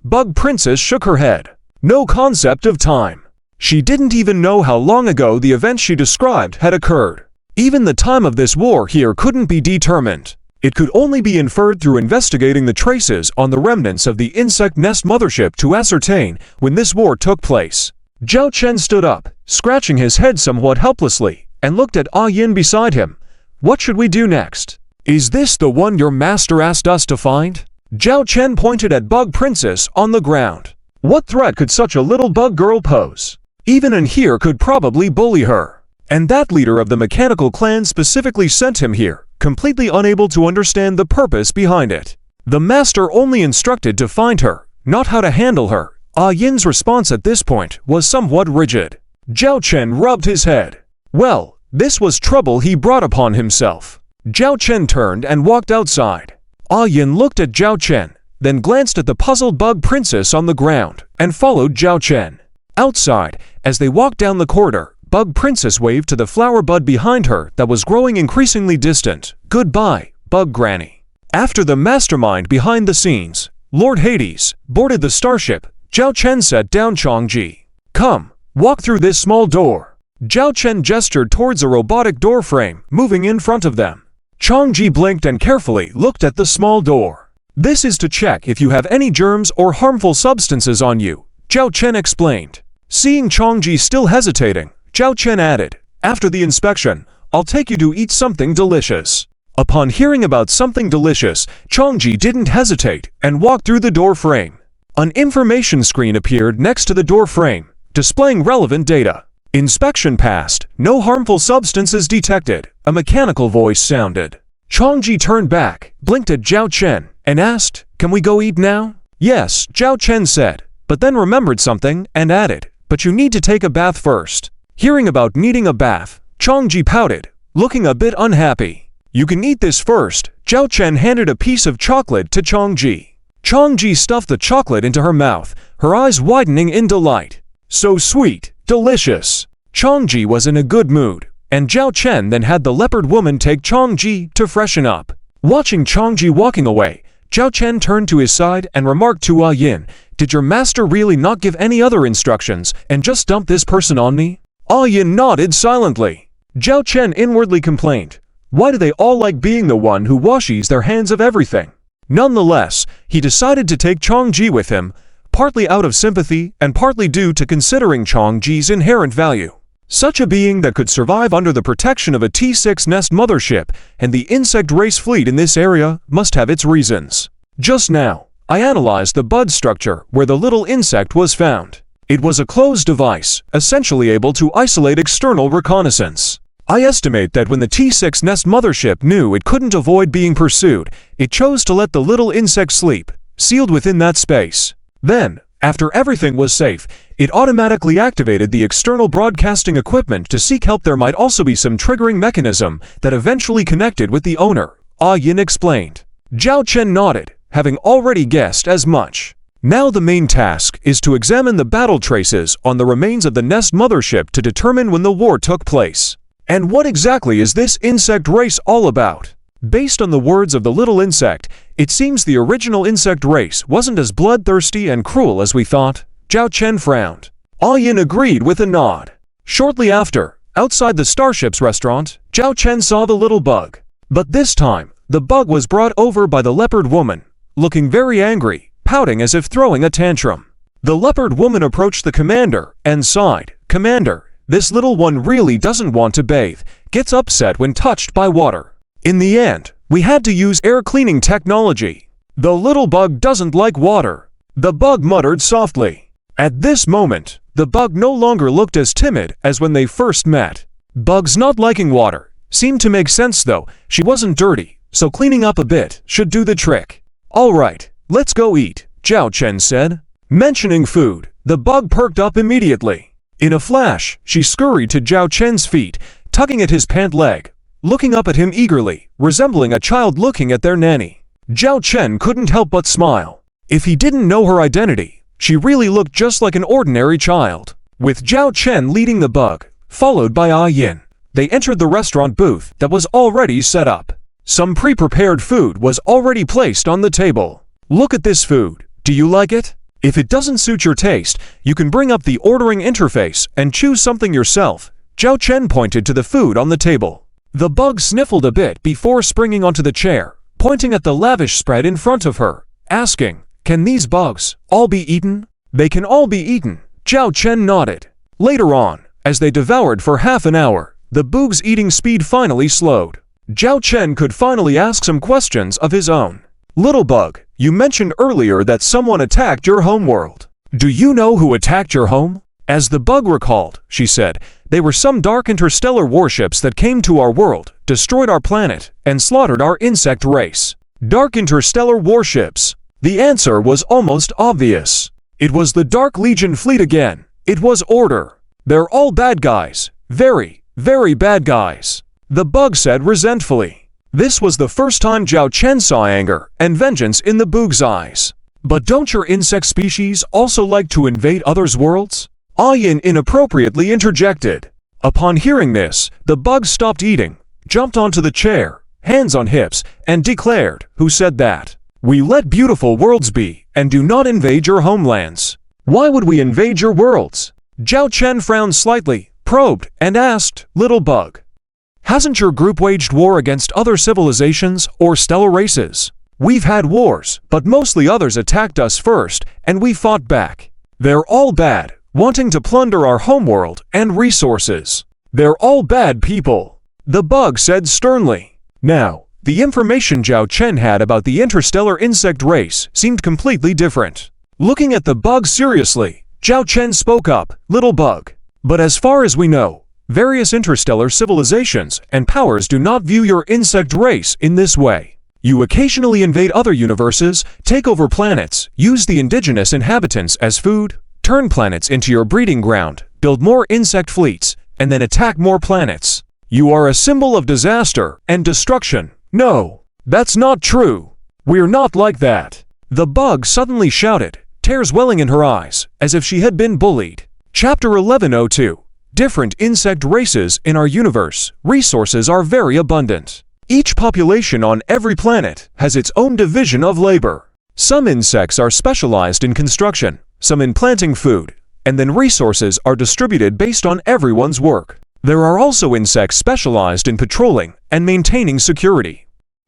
Bug Princess shook her head. No concept of time. She didn't even know how long ago the event she described had occurred. Even the time of this war here couldn't be determined. It could only be inferred through investigating the traces on the remnants of the insect nest mothership to ascertain when this war took place. Zhao Chen stood up, scratching his head somewhat helplessly, and looked at Ah Yin beside him. What should we do next? Is this the one your master asked us to find? Zhao Chen pointed at Bug Princess on the ground. What threat could such a little bug girl pose? Even in here could probably bully her. And that leader of the mechanical clan specifically sent him here, completely unable to understand the purpose behind it. The master only instructed to find her, not how to handle her. Ah Yin's response at this point was somewhat rigid. Zhao Chen rubbed his head. Well, this was trouble he brought upon himself. Zhao Chen turned and walked outside. Ah Yin looked at Zhao Chen, then glanced at the puzzled Bug Princess on the ground, and followed Zhao Chen. Outside, as they walked down the corridor, Bug Princess waved to the flower bud behind her that was growing increasingly distant. Goodbye, Bug Granny. After the mastermind behind the scenes, Lord Hades boarded the starship. Zhao Chen sat down Changji. Come, walk through this small door. Zhao Chen gestured towards a robotic door frame moving in front of them. Changji blinked and carefully looked at the small door. This is to check if you have any germs or harmful substances on you, Zhao Chen explained. Seeing Changji still hesitating, Zhao Chen added, after the inspection, I'll take you to eat something delicious. Upon hearing about something delicious, Changji didn't hesitate and walked through the door frame. An information screen appeared next to the door frame, displaying relevant data. Inspection passed, no harmful substances detected, a mechanical voice sounded. Changji turned back, blinked at Zhao Chen, and asked, can we go eat now? Yes, Zhao Chen said, but then remembered something and added, but you need to take a bath first. Hearing about needing a bath, Changji pouted, looking a bit unhappy. You can eat this first. Zhao Chen handed a piece of chocolate to Changji. Changji stuffed the chocolate into her mouth, her eyes widening in delight. So sweet, delicious. Changji was in a good mood, and Zhao Chen then had the leopard woman take Changji to freshen up. Watching Changji walking away, Zhao Chen turned to his side and remarked to Yin, did your master really not give any other instructions and just dump this person on me? Yin nodded silently. Zhao Chen inwardly complained, why do they all like being the one who washes their hands of everything? Nonetheless, he decided to take Changji with him, partly out of sympathy and partly due to considering Changji's inherent value. Such a being that could survive under the protection of a T6 Nest mothership and the insect race fleet in this area must have its reasons. Just now, I analyzed the bud structure where the little insect was found. It was a closed device, essentially able to isolate external reconnaissance. I estimate that when the T6 Nest mothership knew it couldn't avoid being pursued, it chose to let the little insect sleep, sealed within that space. Then, after everything was safe, it automatically activated the external broadcasting equipment to seek help. There might also be some triggering mechanism that eventually connected with the owner, Yin explained. Zhao Chen nodded, having already guessed as much. Now the main task is to examine the battle traces on the remains of the Nest mothership to determine when the war took place. And what exactly is this insect race all about? Based on the words of the little insect, it seems the original insect race wasn't as bloodthirsty and cruel as we thought. Zhao Chen frowned. Yin agreed with a nod. Shortly after, outside the starship's restaurant, Zhao Chen saw the little bug. But this time, the bug was brought over by the leopard woman, looking very angry, pouting as if throwing a tantrum. The leopard woman approached the commander and sighed, Commander, this little one really doesn't want to bathe, gets upset when touched by water. In the end, we had to use air cleaning technology. The little bug doesn't like water. The bug muttered softly. At this moment, the bug no longer looked as timid as when they first met. Bugs not liking water seemed to make sense though. She wasn't dirty, so cleaning up a bit should do the trick. All right, let's go eat, Zhao Chen said. Mentioning food, the bug perked up immediately. In a flash, she scurried to Zhao Chen's feet, tugging at his pant leg, looking up at him eagerly, resembling a child looking at their nanny. Zhao Chen couldn't help but smile. If he didn't know her identity, she really looked just like an ordinary child. With Zhao Chen leading the bug, followed by Yin, they entered the restaurant booth that was already set up. Some pre-prepared food was already placed on the table. Look at this food. Do you like it? If it doesn't suit your taste, you can bring up the ordering interface and choose something yourself. Zhao Chen pointed to the food on the table. The bug sniffled a bit before springing onto the chair, pointing at the lavish spread in front of her, asking, can these bugs all be eaten? They can all be eaten, Zhao Chen nodded. Later on, as they devoured for half an hour, the bug's eating speed finally slowed. Zhao Chen could finally ask some questions of his own. Little bug, you mentioned earlier that someone attacked your homeworld. Do you know who attacked your home? As the bug recalled, she said, they were some dark interstellar warships that came to our world, destroyed our planet, and slaughtered our insect race. Dark interstellar warships. The answer was almost obvious. It was the Dark Legion fleet again. It was Order. They're all bad guys. Very, very bad guys. The bug said resentfully. This was the first time Zhao Chen saw anger and vengeance in the bug's eyes. But don't your insect species also like to invade others' worlds? Yin inappropriately interjected. Upon hearing this, the bug stopped eating, jumped onto the chair, hands on hips, and declared, who said that? We let beautiful worlds be, and do not invade your homelands. Why would we invade your worlds? Zhao Chen frowned slightly, probed, and asked, Little Bug, hasn't your group waged war against other civilizations or stellar races? We've had wars, but mostly others attacked us first, and we fought back. They're all bad, wanting to plunder our homeworld and resources. They're all bad people, the bug said sternly. Now, the information Zhao Chen had about the interstellar insect race seemed completely different. Looking at the bug seriously, Zhao Chen spoke up, Little Bug. But as far as we know, various interstellar civilizations and powers do not view your insect race in this way. You occasionally invade other universes, take over planets, use the indigenous inhabitants as food, turn planets into your breeding ground, build more insect fleets, and then attack more planets. You are a symbol of disaster and destruction. No, that's not true. We're not like that. The bug suddenly shouted, tears welling in her eyes, as if she had been bullied. Chapter 1102. Different insect races in our universe. Resources are very abundant. Each population on every planet has its own division of labor. Some insects are specialized in construction, some in planting food, and then resources are distributed based on everyone's work. There are also insects specialized in patrolling and maintaining security.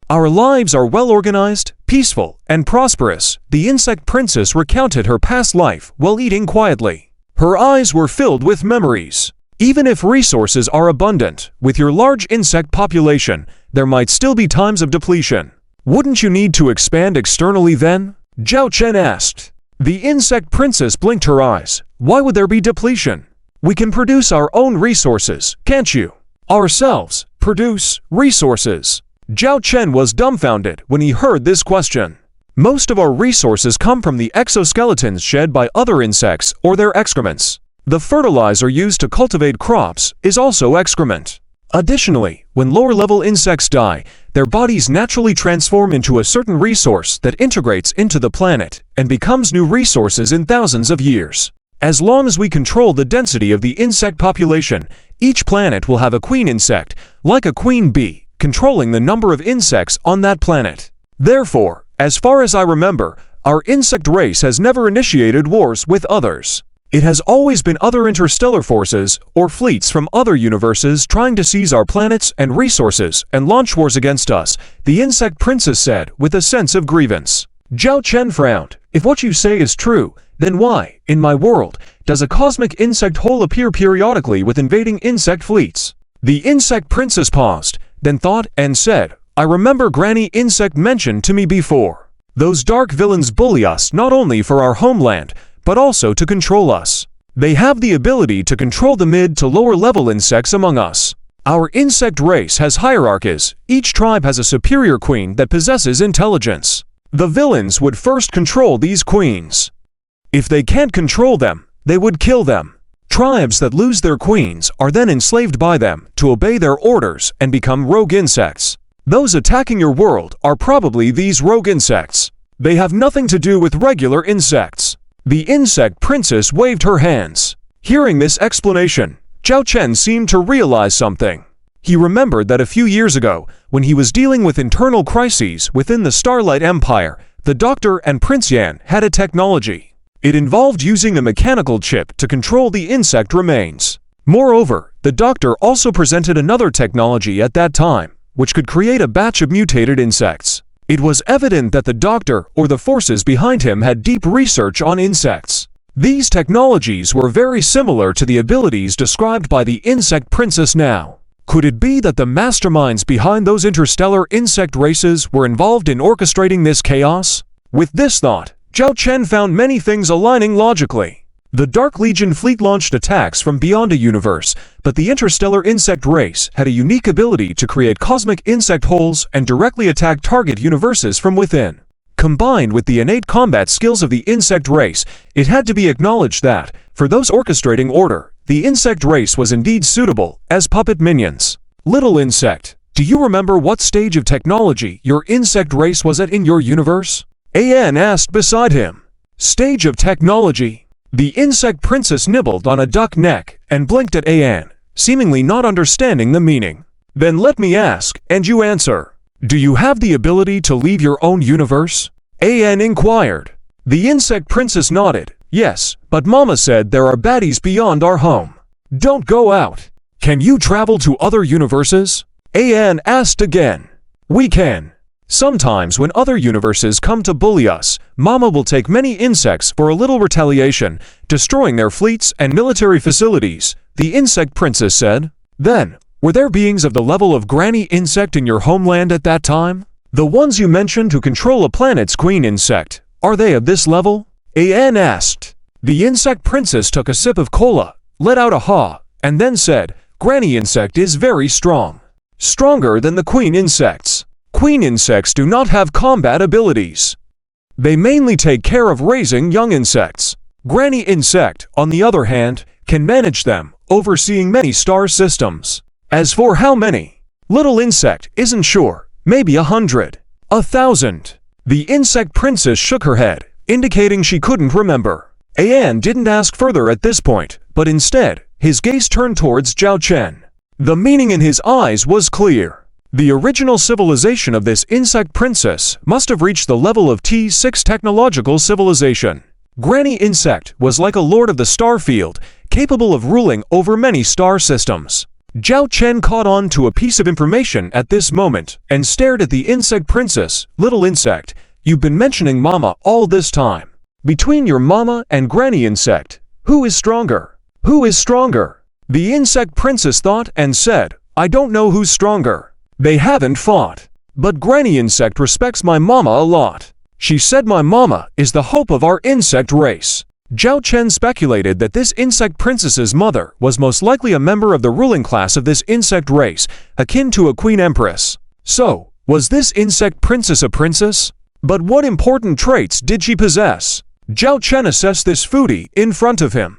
Our lives are well organized, peaceful, and prosperous. The insect princess recounted her past life while eating quietly. Her eyes were filled with memories. Even if resources are abundant, with your large insect population, there might still be times of depletion. Wouldn't you need to expand externally then? Zhao Chen asked. The insect princess blinked her eyes. Why would there be depletion? We can produce our own resources, can't you? Ourselves, produce resources. Zhao Chen was dumbfounded when he heard this question. Most of our resources come from the exoskeletons shed by other insects or their excrements. The fertilizer used to cultivate crops is also excrement. Additionally, when lower-level insects die, their bodies naturally transform into a certain resource that integrates into the planet and becomes new resources in thousands of years. As long as we control the density of the insect population, each planet will have a queen insect, like a queen bee, controlling the number of insects on that planet. Therefore, as far as I remember, our insect race has never initiated wars with others. It has always been other interstellar forces or fleets from other universes trying to seize our planets and resources and launch wars against us, the insect princess said with a sense of grievance. Zhao Chen frowned. If what you say is true, then why, in my world, does a cosmic insect hole appear periodically with invading insect fleets? The insect princess paused, then thought and said, I remember Granny Insect mentioned to me before. Those dark villains bully us not only for our homeland, but also to control us. They have the ability to control the mid to lower level insects among us. Our insect race has hierarchies. Each tribe has a superior queen that possesses intelligence. The villains would first control these queens. If they can't control them, they would kill them. Tribes that lose their queens are then enslaved by them to obey their orders and become rogue insects. Those attacking your world are probably these rogue insects. They have nothing to do with regular insects. The insect princess waved her hands. Hearing this explanation, Zhao Chen seemed to realize something. He remembered that a few years ago, when he was dealing with internal crises within the Starlight Empire, the Doctor and Prince Yan had a technology. It involved using a mechanical chip to control the insect remains. Moreover, the Doctor also presented another technology at that time, which could create a batch of mutated insects. It was evident that the Doctor or the forces behind him had deep research on insects. These technologies were very similar to the abilities described by the insect princess now. Could it be that the masterminds behind those interstellar insect races were involved in orchestrating this chaos? With this thought, Zhao Chen found many things aligning logically. The Dark Legion fleet launched attacks from beyond a universe, but the interstellar insect race had a unique ability to create cosmic insect holes and directly attack target universes from within. Combined with the innate combat skills of the insect race, it had to be acknowledged that, for those orchestrating order, the insect race was indeed suitable as puppet minions. Little insect, do you remember what stage of technology your insect race was at in your universe? An asked beside him. Stage of technology. The insect princess nibbled on a duck neck and blinked at An, seemingly not understanding the meaning. Then let me ask, and you answer. Do you have the ability to leave your own universe? An inquired. The insect princess nodded. Yes, but Mama said there are baddies beyond our home. Don't go out. Can you travel to other universes? Anne asked again. We can. Sometimes when other universes come to bully us, Mama will take many insects for a little retaliation, destroying their fleets and military facilities, the insect princess said. Then, were there beings of the level of Granny Insect in your homeland at that time? The ones you mentioned who control a planet's queen insect, are they of this level? Anne asked. The insect princess took a sip of cola, let out a haw, and then said, Granny Insect is very strong. Stronger than the queen insects. Queen insects do not have combat abilities. They mainly take care of raising young insects. Granny Insect, on the other hand, can manage them, overseeing many star systems. As for how many, Little Insect isn't sure, maybe 100, 1,000. The insect princess shook her head, indicating she couldn't remember. Anne didn't ask further at this point, but instead, his gaze turned towards Zhao Chen. The meaning in his eyes was clear. The original civilization of this insect princess must have reached the level of T6 technological civilization. Granny Insect was like a lord of the star field, capable of ruling over many star systems. Zhao Chen caught on to a piece of information at this moment and stared at the insect princess. Little Insect, you've been mentioning Mama all this time. Between your Mama and Granny Insect, who is stronger? Who is stronger? The insect princess thought and said, I don't know who's stronger. They haven't fought. But Granny Insect respects my Mama a lot. She said my Mama is the hope of our insect race. Zhao Chen speculated that this insect princess's mother was most likely a member of the ruling class of this insect race, akin to a queen empress. So, was this insect princess a princess? But what important traits did she possess? Zhao Chen assessed this foodie in front of him.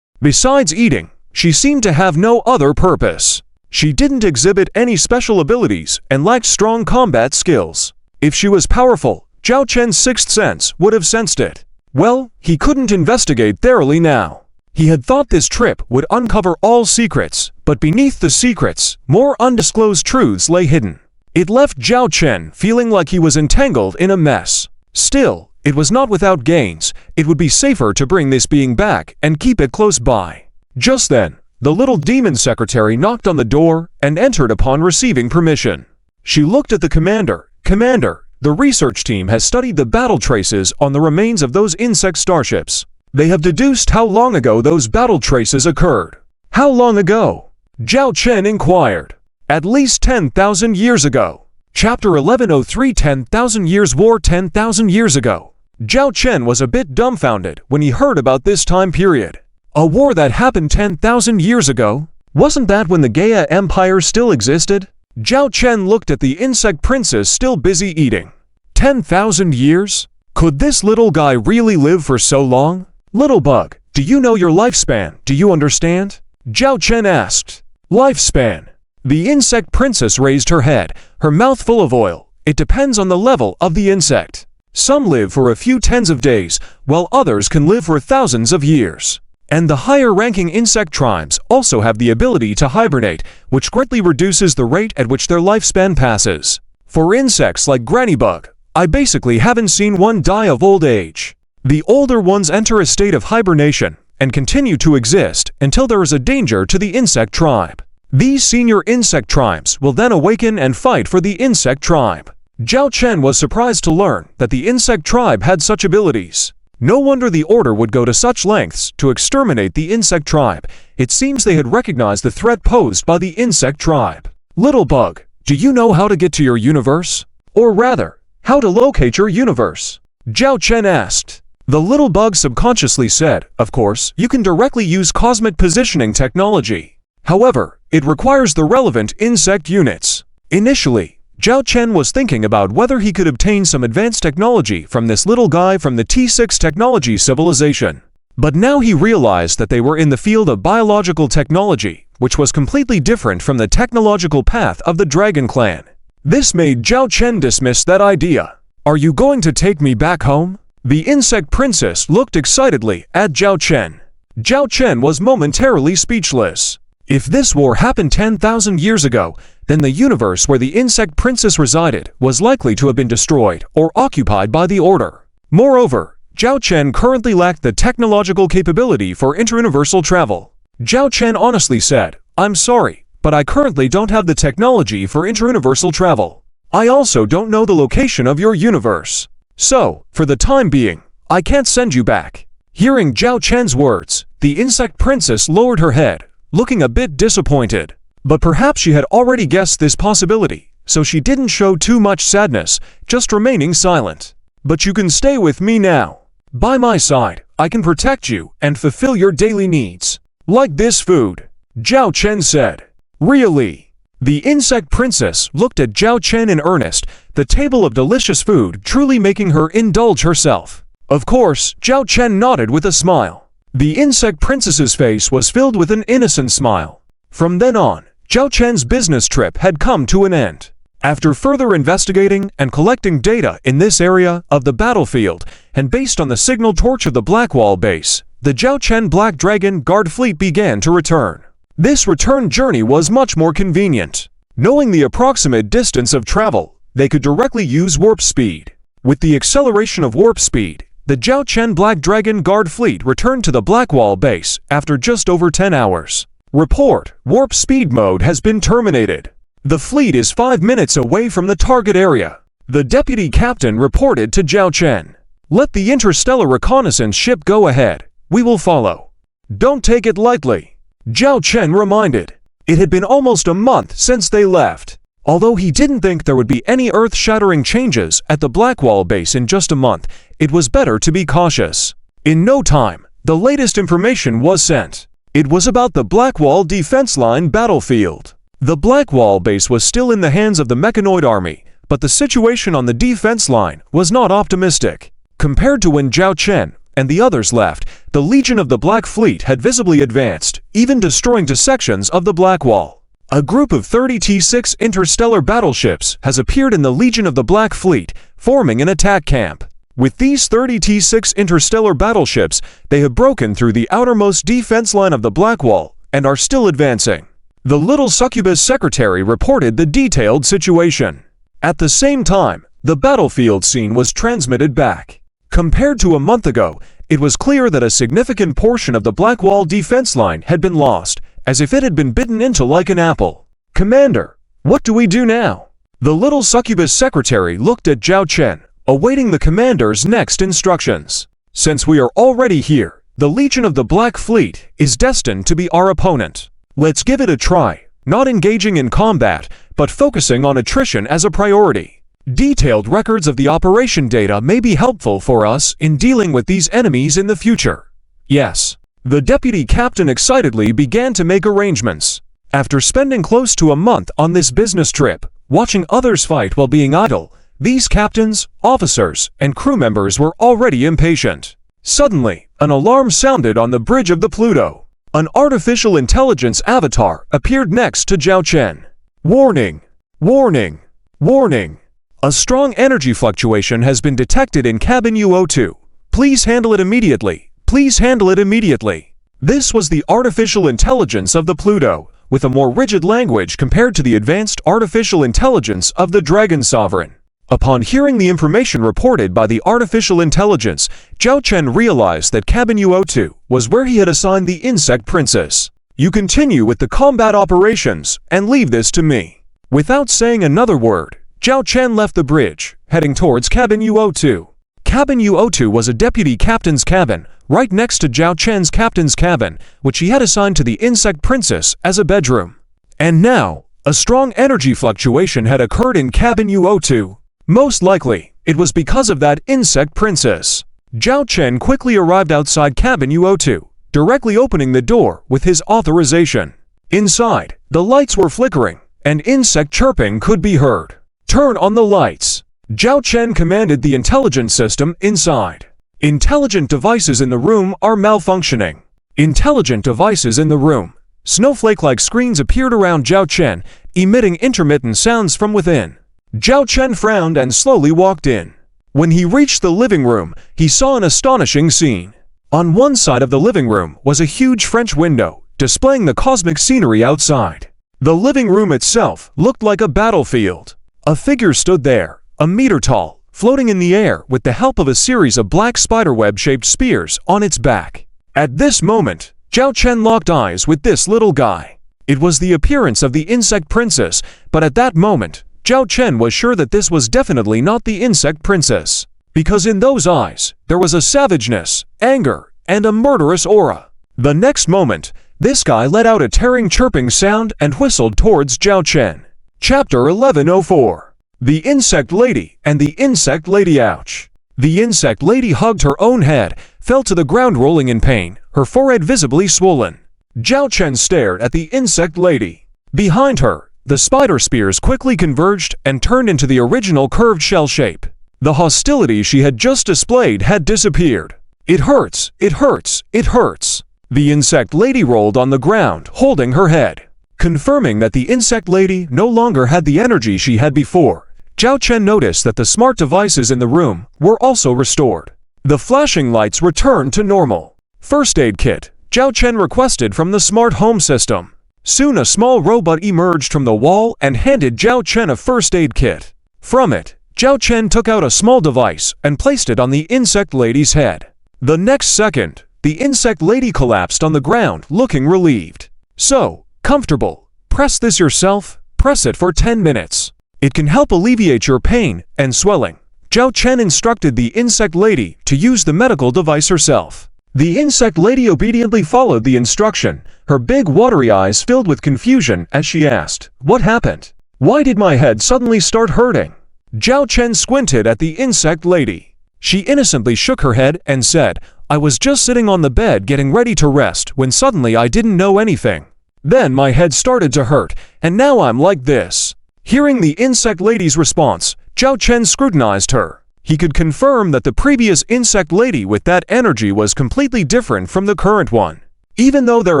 Besides eating, she seemed to have no other purpose. She didn't exhibit any special abilities and lacked strong combat skills. If she was powerful, Zhao Chen's sixth sense would have sensed it. Well, he couldn't investigate thoroughly now. He had thought this trip would uncover all secrets, but beneath the secrets, more undisclosed truths lay hidden. It left Zhao Chen feeling like he was entangled in a mess. Still, it was not without gains. It would be safer to bring this being back and keep it close by. Just then, the little demon secretary knocked on the door and entered upon receiving permission. She looked at the commander. Commander, the research team has studied the battle traces on the remains of those insect starships. They have deduced how long ago those battle traces occurred. How long ago? Zhao Chen inquired. At least 10,000 years ago. Chapter 1103 10,000 Years War 10,000 years ago. Zhao Chen was a bit dumbfounded when he heard about this time period. A war that happened 10,000 years ago? Wasn't that when the Gaia Empire still existed? Zhao Chen looked at the insect princess still busy eating. 10,000 years? Could this little guy really live for so long? Little bug, do you know your lifespan? Do you understand? Zhao Chen asked. Lifespan. The insect princess raised her head, her mouth full of oil. It depends on the level of the insect. Some live for a few tens of days, while others can live for thousands of years. And the higher-ranking insect tribes also have the ability to hibernate, which greatly reduces the rate at which their lifespan passes. For insects like Granny Bug, I basically haven't seen one die of old age. The older ones enter a state of hibernation and continue to exist until there is a danger to the insect tribe. These senior insect tribes will then awaken and fight for the insect tribe. Zhao Chen was surprised to learn that the insect tribe had such abilities. No wonder the Order would go to such lengths to exterminate the insect tribe. It seems they had recognized the threat posed by the insect tribe. Little bug, do you know how to get to your universe? Or rather, how to locate your universe? Zhao Chen asked. The little bug subconsciously said, of course, you can directly use cosmic positioning technology. However, it requires the relevant insect units. Initially, Zhao Chen was thinking about whether he could obtain some advanced technology from this little guy from the T6 technology civilization. But now he realized that they were in the field of biological technology, which was completely different from the technological path of the Dragon Clan. This made Zhao Chen dismiss that idea. Are you going to take me back home? The insect princess looked excitedly at Zhao Chen. Zhao Chen was momentarily speechless. If this war happened 10,000 years ago, then the universe where the insect princess resided was likely to have been destroyed or occupied by the Order. Moreover, Zhao Chen currently lacked the technological capability for interuniversal travel. Zhao Chen honestly said, "I'm sorry, but I currently don't have the technology for interuniversal travel. I also don't know the location of your universe. So, for the time being, I can't send you back." Hearing Zhao Chen's words, the insect princess lowered her head, looking a bit disappointed. But perhaps she had already guessed this possibility, so she didn't show too much sadness, just remaining silent. "But you can stay with me now. By my side, I can protect you and fulfill your daily needs. Like this food," Zhao Chen said. "Really?" The insect princess looked at Zhao Chen in earnest, the table of delicious food truly making her indulge herself. Of course, Zhao Chen nodded with a smile. The insect princess's face was filled with an innocent smile. From then on, Zhao Chen's business trip had come to an end. After further investigating and collecting data in this area of the battlefield, and based on the signal torch of the Blackwall base, the Zhao Chen Black Dragon Guard fleet began to return. This return journey was much more convenient. Knowing the approximate distance of travel, they could directly use warp speed. With the acceleration of warp speed, the Zhao Chen Black Dragon Guard fleet returned to the Blackwall base after just over 10 hours. Report: warp speed mode has been terminated. The fleet is 5 minutes away from the target area. The deputy captain reported to Zhao Chen. "Let the interstellar reconnaissance ship go ahead. We will follow. Don't take it lightly," Zhao Chen reminded. It had been almost a month since they left. Although he didn't think there would be any earth-shattering changes at the Blackwall base in just a month, it was better to be cautious. In no time, the latest information was sent. It was about the Blackwall defense line battlefield. The Blackwall base was still in the hands of the mechanoid army, but the situation on the defense line was not optimistic. Compared to when Zhao Chen and the others left, the Legion of the Black Fleet had visibly advanced, even destroying two sections of the Blackwall. A group of 30 T-6 interstellar battleships has appeared in the Legion of the Black Fleet, forming an attack camp. With these 30 T-6 interstellar battleships, they have broken through the outermost defense line of the Blackwall and are still advancing. The Little Succubus secretary reported the detailed situation. At the same time, the battlefield scene was transmitted back. Compared to a month ago, it was clear that a significant portion of the Blackwall defense line had been lost, as if it had been bitten into like an apple. "Commander, what do we do now?" The Little Succubus secretary looked at Zhao Chen, awaiting the commander's next instructions. "Since we are already here, the Legion of the Black Fleet is destined to be our opponent. Let's give it a try, not engaging in combat, but focusing on attrition as a priority. Detailed records of the operation data may be helpful for us in dealing with these enemies in the future." "Yes." The deputy captain excitedly began to make arrangements. After spending close to a month on this business trip, watching others fight while being idle, these captains, officers, and crew members were already impatient. Suddenly, an alarm sounded on the bridge of the Pluto. An artificial intelligence avatar appeared next to Zhao Chen. "Warning! Warning! Warning! A strong energy fluctuation has been detected in cabin UO2. Please handle it immediately. Please handle it immediately." This was the artificial intelligence of the Pluto, with a more rigid language compared to the advanced artificial intelligence of the Dragon Sovereign. Upon hearing the information reported by the artificial intelligence, Zhao Chen realized that cabin UO2 was where he had assigned the insect princess. "You continue with the combat operations and leave this to me." Without saying another word, Zhao Chen left the bridge, heading towards cabin UO2. Cabin UO2 was a deputy captain's cabin, right next to Zhao Chen's captain's cabin, which he had assigned to the insect princess as a bedroom. And now, a strong energy fluctuation had occurred in cabin UO2. Most likely, it was because of that insect princess. Zhao Chen quickly arrived outside cabin UO2, directly opening the door with his authorization. Inside, the lights were flickering, and insect chirping could be heard. "Turn on the lights," Zhao Chen commanded the intelligence system inside. "Intelligent devices in the room are malfunctioning." Intelligent devices in the room. Snowflake-like screens appeared around Zhao Chen, emitting intermittent sounds from within. Zhao Chen frowned and slowly walked in. When he reached the living room, he saw an astonishing scene. On one side of the living room was a huge French window, displaying the cosmic scenery outside. The living room itself looked like a battlefield. A figure stood there, a meter tall, floating in the air with the help of a series of black spiderweb-shaped spears on its back. At this moment, Zhao Chen locked eyes with this little guy. It was the appearance of the insect princess, but at that moment, Zhao Chen was sure that this was definitely not the insect princess, because in those eyes, there was a savageness, anger, and a murderous aura. The next moment, this guy let out a tearing chirping sound and whistled towards Zhao Chen. Chapter 1104. The Insect Lady and the Insect Lady. Ouch! The Insect Lady hugged her own head, fell to the ground rolling in pain, her forehead visibly swollen. Zhao Chen stared at the Insect Lady. Behind her, the spider spears quickly converged and turned into the original curved shell shape. The hostility she had just displayed had disappeared. It hurts, it hurts, it hurts. The Insect Lady rolled on the ground, holding her head. Confirming that the Insect Lady no longer had the energy she had before, Zhao Chen noticed that the smart devices in the room were also restored. The flashing lights returned to normal. First aid kit, Zhao Chen requested from the smart home system. Soon a small robot emerged from the wall and handed Zhao Chen a first aid kit. From it, Zhao Chen took out a small device and placed it on the Insect Lady's head. The next second, the Insect Lady collapsed on the ground, looking relieved. So, comfortable. Press this yourself, press it for 10 minutes. It can help alleviate your pain and swelling. Zhao Chen instructed the Insect Lady to use the medical device herself. The Insect Lady obediently followed the instruction, her big watery eyes filled with confusion as she asked, "What happened? Why did my head suddenly start hurting?" Zhao Chen squinted at the Insect Lady. She innocently shook her head and said, "I was just sitting on the bed getting ready to rest when suddenly I didn't know anything. Then my head started to hurt, and now I'm like this." Hearing the Insect Lady's response, Zhao Chen scrutinized her. He could confirm that the previous Insect Lady with that energy was completely different from the current one. Even though their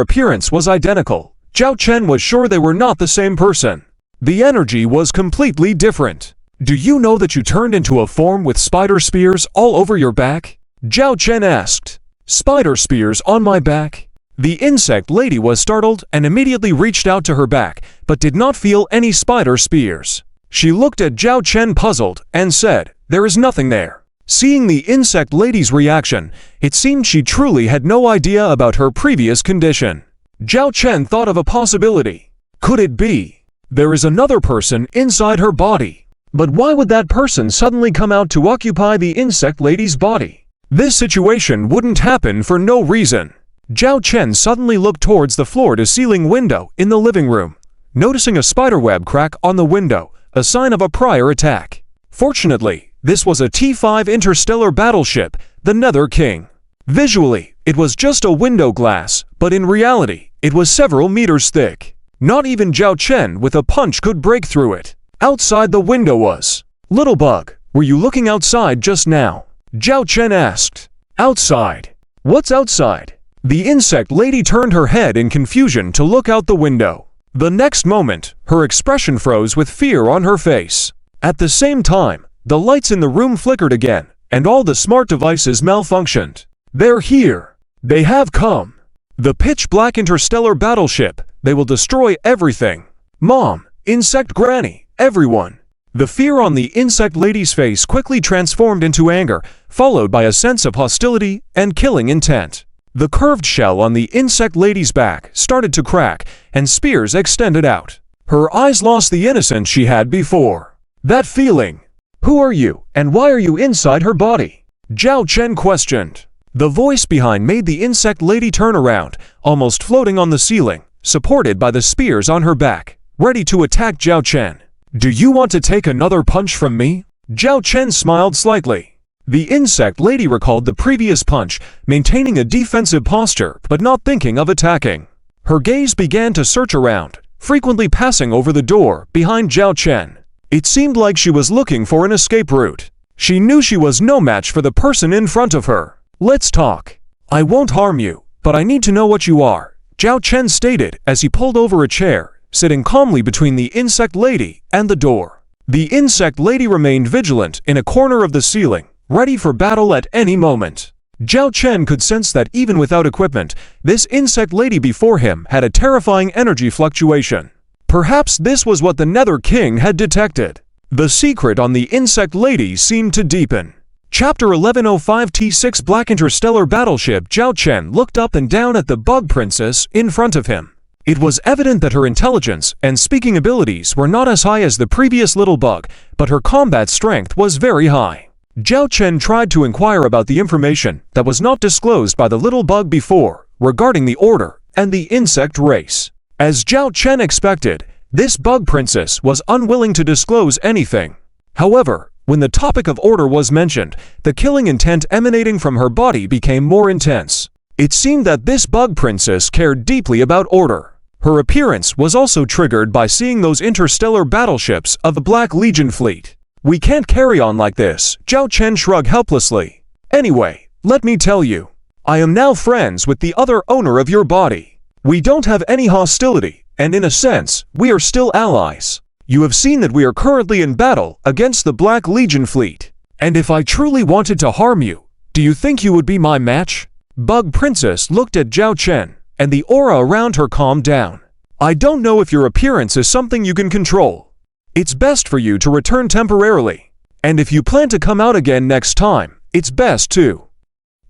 appearance was identical, Zhao Chen was sure they were not the same person. The energy was completely different. "Do you know that you turned into a form with spider spears all over your back?" Zhao Chen asked. "Spider spears on my back?" The Insect Lady was startled and immediately reached out to her back, but did not feel any spider spears. She looked at Zhao Chen puzzled and said, "There is nothing there." Seeing the Insect Lady's reaction, it seemed she truly had no idea about her previous condition. Zhao Chen thought of a possibility. Could it be there is another person inside her body? But why would that person suddenly come out to occupy the Insect Lady's body? This situation wouldn't happen for no reason. Zhao Chen suddenly looked towards the floor-to-ceiling window in the living room, noticing a spiderweb crack on the window, a sign of a prior attack. Fortunately, this was a T-5 interstellar battleship, the Nether King. Visually, it was just a window glass, but in reality, it was several meters thick. Not even Zhao Chen with a punch could break through it. Outside the window was. "Little bug, were you looking outside just now?" Zhao Chen asked. "Outside? What's outside?" The Insect Lady turned her head in confusion to look out the window. The next moment, her expression froze with fear on her face. At the same time, the lights in the room flickered again, and all the smart devices malfunctioned. "They're here. They have come. The pitch-black interstellar battleship. They will destroy everything. Mom, Insect Granny, everyone." The fear on the Insect Lady's face quickly transformed into anger, followed by a sense of hostility and killing intent. The curved shell on the Insect Lady's back started to crack, and spears extended out. Her eyes lost the innocence she had before. That feeling. "Who are you, and why are you inside her body?" Zhao Chen questioned. The voice behind made the Insect Lady turn around, almost floating on the ceiling, supported by the spears on her back, ready to attack Zhao Chen. "Do you want to take another punch from me?" Zhao Chen smiled slightly. The Insect Lady recalled the previous punch, maintaining a defensive posture but not thinking of attacking. Her gaze began to search around, frequently passing over the door behind Zhao Chen. It seemed like she was looking for an escape route. She knew she was no match for the person in front of her. "Let's talk. I won't harm you, but I need to know what you are," Zhao Chen stated as he pulled over a chair, sitting calmly between the Insect Lady and the door. The Insect Lady remained vigilant in a corner of the ceiling, ready for battle at any moment. Zhao Chen could sense that even without equipment, this Insect Lady before him had a terrifying energy fluctuation. Perhaps this was what the Nether King had detected. The secret on the insect lady seemed to deepen. Chapter 1105 T6 Black Interstellar Battleship. Zhao Chen looked up and down at the bug princess in front of him. It was evident that her intelligence and speaking abilities were not as high as the previous little bug, but her combat strength was very high. Zhao Chen tried to inquire about the information that was not disclosed by the little bug before, regarding the order and the insect race. As Zhao Chen expected, this bug princess was unwilling to disclose anything. However, when the topic of order was mentioned, the killing intent emanating from her body became more intense. It seemed that this bug princess cared deeply about order. Her appearance was also triggered by seeing those interstellar battleships of the Black Legion fleet. We can't carry on like this, Zhao Chen shrugged helplessly. Anyway, let me tell you. I am now friends with the other owner of your body. We don't have any hostility, and in a sense, we are still allies. You have seen that we are currently in battle against the Black Legion fleet. And if I truly wanted to harm you, do you think you would be my match? Bug Princess looked at Zhao Chen, and the aura around her calmed down. I don't know if your appearance is something you can control. It's best for you to return temporarily. And if you plan to come out again next time, it's best to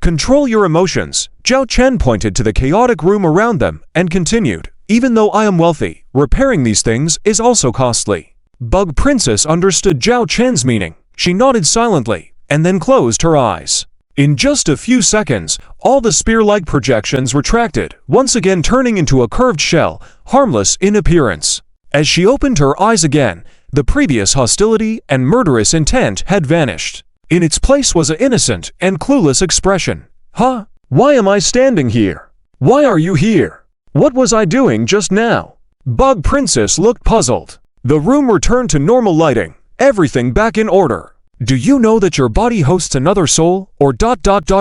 control your emotions. Zhao Chen pointed to the chaotic room around them and continued, even though I am wealthy, repairing these things is also costly. Bug Princess understood Zhao Chen's meaning. She nodded silently, and then closed her eyes. In just a few seconds, all the spear-like projections retracted, once again turning into a curved shell, harmless in appearance. As she opened her eyes again, the previous hostility and murderous intent had vanished. In its place was an innocent and clueless expression. Huh? Why am I standing here? Why are you here? What was I doing just now? Bug Princess looked puzzled. The room returned to normal lighting, everything back in order. Do you know that your body hosts another soul, or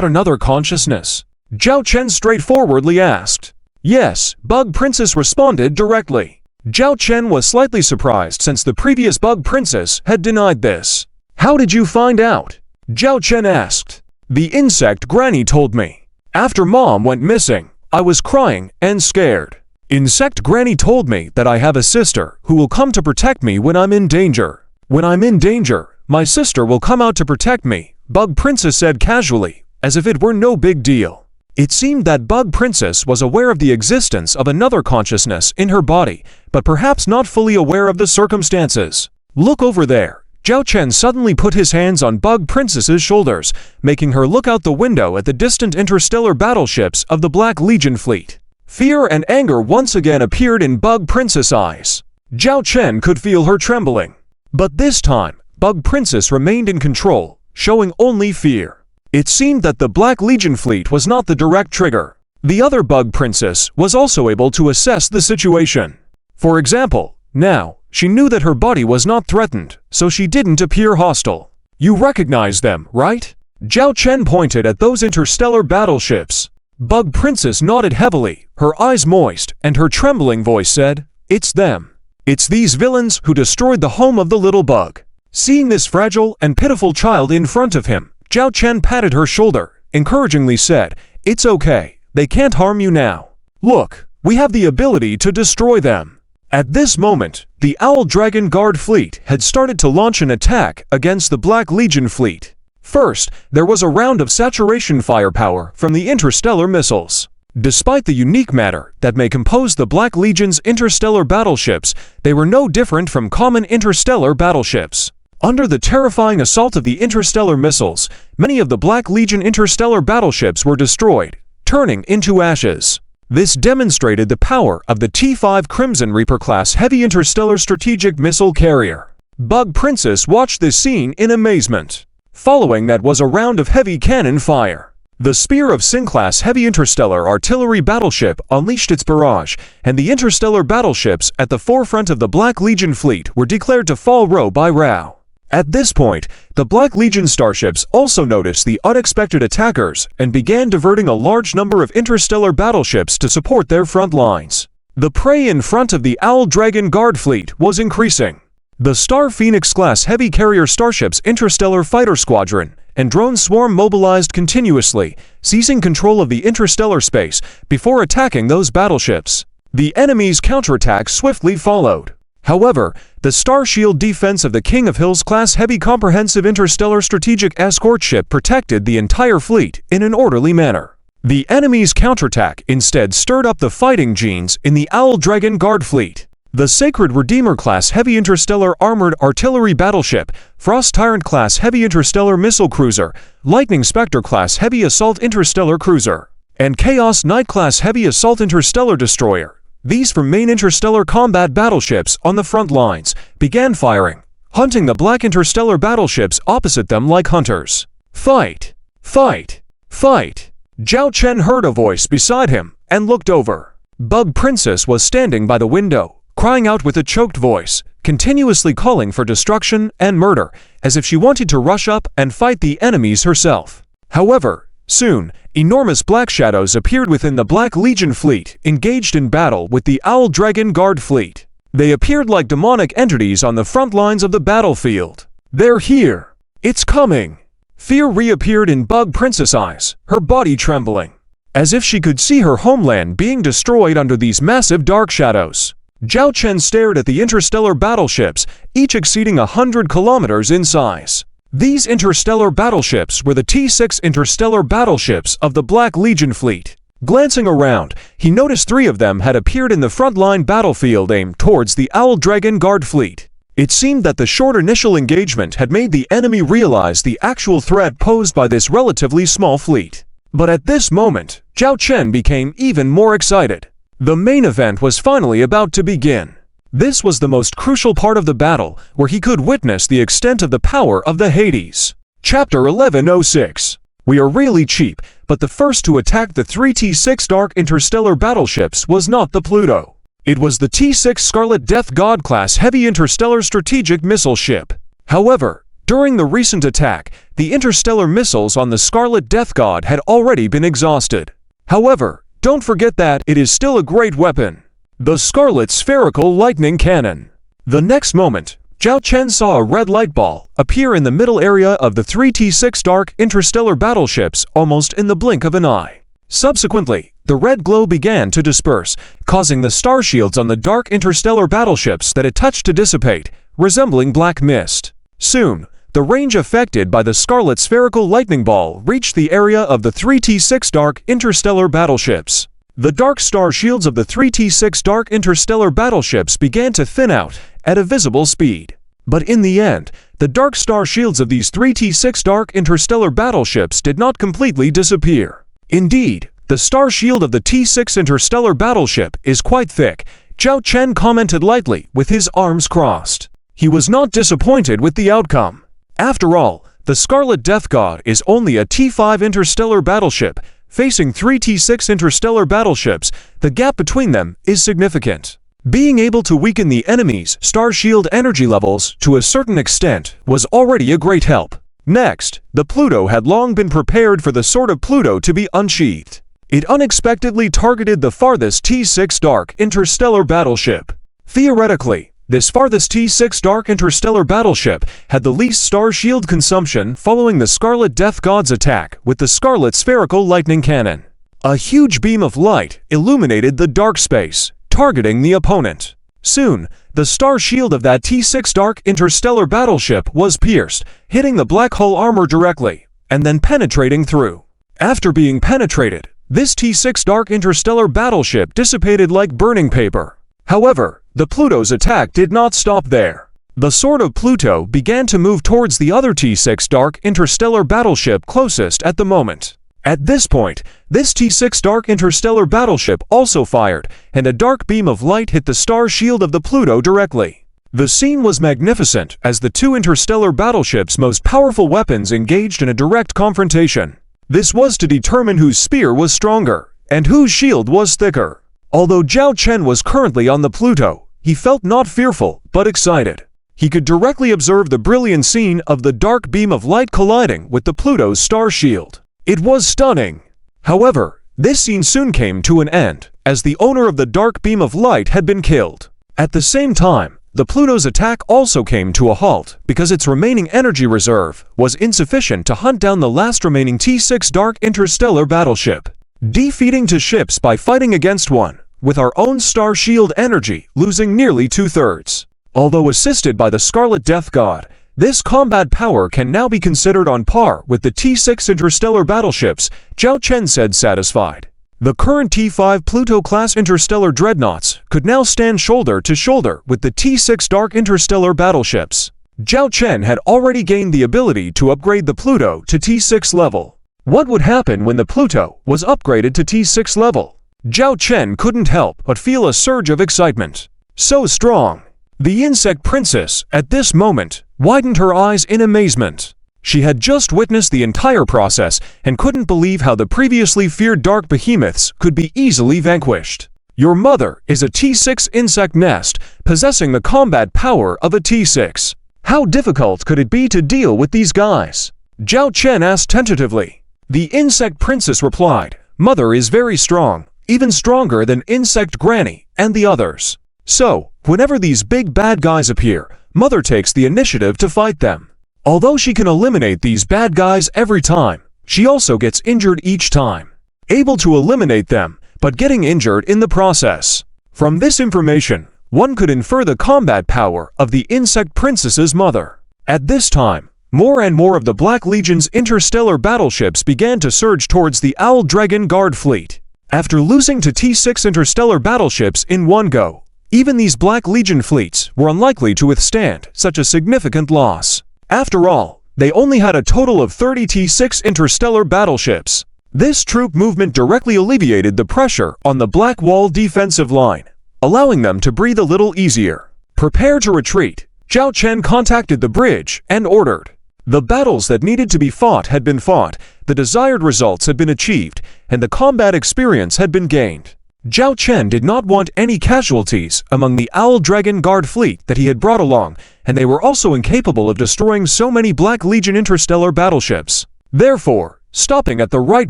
another consciousness? Zhao Chen straightforwardly asked. Yes, Bug Princess responded directly. Zhao Chen was slightly surprised since the previous Bug Princess had denied this. How did you find out? Zhao Chen asked. The insect granny told me. After Mom went missing, I was crying and scared. Insect granny told me that I have a sister who will come to protect me when I'm in danger. When I'm in danger, my sister will come out to protect me, Bug Princess said casually, as if it were no big deal. It seemed that Bug Princess was aware of the existence of another consciousness in her body, but perhaps not fully aware of the circumstances. Look over there. Zhao Chen suddenly put his hands on Bug Princess's shoulders, making her look out the window at the distant interstellar battleships of the Black Legion fleet. Fear and anger once again appeared in Bug Princess's eyes. Zhao Chen could feel her trembling. But this time, Bug Princess remained in control, showing only fear. It seemed that the Black Legion fleet was not the direct trigger. The other Bug Princess was also able to assess the situation. For example, now, she knew that her body was not threatened, so she didn't appear hostile. You recognize them, right? Zhao Chen pointed at those interstellar battleships. Bug Princess nodded heavily, her eyes moist, and her trembling voice said, It's them. It's these villains who destroyed the home of the little bug. Seeing this fragile and pitiful child in front of him, Zhao Chen patted her shoulder, encouragingly said, It's okay, they can't harm you now. Look, we have the ability to destroy them. At this moment, the Owl Dragon Guard fleet had started to launch an attack against the Black Legion fleet. First, there was a round of saturation firepower from the interstellar missiles. Despite the unique matter that may compose the Black Legion's interstellar battleships, they were no different from common interstellar battleships. Under the terrifying assault of the interstellar missiles, many of the Black Legion interstellar battleships were destroyed, turning into ashes. This demonstrated the power of the T-5 Crimson Reaper-class heavy interstellar strategic missile carrier. Bug Princess watched this scene in amazement. Following that was a round of heavy cannon fire. The Spear of Sin-class heavy interstellar artillery battleship unleashed its barrage, and the interstellar battleships at the forefront of the Black Legion fleet were declared to fall row by row. At this point, the Black Legion starships also noticed the unexpected attackers and began diverting a large number of interstellar battleships to support their front lines. The prey in front of the Owl Dragon Guard fleet was increasing. The Star Phoenix-class heavy carrier starships interstellar fighter squadron and drone swarm mobilized continuously, seizing control of the interstellar space before attacking those battleships. The enemy's counterattack swiftly followed. However, the Starshield defense of the King of Hills class heavy comprehensive interstellar strategic escort ship protected the entire fleet in an orderly manner. The enemy's counterattack instead stirred up the fighting genes in the Owl Dragon Guard fleet. The Sacred Redeemer class heavy interstellar armored artillery battleship, Frost Tyrant class heavy interstellar missile cruiser, Lightning Spectre class heavy assault interstellar cruiser, and Chaos Knight class heavy assault interstellar destroyer, these from main interstellar combat battleships on the front lines, began firing, hunting the black interstellar battleships opposite them like hunters. Fight! Fight! Fight! Zhao Chen heard a voice beside him and looked over. Bug Princess was standing by the window, crying out with a choked voice, continuously calling for destruction and murder, as if she wanted to rush up and fight the enemies herself. However, soon, enormous black shadows appeared within the Black Legion fleet, engaged in battle with the Owl Dragon Guard fleet. They appeared like demonic entities on the front lines of the battlefield. They're here! It's coming! Fear reappeared in Bug Princess' eyes, her body trembling, as if she could see her homeland being destroyed under these massive dark shadows. Zhao Chen stared at the interstellar battleships, each exceeding 100 kilometers in size. These interstellar battleships were the T-6 interstellar battleships of the Black Legion fleet. Glancing around, he noticed 3 of them had appeared in the frontline battlefield aimed towards the Owl Dragon Guard fleet. It seemed that the short initial engagement had made the enemy realize the actual threat posed by this relatively small fleet. But at this moment, Zhao Chen became even more excited. The main event was finally about to begin. This was the most crucial part of the battle, where he could witness the extent of the power of the Hades. Chapter 1106. We are really cheap, but the first to attack the 3 T-6 Dark Interstellar battleships was not the Pluto. It was the T-6 Scarlet Death God class heavy interstellar strategic missile ship. However, during the recent attack, the interstellar missiles on the Scarlet Death God had already been exhausted. However, don't forget that it is still a great weapon. The Scarlet Spherical Lightning Cannon. The next moment, Zhao Chen saw a red light ball appear in the middle area of the 3 T-6 Dark Interstellar battleships almost in the blink of an eye. Subsequently, the red glow began to disperse, causing the starshields on the Dark Interstellar battleships that it touched to dissipate, resembling black mist. Soon, the range affected by the Scarlet Spherical Lightning Ball reached the area of the 3 T-6 Dark Interstellar battleships. The dark star shields of the 3 T-6 Dark Interstellar battleships began to thin out at a visible speed. But in the end, the dark star shields of these 3 T-6 Dark Interstellar battleships did not completely disappear. Indeed, the star shield of the T-6 Interstellar battleship is quite thick, Zhao Chen commented lightly with his arms crossed. He was not disappointed with the outcome. After all, the Scarlet Death God is only a T-5 interstellar battleship. Facing 3 T-6 interstellar battleships, the gap between them is significant. Being able to weaken the enemy's star shield energy levels to a certain extent was already a great help. Next, the Pluto had long been prepared for the sword of Pluto to be unsheathed. It unexpectedly targeted the farthest T-6 Dark Interstellar battleship. Theoretically, this farthest T-6 Dark Interstellar battleship had the least star shield consumption following the Scarlet Death God's attack with the Scarlet Spherical Lightning Cannon. A huge beam of light illuminated the dark space, targeting the opponent. Soon, the star shield of that T-6 Dark Interstellar battleship was pierced, hitting the black hull armor directly, and then penetrating through. After being penetrated, this T-6 Dark Interstellar battleship dissipated like burning paper. However, the Pluto's attack did not stop there. The sword of Pluto began to move towards the other T-6 Dark Interstellar battleship closest at the moment. At this point, this T-6 Dark Interstellar battleship also fired, and a dark beam of light hit the star shield of the Pluto directly. The scene was magnificent as the 2 interstellar battleships' most powerful weapons engaged in a direct confrontation. This was to determine whose spear was stronger, and whose shield was thicker. Although Zhao Chen was currently on the Pluto, he felt not fearful, but excited. He could directly observe the brilliant scene of the dark beam of light colliding with the Pluto's star shield. It was stunning. However, this scene soon came to an end, as the owner of the dark beam of light had been killed. At the same time, the Pluto's attack also came to a halt because its remaining energy reserve was insufficient to hunt down the last remaining T-6 Dark Interstellar battleship. Defeating 2 ships by fighting against one, with our own star shield energy losing nearly 2/3. Although assisted by the Scarlet Death God, this combat power can now be considered on par with the T6 interstellar battleships, Zhao Chen said, satisfied. The current T5 Pluto-class interstellar dreadnoughts could now stand shoulder to shoulder with the T6 dark interstellar battleships. Zhao Chen had already gained the ability to upgrade the Pluto to T6 level. What would happen when the Pluto was upgraded to T6 level? Zhao Chen couldn't help but feel a surge of excitement. So strong! The insect princess, at this moment, widened her eyes in amazement. She had just witnessed the entire process and couldn't believe how the previously feared dark behemoths could be easily vanquished. Your mother is a T6 insect nest, possessing the combat power of a T6. How difficult could it be to deal with these guys? Zhao Chen asked tentatively. The insect princess replied, Mother is very strong, even stronger than Insect Granny and the others. So, whenever these big bad guys appear, Mother takes the initiative to fight them. Although she can eliminate these bad guys every time, she also gets injured each time. Able to eliminate them, but getting injured in the process. From this information, one could infer the combat power of the Insect Princess's mother. At this time, more and more of the Black Legion's interstellar battleships began to surge towards the Owl Dragon Guard fleet. After losing to T6 interstellar battleships in one go, even these Black Legion fleets were unlikely to withstand such a significant loss. After all, they only had a total of 30 T6 interstellar battleships. This troop movement directly alleviated the pressure on the Black Wall defensive line, allowing them to breathe a little easier. Prepare to retreat. Zhao Chen contacted the bridge and ordered. The battles that needed to be fought had been fought, the desired results had been achieved, and the combat experience had been gained. Zhao Chen did not want any casualties among the Owl Dragon Guard fleet that he had brought along, and they were also incapable of destroying so many Black Legion interstellar battleships. Therefore, stopping at the right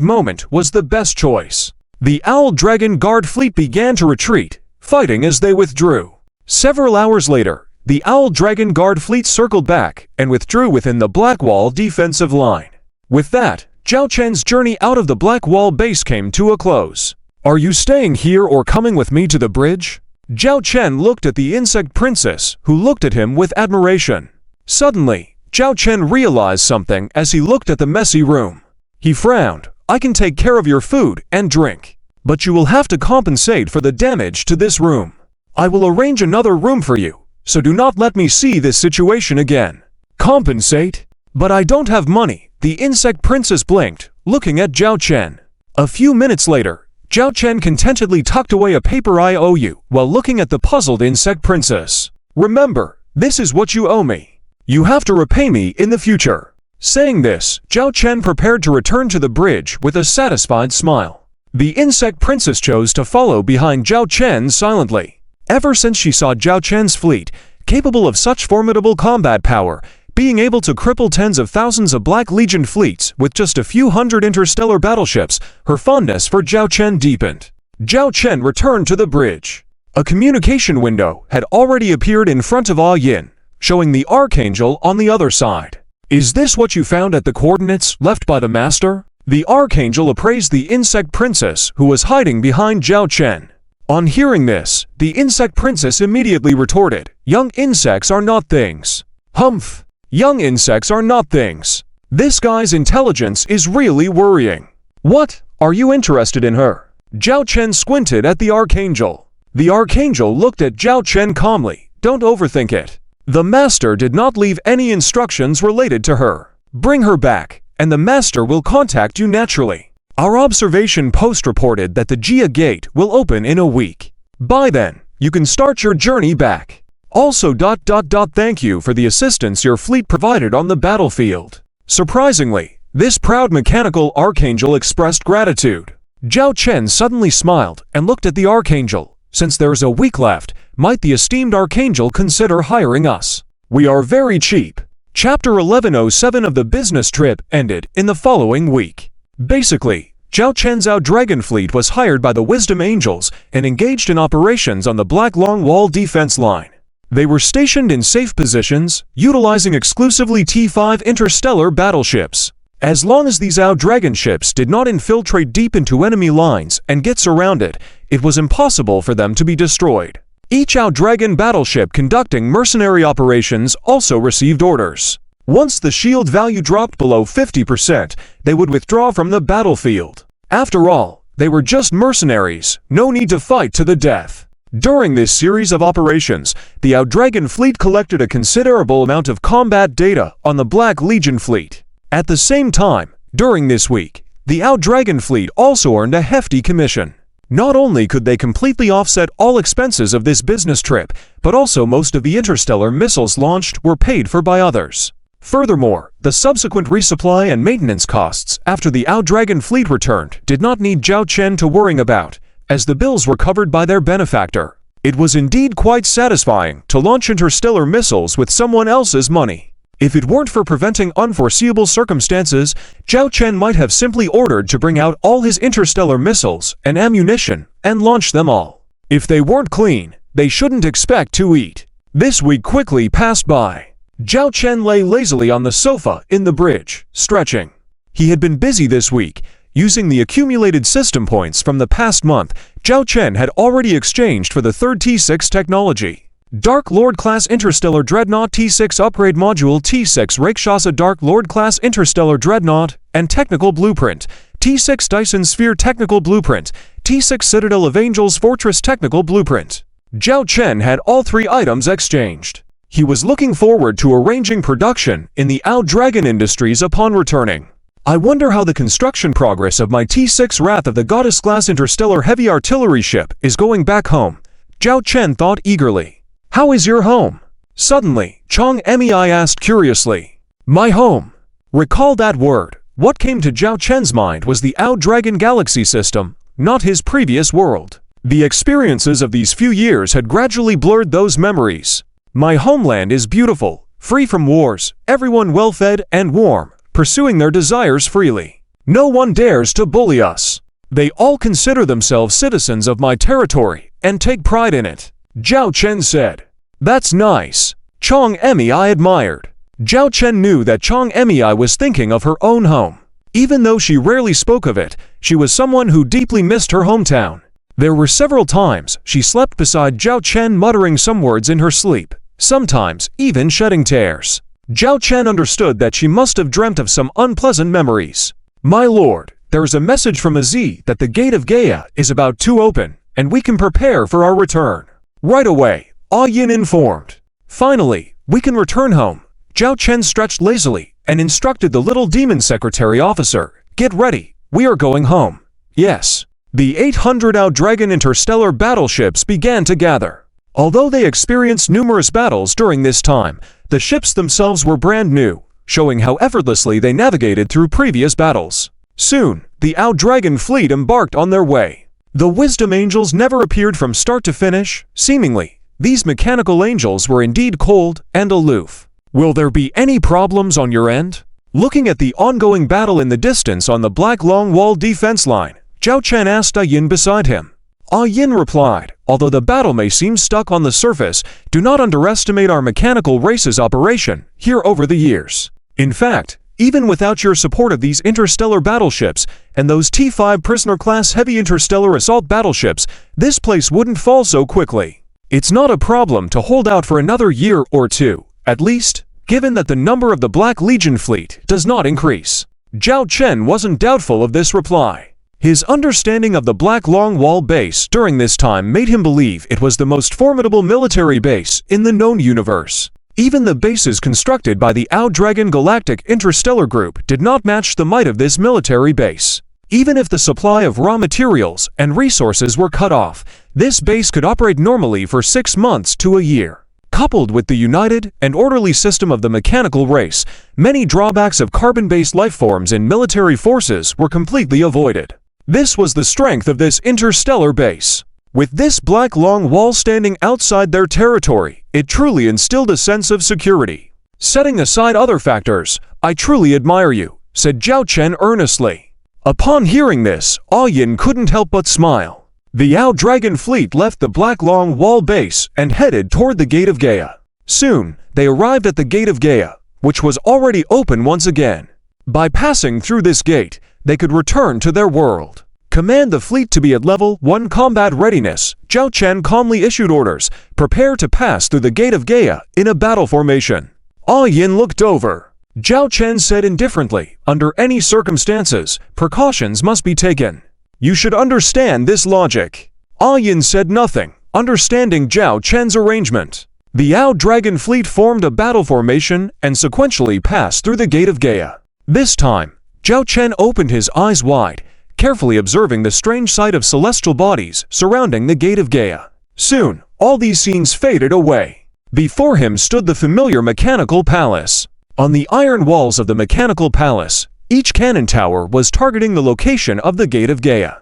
moment was the best choice. The Owl Dragon Guard fleet began to retreat, fighting as they withdrew. Several hours later, the Owl Dragon Guard fleet circled back and withdrew within the Black Wall defensive line. With that, Zhao Chen's journey out of the Black Wall base came to a close. Are you staying here or coming with me to the bridge? Zhao Chen looked at the insect princess, who looked at him with admiration. Suddenly, Zhao Chen realized something as he looked at the messy room. He frowned. I can take care of your food and drink, but you will have to compensate for the damage to this room. I will arrange another room for you, so do not let me see this situation again. Compensate? But I don't have money, the insect princess blinked, looking at Zhao Chen. A few minutes later, Zhao Chen contentedly tucked away a paper IOU while looking at the puzzled insect princess. Remember, this is what you owe me. You have to repay me in the future. Saying this, Zhao Chen prepared to return to the bridge with a satisfied smile. The insect princess chose to follow behind Zhao Chen silently. Ever since she saw Zhao Chen's fleet, capable of such formidable combat power, being able to cripple tens of thousands of Black Legion fleets with just a few hundred interstellar battleships, her fondness for Zhao Chen deepened. Zhao Chen returned to the bridge. A communication window had already appeared in front of Ah Yin, showing the Archangel on the other side. Is this what you found at the coordinates left by the Master? The Archangel appraised the insect princess who was hiding behind Zhao Chen. On hearing this, the insect princess immediately retorted, Young insects are not things. Humph! Young insects are not things. This guy's intelligence is really worrying. What? Are you interested in her? Zhao Chen squinted at the Archangel. The Archangel looked at Zhao Chen calmly. Don't overthink it. The Master did not leave any instructions related to her. Bring her back, and the Master will contact you naturally. Our observation post reported that the Jia Gate will open in a week. By then, you can start your journey back. Also thank you for the assistance your fleet provided on the battlefield. Surprisingly, this proud mechanical Archangel expressed gratitude. Zhao Chen suddenly smiled and looked at the Archangel. Since there is a week left, might the esteemed Archangel consider hiring us? We are very cheap. Chapter 1107 of the business trip ended in the following week. Basically, Zhao Chen's Dragon fleet was hired by the Wisdom Angels and engaged in operations on the Black Long Wall defense line. They were stationed in safe positions, utilizing exclusively T5 interstellar battleships. As long as these Dragon ships did not infiltrate deep into enemy lines and get surrounded, it was impossible for them to be destroyed. Each Dragon battleship conducting mercenary operations also received orders. Once the shield value dropped below 50%, they would withdraw from the battlefield. After all, they were just mercenaries, no need to fight to the death. During this series of operations, the Dragon fleet collected a considerable amount of combat data on the Black Legion fleet. At the same time, during this week, the Dragon fleet also earned a hefty commission. Not only could they completely offset all expenses of this business trip, but also most of the interstellar missiles launched were paid for by others. Furthermore, the subsequent resupply and maintenance costs after the Dragon fleet returned did not need Zhao Chen to worry about, as the bills were covered by their benefactor. It was indeed quite satisfying to launch interstellar missiles with someone else's money. If it weren't for preventing unforeseeable circumstances, Zhao Chen might have simply ordered to bring out all his interstellar missiles and ammunition and launch them all. If they weren't clean, they shouldn't expect to eat. This week quickly passed by. Zhao Chen lay lazily on the sofa in the bridge, stretching. He had been busy this week. Using the accumulated system points from the past month, Zhao Chen had already exchanged for the third T6 technology. Dark Lord Class Interstellar Dreadnought T6 Upgrade Module T6 Rakshasa Dark Lord Class Interstellar Dreadnought and Technical Blueprint, T6 Dyson Sphere Technical Blueprint, T6 Citadel of Angels Fortress Technical Blueprint. Zhao Chen had all three items exchanged. He was looking forward to arranging production in the Dragon Industries upon returning. I wonder how the construction progress of my T6 Wrath of the Goddess-class interstellar heavy artillery ship is going back home, Zhao Chen thought eagerly. How is your home? Suddenly, Chong Mei asked curiously. My home. Recall that word. What came to Zhao Chen's mind was the Dragon Galaxy system, not his previous world. The experiences of these few years had gradually blurred those memories. My homeland is beautiful, free from wars, everyone well-fed and warm, pursuing their desires freely. No one dares to bully us. They all consider themselves citizens of my territory and take pride in it. Zhao Chen said. That's nice. Chong Mei admired. Zhao Chen knew that Chong Mei was thinking of her own home. Even though she rarely spoke of it, she was someone who deeply missed her hometown. There were several times she slept beside Zhao Chen muttering some words in her sleep, sometimes even shedding tears. Zhao Chen understood that she must have dreamt of some unpleasant memories. My lord, there is a message from Az that the Gate of Gaia is about to open, and we can prepare for our return. Right away, Yin informed. Finally, we can return home. Zhao Chen stretched lazily and instructed the little demon secretary officer, get ready, we are going home. Yes. The 800 Dragon interstellar battleships began to gather. Although they experienced numerous battles during this time, the ships themselves were brand new, showing how effortlessly they navigated through previous battles. Soon, the Dragon fleet embarked on their way. The Wisdom Angels never appeared from start to finish, seemingly. These mechanical angels were indeed cold and aloof. Will there be any problems on your end? Looking at the ongoing battle in the distance on the Black Long Wall defense line, Zhao Chen asked Yin beside him. Yin replied, although the battle may seem stuck on the surface, do not underestimate our mechanical race's operation here over the years. In fact, even without your support of these interstellar battleships and those T5 prisoner-class heavy interstellar assault battleships, this place wouldn't fall so quickly. It's not a problem to hold out for another year or two, at least, given that the number of the Black Legion fleet does not increase. Zhao Chen wasn't doubtful of this reply. His understanding of the Black Long Wall base during this time made him believe it was the most formidable military base in the known universe. Even the bases constructed by the Dragon Galactic Interstellar Group did not match the might of this military base. Even if the supply of raw materials and resources were cut off, this base could operate normally for 6 months to a year. Coupled with the united and orderly system of the mechanical race, many drawbacks of carbon-based lifeforms in military forces were completely avoided. This was the strength of this interstellar base. With this Black Long Wall standing outside their territory, it truly instilled a sense of security. Setting aside other factors, I truly admire you, said Zhao Chen earnestly. Upon hearing this, Yin couldn't help but smile. The Dragon fleet left the Black Long Wall base and headed toward the Gate of Gaia. Soon, they arrived at the Gate of Gaia, which was already open once again. By passing through this gate, they could return to their world. Command the fleet to be at level 1 combat readiness. Zhao Chen calmly issued orders. Prepare to pass through the Gate of Gaia in a battle formation. Ah Yin looked over. Zhao Chen said indifferently, under any circumstances, precautions must be taken. You should understand this logic. Ah Yin said nothing, understanding Zhao Chen's arrangement. The Ao Dragon fleet formed a battle formation and sequentially passed through the Gate of Gaia. This time, Zhao Chen opened his eyes wide, carefully observing the strange sight of celestial bodies surrounding the Gate of Gaia. Soon, all these scenes faded away. Before him stood the familiar mechanical palace. On the iron walls of the mechanical palace, each cannon tower was targeting the location of the Gate of Gaia.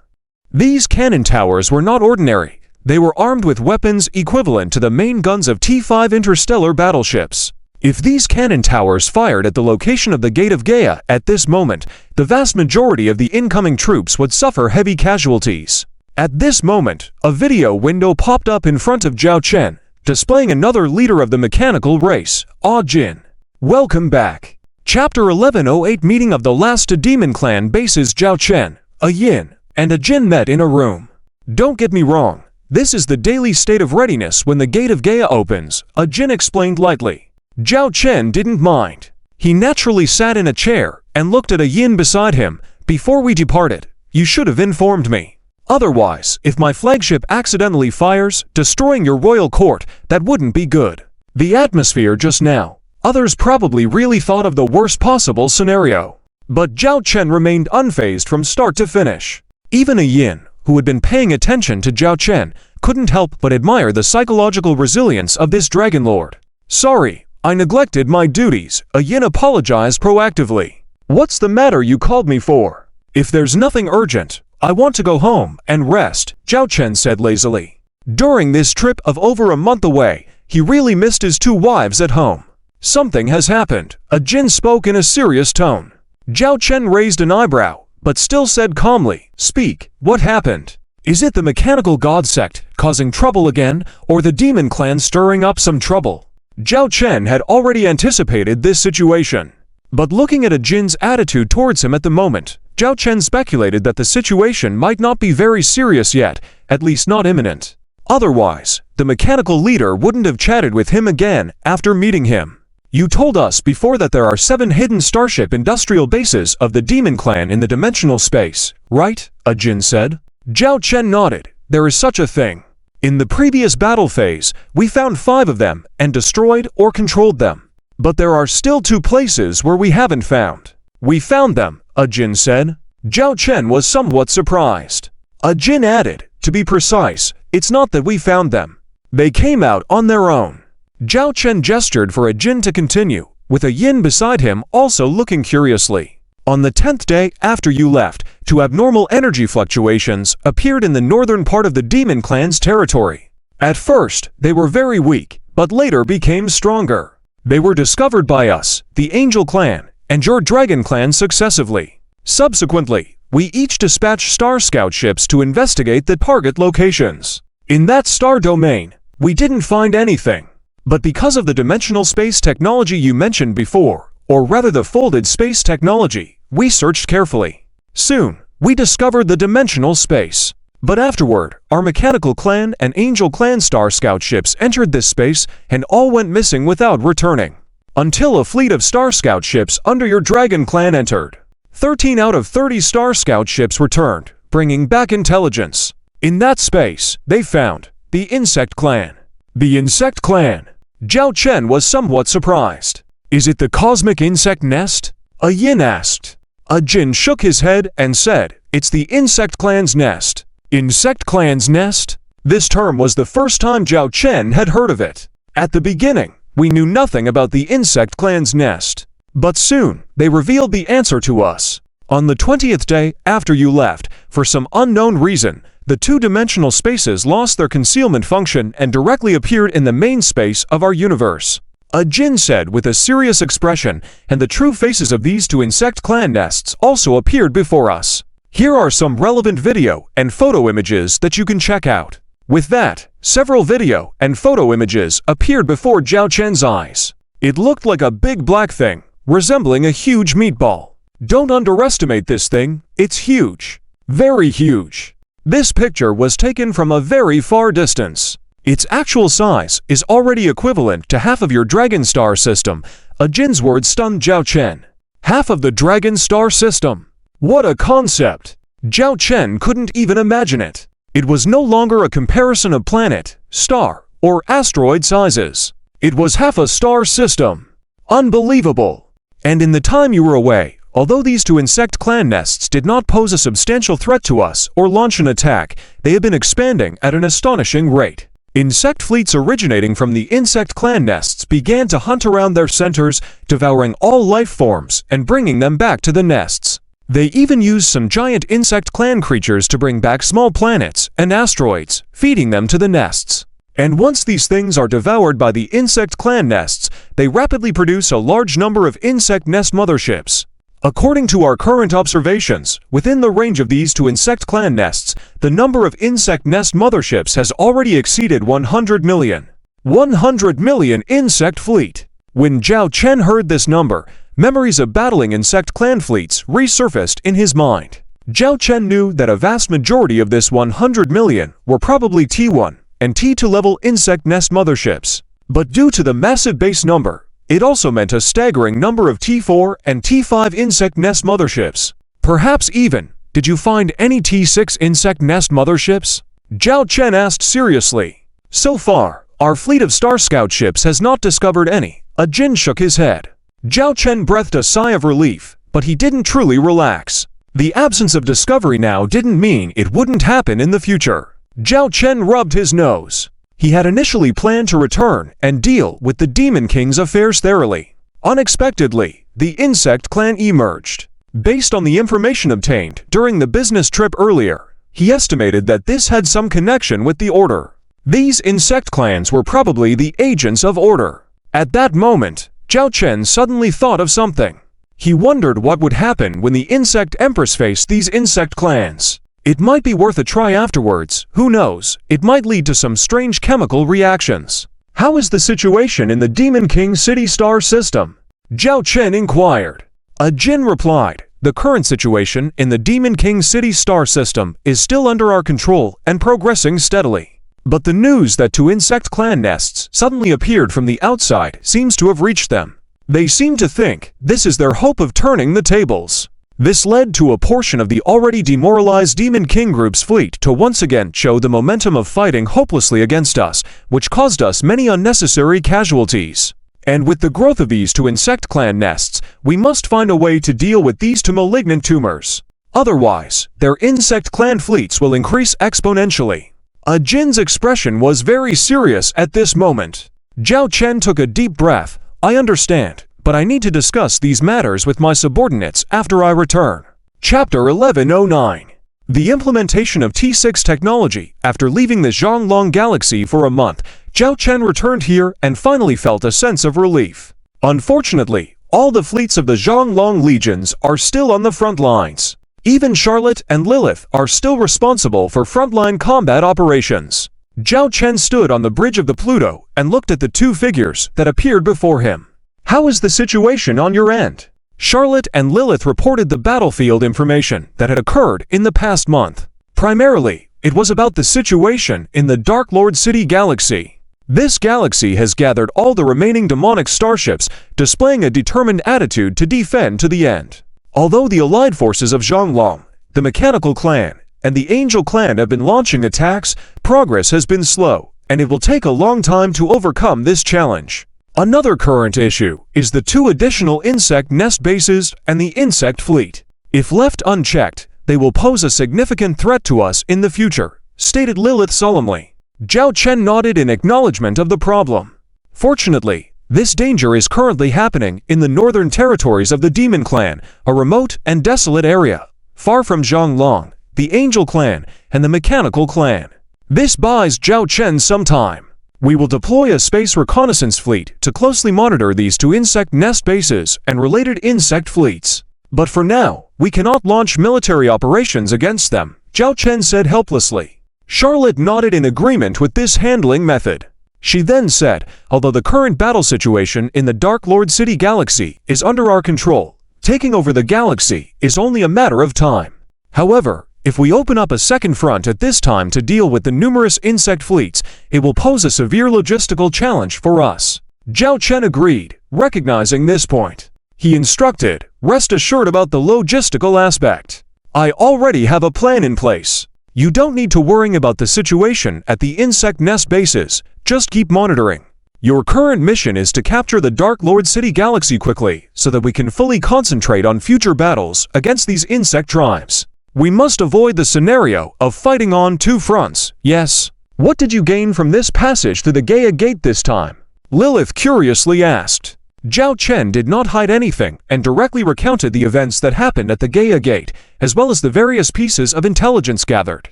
These cannon towers were not ordinary. They were armed with weapons equivalent to the main guns of T-5 interstellar battleships. If these cannon towers fired at the location of the Gate of Gaia at this moment, the vast majority of the incoming troops would suffer heavy casualties. At this moment, a video window popped up in front of Zhao Chen, displaying another leader of the mechanical race, Ah Jin. Welcome back. Chapter 1108 Meeting of the last Demon Clan bases. Zhao Chen, a Yin, and a Jin met in a room. Don't get me wrong, this is the daily state of readiness when the Gate of Gaia opens, a Jin explained lightly. Zhao Chen didn't mind. He naturally sat in a chair and looked at a Yin beside him. Before we departed, you should have informed me. Otherwise, if my flagship accidentally fires, destroying your royal court, that wouldn't be good. The atmosphere just now, others probably really thought of the worst possible scenario. But Zhao Chen remained unfazed from start to finish. Even a Yin, who had been paying attention to Zhao Chen, couldn't help but admire the psychological resilience of this Dragon Lord. Sorry, I neglected my duties, a Yin apologized proactively. What's the matter you called me for? If there's nothing urgent, I want to go home and rest, Zhao Chen said lazily. During this trip of over a month away, he really missed his 2 wives at home. Something has happened, a Jin spoke in a serious tone. Zhao Chen raised an eyebrow, but still said calmly, Speak, what happened? Is it the mechanical god sect causing trouble again, or the demon clan stirring up some trouble? Zhao Chen had already anticipated this situation. But looking at a Jin's attitude towards him at the moment, Zhao Chen speculated that the situation might not be very serious yet, at least not imminent. Otherwise, the mechanical leader wouldn't have chatted with him again after meeting him. You told us before that there are 7 hidden starship industrial bases of the Demon Clan in the dimensional space, right? A Jin said. Zhao Chen nodded. There is such a thing. In the previous battle phase, we found 5 of them and destroyed or controlled them. But there are still 2 places where we haven't found. We found them, a Jin said. Zhao Chen was somewhat surprised. A Jin added, to be precise, it's not that we found them. They came out on their own. Zhao Chen gestured for a Jin to continue, with a Yin beside him also looking curiously. On the 10th day after you left, 2 abnormal energy fluctuations appeared in the northern part of the Demon Clan's territory. At first, they were very weak, but later became stronger. They were discovered by us, the Angel Clan, and your Dragon Clan successively. Subsequently, we each dispatched Star Scout ships to investigate the target locations. In that star domain, we didn't find anything. But because of the dimensional space technology you mentioned before, or rather the folded space technology, we searched carefully. Soon, we discovered the dimensional space. But afterward, our Mechanical Clan and Angel Clan Star Scout ships entered this space and all went missing without returning. Until a fleet of Star Scout ships under your Dragon Clan entered. 13 out of 30 Star Scout ships returned, bringing back intelligence. In that space, they found the Insect Clan. The Insect Clan. Zhao Chen was somewhat surprised. Is it the cosmic insect nest? A Yin asked. A Jin shook his head and said, it's the Insect Clan's nest. Insect Clan's nest? This term was the first time Zhao Chen had heard of it. At the beginning, we knew nothing about the Insect Clan's nest. But soon, they revealed the answer to us. On the 20th day after you left, for some unknown reason, the 2-dimensional spaces lost their concealment function and directly appeared in the main space of our universe. A Jin said with a serious expression, and the true faces of these 2 insect clan nests also appeared before us. Here are some relevant video and photo images that you can check out. With that, several video and photo images appeared before Zhao Chen's eyes. It looked like a big black thing, resembling a huge meatball. Don't underestimate this thing, it's huge. Very huge. This picture was taken from a very far distance. Its actual size is already equivalent to half of your Dragon Star system. A Jin's word stunned Zhao Chen. Half of the Dragon Star system. What a concept! Zhao Chen couldn't even imagine it. It was no longer a comparison of planet, star, or asteroid sizes. It was half a star system. Unbelievable! And in the time you were away, although these two insect clan nests did not pose a substantial threat to us or launch an attack, they have been expanding at an astonishing rate. Insect fleets originating from the insect clan nests began to hunt around their centers, devouring all life forms and bringing them back to the nests. They even used some giant insect clan creatures to bring back small planets and asteroids, feeding them to the nests. And once these things are devoured by the insect clan nests, they rapidly produce a large number of insect nest motherships. According to our current observations, within the range of these two insect clan nests, the number of insect nest motherships has already exceeded 100 million. 100 million insect fleet! When Zhao Chen heard this number, memories of battling insect clan fleets resurfaced in his mind. Zhao Chen knew that a vast majority of this 100 million were probably T1 and T2 level insect nest motherships. But due to the massive base number, it also meant a staggering number of T4 and T5 insect nest motherships. Perhaps even, did you find any T6 insect nest motherships? Zhao Chen asked seriously. So far, our fleet of Star Scout ships has not discovered any. A Jin shook his head. Zhao Chen breathed a sigh of relief, but he didn't truly relax. The absence of discovery now didn't mean it wouldn't happen in the future. Zhao Chen rubbed his nose. He had initially planned to return and deal with the Demon King's affairs thoroughly. Unexpectedly, the insect clan emerged. Based on the information obtained during the business trip earlier, he estimated that this had some connection with the Order. These insect clans were probably the agents of Order. At that moment, Zhao Chen suddenly thought of something. He wondered what would happen when the Insect Empress faced these insect clans. It might be worth a try afterwards, who knows, it might lead to some strange chemical reactions. How is the situation in the Demon King City Star system? Zhao Chen inquired. A Jin replied, the current situation in the Demon King City Star system is still under our control and progressing steadily. But the news that two insect clan nests suddenly appeared from the outside seems to have reached them. They seem to think this is their hope of turning the tables. This led to a portion of the already demoralized Demon King Group's fleet to once again show the momentum of fighting hopelessly against us, which caused us many unnecessary casualties. And with the growth of these two insect clan nests, we must find a way to deal with these two malignant tumors. Otherwise, their insect clan fleets will increase exponentially. A Jin's expression was very serious at this moment. Zhao Chen took a deep breath. I understand, but I need to discuss these matters with my subordinates after I return. Chapter 1109. The implementation of T6 technology. After leaving the Zhonglong Galaxy for a month, Zhao Chen returned here and finally felt a sense of relief. Unfortunately, all the fleets of the Zhonglong legions are still on the front lines. Even Charlotte and Lilith are still responsible for frontline combat operations. Zhao Chen stood on the bridge of the Pluto and looked at the two figures that appeared before him. How is the situation on your end? Charlotte and Lilith reported the battlefield information that had occurred in the past month. Primarily, it was about the situation in the Dark Lord City Galaxy. This galaxy has gathered all the remaining demonic starships, displaying a determined attitude to defend to the end. Although the allied forces of Zhonglong, the Mechanical Clan, and the Angel Clan have been launching attacks, progress has been slow, and it will take a long time to overcome this challenge. Another current issue is the two additional insect nest bases and the insect fleet. If left unchecked, they will pose a significant threat to us in the future, stated Lilith solemnly. Zhao Chen nodded in acknowledgement of the problem. Fortunately, this danger is currently happening in the northern territories of the Demon Clan, a remote and desolate area, far from Zhonglong, the Angel Clan, and the Mechanical Clan. This buys Zhao Chen some time. We will deploy a space reconnaissance fleet to closely monitor these two insect nest bases and related insect fleets. But for now, we cannot launch military operations against them, Zhao Chen said helplessly. Charlotte nodded in agreement with this handling method. She then said, although the current battle situation in the Dark Lord City Galaxy is under our control, taking over the galaxy is only a matter of time. However, If we open up a second front at this time to deal with the numerous insect fleets, it will pose a severe logistical challenge for us. Zhao Chen agreed, recognizing this point. He instructed, rest assured about the logistical aspect. I already have a plan in place. You don't need to worry about the situation at the insect nest bases, just keep monitoring. Your current mission is to capture the Dark Lord City Galaxy quickly so that we can fully concentrate on future battles against these insect tribes. We must avoid the scenario of fighting on two fronts, yes? What did you gain from this passage through the Gaia Gate this time? Lilith curiously asked. Zhao Chen did not hide anything and directly recounted the events that happened at the Gaia Gate, as well as the various pieces of intelligence gathered.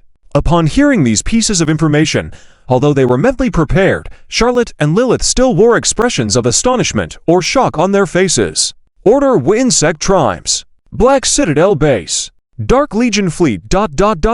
Upon hearing these pieces of information, although they were mentally prepared, Charlotte and Lilith still wore expressions of astonishment or shock on their faces. Order Insect Tribes. Black Citadel Base. Dark Legion Fleet.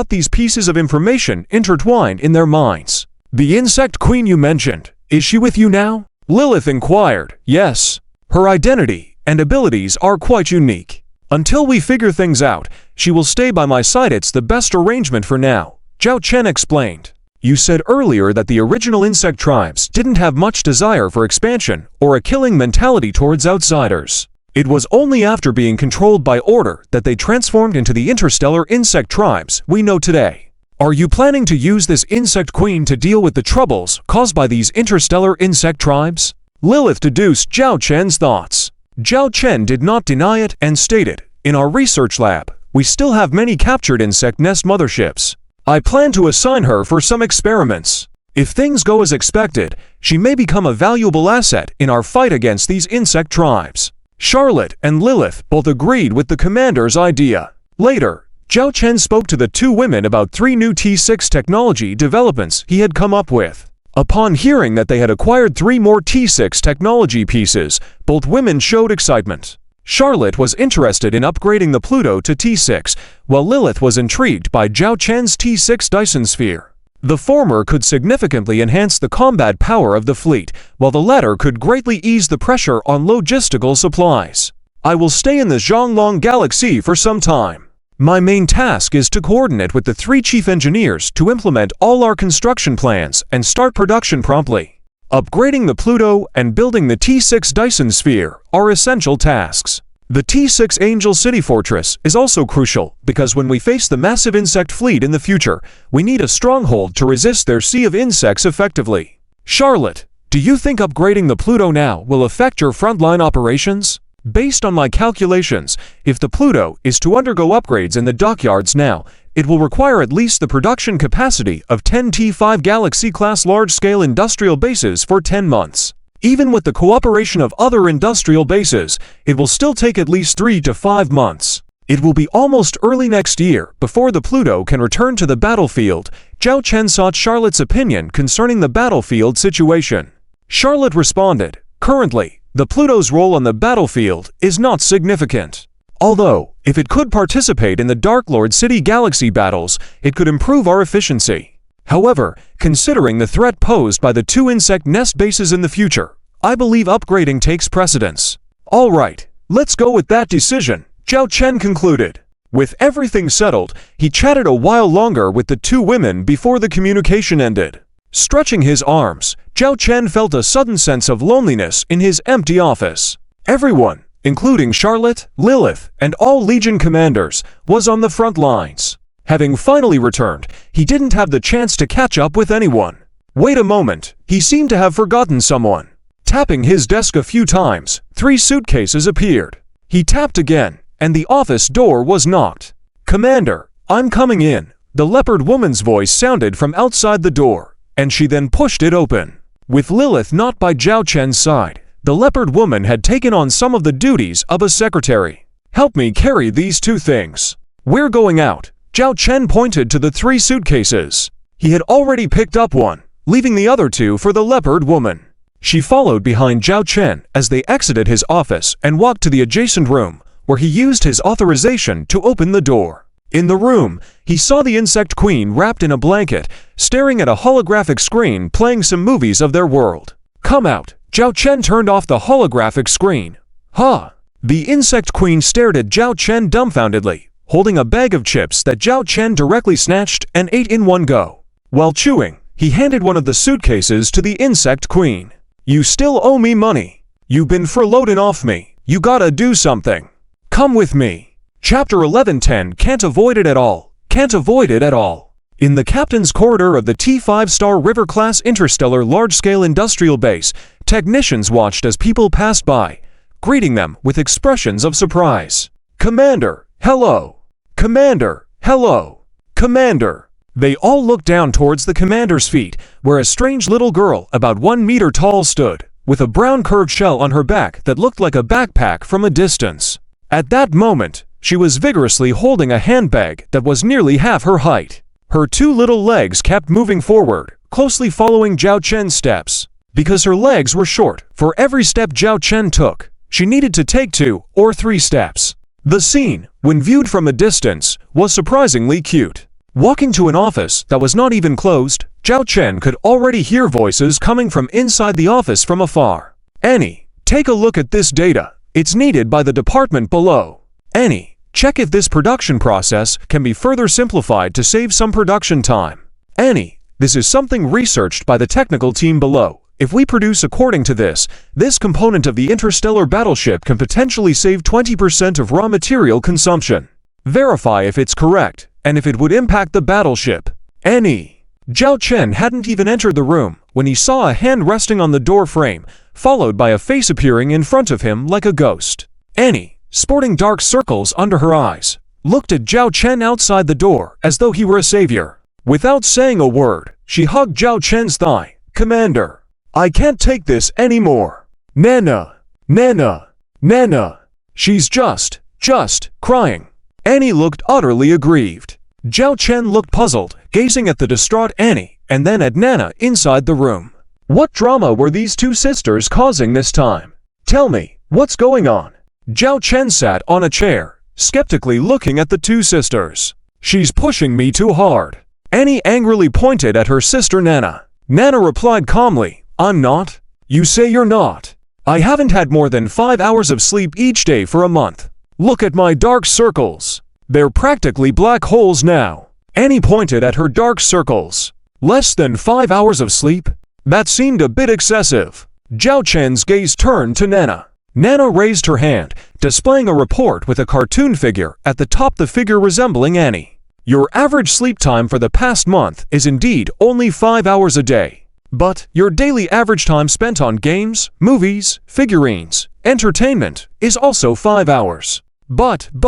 These pieces of information intertwined in their minds. The Insect Queen you mentioned, is she with you now? Lilith inquired. Yes. Her identity and abilities are quite unique. Until we figure things out, she will stay by my side. It's the best arrangement for now, Zhao Chen explained. You said earlier that the original insect tribes didn't have much desire for expansion or a killing mentality towards outsiders. It was only after being controlled by order that they transformed into the interstellar insect tribes we know today. Are you planning to use this insect queen to deal with the troubles caused by these interstellar insect tribes? Lilith deduced Zhao Chen's thoughts. Zhao Chen did not deny it and stated, in our research lab, we still have many captured insect nest motherships. I plan to assign her for some experiments. If things go as expected, she may become a valuable asset in our fight against these insect tribes. Charlotte and Lilith both agreed with the commander's idea. Later, Zhao Chen spoke to the two women about 3 new T6 technology developments he had come up with. Upon hearing that they had acquired 3 more T6 technology pieces, both women showed excitement. Charlotte was interested in upgrading the Pluto to T6, while Lilith was intrigued by Zhao Chen's T6 Dyson Sphere. The former could significantly enhance the combat power of the fleet, while the latter could greatly ease the pressure on logistical supplies. I will stay in the Zhonglong Galaxy for some time. My main task is to coordinate with the 3 chief engineers to implement all our construction plans and start production promptly. Upgrading the Pluto and building the T6 Dyson Sphere are essential tasks. The T6 Angel City Fortress is also crucial because when we face the massive insect fleet in the future, we need a stronghold to resist their sea of insects effectively. Charlotte, do you think upgrading the Pluto now will affect your frontline operations? Based on my calculations, if the Pluto is to undergo upgrades in the dockyards now, it will require at least the production capacity of 10 T5 Galaxy-class large-scale industrial bases for 10 months. Even with the cooperation of other industrial bases, it will still take at least 3 to 5 months. It will be almost early next year before the Pluto can return to the battlefield. Zhao Chen sought Charlotte's opinion concerning the battlefield situation. Charlotte responded, currently, the Pluto's role on the battlefield is not significant. Although, if it could participate in the Dark Lord City Galaxy battles, it could improve our efficiency. However, considering the threat posed by the 2 insect nest bases in the future, I believe upgrading takes precedence. Alright, let's go with that decision, Zhao Chen concluded. With everything settled, he chatted a while longer with the 2 women before the communication ended. Stretching his arms, Zhao Chen felt a sudden sense of loneliness in his empty office. Everyone, including Charlotte, Lilith, and all Legion commanders, was on the front lines. Having finally returned, he didn't have the chance to catch up with anyone. Wait a moment, he seemed to have forgotten someone. Tapping his desk a few times, 3 suitcases appeared. He tapped again, and the office door was knocked. Commander, I'm coming in. The leopard woman's voice sounded from outside the door, and she then pushed it open. With Lilith not by Zhao Chen's side, the leopard woman had taken on some of the duties of a secretary. Help me carry these 2 things. We're going out. Zhao Chen pointed to the 3 suitcases. He had already picked up one, leaving the other 2 for the leopard woman. She followed behind Zhao Chen as they exited his office and walked to the adjacent room, where he used his authorization to open the door. In the room, he saw the insect queen wrapped in a blanket, staring at a holographic screen playing some movies of their world. Come out. Zhao Chen turned off the holographic screen. Huh? The insect queen stared at Zhao Chen dumbfoundedly, holding a bag of chips that Zhao Chen directly snatched and ate in one go. While chewing, he handed one of the suitcases to the insect queen. "You still owe me money. You've been furloughed off me. You gotta do something. Come with me." Chapter 1110 Can't avoid it at all. Can't avoid it at all. In the captain's corridor of the T-5-star River-class interstellar large-scale industrial base, technicians watched as people passed by, greeting them with expressions of surprise. "Commander, hello! Commander, hello! Commander!" They all looked down towards the commander's feet, where a strange little girl about 1 meter tall stood, with a brown curved shell on her back that looked like a backpack from a distance. At that moment, she was vigorously holding a handbag that was nearly half her height. Her 2 little legs kept moving forward, closely following Zhao Chen's steps. Because her legs were short, for every step Zhao Chen took, she needed to take 2 or 3 steps. The scene, when viewed from a distance, was surprisingly cute. Walking to an office that was not even closed, Zhao Chen could already hear voices coming from inside the office from afar. "Annie, take a look at this data. It's needed by the department below. Annie, check if this production process can be further simplified to save some production time. Annie, this is something researched by the technical team below. If we produce according to this component of the interstellar battleship can potentially save 20% of raw material consumption. Verify if it's correct, and if it would impact the battleship. Annie." Zhao Chen hadn't even entered the room when he saw a hand resting on the door frame, followed by a face appearing in front of him like a ghost. Annie, sporting dark circles under her eyes, looked at Zhao Chen outside the door as though he were a savior. Without saying a word, she hugged Zhao Chen's thigh. "Commander, I can't take this anymore. Nana, Nana, Nana." She's just crying. Annie looked utterly aggrieved. Zhao Chen looked puzzled, gazing at the distraught Annie, and then at Nana inside the room. What drama were these 2 sisters causing this time? Tell me, what's going on? Zhao Chen sat on a chair, skeptically looking at the 2 sisters. "She's pushing me too hard." Annie angrily pointed at her sister Nana. Nana replied calmly, "I'm not. You say you're not. I haven't had more than 5 hours of sleep each day for a month. Look at my dark circles. They're practically black holes now." Annie pointed at her dark circles. "Less than 5 hours of sleep? That seemed a bit excessive." Zhao Chen's gaze turned to Nana. Nana raised her hand, displaying a report with a cartoon figure at the top, the figure resembling Annie. "Your average sleep time for the past month is indeed only 5 hours a day. But your daily average time spent on games, movies, figurines, entertainment is also 5 hours. But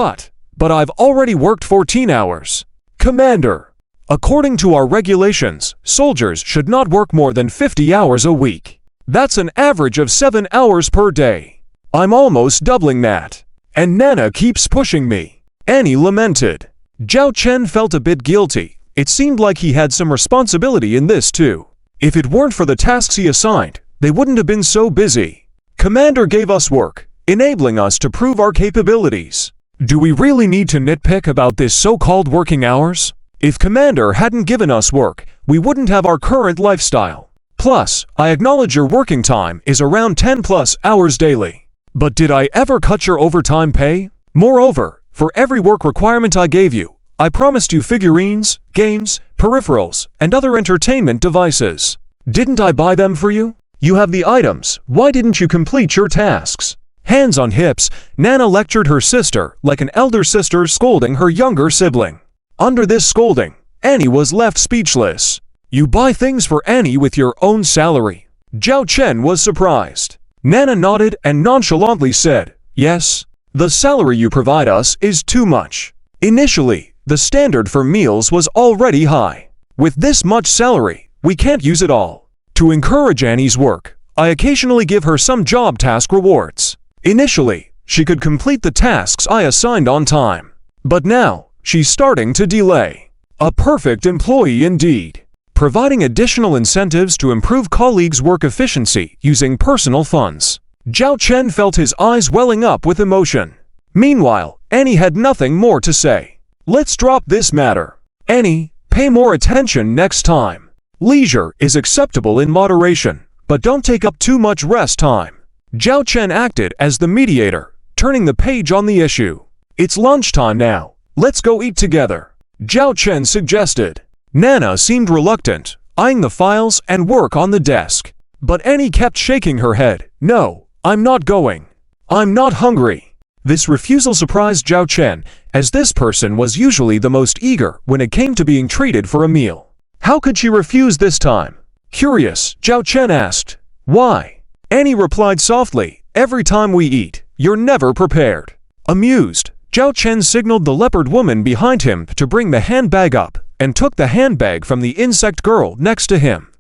I've already worked 14 hours. Commander, according to our regulations, soldiers should not work more than 50 hours a week. That's an average of 7 hours per day. I'm almost doubling that. And Nana keeps pushing me." Annie lamented. Zhao Chen felt a bit guilty. It seemed like he had some responsibility in this too. If it weren't for the tasks he assigned, they wouldn't have been so busy. Commander gave us work, enabling us to prove our capabilities. Do we really need to nitpick about this so-called working hours? If Commander hadn't given us work, we wouldn't have our current lifestyle. Plus, I acknowledge your working time is around 10+ hours daily. But did I ever cut your overtime pay? Moreover, for every work requirement I gave you, I promised you figurines, games, peripherals, and other entertainment devices. Didn't I buy them for you? You have the items, why didn't you complete your tasks? Hands on hips, Nana lectured her sister like an elder sister scolding her younger sibling. Under this scolding, Annie was left speechless. You buy things for Annie with your own salary? Zhao Chen was surprised. Nana nodded and nonchalantly said, "Yes. The salary you provide us is too much. Initially, the standard for meals was already high. With this much salary, we can't use it all. To encourage Annie's work, I occasionally give her some job task rewards. Initially, she could complete the tasks I assigned on time. But now, she's starting to delay. A perfect employee indeed. Providing additional incentives to improve colleagues' work efficiency using personal funds." Zhao Chen felt his eyes welling up with emotion. Meanwhile, Annie had nothing more to say. "Let's drop this matter. Annie, pay more attention next time. Leisure is acceptable in moderation, but don't take up too much rest time." Zhao Chen acted as the mediator, turning the page on the issue. "It's lunchtime now. Let's go eat together, Zhao Chen suggested. Nana seemed reluctant, eyeing the files and work on the desk. But Annie kept shaking her head. No, I'm not going. I'm not hungry. This refusal surprised Zhao Chen, as this person was usually the most eager when it came to being treated for a meal. How could she refuse this time? Curious, Zhao Chen asked. Why? Annie replied softly, every time we eat, you're never prepared. Amused, Zhao Chen signaled the leopard woman behind him to bring the handbag up, and took the handbag from the insect girl next to him.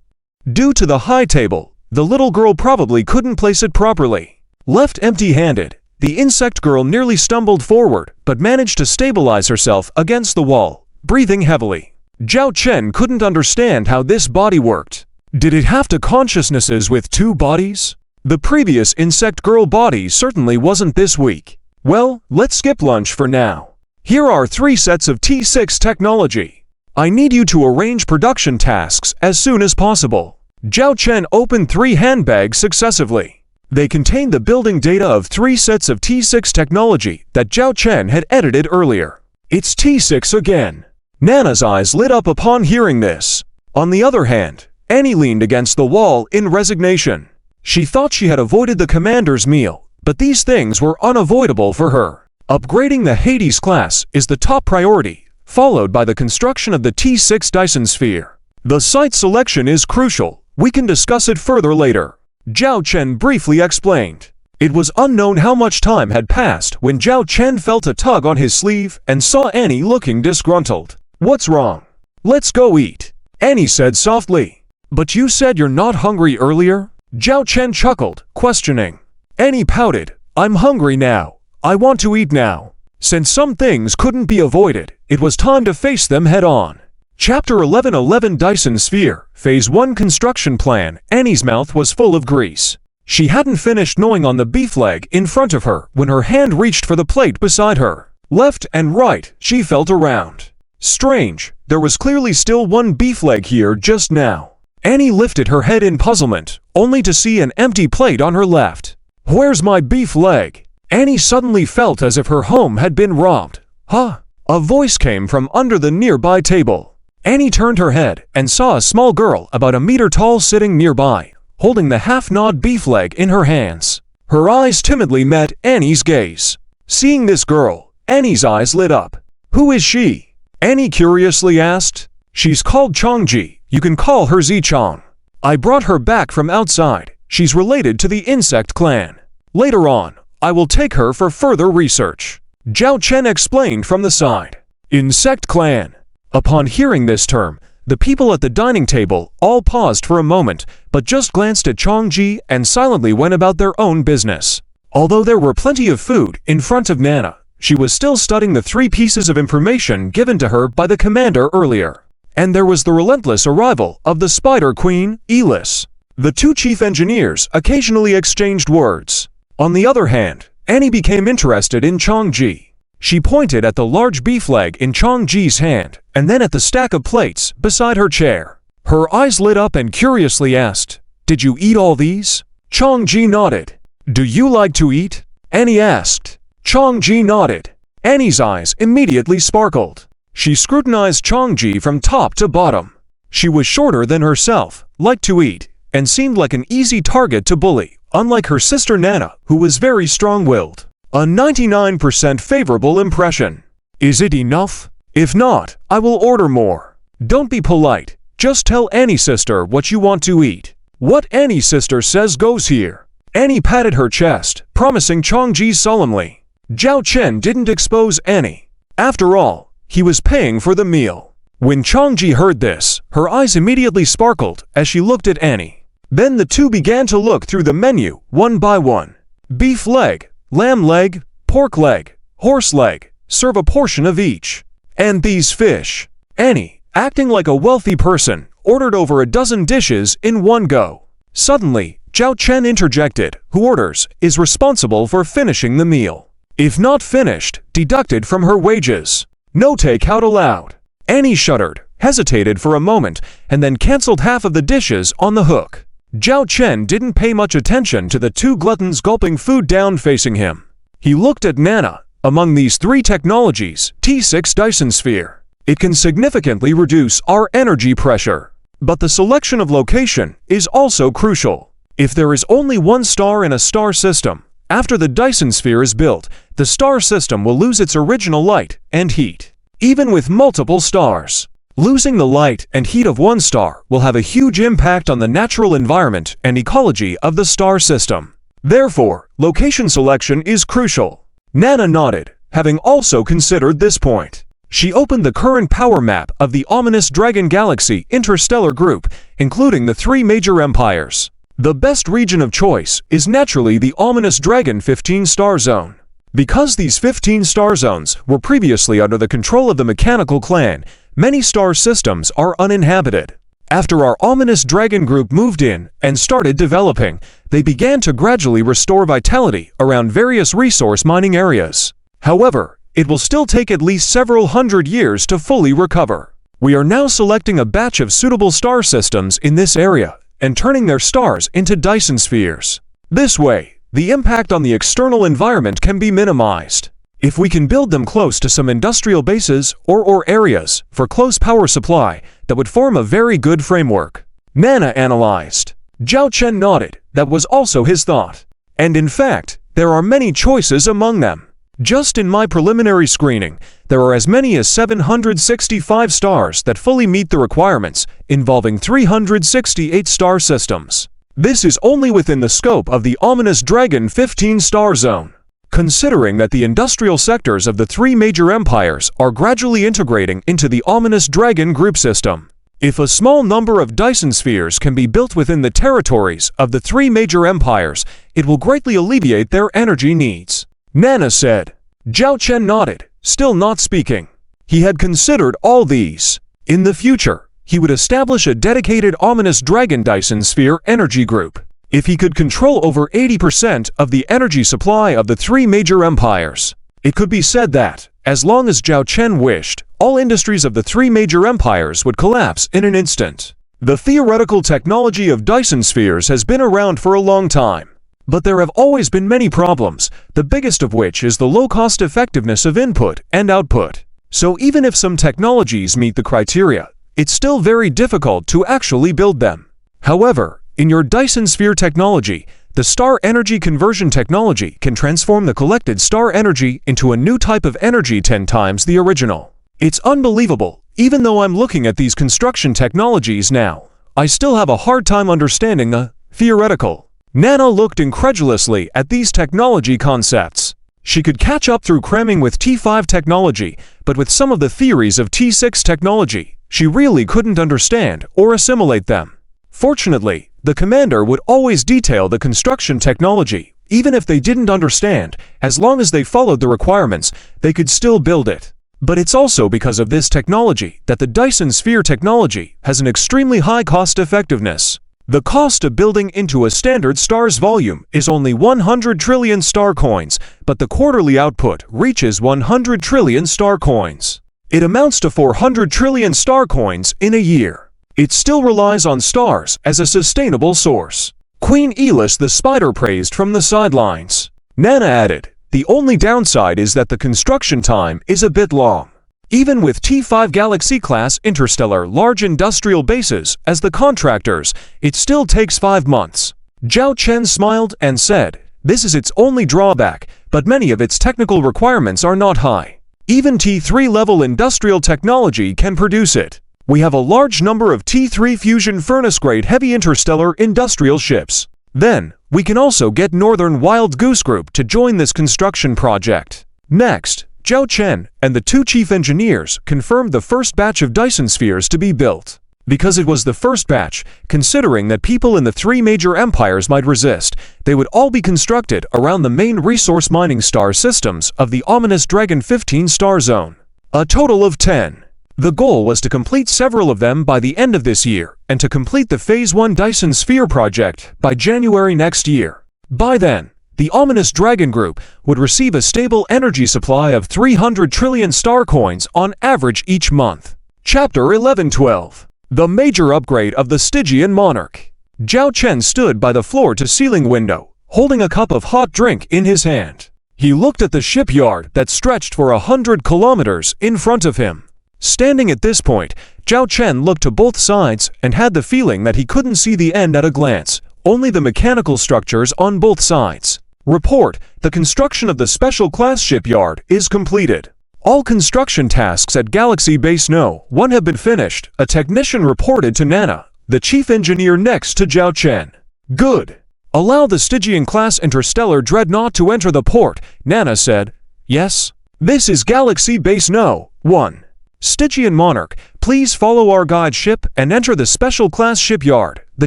Due to the high table, the little girl probably couldn't place it properly. Left empty-handed, the insect girl nearly stumbled forward but managed to stabilize herself against the wall, breathing heavily. Zhao Chen couldn't understand how this body worked. Did it have two consciousnesses with two bodies? The previous insect girl body certainly wasn't this weak. Well, let's skip lunch for now. Here are 3 sets of T6 technology. I need you to arrange production tasks as soon as possible. Zhao Chen opened 3 handbags successively. They contained the building data of 3 sets of T6 technology that Zhao Chen had edited earlier. It's T6 again. Nana's eyes lit up upon hearing this. On the other hand, Annie leaned against the wall in resignation. She thought she had avoided the commander's meal, but these things were unavoidable for her. Upgrading the Hades class is the top priority, followed by the construction of the T6 Dyson sphere. The site selection is crucial. We can discuss it further later, Zhao Chen briefly explained. It was unknown how much time had passed when Zhao Chen felt a tug on his sleeve and saw Annie looking disgruntled. What's wrong? Let's go eat, Annie said softly. But you said you're not hungry earlier? Zhao Chen chuckled, questioning. Annie pouted. I'm hungry now. I want to eat now. Since some things couldn't be avoided, it was time to face them head-on. Chapter 11:11 Dyson Sphere, Phase 1 Construction Plan. Annie's mouth was full of grease. She hadn't finished gnawing on the beef leg in front of her when her hand reached for the plate beside her. Left and right, she felt around. Strange, there was clearly still one beef leg here just now. Annie lifted her head in puzzlement, only to see an empty plate on her left. Where's my beef leg? Annie suddenly felt as if her home had been robbed. Huh? A voice came from under the nearby table. Annie turned her head and saw a small girl about a meter tall sitting nearby, holding the half-gnawed beef leg in her hands. Her eyes timidly met Annie's gaze. Seeing this girl, Annie's eyes lit up. Who is she? Annie curiously asked. She's called Changji. You can call her Zichang. I brought her back from outside. She's related to the insect clan. Later on, I will take her for further research, Zhao Chen explained from the side. Insect clan. Upon hearing this term, the people at the dining table all paused for a moment, but just glanced at Changji and silently went about their own business. Although there were plenty of food in front of Nana, she was still studying the 3 pieces of information given to her by the commander earlier. And there was the relentless arrival of the Spider Queen, Elis. The 2 chief engineers occasionally exchanged words. On the other hand, Annie became interested in Changji. She pointed at the large beef leg in Changji's hand, and then at the stack of plates beside her chair. Her eyes lit up and curiously asked, Did you eat all these? Changji nodded. Do you like to eat? Annie asked. Changji nodded. Annie's eyes immediately sparkled. She scrutinized Changji from top to bottom. She was shorter than herself, liked to eat, and seemed like an easy target to bully, unlike her sister Nana, who was very strong-willed. A 99% favorable impression. Is it enough? If not, I will order more. Don't be polite. Just tell Annie's sister what you want to eat. What Annie's sister says goes here. Annie patted her chest, promising Changji solemnly. Zhao Chen didn't expose Annie. After all, he was paying for the meal. When Changji heard this, her eyes immediately sparkled as she looked at Annie. Then the 2 began to look through the menu, one by one. Beef leg, lamb leg, pork leg, horse leg, serve a portion of each. And these fish. Annie, acting like a wealthy person, ordered over a dozen dishes in one go. Suddenly, Zhao Chen interjected, who orders, is responsible for finishing the meal. If not finished, deducted from her wages. No takeout allowed. Annie shuddered, hesitated for a moment, and then canceled half of the dishes on the hook. Zhao Chen didn't pay much attention to the 2 gluttons gulping food down facing him. He looked at Nana, Among these three technologies, T6 Dyson Sphere. It can significantly reduce our energy pressure. But the selection of location is also crucial. If there is only one star in a star system, after the Dyson Sphere is built, the star system will lose its original light and heat. Even with multiple stars, losing the light and heat of one star will have a huge impact on the natural environment and ecology of the star system. Therefore, location selection is crucial. Nana nodded, having also considered this point. She opened the current power map of the ominous Dragon Galaxy interstellar group, including the three major empires. The best region of choice is naturally the ominous Dragon 15 star zone. Because these 15 star zones were previously under the control of the mechanical clan, many star systems are uninhabited. After our ominous Dragon group moved in and started developing, they began to gradually restore vitality around various resource mining areas. However, it will still take at least several hundred years to fully recover. We are now selecting a batch of suitable star systems in this area and turning their stars into Dyson spheres. This way, the impact on the external environment can be minimized. If we can build them close to some industrial bases or areas for close power supply, that would form a very good framework. Nana analyzed. Zhao Chen nodded. That was also his thought. And in fact, there are many choices among them. Just in my preliminary screening, there are as many as 765 stars that fully meet the requirements, involving 368 star systems. This is only within the scope of the ominous Dragon 15 star zone. Considering that the industrial sectors of the three major empires are gradually integrating into the ominous Dragon group system, if a small number of Dyson spheres can be built within the territories of the three major empires, it will greatly alleviate their energy needs. Nana said. Zhao Chen nodded, still not speaking. He had considered all these. In the future, he would establish a dedicated ominous Dragon Dyson Sphere energy group. If he could control over 80% of the energy supply of the three major empires, it could be said that, as long as Zhao Chen wished, all industries of the three major empires would collapse in an instant. The theoretical technology of Dyson spheres has been around for a long time. But there have always been many problems, the biggest of which is the low cost effectiveness of input and output. So even if some technologies meet the criteria, it's still very difficult to actually build them. However, in your Dyson Sphere technology, the star energy conversion technology can transform the collected star energy into a new type of energy 10 times the original. It's unbelievable. Even though I'm looking at these construction technologies now, I still have a hard time understanding the theoretical. Nana looked incredulously at these technology concepts. She could catch up through cramming with T5 technology, but with some of the theories of T6 technology, she really couldn't understand or assimilate them. Fortunately, the commander would always detail the construction technology. Even if they didn't understand, as long as they followed the requirements, they could still build it. But it's also because of this technology that the Dyson Sphere technology has an extremely high cost effectiveness. The cost of building into a standard star's volume is only 100 trillion star coins, but the quarterly output reaches 100 trillion star coins. It amounts to 400 trillion star coins in a year. It still relies on stars as a sustainable source. Queen Elis the Spider praised from the sidelines. Nana added, the only downside is that the construction time is a bit long. Even with T5 Galaxy-class interstellar large industrial bases as the contractors, it still takes 5 months. Zhao Chen smiled and said, this is its only drawback, but many of its technical requirements are not high. Even T3 level industrial technology can produce it. We have a large number of T3 fusion furnace-grade heavy interstellar industrial ships. Then, we can also get Northern Wild Goose Group to join this construction project. Next, Zhao Chen and the two chief engineers confirmed the first batch of Dyson spheres to be built. Because it was the first batch, considering that people in the three major empires might resist, they would all be constructed around the main resource mining star systems of the ominous Dragon 15 star zone. A total of 10. The goal was to complete several of them by the end of this year, and to complete the Phase 1 Dyson Sphere project by January next year. By then, the ominous Dragon Group would receive a stable energy supply of 300 trillion star coins on average each month. Chapter 11-12. The major upgrade of the Stygian monarch. Zhao Chen stood by the floor-to-ceiling window, holding a cup of hot drink in his hand. He looked at the shipyard that stretched for 100 kilometers in front of him. Standing at this point, Zhao Chen looked to both sides and had the feeling that he couldn't see the end at a glance, only the mechanical structures on both sides. Report: the construction of the special class shipyard is completed. All construction tasks at Galaxy Base No. 1 have been finished, a technician reported to Nana, the chief engineer next to Zhao Chen. Good. Allow the Stygian-class interstellar dreadnought to enter the port, Nana said. Yes. This is Galaxy Base No. 1. Stygian Monarch, please follow our guide ship and enter the special class shipyard, the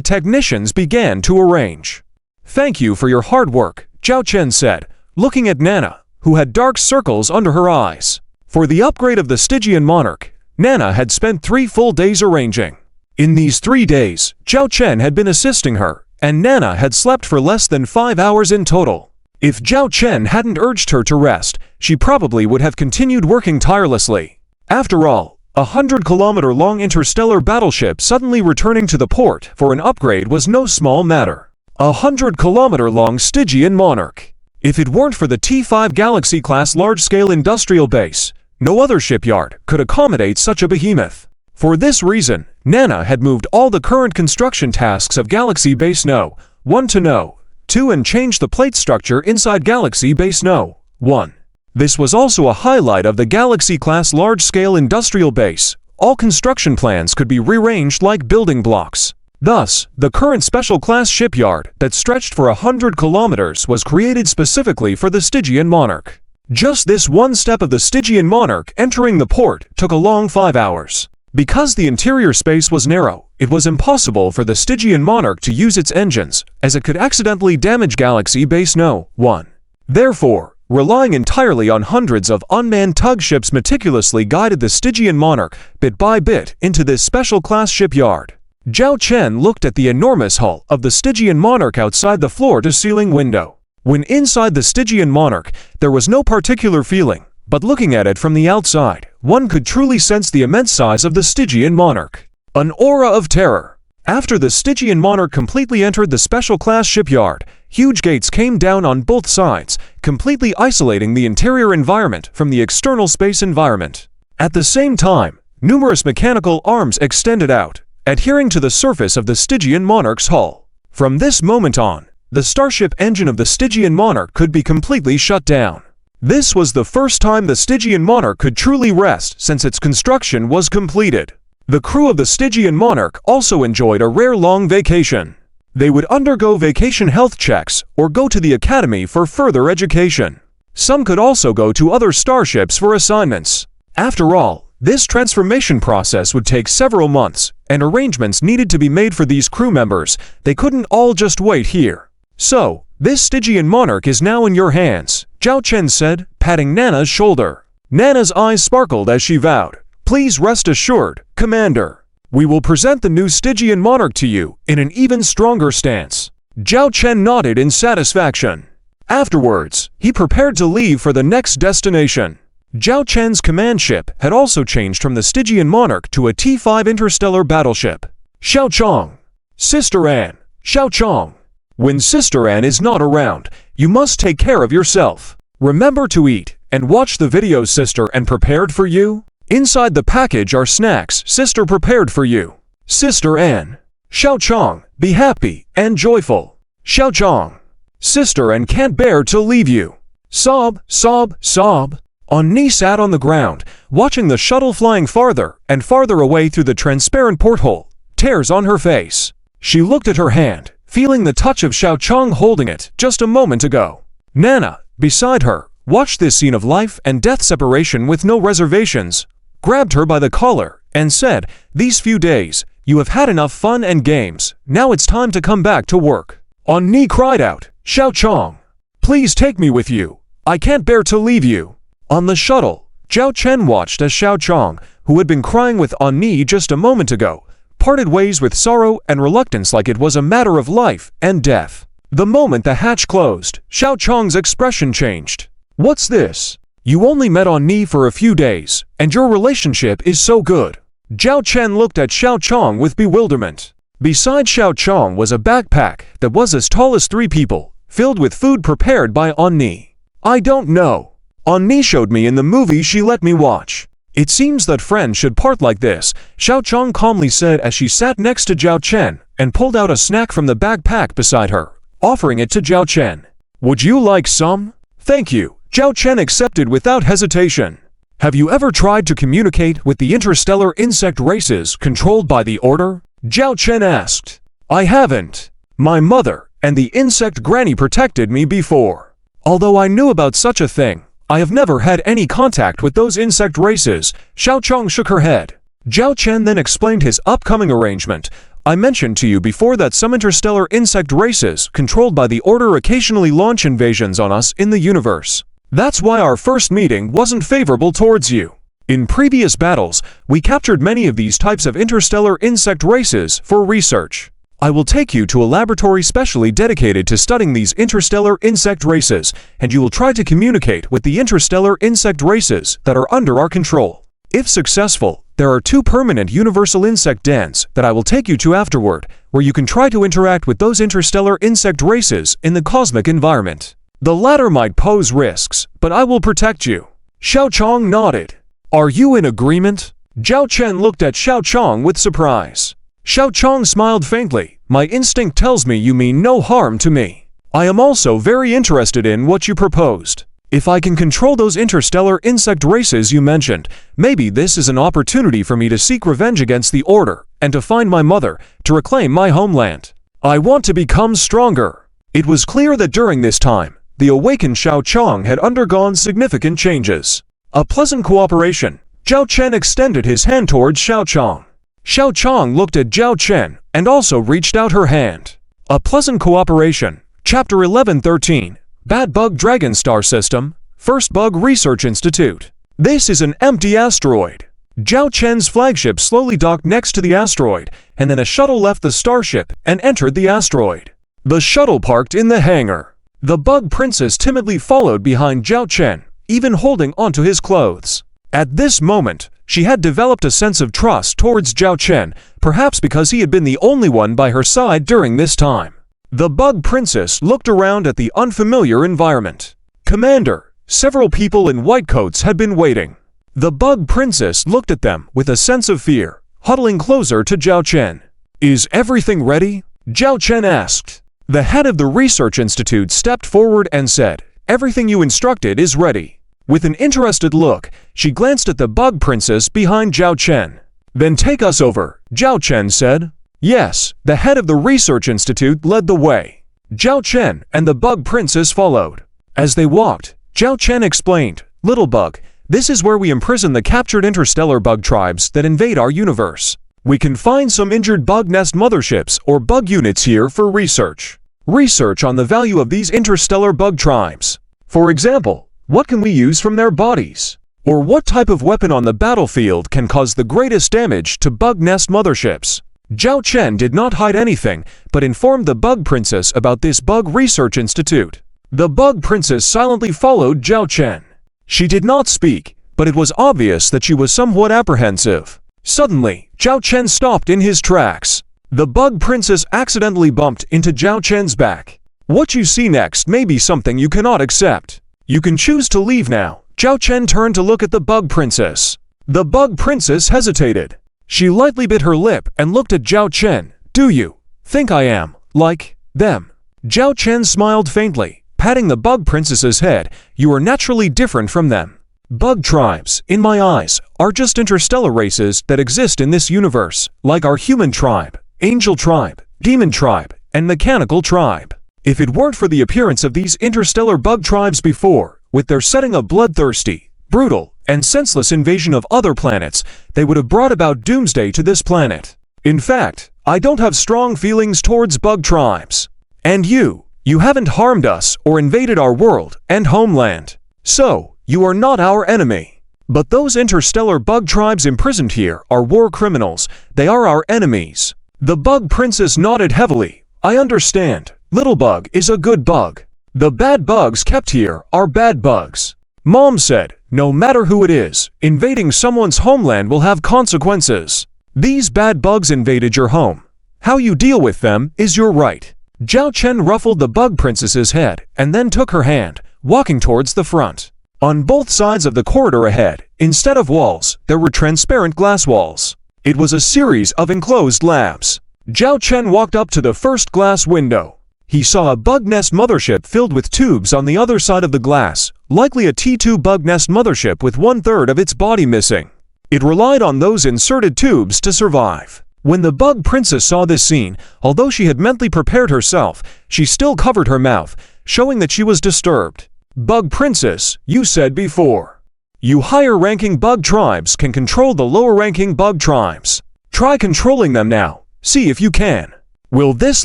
technicians began to arrange. Thank you for your hard work, Zhao Chen said, looking at Nana, who had dark circles under her eyes. For the upgrade of the Stygian Monarch, Nana had spent 3 full days arranging. In these 3 days, Zhao Chen had been assisting her, and Nana had slept for less than 5 hours in total. If Zhao Chen hadn't urged her to rest, she probably would have continued working tirelessly. After all, a 100-kilometer-long interstellar battleship suddenly returning to the port for an upgrade was no small matter. A 100-kilometer-long Stygian Monarch. If it weren't for the T5 Galaxy-class large-scale industrial base, no other shipyard could accommodate such a behemoth. For this reason, Nana had moved all the current construction tasks of Galaxy Base No. 1 to No. 2 and changed the plate structure inside Galaxy Base No. 1. This was also a highlight of the Galaxy-class large-scale industrial base. All construction plans could be rearranged like building blocks. Thus, the current special-class shipyard that stretched for 100 kilometers was created specifically for the Stygian Monarch. Just this one step of the Stygian Monarch entering the port took a long 5 hours. Because the interior space was narrow, it was impossible for the Stygian Monarch to use its engines, as it could accidentally damage Galaxy Base No. 1. Therefore, relying entirely on hundreds of unmanned tug ships meticulously guided the Stygian Monarch bit by bit into this special-class shipyard. Zhao Chen looked at the enormous hull of the Stygian Monarch outside the floor-to-ceiling window. When inside the Stygian Monarch, there was no particular feeling, but looking at it from the outside, one could truly sense the immense size of the Stygian Monarch. An aura of terror. After the Stygian Monarch completely entered the special-class shipyard, huge gates came down on both sides, completely isolating the interior environment from the external space environment. At the same time, numerous mechanical arms extended out, adhering to the surface of the Stygian Monarch's hull. From this moment on, the starship engine of the Stygian Monarch could be completely shut down. This was the first time the Stygian Monarch could truly rest since its construction was completed. The crew of the Stygian Monarch also enjoyed a rare long vacation. They would undergo vacation health checks or go to the academy for further education. Some could also go to other starships for assignments. After all, this transformation process would take several months, and arrangements needed to be made for these crew members. They couldn't all just wait here. So, this Stygian Monarch is now in your hands, Zhao Chen said, patting Nana's shoulder. Nana's eyes sparkled as she vowed, "Please rest assured, Commander. We will present the new Stygian Monarch to you in an even stronger stance." Zhao Chen nodded in satisfaction. Afterwards, he prepared to leave for the next destination. Zhao Chen's command ship had also changed from the Stygian Monarch to a T5 interstellar battleship. Xiao Chong. Sister Anne. Xiao Chong. When Sister Anne is not around, you must take care of yourself. Remember to eat and watch the videos Sister Anne prepared for you. Inside the package are snacks Sister prepared for you. Sister Anne. Xiao Chong, be happy and joyful. Xiao Chong. Sister Anne can't bear to leave you. Sob, sob, sob. Annie sat on the ground, watching the shuttle flying farther and farther away through the transparent porthole, tears on her face. She looked at her hand, feeling the touch of Xiao Chong holding it just a moment ago. Nana, beside her, watched this scene of life and death separation with no reservations, grabbed her by the collar, and said, "These few days, you have had enough fun and games, now it's time to come back to work." Annie cried out, "Xiao Chong, please take me with you. I can't bear to leave you." On the shuttle, Zhao Chen watched as Xiao Chong, who had been crying with Annie just a moment ago, parted ways with sorrow and reluctance like it was a matter of life and death. The moment the hatch closed, Xiao Chong's expression changed. "What's this? You only met Annie for a few days, and your relationship is so good." Zhao Chen looked at Xiao Chong with bewilderment. Beside Xiao Chong was a backpack that was as tall as 3 people, filled with food prepared by Annie. I don't know. Annie showed me in the movie she let me watch. It seems that friends should part like this, Xiao Chong calmly said as she sat next to Zhao Chen and pulled out a snack from the backpack beside her, offering it to Zhao Chen. Would you like some? Thank you, Zhao Chen accepted without hesitation. Have you ever tried to communicate with the interstellar insect races controlled by the Order? Zhao Chen asked. I haven't. My mother and the insect granny protected me before. Although I knew about such a thing, I have never had any contact with those insect races, Xiao Chong shook her head. Zhao Chen then explained his upcoming arrangement. I mentioned to you before that some interstellar insect races controlled by the Order occasionally launch invasions on us in the universe. That's why our first meeting wasn't favorable towards you. In previous battles, we captured many of these types of interstellar insect races for research. I will take you to a laboratory specially dedicated to studying these interstellar insect races, and you will try to communicate with the interstellar insect races that are under our control. If successful, there are 2 permanent universal insect dens that I will take you to afterward, where you can try to interact with those interstellar insect races in the cosmic environment. The latter might pose risks, but I will protect you. Xiao Chong nodded. Are you in agreement? Zhao Chen looked at Xiao Chong with surprise. Xiao Chong smiled faintly. My instinct tells me you mean no harm to me. I am also very interested in what you proposed. If I can control those interstellar insect races you mentioned, maybe this is an opportunity for me to seek revenge against the Order and to find my mother, to reclaim my homeland. I want to become stronger. It was clear that during this time, the awakened Xiao Chong had undergone significant changes. A pleasant cooperation. Zhao Chen extended his hand towards Xiao Chong. Xiao Chong looked at Zhao Chen and also reached out her hand. A pleasant cooperation. Chapter 11-13. Bad Bug Dragon Star System, First Bug Research Institute. This is an empty asteroid. Zhao Chen's flagship slowly docked next to the asteroid, and then a shuttle left the starship and entered the asteroid. The shuttle parked in the hangar. The Bug Princess timidly followed behind Zhao Chen, even holding onto his clothes. At this moment, she had developed a sense of trust towards Zhao Chen, perhaps because he had been the only one by her side during this time. The Bug Princess looked around at the unfamiliar environment. Commander, several people in white coats had been waiting. The Bug Princess looked at them with a sense of fear, huddling closer to Zhao Chen. Is everything ready? Zhao Chen asked. The head of the research institute stepped forward and said, everything you instructed is ready. With an interested look, she glanced at the Bug Princess behind Zhao Chen. Then take us over, Zhao Chen said. Yes, the head of the research institute led the way. Zhao Chen and the Bug Princess followed. As they walked, Zhao Chen explained, Little Bug, this is where we imprison the captured interstellar bug tribes that invade our universe. We can find some injured bug nest motherships or bug units here for research. Research on the value of these interstellar bug tribes. For example, what can we use from their bodies? Or what type of weapon on the battlefield can cause the greatest damage to bug nest motherships? Zhao Chen did not hide anything, but informed the Bug Princess about this Bug Research Institute. The Bug Princess silently followed Zhao Chen. She did not speak, but it was obvious that she was somewhat apprehensive. Suddenly, Zhao Chen stopped in his tracks. The Bug Princess accidentally bumped into Zhao Chen's back. What you see next may be something you cannot accept. You can choose to leave now. Zhao Chen turned to look at the Bug Princess. The Bug Princess hesitated. She lightly bit her lip and looked at Zhao Chen. Do you think I am like them? Zhao Chen smiled faintly, patting the Bug Princess's head. You are naturally different from them. Bug tribes, in my eyes, are just interstellar races that exist in this universe, like our human tribe, angel tribe, demon tribe, and mechanical tribe. If it weren't for the appearance of these interstellar bug tribes before, with their setting of bloodthirsty, brutal, and senseless invasion of other planets, they would have brought about doomsday to this planet. In fact, I don't have strong feelings towards bug tribes. And you haven't harmed us or invaded our world and homeland. So, you are not our enemy. But those interstellar bug tribes imprisoned here are war criminals. They are our enemies. The Bug Princess nodded heavily. I understand. Little Bug is a good bug. The bad bugs kept here are bad bugs. Mom said, no matter who it is, invading someone's homeland will have consequences. These bad bugs invaded your home. How you deal with them is your right. Zhao Chen ruffled the Bug Princess's head and then took her hand, walking towards the front. On both sides of the corridor ahead, instead of walls, there were transparent glass walls. It was a series of enclosed labs. Zhao Chen walked up to the first glass window. He saw a bug nest mothership filled with tubes on the other side of the glass, likely a T2 bug nest mothership with 1/3 of its body missing. It relied on those inserted tubes to survive. When the bug princess saw this scene, although she had mentally prepared herself, she still covered her mouth, showing that she was disturbed. Bug princess, you said before. You higher-ranking bug tribes can control the lower-ranking bug tribes. Try controlling them now. See if you can. Will this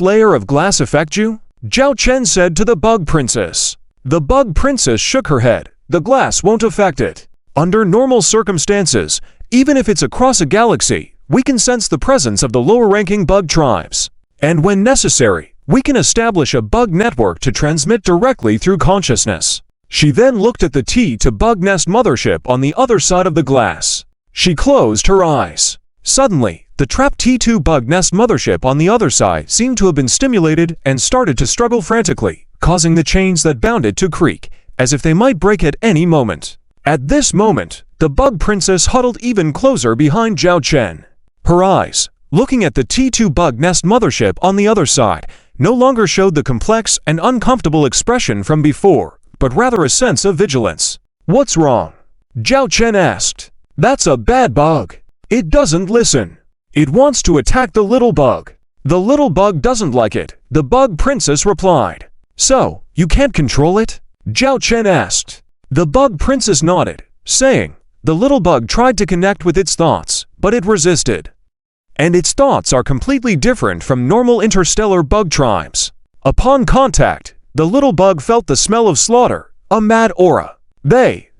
layer of glass affect you? Zhao Chen said to the bug princess. The bug princess shook her head. The glass won't affect it. Under normal circumstances, even if it's across a galaxy, we can sense the presence of the lower-ranking bug tribes. And when necessary, we can establish a bug network to transmit directly through consciousness. She then looked at the T2 bug nest mothership on the other side of the glass. She closed her eyes. Suddenly, the trapped T2 bug nest mothership on the other side seemed to have been stimulated and started to struggle frantically, causing the chains that bound it to creak, as if they might break at any moment. At this moment, the bug princess huddled even closer behind Zhao Chen. Her eyes, looking at the T2 bug nest mothership on the other side, no longer showed the complex and uncomfortable expression from before, but rather a sense of vigilance. What's wrong? Zhao Chen asked. That's a bad bug. It doesn't listen. It wants to attack the little bug. The little bug doesn't like it, the bug princess replied. So, you can't control it? Zhao Chen asked. The bug princess nodded, saying, the little bug tried to connect with its thoughts, but it resisted. And its thoughts are completely different from normal interstellar bug tribes. Upon contact, the little bug felt the smell of slaughter, a mad aura. They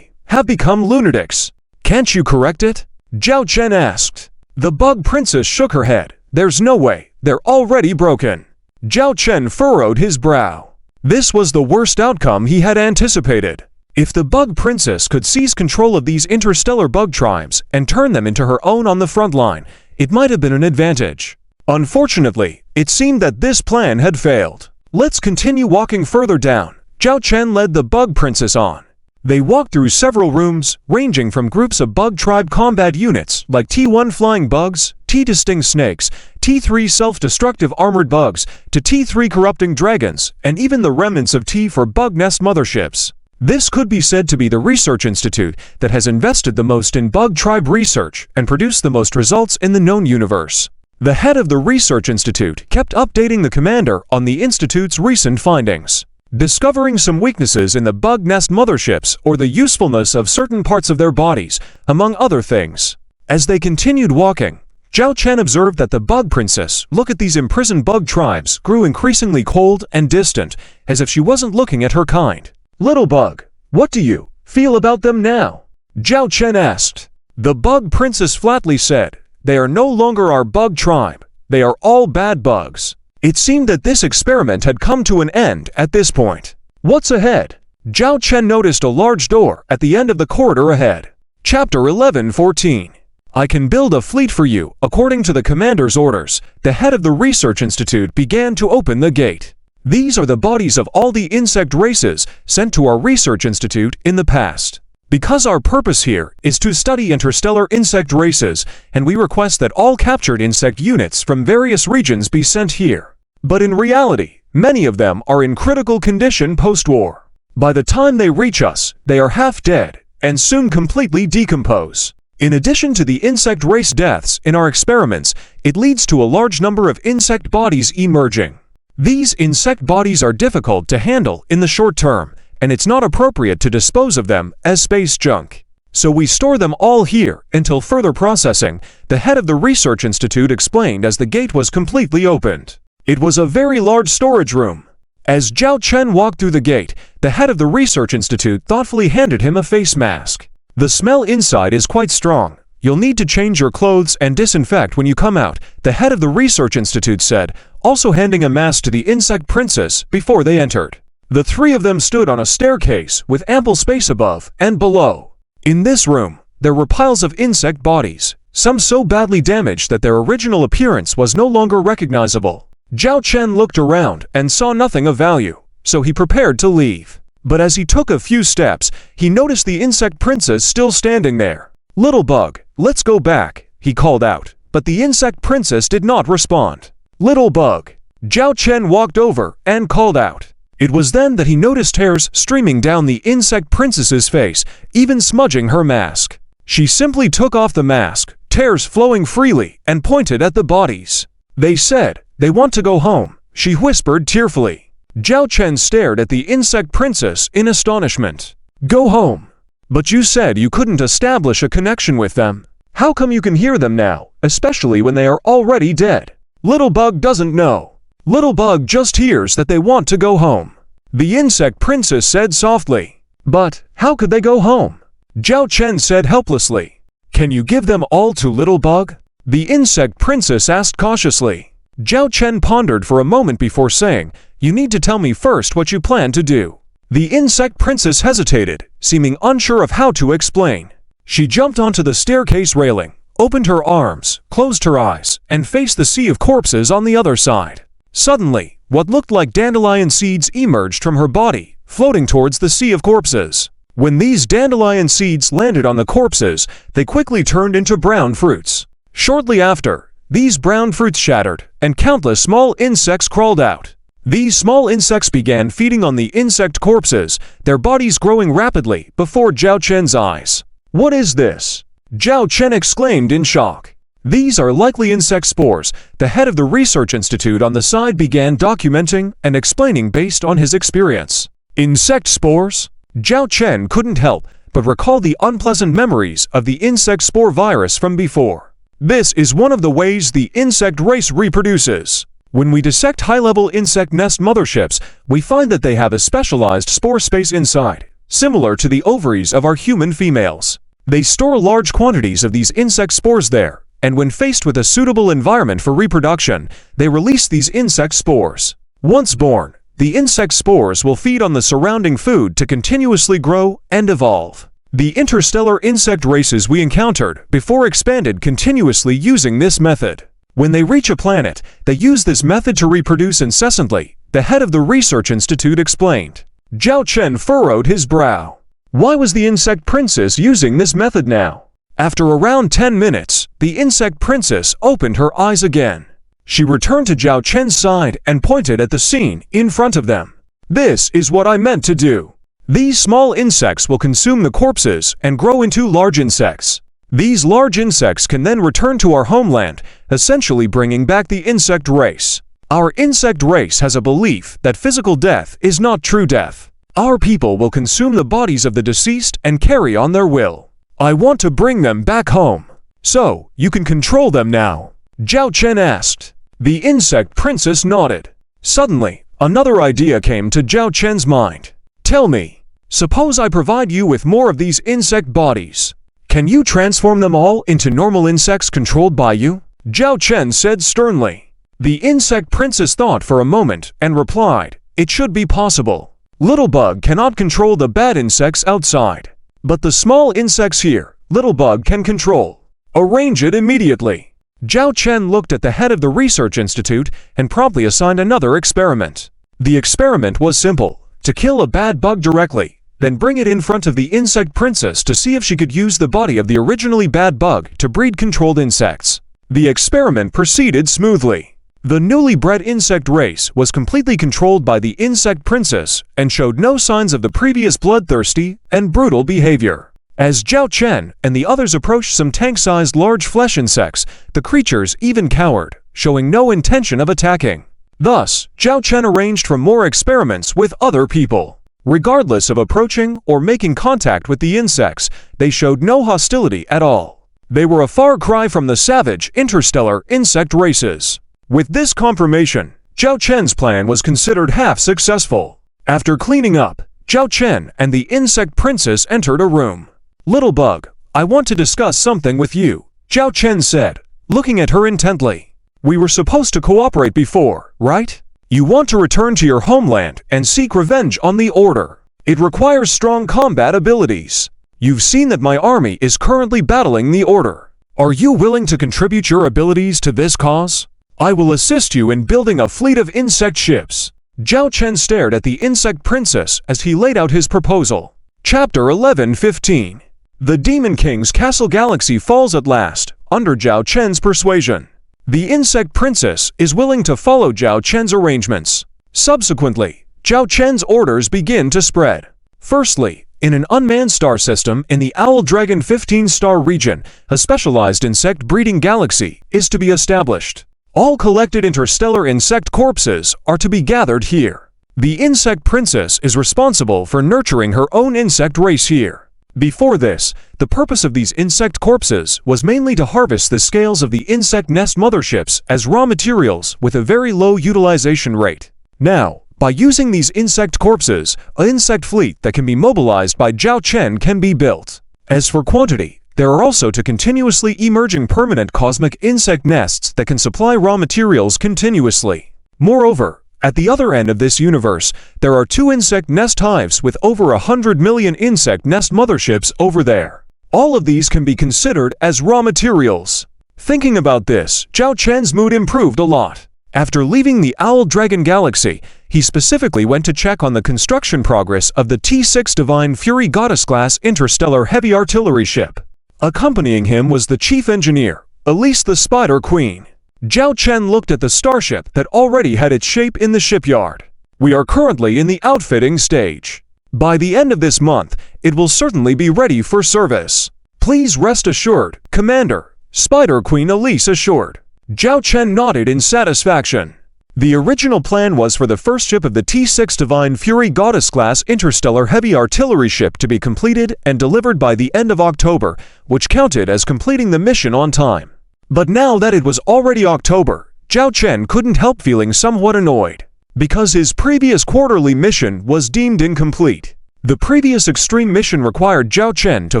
have become lunatics. Can't you correct it? Zhao Chen asked. The bug princess shook her head. There's no way, they're already broken. Zhao Chen furrowed his brow. This was the worst outcome he had anticipated. If the bug princess could seize control of these interstellar bug tribes and turn them into her own on the front line, it might have been an advantage. Unfortunately, it seemed that this plan had failed. Let's continue walking further down. Zhao Chen led the bug princess on. They walked through several rooms, ranging from groups of bug tribe combat units like T1 flying bugs, T2 sting snakes, T3 self-destructive armored bugs, to T3 corrupting dragons, and even the remnants of T4 bug nest motherships. This could be said to be the research institute that has invested the most in bug tribe research and produced the most results in the known universe. The head of the research institute kept updating the commander on the institute's recent findings, discovering some weaknesses in the bug nest motherships or the usefulness of certain parts of their bodies, among other things. As they continued walking, Zhao Chen observed that the bug princess, look at these imprisoned bug tribes, grew increasingly cold and distant, as if she wasn't looking at her kind. Little bug, what do you feel about them now? Zhao Chen asked. The bug princess flatly said, they are no longer our bug tribe. They are all bad bugs. It seemed that this experiment had come to an end at this point. What's ahead? Zhao Chen noticed a large door at the end of the corridor ahead. Chapter 11:14. I can build a fleet for you, according to the commander's orders. The head of the research institute began to open the gate. These are the bodies of all the insect races sent to our research institute in the past. Because our purpose here is to study interstellar insect races, and we request that all captured insect units from various regions be sent here. But in reality, many of them are in critical condition post-war. By the time they reach us, they are half dead, and soon completely decompose. In addition to the insect race deaths in our experiments, it leads to a large number of insect bodies emerging. These insect bodies are difficult to handle in the short term, and it's not appropriate to dispose of them as space junk. So we store them all here until further processing, the head of the research institute explained as the gate was completely opened. It was a very large storage room. As Zhao Chen walked through the gate, the head of the research institute thoughtfully handed him a face mask. The smell inside is quite strong. You'll need to change your clothes and disinfect when you come out, the head of the research institute said, also handing a mask to the insect princess before they entered. The three of them stood on a staircase with ample space above and below. In this room, there were piles of insect bodies, some so badly damaged that their original appearance was no longer recognizable. Zhao Chen looked around and saw nothing of value, so he prepared to leave. But as he took a few steps, he noticed the insect princess still standing there. "Little bug, let's go back," he called out, but the insect princess did not respond. "Little bug." Zhao Chen walked over and called out. It was then that he noticed hairs streaming down the insect princess's face, even smudging her mask. She simply took off the mask, tears flowing freely, and pointed at the bodies. "They said they want to go home," she whispered tearfully. Zhao Chen stared at the insect princess in astonishment. "Go home? But you said you couldn't establish a connection with them. How come you can hear them now, especially when they are already dead?" Little Bug doesn't know. Little Bug just hears that they want to go home. The insect princess said softly. "But how could they go home?" Zhao Chen said helplessly. "Can you give them all to Little Bug?" The insect princess asked cautiously. Zhao Chen pondered for a moment before saying, "You need to tell me first what you plan to do." The insect princess hesitated, seeming unsure of how to explain. She jumped onto the staircase railing, opened her arms, closed her eyes, and faced the sea of corpses on the other side. Suddenly, what looked like dandelion seeds emerged from her body, floating towards the sea of corpses. When these dandelion seeds landed on the corpses, they quickly turned into brown fruits. Shortly after, these brown fruits shattered, and countless small insects crawled out. These small insects began feeding on the insect corpses, their bodies growing rapidly before Zhao Chen's eyes. "What is this?" Zhao Chen exclaimed in shock. "These are likely insect spores." The head of the research institute on the side began documenting and explaining based on his experience. Insect spores? Zhao Chen couldn't help but recall the unpleasant memories of the insect spore virus from before. This is one of the ways the insect race reproduces. When we dissect high-level insect nest motherships, we find that they have a specialized spore space inside, similar to the ovaries of our human females. They store large quantities of these insect spores there, and when faced with a suitable environment for reproduction, they release these insect spores. Once born, the insect spores will feed on the surrounding food to continuously grow and evolve. The interstellar insect races we encountered before expanded continuously using this method. When they reach a planet, they use this method to reproduce incessantly, the head of the research institute explained. Zhao Chen furrowed his brow. Why was the insect princess using this method now? After around 10 minutes, the insect princess opened her eyes again. She returned to Zhao Chen's side and pointed at the scene in front of them. "This is what I meant to do. These small insects will consume the corpses and grow into large insects. These large insects can then return to our homeland, essentially bringing back the insect race. Our insect race has a belief that physical death is not true death. Our people will consume the bodies of the deceased and carry on their will. I want to bring them back home. So, you can control them now?" Zhao Chen asked. The insect princess nodded. Suddenly, another idea came to Zhao Chen's mind. "Tell me, suppose I provide you with more of these insect bodies. Can you transform them all into normal insects controlled by you?" Zhao Chen said sternly. The insect princess thought for a moment and replied, "It should be possible. Little Bug cannot control the bad insects outside. But the small insects here, Little Bug can control. Arrange it immediately." Zhao Chen looked at the head of the research institute and promptly assigned another experiment. The experiment was simple: to kill a bad bug directly, then bring it in front of the insect princess to see if she could use the body of the originally bad bug to breed controlled insects. The experiment proceeded smoothly. The newly bred insect race was completely controlled by the insect princess and showed no signs of the previous bloodthirsty and brutal behavior. As Zhao Chen and the others approached some tank-sized large flesh insects, the creatures even cowered, showing no intention of attacking. Thus, Zhao Chen arranged for more experiments with other people. Regardless of approaching or making contact with the insects, they showed no hostility at all. They were a far cry from the savage interstellar insect races. With this confirmation, Zhao Chen's plan was considered half successful. After cleaning up, Zhao Chen and the insect princess entered a room. "Little Bug, I want to discuss something with you," Zhao Chen said, looking at her intently. "We were supposed to cooperate before, right? You want to return to your homeland and seek revenge on the Order. It requires strong combat abilities. You've seen that my army is currently battling the Order. Are you willing to contribute your abilities to this cause? I will assist you in building a fleet of insect ships." Zhao Chen stared at the insect princess as he laid out his proposal. Chapter 11:15. The Demon King's Castle Galaxy falls at last, under Zhao Chen's persuasion. The insect princess is willing to follow Zhao Chen's arrangements. Subsequently, Zhao Chen's orders begin to spread. Firstly, in an unmanned star system in the Owl Dragon 15-star region, a specialized insect-breeding galaxy is to be established. All collected interstellar insect corpses are to be gathered here. The insect princess is responsible for nurturing her own insect race here. Before this, the purpose of these insect corpses was mainly to harvest the scales of the insect nest motherships as raw materials with a very low utilization rate. Now, by using these insect corpses, an insect fleet that can be mobilized by Zhao Chen can be built. As for quantity, there are also to continuously emerging permanent cosmic insect nests that can supply raw materials continuously. Moreover, at the other end of this universe, there are 2 insect nest hives with over 100 million insect nest motherships over there. All of these can be considered as raw materials. Thinking about this, Zhao Chen's mood improved a lot. After leaving the Owl Dragon Galaxy, he specifically went to check on the construction progress of the T6 Divine Fury Goddess-class interstellar heavy artillery ship. Accompanying him was the chief engineer, Elise the Spider Queen. Zhao Chen looked at the starship that already had its shape in the shipyard. We are currently in the outfitting stage. By the end of this month, it will certainly be ready for service. Please rest assured, Commander, Spider Queen Elise assured. Zhao Chen nodded in satisfaction. The original plan was for the first ship of the T6 Divine Fury Goddess-class interstellar heavy artillery ship to be completed and delivered by the end of October, which counted as completing the mission on time. But now that it was already October, Zhao Chen couldn't help feeling somewhat annoyed, because his previous quarterly mission was deemed incomplete. The previous extreme mission required Zhao Chen to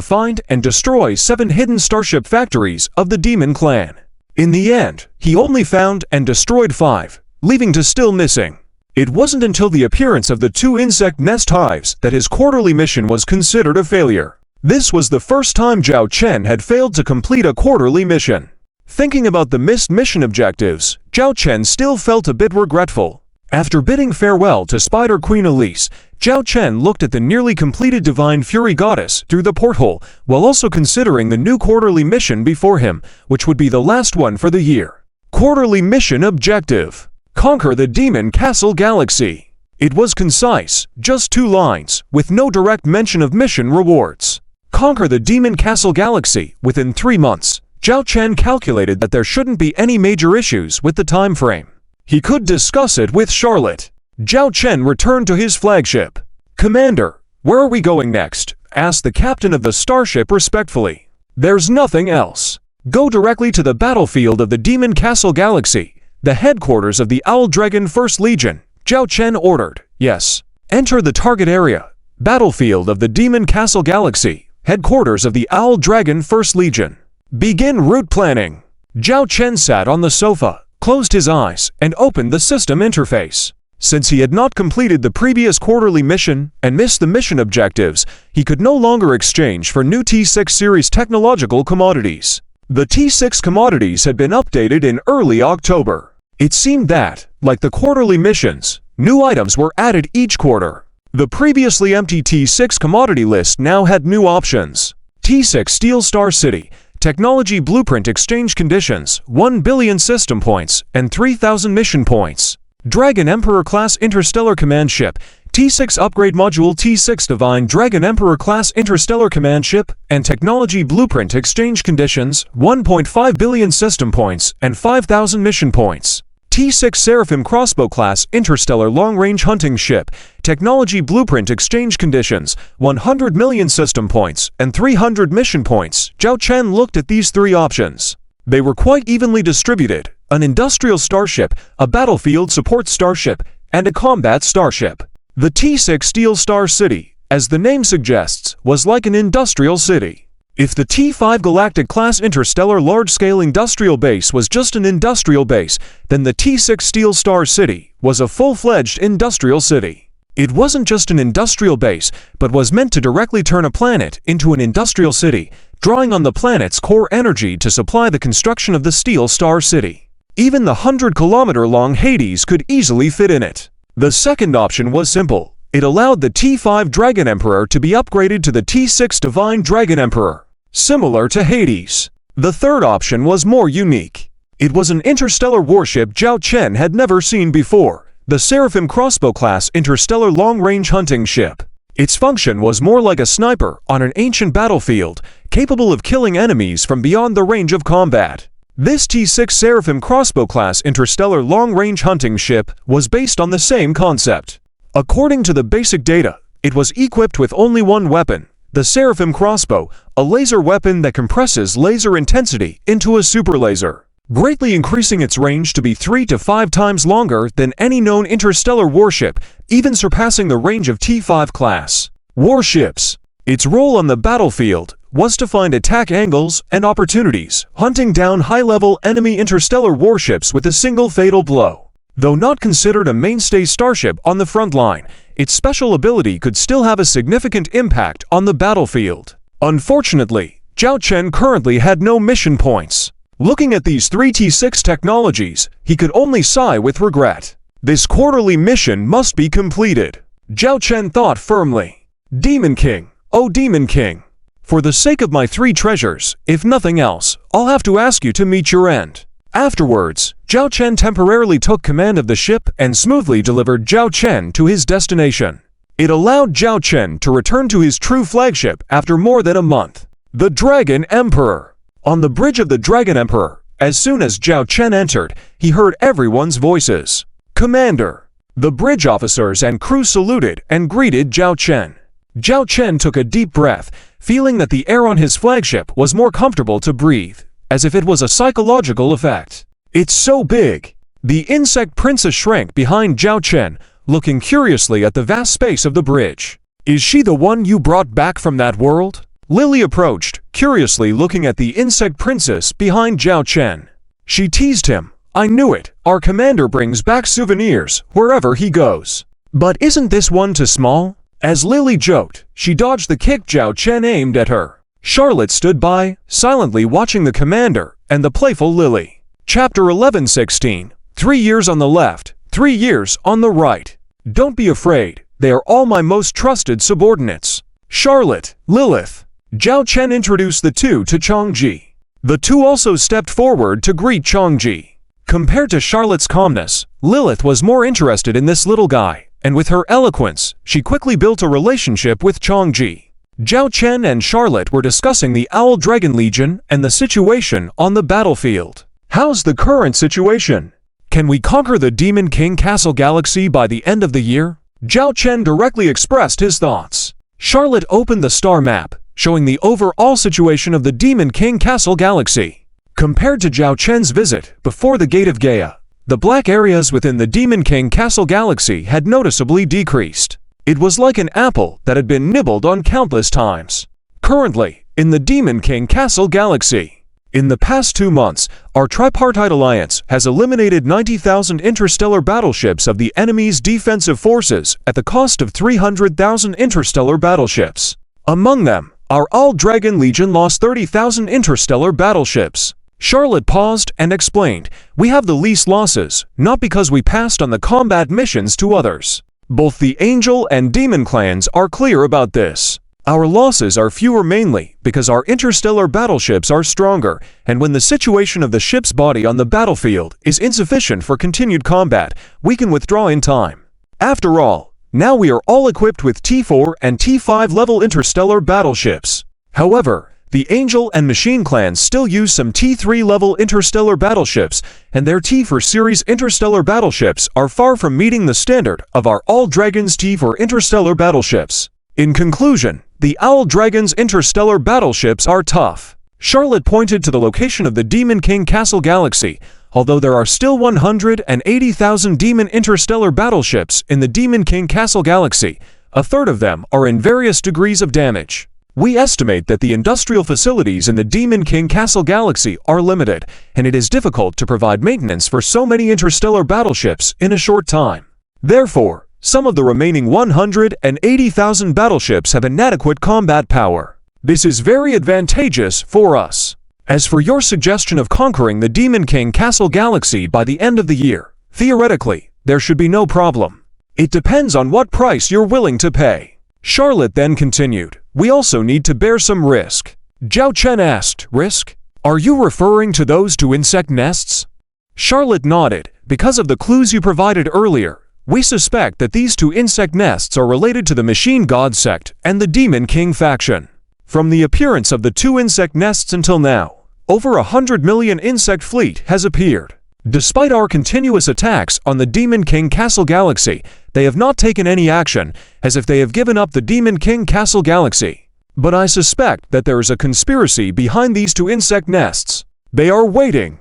find and destroy 7 hidden starship factories of the Demon Clan. In the end, he only found and destroyed 5, leaving 2 still missing. It wasn't until the appearance of the 2 insect nest hives that his quarterly mission was considered a failure. This was the first time Zhao Chen had failed to complete a quarterly mission. Thinking about the missed mission objectives, Zhao Chen still felt a bit regretful. After bidding farewell to Spider Queen Elise, Zhao Chen looked at the nearly completed Divine Fury Goddess through the porthole, while also considering the new quarterly mission before him, which would be the last one for the year. Quarterly mission objective: conquer the Demon Castle Galaxy. It was concise, just 2 lines, with no direct mention of mission rewards. Conquer the Demon Castle Galaxy within 3 months. Zhao Chen calculated that there shouldn't be any major issues with the time frame. He could discuss it with Charlotte. Zhao Chen returned to his flagship. "Commander, where are we going next?" asked the captain of the starship respectfully. "There's nothing else. Go directly to the battlefield of the Demon Castle Galaxy, the headquarters of the Owl Dragon 1st Legion," Zhao Chen ordered. "Yes. Enter the target area. Battlefield of the Demon Castle Galaxy, headquarters of the Owl Dragon 1st Legion. Begin route planning." Zhao Chen sat on the sofa, closed his eyes, and opened the system interface. Since he had not completed the previous quarterly mission and missed the mission objectives, he could no longer exchange for new T6 series technological commodities. The T6 commodities had been updated in early October. It seemed that, like the quarterly missions, new items were added each quarter. The previously empty T6 commodity list now had new options. T6 Steel Star City, Technology Blueprint Exchange Conditions, 1 billion system points, and 3,000 mission points. Dragon Emperor Class Interstellar Command Ship, T6 Upgrade Module T6 Divine Dragon Emperor Class Interstellar Command Ship, and Technology Blueprint Exchange Conditions, 1.5 billion system points, and 5,000 mission points. T6 Seraphim Crossbow Class Interstellar Long-Range Hunting Ship, Technology Blueprint Exchange Conditions, 100 million system points, and 300 mission points. Zhao Chen looked at these 3 options. They were quite evenly distributed: an industrial starship, a battlefield support starship, and a combat starship. The T6 Steel Star City, as the name suggests, was like an industrial city. If the T5 Galactic Class Interstellar Large-Scale Industrial Base was just an industrial base, then the T6 Steel Star City was a full-fledged industrial city. It wasn't just an industrial base, but was meant to directly turn a planet into an industrial city, drawing on the planet's core energy to supply the construction of the Steel Star City. Even the 100-kilometer-long Hades could easily fit in it. The second option was simple. It allowed the T5 Dragon Emperor to be upgraded to the T6 Divine Dragon Emperor, similar to Hades. The third option was more unique. It was an interstellar warship Zhao Chen had never seen before, the Seraphim Crossbow-class interstellar long-range hunting ship. Its function was more like a sniper on an ancient battlefield, capable of killing enemies from beyond the range of combat. This T6 Seraphim Crossbow-class interstellar long-range hunting ship was based on the same concept. According to the basic data, it was equipped with only one weapon, the Seraphim Crossbow, a laser weapon that compresses laser intensity into a super laser, greatly increasing its range to be 3 to 5 times longer than any known interstellar warship, even surpassing the range of T5 class warships. Its role on the battlefield was to find attack angles and opportunities, hunting down high-level enemy interstellar warships with a single fatal blow. Though not considered a mainstay starship on the front line, its special ability could still have a significant impact on the battlefield. Unfortunately, Zhao Chen currently had no mission points. Looking at these 3 T6 technologies, he could only sigh with regret. This quarterly mission must be completed. Zhao Chen thought firmly. Demon King, oh Demon King. For the sake of my 3 treasures, if nothing else, I'll have to ask you to meet your end. Afterwards, Zhao Chen temporarily took command of the ship and smoothly delivered Zhao Chen to his destination. It allowed Zhao Chen to return to his true flagship after more than a month, the Dragon Emperor. On the bridge of the Dragon Emperor, as soon as Zhao Chen entered, he heard everyone's voices. Commander! The bridge officers and crew saluted and greeted Zhao Chen. Zhao Chen took a deep breath, feeling that the air on his flagship was more comfortable to breathe, as if it was a psychological effect. It's so big! The insect princess shrank behind Zhao Chen, looking curiously at the vast space of the bridge. Is she the one you brought back from that world? Lily approached, curiously looking at the insect princess behind Zhao Chen. She teased him. I knew it, our commander brings back souvenirs wherever he goes. But isn't this one too small? As Lily joked, she dodged the kick Zhao Chen aimed at her. Charlotte stood by, silently watching the commander and the playful Lily. Chapter 11:16. 3 years on the left, 3 years on the right. Don't be afraid, they are all my most trusted subordinates. Charlotte, Lilith. Zhao Chen introduced the two to Changji. The two also stepped forward to greet Changji. Compared to Charlotte's calmness, Lilith was more interested in this little guy, and with her eloquence, she quickly built a relationship with Changji. Zhao Chen and Charlotte were discussing the Owl Dragon Legion and the situation on the battlefield. How's the current situation? Can we conquer the Demon King Castle Galaxy by the end of the year? Zhao Chen directly expressed his thoughts. Charlotte opened the star map, showing the overall situation of the Demon King Castle Galaxy. Compared to Zhao Chen's visit before the Gate of Gaia, the black areas within the Demon King Castle Galaxy had noticeably decreased. It was like an apple that had been nibbled on countless times. Currently, in the Demon King Castle Galaxy, in the past 2 months, our tripartite alliance has eliminated 90,000 interstellar battleships of the enemy's defensive forces at the cost of 300,000 interstellar battleships. Among them, our All Dragon Legion lost 30,000 interstellar battleships. Charlotte paused and explained, we have the least losses, not because we passed on the combat missions to others. Both the Angel and Demon clans are clear about this. Our losses are fewer mainly because our interstellar battleships are stronger, and when the situation of the ship's body on the battlefield is insufficient for continued combat, we can withdraw in time. After all, now we are all equipped with T4 and T5 level interstellar battleships. However, the Angel and Machine clans still use some T3 level interstellar battleships, and their T4 series interstellar battleships are far from meeting the standard of our All Dragons T4 interstellar battleships. In conclusion, the Owl Dragon's interstellar battleships are tough. Charlotte pointed to the location of the Demon King Castle Galaxy. Although there are still 180,000 Demon interstellar battleships in the Demon King Castle Galaxy, a third of them are in various degrees of damage. We estimate that the industrial facilities in the Demon King Castle Galaxy are limited, and it is difficult to provide maintenance for so many interstellar battleships in a short time. Therefore, some of the remaining 180,000 battleships have inadequate combat power. This is very advantageous for us. As for your suggestion of conquering the Demon King Castle Galaxy by the end of the year, theoretically, there should be no problem. It depends on what price you're willing to pay. Charlotte then continued, we also need to bear some risk. Zhao Chen asked, risk? Are you referring to those two insect nests? Charlotte nodded. Because of the clues you provided earlier, we suspect that these two insect nests are related to the Machine God sect and the Demon King faction. From the appearance of the two insect nests until now, over 100 million insect fleet has appeared. Despite our continuous attacks on the Demon King Castle Galaxy, they have not taken any action, as if they have given up the Demon King Castle Galaxy. But I suspect that there is a conspiracy behind these two insect nests. They are waiting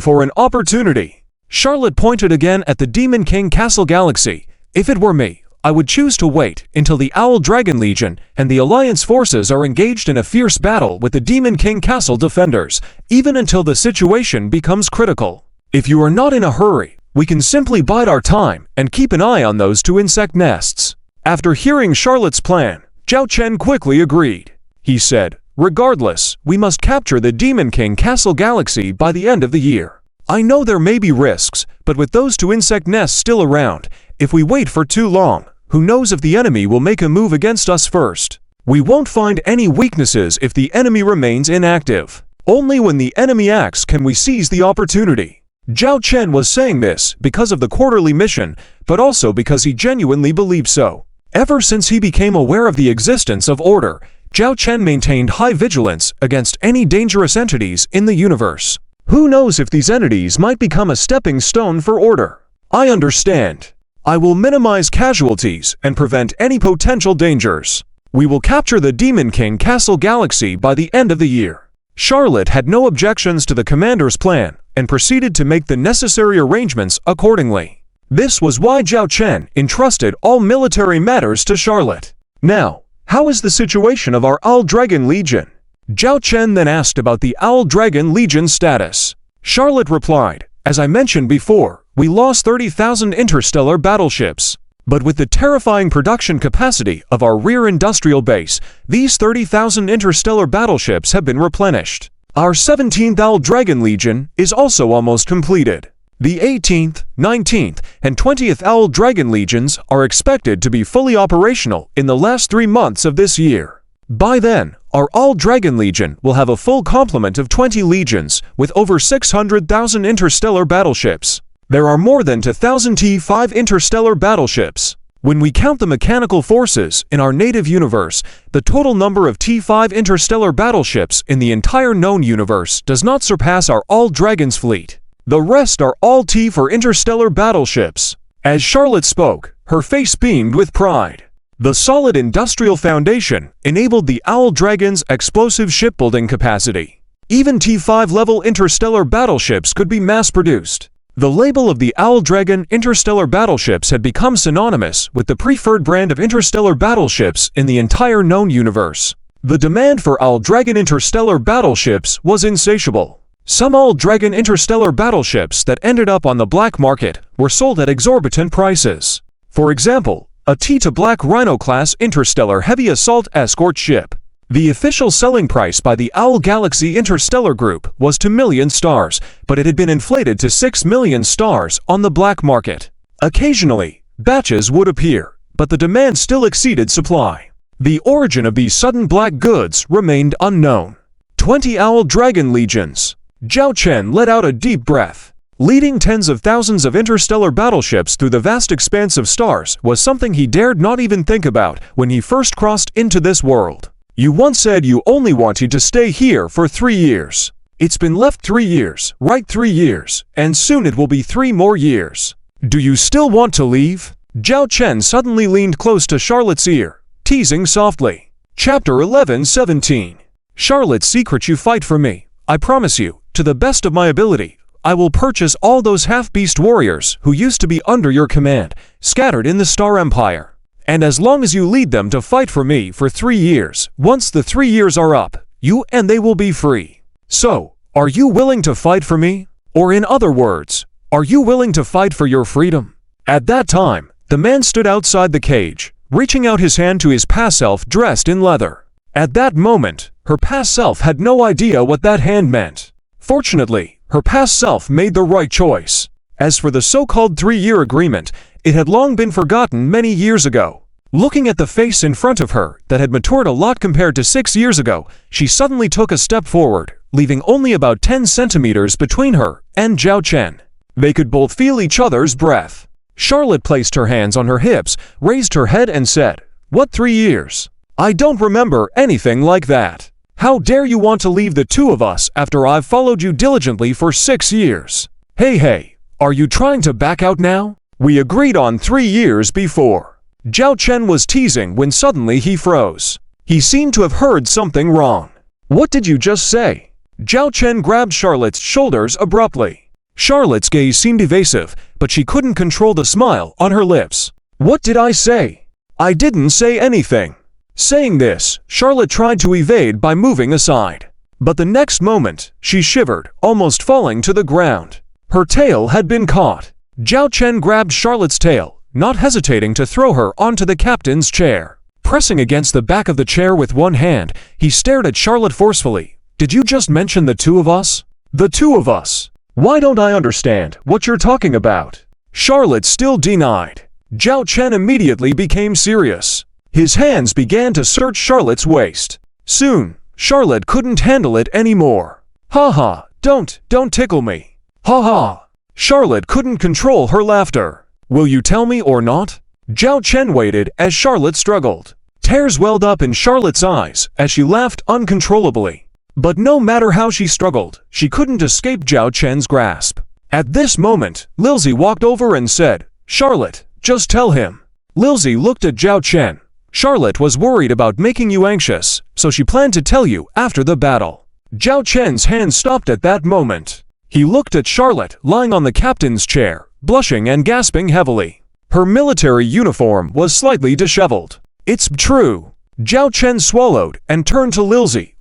for an opportunity. Charlotte pointed again at the Demon King Castle Galaxy. If it were me, I would choose to wait until the Owl Dragon Legion and the Alliance forces are engaged in a fierce battle with the Demon King Castle defenders, even until the situation becomes critical. If you are not in a hurry, we can simply bide our time and keep an eye on those two insect nests. After hearing Charlotte's plan, Zhao Chen quickly agreed. He said, regardless, we must capture the Demon King Castle Galaxy by the end of the year. I know there may be risks, but with those two insect nests still around, if we wait for too long, who knows if the enemy will make a move against us first. We won't find any weaknesses if the enemy remains inactive. Only when the enemy acts can we seize the opportunity. Zhao Chen was saying this because of the quarterly mission, but also because he genuinely believed so. Ever since he became aware of the existence of order, Zhao Chen maintained high vigilance against any dangerous entities in the universe. Who knows if these entities might become a stepping stone for order? I understand. I will minimize casualties and prevent any potential dangers. We will capture the Demon King Castle Galaxy by the end of the year. Charlotte had no objections to the commander's plan and proceeded to make the necessary arrangements accordingly. This was why Zhao Chen entrusted all military matters to Charlotte. Now, how is the situation of our Owl Dragon Legion? Zhao Chen then asked about the Owl Dragon Legion status. Charlotte replied, as I mentioned before, we lost 30,000 interstellar battleships. But with the terrifying production capacity of our rear industrial base, these 30,000 interstellar battleships have been replenished. Our 17th Owl Dragon Legion is also almost completed. The 18th, 19th, and 20th Owl Dragon Legions are expected to be fully operational in the last 3 months of this year. By then, our Owl Dragon Legion will have a full complement of 20 legions with over 600,000 interstellar battleships. There are more than 2,000 T5 interstellar battleships. When we count the mechanical forces in our native universe, the total number of T5 interstellar battleships in the entire known universe does not surpass our All Dragons fleet. The rest are all T for interstellar battleships. As Charlotte spoke, her face beamed with pride. The solid industrial foundation enabled the Owl Dragon's explosive shipbuilding capacity. Even T5 level interstellar battleships could be mass-produced. The label of the Owl Dragon interstellar battleships had become synonymous with the preferred brand of interstellar battleships in the entire known universe. The demand for Owl Dragon interstellar battleships was insatiable. Some Owl Dragon interstellar battleships that ended up on the black market were sold at exorbitant prices. For example, a T-to-Black Rhino-class interstellar heavy assault escort ship. The official selling price by the Owl Galaxy Interstellar Group was 2 million stars, but it had been inflated to 6 million stars on the black market. Occasionally, batches would appear, but the demand still exceeded supply. The origin of these sudden black goods remained unknown. 20 Owl Dragon Legions. Zhao Chen let out a deep breath. Leading tens of thousands of interstellar battleships through the vast expanse of stars was something he dared not even think about when he first crossed into this world. You once said you only wanted to stay here for 3 years. It's been left 3 years, right 3 years, and soon it will be 3 more years. Do you still want to leave? Zhao Chen suddenly leaned close to Charlotte's ear, teasing softly. Chapter 11:17. Charlotte, secret, you fight for me. I promise you, to the best of my ability, I will purchase all those half-beast warriors who used to be under your command, scattered in the Star Empire. And as long as you lead them to fight for me for 3 years, once the 3 years are up, you and they will be free. So, are you willing to fight for me? Or in other words, are you willing to fight for your freedom? At that time, the man stood outside the cage, reaching out his hand to his past self dressed in leather. At that moment, her past self had no idea what that hand meant. Fortunately, her past self made the right choice. As for the so-called 3-year agreement, It had long been forgotten many years ago. Looking at the face in front of her that had matured a lot compared to 6 years ago, she suddenly took a step forward, leaving only about 10 centimeters between her and Zhao Chen. They could both feel each other's breath. Charlotte placed her hands on her hips, raised her head and said, "What 3 years? I don't remember anything like that. How dare you want to leave the two of us after I've followed you diligently for 6 years? Hey, are you trying to back out now? We agreed on 3 years before." Zhao Chen was teasing when suddenly he froze. He seemed to have heard something wrong. "What did you just say?" Zhao Chen grabbed Charlotte's shoulders abruptly. Charlotte's gaze seemed evasive, but she couldn't control the smile on her lips. "What did I say? I didn't say anything." Saying this, Charlotte tried to evade by moving aside. But the next moment, she shivered, almost falling to the ground. Her tail had been caught. Zhao Chen grabbed Charlotte's tail, not hesitating to throw her onto the captain's chair. Pressing against the back of the chair with one hand, he stared at Charlotte forcefully. "Did you just mention the two of us?" "The two of us? Why don't I understand what you're talking about?" Charlotte still denied. Zhao Chen immediately became serious. His hands began to search Charlotte's waist. Soon, Charlotte couldn't handle it anymore. "Ha, don't tickle me. Ha ha." Charlotte couldn't control her laughter. "Will you tell me or not?" Zhao Chen waited as Charlotte struggled. Tears welled up in Charlotte's eyes as she laughed uncontrollably. But no matter how she struggled, she couldn't escape Zhao Chen's grasp. At this moment, Lilzy walked over and said, "Charlotte, just tell him." Lilzy looked at Zhao Chen. "Charlotte was worried about making you anxious, so she planned to tell you after the battle." Zhao Chen's hand stopped at that moment. He looked at Charlotte lying on the captain's chair, blushing and gasping heavily. Her military uniform was slightly disheveled. "It's true." Zhao Chen swallowed and turned to Lilzy.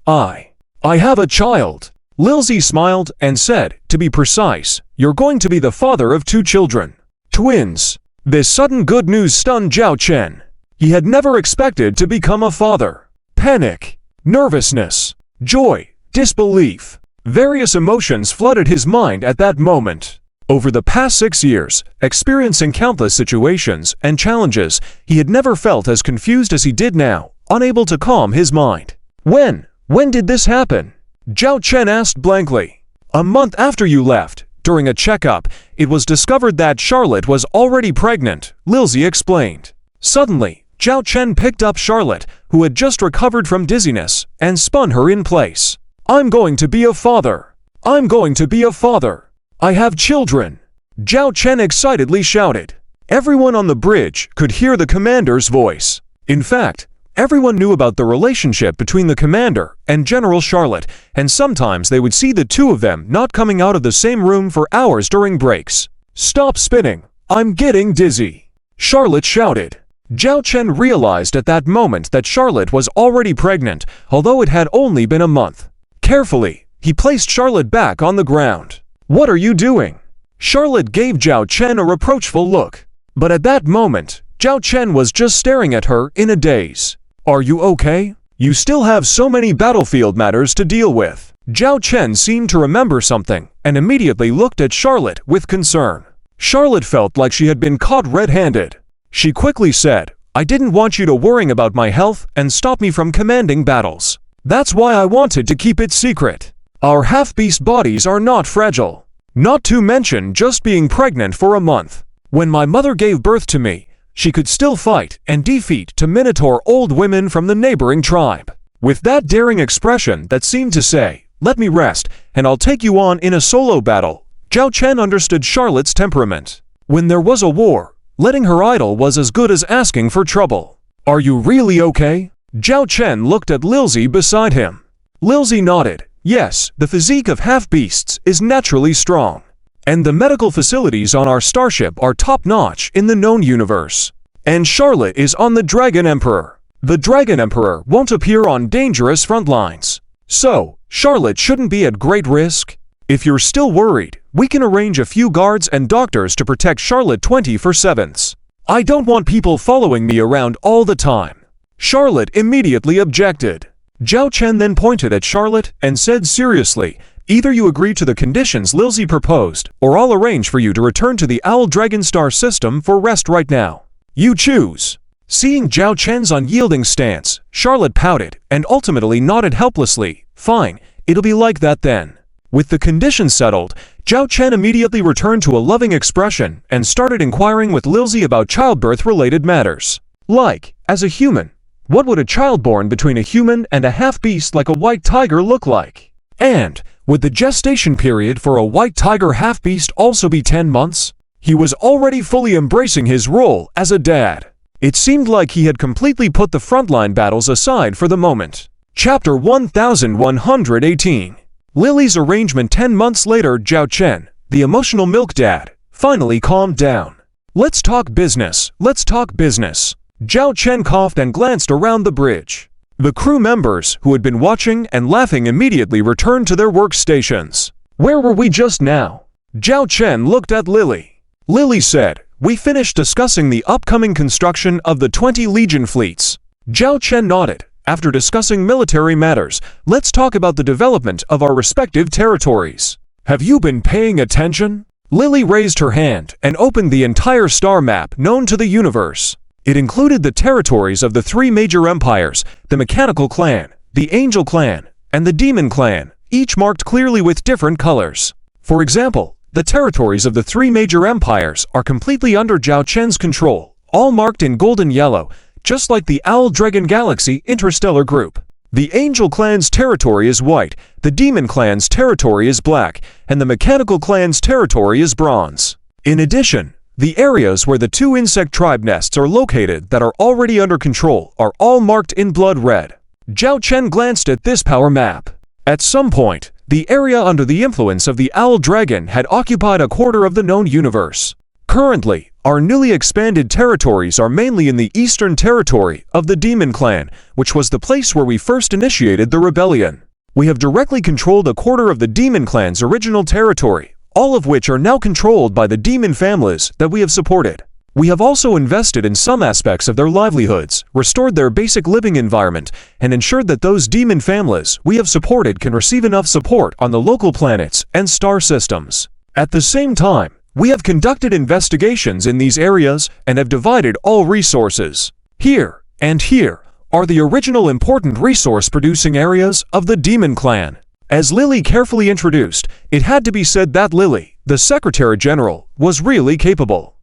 I have a child." Lilzy smiled and said, "To be precise, you're going to be the father of 2 children. Twins." This sudden good news stunned Zhao Chen. He had never expected to become a father. Panic, nervousness, joy, disbelief. Various emotions flooded his mind at that moment. Over the past 6 years, experiencing countless situations and challenges, he had never felt as confused as he did now, unable to calm his mind. When did this happen?" Zhao Chen asked blankly. "A month after you left. During a checkup, it was discovered that Charlotte was already pregnant," Lilzy explained. Suddenly, Zhao Chen picked up Charlotte, who had just recovered from dizziness, and spun her in place. "I'm going to be a father. I'm going to be a father. I have children," Zhao Chen excitedly shouted. Everyone on the bridge could hear the commander's voice. In fact, everyone knew about the relationship between the commander and General Charlotte, and sometimes they would see the two of them not coming out of the same room for hours during breaks. "Stop spinning. I'm getting dizzy," Charlotte shouted. Zhao Chen realized at that moment that Charlotte was already pregnant, although it had only been a month. Carefully, he placed Charlotte back on the ground. "What are you doing?" Charlotte gave Zhao Chen a reproachful look. But at that moment, Zhao Chen was just staring at her in a daze. "Are you okay? You still have so many battlefield matters to deal with." Zhao Chen seemed to remember something and immediately looked at Charlotte with concern. Charlotte felt like she had been caught red-handed. She quickly said, "I didn't want you to worry about my health and stop me from commanding battles. That's why I wanted to keep it secret. Our half-beast bodies are not fragile. Not to mention just being pregnant for a month. When my mother gave birth to me, she could still fight and defeat to Minotaur old women from the neighboring tribe." With that daring expression that seemed to say, "Let me rest, and I'll take you on in a solo battle," Zhao Chen understood Charlotte's temperament. When there was a war, letting her idle was as good as asking for trouble. "Are you really okay?" Zhao Chen looked at Lilzy beside him. Lilzy nodded. "Yes, the physique of half-beasts is naturally strong. And the medical facilities on our starship are top-notch in the known universe. And Charlotte is on the Dragon Emperor. The Dragon Emperor won't appear on dangerous front lines. So, Charlotte shouldn't be at great risk. If you're still worried, we can arrange a few guards and doctors to protect Charlotte 24/7. I don't want people following me around all the time." Charlotte immediately objected. Zhao Chen then pointed at Charlotte and said seriously, Either you agree to the conditions Lilzy proposed, or I'll arrange for you to return to the Owl Dragon Star system for rest right now. You choose." Seeing Zhao Chen's unyielding stance, Charlotte pouted and ultimately nodded helplessly. "Fine, it'll be like that then." With the conditions settled, Zhao Chen immediately returned to a loving expression and started inquiring with Lilzy about childbirth-related matters. Like, as a human, what would a child born between a human and a half-beast like a white tiger look like? And would the gestation period for a white tiger half-beast also be 10 months? He was already fully embracing his role as a dad. It seemed like he had completely put the frontline battles aside for the moment. Chapter 1118. Lily's arrangement. 10 months later, Zhao Chen, the emotional milk dad, finally calmed down. "Let's talk business, let's talk business." Zhao Chen coughed and glanced around the bridge. The crew members, who had been watching and laughing, immediately returned to their workstations. "Where were we just now?" Zhao Chen looked at Lily. Lily said, "We finished discussing the upcoming construction of the 20 Legion fleets." Zhao Chen nodded. "After discussing military matters, let's talk about the development of our respective territories. Have you been paying attention?" Lily raised her hand and opened the entire star map known to the universe. It included the territories of the 3 major empires, the Mechanical Clan, the Angel Clan, and the Demon Clan, each marked clearly with different colors. For example, the territories of the 3 major empires are completely under Zhao Chen's control, all marked in golden yellow, just like the Owl Dragon Galaxy Interstellar Group. The Angel Clan's territory is white, the Demon Clan's territory is black, and the Mechanical Clan's territory is bronze. In addition, the areas where the 2 insect tribe nests are located that are already under control are all marked in blood red. Zhao Chen glanced at this power map. At some point, the area under the influence of the Owl Dragon had occupied a quarter of the known universe. Currently, our newly expanded territories are mainly in the eastern territory of the Demon Clan, which was the place where we first initiated the rebellion. We have directly controlled a quarter of the Demon Clan's original territory, all of which are now controlled by the demon families that we have supported. We have also invested in some aspects of their livelihoods, restored their basic living environment, and ensured that those demon families we have supported can receive enough support on the local planets and star systems. At the same time, we have conducted investigations in these areas and have divided all resources. Here and here are the original important resource-producing areas of the Demon Clan. As Lily carefully introduced, it had to be said that Lily, the Secretary General, was really capable.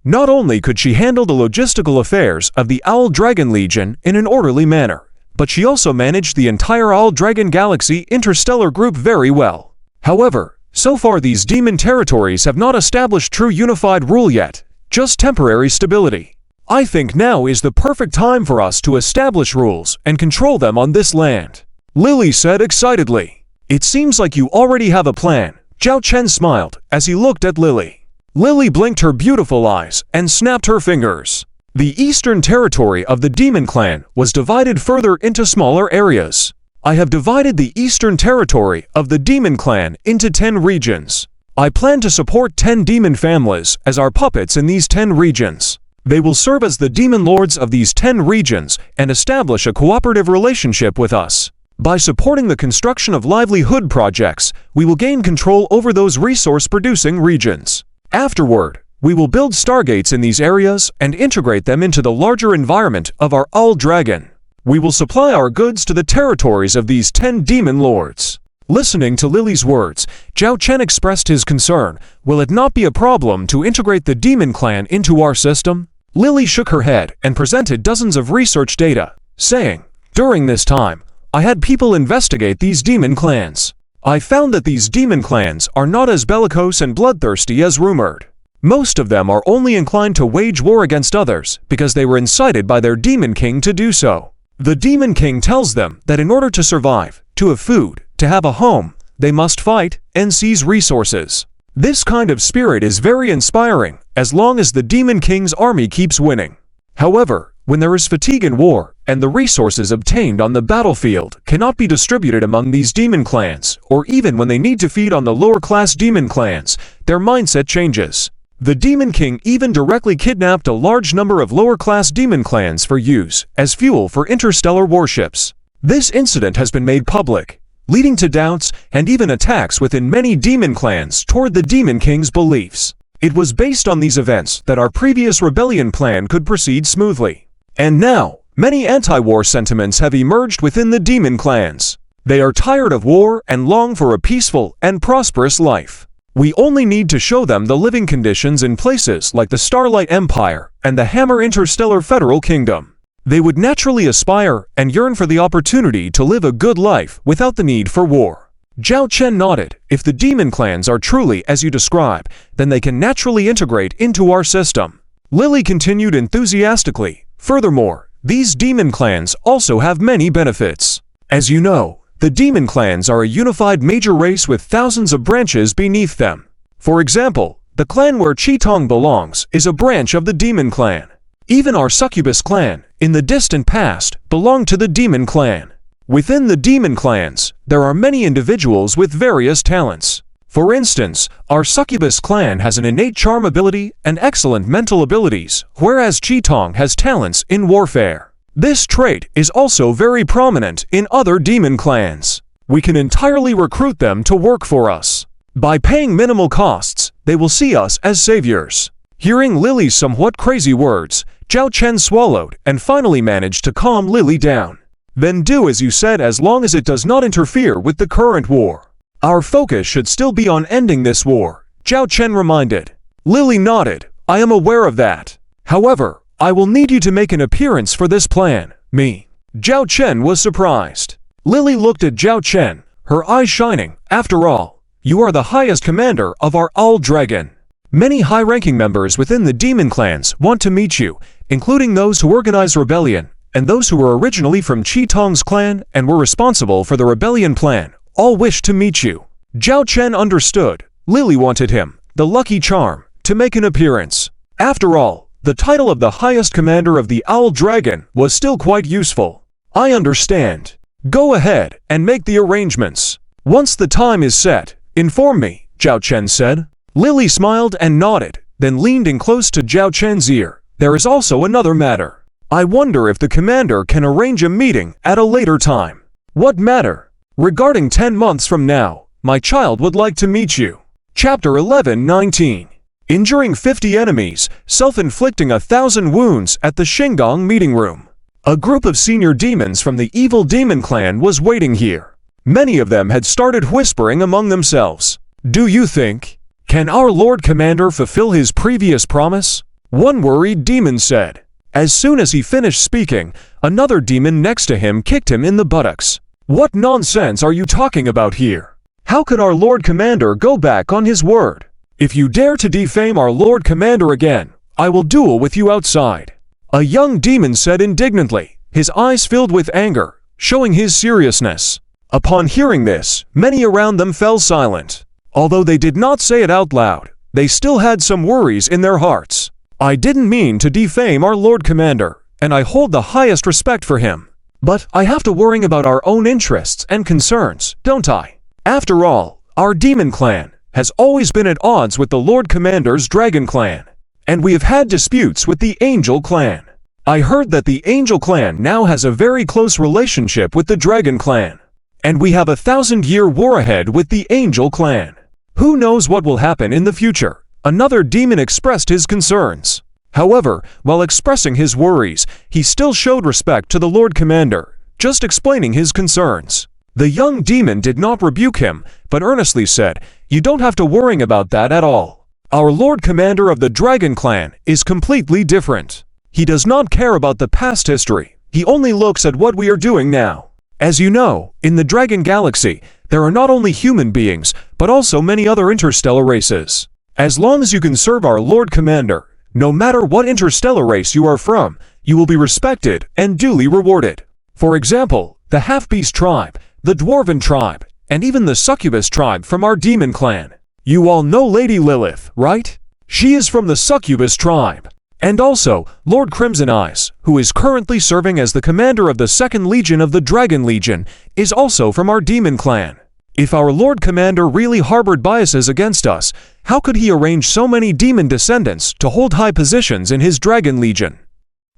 Not only could she handle the logistical affairs of the Owl Dragon Legion in an orderly manner, but she also managed the entire Owl Dragon Galaxy Interstellar Group very well. However, so far these demon territories have not established true unified rule yet, just temporary stability. I think now is the perfect time for us to establish rules and control them on this land," Lily said excitedly. "It seems like you already have a plan." Zhao Chen smiled as he looked at Lily. Lily blinked her beautiful eyes and snapped her fingers. The eastern territory of the Demon Clan was divided further into smaller areas. I have divided the eastern territory of the Demon Clan into 10 regions. I plan to support 10 demon families as our puppets in these 10 regions. They will serve as the demon lords of these 10 regions and establish a cooperative relationship with us. By supporting the construction of livelihood projects, we will gain control over those resource-producing regions. Afterward, we will build stargates in these areas and integrate them into the larger environment of our Owl Dragon. We will supply our goods to the territories of these 10 demon lords. Listening to Lily's words, Zhao Chen expressed his concern. Will it not be a problem to integrate the Demon Clan into our system? Lily shook her head and presented dozens of research data, saying, "During this time, I had people investigate these demon clans. I found that these demon clans are not as bellicose and bloodthirsty as rumored. Most of them are only inclined to wage war against others because they were incited by their Demon King to do so. The Demon King tells them that in order to survive, to have food, to have a home, they must fight and seize resources. This kind of spirit is very inspiring as long as the Demon King's army keeps winning. However, when there is fatigue in war, and the resources obtained on the battlefield cannot be distributed among these demon clans, or even when they need to feed on the lower-class demon clans, their mindset changes. The Demon King even directly kidnapped a large number of lower-class demon clans for use as fuel for interstellar warships. This incident has been made public. leading to doubts and even attacks within many demon clans toward the Demon King's beliefs. It was based on these events that our previous rebellion plan could proceed smoothly. And now, many anti-war sentiments have emerged within the demon clans. They are tired of war and long for a peaceful and prosperous life. We only need to show them the living conditions in places like the Starlight Empire and the Hammer Interstellar Federal Kingdom. They would naturally aspire and yearn for the opportunity to live a good life without the need for war. Zhao Chen nodded. If the demon clans are truly as you describe, then they can naturally integrate into our system. Lily continued enthusiastically. Furthermore, these demon clans also have many benefits. As you know, the demon clans are a unified major race with thousands of branches beneath them. For example, the clan where Qitong belongs is a branch of the demon clan. Even our succubus clan, in the distant past, belonged to the demon clan. Within the demon clans, there are many individuals with various talents. For instance, our succubus clan has an innate charm ability and excellent mental abilities, whereas Qitong has talents in warfare. This trait is also very prominent in other demon clans. We can entirely recruit them to work for us. By paying minimal costs, they will see us as saviors. Hearing Lily's somewhat crazy words, Zhao Chen swallowed and finally managed to calm Lily down. Then do as you said as long as it does not interfere with the current war. Our focus should still be on ending this war, Zhao Chen reminded. Lily nodded. I am aware of that. However, I will need you to make an appearance for this plan. Me. Zhao Chen was surprised. Lily looked at Zhao Chen, her eyes shining. After all, you are the highest commander of our Owl Dragon. Many high-ranking members within the demon clans want to meet you, including those who organized rebellion, and those who were originally from Qitong's clan and were responsible for the rebellion plan. All wish to meet you. Zhao Chen understood. Lily wanted him, the lucky charm, to make an appearance. After all, the title of the highest commander of the Owl Dragon was still quite useful. I understand. Go ahead and make the arrangements. Once the time is set, inform me, Zhao Chen said. Lily smiled and nodded, then leaned in close to Zhao Chen's ear. There is also another matter. I wonder if the commander can arrange a meeting at a later time. What matter? Regarding 10 months from now, my child would like to meet you. Chapter 11-19. Injuring 50 enemies, self-inflicting 1,000 wounds at the Shingang meeting room. A group of senior demons from the evil demon clan was waiting here. Many of them had started whispering among themselves. Do you think? Can our Lord Commander fulfill his previous promise? One worried demon said. As soon as he finished speaking, another demon next to him kicked him in the buttocks. What nonsense are you talking about here? How could our Lord Commander go back on his word? If you dare to defame our Lord Commander again, I will duel with you outside. A young demon said indignantly, his eyes filled with anger, showing his seriousness. Upon hearing this, many around them fell silent. Although they did not say it out loud, they still had some worries in their hearts. I didn't mean to defame our Lord Commander, and I hold the highest respect for him. But I have to worry about our own interests and concerns, don't I? After all, our demon clan has always been at odds with the Lord Commander's Dragon Clan, and we have had disputes with the Angel Clan. I heard that the Angel Clan now has a very close relationship with the Dragon Clan, and we have a 1,000-year war ahead with the Angel Clan. Who knows what will happen in the future? Another demon expressed his concerns. However, while expressing his worries, he still showed respect to the Lord Commander, just explaining his concerns. The young demon did not rebuke him, but earnestly said, "You don't have to worry about that at all. Our Lord Commander of the Dragon Clan is completely different. He does not care about the past history. He only looks at what we are doing now. As you know, in the Dragon Galaxy, there are not only human beings, but also many other interstellar races. As long as you can serve our Lord Commander, no matter what interstellar race you are from, you will be respected and duly rewarded. For example, the Half-Beast tribe, the Dwarven tribe, and even the Succubus tribe from our demon clan. You all know Lady Lilith, right? She is from the Succubus tribe. And also, Lord Crimson Eyes, who is currently serving as the commander of the 2nd Legion of the Dragon Legion, is also from our demon clan. If our Lord Commander really harbored biases against us, how could he arrange so many demon descendants to hold high positions in his Dragon Legion?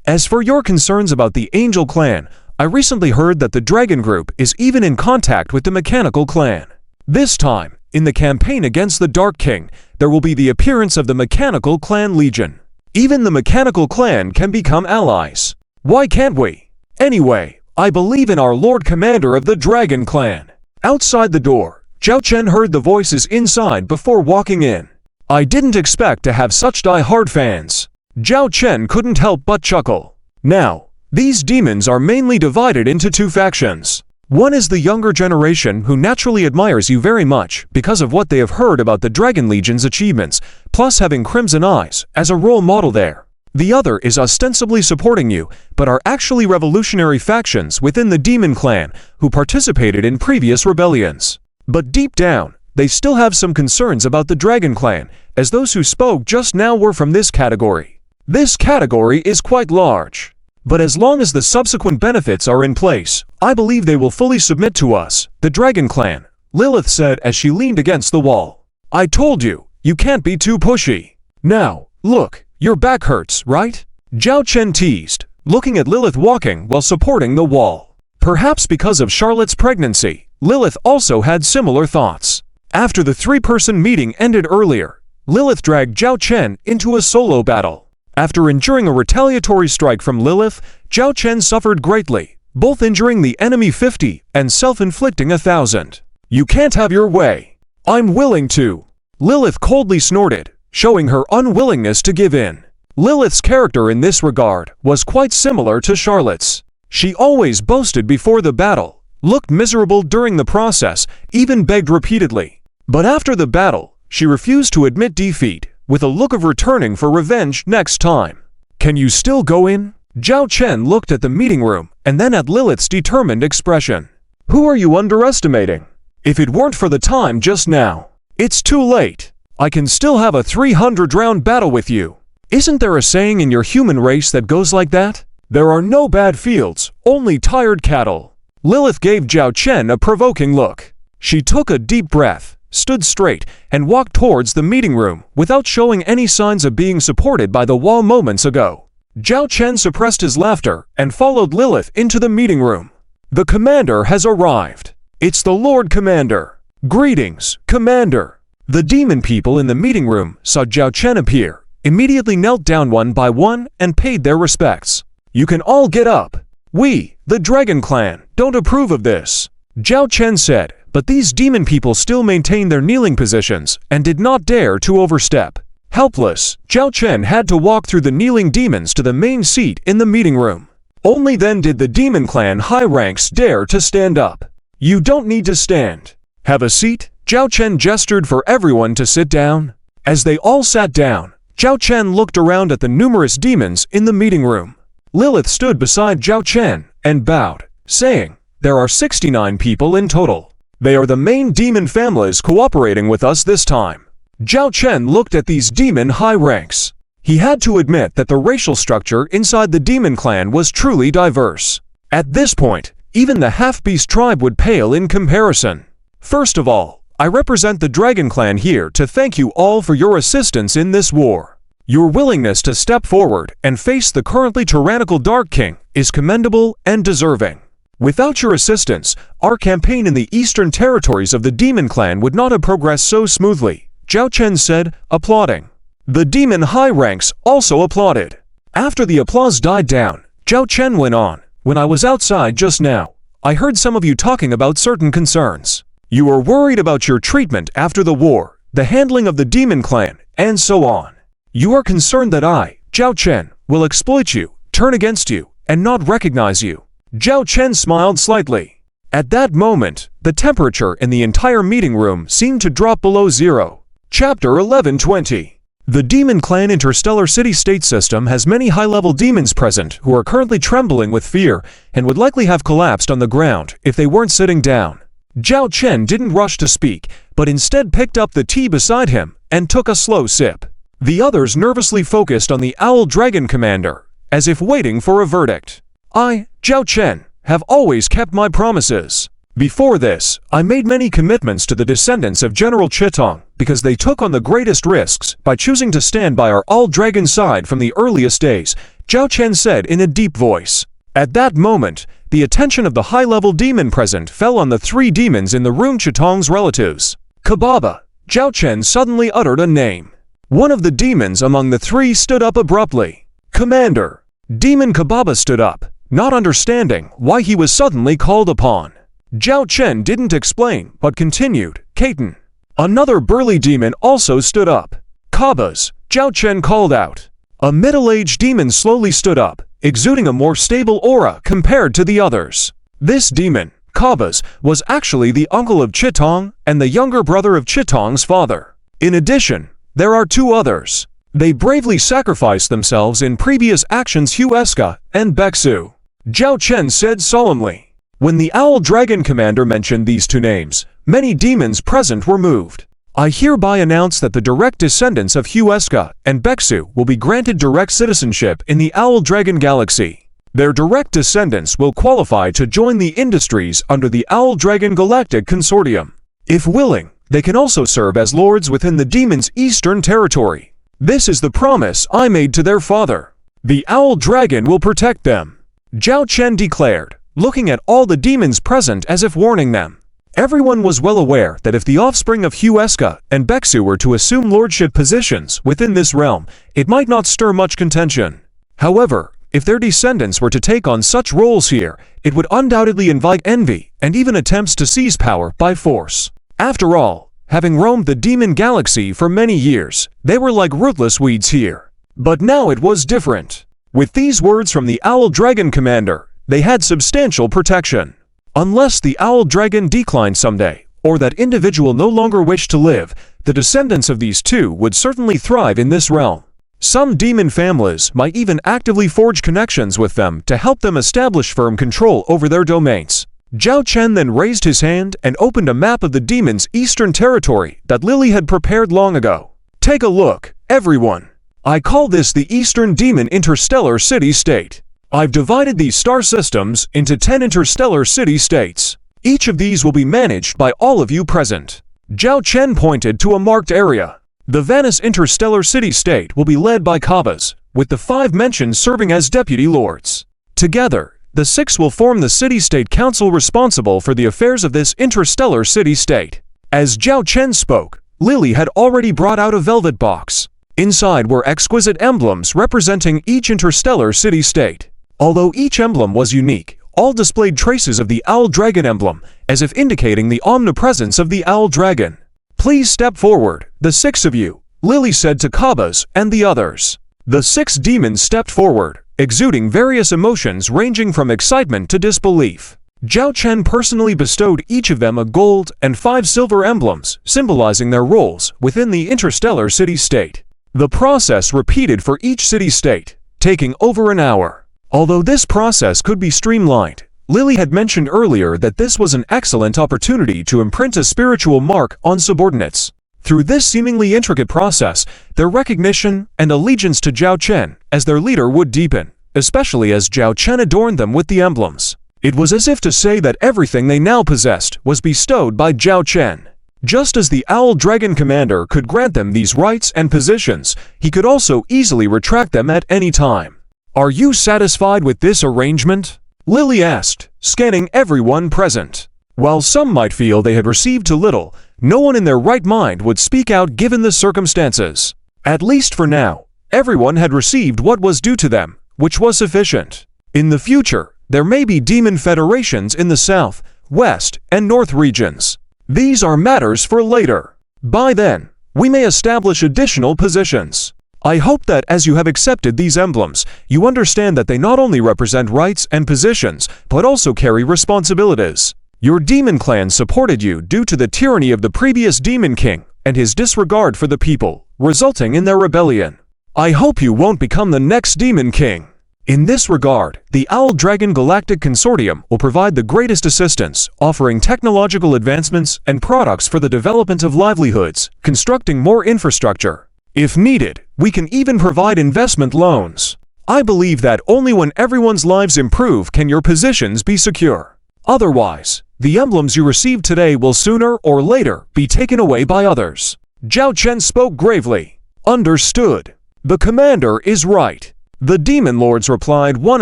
As for your concerns about the Angel Clan, I recently heard that the Dragon Group is even in contact with the Mechanical Clan. This time, in the campaign against the Dark King, there will be the appearance of the Mechanical Clan Legion. Even the Mechanical Clan can become allies. Why can't we? Anyway, I believe in our Lord Commander of the Dragon Clan. Outside the door, Zhao Chen heard the voices inside before walking in. I didn't expect to have such die-hard fans. Zhao Chen couldn't help but chuckle. Now, these demons are mainly divided into two factions. One is the younger generation who naturally admires you very much because of what they have heard about the Dragon Legion's achievements, plus having Crimson Eyes as a role model there. The other is ostensibly supporting you, but are actually revolutionary factions within the Demon Clan who participated in previous rebellions. But deep down, they still have some concerns about the Dragon Clan, as those who spoke just now were from this category. This category is quite large. But as long as the subsequent benefits are in place, I believe they will fully submit to us, the Dragon Clan, Lilith said as she leaned against the wall. I told you, you can't be too pushy. Now, look, your back hurts, right? Zhao Chen teased, looking at Lilith walking while supporting the wall. Perhaps because of Charlotte's pregnancy, Lilith also had similar thoughts. After the three-person meeting ended earlier, Lilith dragged Zhao Chen into a solo battle. After enduring a retaliatory strike from Lilith, Zhao Chen suffered greatly, both injuring the enemy 50 and self-inflicting 1,000. You can't have your way. I'm willing to. Lilith coldly snorted, showing her unwillingness to give in. Lilith's character in this regard was quite similar to Charlotte's. She always boasted before the battle, looked miserable during the process, even begged repeatedly. But after the battle, she refused to admit defeat, with a look of returning for revenge next time. Can you still go in? Zhao Chen looked at the meeting room and then at Lilith's determined expression. Who are you underestimating? If it weren't for the time just now, it's too late. I can still have a 300-round battle with you. Isn't there a saying in your human race that goes like that? There are no bad fields, only tired cattle. Lilith gave Zhao Chen a provoking look. She took a deep breath, stood straight, and walked towards the meeting room without showing any signs of being supported by the wall moments ago. Zhao Chen suppressed his laughter and followed Lilith into the meeting room. The commander has arrived. It's the Lord Commander. Greetings, Commander. The demon people in the meeting room saw Zhao Chen appear, immediately knelt down one by one and paid their respects. You can all get up. We, the Dragon Clan, don't approve of this, Zhao Chen said, but these demon people still maintained their kneeling positions and did not dare to overstep. Helpless, Zhao Chen had to walk through the kneeling demons to the main seat in the meeting room. Only then did the Demon Clan high ranks dare to stand up. You don't need to stand. Have a seat? Zhao Chen gestured for everyone to sit down. As they all sat down, Zhao Chen looked around at the numerous demons in the meeting room. Lilith stood beside Zhao Chen and bowed, saying, "There are 69 people in total. They are the main demon families cooperating with us this time." Zhao Chen looked at these demon high ranks. He had to admit that the racial structure inside the Demon Clan was truly diverse. At this point, even the half-beast tribe would pale in comparison. First of all, I represent the Dragon Clan here to thank you all for your assistance in this war. Your willingness to step forward and face the currently tyrannical Dark King is commendable and deserving. Without your assistance, our campaign in the eastern territories of the Demon Clan would not have progressed so smoothly, Zhao Chen said, applauding. The demon high ranks also applauded. After the applause died down, Zhao Chen went on. When I was outside just now, I heard some of you talking about certain concerns. You were worried about your treatment after the war, the handling of the Demon Clan, and so on. You are concerned that I, Zhao Chen, will exploit you, turn against you, and not recognize you. Zhao Chen smiled slightly. At that moment, the temperature in the entire meeting room seemed to drop below zero. Chapter 1120. The Demon Clan Interstellar City-State system has many high-level demons present who are currently trembling with fear and would likely have collapsed on the ground if they weren't sitting down. Zhao Chen didn't rush to speak, but instead picked up the tea beside him and took a slow sip. The others nervously focused on the Owl Dragon Commander, as if waiting for a verdict. I, Zhao Chen, have always kept my promises. Before this, I made many commitments to the descendants of General Chitong because they took on the greatest risks by choosing to stand by our all-dragon side from the earliest days, Zhao Chen said in a deep voice. At that moment, the attention of the high-level demon present fell on the three demons in the room. Chitong's relatives. Kababa. Zhao Chen suddenly uttered a name. One of the demons among the three stood up abruptly. Commander. Demon Kababa stood up, not understanding why he was suddenly called upon. Zhao Chen didn't explain, but continued, Kaiten. Another burly demon also stood up. Kabas, Zhao Chen called out. A middle-aged demon slowly stood up, exuding a more stable aura compared to the others. This demon, Kabas, was actually the uncle of Chitong and the younger brother of Chitong's father. In addition, there are two others. They bravely sacrificed themselves in previous actions. Huesca and Bexu. Zhao Chen said solemnly. When the Owl Dragon Commander mentioned these two names, many demons present were moved. I hereby announce that the direct descendants of Huesca and Bexu will be granted direct citizenship in the Owl Dragon Galaxy. Their direct descendants will qualify to join the industries under the Owl Dragon Galactic Consortium. If willing, they can also serve as lords within the demon's eastern territory. This is the promise I made to their father. The Owl Dragon will protect them, Zhao Chen declared, looking at all the demons present as if warning them. Everyone was well aware that if the offspring of Huesca and Bexu were to assume lordship positions within this realm, it might not stir much contention. However, if their descendants were to take on such roles here, it would undoubtedly invite envy and even attempts to seize power by force. After all, having roamed the demon galaxy for many years, they were like ruthless weeds here. But now it was different. With these words from the Owl Dragon Commander, they had substantial protection. Unless the Owl Dragon declined someday, or that individual no longer wished to live, the descendants of these two would certainly thrive in this realm. Some demon families might even actively forge connections with them to help them establish firm control over their domains. Zhao Chen then raised his hand and opened a map of the demon's eastern territory that Lily had prepared long ago. Take a look, everyone. I call this the Eastern Demon Interstellar City-State. I've divided these star systems into 10 interstellar city-states. Each of these will be managed by all of you present. Zhao Chen pointed to a marked area. The Vanus Interstellar City-State will be led by Kabas, with the 5 mentioned serving as deputy lords. Together, the 6 will form the City-State Council responsible for the affairs of this interstellar city-state. As Zhao Chen spoke, Lily had already brought out a velvet box. Inside were exquisite emblems representing each interstellar city-state. Although each emblem was unique, all displayed traces of the Owl Dragon emblem, as if indicating the omnipresence of the Owl Dragon. Please step forward, the 6 of you, Lily said to Kabas and the others. The 6 demons stepped forward, exuding various emotions ranging from excitement to disbelief. Zhao Chen personally bestowed each of them a gold and 5 silver emblems, symbolizing their roles within the interstellar city-state. The process repeated for each city-state, taking over an hour. Although this process could be streamlined, Lily had mentioned earlier that this was an excellent opportunity to imprint a spiritual mark on subordinates. Through this seemingly intricate process, their recognition and allegiance to Zhao Chen as their leader would deepen, especially as Zhao Chen adorned them with the emblems. It was as if to say that everything they now possessed was bestowed by Zhao Chen. Just as the Owl Dragon Commander could grant them these rights and positions, he could also easily retract them at any time. Are you satisfied with this arrangement? Lily asked, scanning everyone present. While some might feel they had received too little, no one in their right mind would speak out given the circumstances. At least for now, everyone had received what was due to them, which was sufficient. In the future, there may be demon federations in the south, west, and north regions. These are matters for later. By then, we may establish additional positions. I hope that as you have accepted these emblems, you understand that they not only represent rights and positions, but also carry responsibilities. Your demon clan supported you due to the tyranny of the previous demon king and his disregard for the people, resulting in their rebellion. I hope you won't become the next demon king. In this regard, the Owl Dragon Galactic Consortium will provide the greatest assistance, offering technological advancements and products for the development of livelihoods, constructing more infrastructure. If needed, we can even provide investment loans. I believe that only when everyone's lives improve can your positions be secure. Otherwise, the emblems you received today will sooner or later be taken away by others. Zhao Chen spoke gravely. Understood. The commander is right. The demon lords replied one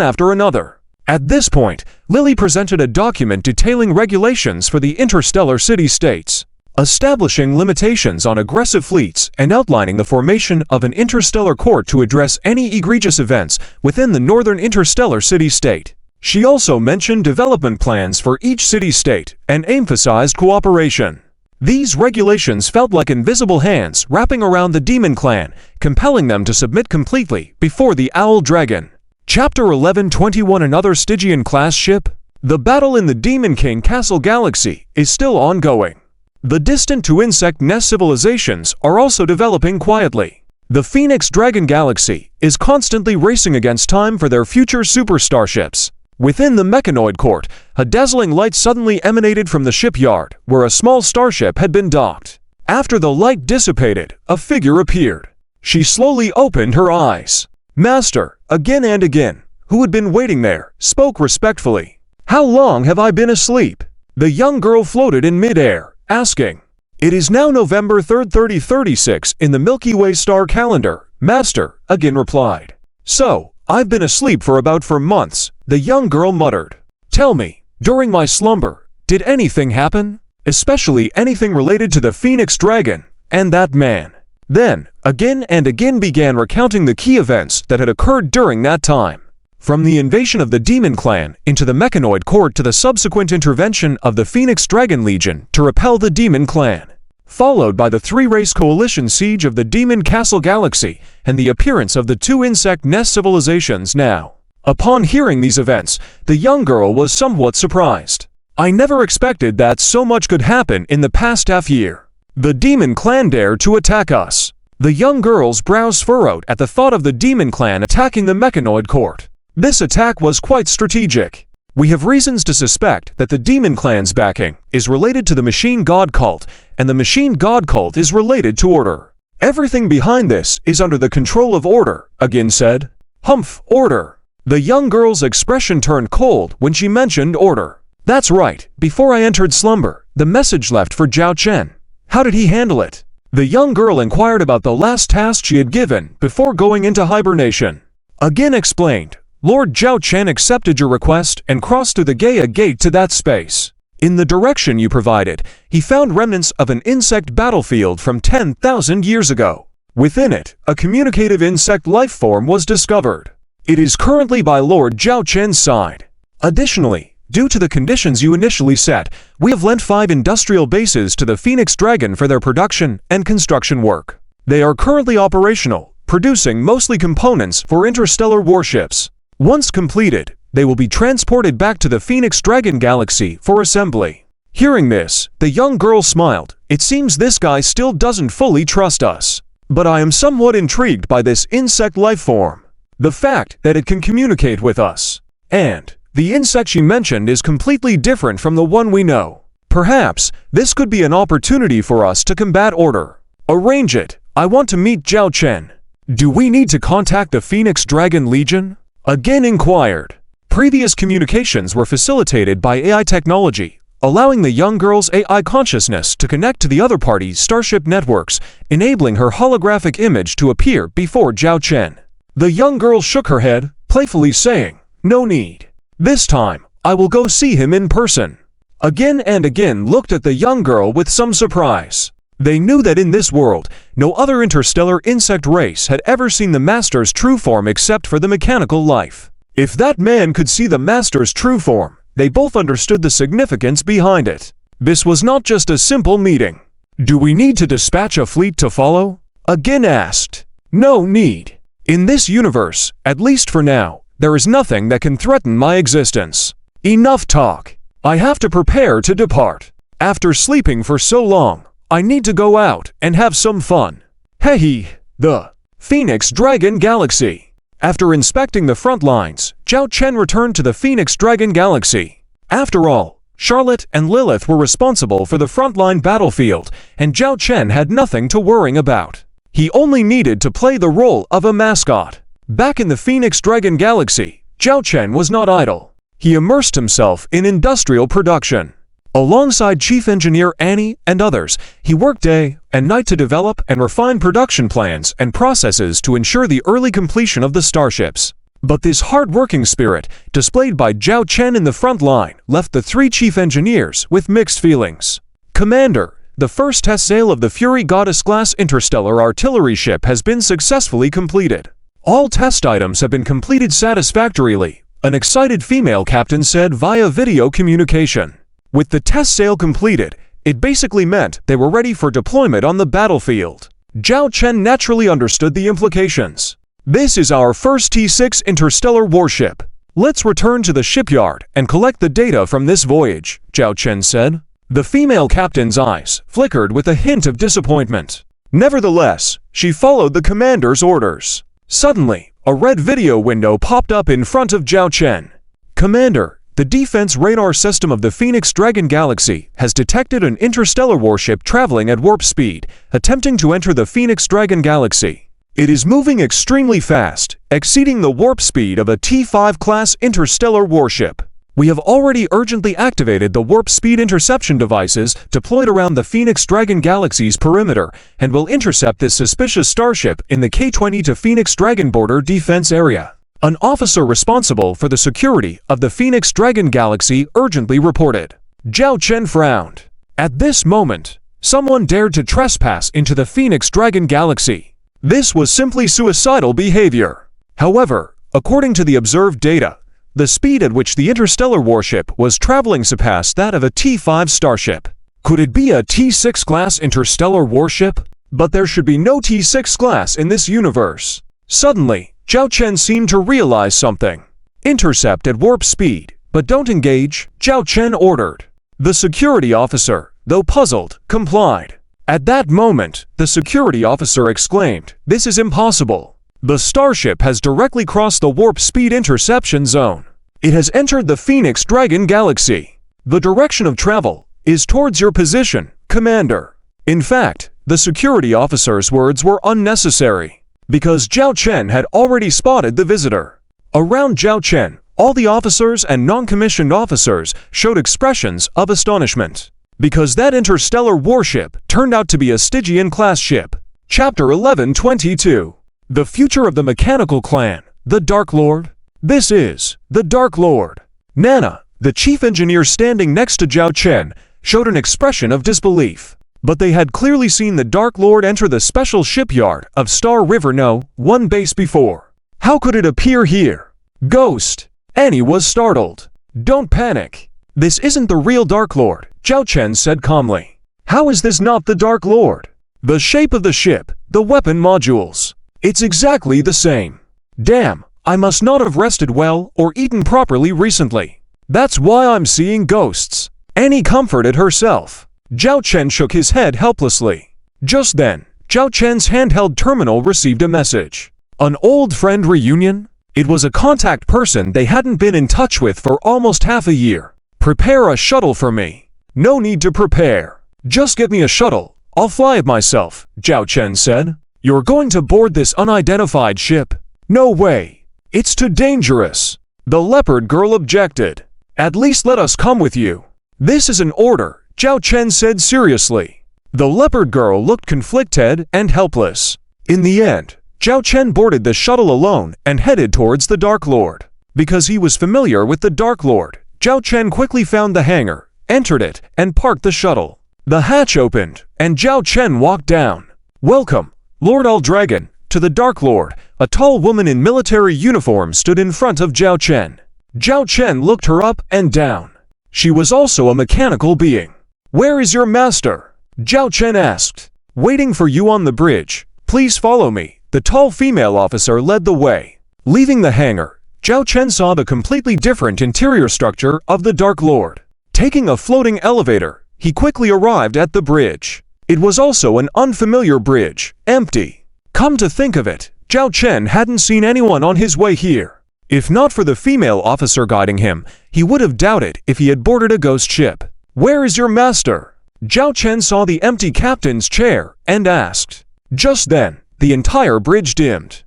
after another. At this point, Lily presented a document detailing regulations for the interstellar city-states, establishing limitations on aggressive fleets and outlining the formation of an interstellar court to address any egregious events within the northern interstellar city-state. She also mentioned development plans for each city-state and emphasized cooperation. These regulations felt like invisible hands wrapping around the Demon Clan, compelling them to submit completely before the Owl Dragon. Chapter 1121 Another Stygian-class ship? The battle in the Demon King Castle Galaxy is still ongoing. The distant two insect nest civilizations are also developing quietly. The Phoenix Dragon Galaxy is constantly racing against time for their future super starships. Within the mechanoid court, a dazzling light suddenly emanated from the shipyard, where a small starship had been docked. After the light dissipated, a figure appeared. She slowly opened her eyes. Master, again and again, who had been waiting there, spoke respectfully. How long have I been asleep? The young girl floated in midair, asking. It is now November 3rd, 3036 in the Milky Way star calendar, Master, again replied. So, I've been asleep for about 4 months, the young girl muttered. Tell me, during my slumber, did anything happen? Especially anything related to the Phoenix Dragon and that man. Then, again and again began recounting the key events that had occurred during that time. From the invasion of the Demon Clan into the Mechanoid Court to the subsequent intervention of the Phoenix Dragon Legion to repel the Demon Clan, followed by the three-race coalition siege of the Demon Castle Galaxy and the appearance of the two insect nest civilizations now. Upon hearing these events, the young girl was somewhat surprised. I never expected that so much could happen in the past half-year. The Demon Clan dared to attack us. The young girl's brows furrowed at the thought of the Demon Clan attacking the Mechanoid Court. This attack was quite strategic. We have reasons to suspect that the Demon Clan's backing is related to the Machine God Cult, and the Machine God Cult is related to Order. Everything behind this is under the control of Order, again said. Humph, Order. The young girl's expression turned cold when she mentioned Order. That's right, before I entered slumber, the message left for Zhao Chen. How did he handle it? The young girl inquired about the last task she had given before going into hibernation. Again explained. Lord Zhao Chen accepted your request and crossed through the Gaia Gate to that space. In the direction you provided, he found remnants of an insect battlefield from 10,000 years ago. Within it, a communicative insect life form was discovered. It is currently by Lord Zhao Chen's side. Additionally, due to the conditions you initially set, we have lent 5 industrial bases to the Phoenix Dragon for their production and construction work. They are currently operational, producing mostly components for interstellar warships. Once completed, they will be transported back to the Phoenix Dragon Galaxy for assembly. Hearing this, the young girl smiled. It seems this guy still doesn't fully trust us. But I am somewhat intrigued by this insect life form. The fact that it can communicate with us. And the insect she mentioned is completely different from the one we know. Perhaps this could be an opportunity for us to combat Order. Arrange it. I want to meet Zhao Chen. Do we need to contact the Phoenix Dragon Legion? Again inquired. Previous communications were facilitated by AI technology, allowing the young girl's AI consciousness to connect to the other party's starship networks, enabling her holographic image to appear before Zhao Chen. The young girl shook her head, playfully saying, No need. This time, I will go see him in person. Again and again looked at the young girl with some surprise. They knew that in this world, no other interstellar insect race had ever seen the Master's true form except for the mechanical life. If that man could see the Master's true form, they both understood the significance behind it. This was not just a simple meeting. Do we need to dispatch a fleet to follow? Again asked. No need. In this universe, at least for now, there is nothing that can threaten my existence. Enough talk. I have to prepare to depart. After sleeping for so long, I need to go out and have some fun. Hey, the Phoenix Dragon Galaxy. After inspecting the front lines, Zhao Chen returned to the Phoenix Dragon Galaxy. After all, Charlotte and Lilith were responsible for the frontline battlefield, and Zhao Chen had nothing to worry about. He only needed to play the role of a mascot. Back in the Phoenix Dragon Galaxy, Zhao Chen was not idle. He immersed himself in industrial production. Alongside Chief Engineer Annie and others, he worked day and night to develop and refine production plans and processes to ensure the early completion of the starships. But this hard-working spirit, displayed by Zhao Chen in the front line, left the three chief engineers with mixed feelings. Commander, the first test sail of the Fury Goddess-class interstellar artillery ship has been successfully completed. All test items have been completed satisfactorily, an excited female captain said via video communication. With the test sail completed, it basically meant they were ready for deployment on the battlefield. Zhao Chen naturally understood the implications. This is our first T6 interstellar warship. Let's return to the shipyard and collect the data from this voyage, Zhao Chen said. The female captain's eyes flickered with a hint of disappointment. Nevertheless, she followed the commander's orders. Suddenly, a red video window popped up in front of Zhao Chen. Commander, the defense radar system of the Phoenix Dragon Galaxy has detected an interstellar warship traveling at warp speed, attempting to enter the Phoenix Dragon Galaxy. It is moving extremely fast, exceeding the warp speed of a T5 class interstellar warship. We have already urgently activated the warp speed interception devices deployed around the Phoenix Dragon Galaxy's perimeter and will intercept this suspicious starship in the K-20 to Phoenix Dragon border defense area. An officer responsible for the security of the Phoenix Dragon Galaxy urgently reported. Zhao Chen frowned. At this moment, someone dared to trespass into the Phoenix Dragon Galaxy. This was simply suicidal behavior. However, according to the observed data, the speed at which the interstellar warship was traveling surpassed that of a T5 starship. Could it be a T6 class interstellar warship? But there should be no T6 class in this universe. Suddenly, Zhao Chen seemed to realize something. Intercept at warp speed, but don't engage, Zhao Chen ordered. The security officer, though puzzled, complied. At that moment, the security officer exclaimed, "This is impossible. The starship has directly crossed the warp speed interception zone. It has entered the Phoenix Dragon Galaxy. The direction of travel is towards your position, Commander." In fact, the security officer's words were unnecessary, because Zhao Chen had already spotted the visitor. Around Zhao Chen, all the officers and non-commissioned officers showed expressions of astonishment, because that interstellar warship turned out to be a Stygian-class ship. Chapter 11:22. The future of the mechanical clan, the Dark Lord. This is the Dark Lord. Nana, the chief engineer standing next to Zhao Chen, showed an expression of disbelief. But they had clearly seen the Dark Lord enter the special shipyard of Star River No. 1 base before. How could it appear here? Ghost! Annie was startled. Don't panic. This isn't the real Dark Lord, Zhao Chen said calmly. How is this not the Dark Lord? The shape of the ship, the weapon modules. It's exactly the same. Damn, I must not have rested well or eaten properly recently. That's why I'm seeing ghosts. Annie comforted herself. Zhao Chen shook his head helplessly. Just then, Zhao Chen's handheld terminal received a message. An old friend reunion? It was a contact person they hadn't been in touch with for almost half a year. Prepare a shuttle for me. No need to prepare. Just get me a shuttle. I'll fly it myself, Zhao Chen said. You're going to board this unidentified ship? No way. It's too dangerous. The leopard girl objected. At least let us come with you. This is an order, Zhao Chen said seriously. The leopard girl looked conflicted and helpless. In the end, Zhao Chen boarded the shuttle alone and headed towards the Dark Lord. Because he was familiar with the Dark Lord, Zhao Chen quickly found the hangar, entered it, and parked the shuttle. The hatch opened, and Zhao Chen walked down. Welcome, Lord Dragon, to the Dark Lord. A tall woman in military uniform stood in front of Zhao Chen. Zhao Chen looked her up and down. She was also a mechanical being. Where is your master? Zhao Chen asked. Waiting for you on the bridge. Please follow me. The tall female officer led the way. Leaving the hangar, Zhao Chen saw the completely different interior structure of the Dark Lord. Taking a floating elevator, he quickly arrived at the bridge. It was also an unfamiliar bridge, empty. Come to think of it, Zhao Chen hadn't seen anyone on his way here. If not for the female officer guiding him, he would have doubted if he had boarded a ghost ship. Where is your master? Zhao Chen saw the empty captain's chair and asked. Just then, the entire bridge dimmed.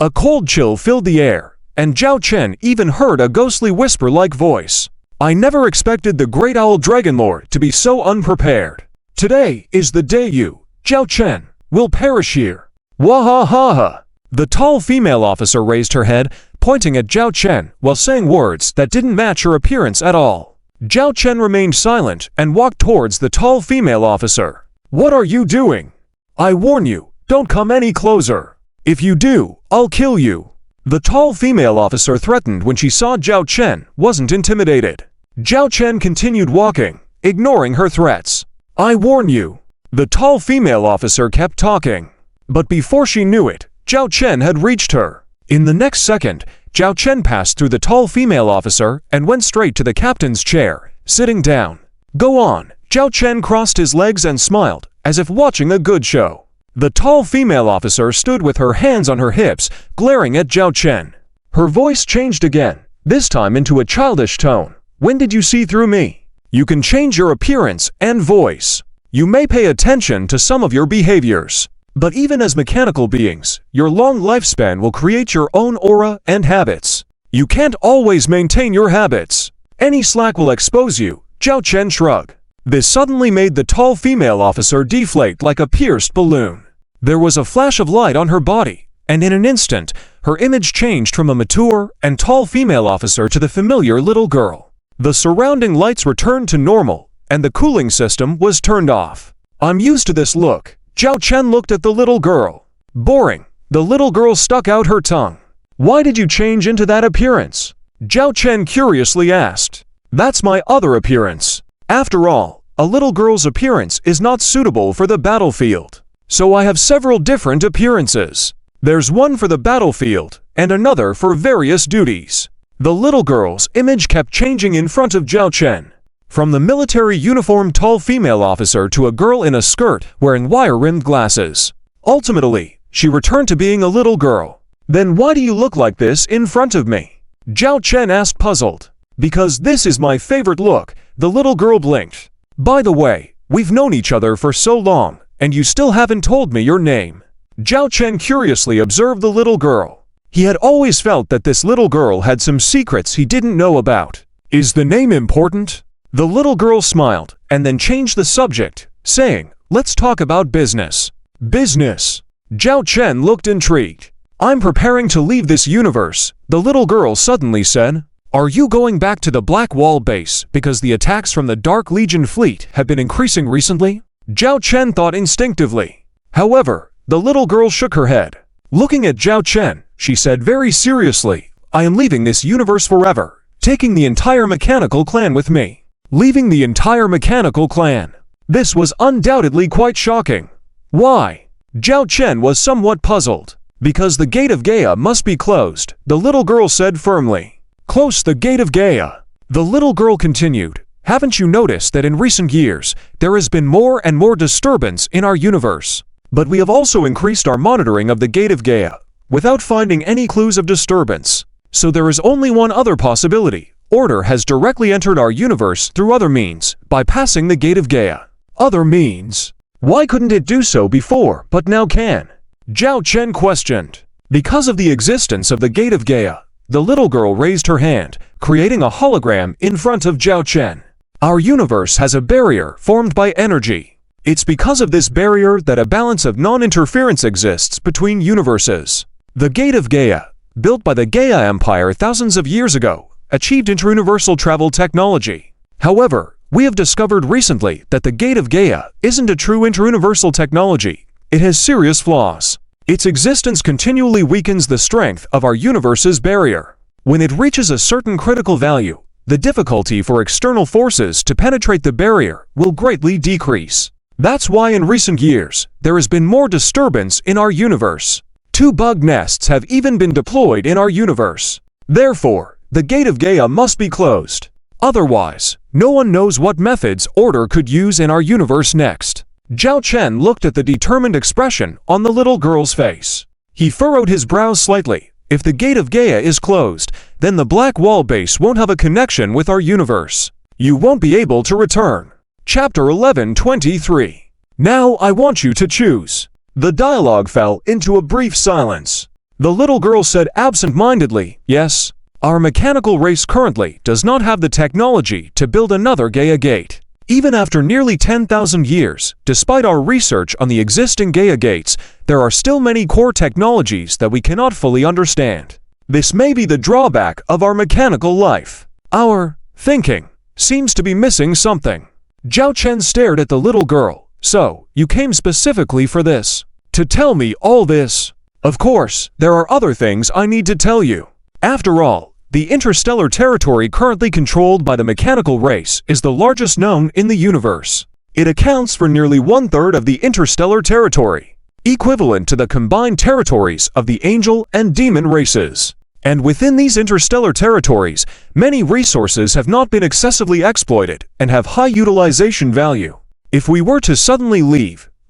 A cold chill filled the air, and Zhao Chen even heard a ghostly whisper-like voice. I never expected the great owl Dragon Lord to be so unprepared. Today is the day you, Zhao Chen, will perish here. Wahahaha! The tall female officer raised her head, pointing at Zhao Chen while saying words that didn't match her appearance at all. Zhao Chen remained silent and walked towards the tall female officer. "What are you doing? I warn you, don't come any closer. If you do, I'll kill you." The tall female officer threatened when she saw Zhao Chen wasn't intimidated. Zhao Chen continued walking, ignoring her threats. "I warn you." The tall female officer kept talking. But before she knew it, Zhao Chen had reached her. In the next second, Zhao Chen passed through the tall female officer and went straight to the captain's chair, sitting down. "Go on." Zhao Chen crossed his legs and smiled, as if watching a good show. The tall female officer stood with her hands on her hips, glaring at Zhao Chen. Her voice changed again, this time into a childish tone. "When did you see through me? You can change your appearance and voice. You may pay attention to some of your behaviors. But even as mechanical beings, your long lifespan will create your own aura and habits. You can't always maintain your habits. Any slack will expose you." Zhao Chen shrugged. This suddenly made the tall female officer deflate like a pierced balloon. There was a flash of light on her body, and in an instant, her image changed from a mature and tall female officer to the familiar little girl. The surrounding lights returned to normal, and the cooling system was turned off. "I'm used to this look." Zhao Chen looked at the little girl. "Boring." The little girl stuck out her tongue. "Why did you change into that appearance?" Zhao Chen curiously asked. "That's my other appearance. After all, a little girl's appearance is not suitable for the battlefield. So I have several different appearances. There's one for the battlefield, and another for various duties." The little girl's image kept changing in front of Zhao Chen. From the military uniformed tall female officer to a girl in a skirt wearing wire-rimmed glasses. Ultimately, she returned to being a little girl. "Then why do you look like this in front of me?" Zhao Chen asked, puzzled. "Because this is my favorite look." The little girl blinked. "By the way, we've known each other for so long, and you still haven't told me your name." Zhao Chen curiously observed the little girl. He had always felt that this little girl had some secrets he didn't know about. "Is the name important?" The little girl smiled, and then changed the subject, saying, "Let's talk about business." "Business?" Zhao Chen looked intrigued. "I'm preparing to leave this universe," the little girl suddenly said. "Are you going back to the Black Wall base because the attacks from the Dark Legion fleet have been increasing recently?" Zhao Chen thought instinctively. However, the little girl shook her head. Looking at Zhao Chen, she said very seriously, "I am leaving this universe forever, taking the entire mechanical clan with me." Leaving the entire mechanical clan. This was undoubtedly quite shocking. Why? Zhao Chen was somewhat puzzled. "Because the Gate of Gaia must be closed," the little girl said firmly. "Close the Gate of Gaia." The little girl continued, "Haven't you noticed that in recent years, there has been more and more disturbance in our universe? But we have also increased our monitoring of the Gate of Gaia, without finding any clues of disturbance. So there is only one other possibility. Order has directly entered our universe through other means, bypassing the Gate of Gaia." "Other means? Why couldn't it do so before, but now can?" Zhao Chen questioned. "Because of the existence of the Gate of Gaia." The little girl raised her hand, creating a hologram in front of Zhao Chen. "Our universe has a barrier formed by energy. It's because of this barrier that a balance of non-interference exists between universes. The Gate of Gaia, built by the Gaia Empire thousands of years ago, achieved interuniversal travel technology. However, we have discovered recently that the Gate of Gaia isn't a true interuniversal technology. It has serious flaws. Its existence continually weakens the strength of our universe's barrier. When it reaches a certain critical value, the difficulty for external forces to penetrate the barrier will greatly decrease. That's why in recent years, there has been more disturbance in our universe. 2 bug nests have even been deployed in our universe. Therefore, the Gate of Gaia must be closed. Otherwise, no one knows what methods Order could use in our universe next." Zhao Chen looked at the determined expression on the little girl's face. He furrowed his brows slightly. "If the Gate of Gaia is closed, then the Black Wall base won't have a connection with our universe. You won't be able to return." Chapter 11:23. "Now I want you to choose." The dialogue fell into a brief silence. The little girl said absent-mindedly, "Yes. Our mechanical race currently does not have the technology to build another Gaia Gate. Even after nearly 10,000 years, despite our research on the existing Gaia Gates, there are still many core technologies that we cannot fully understand. This may be the drawback of our mechanical life. Our thinking seems to be missing something. Zhao Chen stared at the little girl. So, you came specifically for this? To tell me all this? Of course, there are other things I need to tell you. After all, the interstellar territory currently controlled by the mechanical race is the largest known in the universe. It accounts for nearly 1/3 of the interstellar territory, equivalent to the combined territories of the angel and demon races. And within these interstellar territories, many resources have not been excessively exploited and have high utilization value. If we were to suddenly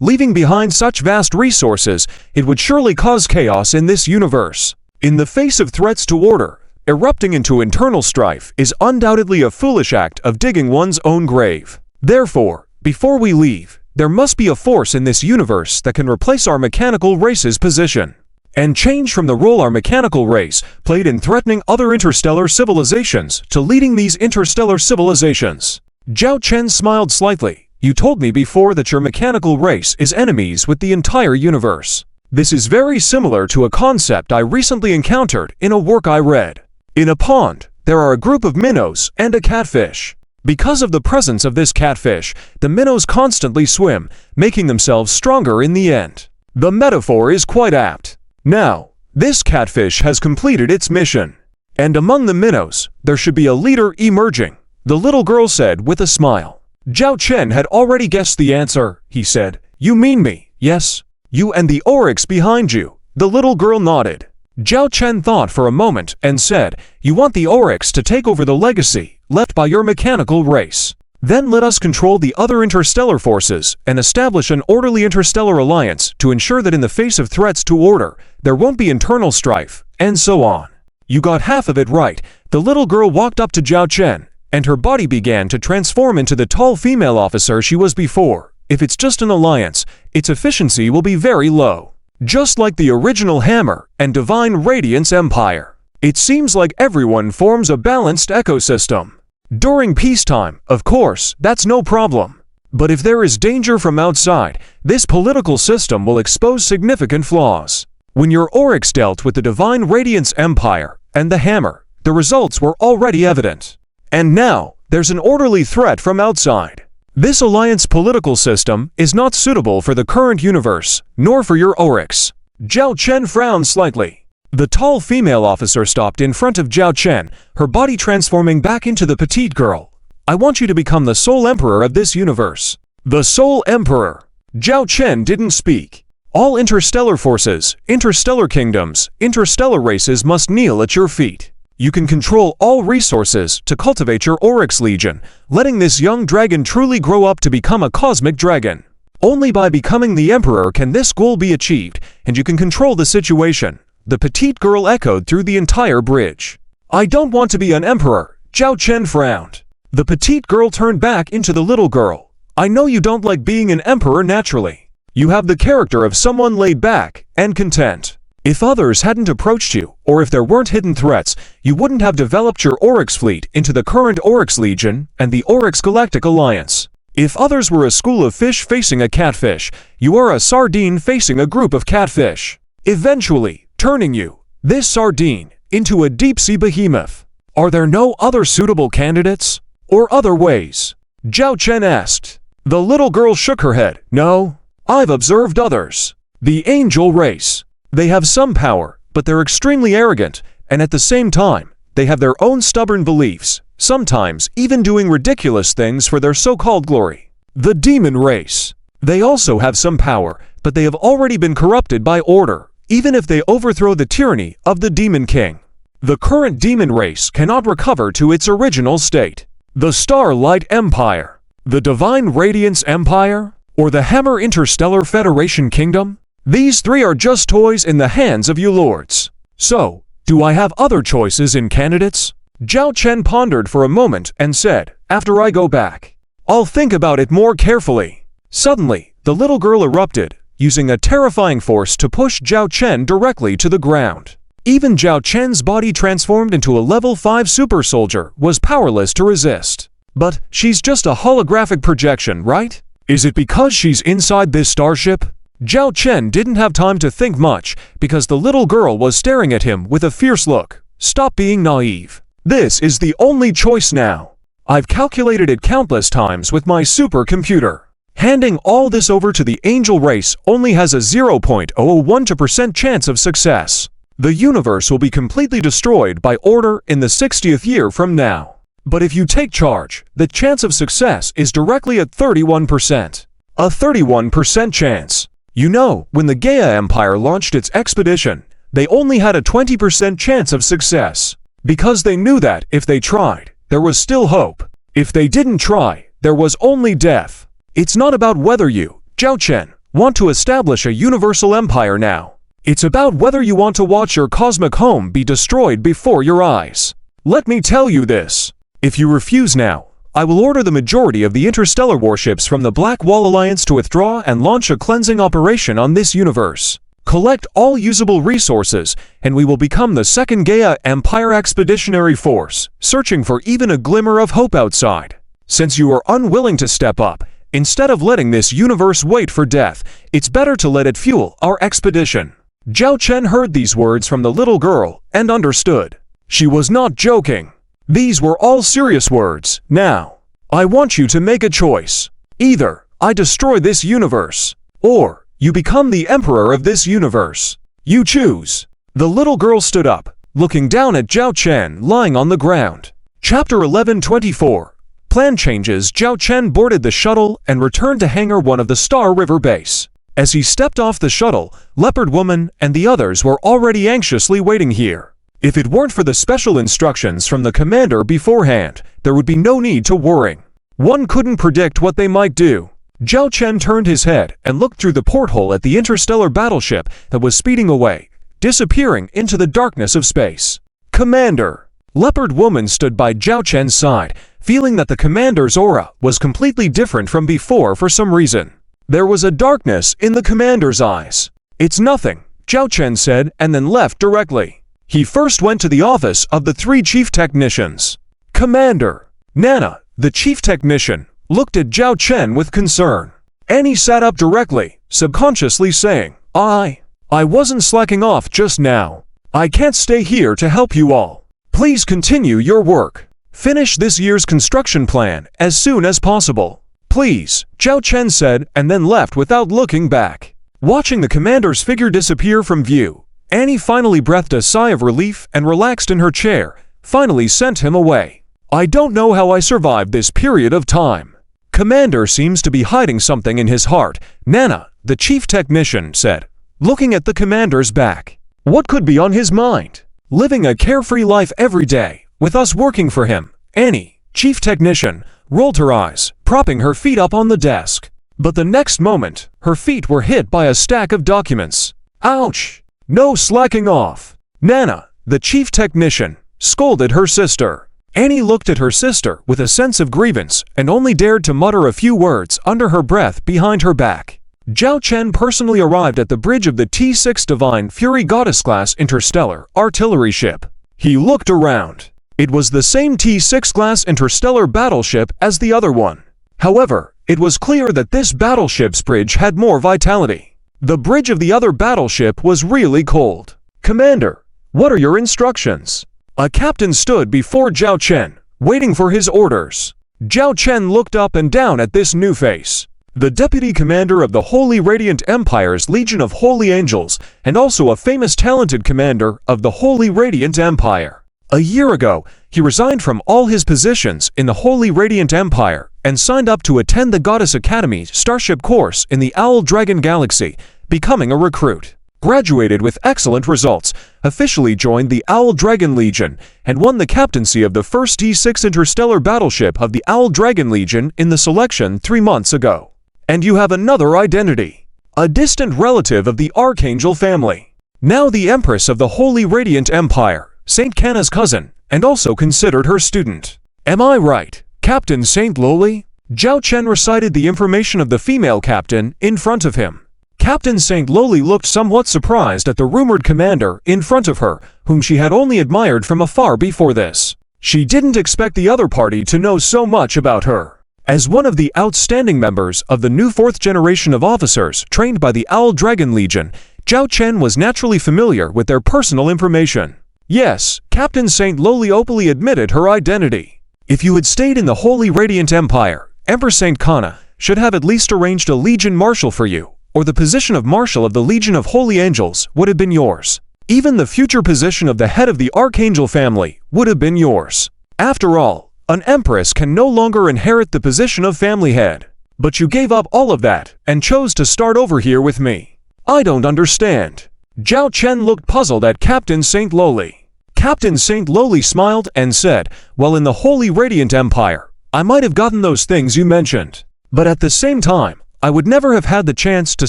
leaving behind such vast resources, it would surely cause chaos in this universe. In the face of threats to order, erupting into internal strife is undoubtedly a foolish act of digging one's own grave. Therefore, before we leave, there must be a force in this universe that can replace our mechanical race's position and change from the role our mechanical race played in threatening other interstellar civilizations to leading these interstellar civilizations. Zhao Chen smiled slightly. You told me before that your mechanical race is enemies with the entire universe. This is very similar to a concept I recently encountered in a work I read. In a pond, there are a group of minnows and a catfish. Because of the presence of this catfish, the minnows constantly swim, making themselves stronger in the end. The metaphor is quite apt. Now, this catfish has completed its mission. And among the minnows, there should be a leader emerging, the little girl said with a smile. Zhao Chen had already guessed the answer, he said. You mean me, yes? You and the oryx behind you. The little girl nodded. Zhao Chen thought for a moment and said, you want the oryx to take over the legacy left by your mechanical race. Then let us control the other interstellar forces and establish an orderly interstellar alliance to ensure that in the face of threats to order, there won't be internal strife, and so on. You got half of it right. The little girl walked up to Zhao Chen, and her body began to transform into the tall female officer she was before. If it's just an alliance, its efficiency will be very low. Just like the original Hammer and Divine Radiance Empire. It seems like everyone forms a balanced ecosystem. During peacetime, of course, that's no problem. But if there is danger from outside, this political system will expose significant flaws. When your oryx dealt with the Divine Radiance Empire and the Hammer, the results were already evident. And now, there's an orderly threat from outside. This alliance political system is not suitable for the current universe, nor for your oryx. Zhao Chen frowned slightly. The tall female officer stopped in front of Zhao Chen, her body transforming back into the petite girl. I want you to become the sole emperor of this universe. The sole emperor. Zhao Chen didn't speak. All interstellar forces, interstellar kingdoms, interstellar races must kneel at your feet. You can control all resources to cultivate your Oryx Legion, letting this young dragon truly grow up to become a cosmic dragon. Only by becoming the Emperor can this goal be achieved, and you can control the situation. The petite girl echoed through the entire bridge. I don't want to be an Emperor, Zhao Chen frowned. The petite girl turned back into the little girl. I know you don't like being an Emperor naturally. You have the character of someone laid back and content. If others hadn't approached you, or if there weren't hidden threats, you wouldn't have developed your Oryx fleet into the current Oryx Legion and the Oryx Galactic Alliance. If others were a school of fish facing a catfish, you are a sardine facing a group of catfish, eventually turning you, this sardine, into a deep-sea behemoth. Are there no other suitable candidates? Or other ways? Zhao Chen asked. The little girl shook her head. No, I've observed others. The angel race. They have some power, but they're extremely arrogant, and at the same time, they have their own stubborn beliefs, sometimes even doing ridiculous things for their so-called glory. The demon race. They also have some power, but they have already been corrupted by order, even if they overthrow the tyranny of the Demon King. The current demon race cannot recover to its original state. The Starlight Empire. The Divine Radiance Empire? Or the Hammer Interstellar Federation Kingdom? These three are just toys in the hands of you lords. So, do I have other choices in candidates? Zhao Chen pondered for a moment and said, after I go back, I'll think about it more carefully. Suddenly, the little girl erupted, using a terrifying force to push Zhao Chen directly to the ground. Even Zhao Chen's body transformed into a level 5 super soldier was powerless to resist. But she's just a holographic projection, right? Is it because she's inside this starship? Zhao Chen didn't have time to think much because the little girl was staring at him with a fierce look. Stop being naive. This is the only choice now. I've calculated it countless times with my supercomputer. Handing all this over to the angel race only has a 0.001% chance of success. The universe will be completely destroyed by order in the 60th year from now. But if you take charge, the chance of success is directly at 31%. A 31% chance. You know, when the Gaia Empire launched its expedition, they only had a 20% chance of success. Because they knew that if they tried, there was still hope. If they didn't try, there was only death. It's not about whether you, Zhao Chen, want to establish a universal empire now. It's about whether you want to watch your cosmic home be destroyed before your eyes. Let me tell you this. If you refuse now, I will order the majority of the interstellar warships from the Black Wall Alliance to withdraw and launch a cleansing operation on this universe. Collect all usable resources, and we will become the second Gaia Empire Expeditionary Force, searching for even a glimmer of hope outside. Since you are unwilling to step up, instead of letting this universe wait for death, it's better to let it fuel our expedition. Zhao Chen heard these words from the little girl and understood. She was not joking. These were all serious words. Now, I want you to make a choice. Either I destroy this universe, or you become the emperor of this universe. You choose. The little girl stood up, looking down at Zhao Chen lying on the ground. Chapter 11:24. Plan changes. Zhao Chen boarded the shuttle and returned to Hangar 1 of the Star River base. As he stepped off the shuttle, Leopard Woman and the others were already anxiously waiting here. If it weren't for the special instructions from the commander beforehand, there would be no need to worry. One couldn't predict what they might do. Zhao Chen turned his head and looked through the porthole at the interstellar battleship that was speeding away, disappearing into the darkness of space. Commander! Leopard Woman stood by Zhao Chen's side, feeling that the commander's aura was completely different from before for some reason. There was a darkness in the commander's eyes. It's nothing, Zhao Chen said and then left directly. He first went to the office of the 3 chief technicians. Commander! Nana, the chief technician, looked at Zhao Chen with concern. Annie sat up directly, subconsciously saying, I wasn't slacking off just now. I can't stay here to help you all. Please continue your work. Finish this year's construction plan as soon as possible. Please, Zhao Chen said and then left without looking back. Watching the commander's figure disappear from view, Annie finally breathed a sigh of relief and relaxed in her chair, finally sent him away. I don't know how I survived this period of time. Commander seems to be hiding something in his heart, Nana, the chief technician, said, looking at the commander's back. What could be on his mind? Living a carefree life every day, with us working for him. Annie, chief technician, rolled her eyes, propping her feet up on the desk. But the next moment, her feet were hit by a stack of documents. Ouch! No slacking off. Nana, the chief technician, scolded her sister. Annie looked at her sister with a sense of grievance and only dared to mutter a few words under her breath behind her back. Zhao Chen personally arrived at the bridge of the T6 Divine Fury Goddess-class interstellar artillery ship. He looked around. It was the same T6 class interstellar battleship as the other one. However, it was clear that this battleship's bridge had more vitality. The bridge of the other battleship was really cold. Commander, what are your instructions? A captain stood before Zhao Chen, waiting for his orders. Zhao Chen looked up and down at this new face. The deputy commander of the Holy Radiant Empire's Legion of Holy Angels, and also a famous talented commander of the Holy Radiant Empire. A year ago, he resigned from all his positions in the Holy Radiant Empire and signed up to attend the Goddess Academy Starship course in the Owl Dragon Galaxy, becoming a recruit. Graduated with excellent results, officially joined the Owl Dragon Legion, and won the captaincy of the first T6 interstellar battleship of the Owl Dragon Legion in the selection 3 months ago. And you have another identity. A distant relative of the Archangel family. Now the Empress of the Holy Radiant Empire, Saint Canna's cousin, and also considered her student. Am I right, Captain Saint Loli? Zhao Chen recited the information of the female captain in front of him. Captain Saint Loli looked somewhat surprised at the rumored commander in front of her, whom she had only admired from afar before this. She didn't expect the other party to know so much about her. As one of the outstanding members of the new fourth generation of officers trained by the Owl Dragon Legion, Zhao Chen was naturally familiar with their personal information. Yes, Captain St. Lowly openly admitted her identity. If you had stayed in the Holy Radiant Empire, Emperor St. Kana should have at least arranged a Legion Marshal for you, or the position of Marshal of the Legion of Holy Angels would have been yours. Even the future position of the head of the Archangel family would have been yours. After all, an empress can no longer inherit the position of family head. But you gave up all of that and chose to start over here with me. I don't understand. Zhao Chen looked puzzled at Captain St. Lowly. Captain St. Lowly smiled and said, "Well, in the Holy Radiant Empire, I might have gotten those things you mentioned. But at the same time, I would never have had the chance to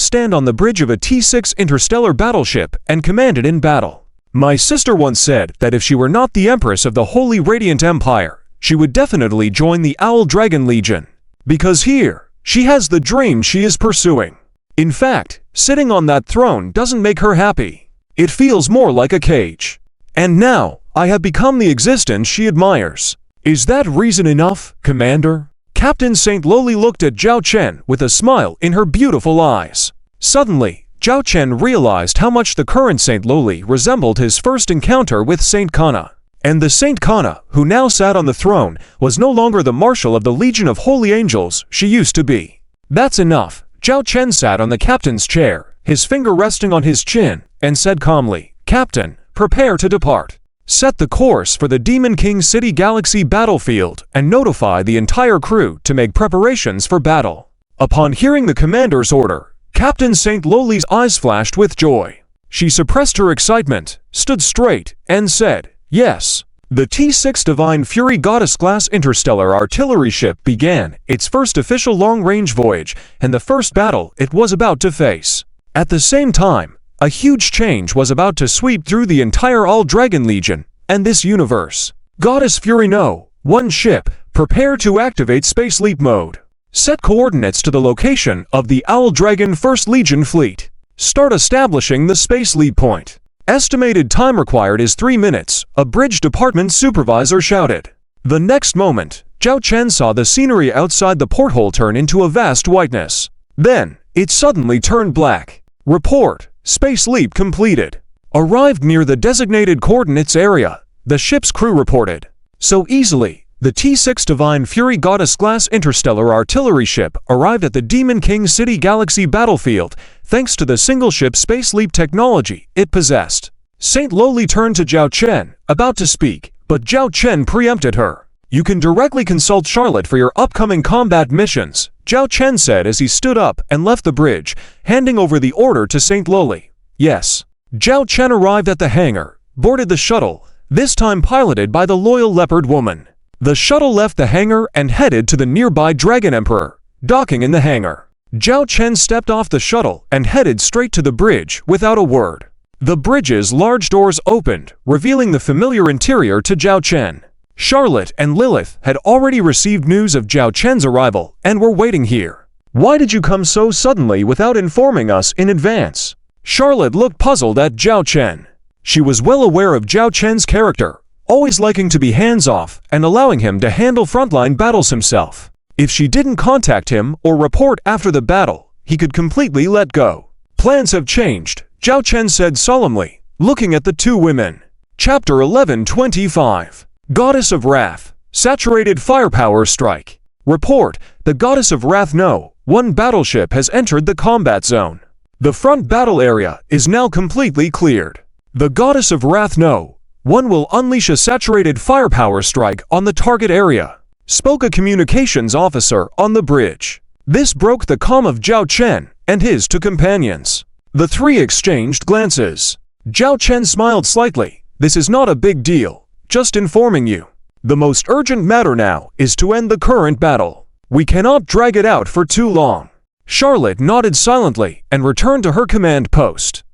stand on the bridge of a T6 interstellar battleship and command it in battle. My sister once said that if she were not the Empress of the Holy Radiant Empire, she would definitely join the Owl Dragon Legion. Because here, she has the dream she is pursuing. In fact, sitting on that throne doesn't make her happy. It feels more like a cage. And now, I have become the existence she admires. Is that reason enough, Commander?" Captain St. Lowly looked at Zhao Chen with a smile in her beautiful eyes. Suddenly, Zhao Chen realized how much the current St. Lowly resembled his first encounter with St. Kana. And the St. Kana, who now sat on the throne, was no longer the Marshal of the Legion of Holy Angels she used to be. That's enough. Zhao Chen sat on the captain's chair, his finger resting on his chin, and said calmly, "Captain, prepare to depart. Set the course for the Demon King City Galaxy battlefield and notify the entire crew to make preparations for battle." Upon hearing the commander's order, Captain St. Lowly's eyes flashed with joy. She suppressed her excitement, stood straight, and said, "Yes." The T6 Divine Fury Goddess-class interstellar artillery ship began its first official long-range voyage and the first battle it was about to face. At the same time, a huge change was about to sweep through the entire Owl Dragon Legion and this universe. Goddess Fury No, 1 ship, prepare to activate Space Leap mode. Set coordinates to the location of the Owl Dragon 1st Legion fleet. Start establishing the Space Leap point. Estimated time required is 3 minutes, a bridge department supervisor shouted. The next moment, Zhao Chen saw the scenery outside the porthole turn into a vast whiteness. Then, it suddenly turned black. Report, Space Leap completed. Arrived near the designated coordinates area, the ship's crew reported. So easily, the T6 Divine Fury Goddess-class interstellar artillery ship arrived at the Demon King City Galaxy battlefield thanks to the single-ship Space Leap technology it possessed. St. Lowly turned to Zhao Chen, about to speak, but Zhao Chen preempted her. "You can directly consult Charlotte for your upcoming combat missions," Zhao Chen said as he stood up and left the bridge, handing over the order to St. Lowly. Yes. Zhao Chen arrived at the hangar, boarded the shuttle, this time piloted by the loyal leopard woman. The shuttle left the hangar and headed to the nearby Dragon Emperor, docking in the hangar. Zhao Chen stepped off the shuttle and headed straight to the bridge without a word. The bridge's large doors opened, revealing the familiar interior to Zhao Chen. Charlotte and Lilith had already received news of Zhao Chen's arrival and were waiting here. "Why did you come so suddenly without informing us in advance?" Charlotte looked puzzled at Zhao Chen. She was well aware of Zhao Chen's character, always liking to be hands-off and allowing him to handle frontline battles himself. If she didn't contact him or report after the battle, he could completely let go. "Plans have changed," Zhao Chen said solemnly, looking at the two women. Chapter 11:25. Goddess of Wrath. Saturated firepower strike. Report, the Goddess of Wrath No. 1 battleship has entered the combat zone. The front battle area is now completely cleared. The Goddess of Wrath No. 1 will unleash a saturated firepower strike on the target area, spoke a communications officer on the bridge. This broke the calm of Zhao Chen and his two companions. The three exchanged glances. Zhao Chen smiled slightly. "This is not a big deal, just informing you. The most urgent matter now is to end the current battle. We cannot drag it out for too long." Charlotte nodded silently and returned to her command post.